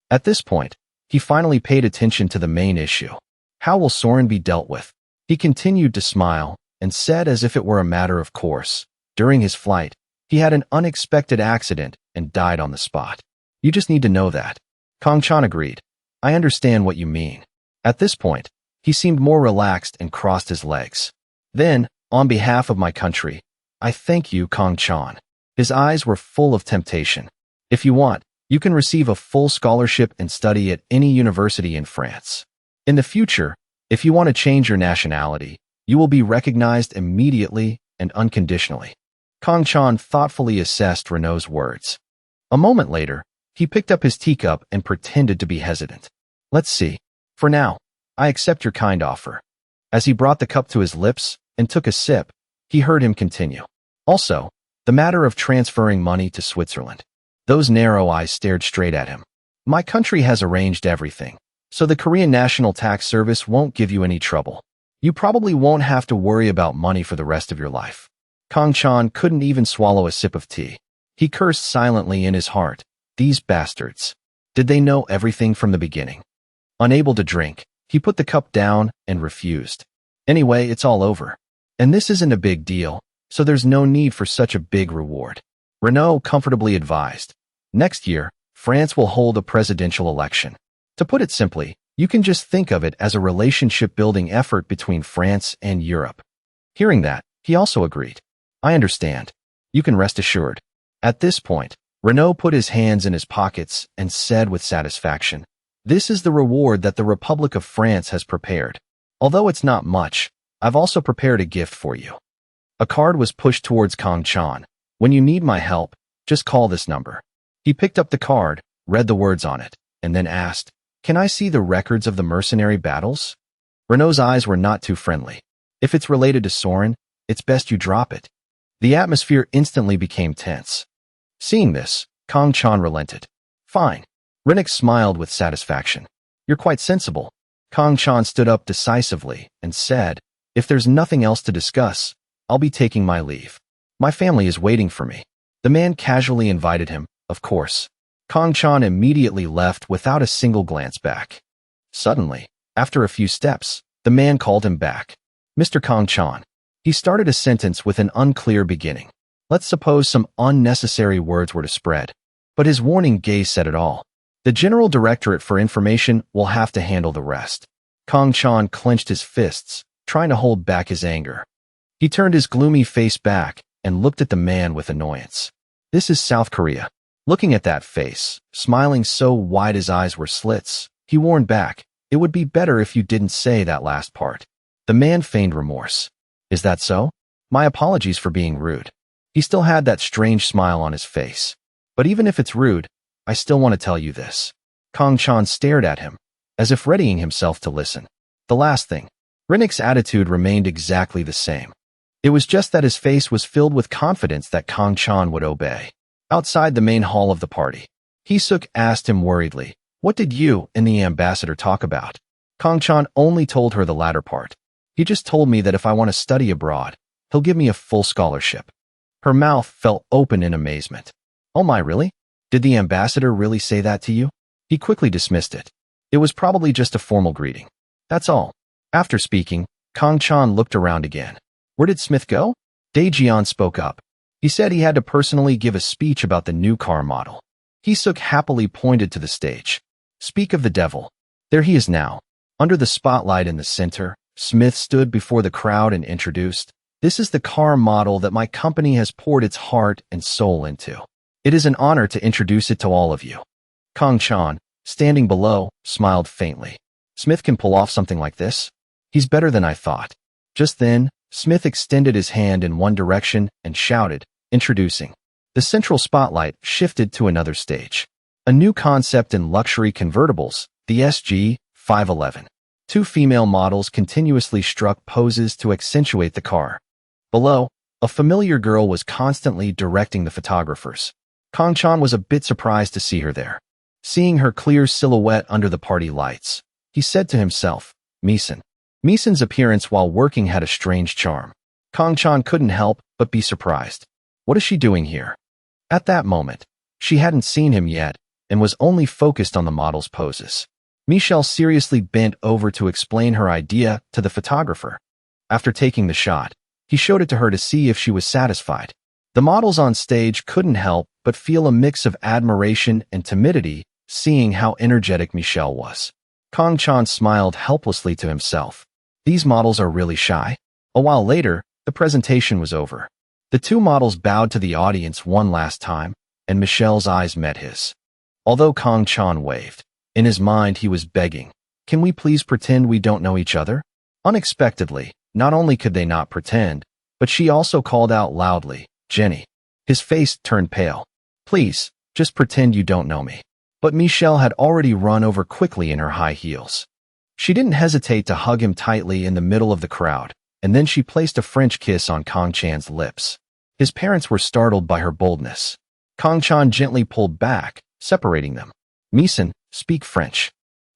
At this point, he finally paid attention to the main issue. How will Soren be dealt with? He continued to smile and said as if it were a matter of course. During his flight, he had an unexpected accident and died on the spot. You just need to know that. Kang Chan agreed. I understand what you mean. At this point, he seemed more relaxed and crossed his legs. Then, on behalf of my country, I thank you, Kang Chan. His eyes were full of temptation. If you want, You can receive a full scholarship and study at any university in France. In the future, if you want to change your nationality, you will be recognized immediately and unconditionally. Kang Chan thoughtfully assessed Renault's words. A moment later, he picked up his teacup and pretended to be hesitant. Let's see. For now, I accept your kind offer. As he brought the cup to his lips and took a sip, he heard him continue. Also, the matter of transferring money to Switzerland. Those narrow eyes stared straight at him. My country has arranged everything, so the Korean National Tax Service won't give you any trouble. You probably won't have to worry about money for the rest of your life. Kang Chan couldn't even swallow a sip of tea. He cursed silently in his heart. These bastards. Did they know everything from the beginning? Unable to drink, he put the cup down and refused. Anyway, it's all over. And this isn't a big deal, so there's no need for such a big reward. Renault comfortably advised. Next year, France will hold a presidential election. To put it simply, you can just think of it as a relationship-building effort between France and Europe. Hearing that, he also agreed. I understand. You can rest assured. At this point, Renault put his hands in his pockets and said with satisfaction, this is the reward that the Republic of France has prepared. Although it's not much, I've also prepared a gift for you. A card was pushed towards Kang Chan. When you need my help, just call this number. He picked up the card, read the words on it, and then asked, can I see the records of the mercenary battles? Renault's eyes were not too friendly. If it's related to Soren, it's best you drop it. The atmosphere instantly became tense. Seeing this, Kang Chan relented. Fine. Rennick smiled with satisfaction. You're quite sensible. Kang Chan stood up decisively and said, if there's nothing else to discuss, I'll be taking my leave. My family is waiting for me. The man casually invited him, of course. Kang Chan immediately left without a single glance back. Suddenly, after a few steps, the man called him back. Mr. Kang Chan. He started a sentence with an unclear beginning. Let's suppose some unnecessary words were to spread. But his warning gaze said it all. The General Directorate for Information will have to handle the rest. Kang Chan clenched his fists, trying to hold back his anger. He turned his gloomy face back and looked at the man with annoyance. This is South Korea. Looking at that face, smiling so wide his eyes were slits, he warned back, it would be better if you didn't say that last part. The man feigned remorse. Is that so? My apologies for being rude. He still had that strange smile on his face. But even if it's rude, I still want to tell you this. Kang Chan stared at him, as if readying himself to listen. The last thing. Rennick's attitude remained exactly the same. It was just that his face was filled with confidence that Kang Chan would obey. Outside the main hall of the party, Hee-suk asked him worriedly, what did you and the ambassador talk about? Kang Chan only told her the latter part. He just told me that if I want to study abroad, he'll give me a full scholarship. Her mouth fell open in amazement. Oh my, really? Did the ambassador really say that to you? He quickly dismissed it. It was probably just a formal greeting. That's all. After speaking, Kang Chan looked around again. Where did Smith go? Dae-jeon spoke up. He said he had to personally give a speech about the new car model. Hee-suk happily pointed to the stage. Speak of the devil. There he is now. Under the spotlight in the center, Smith stood before the crowd and introduced, this is the car model that my company has poured its heart and soul into. It is an honor to introduce it to all of you. Kang Chan, standing below, smiled faintly. Smith can pull off something like this? He's better than I thought. Just then, Smith extended his hand in one direction and shouted, introducing. The central spotlight shifted to another stage. A new concept in luxury convertibles, the SG 511. Two female models continuously struck poses to accentuate the car. Below, a familiar girl was constantly directing the photographers. Kang Chan was a bit surprised to see her there. Seeing her clear silhouette under the party lights, he said to himself, Mi-san. Mi-san's appearance while working had a strange charm. Kang Chan couldn't help but be surprised. What is she doing here? At that moment, she hadn't seen him yet and was only focused on the model's poses. Michelle seriously bent over to explain her idea to the photographer. After taking the shot, he showed it to her to see if she was satisfied. The models on stage couldn't help but feel a mix of admiration and timidity, seeing how energetic Michelle was. Kang Chan smiled helplessly to himself. These models are really shy. A while later, the presentation was over. The two models bowed to the audience one last time, and Michelle's eyes met his. Although Kong Chan waved, in his mind he was begging, "Can we please pretend we don't know each other?" Unexpectedly, not only could they not pretend, but she also called out loudly, "Jenny." His face turned pale. "Please, just pretend you don't know me." But Michelle had already run over quickly in her high heels. She didn't hesitate to hug him tightly in the middle of the crowd, and then she placed a French kiss on Kong Chan's lips. His parents were startled by her boldness. Kong Chan gently pulled back, separating them. "Misan, speak French."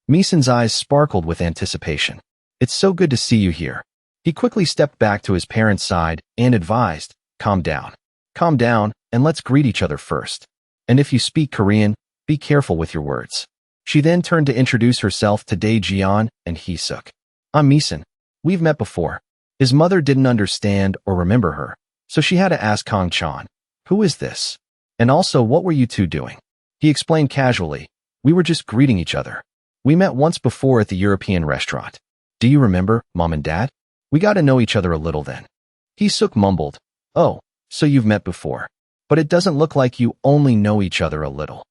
Misan's eyes sparkled with anticipation. "It's so good to see you here." He quickly stepped back to his parents' side and advised, "Calm down. Calm down, and let's greet each other first. And if you speak Korean, be careful with your words." She then turned to introduce herself to Dae-jeon and Hee-suk. "I'm Misan. We've met before." His mother didn't understand or remember her, so she had to ask Kong Chan, "Who is this? And also, what were you two doing?" He explained casually, "We were just greeting each other. We met once before at the European restaurant. Do you remember, Mom and Dad? We got to know each other a little then." Hee-suk mumbled, "Oh, so you've met before. But it doesn't look like you only know each other a little."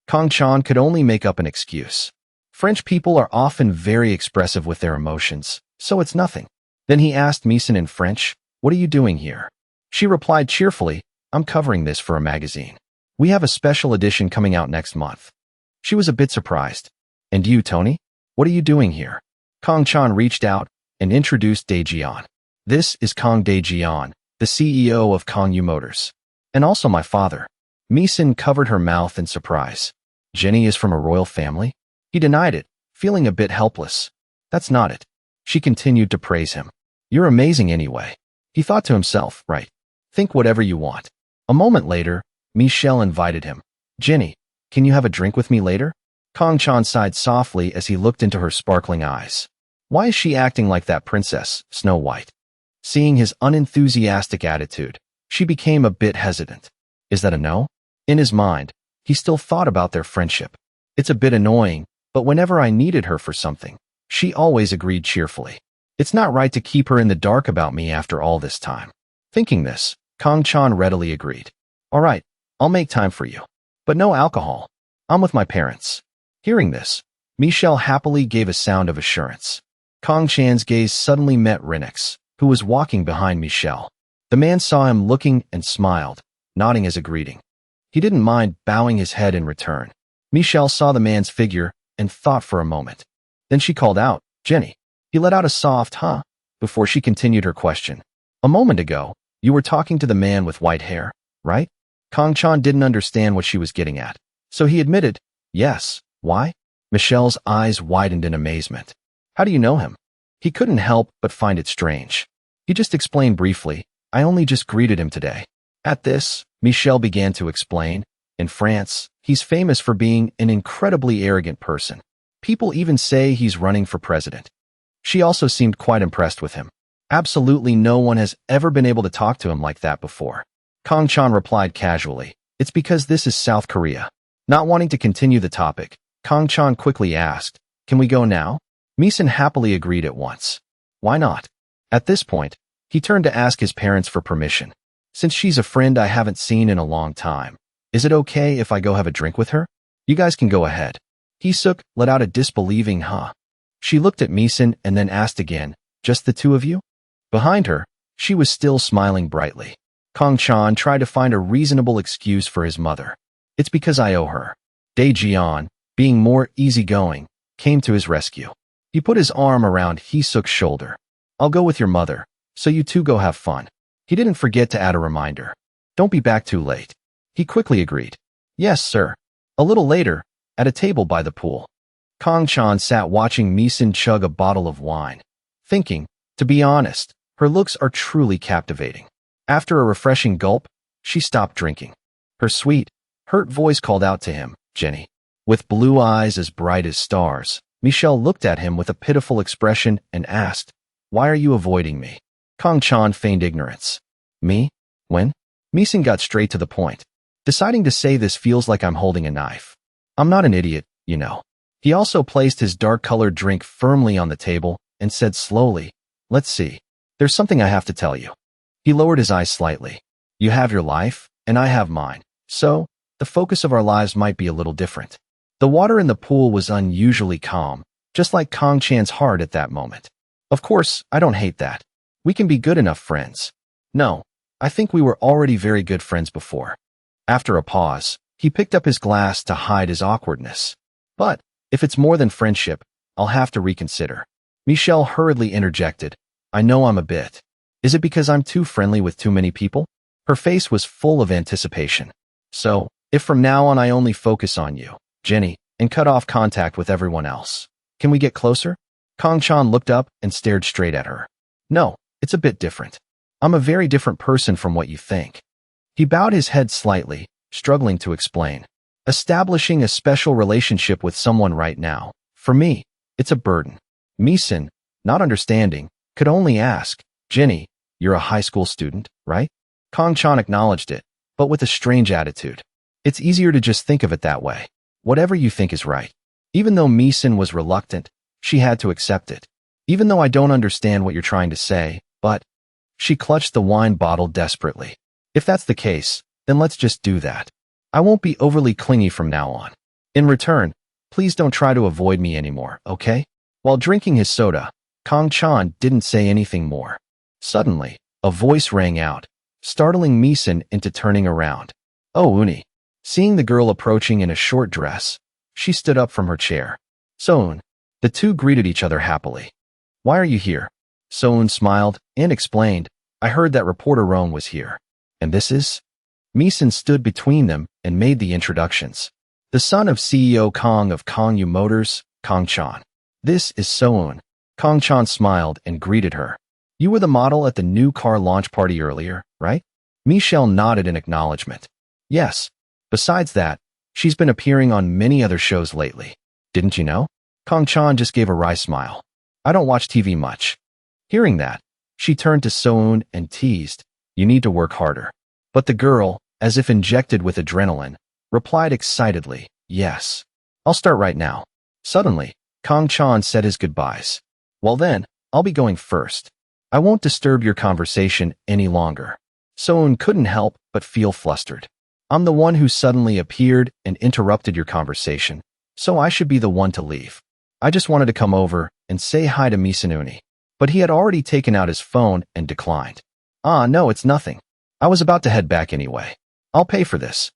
Kong Chan could only make up an excuse. French people are often very expressive with their emotions, so it's nothing. Then he asked Misan in French, "What are you doing here?" She replied cheerfully, "I'm covering this for a magazine. We have a special edition coming out next month." She was a bit surprised. "And you, Tony? What are you doing here?" Kong Chan reached out and introduced Dae-jeon. "This is Kong Dae-jeon, the CEO of Kong Motors. And also my father." Misan covered her mouth in surprise. "Jenny is from a royal family?" He denied it, feeling a bit helpless. "That's not it." She continued to praise him. "You're amazing anyway." He thought to himself, "Right. Think whatever you want." A moment later, Michelle invited him. "Jenny, can you have a drink with me later?" Kong Chan sighed softly as he looked into her sparkling eyes. Why is she acting like that princess, Snow White? Seeing his unenthusiastic attitude, she became a bit hesitant. Is that a no? In his mind, he still thought about their friendship. "It's a bit annoying, but whenever I needed her for something, she always agreed cheerfully. It's not right to keep her in the dark about me after all this time." Thinking this, Kong Chan readily agreed. "All right, I'll make time for you. But no alcohol. I'm with my parents." Hearing this, Michelle happily gave a sound of assurance. Kong Chan's gaze suddenly met Renix, who was walking behind Michelle. The man saw him looking and smiled, nodding as a greeting. He didn't mind bowing his head in return. Michelle saw the man's figure and thought for a moment. Then she called out, "Jenny." He let out a soft "huh" before she continued her question. "A moment ago, you were talking to the man with white hair, right?" Kong Chan didn't understand what she was getting at, so he admitted, "Yes, why?" Michelle's eyes widened in amazement. "How do you know him?" He couldn't help but find it strange. He just explained briefly, "I only just greeted him today." At this, Michelle began to explain, "In France, he's famous for being an incredibly arrogant person. People even say he's running for president." She also seemed quite impressed with him. Absolutely no one has ever been able to talk to him like that before. Kong Chan replied casually, "It's because this is South Korea." Not wanting to continue the topic, Kong Chan quickly asked, "Can we go now?" Misan happily agreed at once. Why not? At this point, he turned to ask his parents for permission. "Since she's a friend I haven't seen in a long time, is it okay if I go have a drink with her? You guys can go ahead." Hee-suk let out a disbelieving "huh." She looked at Misan and then asked again, "Just the two of you?" Behind her, she was still smiling brightly. Kong Chan tried to find a reasonable excuse for his mother. "It's because I owe her." Dae-jeon, being more easygoing, came to his rescue. He put his arm around Hee-suk's shoulder. "I'll go with your mother, so you two go have fun." He didn't forget to add a reminder. "Don't be back too late." He quickly agreed. "Yes, sir." A little later, at a table by the pool, Kong Chan sat watching Misan chug a bottle of wine, thinking, to be honest, her looks are truly captivating. After a refreshing gulp, she stopped drinking. Her sweet, hurt voice called out to him, "Jenny." With blue eyes as bright as stars, Michelle looked at him with a pitiful expression and asked, "Why are you avoiding me?" Kong Chan feigned ignorance. "Me? When?" Misan got straight to the point. "Deciding to say this feels like I'm holding a knife. I'm not an idiot, you know." He also placed his dark-colored drink firmly on the table and said slowly, "Let's see. There's something I have to tell you." He lowered his eyes slightly. "You have your life, and I have mine. So, the focus of our lives might be a little different. The water in the pool was unusually calm, just like Kong Chan's heart at that moment. Of course, I don't hate that. We can be good enough friends. No, I think we were already very good friends before. After a pause, he picked up his glass to hide his awkwardness. But, if it's more than friendship, I'll have to reconsider. Michelle hurriedly interjected. I know I'm a bit. Is it because I'm too friendly with too many people? Her face was full of anticipation. So, if from now on I only focus on you, Jenny, and cut off contact with everyone else, can we get closer? Kong Chan looked up and stared straight at her. No, it's a bit different. I'm a very different person from what you think. He bowed his head slightly, struggling to explain. Establishing a special relationship with someone right now, for me, it's a burden. Mi-san, not understanding, could only ask, Jenny, you're a high school student, right? Kong Chan acknowledged it, but with a strange attitude. It's easier to just think of it that way. Whatever you think is right. Even though Mi-san was reluctant, she had to accept it. Even though I don't understand what you're trying to say, but... She clutched the wine bottle desperately. If that's the case, then let's just do that. I won't be overly clingy from now on. In return, please don't try to avoid me anymore, okay? While drinking his soda, Kong Chan didn't say anything more. Suddenly, a voice rang out, startling Mi-san into turning around. Oh, Uni. Seeing the girl approaching in a short dress, she stood up from her chair. So-un. The two greeted each other happily. Why are you here? So-un smiled and explained, I heard that reporter Roan was here. And this is? Mi-san stood between them and made the introductions. The son of CEO Kong of Kongyu Motors, Kong Chan. This is So-un. Kong Chan smiled and greeted her. You were the model at the new car launch party earlier, right? Michelle nodded in acknowledgement. Yes. Besides that, she's been appearing on many other shows lately. Didn't you know? Kong Chan just gave a wry smile. I don't watch TV much. Hearing that, she turned to So-un and teased, you need to work harder. But the girl, as if injected with adrenaline, replied excitedly, yes. I'll start right now. Suddenly, Kong Chan said his goodbyes. Well then, I'll be going first. I won't disturb your conversation any longer. So-un couldn't help but feel flustered. I'm the one who suddenly appeared and interrupted your conversation, so I should be the one to leave. I just wanted to come over and say hi to Misanuni. But he had already taken out his phone and declined. No, it's nothing. I was about to head back anyway. I'll pay for this.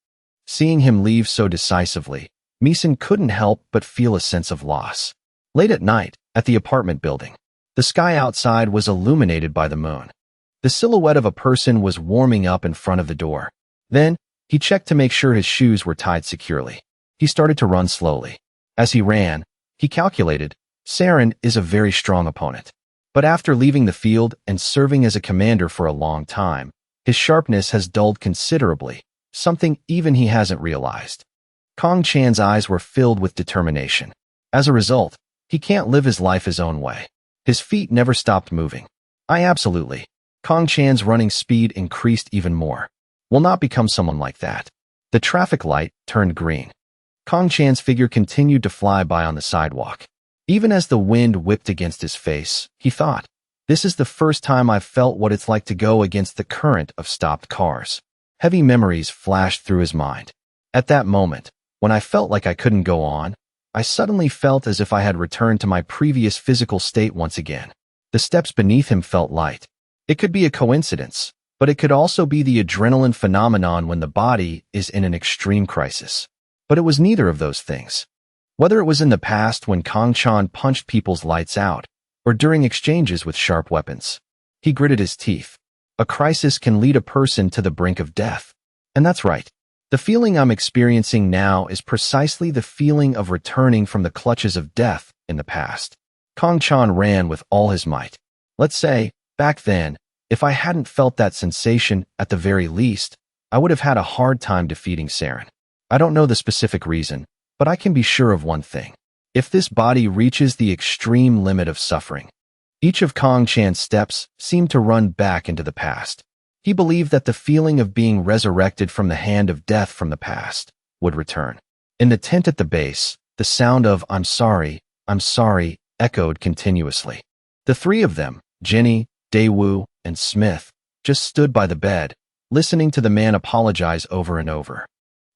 Seeing him leave so decisively, Mi-san couldn't help but feel a sense of loss. Late at night, at the apartment building, the sky outside was illuminated by the moon. The silhouette of a person was warming up in front of the door. Then, he checked to make sure his shoes were tied securely. He started to run slowly. As he ran, he calculated, Saren is a very strong opponent. But after leaving the field and serving as a commander for a long time, his sharpness has dulled considerably, something even he hasn't realized. Kong Chan's eyes were filled with determination. As a result, he can't live his life his own way. His feet never stopped moving. Absolutely. Kong Chan's running speed increased even more. Will not become someone like that. The traffic light turned green. Kong Chan's figure continued to fly by on the sidewalk. Even as the wind whipped against his face, he thought, this is the first time I've felt what it's like to go against the current of stopped cars. Heavy memories flashed through his mind. At that moment, when I felt like I couldn't go on, I suddenly felt as if I had returned to my previous physical state once again. The steps beneath him felt light. It could be a coincidence, but it could also be the adrenaline phenomenon when the body is in an extreme crisis. But it was neither of those things. Whether it was in the past when Kong Chan punched people's lights out, or during exchanges with sharp weapons, he gritted his teeth. A crisis can lead a person to the brink of death. And that's right. The feeling I'm experiencing now is precisely the feeling of returning from the clutches of death in the past. Kong Chan ran with all his might. Let's say, back then, if I hadn't felt that sensation at the very least, I would have had a hard time defeating Saren. I don't know the specific reason, but I can be sure of one thing. If this body reaches the extreme limit of suffering, each of Kong Chan's steps seemed to run back into the past. He believed that the feeling of being resurrected from the hand of death from the past would return. In the tent at the base, the sound of I'm sorry, echoed continuously. The three of them, Jenny, Daewoo, and Smith, just stood by the bed, listening to the man apologize over and over.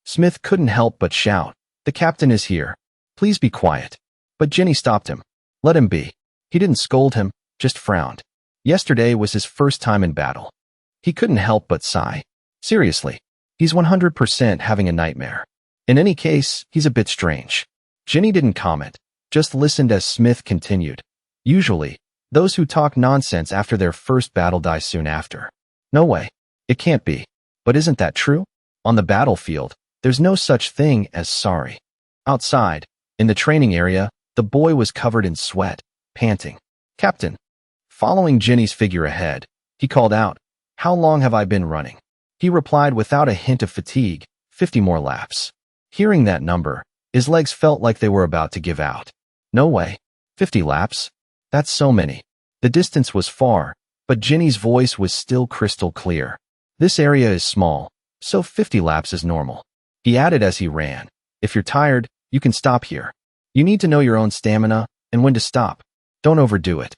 Smith couldn't help but shout, The captain is here. Please be quiet. But Jenny stopped him. Let him be. He didn't scold him, just frowned. Yesterday was his first time in battle. He couldn't help but sigh. Seriously, he's 100% having a nightmare. In any case, he's a bit strange. Jenny didn't comment, just listened as Smith continued. Usually, those who talk nonsense after their first battle die soon after. No way. It can't be. But isn't that true? On the battlefield, there's no such thing as sorry. Outside, in the training area, the boy was covered in sweat, panting. Captain. Following Jenny's figure ahead, he called out, "How long have I been running?" He replied without a hint of fatigue, 50 more laps. Hearing that number, his legs felt like they were about to give out. No way. 50 laps? That's so many. The distance was far, but Jenny's voice was still crystal clear. This area is small, so 50 laps is normal. He added as he ran, "If you're tired, you can stop here. You need to know your own stamina and when to stop. Don't overdo it."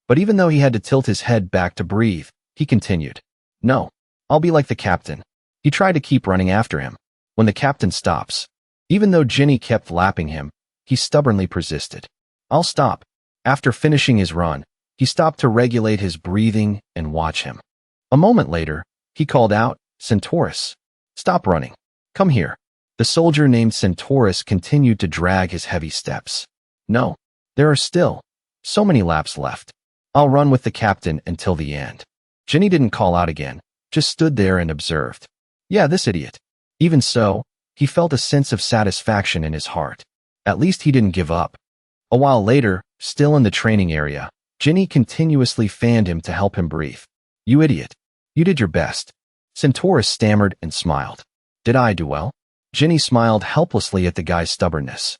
But even though he had to tilt his head back to breathe, he continued, "No, I'll be like the captain." He tried to keep running after him. When the captain stops, even though Jenny kept lapping him, he stubbornly persisted. "I'll stop." After finishing his run, he stopped to regulate his breathing and watch him. A moment later, he called out, "Centaurus, stop running. Come here." The soldier named Centaurus continued to drag his heavy steps. "No, there are still so many laps left. I'll run with the captain until the end." Jenny didn't call out again, just stood there and observed. Yeah, this idiot. Even so, he felt a sense of satisfaction in his heart. At least he didn't give up. A while later, still in the training area, Jenny continuously fanned him to help him breathe. "You idiot. You did your best." Centaurus stammered and smiled. "Did I do well?" Jenny smiled helplessly at the guy's stubbornness.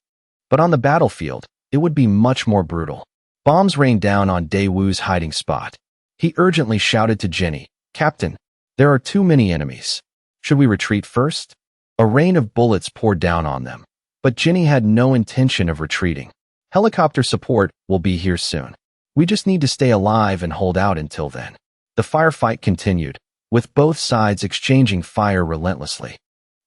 But on the battlefield, it would be much more brutal. Bombs rained down on Daewoo's hiding spot. He urgently shouted to Jenny, "Captain, there are too many enemies. Should we retreat first?" A rain of bullets poured down on them, but Jenny had no intention of retreating. "Helicopter support will be here soon. We just need to stay alive and hold out until then." The firefight continued, with both sides exchanging fire relentlessly.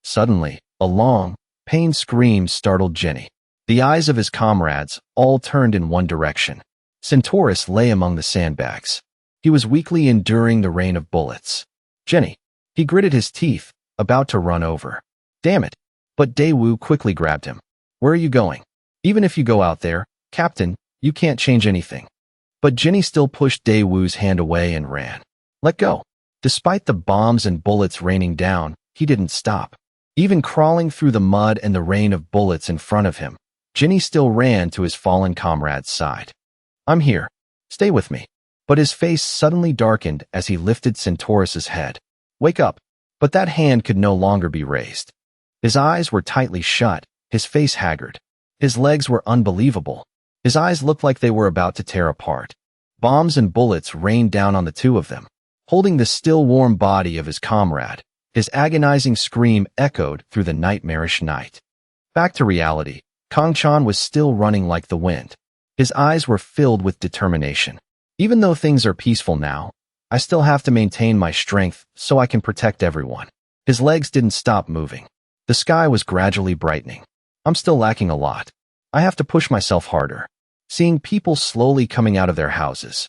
Suddenly, a long, pained scream startled Jenny. The eyes of his comrades all turned in one direction. Centaurus lay among the sandbags. He was weakly enduring the rain of bullets. "Jenny." He gritted his teeth, about to run over. "Damn it." But Daewoo quickly grabbed him. "Where are you going? Even if you go out there, Captain, you can't change anything." But Jenny still pushed Daewoo's hand away and ran. "Let go." Despite the bombs and bullets raining down, he didn't stop. Even crawling through the mud and the rain of bullets in front of him, Jenny still ran to his fallen comrade's side. "I'm here. Stay with me." But his face suddenly darkened as he lifted Centaurus's head. "Wake up." But that hand could no longer be raised. His eyes were tightly shut, his face haggard. His legs were unbelievable. His eyes looked like they were about to tear apart. Bombs and bullets rained down on the two of them. Holding the still warm body of his comrade, his agonizing scream echoed through the nightmarish night. Back to reality, Kang-chan was still running like the wind. His eyes were filled with determination. "Even though things are peaceful now, I still have to maintain my strength so I can protect everyone." His legs didn't stop moving. The sky was gradually brightening. "I'm still lacking a lot. I have to push myself harder." Seeing people slowly coming out of their houses,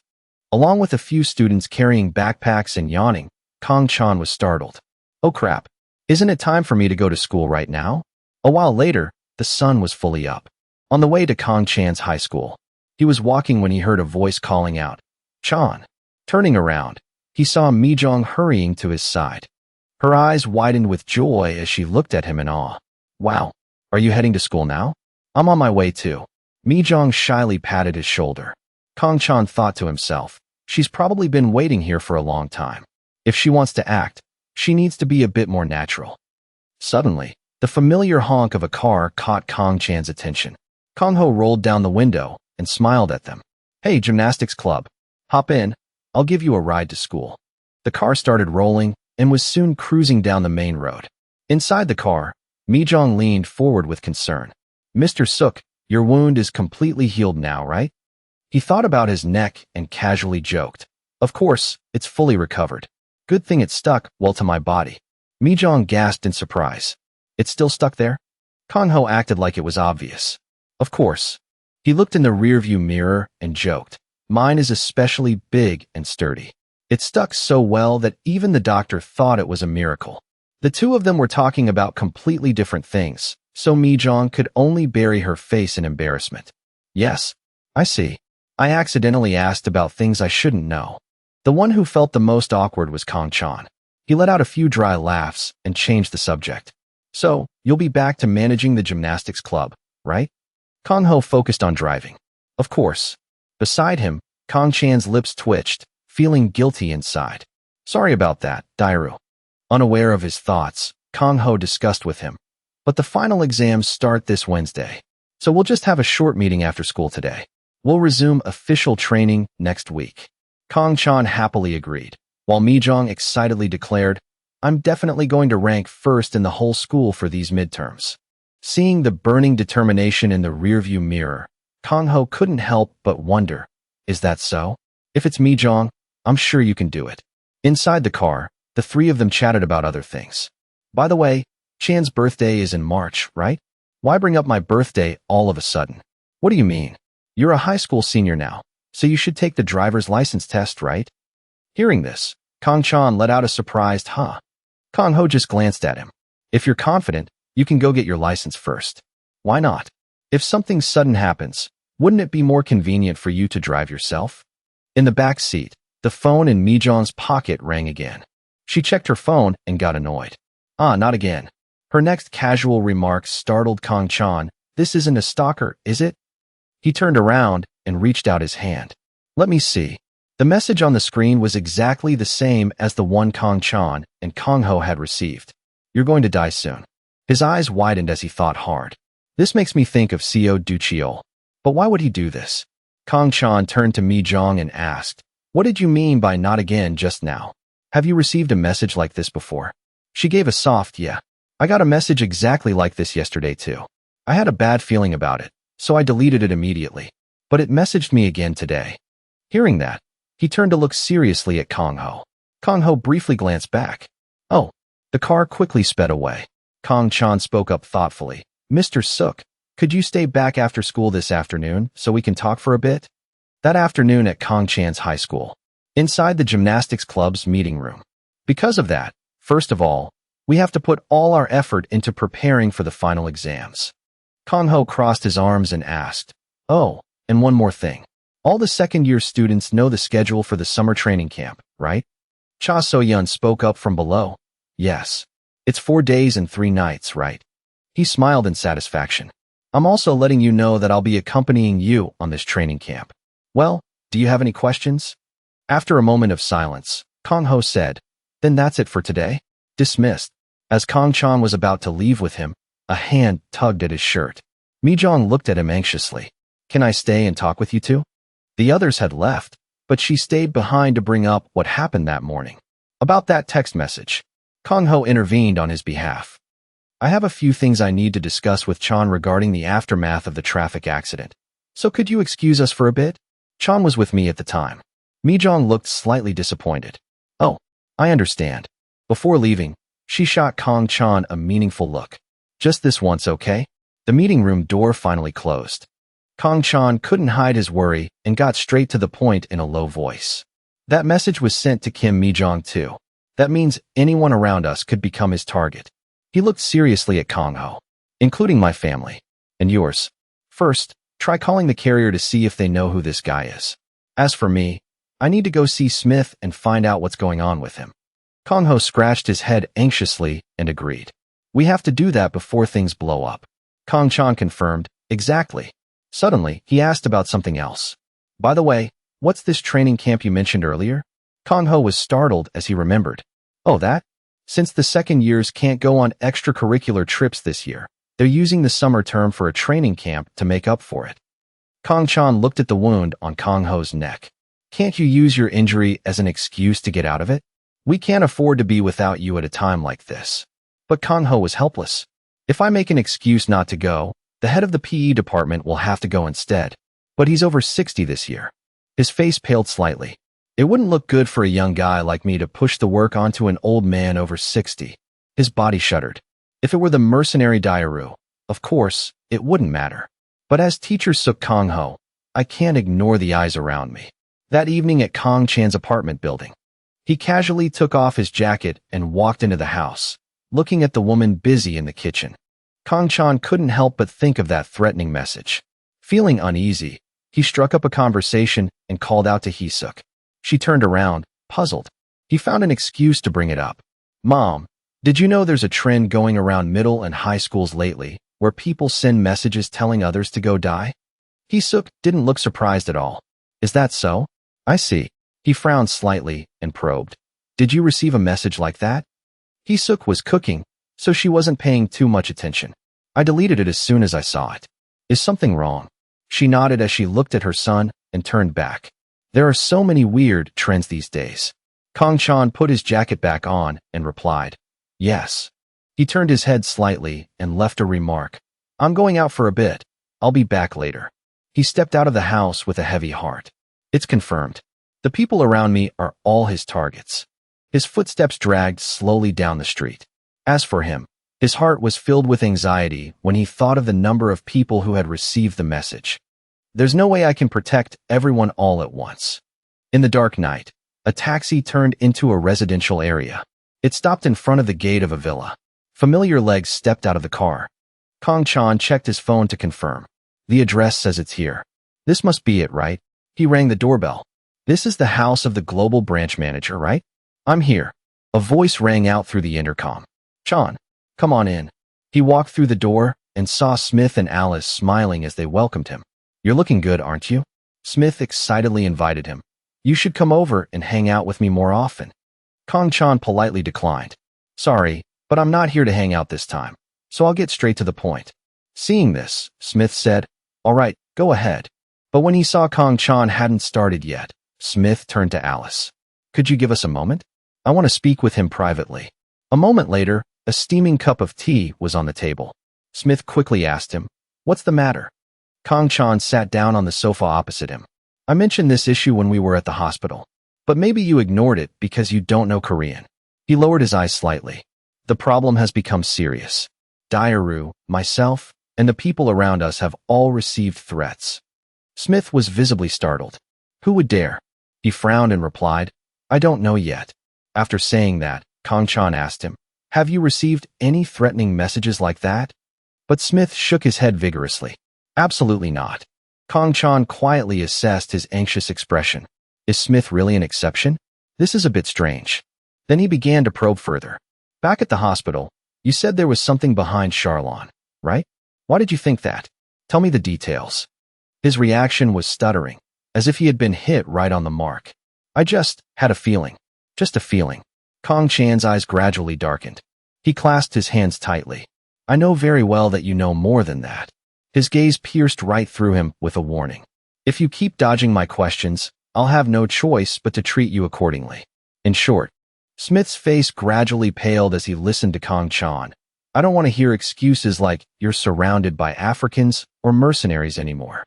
along with a few students carrying backpacks and yawning, Kang-chan was startled. "Oh crap. Isn't it time for me to go to school right now?" A while later, the sun was fully up. On the way to Kang-chan's high school, he was walking when he heard a voice calling out, "Chan." Turning around, he saw Mi-jang hurrying to his side. Her eyes widened with joy as she looked at him in awe. "Wow, are you heading to school now?" "I'm on my way too." Mi-jang shyly patted his shoulder. Kang-chan thought to himself, she's probably been waiting here for a long time. If she wants to act, she needs to be a bit more natural. Suddenly, the familiar honk of a car caught Kang-chan's attention. Kang-ho rolled down the window and smiled at them. "Hey, gymnastics club. Hop in. I'll give you a ride to school." The car started rolling and was soon cruising down the main road. Inside the car, Mi-jang leaned forward with concern. "Mr. Suk, your wound is completely healed now, right?" He thought about his neck and casually joked. "Of course, it's fully recovered. Good thing it stuck well to my body." Mi-jang gasped in surprise. "It's still stuck there?" Kang-ho acted like it was obvious. Of course. He looked in the rearview mirror and joked, "Mine is especially big and sturdy. It stuck so well that even the doctor thought it was a miracle." The two of them were talking about completely different things, so Mi-jang could only bury her face in embarrassment. "Yes, I see. I accidentally asked about things I shouldn't know." The one who felt the most awkward was Kang-chan. He let out a few dry laughs and changed the subject. "So, you'll be back to managing the gymnastics club, right?" Kang-ho focused on driving. "Of course." Beside him, Kang-chan's lips twitched, feeling guilty inside. "Sorry about that, Dairu." Unaware of his thoughts, Kang-ho discussed with him. "But the final exams start this Wednesday, so we'll just have a short meeting after school today. We'll resume official training next week." Kang-chan happily agreed, while Mi-jang excitedly declared, "I'm definitely going to rank first in the whole school for these midterms." Seeing the burning determination in the rearview mirror, Kang-ho couldn't help but wonder, is that so? If it's Mi-jang, I'm sure you can do it. Inside the car, the three of them chatted about other things. "By the way, Chan's birthday is in March, right? Why bring up my birthday all of a sudden?" "What do you mean? You're a high school senior now, so you should take the driver's license test, right?" Hearing this, Kang-chan let out a surprised "huh." Kang-ho just glanced at him. "If you're confident, you can go get your license first. Why not? If something sudden happens, wouldn't it be more convenient for you to drive yourself?" In the back seat, the phone in Mi-jang's pocket rang again. She checked her phone and got annoyed. Not again." Her next casual remark startled Kang-chan. "This isn't a stalker, is it?" He turned around and reached out his hand. "Let me see." The message on the screen was exactly the same as the one Kang-chan and Kang-ho had received. "You're going to die soon." His eyes widened as he thought hard. "This makes me think of Seo Duchiol. But why would he do this?" Kang-chan turned to Mi-jang and asked, "What did you mean by not again just now? Have you received a message like this before?" She gave a soft "yeah." "I got a message exactly like this yesterday too. I had a bad feeling about it, so I deleted it immediately. But it messaged me again today." Hearing that, he turned to look seriously at Kang-ho. Kang-ho briefly glanced back. "Oh." The car quickly sped away. Kang-chan spoke up thoughtfully. "Mr. Suk, could you stay back after school this afternoon so we can talk for a bit?" That afternoon at Kang-chan's high school, inside the gymnastics club's meeting room. "Because of that, first of all, we have to put all our effort into preparing for the final exams." Kang-ho crossed his arms and asked, "Oh, and one more thing. All the second-year students know the schedule for the summer training camp, right?" Cha So-yun spoke up from below. "Yes. It's 4 days and 3 nights, right?" He smiled in satisfaction. "I'm also letting you know that I'll be accompanying you on this training camp. Well, do you have any questions?" After a moment of silence, Kang-ho said, "Then that's it for today. Dismissed." As Kang-chan was about to leave with him, a hand tugged at his shirt. Mi-jang looked at him anxiously. "Can I stay and talk with you two?" The others had left, but she stayed behind to bring up what happened that morning. About that text message, Kang-ho intervened on his behalf. "I have a few things I need to discuss with Chan regarding the aftermath of the traffic accident. So could you excuse us for a bit?" Chan was with me at the time. Mi-jang looked slightly disappointed. "Oh, I understand." Before leaving, she shot Kang-chan a meaningful look. "Just this once, okay?" The meeting room door finally closed. Kang-chan couldn't hide his worry and got straight to the point in a low voice. "That message was sent to Kim Mi-jang too. That means anyone around us could become his target." He looked seriously at Kang-ho. "Including my family. And yours. First, try calling the carrier to see if they know who this guy is. As for me, I need to go see Smith and find out what's going on with him." Kang-ho scratched his head anxiously and agreed. "We have to do that before things blow up." Kang-chan confirmed, "Exactly." Suddenly, he asked about something else. "By the way, what's this training camp you mentioned earlier?" Kang-ho was startled as he remembered. "Oh, that? Since the second years can't go on extracurricular trips this year, they're using the summer term for a training camp to make up for it." Kang-chan looked at the wound on Kang-ho's neck. "Can't you use your injury as an excuse to get out of it? We can't afford to be without you at a time like this." But Kang-ho was helpless. "If I make an excuse not to go, the head of the PE department will have to go instead. But he's over 60 this year." His face paled slightly. "It wouldn't look good for a young guy like me to push the work onto an old man over 60. His body shuddered. "If it were the mercenary Dairu, Of course, it wouldn't matter. But as teacher Suk Kong-ho, I can't ignore the eyes around me. That evening at Kong Chan's apartment building, he casually took off his jacket and walked into the house, looking at the woman busy in the kitchen. Kong Chan couldn't help but think of that threatening message. Feeling uneasy, he struck up a conversation and called out to Hee-suk. She turned around, puzzled. He found an excuse to bring it up. Mom, did you know there's a trend going around middle and high schools lately where people send messages telling others to go die? Hee-suk didn't look surprised at all. Is that so? I see. He frowned slightly and probed. Did you receive a message like that? Hee-suk was cooking, so she wasn't paying too much attention. I deleted it as soon as I saw it. Is something wrong? She nodded as she looked at her son and turned back. There are so many weird trends these days. Kong Chan put his jacket back on and replied, yes. He turned his head slightly and left a remark. I'm going out for a bit. I'll be back later. He stepped out of the house with a heavy heart. It's confirmed. The people around me are all his targets. His footsteps dragged slowly down the street. As for him, his heart was filled with anxiety when he thought of the number of people who had received the message. There's no way I can protect everyone all at once. In the dark night, a taxi turned into a residential area. It stopped in front of the gate of a villa. Familiar legs stepped out of the car. Kong Chan checked his phone to confirm. The address says it's here. This must be it, right? He rang the doorbell. This is the house of the global branch manager, right? I'm here. A voice rang out through the intercom. Chan, come on in. He walked through the door and saw Smith and Alice smiling as they welcomed him. You're looking good, aren't you? Smith excitedly invited him. You should come over and hang out with me more often. Kong Chan politely declined. Sorry, but I'm not here to hang out this time, so I'll get straight to the point. Seeing this, Smith said, all right, go ahead. But when he saw Kong Chan hadn't started yet, Smith turned to Alice. Could you give us a moment? I want to speak with him privately. A moment later, a steaming cup of tea was on the table. Smith quickly asked him, what's the matter? Kong Chan sat down on the sofa opposite him. I mentioned this issue when we were at the hospital, but maybe you ignored it because you don't know Korean. He lowered his eyes slightly. The problem has become serious. Dairu, myself, and the people around us have all received threats. Smith was visibly startled. Who would dare? He frowned and replied, I don't know yet. After saying that, Kong Chan asked him, have you received any threatening messages like that? But Smith shook his head vigorously. Absolutely not. Kong Chan quietly assessed his anxious expression. Is Smith really an exception? This is a bit strange. Then he began to probe further. Back at the hospital, you said there was something behind Charlon, right? Why did you think that? Tell me the details. His reaction was stuttering, as if he had been hit right on the mark. I just had a feeling. Just a feeling. Kong Chan's eyes gradually darkened. He clasped his hands tightly. I know very well that you know more than that. His gaze pierced right through him with a warning. If you keep dodging my questions, I'll have no choice but to treat you accordingly. In short, Smith's face gradually paled as he listened to Kong Chan. I don't want to hear excuses like you're surrounded by Africans or mercenaries anymore.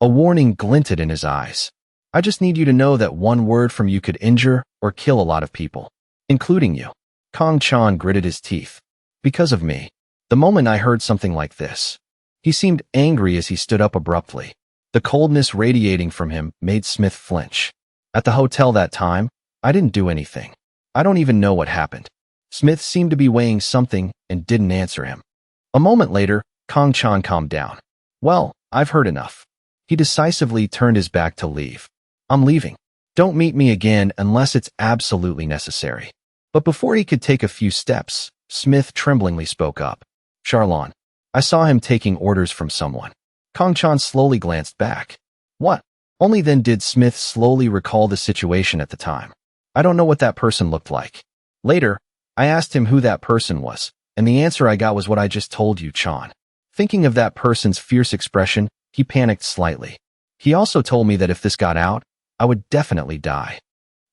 A warning glinted in his eyes. I just need you to know that one word from you could injure or kill a lot of people, including you. Kong Chan gritted his teeth. Because of me. The moment I heard something like this, he seemed angry as he stood up abruptly. The coldness radiating from him made Smith flinch. At the hotel that time, I didn't do anything. I don't even know what happened. Smith seemed to be weighing something and didn't answer him. A moment later, Kong Chan calmed down. Well, I've heard enough. He decisively turned his back to leave. I'm leaving. Don't meet me again unless it's absolutely necessary. But before he could take a few steps, Smith tremblingly spoke up. Charlon, I saw him taking orders from someone. Kong Chan slowly glanced back. What? Only then did Smith slowly recall the situation at the time. I don't know what that person looked like. Later, I asked him who that person was, and the answer I got was what I just told you, Chan. Thinking of that person's fierce expression, he panicked slightly. He also told me that if this got out, I would definitely die.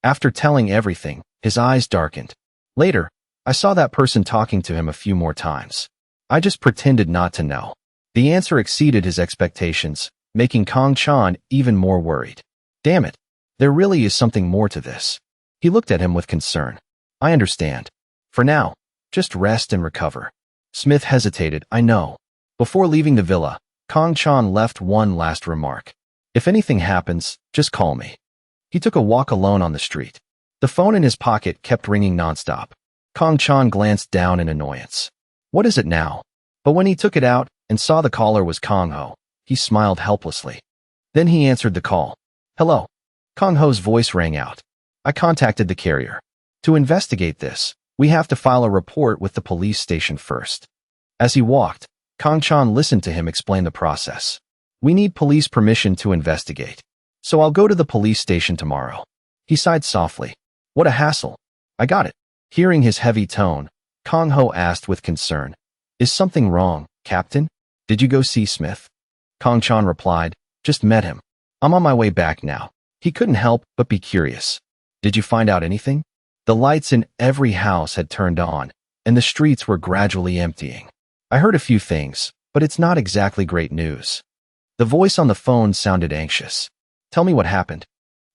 After telling everything, his eyes darkened. Later, I saw that person talking to him a few more times. I just pretended not to know. The answer exceeded his expectations, making Kong Chan even more worried. Damn it, there really is something more to this. He looked at him with concern. I understand. For now, just rest and recover. Smith hesitated. I know. Before leaving the villa, Kong Chan left one last remark. If anything happens, just call me. He took a walk alone on the street. The phone in his pocket kept ringing nonstop. Kong Chan glanced down in annoyance. What is it now? But when he took it out and saw the caller was Kong Ho, he smiled helplessly. Then he answered the call. Hello. Kong Ho's voice rang out. I contacted the carrier. To investigate this, we have to file a report with the police station first. As he walked, Kong Chan listened to him explain the process. We need police permission to investigate. So I'll go to the police station tomorrow. He sighed softly. What a hassle. I got it. Hearing his heavy tone, Kong Ho asked with concern. Is something wrong, Captain? Did you go see Smith? Kong Chan replied, just met him. I'm on my way back now. He couldn't help but be curious. Did you find out anything? The lights in every house had turned on, and the streets were gradually emptying. I heard a few things, but it's not exactly great news. The voice on the phone sounded anxious. Tell me what happened.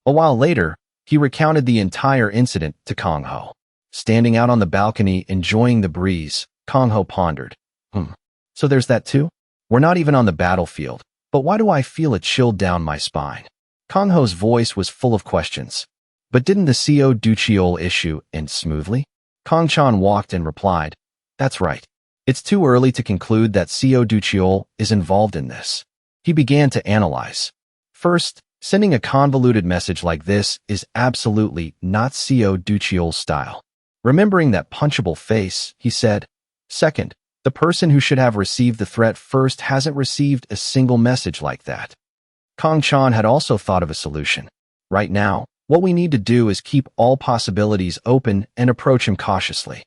A while later, he recounted the entire incident to Kong Ho. Standing out on the balcony enjoying the breeze, Kong Ho pondered. So there's that too? We're not even on the battlefield, but why do I feel a chill down my spine? Kong Ho's voice was full of questions. But didn't the Seoul Ducheol issue end smoothly? Kong Chan walked and replied, that's right. It's too early to conclude that Seoul Ducheol is involved in this. He began to analyze. First, sending a convoluted message like this is absolutely not Seoul Ducheol's style. Remembering that punchable face, he said, second, the person who should have received the threat first hasn't received a single message like that. Kong Chan had also thought of a solution. Right now, what we need to do is keep all possibilities open and approach him cautiously.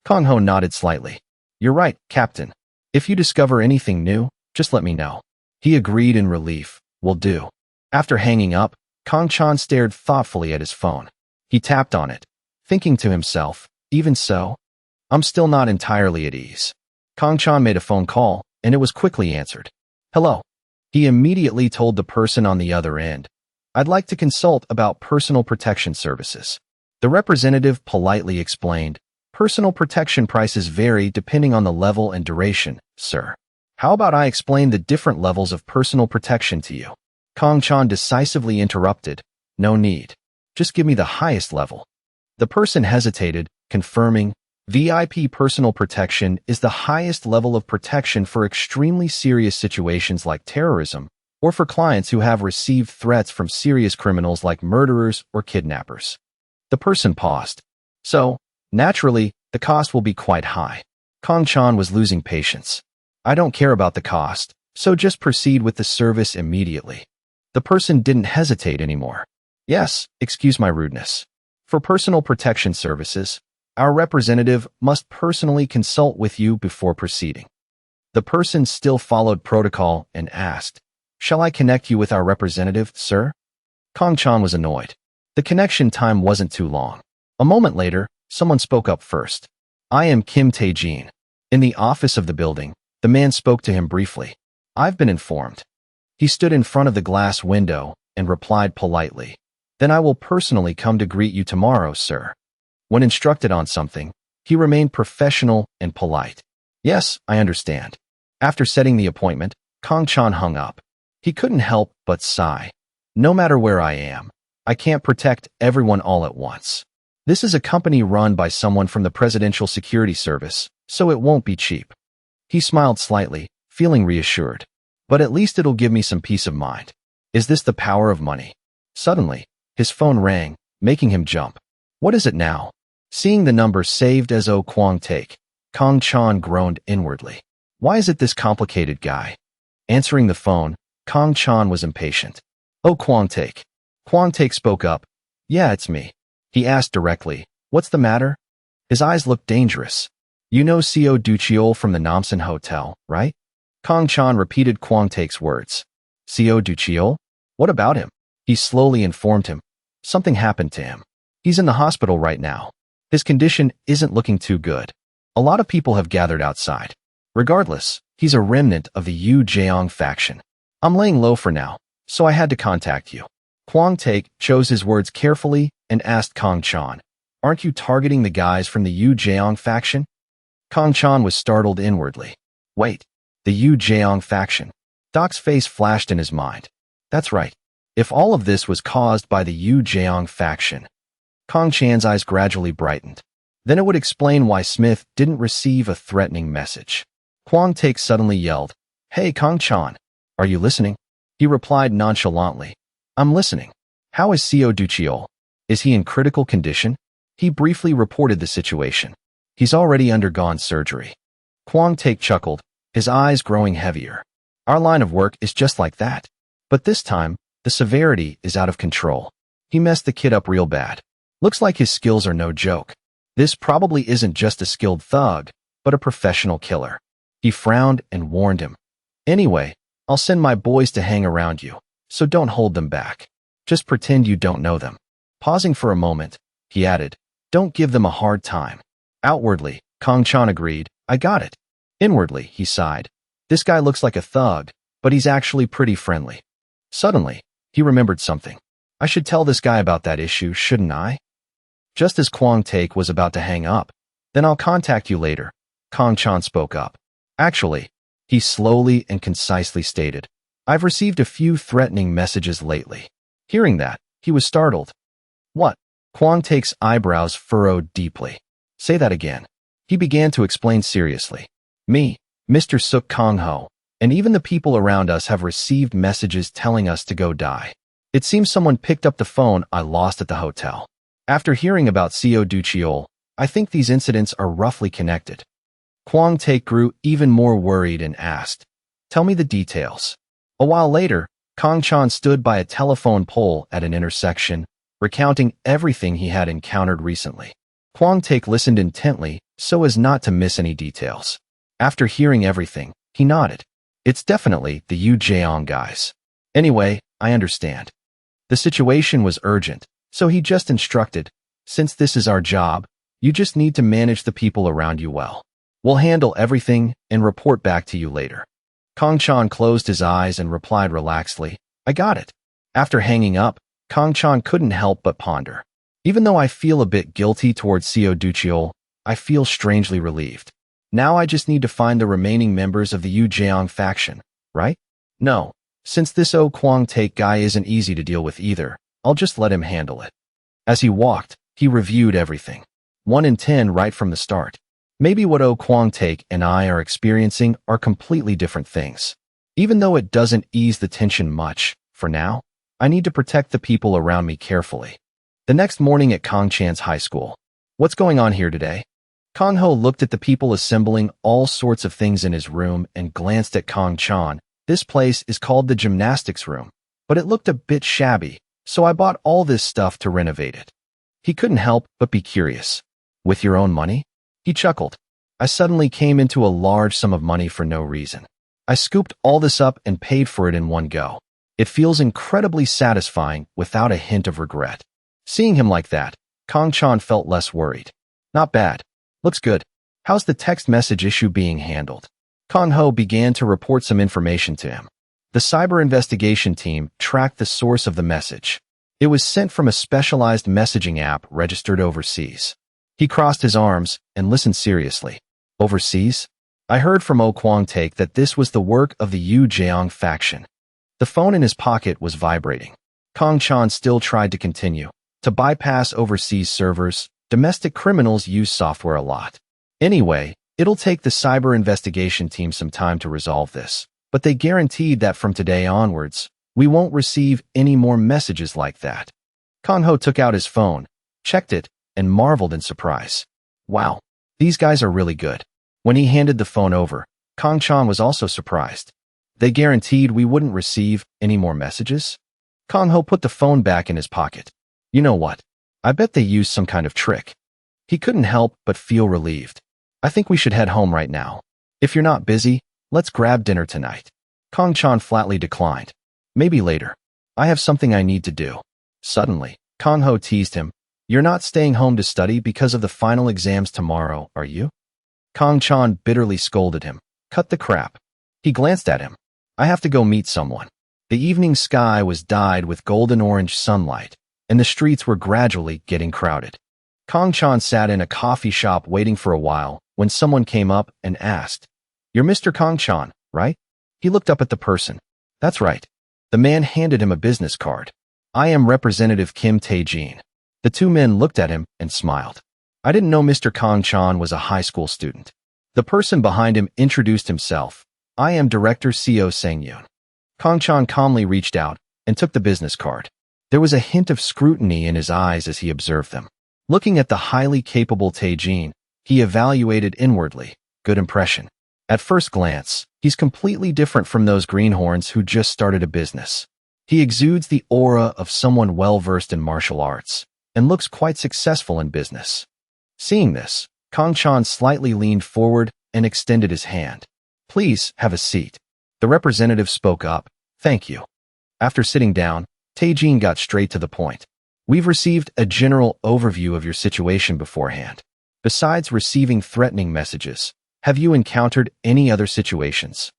Kong Ho nodded slightly. You're right, Captain. If you discover anything new, just let me know. He agreed in relief. Will do. After hanging up, Kong Chan stared thoughtfully at his phone. He tapped on it, thinking to himself, even so, I'm still not entirely at ease. Kong Chan made a phone call, and it was quickly answered. Hello. He immediately told the person on the other end, I'd like to consult about personal protection services. The representative politely explained, personal protection prices vary depending on the level and duration, sir. How about I explain the different levels of personal protection to you? Kong Chan decisively interrupted, no need. Just give me the highest level. The person hesitated, confirming, VIP personal protection is the highest level of protection for extremely serious situations like terrorism, or for clients who have received threats from serious criminals like murderers or kidnappers. The person paused. So, naturally, the cost will be quite high. Kong Chan was losing patience. I don't care about the cost, so just proceed with the service immediately. The person didn't hesitate anymore. Yes, excuse my rudeness. For personal protection services, our representative must personally consult with you before proceeding. The person still followed protocol and asked, Shall I connect you with our representative, sir? Kong Chan was annoyed. The connection time wasn't too long. A moment later, someone spoke up first. I am Kim Tae-jin. In the office of the building, the man spoke to him briefly. I've been informed. He stood in front of the glass window and replied politely. Then I will personally come to greet you tomorrow, sir. When instructed on something, he remained professional and polite. Yes, I understand. After setting the appointment, Kong Chan hung up. He couldn't help but sigh. No matter where I am, I can't protect everyone all at once. This is a company run by someone from the Presidential Security Service, so it won't be cheap. He smiled slightly, feeling reassured. But at least it'll give me some peace of mind. Is this the power of money? Suddenly, his phone rang, making him jump. What is it now? Seeing the number saved as O Kwang Take, Kong Chan groaned inwardly. Why is it this complicated guy? Answering the phone, Kong Chan was impatient. Oh, Kwang Take. Kwang Take spoke up. Yeah, it's me. He asked directly, what's the matter? His eyes looked dangerous. You know Seo Ducheol from the Namsan Hotel, right? Kong Chan repeated Kwang Take's words. Seo Ducheol? What about him? He slowly informed him. Something happened to him. He's in the hospital right now. His condition isn't looking too good. A lot of people have gathered outside. Regardless, he's a remnant of the Yu-jeong faction. I'm laying low for now, so I had to contact you. Kwang Take chose his words carefully and asked Kong Chan, aren't you targeting the guys from the Yu-jeong faction? Kong Chan was startled inwardly. Wait, The Mi-jang faction. Doc's face flashed in his mind. That's right. If all of this was caused by the Mi-jang faction, Kong Chan's eyes gradually brightened. Then it would explain why Smith didn't receive a threatening message. Kwang Taek suddenly yelled, "Hey Kong Chan, are you listening?" He replied nonchalantly, "I'm listening. How is Seo Ducheol? Is he in critical condition?" He briefly reported the situation. "He's already undergone surgery." Kwang Taek chuckled, his eyes growing heavier. "Our line of work is just like that. But this time, the severity is out of control. He messed the kid up real bad. Looks like his skills are no joke. This probably isn't just a skilled thug, but a professional killer." He frowned and warned him, "Anyway, I'll send my boys to hang around you, so don't hold them back. Just pretend you don't know them." Pausing for a moment, he added, "Don't give them a hard time." Outwardly, Kong Chan agreed, "I got it." Inwardly, he sighed. This guy looks like a thug, but he's actually pretty friendly. Suddenly, he remembered something. I should tell this guy about that issue, shouldn't I? Just as Kwang Taek was about to hang up, "Then I'll contact you later," Kong Chan spoke up. "Actually," he slowly and concisely stated, "I've received a few threatening messages lately." Hearing that, he was startled. "What?" Kwang Taek's eyebrows furrowed deeply. "Say that again." He began to explain seriously. "Me, Mr. Suk Kong Ho, and even the people around us have received messages telling us to go die. It seems someone picked up the phone I lost at the hotel. After hearing about Seo Ducheol, I think these incidents are roughly connected." Kwang Taek grew even more worried and asked, "Tell me the details." A while later, Kong Chan stood by a telephone pole at an intersection, recounting everything he had encountered recently. Kwang Taek listened intently so as not to miss any details. After hearing everything, he nodded. "It's definitely the Mi-jang guys. Anyway, I understand. The situation was urgent, so he just instructed, since this is our job, you just need to manage the people around you well. We'll handle everything and report back to you later." Kong Chan closed his eyes and replied relaxedly, "I got it." After hanging up, Kong Chan couldn't help but ponder. "Even though I feel a bit guilty towards Seo Ducheol, I feel strangely relieved. Now I just need to find the remaining members of the Mi-jang faction, right? No, since this Kwang Taek guy isn't easy to deal with either, I'll just let him handle it." As he walked, he reviewed everything. 1 in 10 right from the start. Maybe what Kwang Taek and I are experiencing are completely different things. Even though it doesn't ease the tension much, for now, I need to protect the people around me carefully. The next morning at Kong Chan's high school. "What's going on here today?" Kong Ho looked at the people assembling all sorts of things in his room and glanced at Kong Chan. "This place is called the gymnastics room, but it looked a bit shabby, so I bought all this stuff to renovate it." He couldn't help but be curious. "With your own money?" He chuckled. "I suddenly came into a large sum of money for no reason. I scooped all this up and paid for it in one go. It feels incredibly satisfying without a hint of regret." Seeing him like that, Kong Chan felt less worried. "Not bad. Looks good. How's the text message issue being handled?" Kong Ho began to report some information to him. The cyber investigation team tracked the source of the message. It was sent from a specialized messaging app registered overseas. He crossed his arms and listened seriously. "Overseas? I heard from Kwang Taek that this was the work of the Mi-jang faction." The phone in his pocket was vibrating. Kong Chan still tried to continue. "To bypass overseas servers, domestic criminals use software a lot. Anyway, it'll take the cyber investigation team some time to resolve this, but they guaranteed that from today onwards, we won't receive any more messages like that." Kong Ho took out his phone, checked it, and marveled in surprise. "Wow, these guys are really good." When he handed the phone over, Kong Chan was also surprised. "They guaranteed we wouldn't receive any more messages?" Kong Ho put the phone back in his pocket. "You know what? I bet they used some kind of trick." He couldn't help but feel relieved. "I think we should head home right now. If you're not busy, let's grab dinner tonight." Kong Chan flatly declined. "Maybe later. I have something I need to do." Suddenly, Kong Ho teased him. "You're not staying home to study because of the final exams tomorrow, are you?" Kong Chan bitterly scolded him. "Cut the crap." He glanced at him. "I have to go meet someone." The evening sky was dyed with golden-orange sunlight, and the streets were gradually getting crowded. Kong Chan sat in a coffee shop waiting for a while when someone came up and asked, "You're Mr. Kong Chan, right? He looked up at the person. That's right. The man handed him a business card. I am Representative Kim Tae-jin. The two men looked at him and smiled. I didn't know Mr. Kang Chan was a high school student. The person behind him introduced himself. I am Director Seo Sang-yoon. Kang Chan calmly reached out and took the business card. There was a hint of scrutiny in his eyes as he observed them. Looking at the highly capable Tae-jin, he evaluated inwardly. Good impression. At first glance, he's completely different from those greenhorns who just started a business. He exudes the aura of someone well-versed in martial arts and looks quite successful in business. Seeing this, Kang Chan slightly leaned forward and extended his hand. Please have a seat. The representative spoke up. Thank you. After sitting down, Tae-jin got straight to the point. We've received a general overview of your situation beforehand. Besides receiving threatening messages, have you encountered any other situations?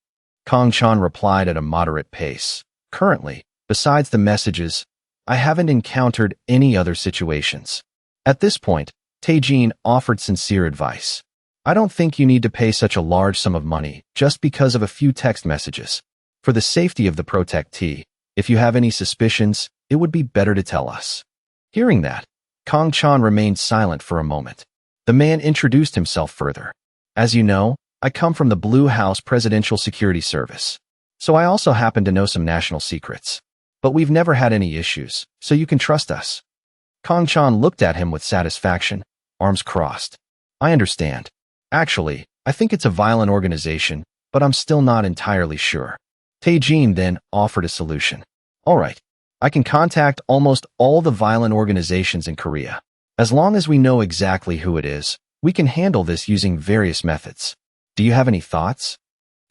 Kang Chan replied at a moderate pace. Currently, besides the messages, I haven't encountered any other situations. At this point, Tae-jin offered sincere advice. I don't think you need to pay such a large sum of money just because of a few text messages. For the safety of the protectee, if you have any suspicions, it would be better to tell us. Hearing that, Kang Chan remained silent for a moment. The man introduced himself further. As you know, I come from the Blue House Presidential Security Service. So I also happen to know some national secrets. But we've never had any issues, so you can trust us. Kang Chan looked at him with satisfaction, arms crossed. I understand. Actually, I think it's a violent organization, but I'm still not entirely sure. Tae-jin then offered a solution. All right, I can contact almost all the violent organizations in Korea. As long as we know exactly who it is, we can handle this using various methods. Do you have any thoughts?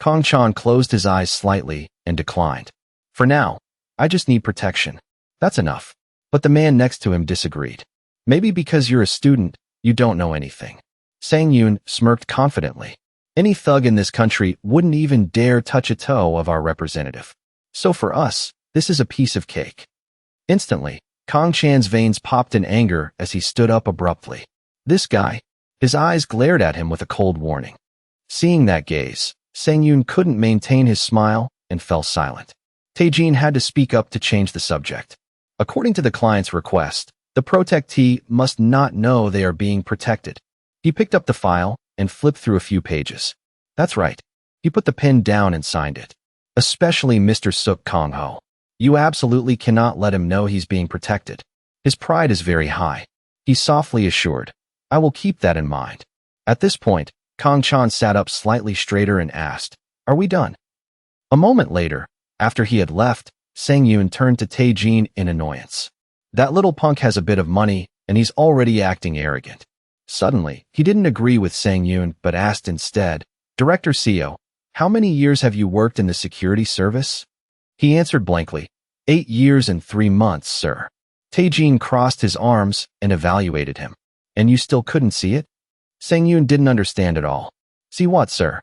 Kang Chan closed his eyes slightly and declined. For now, I just need protection. That's enough. But the man next to him disagreed. Maybe because you're a student, you don't know anything. Sang-yoon smirked confidently. Any thug in this country wouldn't even dare touch a toe of our representative. So for us, this is a piece of cake. Instantly, Kang Chan's veins popped in anger as he stood up abruptly. This guy, his eyes glared at him with a cold warning. Seeing that gaze, Sang-yoon couldn't maintain his smile and fell silent. Tae-jin had to speak up to change the subject. According to the client's request, the protectee must not know they are being protected. He picked up the file and flipped through a few pages. That's right. He put the pen down and signed it. Especially Mr. Suk Kong-ho. You absolutely cannot let him know he's being protected. His pride is very high. He softly assured, I will keep that in mind. At this point, Kang Chan sat up slightly straighter and asked, Are we done? A moment later, after he had left, Sang-yoon turned to Tae-jin in annoyance. That little punk has a bit of money, and he's already acting arrogant. Suddenly, he didn't agree with Sang-yoon but asked instead, Director Seo, how many years have you worked in the security service? He answered blankly, 8 years and 3 months, sir. Tae-jin crossed his arms and evaluated him. And you still couldn't see it? Sang-yoon didn't understand at all. See what, sir?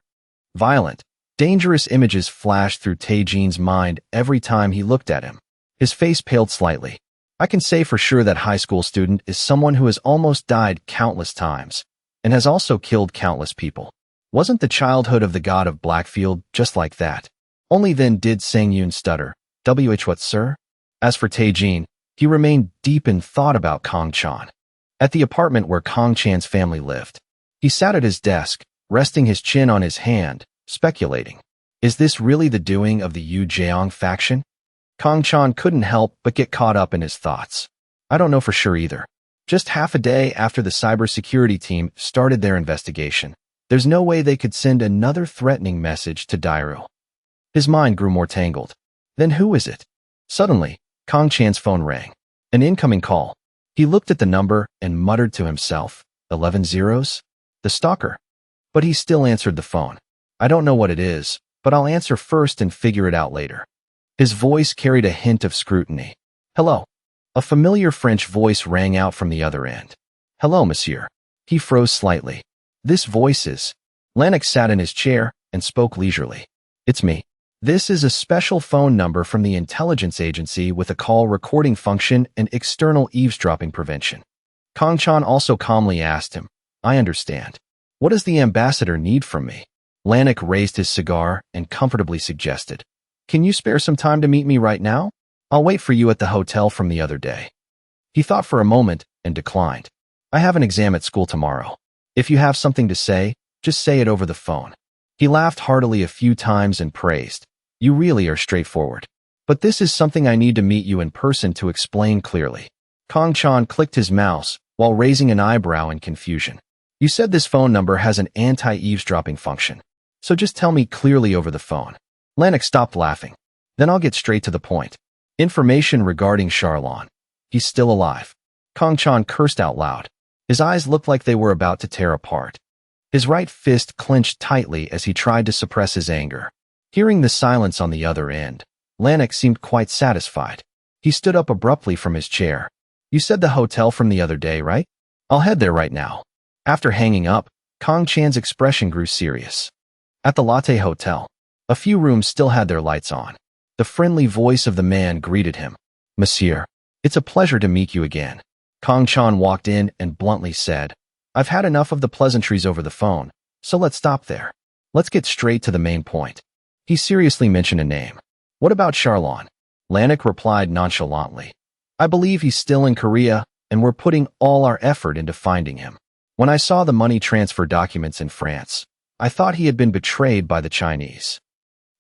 Violent, dangerous images flashed through Tae-jin's mind every time he looked at him. His face paled slightly. I can say for sure that high school student is someone who has almost died countless times and has also killed countless people. Wasn't the childhood of the god of Blackfield just like that? Only then did Sang-yoon stutter. What, sir? As for Tae-jin, he remained deep in thought about Kang Chan. At the apartment where Kang Chan's family lived, he sat at his desk, resting his chin on his hand, speculating. Is this really the doing of the Yu-jeong faction? Kang Chan couldn't help but get caught up in his thoughts. I don't know for sure either. Just half a day after the cybersecurity team started their investigation, there's no way they could send another threatening message to Dairul. His mind grew more tangled. Then who is it? Suddenly, Kang Chan's phone rang. An incoming call. He looked at the number and muttered to himself, 11 zeros? The stalker. But he still answered the phone. I don't know what it is, but I'll answer first and figure it out later. His voice carried a hint of scrutiny. Hello. A familiar French voice rang out from the other end. Hello, monsieur. He froze slightly. This voice is... Lennox sat in his chair and spoke leisurely. It's me. This is a special phone number from the intelligence agency with a call recording function and external eavesdropping prevention. Kang Chan also calmly asked him, I understand. What does the ambassador need from me? Lanik raised his cigar and comfortably suggested, "Can you spare some time to meet me right now? I'll wait for you at the hotel from the other day." He thought for a moment and declined. "I have an exam at school tomorrow. If you have something to say, just say it over the phone." He laughed heartily a few times and praised, "You really are straightforward. But this is something I need to meet you in person to explain clearly." Kong Chan clicked his mouse while raising an eyebrow in confusion. "You said this phone number has an anti-eavesdropping function. So just tell me clearly over the phone." Lanik stopped laughing. "Then I'll get straight to the point. Information regarding Charlon. He's still alive." Kong Chan cursed out loud. His eyes looked like they were about to tear apart. His right fist clenched tightly as he tried to suppress his anger. Hearing the silence on the other end, Lanik seemed quite satisfied. He stood up abruptly from his chair. "You said the hotel from the other day, right? I'll head there right now." After hanging up, Kong Chan's expression grew serious. At the Latte Hotel, a few rooms still had their lights on. The friendly voice of the man greeted him. "Monsieur, it's a pleasure to meet you again." Kong Chan walked in and bluntly said, "I've had enough of the pleasantries over the phone, so let's stop there. Let's get straight to the main point." He seriously mentioned a name. "What about Charlon?" Lanik replied nonchalantly, "I believe he's still in Korea, and we're putting all our effort into finding him. When I saw the money transfer documents in France, I thought he had been betrayed by the Chinese."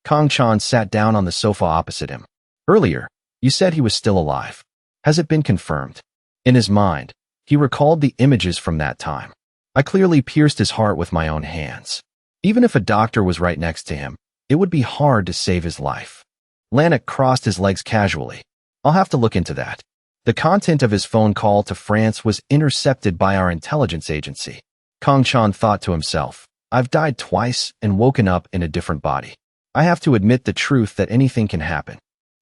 Kong Chan sat down on the sofa opposite him. "Earlier, you said he was still alive. Has it been confirmed?" In his mind, he recalled the images from that time. "I clearly pierced his heart with my own hands. Even if a doctor was right next to him, it would be hard to save his life." Lanik crossed his legs casually. "I'll have to look into that." The content of his phone call to France was intercepted by our intelligence agency. Kong Chan thought to himself, "I've died twice and woken up in a different body. I have to admit the truth that anything can happen."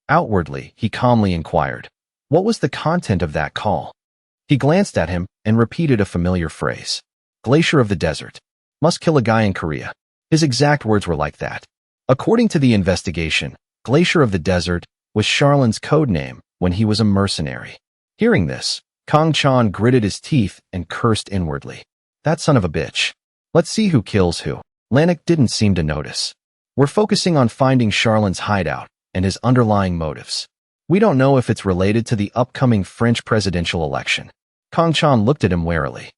Outwardly, he calmly inquired, "What was the content of that call?" He glanced at him and repeated a familiar phrase. "Glacier of the desert. Must kill a guy in Korea." His exact words were like that. According to the investigation, Glacier of the Desert was Charlon's code name when he was a mercenary. Hearing this, Kong Chan gritted his teeth and cursed inwardly. "That son of a bitch. Let's see who kills who." Lanik didn't seem to notice. "We're focusing on finding Charlon's hideout and his underlying motives. We don't know if it's related to the upcoming French presidential election." Kong Chan looked at him warily.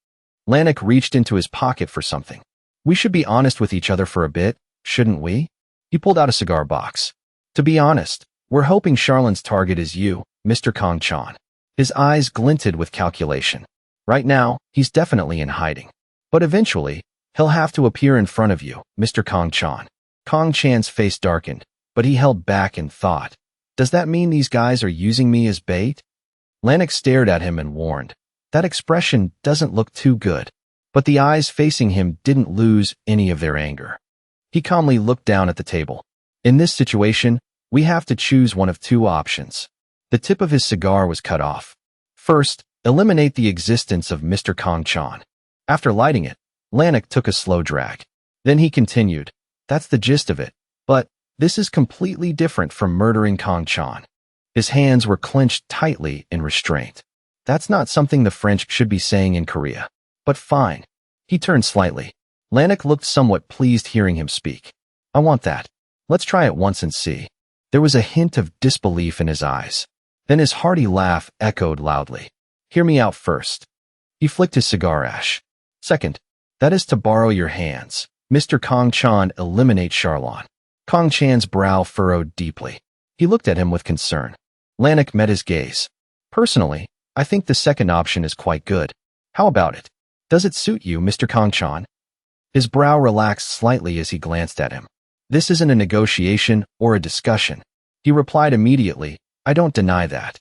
Lanik reached into his pocket for something. "We should be honest with each other for a bit, shouldn't we?" He pulled out a cigar box. "To be honest, we're hoping Charlon's target is you, Mr. Kong Chan." His eyes glinted with calculation. "Right now, he's definitely in hiding. But eventually, he'll have to appear in front of you, Mr. Kong Chan." Kong Chan's face darkened, but he held back in thought. "Does that mean these guys are using me as bait?" Lanik stared at him and warned, "That expression doesn't look too good." But the eyes facing him didn't lose any of their anger. He calmly looked down at the table. "In this situation, we have to choose one of two options." The tip of his cigar was cut off. "First, eliminate the existence of Mr. Kong Chan." After lighting it, Lanik took a slow drag. Then he continued, "That's the gist of it. But this is completely different from murdering Kong Chan." His hands were clenched tightly in restraint. "That's not something the French should be saying in Korea. But fine." He turned slightly. Lanik looked somewhat pleased hearing him speak. "I want that. Let's try it once and see." There was a hint of disbelief in his eyes. Then his hearty laugh echoed loudly. "Hear me out first." He flicked his cigar ash. "Second, that is to borrow your hands. Mr. Kong Chan, eliminate Charlon." Kong Chan's brow furrowed deeply. He looked at him with concern. Lanik met his gaze. "Personally, I think the second option is quite good. How about it? Does it suit you, Mr. Kong Chan?" His brow relaxed slightly as he glanced at him. "This isn't a negotiation or a discussion." He replied immediately, "I don't deny that."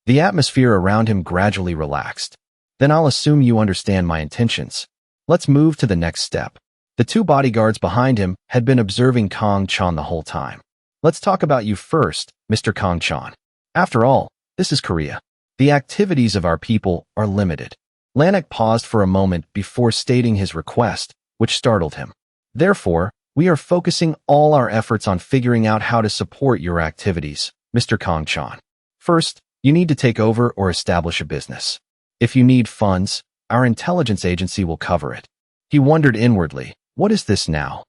The atmosphere around him gradually relaxed. "Then I'll assume you understand my intentions. Let's move to the next step." The two bodyguards behind him had been observing Kong Chan the whole time. "Let's talk about you first, Mr. Kong Chan. After all, this is Korea. The activities of our people are limited." Lanik paused for a moment before stating his request, which startled him. "Therefore, we are focusing all our efforts on figuring out how to support your activities, Mr. Kong Chan. First, you need to take over or establish a business. If you need funds, our intelligence agency will cover it." He wondered inwardly, what is this now?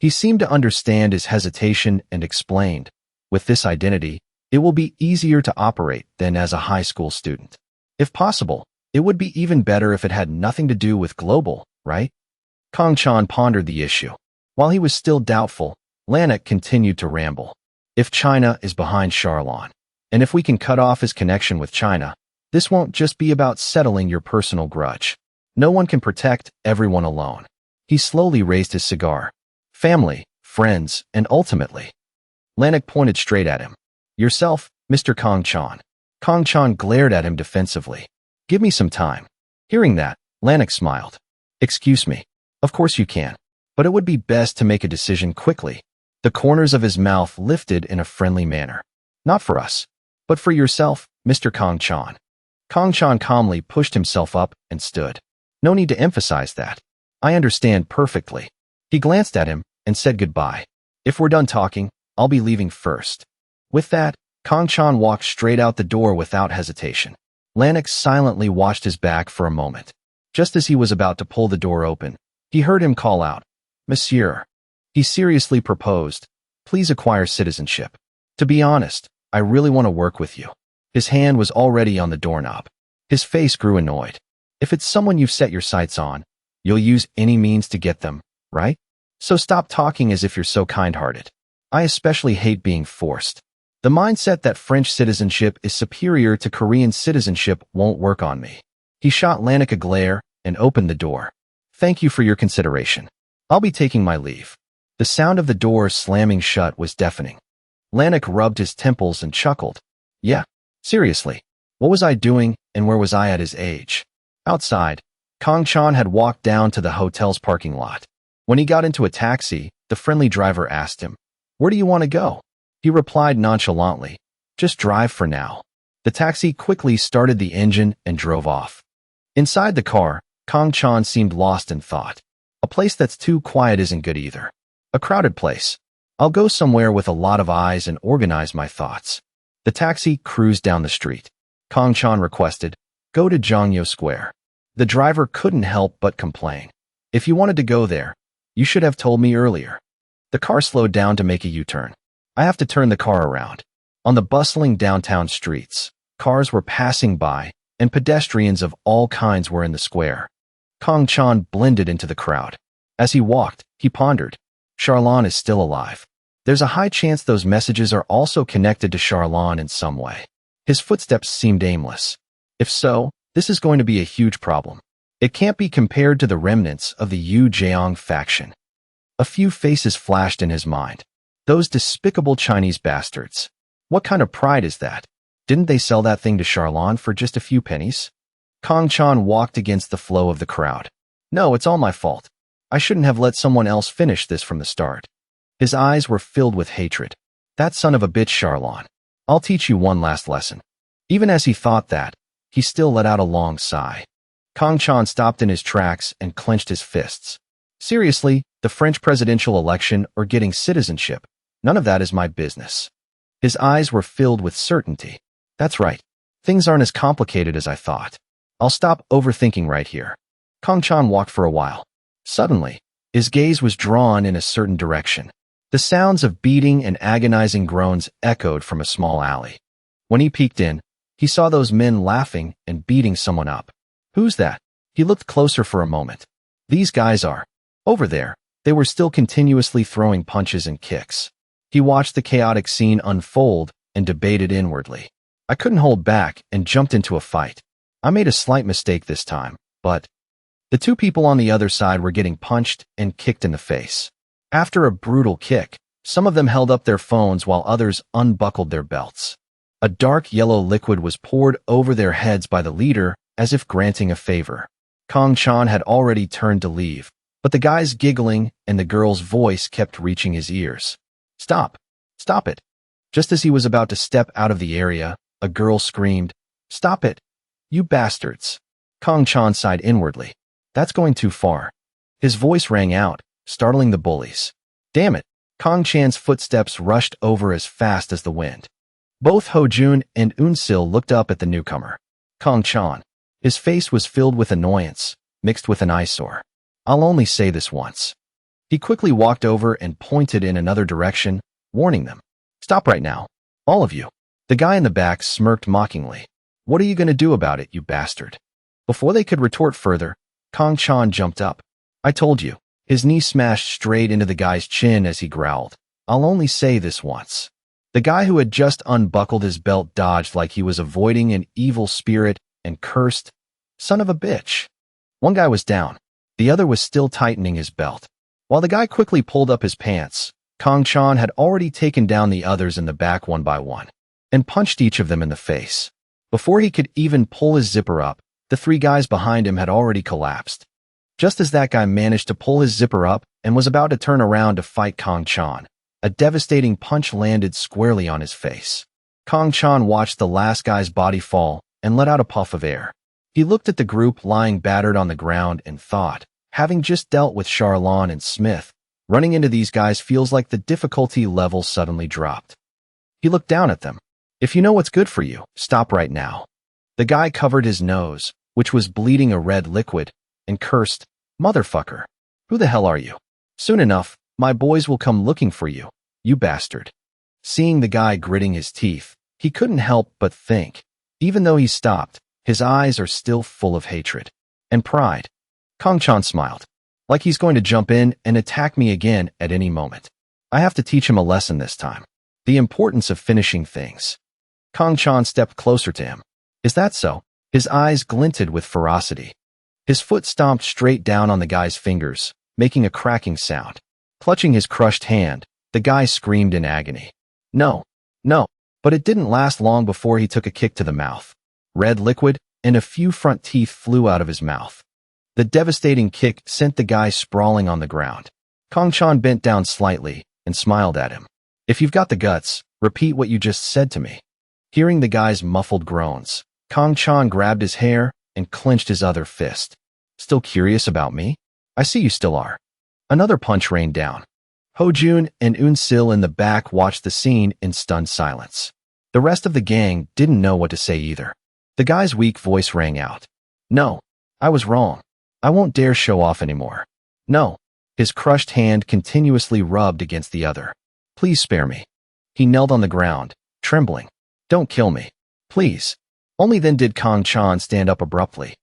He seemed to understand his hesitation and explained, with this identity, it will be easier to operate than as a high school student. If possible, it would be even better if it had nothing to do with global, right? Kang Chan pondered the issue. While he was still doubtful, Lanik continued to ramble. If China is behind Charlon, and if we can cut off his connection with China, this won't just be about settling your personal grudge. No one can protect everyone alone. He slowly raised his cigar. Family, friends, and ultimately. Lanik pointed straight at him. Yourself, Mr. Kang Chan. Kang Chan glared at him defensively. Give me some time. Hearing that, Lanik smiled. Excuse me. Of course you can. But it would be best to make a decision quickly. The corners of his mouth lifted in a friendly manner. Not for us, but for yourself, Mr. Kang Chan. Kang Chan calmly pushed himself up and stood. No need to emphasize that. I understand perfectly. He glanced at him and said goodbye. If we're done talking, I'll be leaving first. With that, Kang Chan walked straight out the door without hesitation. Lanik silently watched his back for a moment. Just as he was about to pull the door open, he heard him call out, Monsieur. He seriously proposed, please acquire citizenship. To be honest, I really want to work with you. His hand was already on the doorknob. His face grew annoyed. If it's someone you've set your sights on, you'll use any means to get them, right? So stop talking as if you're so kind-hearted. I especially hate being forced. The mindset that French citizenship is superior to Korean citizenship won't work on me. He shot Lanik a glare and opened the door. Thank you for your consideration. I'll be taking my leave. The sound of the door slamming shut was deafening. Lanik rubbed his temples and chuckled. Yeah, seriously. What was I doing and where was I at his age? Outside, Kang Chan had walked down to the hotel's parking lot. When he got into a taxi, the friendly driver asked him, Where do you want to go? He replied nonchalantly, Just drive for now. The taxi quickly started the engine and drove off. Inside the car, Kang Chan seemed lost in thought. A place that's too quiet isn't good either. A crowded place. I'll go somewhere with a lot of eyes and organize my thoughts. The taxi cruised down the street. Kang Chan requested, Go to Jongyo Square. The driver couldn't help but complain. If you wanted to go there, you should have told me earlier. The car slowed down to make a U-turn. I have to turn the car around. On the bustling downtown streets, cars were passing by, and pedestrians of all kinds were in the square. Kang Chan blended into the crowd. As he walked, he pondered, Charlon is still alive. There's a high chance those messages are also connected to Charlon in some way. His footsteps seemed aimless. If so, this is going to be a huge problem. It can't be compared to the remnants of the Mi-jang faction. A few faces flashed in his mind. Those despicable Chinese bastards. What kind of pride is that? Didn't they sell that thing to Charlon for just a few pennies? Kang Chan walked against the flow of the crowd. No, it's all my fault. I shouldn't have let someone else finish this from the start. His eyes were filled with hatred. That son of a bitch Charlon. I'll teach you one last lesson. Even as he thought that, he still let out a long sigh. Kang Chan stopped in his tracks and clenched his fists. Seriously, the French presidential election or getting citizenship, none of that is my business. His eyes were filled with certainty. That's right. Things aren't as complicated as I thought. I'll stop overthinking right here. Kang Chan walked for a while. Suddenly, his gaze was drawn in a certain direction. The sounds of beating and agonizing groans echoed from a small alley. When he peeked in, he saw those men laughing and beating someone up. Who's that? He looked closer for a moment. These guys are. Over there, they were still continuously throwing punches and kicks. He watched the chaotic scene unfold and debated inwardly. I couldn't hold back and jumped into a fight. I made a slight mistake this time, but the two people on the other side were getting punched and kicked in the face. After a brutal kick, some of them held up their phones while others unbuckled their belts. A dark yellow liquid was poured over their heads by the leader as if granting a favor. Kang Chan had already turned to leave, but the guys giggling and the girl's voice kept reaching his ears. Stop! Stop it! Just as he was about to step out of the area, a girl screamed, Stop it! You bastards! Kang Chan sighed inwardly. That's going too far. His voice rang out, startling the bullies. Damn it! Kang Chan's footsteps rushed over as fast as the wind. Both Ho-jun and Eun-sil looked up at the newcomer. Kang Chan. His face was filled with annoyance, mixed with an eyesore. I'll only say this once. He quickly walked over and pointed in another direction, warning them. Stop right now. All of you. The guy in the back smirked mockingly. What are you going to do about it, you bastard? Before they could retort further, Kong Chan jumped up. I told you. His knee smashed straight into the guy's chin as he growled. I'll only say this once. The guy who had just unbuckled his belt dodged like he was avoiding an evil spirit and cursed, "Son of a bitch." One guy was down. The other was still tightening his belt. While the guy quickly pulled up his pants, Kong Chan had already taken down the others in the back one by one and punched each of them in the face. Before he could even pull his zipper up, the three guys behind him had already collapsed. Just as that guy managed to pull his zipper up and was about to turn around to fight Kong Chan, a devastating punch landed squarely on his face. Kong Chan watched the last guy's body fall and let out a puff of air. He looked at the group lying battered on the ground and thought, having just dealt with Charlon and Smith, running into these guys feels like the difficulty level suddenly dropped. He looked down at them. If you know what's good for you, stop right now. The guy covered his nose, which was bleeding a red liquid, and cursed, Motherfucker. Who the hell are you? Soon enough, my boys will come looking for you, you bastard. Seeing the guy gritting his teeth, he couldn't help but think, even though he stopped, his eyes are still full of hatred and pride. Kong Chan smiled, like he's going to jump in and attack me again at any moment. I have to teach him a lesson this time. The importance of finishing things. Kong Chan stepped closer to him. Is that so? His eyes glinted with ferocity. His foot stomped straight down on the guy's fingers, making a cracking sound. Clutching his crushed hand, the guy screamed in agony. No, no, but it didn't last long before he took a kick to the mouth. Red liquid and a few front teeth flew out of his mouth. The devastating kick sent the guy sprawling on the ground. Kong Chan bent down slightly and smiled at him. If you've got the guts, repeat what you just said to me. Hearing the guy's muffled groans, Kong Chan grabbed his hair and clenched his other fist. Still curious about me? I see you still are. Another punch rained down. Ho-jun and Eun-sil in the back watched the scene in stunned silence. The rest of the gang didn't know what to say either. The guy's weak voice rang out. No, I was wrong. I won't dare show off anymore. No. His crushed hand continuously rubbed against the other. Please spare me. He knelt on the ground, trembling. Don't kill me. Please. Only then did Kong Chan stand up abruptly.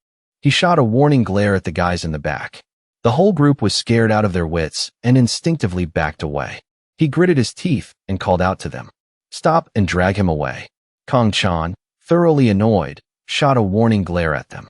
He shot a warning glare at the guys in the back. The whole group was scared out of their wits and instinctively backed away. He gritted his teeth and called out to them. Stop and drag him away. Kong Chan, thoroughly annoyed, shot a warning glare at them.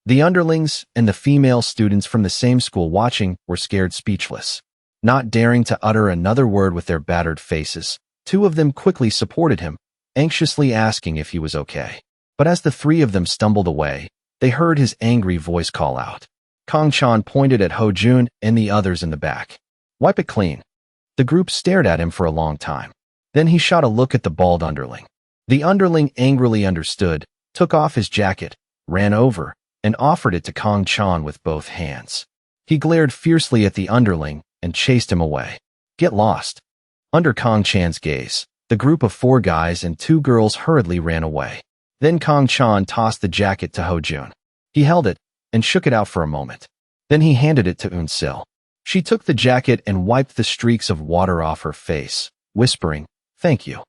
The underlings and the female students from the same school watching were scared speechless. Not daring to utter another word with their battered faces, two of them quickly supported him, anxiously asking if he was okay. But as the three of them stumbled away, they heard his angry voice call out. Kong Chan pointed at Ho-jun and the others in the back. Wipe it clean. The group stared at him for a long time. Then he shot a look at the bald underling. The underling angrily understood, took off his jacket, ran over, and offered it to Kong Chan with both hands. He glared fiercely at the underling and chased him away. Get lost. Under Kong Chan's gaze, the group of 4 guys and 2 girls hurriedly ran away. Then Kong Chan tossed the jacket to Ho-jun. He held it and shook it out for a moment. Then he handed it to Eun-sil. She took the jacket and wiped the streaks of water off her face, whispering, Thank you.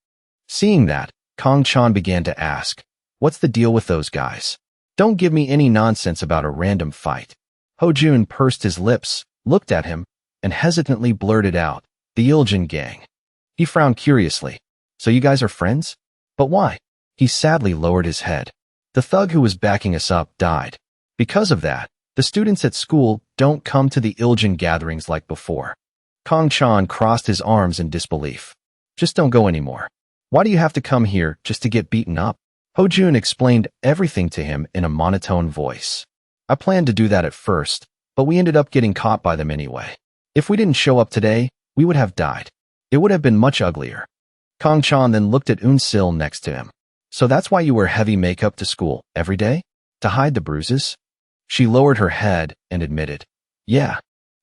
Seeing that, Kong Chan began to ask, What's the deal with those guys? Don't give me any nonsense about a random fight. Ho-jun pursed his lips, looked at him, and hesitantly blurted out, The Iljin gang. He frowned curiously. So you guys are friends? But why? He sadly lowered his head. The thug who was backing us up died. Because of that, the students at school don't come to the Iljin gatherings like before. Kong Chan crossed his arms in disbelief. Just don't go anymore. Why do you have to come here just to get beaten up? Ho-jun explained everything to him in a monotone voice. I planned to do that at first, but we ended up getting caught by them anyway. If we didn't show up today, we would have died. It would have been much uglier. Kong Chan then looked at Eun-sil next to him. So that's why you wear heavy makeup to school every day? To hide the bruises? She lowered her head and admitted, Yeah.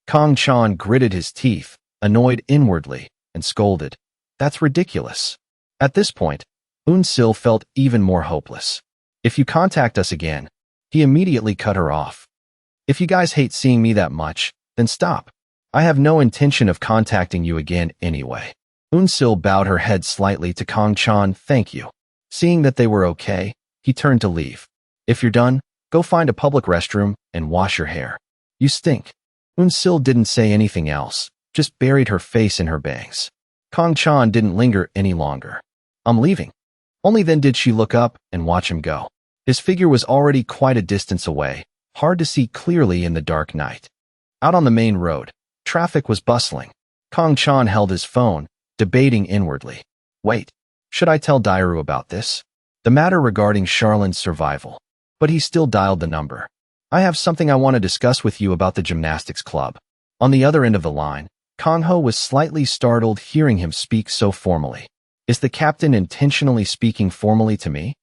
Kong Chan gritted his teeth, annoyed inwardly, and scolded. That's ridiculous. At this point, Eun-sil felt even more hopeless. If you contact us again, he immediately cut her off. If you guys hate seeing me that much, then stop. I have no intention of contacting you again anyway. Eun-sil bowed her head slightly to Kang-chan. Thank you. Seeing that they were okay, he turned to leave. If you're done, go find a public restroom and wash your hair. You stink. Eun-sil didn't say anything else, just buried her face in her bangs. Kang-chan didn't linger any longer. I'm leaving. Only then did she look up and watch him go. His figure was already quite a distance away, hard to see clearly in the dark night. Out on the main road, traffic was bustling. Kang-chan held his phone, debating inwardly. Wait, should I tell Dairu about this? The matter regarding Charlone's survival. But he still dialed the number. I have something I want to discuss with you about the gymnastics club. On the other end of the line, Kang-ho was slightly startled hearing him speak so formally. Is the captain intentionally speaking formally to me?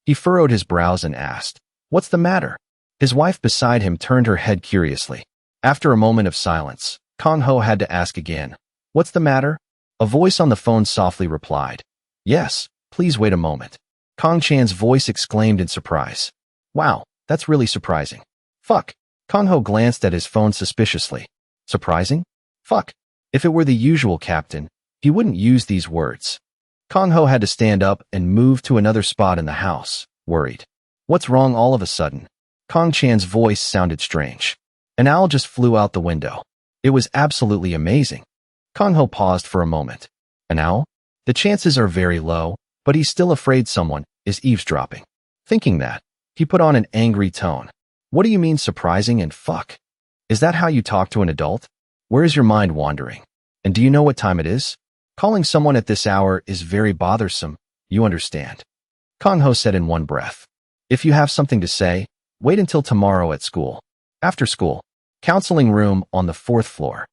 He furrowed his brows and asked, What's the matter? His wife beside him turned her head curiously. After a moment of silence, Kang-ho had to ask again, What's the matter? A voice on the phone softly replied, Yes, please wait a moment. Kang-chan's voice exclaimed in surprise. Wow, that's really surprising. Fuck. Kang-ho glanced at his phone suspiciously. Surprising? Fuck. If it were the usual captain, he wouldn't use these words. Kang-ho had to stand up and move to another spot in the house, worried. What's wrong all of a sudden? Kang-chan's voice sounded strange. An owl just flew out the window. It was absolutely amazing. Kang-ho paused for a moment. An owl? The chances are very low, but he's still afraid someone is eavesdropping. Thinking that, he put on an angry tone. What do you mean surprising and fuck? Is that how you talk to an adult? Where is your mind wandering? And do you know what time it is? Calling someone at this hour is very bothersome, you understand. Kang-ho said in one breath. If you have something to say, wait until tomorrow at school. After school, counseling room on the 4th floor.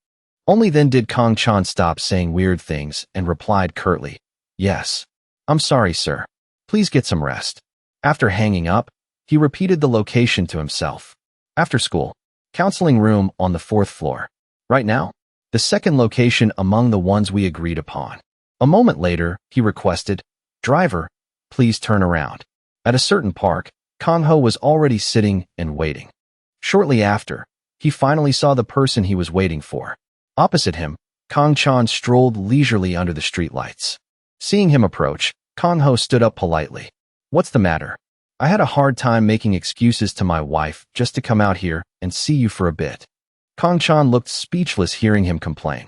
Only then did Kang-chan stop saying weird things and replied curtly, Yes. I'm sorry, sir. Please get some rest. After hanging up, he repeated the location to himself. After school, counseling room on the 4th floor. Right now, the second location among the ones we agreed upon. A moment later, he requested, Driver, please turn around. At a certain park, Kang-ho was already sitting and waiting. Shortly after, he finally saw the person he was waiting for. Opposite him, Kang-chan strolled leisurely under the streetlights. Seeing him approach, Kang-ho stood up politely. What's the matter? I had a hard time making excuses to my wife just to come out here and see you for a bit. Kang-chan looked speechless hearing him complain.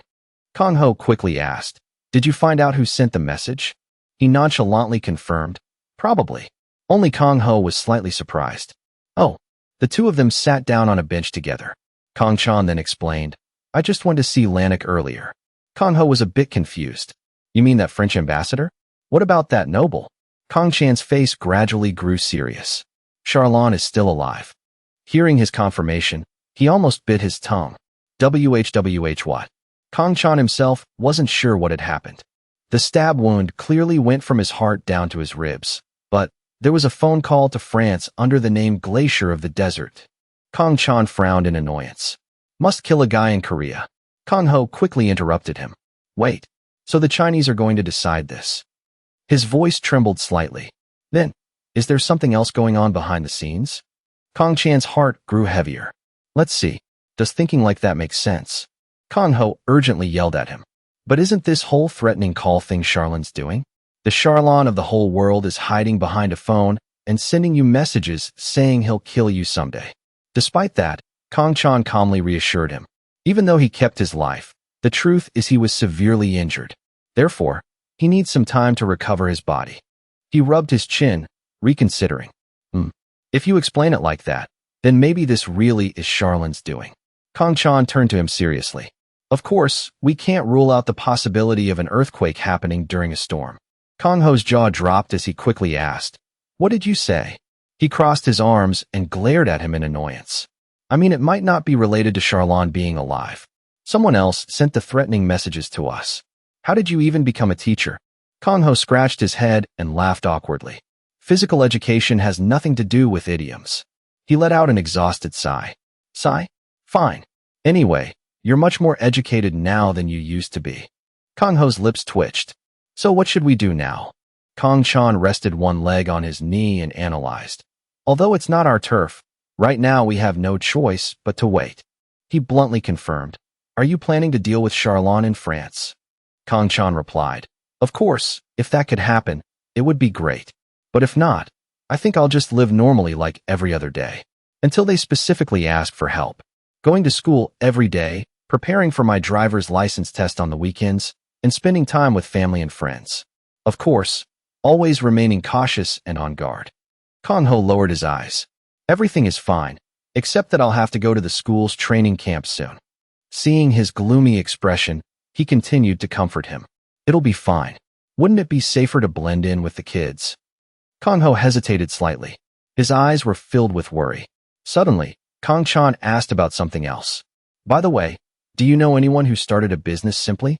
Kang-ho quickly asked, Did you find out who sent the message? He nonchalantly confirmed, Probably. Only Kang-ho was slightly surprised. Oh. The two of them sat down on a bench together. Kang-chan then explained, I just went to see Lanik earlier. Kang-ho was a bit confused. You mean that French ambassador? What about that noble? Kang-chan's face gradually grew serious. Charlon is still alive. Hearing his confirmation, he almost bit his tongue. WHWH what? Kang-chan himself wasn't sure what had happened. The stab wound clearly went from his heart down to his ribs, but there was a phone call to France under the name Glacier of the Desert. Kang-chan frowned in annoyance. Must kill a guy in Korea. Kang-ho quickly interrupted him. Wait, so the Chinese are going to decide this? His voice trembled slightly. Then, is there something else going on behind the scenes? Kang-chan's heart grew heavier. Let's see, does thinking like that make sense? Kang-ho urgently yelled at him. But isn't this whole threatening call thing Charlon's doing? The Charlon of the whole world is hiding behind a phone and sending you messages saying he'll kill you someday. Despite that, Kang-chan calmly reassured him. Even though he kept his life, the truth is he was severely injured. Therefore, he needs some time to recover his body. He rubbed his chin, reconsidering. If you explain it like that, then maybe this really is Charlon's doing. Kang-chan turned to him seriously. Of course, we can't rule out the possibility of an earthquake happening during a storm. Kang-ho's jaw dropped as he quickly asked, What did you say? He crossed his arms and glared at him in annoyance. I mean, it might not be related to Charlon being alive. Someone else sent the threatening messages to us. How did you even become a teacher? Kang-ho scratched his head and laughed awkwardly. Physical education has nothing to do with idioms. He let out an exhausted sigh. Sigh? Fine. Anyway, you're much more educated now than you used to be. Kang-ho's lips twitched. So what should we do now? Kang-chan rested one leg on his knee and analyzed. Although it's not our turf, right now we have no choice but to wait. He bluntly confirmed. Are you planning to deal with Charlon in France? Kang Chan replied, Of course, if that could happen, it would be great. But if not, I think I'll just live normally like every other day. Until they specifically ask for help. Going to school every day, preparing for my driver's license test on the weekends, and spending time with family and friends. Of course, always remaining cautious and on guard. Kang Ho lowered his eyes. Everything is fine, except that I'll have to go to the school's training camp soon. Seeing his gloomy expression, he continued to comfort him. It'll be fine. Wouldn't it be safer to blend in with the kids? Kang Ho hesitated slightly. His eyes were filled with worry. Suddenly, Kang Chan asked about something else. By the way, do you know anyone who started a business simply?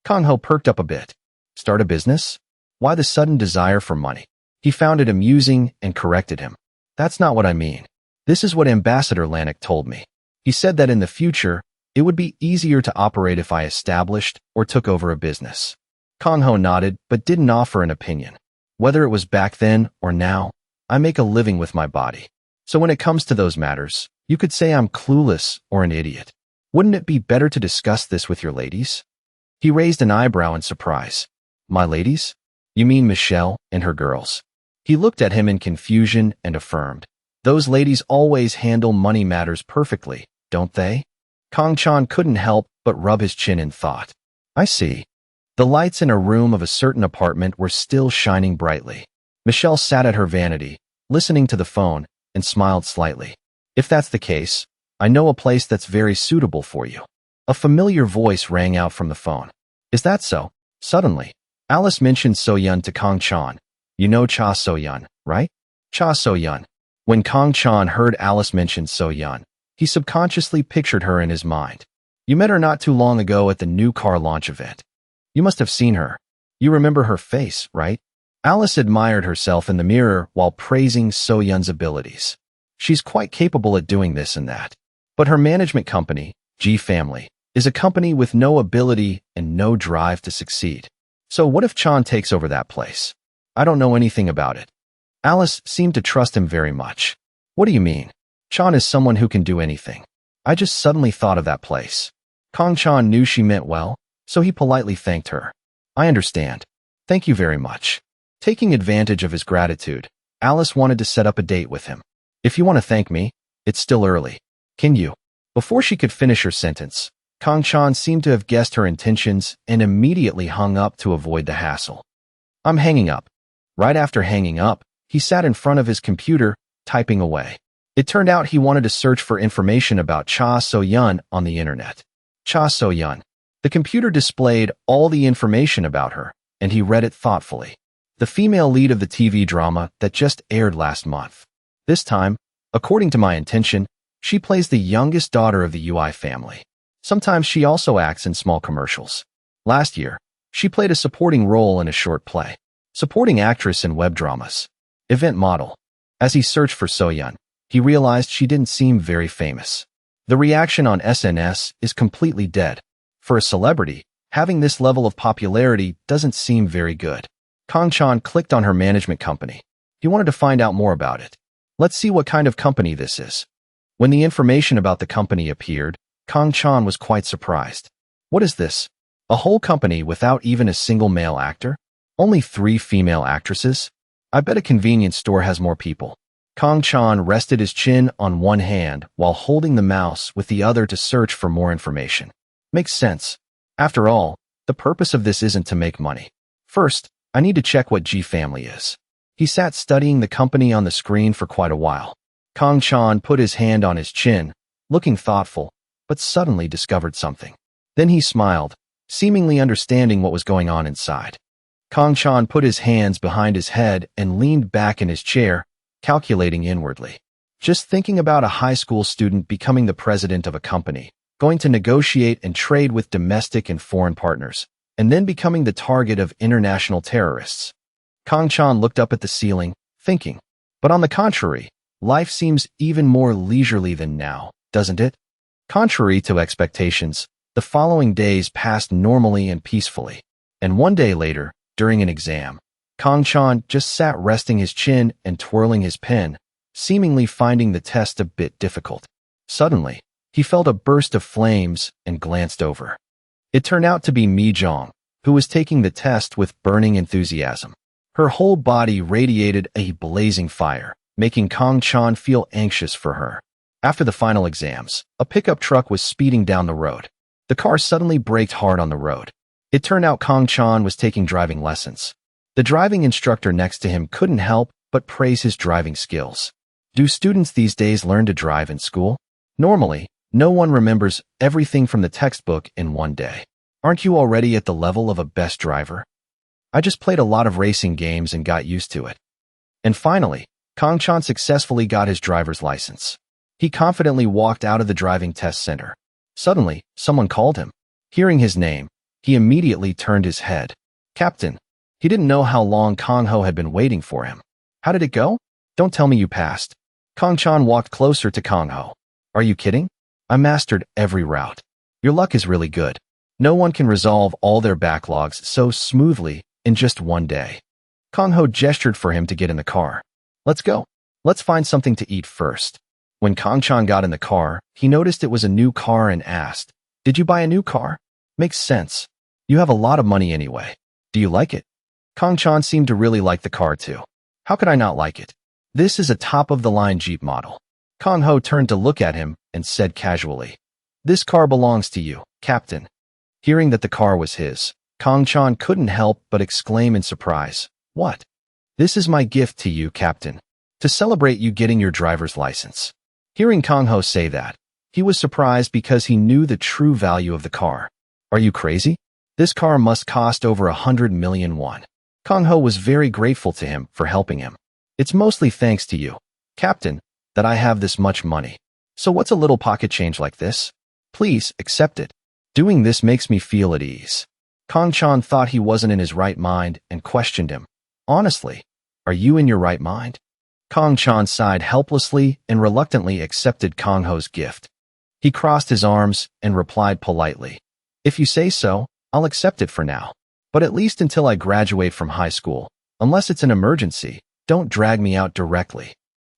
Kang Ho perked up a bit. Start a business? Why the sudden desire for money? He found it amusing and corrected him. That's not what I mean. This is what Ambassador Lanik told me. He said that in the future, it would be easier to operate if I established or took over a business. Kang Ho nodded but didn't offer an opinion. Whether it was back then or now, I make a living with my body. So when it comes to those matters, you could say I'm clueless or an idiot. Wouldn't it be better to discuss this with your ladies? He raised an eyebrow in surprise. My ladies? You mean Michelle and her girls? He looked at him in confusion and affirmed. Those ladies always handle money matters perfectly, don't they? Kang Chan couldn't help but rub his chin in thought. I see. The lights in a room of a certain apartment were still shining brightly. Michelle sat at her vanity, listening to the phone, and smiled slightly. If that's the case, I know a place that's very suitable for you. A familiar voice rang out from the phone. Is that so? Suddenly, Alice mentioned So-yeon to Kang Chan. You know Cha So-yeon, right? Cha So-yeon. When Kang Chan heard Alice mention So-yeon, he subconsciously pictured her in his mind. You met her not too long ago at the new car launch event. You must have seen her. You remember her face, right? Alice admired herself in the mirror while praising So-yeon's abilities. She's quite capable at doing this and that. But her management company, G Family, is a company with no ability and no drive to succeed. So what if Chan takes over that place? I don't know anything about it. Alice seemed to trust him very much. What do you mean? Chan is someone who can do anything. I just suddenly thought of that place. Kang Chan knew she meant well, so he politely thanked her. I understand. Thank you very much. Taking advantage of his gratitude, Alice wanted to set up a date with him. If you want to thank me, it's still early. Can you? Before she could finish her sentence, Kang Chan seemed to have guessed her intentions and immediately hung up to avoid the hassle. I'm hanging up. Right after hanging up, he sat in front of his computer, typing away. It turned out he wanted to search for information about Cha So-yeon on the internet. Cha So-yeon. The computer displayed all the information about her, and he read it thoughtfully. The female lead of the TV drama that just aired last month. This time, according to my intention, she plays the youngest daughter of the UI family. Sometimes she also acts in small commercials. Last year, she played a supporting role in a short play. Supporting actress in web dramas. Event model. As he searched for So-yeon, he realized she didn't seem very famous. The reaction on SNS is completely dead. For a celebrity, having this level of popularity doesn't seem very good. Kang Chan clicked on her management company. He wanted to find out more about it. Let's see what kind of company this is. When the information about the company appeared, Kang Chan was quite surprised. What is this? A whole company without even a single male actor? Only 3 female actresses? I bet a convenience store has more people. Kang Chan rested his chin on one hand while holding the mouse with the other to search for more information. Makes sense. After all, the purpose of this isn't to make money. First, I need to check what G Family is. He sat studying the company on the screen for quite a while. Kang Chan put his hand on his chin, looking thoughtful, but suddenly discovered something. Then he smiled, seemingly understanding what was going on inside. Kang Chan put his hands behind his head and leaned back in his chair, calculating inwardly. Just thinking about a high school student becoming the president of a company, going to negotiate and trade with domestic and foreign partners, and then becoming the target of international terrorists. Kang Chan looked up at the ceiling, thinking. But on the contrary, life seems even more leisurely than now, doesn't it? Contrary to expectations, the following days passed normally and peacefully. And one day later, during an exam, Kang Chan just sat resting his chin and twirling his pen, seemingly finding the test a bit difficult. Suddenly, He felt a burst of flames and glanced over. It turned out to be Mi-jang, who was taking the test with burning enthusiasm. Her whole body radiated a blazing fire, making Kang-chan feel anxious for her. After the final exams, a pickup truck was speeding down the road. The car suddenly braked hard on the road. It turned out Kang-chan was taking driving lessons. The driving instructor next to him couldn't help but praise his driving skills. Do students these days learn to drive in school? Normally, no one remembers everything from the textbook in one day. Aren't you already at the level of a best driver? I just played a lot of racing games and got used to it. And finally, Kang-chan successfully got his driver's license. He confidently walked out of the driving test center. Suddenly, someone called him. Hearing his name, he immediately turned his head. Captain. He didn't know how long Kang-ho had been waiting for him. How did it go? Don't tell me you passed. Kang-chan walked closer to Kang-ho. Are you kidding? I mastered every route. Your luck is really good. No one can resolve all their backlogs so smoothly in just one day. Kang-ho gestured for him to get in the car. Let's go. Let's find something to eat first. When Kang-chan got in the car, he noticed it was a new car and asked, Did you buy a new car? Makes sense. You have a lot of money anyway. Do you like it? Kang-chan seemed to really like the car too. How could I not like it? This is a top-of-the-line Jeep model. Kang-ho turned to look at him and said casually, This car belongs to you, Captain. Hearing that the car was his, Kang-chan couldn't help but exclaim in surprise, What? This is my gift to you, Captain, to celebrate you getting your driver's license. Hearing Kang-ho say that, he was surprised because he knew the true value of the car. Are you crazy? This car must cost over 100 million won. Kang-ho was very grateful to him for helping him. It's mostly thanks to you, Captain, that I have this much money. So what's a little pocket change like this? Please accept it. Doing this makes me feel at ease. Kang-chan thought he wasn't in his right mind and questioned him. Honestly, are you in your right mind? Kang-chan sighed helplessly and reluctantly accepted Kang-ho's gift. He crossed his arms and replied politely, If you say so, I'll accept it for now. But at least until I graduate from high school. Unless it's an emergency, don't drag me out directly.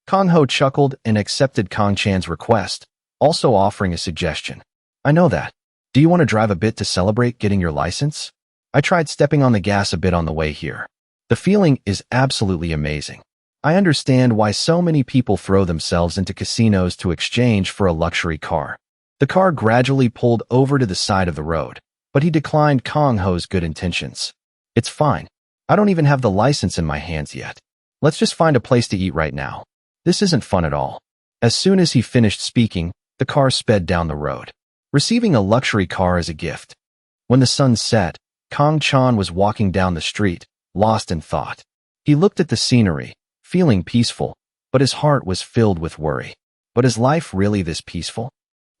Kang-ho chuckled and accepted Kang-chan's request, also offering a suggestion. I know that. Do you want to drive a bit to celebrate getting your license? I tried stepping on the gas a bit on the way here. The feeling is absolutely amazing. I understand why so many people throw themselves into casinos to exchange for a luxury car. The car gradually pulled over to the side of the road, but he declined Kang-ho's good intentions. It's fine. I don't even have the license in my hands yet. Let's just find a place to eat right now. This isn't fun at all. As soon as he finished speaking, the car sped down the road, receiving a luxury car as a gift. When the sun set, Kang-chan was walking down the street, lost in thought. He looked at the scenery, feeling peaceful, but his heart was filled with worry. But is life really this peaceful?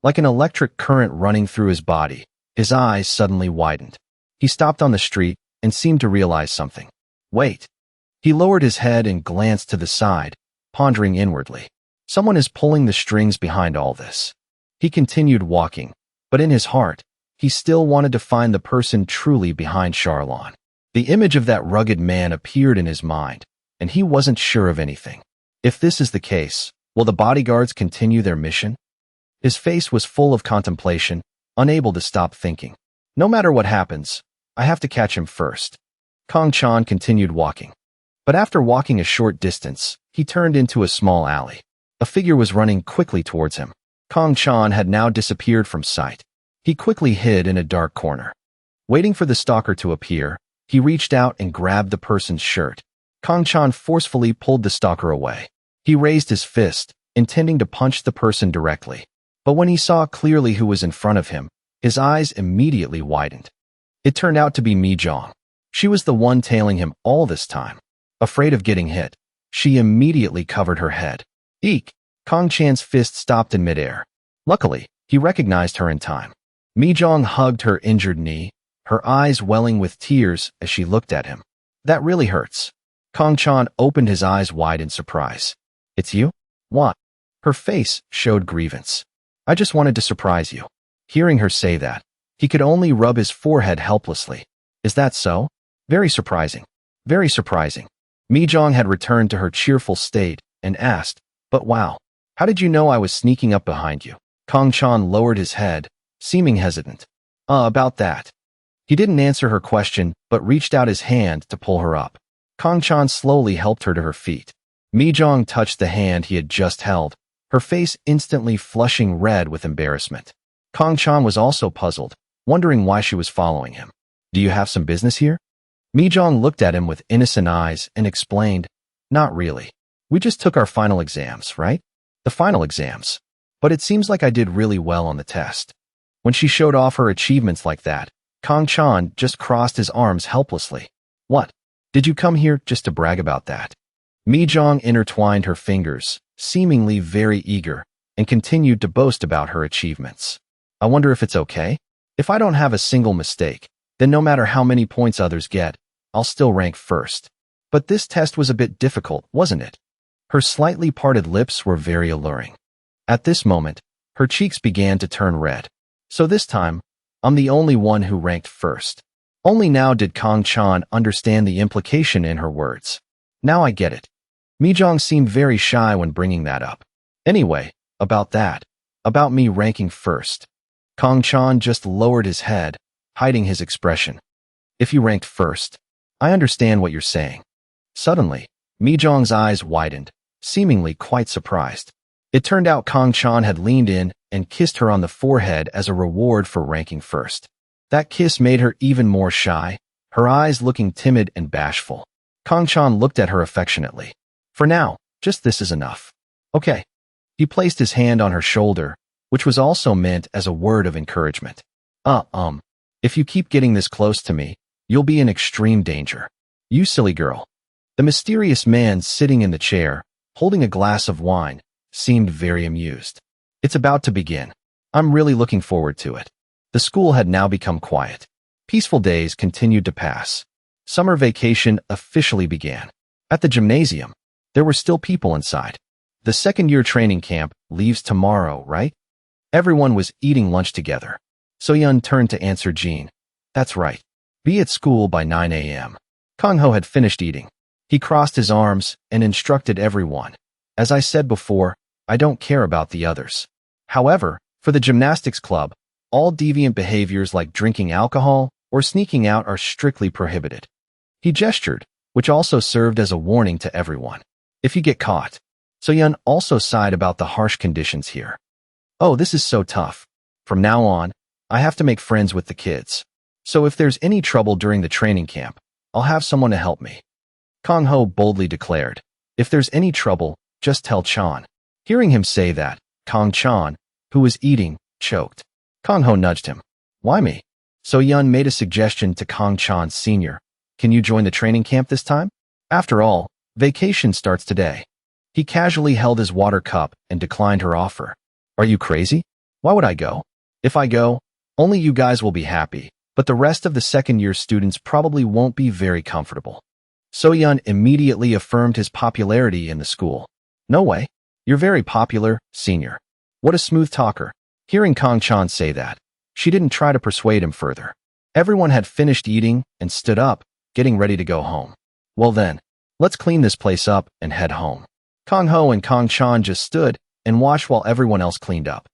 Like an electric current running through his body, his eyes suddenly widened. He stopped on the street and seemed to realize something. Wait. He lowered his head and glanced to the side, pondering inwardly. Someone is pulling the strings behind all this. He continued walking, but in his heart, he still wanted to find the person truly behind Charlon. The image of that rugged man appeared in his mind, and he wasn't sure of anything. If this is the case, will the bodyguards continue their mission? His face was full of contemplation, unable to stop thinking. No matter what happens, I have to catch him first. Kang-chan continued walking. But after walking a short distance, he turned into a small alley. A figure was running quickly towards him. Kang-chan had now disappeared from sight. He quickly hid in a dark corner. Waiting for the stalker to appear, he reached out and grabbed the person's shirt. Kang-chan forcefully pulled the stalker away. He raised his fist, intending to punch the person directly. But when he saw clearly who was in front of him, his eyes immediately widened. It turned out to be Mi-jang. She was the one tailing him all this time. Afraid of getting hit, she immediately covered her head. Eek! Kang-chan's fist stopped in midair. Luckily, he recognized her in time. Mi-jang hugged her injured knee, her eyes welling with tears as she looked at him. That really hurts. Kang-chan opened his eyes wide in surprise. It's you? What? Her face showed grievance. I just wanted to surprise you. Hearing her say that, he could only rub his forehead helplessly. Is that so? Very surprising. Very surprising. Mi-jang had returned to her cheerful state and asked, But wow, how did you know I was sneaking up behind you? Kong Chan lowered his head, seeming hesitant. About that. He didn't answer her question, but reached out his hand to pull her up. Kong Chan slowly helped her to her feet. Mi-jang touched the hand he had just held, her face instantly flushing red with embarrassment. Kong Chan was also puzzled, wondering why she was following him. Do you have some business here? Mi-jang looked at him with innocent eyes and explained, Not really. We just took our final exams, right? The final exams. But it seems like I did really well on the test. When she showed off her achievements like that, Kong Chan just crossed his arms helplessly. What? Did you come here just to brag about that? Mi-jang intertwined her fingers, seemingly very eager, and continued to boast about her achievements. I wonder if it's okay? If I don't have a single mistake, then no matter how many points others get, I'll still rank first. But this test was a bit difficult, wasn't it? Her slightly parted lips were very alluring. At this moment, her cheeks began to turn red. So this time, I'm the only one who ranked first. Only now did Kong Chan understand the implication in her words. Now I get it. Mi-jang seemed very shy when bringing that up. Anyway, about that. About me ranking first. Kong Chan just lowered his head, hiding his expression. If you ranked first, I understand what you're saying. Suddenly, Mi-jang's eyes widened, seemingly quite surprised. It turned out Kong Chan had leaned in and kissed her on the forehead as a reward for ranking first. That kiss made her even more shy, her eyes looking timid and bashful. Kong Chan looked at her affectionately. For now, just this is enough. Okay. He placed his hand on her shoulder, which was also meant as a word of encouragement. If you keep getting this close to me, you'll be in extreme danger. You silly girl. The mysterious man sitting in the chair, holding a glass of wine, seemed very amused. It's about to begin. I'm really looking forward to it. The school had now become quiet. Peaceful days continued to pass. Summer vacation officially began. At the gymnasium, there were still people inside. The second-year training camp leaves tomorrow, right? Everyone was eating lunch together. So-yeon turned to answer Jean. That's right. Be at school by 9 a.m. Kang-ho had finished eating. He crossed his arms and instructed everyone. As I said before, I don't care about the others. However, for the gymnastics club, all deviant behaviors like drinking alcohol or sneaking out are strictly prohibited. He gestured, which also served as a warning to everyone. If you get caught. So-yeon also sighed about the harsh conditions here. Oh, this is so tough. From now on, I have to make friends with the kids. So if there's any trouble during the training camp, I'll have someone to help me. Kang-ho boldly declared. If there's any trouble, just tell Chan. Hearing him say that, Kong Chan, who was eating, choked. Kang-ho nudged him. Why me? So-yeon made a suggestion to Kong Chan Sr. Can you join the training camp this time? After all, vacation starts today. He casually held his water cup and declined her offer. Are you crazy? Why would I go? If I go, only you guys will be happy, but the rest of the second-year students probably won't be very comfortable. So-yeon immediately affirmed his popularity in the school. No way. You're very popular, senior. What a smooth talker. Hearing Kong Chan say that, she didn't try to persuade him further. Everyone had finished eating and stood up, getting ready to go home. Well then, let's clean this place up and head home. Kang-ho and Kong Chan just stood and watched while everyone else cleaned up.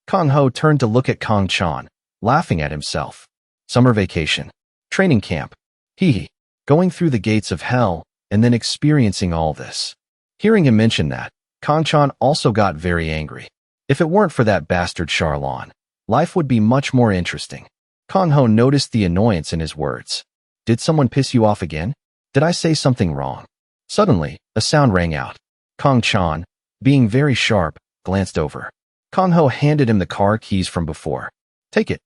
Kang-ho turned to look at Kong Chan, laughing at himself. Summer vacation. Training camp. Hee. Going through the gates of hell and then experiencing all this. Hearing him mention that, Kong Chan also got very angry. If it weren't for that bastard Charlon, life would be much more interesting. Kang-ho noticed the annoyance in his words. Did someone piss you off again? Did I say something wrong? Suddenly, a sound rang out. Kong Chan, being very sharp, glanced over. Kang-ho handed him the car keys from before. Take it.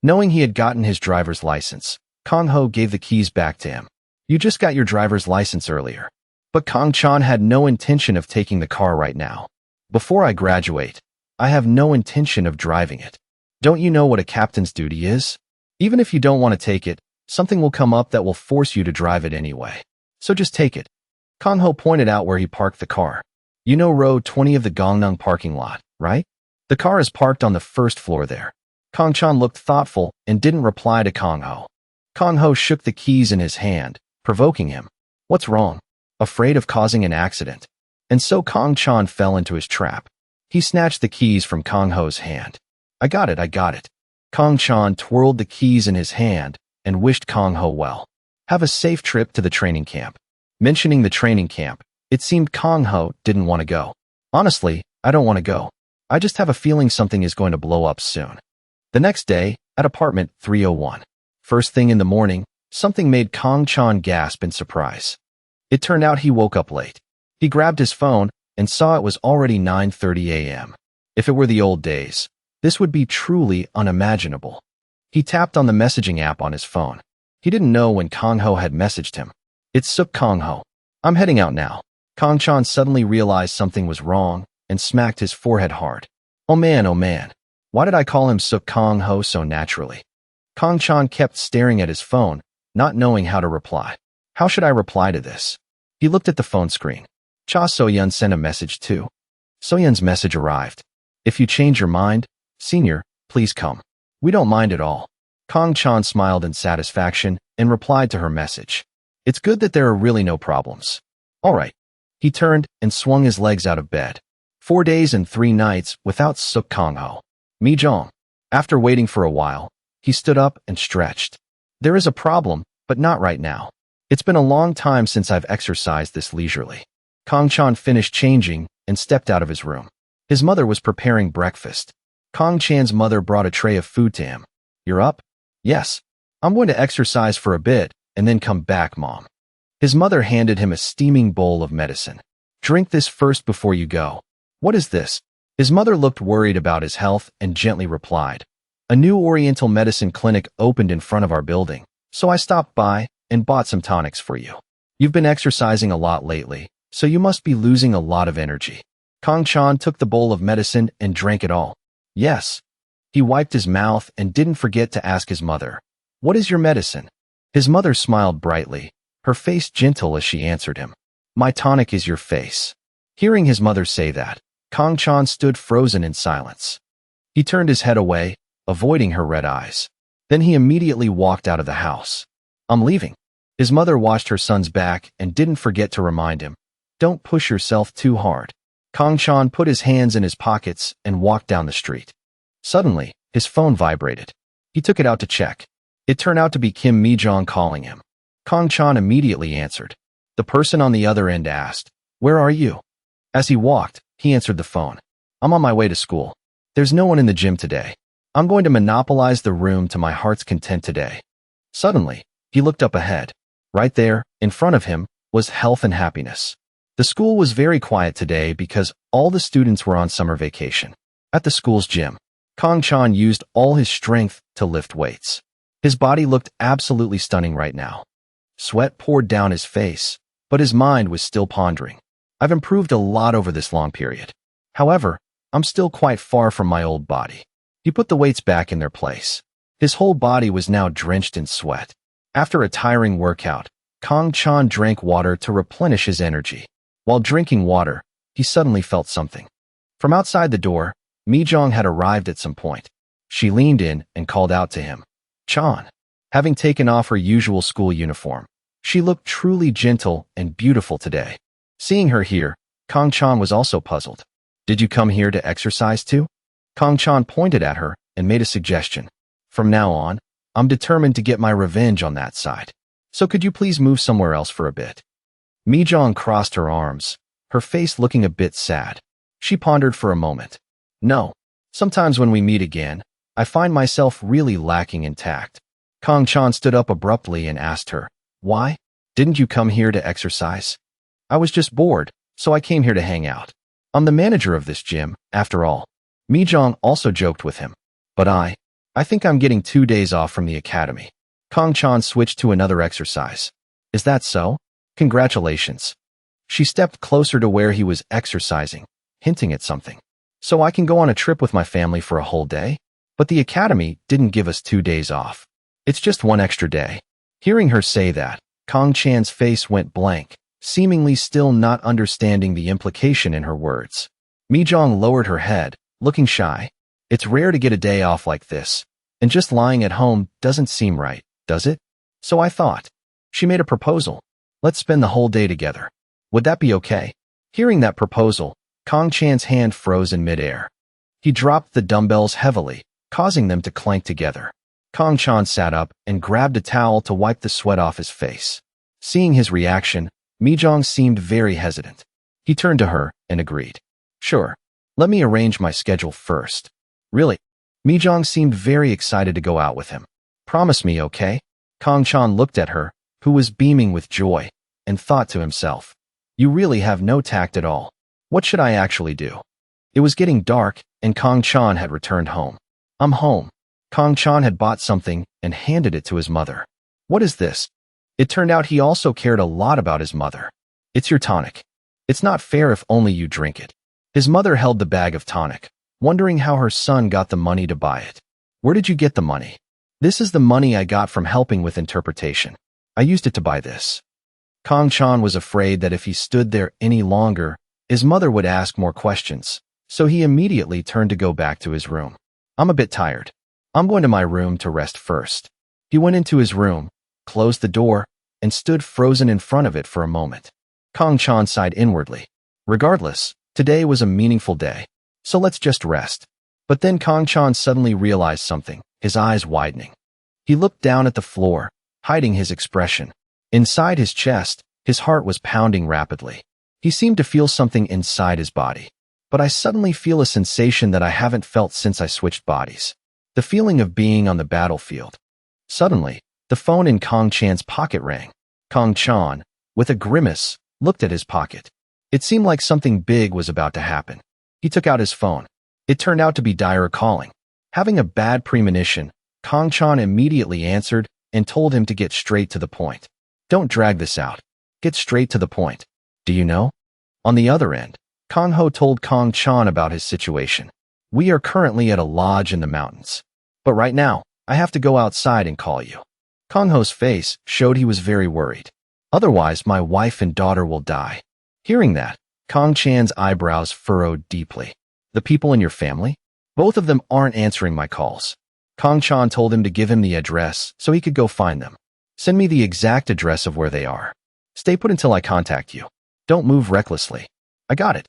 Knowing he had gotten his driver's license, Kang-ho gave the keys back to him. You just got your driver's license earlier. But Kong Chan had no intention of taking the car right now. Before I graduate, I have no intention of driving it. Don't you know what a captain's duty is? Even if you don't want to take it, something will come up that will force you to drive it anyway. So just take it. Kang-ho pointed out where he parked the car. You know row 20 of the Gangnam parking lot, right? The car is parked on the first floor there. Kong Chan looked thoughtful and didn't reply to Kang-ho. Kang-ho shook the keys in his hand, provoking him. What's wrong? Afraid of causing an accident? And so Kong Chan fell into his trap. He snatched the keys from Kang Ho's hand. I got it, I got it. Kang Chan twirled the keys in his hand and wished Kang Ho well. Have a safe trip to the training camp. Mentioning the training camp, it seemed Kang Ho didn't want to go. Honestly, I don't want to go. I just have a feeling something is going to blow up soon. The next day, at apartment 301. First thing in the morning, something made Kang Chan gasp in surprise. It turned out he woke up late. He grabbed his phone and saw it was already 9:30 a.m. If it were the old days, this would be truly unimaginable. He tapped on the messaging app on his phone. He didn't know when Kang Ho had messaged him. It's Suk Kang Ho. I'm heading out now. Kang Chan suddenly realized something was wrong and smacked his forehead hard. Oh man, why did I call him Suk Kang Ho so naturally? Kang Chan kept staring at his phone, not knowing how to reply. How should I reply to this? He looked at the phone screen. Cha Soyun sent a message too. Soyun's message arrived. If you change your mind, senior, please come. We don't mind at all. Kang Chan smiled in satisfaction and replied to her message. It's good that there are really no problems. All right. He turned and swung his legs out of bed. 4 days and 3 nights without Suk Kang Ho. Mi-jang. After waiting for a while, he stood up and stretched. There is a problem, but not right now. It's been a long time since I've exercised this leisurely. Kang Chan finished changing and stepped out of his room. His mother was preparing breakfast. Kang Chan's mother brought a tray of food to him. You're up? Yes. I'm going to exercise for a bit and then come back, Mom. His mother handed him a steaming bowl of medicine. Drink this first before you go. What is this? His mother looked worried about his health and gently replied. A new Oriental medicine clinic opened in front of our building, so I stopped by and bought some tonics for you. You've been exercising a lot lately, so you must be losing a lot of energy. Kang Chan took the bowl of medicine and drank it all. Yes. He wiped his mouth and didn't forget to ask his mother, what is your medicine? His mother smiled brightly, her face gentle as she answered him. My tonic is your face. Hearing his mother say that, Kang Chan stood frozen in silence. He turned his head away, avoiding her red eyes. Then he immediately walked out of the house. I'm leaving. His mother watched her son's back and didn't forget to remind him. Don't push yourself too hard. Kang Chan put his hands in his pockets and walked down the street. Suddenly, his phone vibrated. He took it out to check. It turned out to be Kim Mi-jang calling him. Kang Chan immediately answered. The person on the other end asked, Where are you? As he walked, he answered the phone. I'm on my way to school. There's no one in the gym today. I'm going to monopolize the room to my heart's content today. Suddenly, he looked up ahead. Right there, in front of him, was health and happiness. The school was very quiet today because all the students were on summer vacation. At the school's gym, Kang Chan used all his strength to lift weights. His body looked absolutely stunning right now. Sweat poured down his face, but his mind was still pondering. I've improved a lot over this long period. However, I'm still quite far from my old body. He put the weights back in their place. His whole body was now drenched in sweat. After a tiring workout, Kang Chan drank water to replenish his energy. While drinking water, he suddenly felt something. From outside the door, Mi-jang had arrived at some point. She leaned in and called out to him. Chan. Having taken off her usual school uniform, she looked truly gentle and beautiful today. Seeing her here, Kang Chan was also puzzled. Did you come here to exercise too? Kang Chan pointed at her and made a suggestion. From now on, I'm determined to get my revenge on that side. So could you please move somewhere else for a bit? Mi-jang crossed her arms, her face looking a bit sad. She pondered for a moment. No. Sometimes when we meet again, I find myself really lacking in tact. Kang Chan stood up abruptly and asked her, Why? Didn't you come here to exercise? I was just bored, so I came here to hang out. I'm the manager of this gym, after all. Mi-jang also joked with him. But I think I'm getting 2 days off from the academy. Kang Chan switched to another exercise. Is that so? Congratulations. She stepped closer to where he was exercising, hinting at something. So I can go on a trip with my family for a whole day? But the academy didn't give us 2 days off. It's just 1 extra day. Hearing her say that, Kang Chan's face went blank, seemingly still not understanding the implication in her words. Mi-jang lowered her head, looking shy. It's rare to get a day off like this, and just lying at home doesn't seem right, does it? So I thought. She made a proposal. Let's spend the whole day together. Would that be okay? Hearing that proposal, Kong Chan's hand froze in midair. He dropped the dumbbells heavily, causing them to clank together. Kong Chan sat up and grabbed a towel to wipe the sweat off his face. Seeing his reaction, Mi-jang seemed very hesitant. He turned to her and agreed. Sure. Let me arrange my schedule first. Really? Mi-jang seemed very excited to go out with him. Promise me, okay? Kong Chan looked at her, who was beaming with joy, and thought to himself, you really have no tact at all. What should I actually do? It was getting dark, and Kong Chan had returned home. I'm home. Kong Chan had bought something and handed it to his mother. What is this? It turned out he also cared a lot about his mother. It's your tonic. It's not fair if only you drink it. His mother held the bag of tonic, wondering how her son got the money to buy it. Where did you get the money? This is the money I got from helping with interpretation. I used it to buy this. Kong Chan was afraid that if he stood there any longer, his mother would ask more questions, so he immediately turned to go back to his room. I'm a bit tired. I'm going to my room to rest first. He went into his room, closed the door, and stood frozen in front of it for a moment. Kong Chan sighed inwardly. Regardless, today was a meaningful day, so let's just rest. But then Kong Chan suddenly realized something, his eyes widening. He looked down at the floor, hiding his expression. Inside his chest, his heart was pounding rapidly. He seemed to feel something inside his body. But I suddenly feel a sensation that I haven't felt since I switched bodies. The feeling of being on the battlefield. Suddenly, the phone in Kong Chan's pocket rang. Kong Chan, with a grimace, looked at his pocket. It seemed like something big was about to happen. He took out his phone. It turned out to be Dyer calling. Having a bad premonition, Kong Chan immediately answered and told him to get straight to the point. Don't drag this out. Get straight to the point. Do you know? On the other end, Kong Ho told Kong Chan about his situation. We are currently at a lodge in the mountains. But right now, I have to go outside and call you. Kong Ho's face showed he was very worried. Otherwise, my wife and daughter will die. Hearing that, Kong Chan's eyebrows furrowed deeply. The people in your family? Both of them aren't answering my calls. Kong Chan told him to give him the address so he could go find them. Send me the exact address of where they are. Stay put until I contact you. Don't move recklessly. I got it.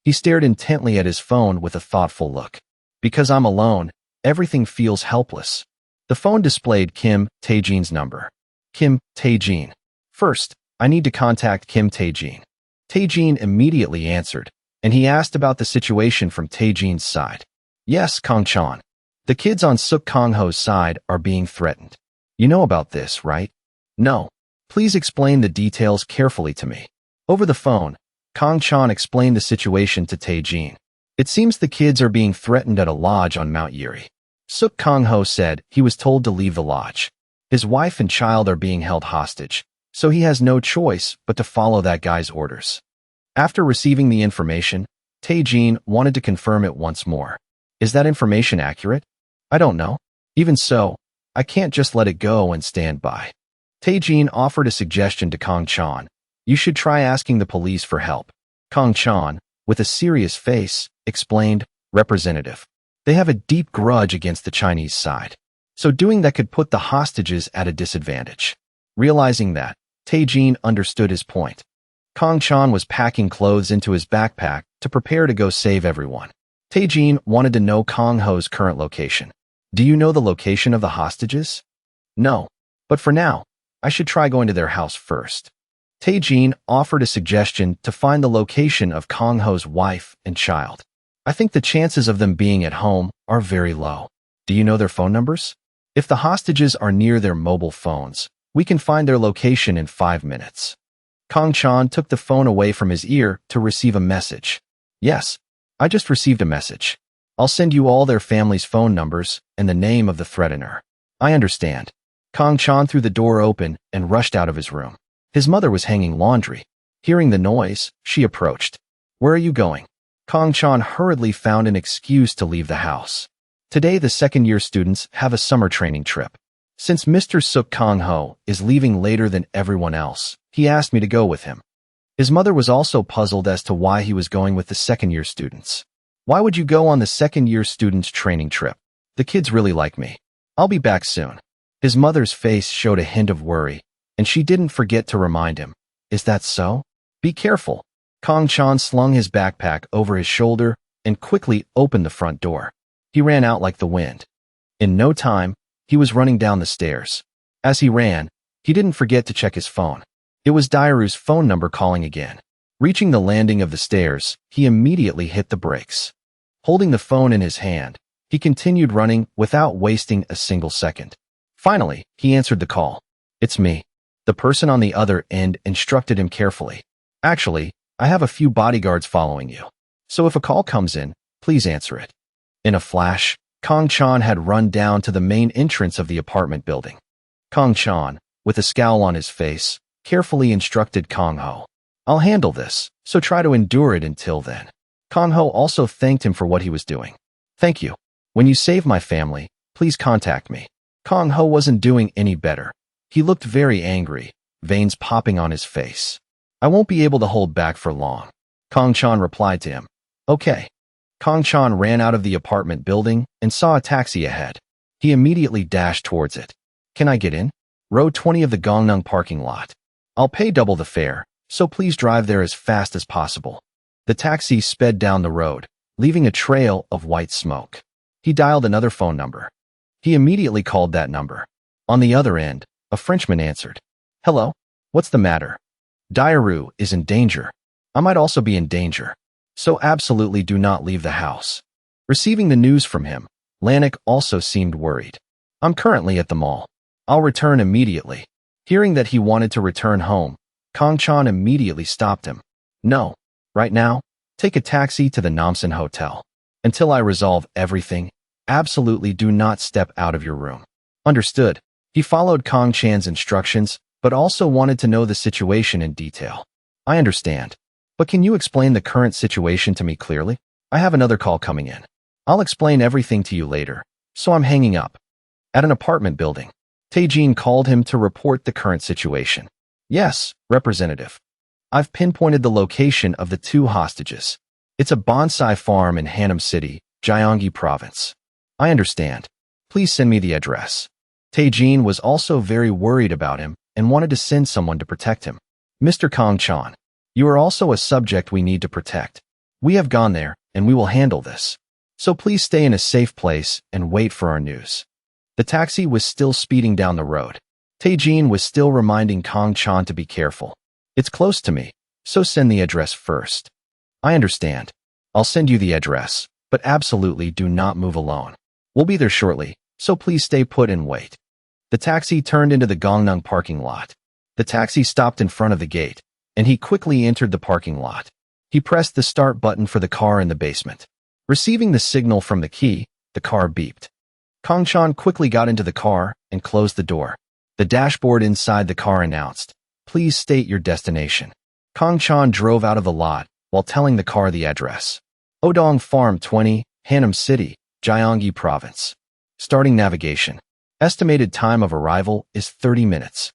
He stared intently at his phone with a thoughtful look. Because I'm alone, everything feels helpless. The phone displayed Kim Tae-jin's number. Kim Tae-jin. First, I need to contact Kim Tae-jin. Tae-jin immediately answered, and he asked about the situation from Tae-jin's side. Yes, Kong Chan. The kids on Suk Kong Ho's side are being threatened. You know about this, right? No. Please explain the details carefully to me. Over the phone, Kong Chan explained the situation to Tae-jin. It seems the kids are being threatened at a lodge on Mount Yuri. Suk Kong Ho said he was told to leave the lodge. His wife and child are being held hostage, so he has no choice but to follow that guy's orders. After receiving the information, Tae-jin wanted to confirm it once more. Is that information accurate? I don't know. Even so, I can't just let it go and stand by. Tae-jin offered a suggestion to Kong Chan. You should try asking the police for help. Kong Chan, with a serious face, explained, Representative. They have a deep grudge against the Chinese side. So doing that could put the hostages at a disadvantage. Realizing that, Tae-jin understood his point. Kong Chan was packing clothes into his backpack to prepare to go save everyone. Tae-jin wanted to know Kong Ho's current location. Do you know the location of the hostages? No. But for now, I should try going to their house first. Tae-jin offered a suggestion to find the location of Kong Ho's wife and child. I think the chances of them being at home are very low. Do you know their phone numbers? If the hostages are near their mobile phones, we can find their location in 5 minutes. Kong Chan took the phone away from his ear to receive a message. Yes, I just received a message. I'll send you all their family's phone numbers and the name of the threatener. I understand. Kong Chan threw the door open and rushed out of his room. His mother was hanging laundry. Hearing the noise, she approached. Where are you going? Kong Chan hurriedly found an excuse to leave the house. Today the second-year students have a summer training trip. Since Mr. Suk Kong Ho is leaving later than everyone else, he asked me to go with him. His mother was also puzzled as to why he was going with the second-year students. Why would you go on the second-year students' training trip? The kids really like me. I'll be back soon. His mother's face showed a hint of worry, and she didn't forget to remind him. Is that so? Be careful. Kong Chan slung his backpack over his shoulder and quickly opened the front door. He ran out like the wind. In no time, he was running down the stairs. As he ran, he didn't forget to check his phone. It was Dairu's phone number calling again. Reaching the landing of the stairs, he immediately hit the brakes. Holding the phone in his hand, he continued running without wasting a single second. Finally, he answered the call. "It's me." The person on the other end instructed him carefully. "Actually, I have a few bodyguards following you. So if a call comes in, please answer it." In a flash, Kong Chan had run down to the main entrance of the apartment building. Kong Chan, with a scowl on his face, carefully instructed Kong Ho. "I'll handle this, so try to endure it until then." Kong Ho also thanked him for what he was doing. "Thank you. When you save my family, please contact me." Kong Ho wasn't doing any better. He looked very angry, veins popping on his face. "I won't be able to hold back for long." Kong Chan replied to him. "Okay." Kong Chan ran out of the apartment building and saw a taxi ahead. He immediately dashed towards it. "Can I get in?" "Row 20 of the Gongneung parking lot. I'll pay double the fare, so please drive there as fast as possible." The taxi sped down the road, leaving a trail of white smoke. He dialed another phone number. He immediately called that number. On the other end, a Frenchman answered. "Hello? What's the matter?" "Dairu is in danger. I might also be in danger. So absolutely do not leave the house." Receiving the news from him, Lanik also seemed worried. "I'm currently at the mall. I'll return immediately." Hearing that he wanted to return home, Kong Chan immediately stopped him. "No. Right now, take a taxi to the Namsan Hotel. Until I resolve everything, absolutely do not step out of your room." Understood. He followed Kong Chan's instructions, but also wanted to know the situation in detail. "I understand. But can you explain the current situation to me clearly? I have another call coming in. I'll explain everything to you later, so I'm hanging up." At an apartment building, Taejin called him to report the current situation. "Yes, Representative. I've pinpointed the location of the 2 hostages. It's a bonsai farm in Hanam City, Gyeonggi Province." "I understand. Please send me the address." Taejin was also very worried about him and wanted to send someone to protect him. "Mr. Kong Chan, you are also a subject we need to protect. We have gone there, and we will handle this. So please stay in a safe place and wait for our news." The taxi was still speeding down the road. Taejin was still reminding Kong Chan to be careful. "It's close to me, so send the address first." "I understand. I'll send you the address, but absolutely do not move alone. We'll be there shortly, so please stay put and wait." The taxi turned into the Gongneung parking lot. The taxi stopped in front of the gate, and he quickly entered the parking lot. He pressed the start button for the car in the basement. Receiving the signal from the key, the car beeped. Kong Chan quickly got into the car and closed the door. The dashboard inside the car announced, "Please state your destination." Kong Chan drove out of the lot while telling the car the address. Odong Farm 20, Hanam City, Gyeonggi Province. Starting navigation. Estimated time of arrival is 30 minutes.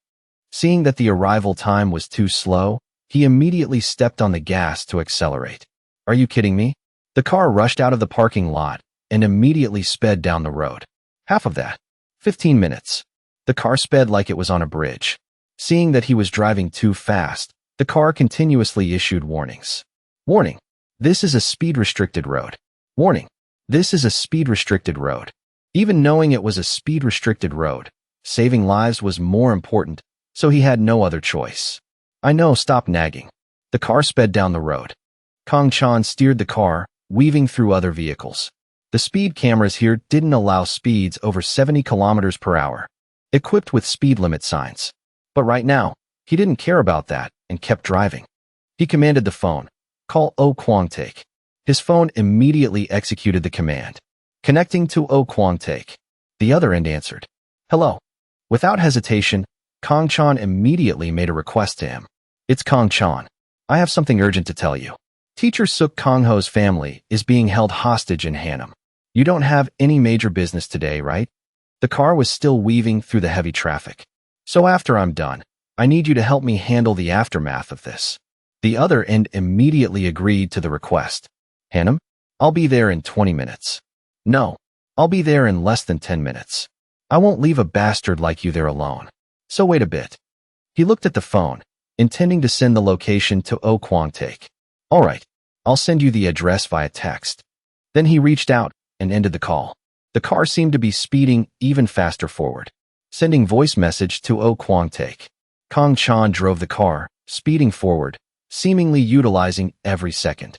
Seeing that the arrival time was too slow, he immediately stepped on the gas to accelerate. "Are you kidding me?" The car rushed out of the parking lot and immediately sped down the road. Half of that. 15 minutes. The car sped like it was on a bridge. Seeing that he was driving too fast, the car continuously issued warnings. "Warning. This is a speed-restricted road." "Warning. This is a speed-restricted road." Even knowing it was a speed-restricted road, saving lives was more important, so he had no other choice. "I know, stop nagging." The car sped down the road. Kong Chan steered the car, weaving through other vehicles. The speed cameras here didn't allow speeds over 70 kilometers per hour, equipped with speed limit signs. But right now, he didn't care about that and kept driving. He commanded the phone, "Call O Kwang Take." His phone immediately executed the command. Connecting to O Kwang Take. The other end answered. "Hello." Without hesitation, Kong Chan immediately made a request to him. "It's Kong Chan. I have something urgent to tell you. Teacher Suk Kong Ho's family is being held hostage in Hanam. You don't have any major business today, right?" The car was still weaving through the heavy traffic. "So after I'm done, I need you to help me handle the aftermath of this." The other end immediately agreed to the request. "Hanam? I'll be there in 20 minutes. "No, I'll be there in less than 10 minutes. I won't leave a bastard like you there alone. So wait a bit." He looked at the phone, intending to send the location to O Kwang Take. All right, I'll send you the address via text. Then he reached out and ended the call. The car seemed to be speeding even faster forward, sending voice message to O Kwang Take. Kong Chan drove the car, speeding forward, seemingly utilizing every second.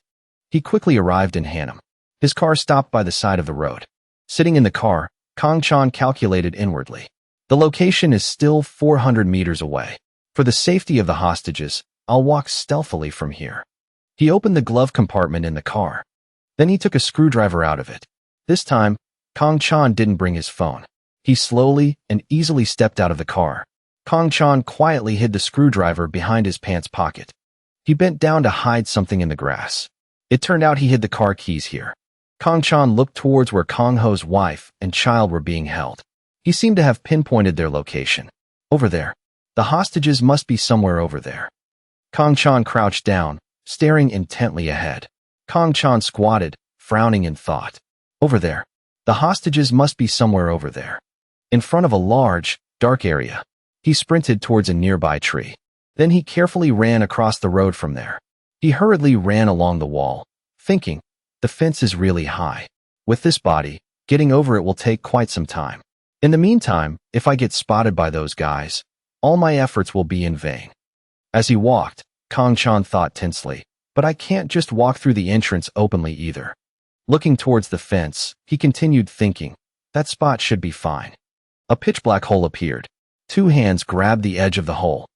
He quickly arrived in Hanam. His car stopped by the side of the road. Sitting in the car, Kong Chan calculated inwardly. The location is still 400 meters away. For the safety of the hostages, I'll walk stealthily from here. He opened the glove compartment in the car. Then he took a screwdriver out of it. This time, Kong Chan didn't bring his phone. He slowly and easily stepped out of the car. Kong Chan quietly hid the screwdriver behind his pants pocket. He bent down to hide something in the grass. It turned out he hid the car keys here. Kong Chan looked towards where Kong Ho's wife and child were being held. He seemed to have pinpointed their location. Over there. The hostages must be somewhere over there. Kong Chan crouched down, staring intently ahead. Kong Chan squatted, frowning in thought. Over there. The hostages must be somewhere over there. In front of a large, dark area. He sprinted towards a nearby tree. Then he carefully ran across the road from there. He hurriedly ran along the wall, thinking, the fence is really high. With this body, getting over it will take quite some time. In the meantime, if I get spotted by those guys, all my efforts will be in vain. As he walked, Kong Chan thought tensely, but I can't just walk through the entrance openly either. Looking towards the fence, he continued thinking, that spot should be fine. A pitch-black hole appeared. 2 hands grabbed the edge of the hole.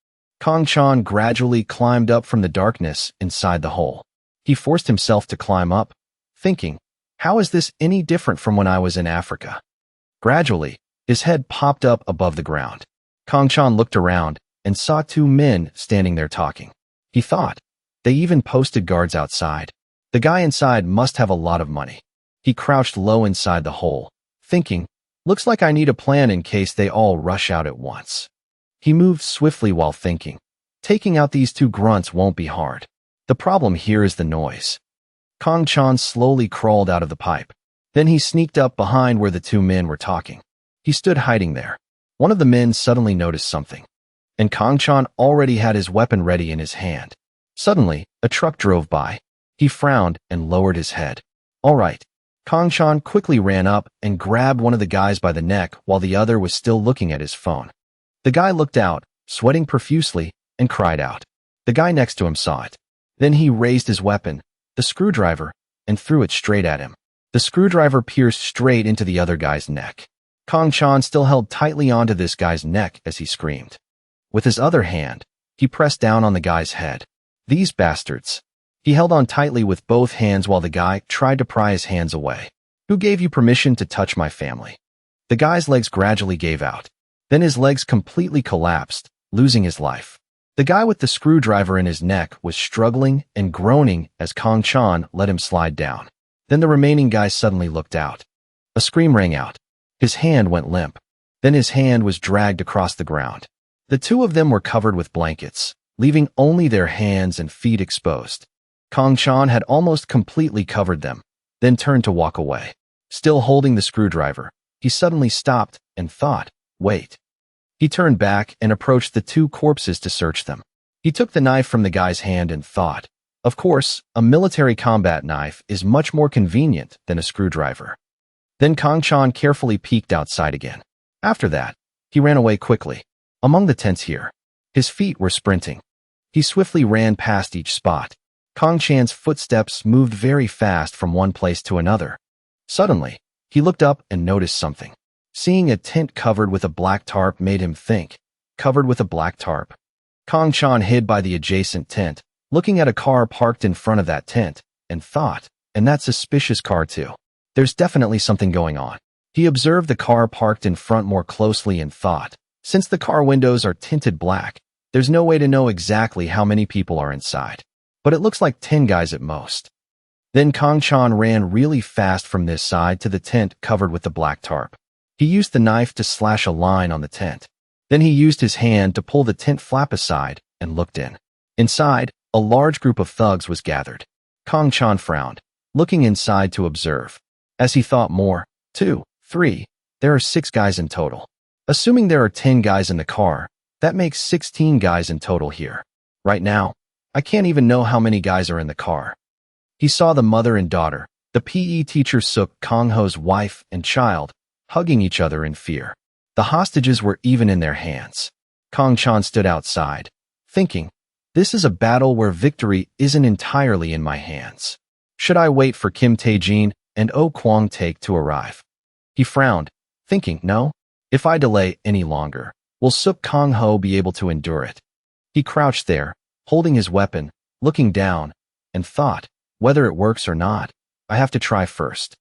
Kong Chan gradually climbed up from the darkness inside the hole. He forced himself to climb up, thinking, how is this any different from when I was in Africa? Gradually, his head popped up above the ground. Kong Chan looked around and saw 2 men standing there talking. He thought, they even posted guards outside. The guy inside must have a lot of money. He crouched low inside the hole, thinking, looks like I need a plan in case they all rush out at once. He moved swiftly while thinking, taking out these 2 grunts won't be hard. The problem here is the noise. Kong Chan slowly crawled out of the pipe. Then he sneaked up behind where the 2 men were talking. He stood hiding there. One of the men suddenly noticed something, and Kong Chan already had his weapon ready in his hand. Suddenly, a truck drove by. He frowned and lowered his head. All right. Kong Chan quickly ran up and grabbed one of the guys by the neck while the other was still looking at his phone. The guy looked out, sweating profusely, and cried out. The guy next to him saw it. Then he raised his weapon, the screwdriver, and threw it straight at him. The screwdriver pierced straight into the other guy's neck. Kong Chan still held tightly onto this guy's neck as he screamed. With his other hand, he pressed down on the guy's head. These bastards. He held on tightly with both hands while the guy tried to pry his hands away. Who gave you permission to touch my family? The guy's legs gradually gave out. Then his legs completely collapsed, losing his life. The guy with the screwdriver in his neck was struggling and groaning as Kong Chan let him slide down. Then the remaining guy suddenly looked out. A scream rang out. His hand went limp. Then his hand was dragged across the ground. The 2 of them were covered with blankets, leaving only their hands and feet exposed. Kong Chan had almost completely covered them, then turned to walk away. Still holding the screwdriver, he suddenly stopped and thought, wait. He turned back and approached the 2 corpses to search them. He took the knife from the guy's hand and thought, of course, a military combat knife is much more convenient than a screwdriver. Then Kong Chan carefully peeked outside again. After that, he ran away quickly. Among the tents here, his feet were sprinting. He swiftly ran past each spot. Kong Chan's footsteps moved very fast from one place to another. Suddenly, he looked up and noticed something. Seeing a tent covered with a black tarp made him think, covered with a black tarp. Kong Chan hid by the adjacent tent, looking at a car parked in front of that tent, and thought, and that suspicious car too. There's definitely something going on. He observed the car parked in front more closely and thought, since the car windows are tinted black, there's no way to know exactly how many people are inside. But it looks like 10 guys at most. Then Kong Chan ran really fast from this side to the tent covered with the black tarp. He used the knife to slash a line on the tent. Then he used his hand to pull the tent flap aside and looked in. Inside, a large group of thugs was gathered. Kong Chan frowned, looking inside to observe. As he thought more, 2, 3, there are 6 guys in total. Assuming there are 10 guys in the car, that makes 16 guys in total here. Right now, I can't even know how many guys are in the car. He saw the mother and daughter, the PE teacher Suk Kang-ho's wife and child, hugging each other in fear. The hostages were even in their hands. Kang-chan stood outside, thinking, this is a battle where victory isn't entirely in my hands. Should I wait for Kim Tae-jin and Oh Kwang-taek to arrive? He frowned, thinking, no. If I delay any longer, will Suk Kang-ho be able to endure it? He crouched there, holding his weapon, looking down, and thought, whether it works or not, I have to try first.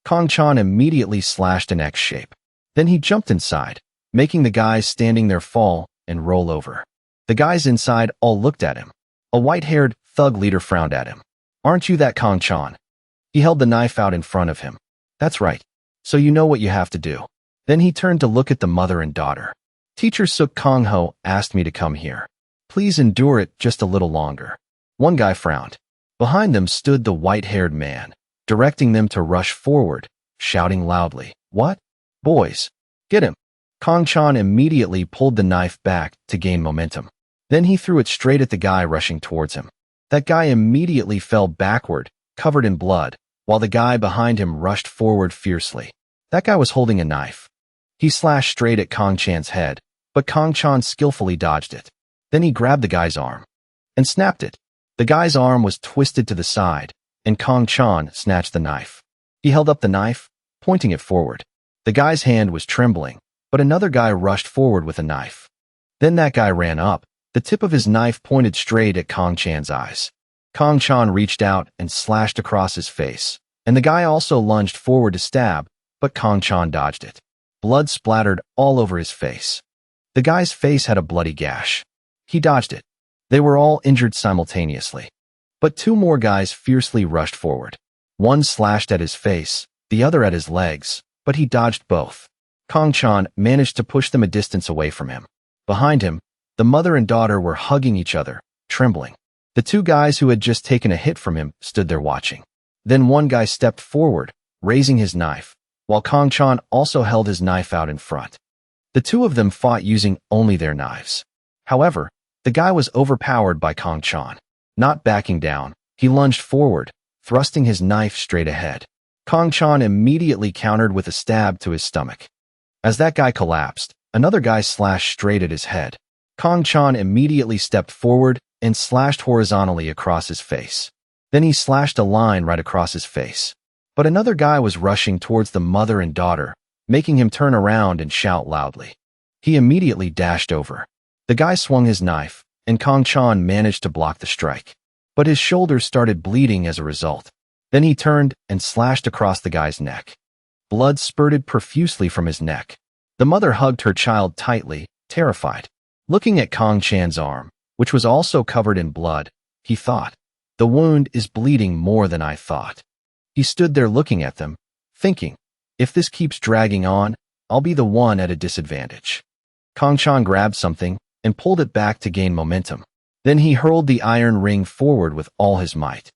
Kang-chan immediately slashed an X shape. Then he jumped inside, making the guys standing there fall and roll over. The guys inside all looked at him. A white-haired thug leader frowned at him. Aren't you that Kang-chan? He held the knife out in front of him. That's right. So you know what you have to do. Then he turned to look at the mother and daughter. Teacher Suk Kang-ho asked me to come here. Please endure it just a little longer. One guy frowned. Behind them stood the white-haired man, directing them to rush forward, shouting loudly, what? Boys, get him. Kang-chan immediately pulled the knife back to gain momentum. Then he threw it straight at the guy rushing towards him. That guy immediately fell backward, covered in blood, while the guy behind him rushed forward fiercely. That guy was holding a knife. He slashed straight at Kang-chan's head, but Kang-chan skillfully dodged it. Then he grabbed the guy's arm and snapped it. The guy's arm was twisted to the side, and Kang-chan snatched the knife. He held up the knife, pointing it forward. The guy's hand was trembling, but another guy rushed forward with a knife. Then that guy ran up, the tip of his knife pointed straight at Kang-chan's eyes. Kang-chan reached out and slashed across his face, and the guy also lunged forward to stab, but Kang-chan dodged it. Blood splattered all over his face. The guy's face had a bloody gash. He dodged it. They were all injured simultaneously. But two more guys fiercely rushed forward. One slashed at his face, the other at his legs, but he dodged both. Kang-chan managed to push them a distance away from him. Behind him, the mother and daughter were hugging each other, trembling. The two guys who had just taken a hit from him stood there watching. Then one guy stepped forward, raising his knife, while Kang-chan also held his knife out in front. The two of them fought using only their knives. However, the guy was overpowered by Kang-chan. Not backing down, he lunged forward, thrusting his knife straight ahead. Kang-chan immediately countered with a stab to his stomach. As that guy collapsed, another guy slashed straight at his head. Kang-chan immediately stepped forward and slashed horizontally across his face. Then he slashed a line right across his face. But another guy was rushing towards the mother and daughter, making him turn around and shout loudly. He immediately dashed over. The guy swung his knife, and Kang-chan managed to block the strike. But his shoulders started bleeding as a result. Then he turned and slashed across the guy's neck. Blood spurted profusely from his neck. The mother hugged her child tightly, terrified. Looking at Kang-chan's arm, which was also covered in blood, he thought, the wound is bleeding more than I thought. He stood there looking at them, thinking, if this keeps dragging on, I'll be the one at a disadvantage. Kang-chan grabbed something and pulled it back to gain momentum. Then he hurled the iron ring forward with all his might.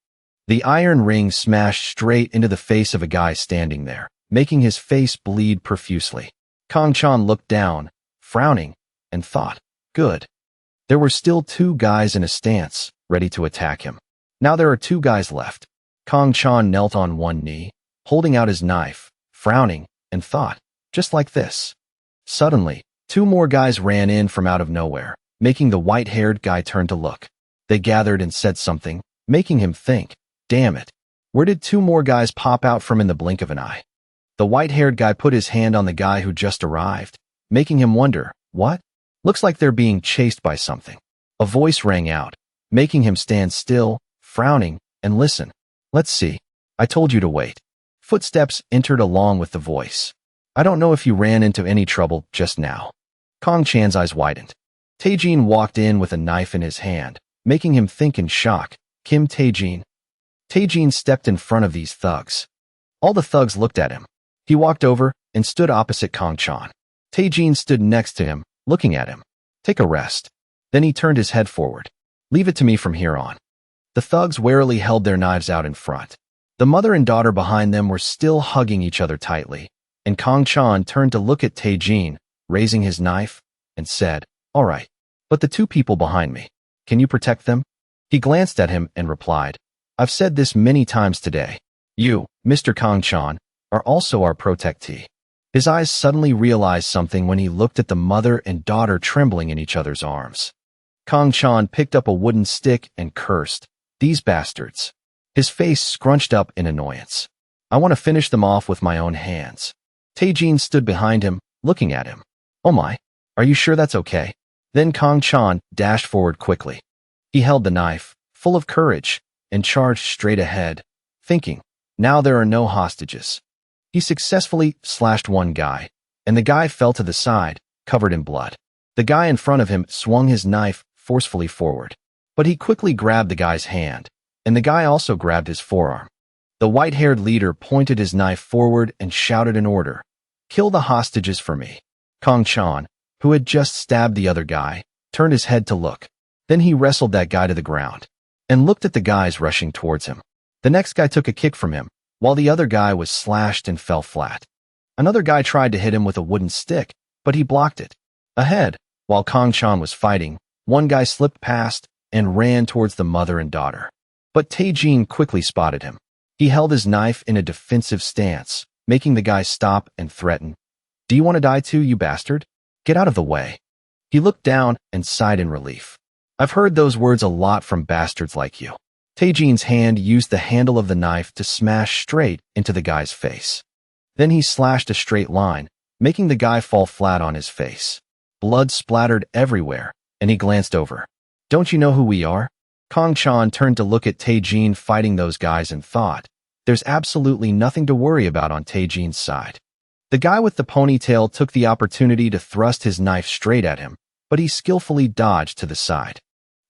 The iron ring smashed straight into the face of a guy standing there, making his face bleed profusely. Kang-chan looked down, frowning, and thought, good. There were still two guys in a stance, ready to attack him. Now there are two guys left. Kang-chan knelt on one knee, holding out his knife, frowning, and thought, just like this. Suddenly, two more guys ran in from out of nowhere, making the white-haired guy turn to look. They gathered and said something, making him think, damn it. Where did two more guys pop out from in the blink of an eye? The white-haired guy put his hand on the guy who just arrived, making him wonder, what? Looks like they're being chased by something. A voice rang out, making him stand still, frowning, and listen. Let's see. I told you to wait. Footsteps entered along with the voice. I don't know if you ran into any trouble just now. Kang-chan's eyes widened. Tae-jin walked in with a knife in his hand, making him think in shock. Kim Tae-jin. Tae-jin stepped in front of these thugs. All the thugs looked at him. He walked over and stood opposite Kang-chan. Tae-jin stood next to him, looking at him. Take a rest. Then he turned his head forward. Leave it to me from here on. The thugs warily held their knives out in front. The mother and daughter behind them were still hugging each other tightly, and Kang-chan turned to look at Tae-jin, raising his knife, and said, all right, but the two people behind me, can you protect them? He glanced at him and replied, I've said this many times today. You, Mr. Kang-chan, are also our protectee. His eyes suddenly realized something when he looked at the mother and daughter trembling in each other's arms. Kang-chan picked up a wooden stick and cursed, these bastards. His face scrunched up in annoyance. I want to finish them off with my own hands. Taejin stood behind him, looking at him. Oh my, are you sure that's okay? Then Kang-chan dashed forward quickly. He held the knife, full of courage, and charged straight ahead, thinking, now there are no hostages. He successfully slashed one guy, and the guy fell to the side, covered in blood. The guy in front of him swung his knife forcefully forward, but he quickly grabbed the guy's hand, and the guy also grabbed his forearm. The white-haired leader pointed his knife forward and shouted an order, kill the hostages for me. Kang-chan, who had just stabbed the other guy, turned his head to look. Then he wrestled that guy to the ground and looked at the guys rushing towards him. The next guy took a kick from him, while the other guy was slashed and fell flat. Another guy tried to hit him with a wooden stick, but he blocked it. Ahead, while Kang-chan was fighting, one guy slipped past and ran towards the mother and daughter. But Taejin quickly spotted him. He held his knife in a defensive stance, making the guy stop and threaten. Do you want to die too, you bastard? Get out of the way. He looked down and sighed in relief. I've heard those words a lot from bastards like you. Taejin's hand used the handle of the knife to smash straight into the guy's face. Then he slashed a straight line, making the guy fall flat on his face. Blood splattered everywhere, and he glanced over. Don't you know who we are? Kang-chan turned to look at Taejin fighting those guys and thought, there's absolutely nothing to worry about on Taejin's side. The guy with the ponytail took the opportunity to thrust his knife straight at him, but he skillfully dodged to the side.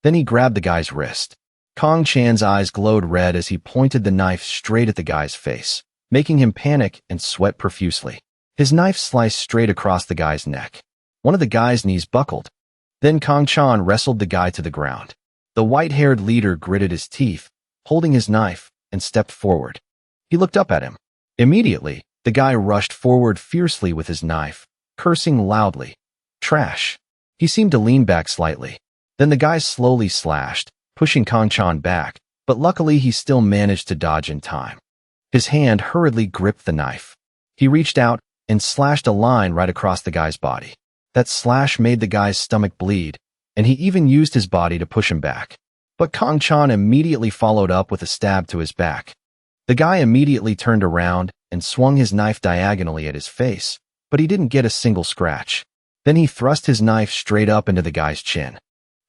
Then he grabbed the guy's wrist. Kang-chan's eyes glowed red as he pointed the knife straight at the guy's face, making him panic and sweat profusely. His knife sliced straight across the guy's neck. One of the guy's knees buckled. Then Kang-chan wrestled the guy to the ground. The white-haired leader gritted his teeth, holding his knife, and stepped forward. He looked up at him. Immediately, the guy rushed forward fiercely with his knife, cursing loudly. Trash. He seemed to lean back slightly. Then the guy slowly slashed, pushing Kang-chan back, but luckily he still managed to dodge in time. His hand hurriedly gripped the knife. He reached out and slashed a line right across the guy's body. That slash made the guy's stomach bleed, and he even used his body to push him back. But Kang-chan immediately followed up with a stab to his back. The guy immediately turned around and swung his knife diagonally at his face, but he didn't get a single scratch. Then he thrust his knife straight up into the guy's chin.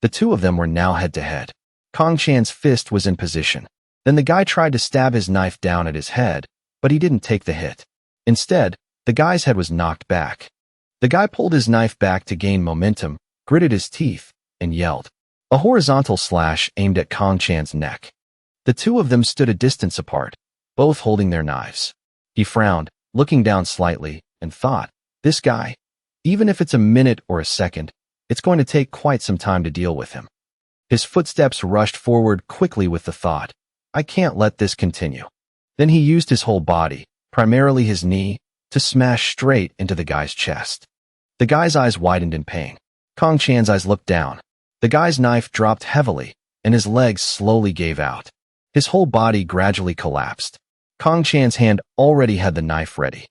The two of them were now head-to-head. Kang-chan's fist was in position. Then the guy tried to stab his knife down at his head, but he didn't take the hit. Instead, the guy's head was knocked back. The guy pulled his knife back to gain momentum, gritted his teeth, and yelled. A horizontal slash aimed at Kang-chan's neck. The two of them stood a distance apart, both holding their knives. He frowned, looking down slightly, and thought, this guy, even if it's a minute or a second, it's going to take quite some time to deal with him. His footsteps rushed forward quickly with the thought, I can't let this continue. Then he used his whole body, primarily his knee, to smash straight into the guy's chest. The guy's eyes widened in pain. Kang-chan's eyes looked down. The guy's knife dropped heavily, and his legs slowly gave out. His whole body gradually collapsed. Kang-chan's hand already had the knife ready.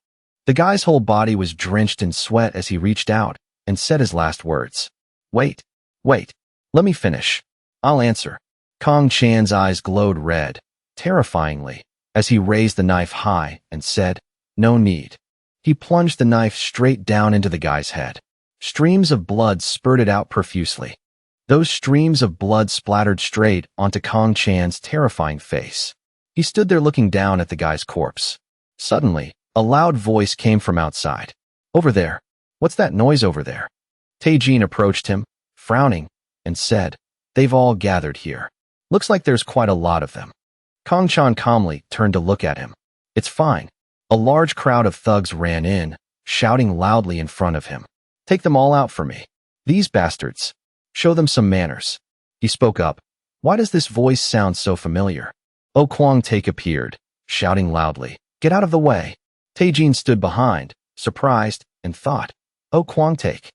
The guy's whole body was drenched in sweat as he reached out and said his last words. Wait, let me finish. I'll answer. Kang-chan's eyes glowed red, terrifyingly, as he raised the knife high and said, no need. He plunged the knife straight down into the guy's head. Streams of blood spurted out profusely. Those streams of blood splattered straight onto Kang-chan's terrifying face. He stood there looking down at the guy's corpse. Suddenly, a loud voice came from outside. Over there. What's that noise over there? Taejin approached him, frowning, and said, they've all gathered here. Looks like there's quite a lot of them. Kang-chan calmly turned to look at him. It's fine. A large crowd of thugs ran in, shouting loudly in front of him. Take them all out for me. These bastards. Show them some manners. He spoke up. Why does this voice sound so familiar? Oh Kwang-taek appeared, shouting loudly. Get out of the way. Taejin stood behind, surprised, and thought, oh Kwang-taek.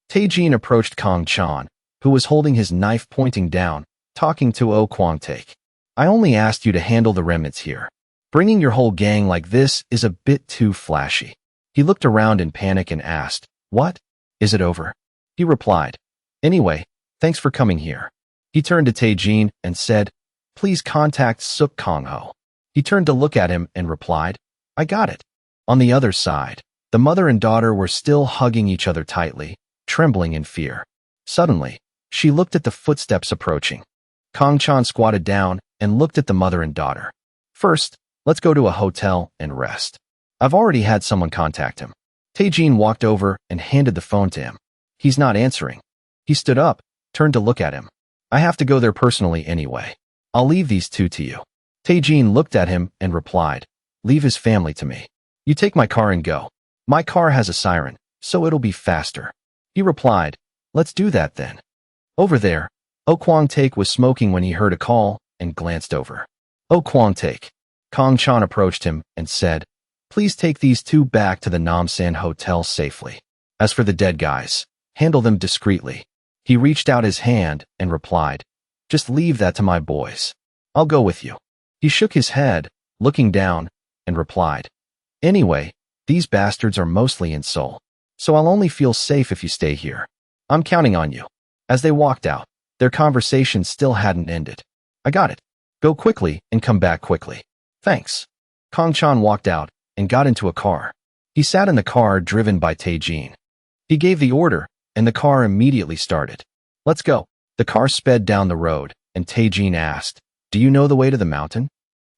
Taejin approached Kang-chan, who was holding his knife pointing down, talking to Oh Kwang-taek. I only asked you to handle the remnants here. Bringing your whole gang like this is a bit too flashy. He looked around in panic and asked, What? Is it over? He replied, Anyway, thanks for coming here. He turned to Tae-jin and said, Please contact Suk Kong-ho. He turned to look at him and replied, I got it. On the other side, the mother and daughter were still hugging each other tightly, trembling in fear. Suddenly, she looked at the footsteps approaching. Kong-chan squatted down and looked at the mother and daughter. First, let's go to a hotel and rest. I've already had someone contact him. Tae-jin walked over and handed the phone to him. He's not answering. He stood up, turned to look at him. I have to go there personally anyway. I'll leave these two to you. Tae-jin looked at him and replied, Leave his family to me. You take my car and go. My car has a siren, so it'll be faster. He replied, Let's do that then. Over there, Oh Kwang-taek was smoking when he heard a call and glanced over. Oh Kwang-taek. Kong-chan approached him and said, Please take these two back to the Namsan Hotel safely. As for the dead guys, handle them discreetly. He reached out his hand and replied, Just leave that to my boys. I'll go with you. He shook his head, looking down, and replied, Anyway, these bastards are mostly in Seoul, so I'll only feel safe if you stay here. I'm counting on you. As they walked out, their conversation still hadn't ended. I got it. Go quickly and come back quickly. Thanks. Kong-chan walked out and got into a car. He sat in the car driven by Tae-jin. He gave the order, and the car immediately started. Let's go. The car sped down the road, and Tae-jin asked, Do you know the way to the mountain?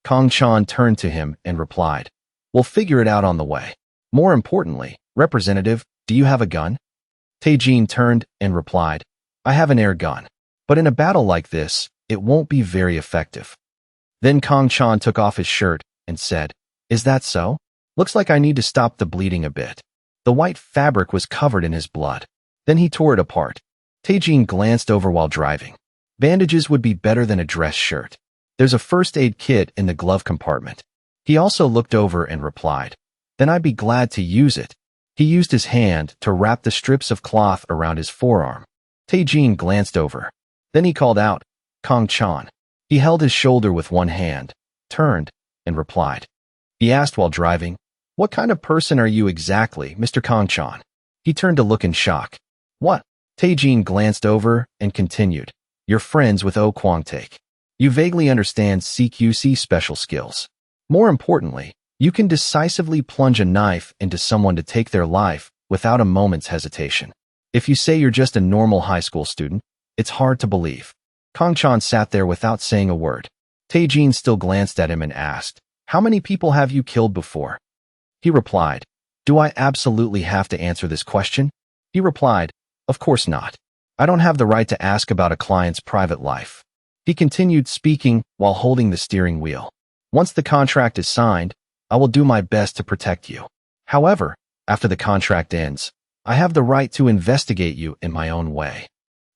Kong-chan turned to him and replied, We'll figure it out on the way. More importantly, Representative, do you have a gun? Tae-jin turned and replied, I have an air gun. But in a battle like this, it won't be very effective. Then Kong-chan took off his shirt and said, Is that so? Looks like I need to stop the bleeding a bit. The white fabric was covered in his blood. Then he tore it apart. Tae-jin glanced over while driving. Bandages would be better than a dress shirt. There's a first aid kit in the glove compartment. He also looked over and replied, Then I'd be glad to use it. He used his hand to wrap the strips of cloth around his forearm. Tae-jin glanced over. Then he called out, Kong-chan. He held his shoulder with one hand, turned, and replied. He asked while driving, What kind of person are you exactly, Mr. Kong-chan? He turned to look in shock. What? Tae-jin glanced over and continued, You're friends with Oh Kwang-taek. You vaguely understand CQC special skills. More importantly, you can decisively plunge a knife into someone to take their life without a moment's hesitation. If you say you're just a normal high school student, it's hard to believe. Kong-chan sat there without saying a word. Tae-jin still glanced at him and asked, How many people have you killed before? He replied, Do I absolutely have to answer this question? He replied, Of course not. I don't have the right to ask about a client's private life. He continued speaking while holding the steering wheel. Once the contract is signed, I will do my best to protect you. However, after the contract ends, I have the right to investigate you in my own way.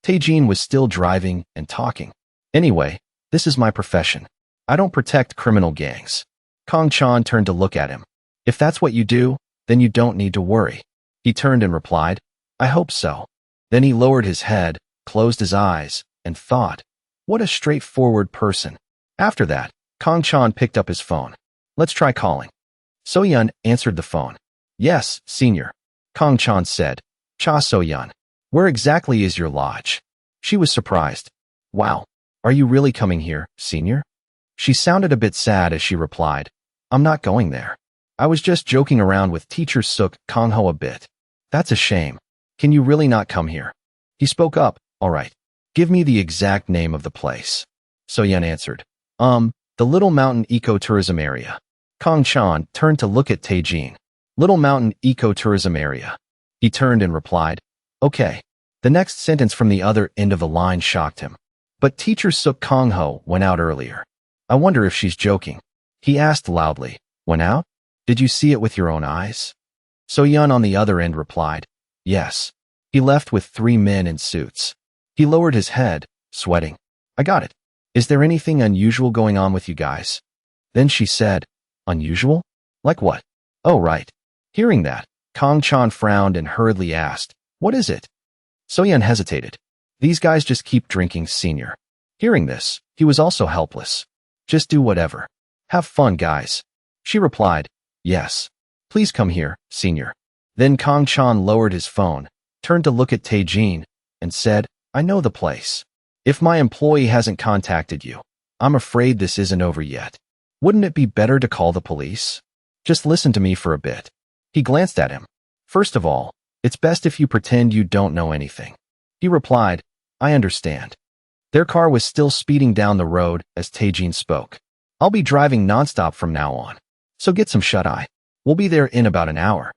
Tae-jin was still driving and talking. Anyway, this is my profession. I don't protect criminal gangs. Kong-chan turned to look at him. If that's what you do, then you don't need to worry. He turned and replied, I hope so. Then he lowered his head, closed his eyes, and thought, What a straightforward person. After that, Kong-chan picked up his phone. Let's try calling. So-yeon answered the phone. Yes, senior. Kong-chan said, Cha So-yeon. Where exactly is your lodge? She was surprised. Wow, are you really coming here, senior? She sounded a bit sad as she replied, I'm not going there. I was just joking around with teacher Suk Kong-ho a bit. That's a shame. Can you really not come here? He spoke up, All right. Give me the exact name of the place. So-yeon answered, the Little Mountain Ecotourism Area. Kong-chan turned to look at Tae-jin. Little Mountain Ecotourism Area. He turned and replied, Okay. The next sentence from the other end of the line shocked him. But teacher Suk Kong-ho went out earlier. I wonder if she's joking. He asked loudly, Went out? Did you see it with your own eyes? So-yeon on the other end replied, Yes. He left with 3 men in suits. He lowered his head, sweating. I got it. Is there anything unusual going on with you guys? Then she said, Unusual? Like what? Oh, right. Hearing that, Kong-chan frowned and hurriedly asked, What is it? So-yeon hesitated. These guys just keep drinking, senior. Hearing this, he was also helpless. Just do whatever. Have fun, guys. She replied, yes. Please come here, senior. Then Kang Chan lowered his phone, turned to look at Tae-jin, and said, I know the place. If my employee hasn't contacted you, I'm afraid this isn't over yet. Wouldn't it be better to call the police? Just listen to me for a bit. He glanced at him. First of all, it's best if you pretend you don't know anything. He replied, I understand. Their car was still speeding down the road as Tae-jin spoke. I'll be driving nonstop from now on. So get some shut-eye. We'll be there in about an hour.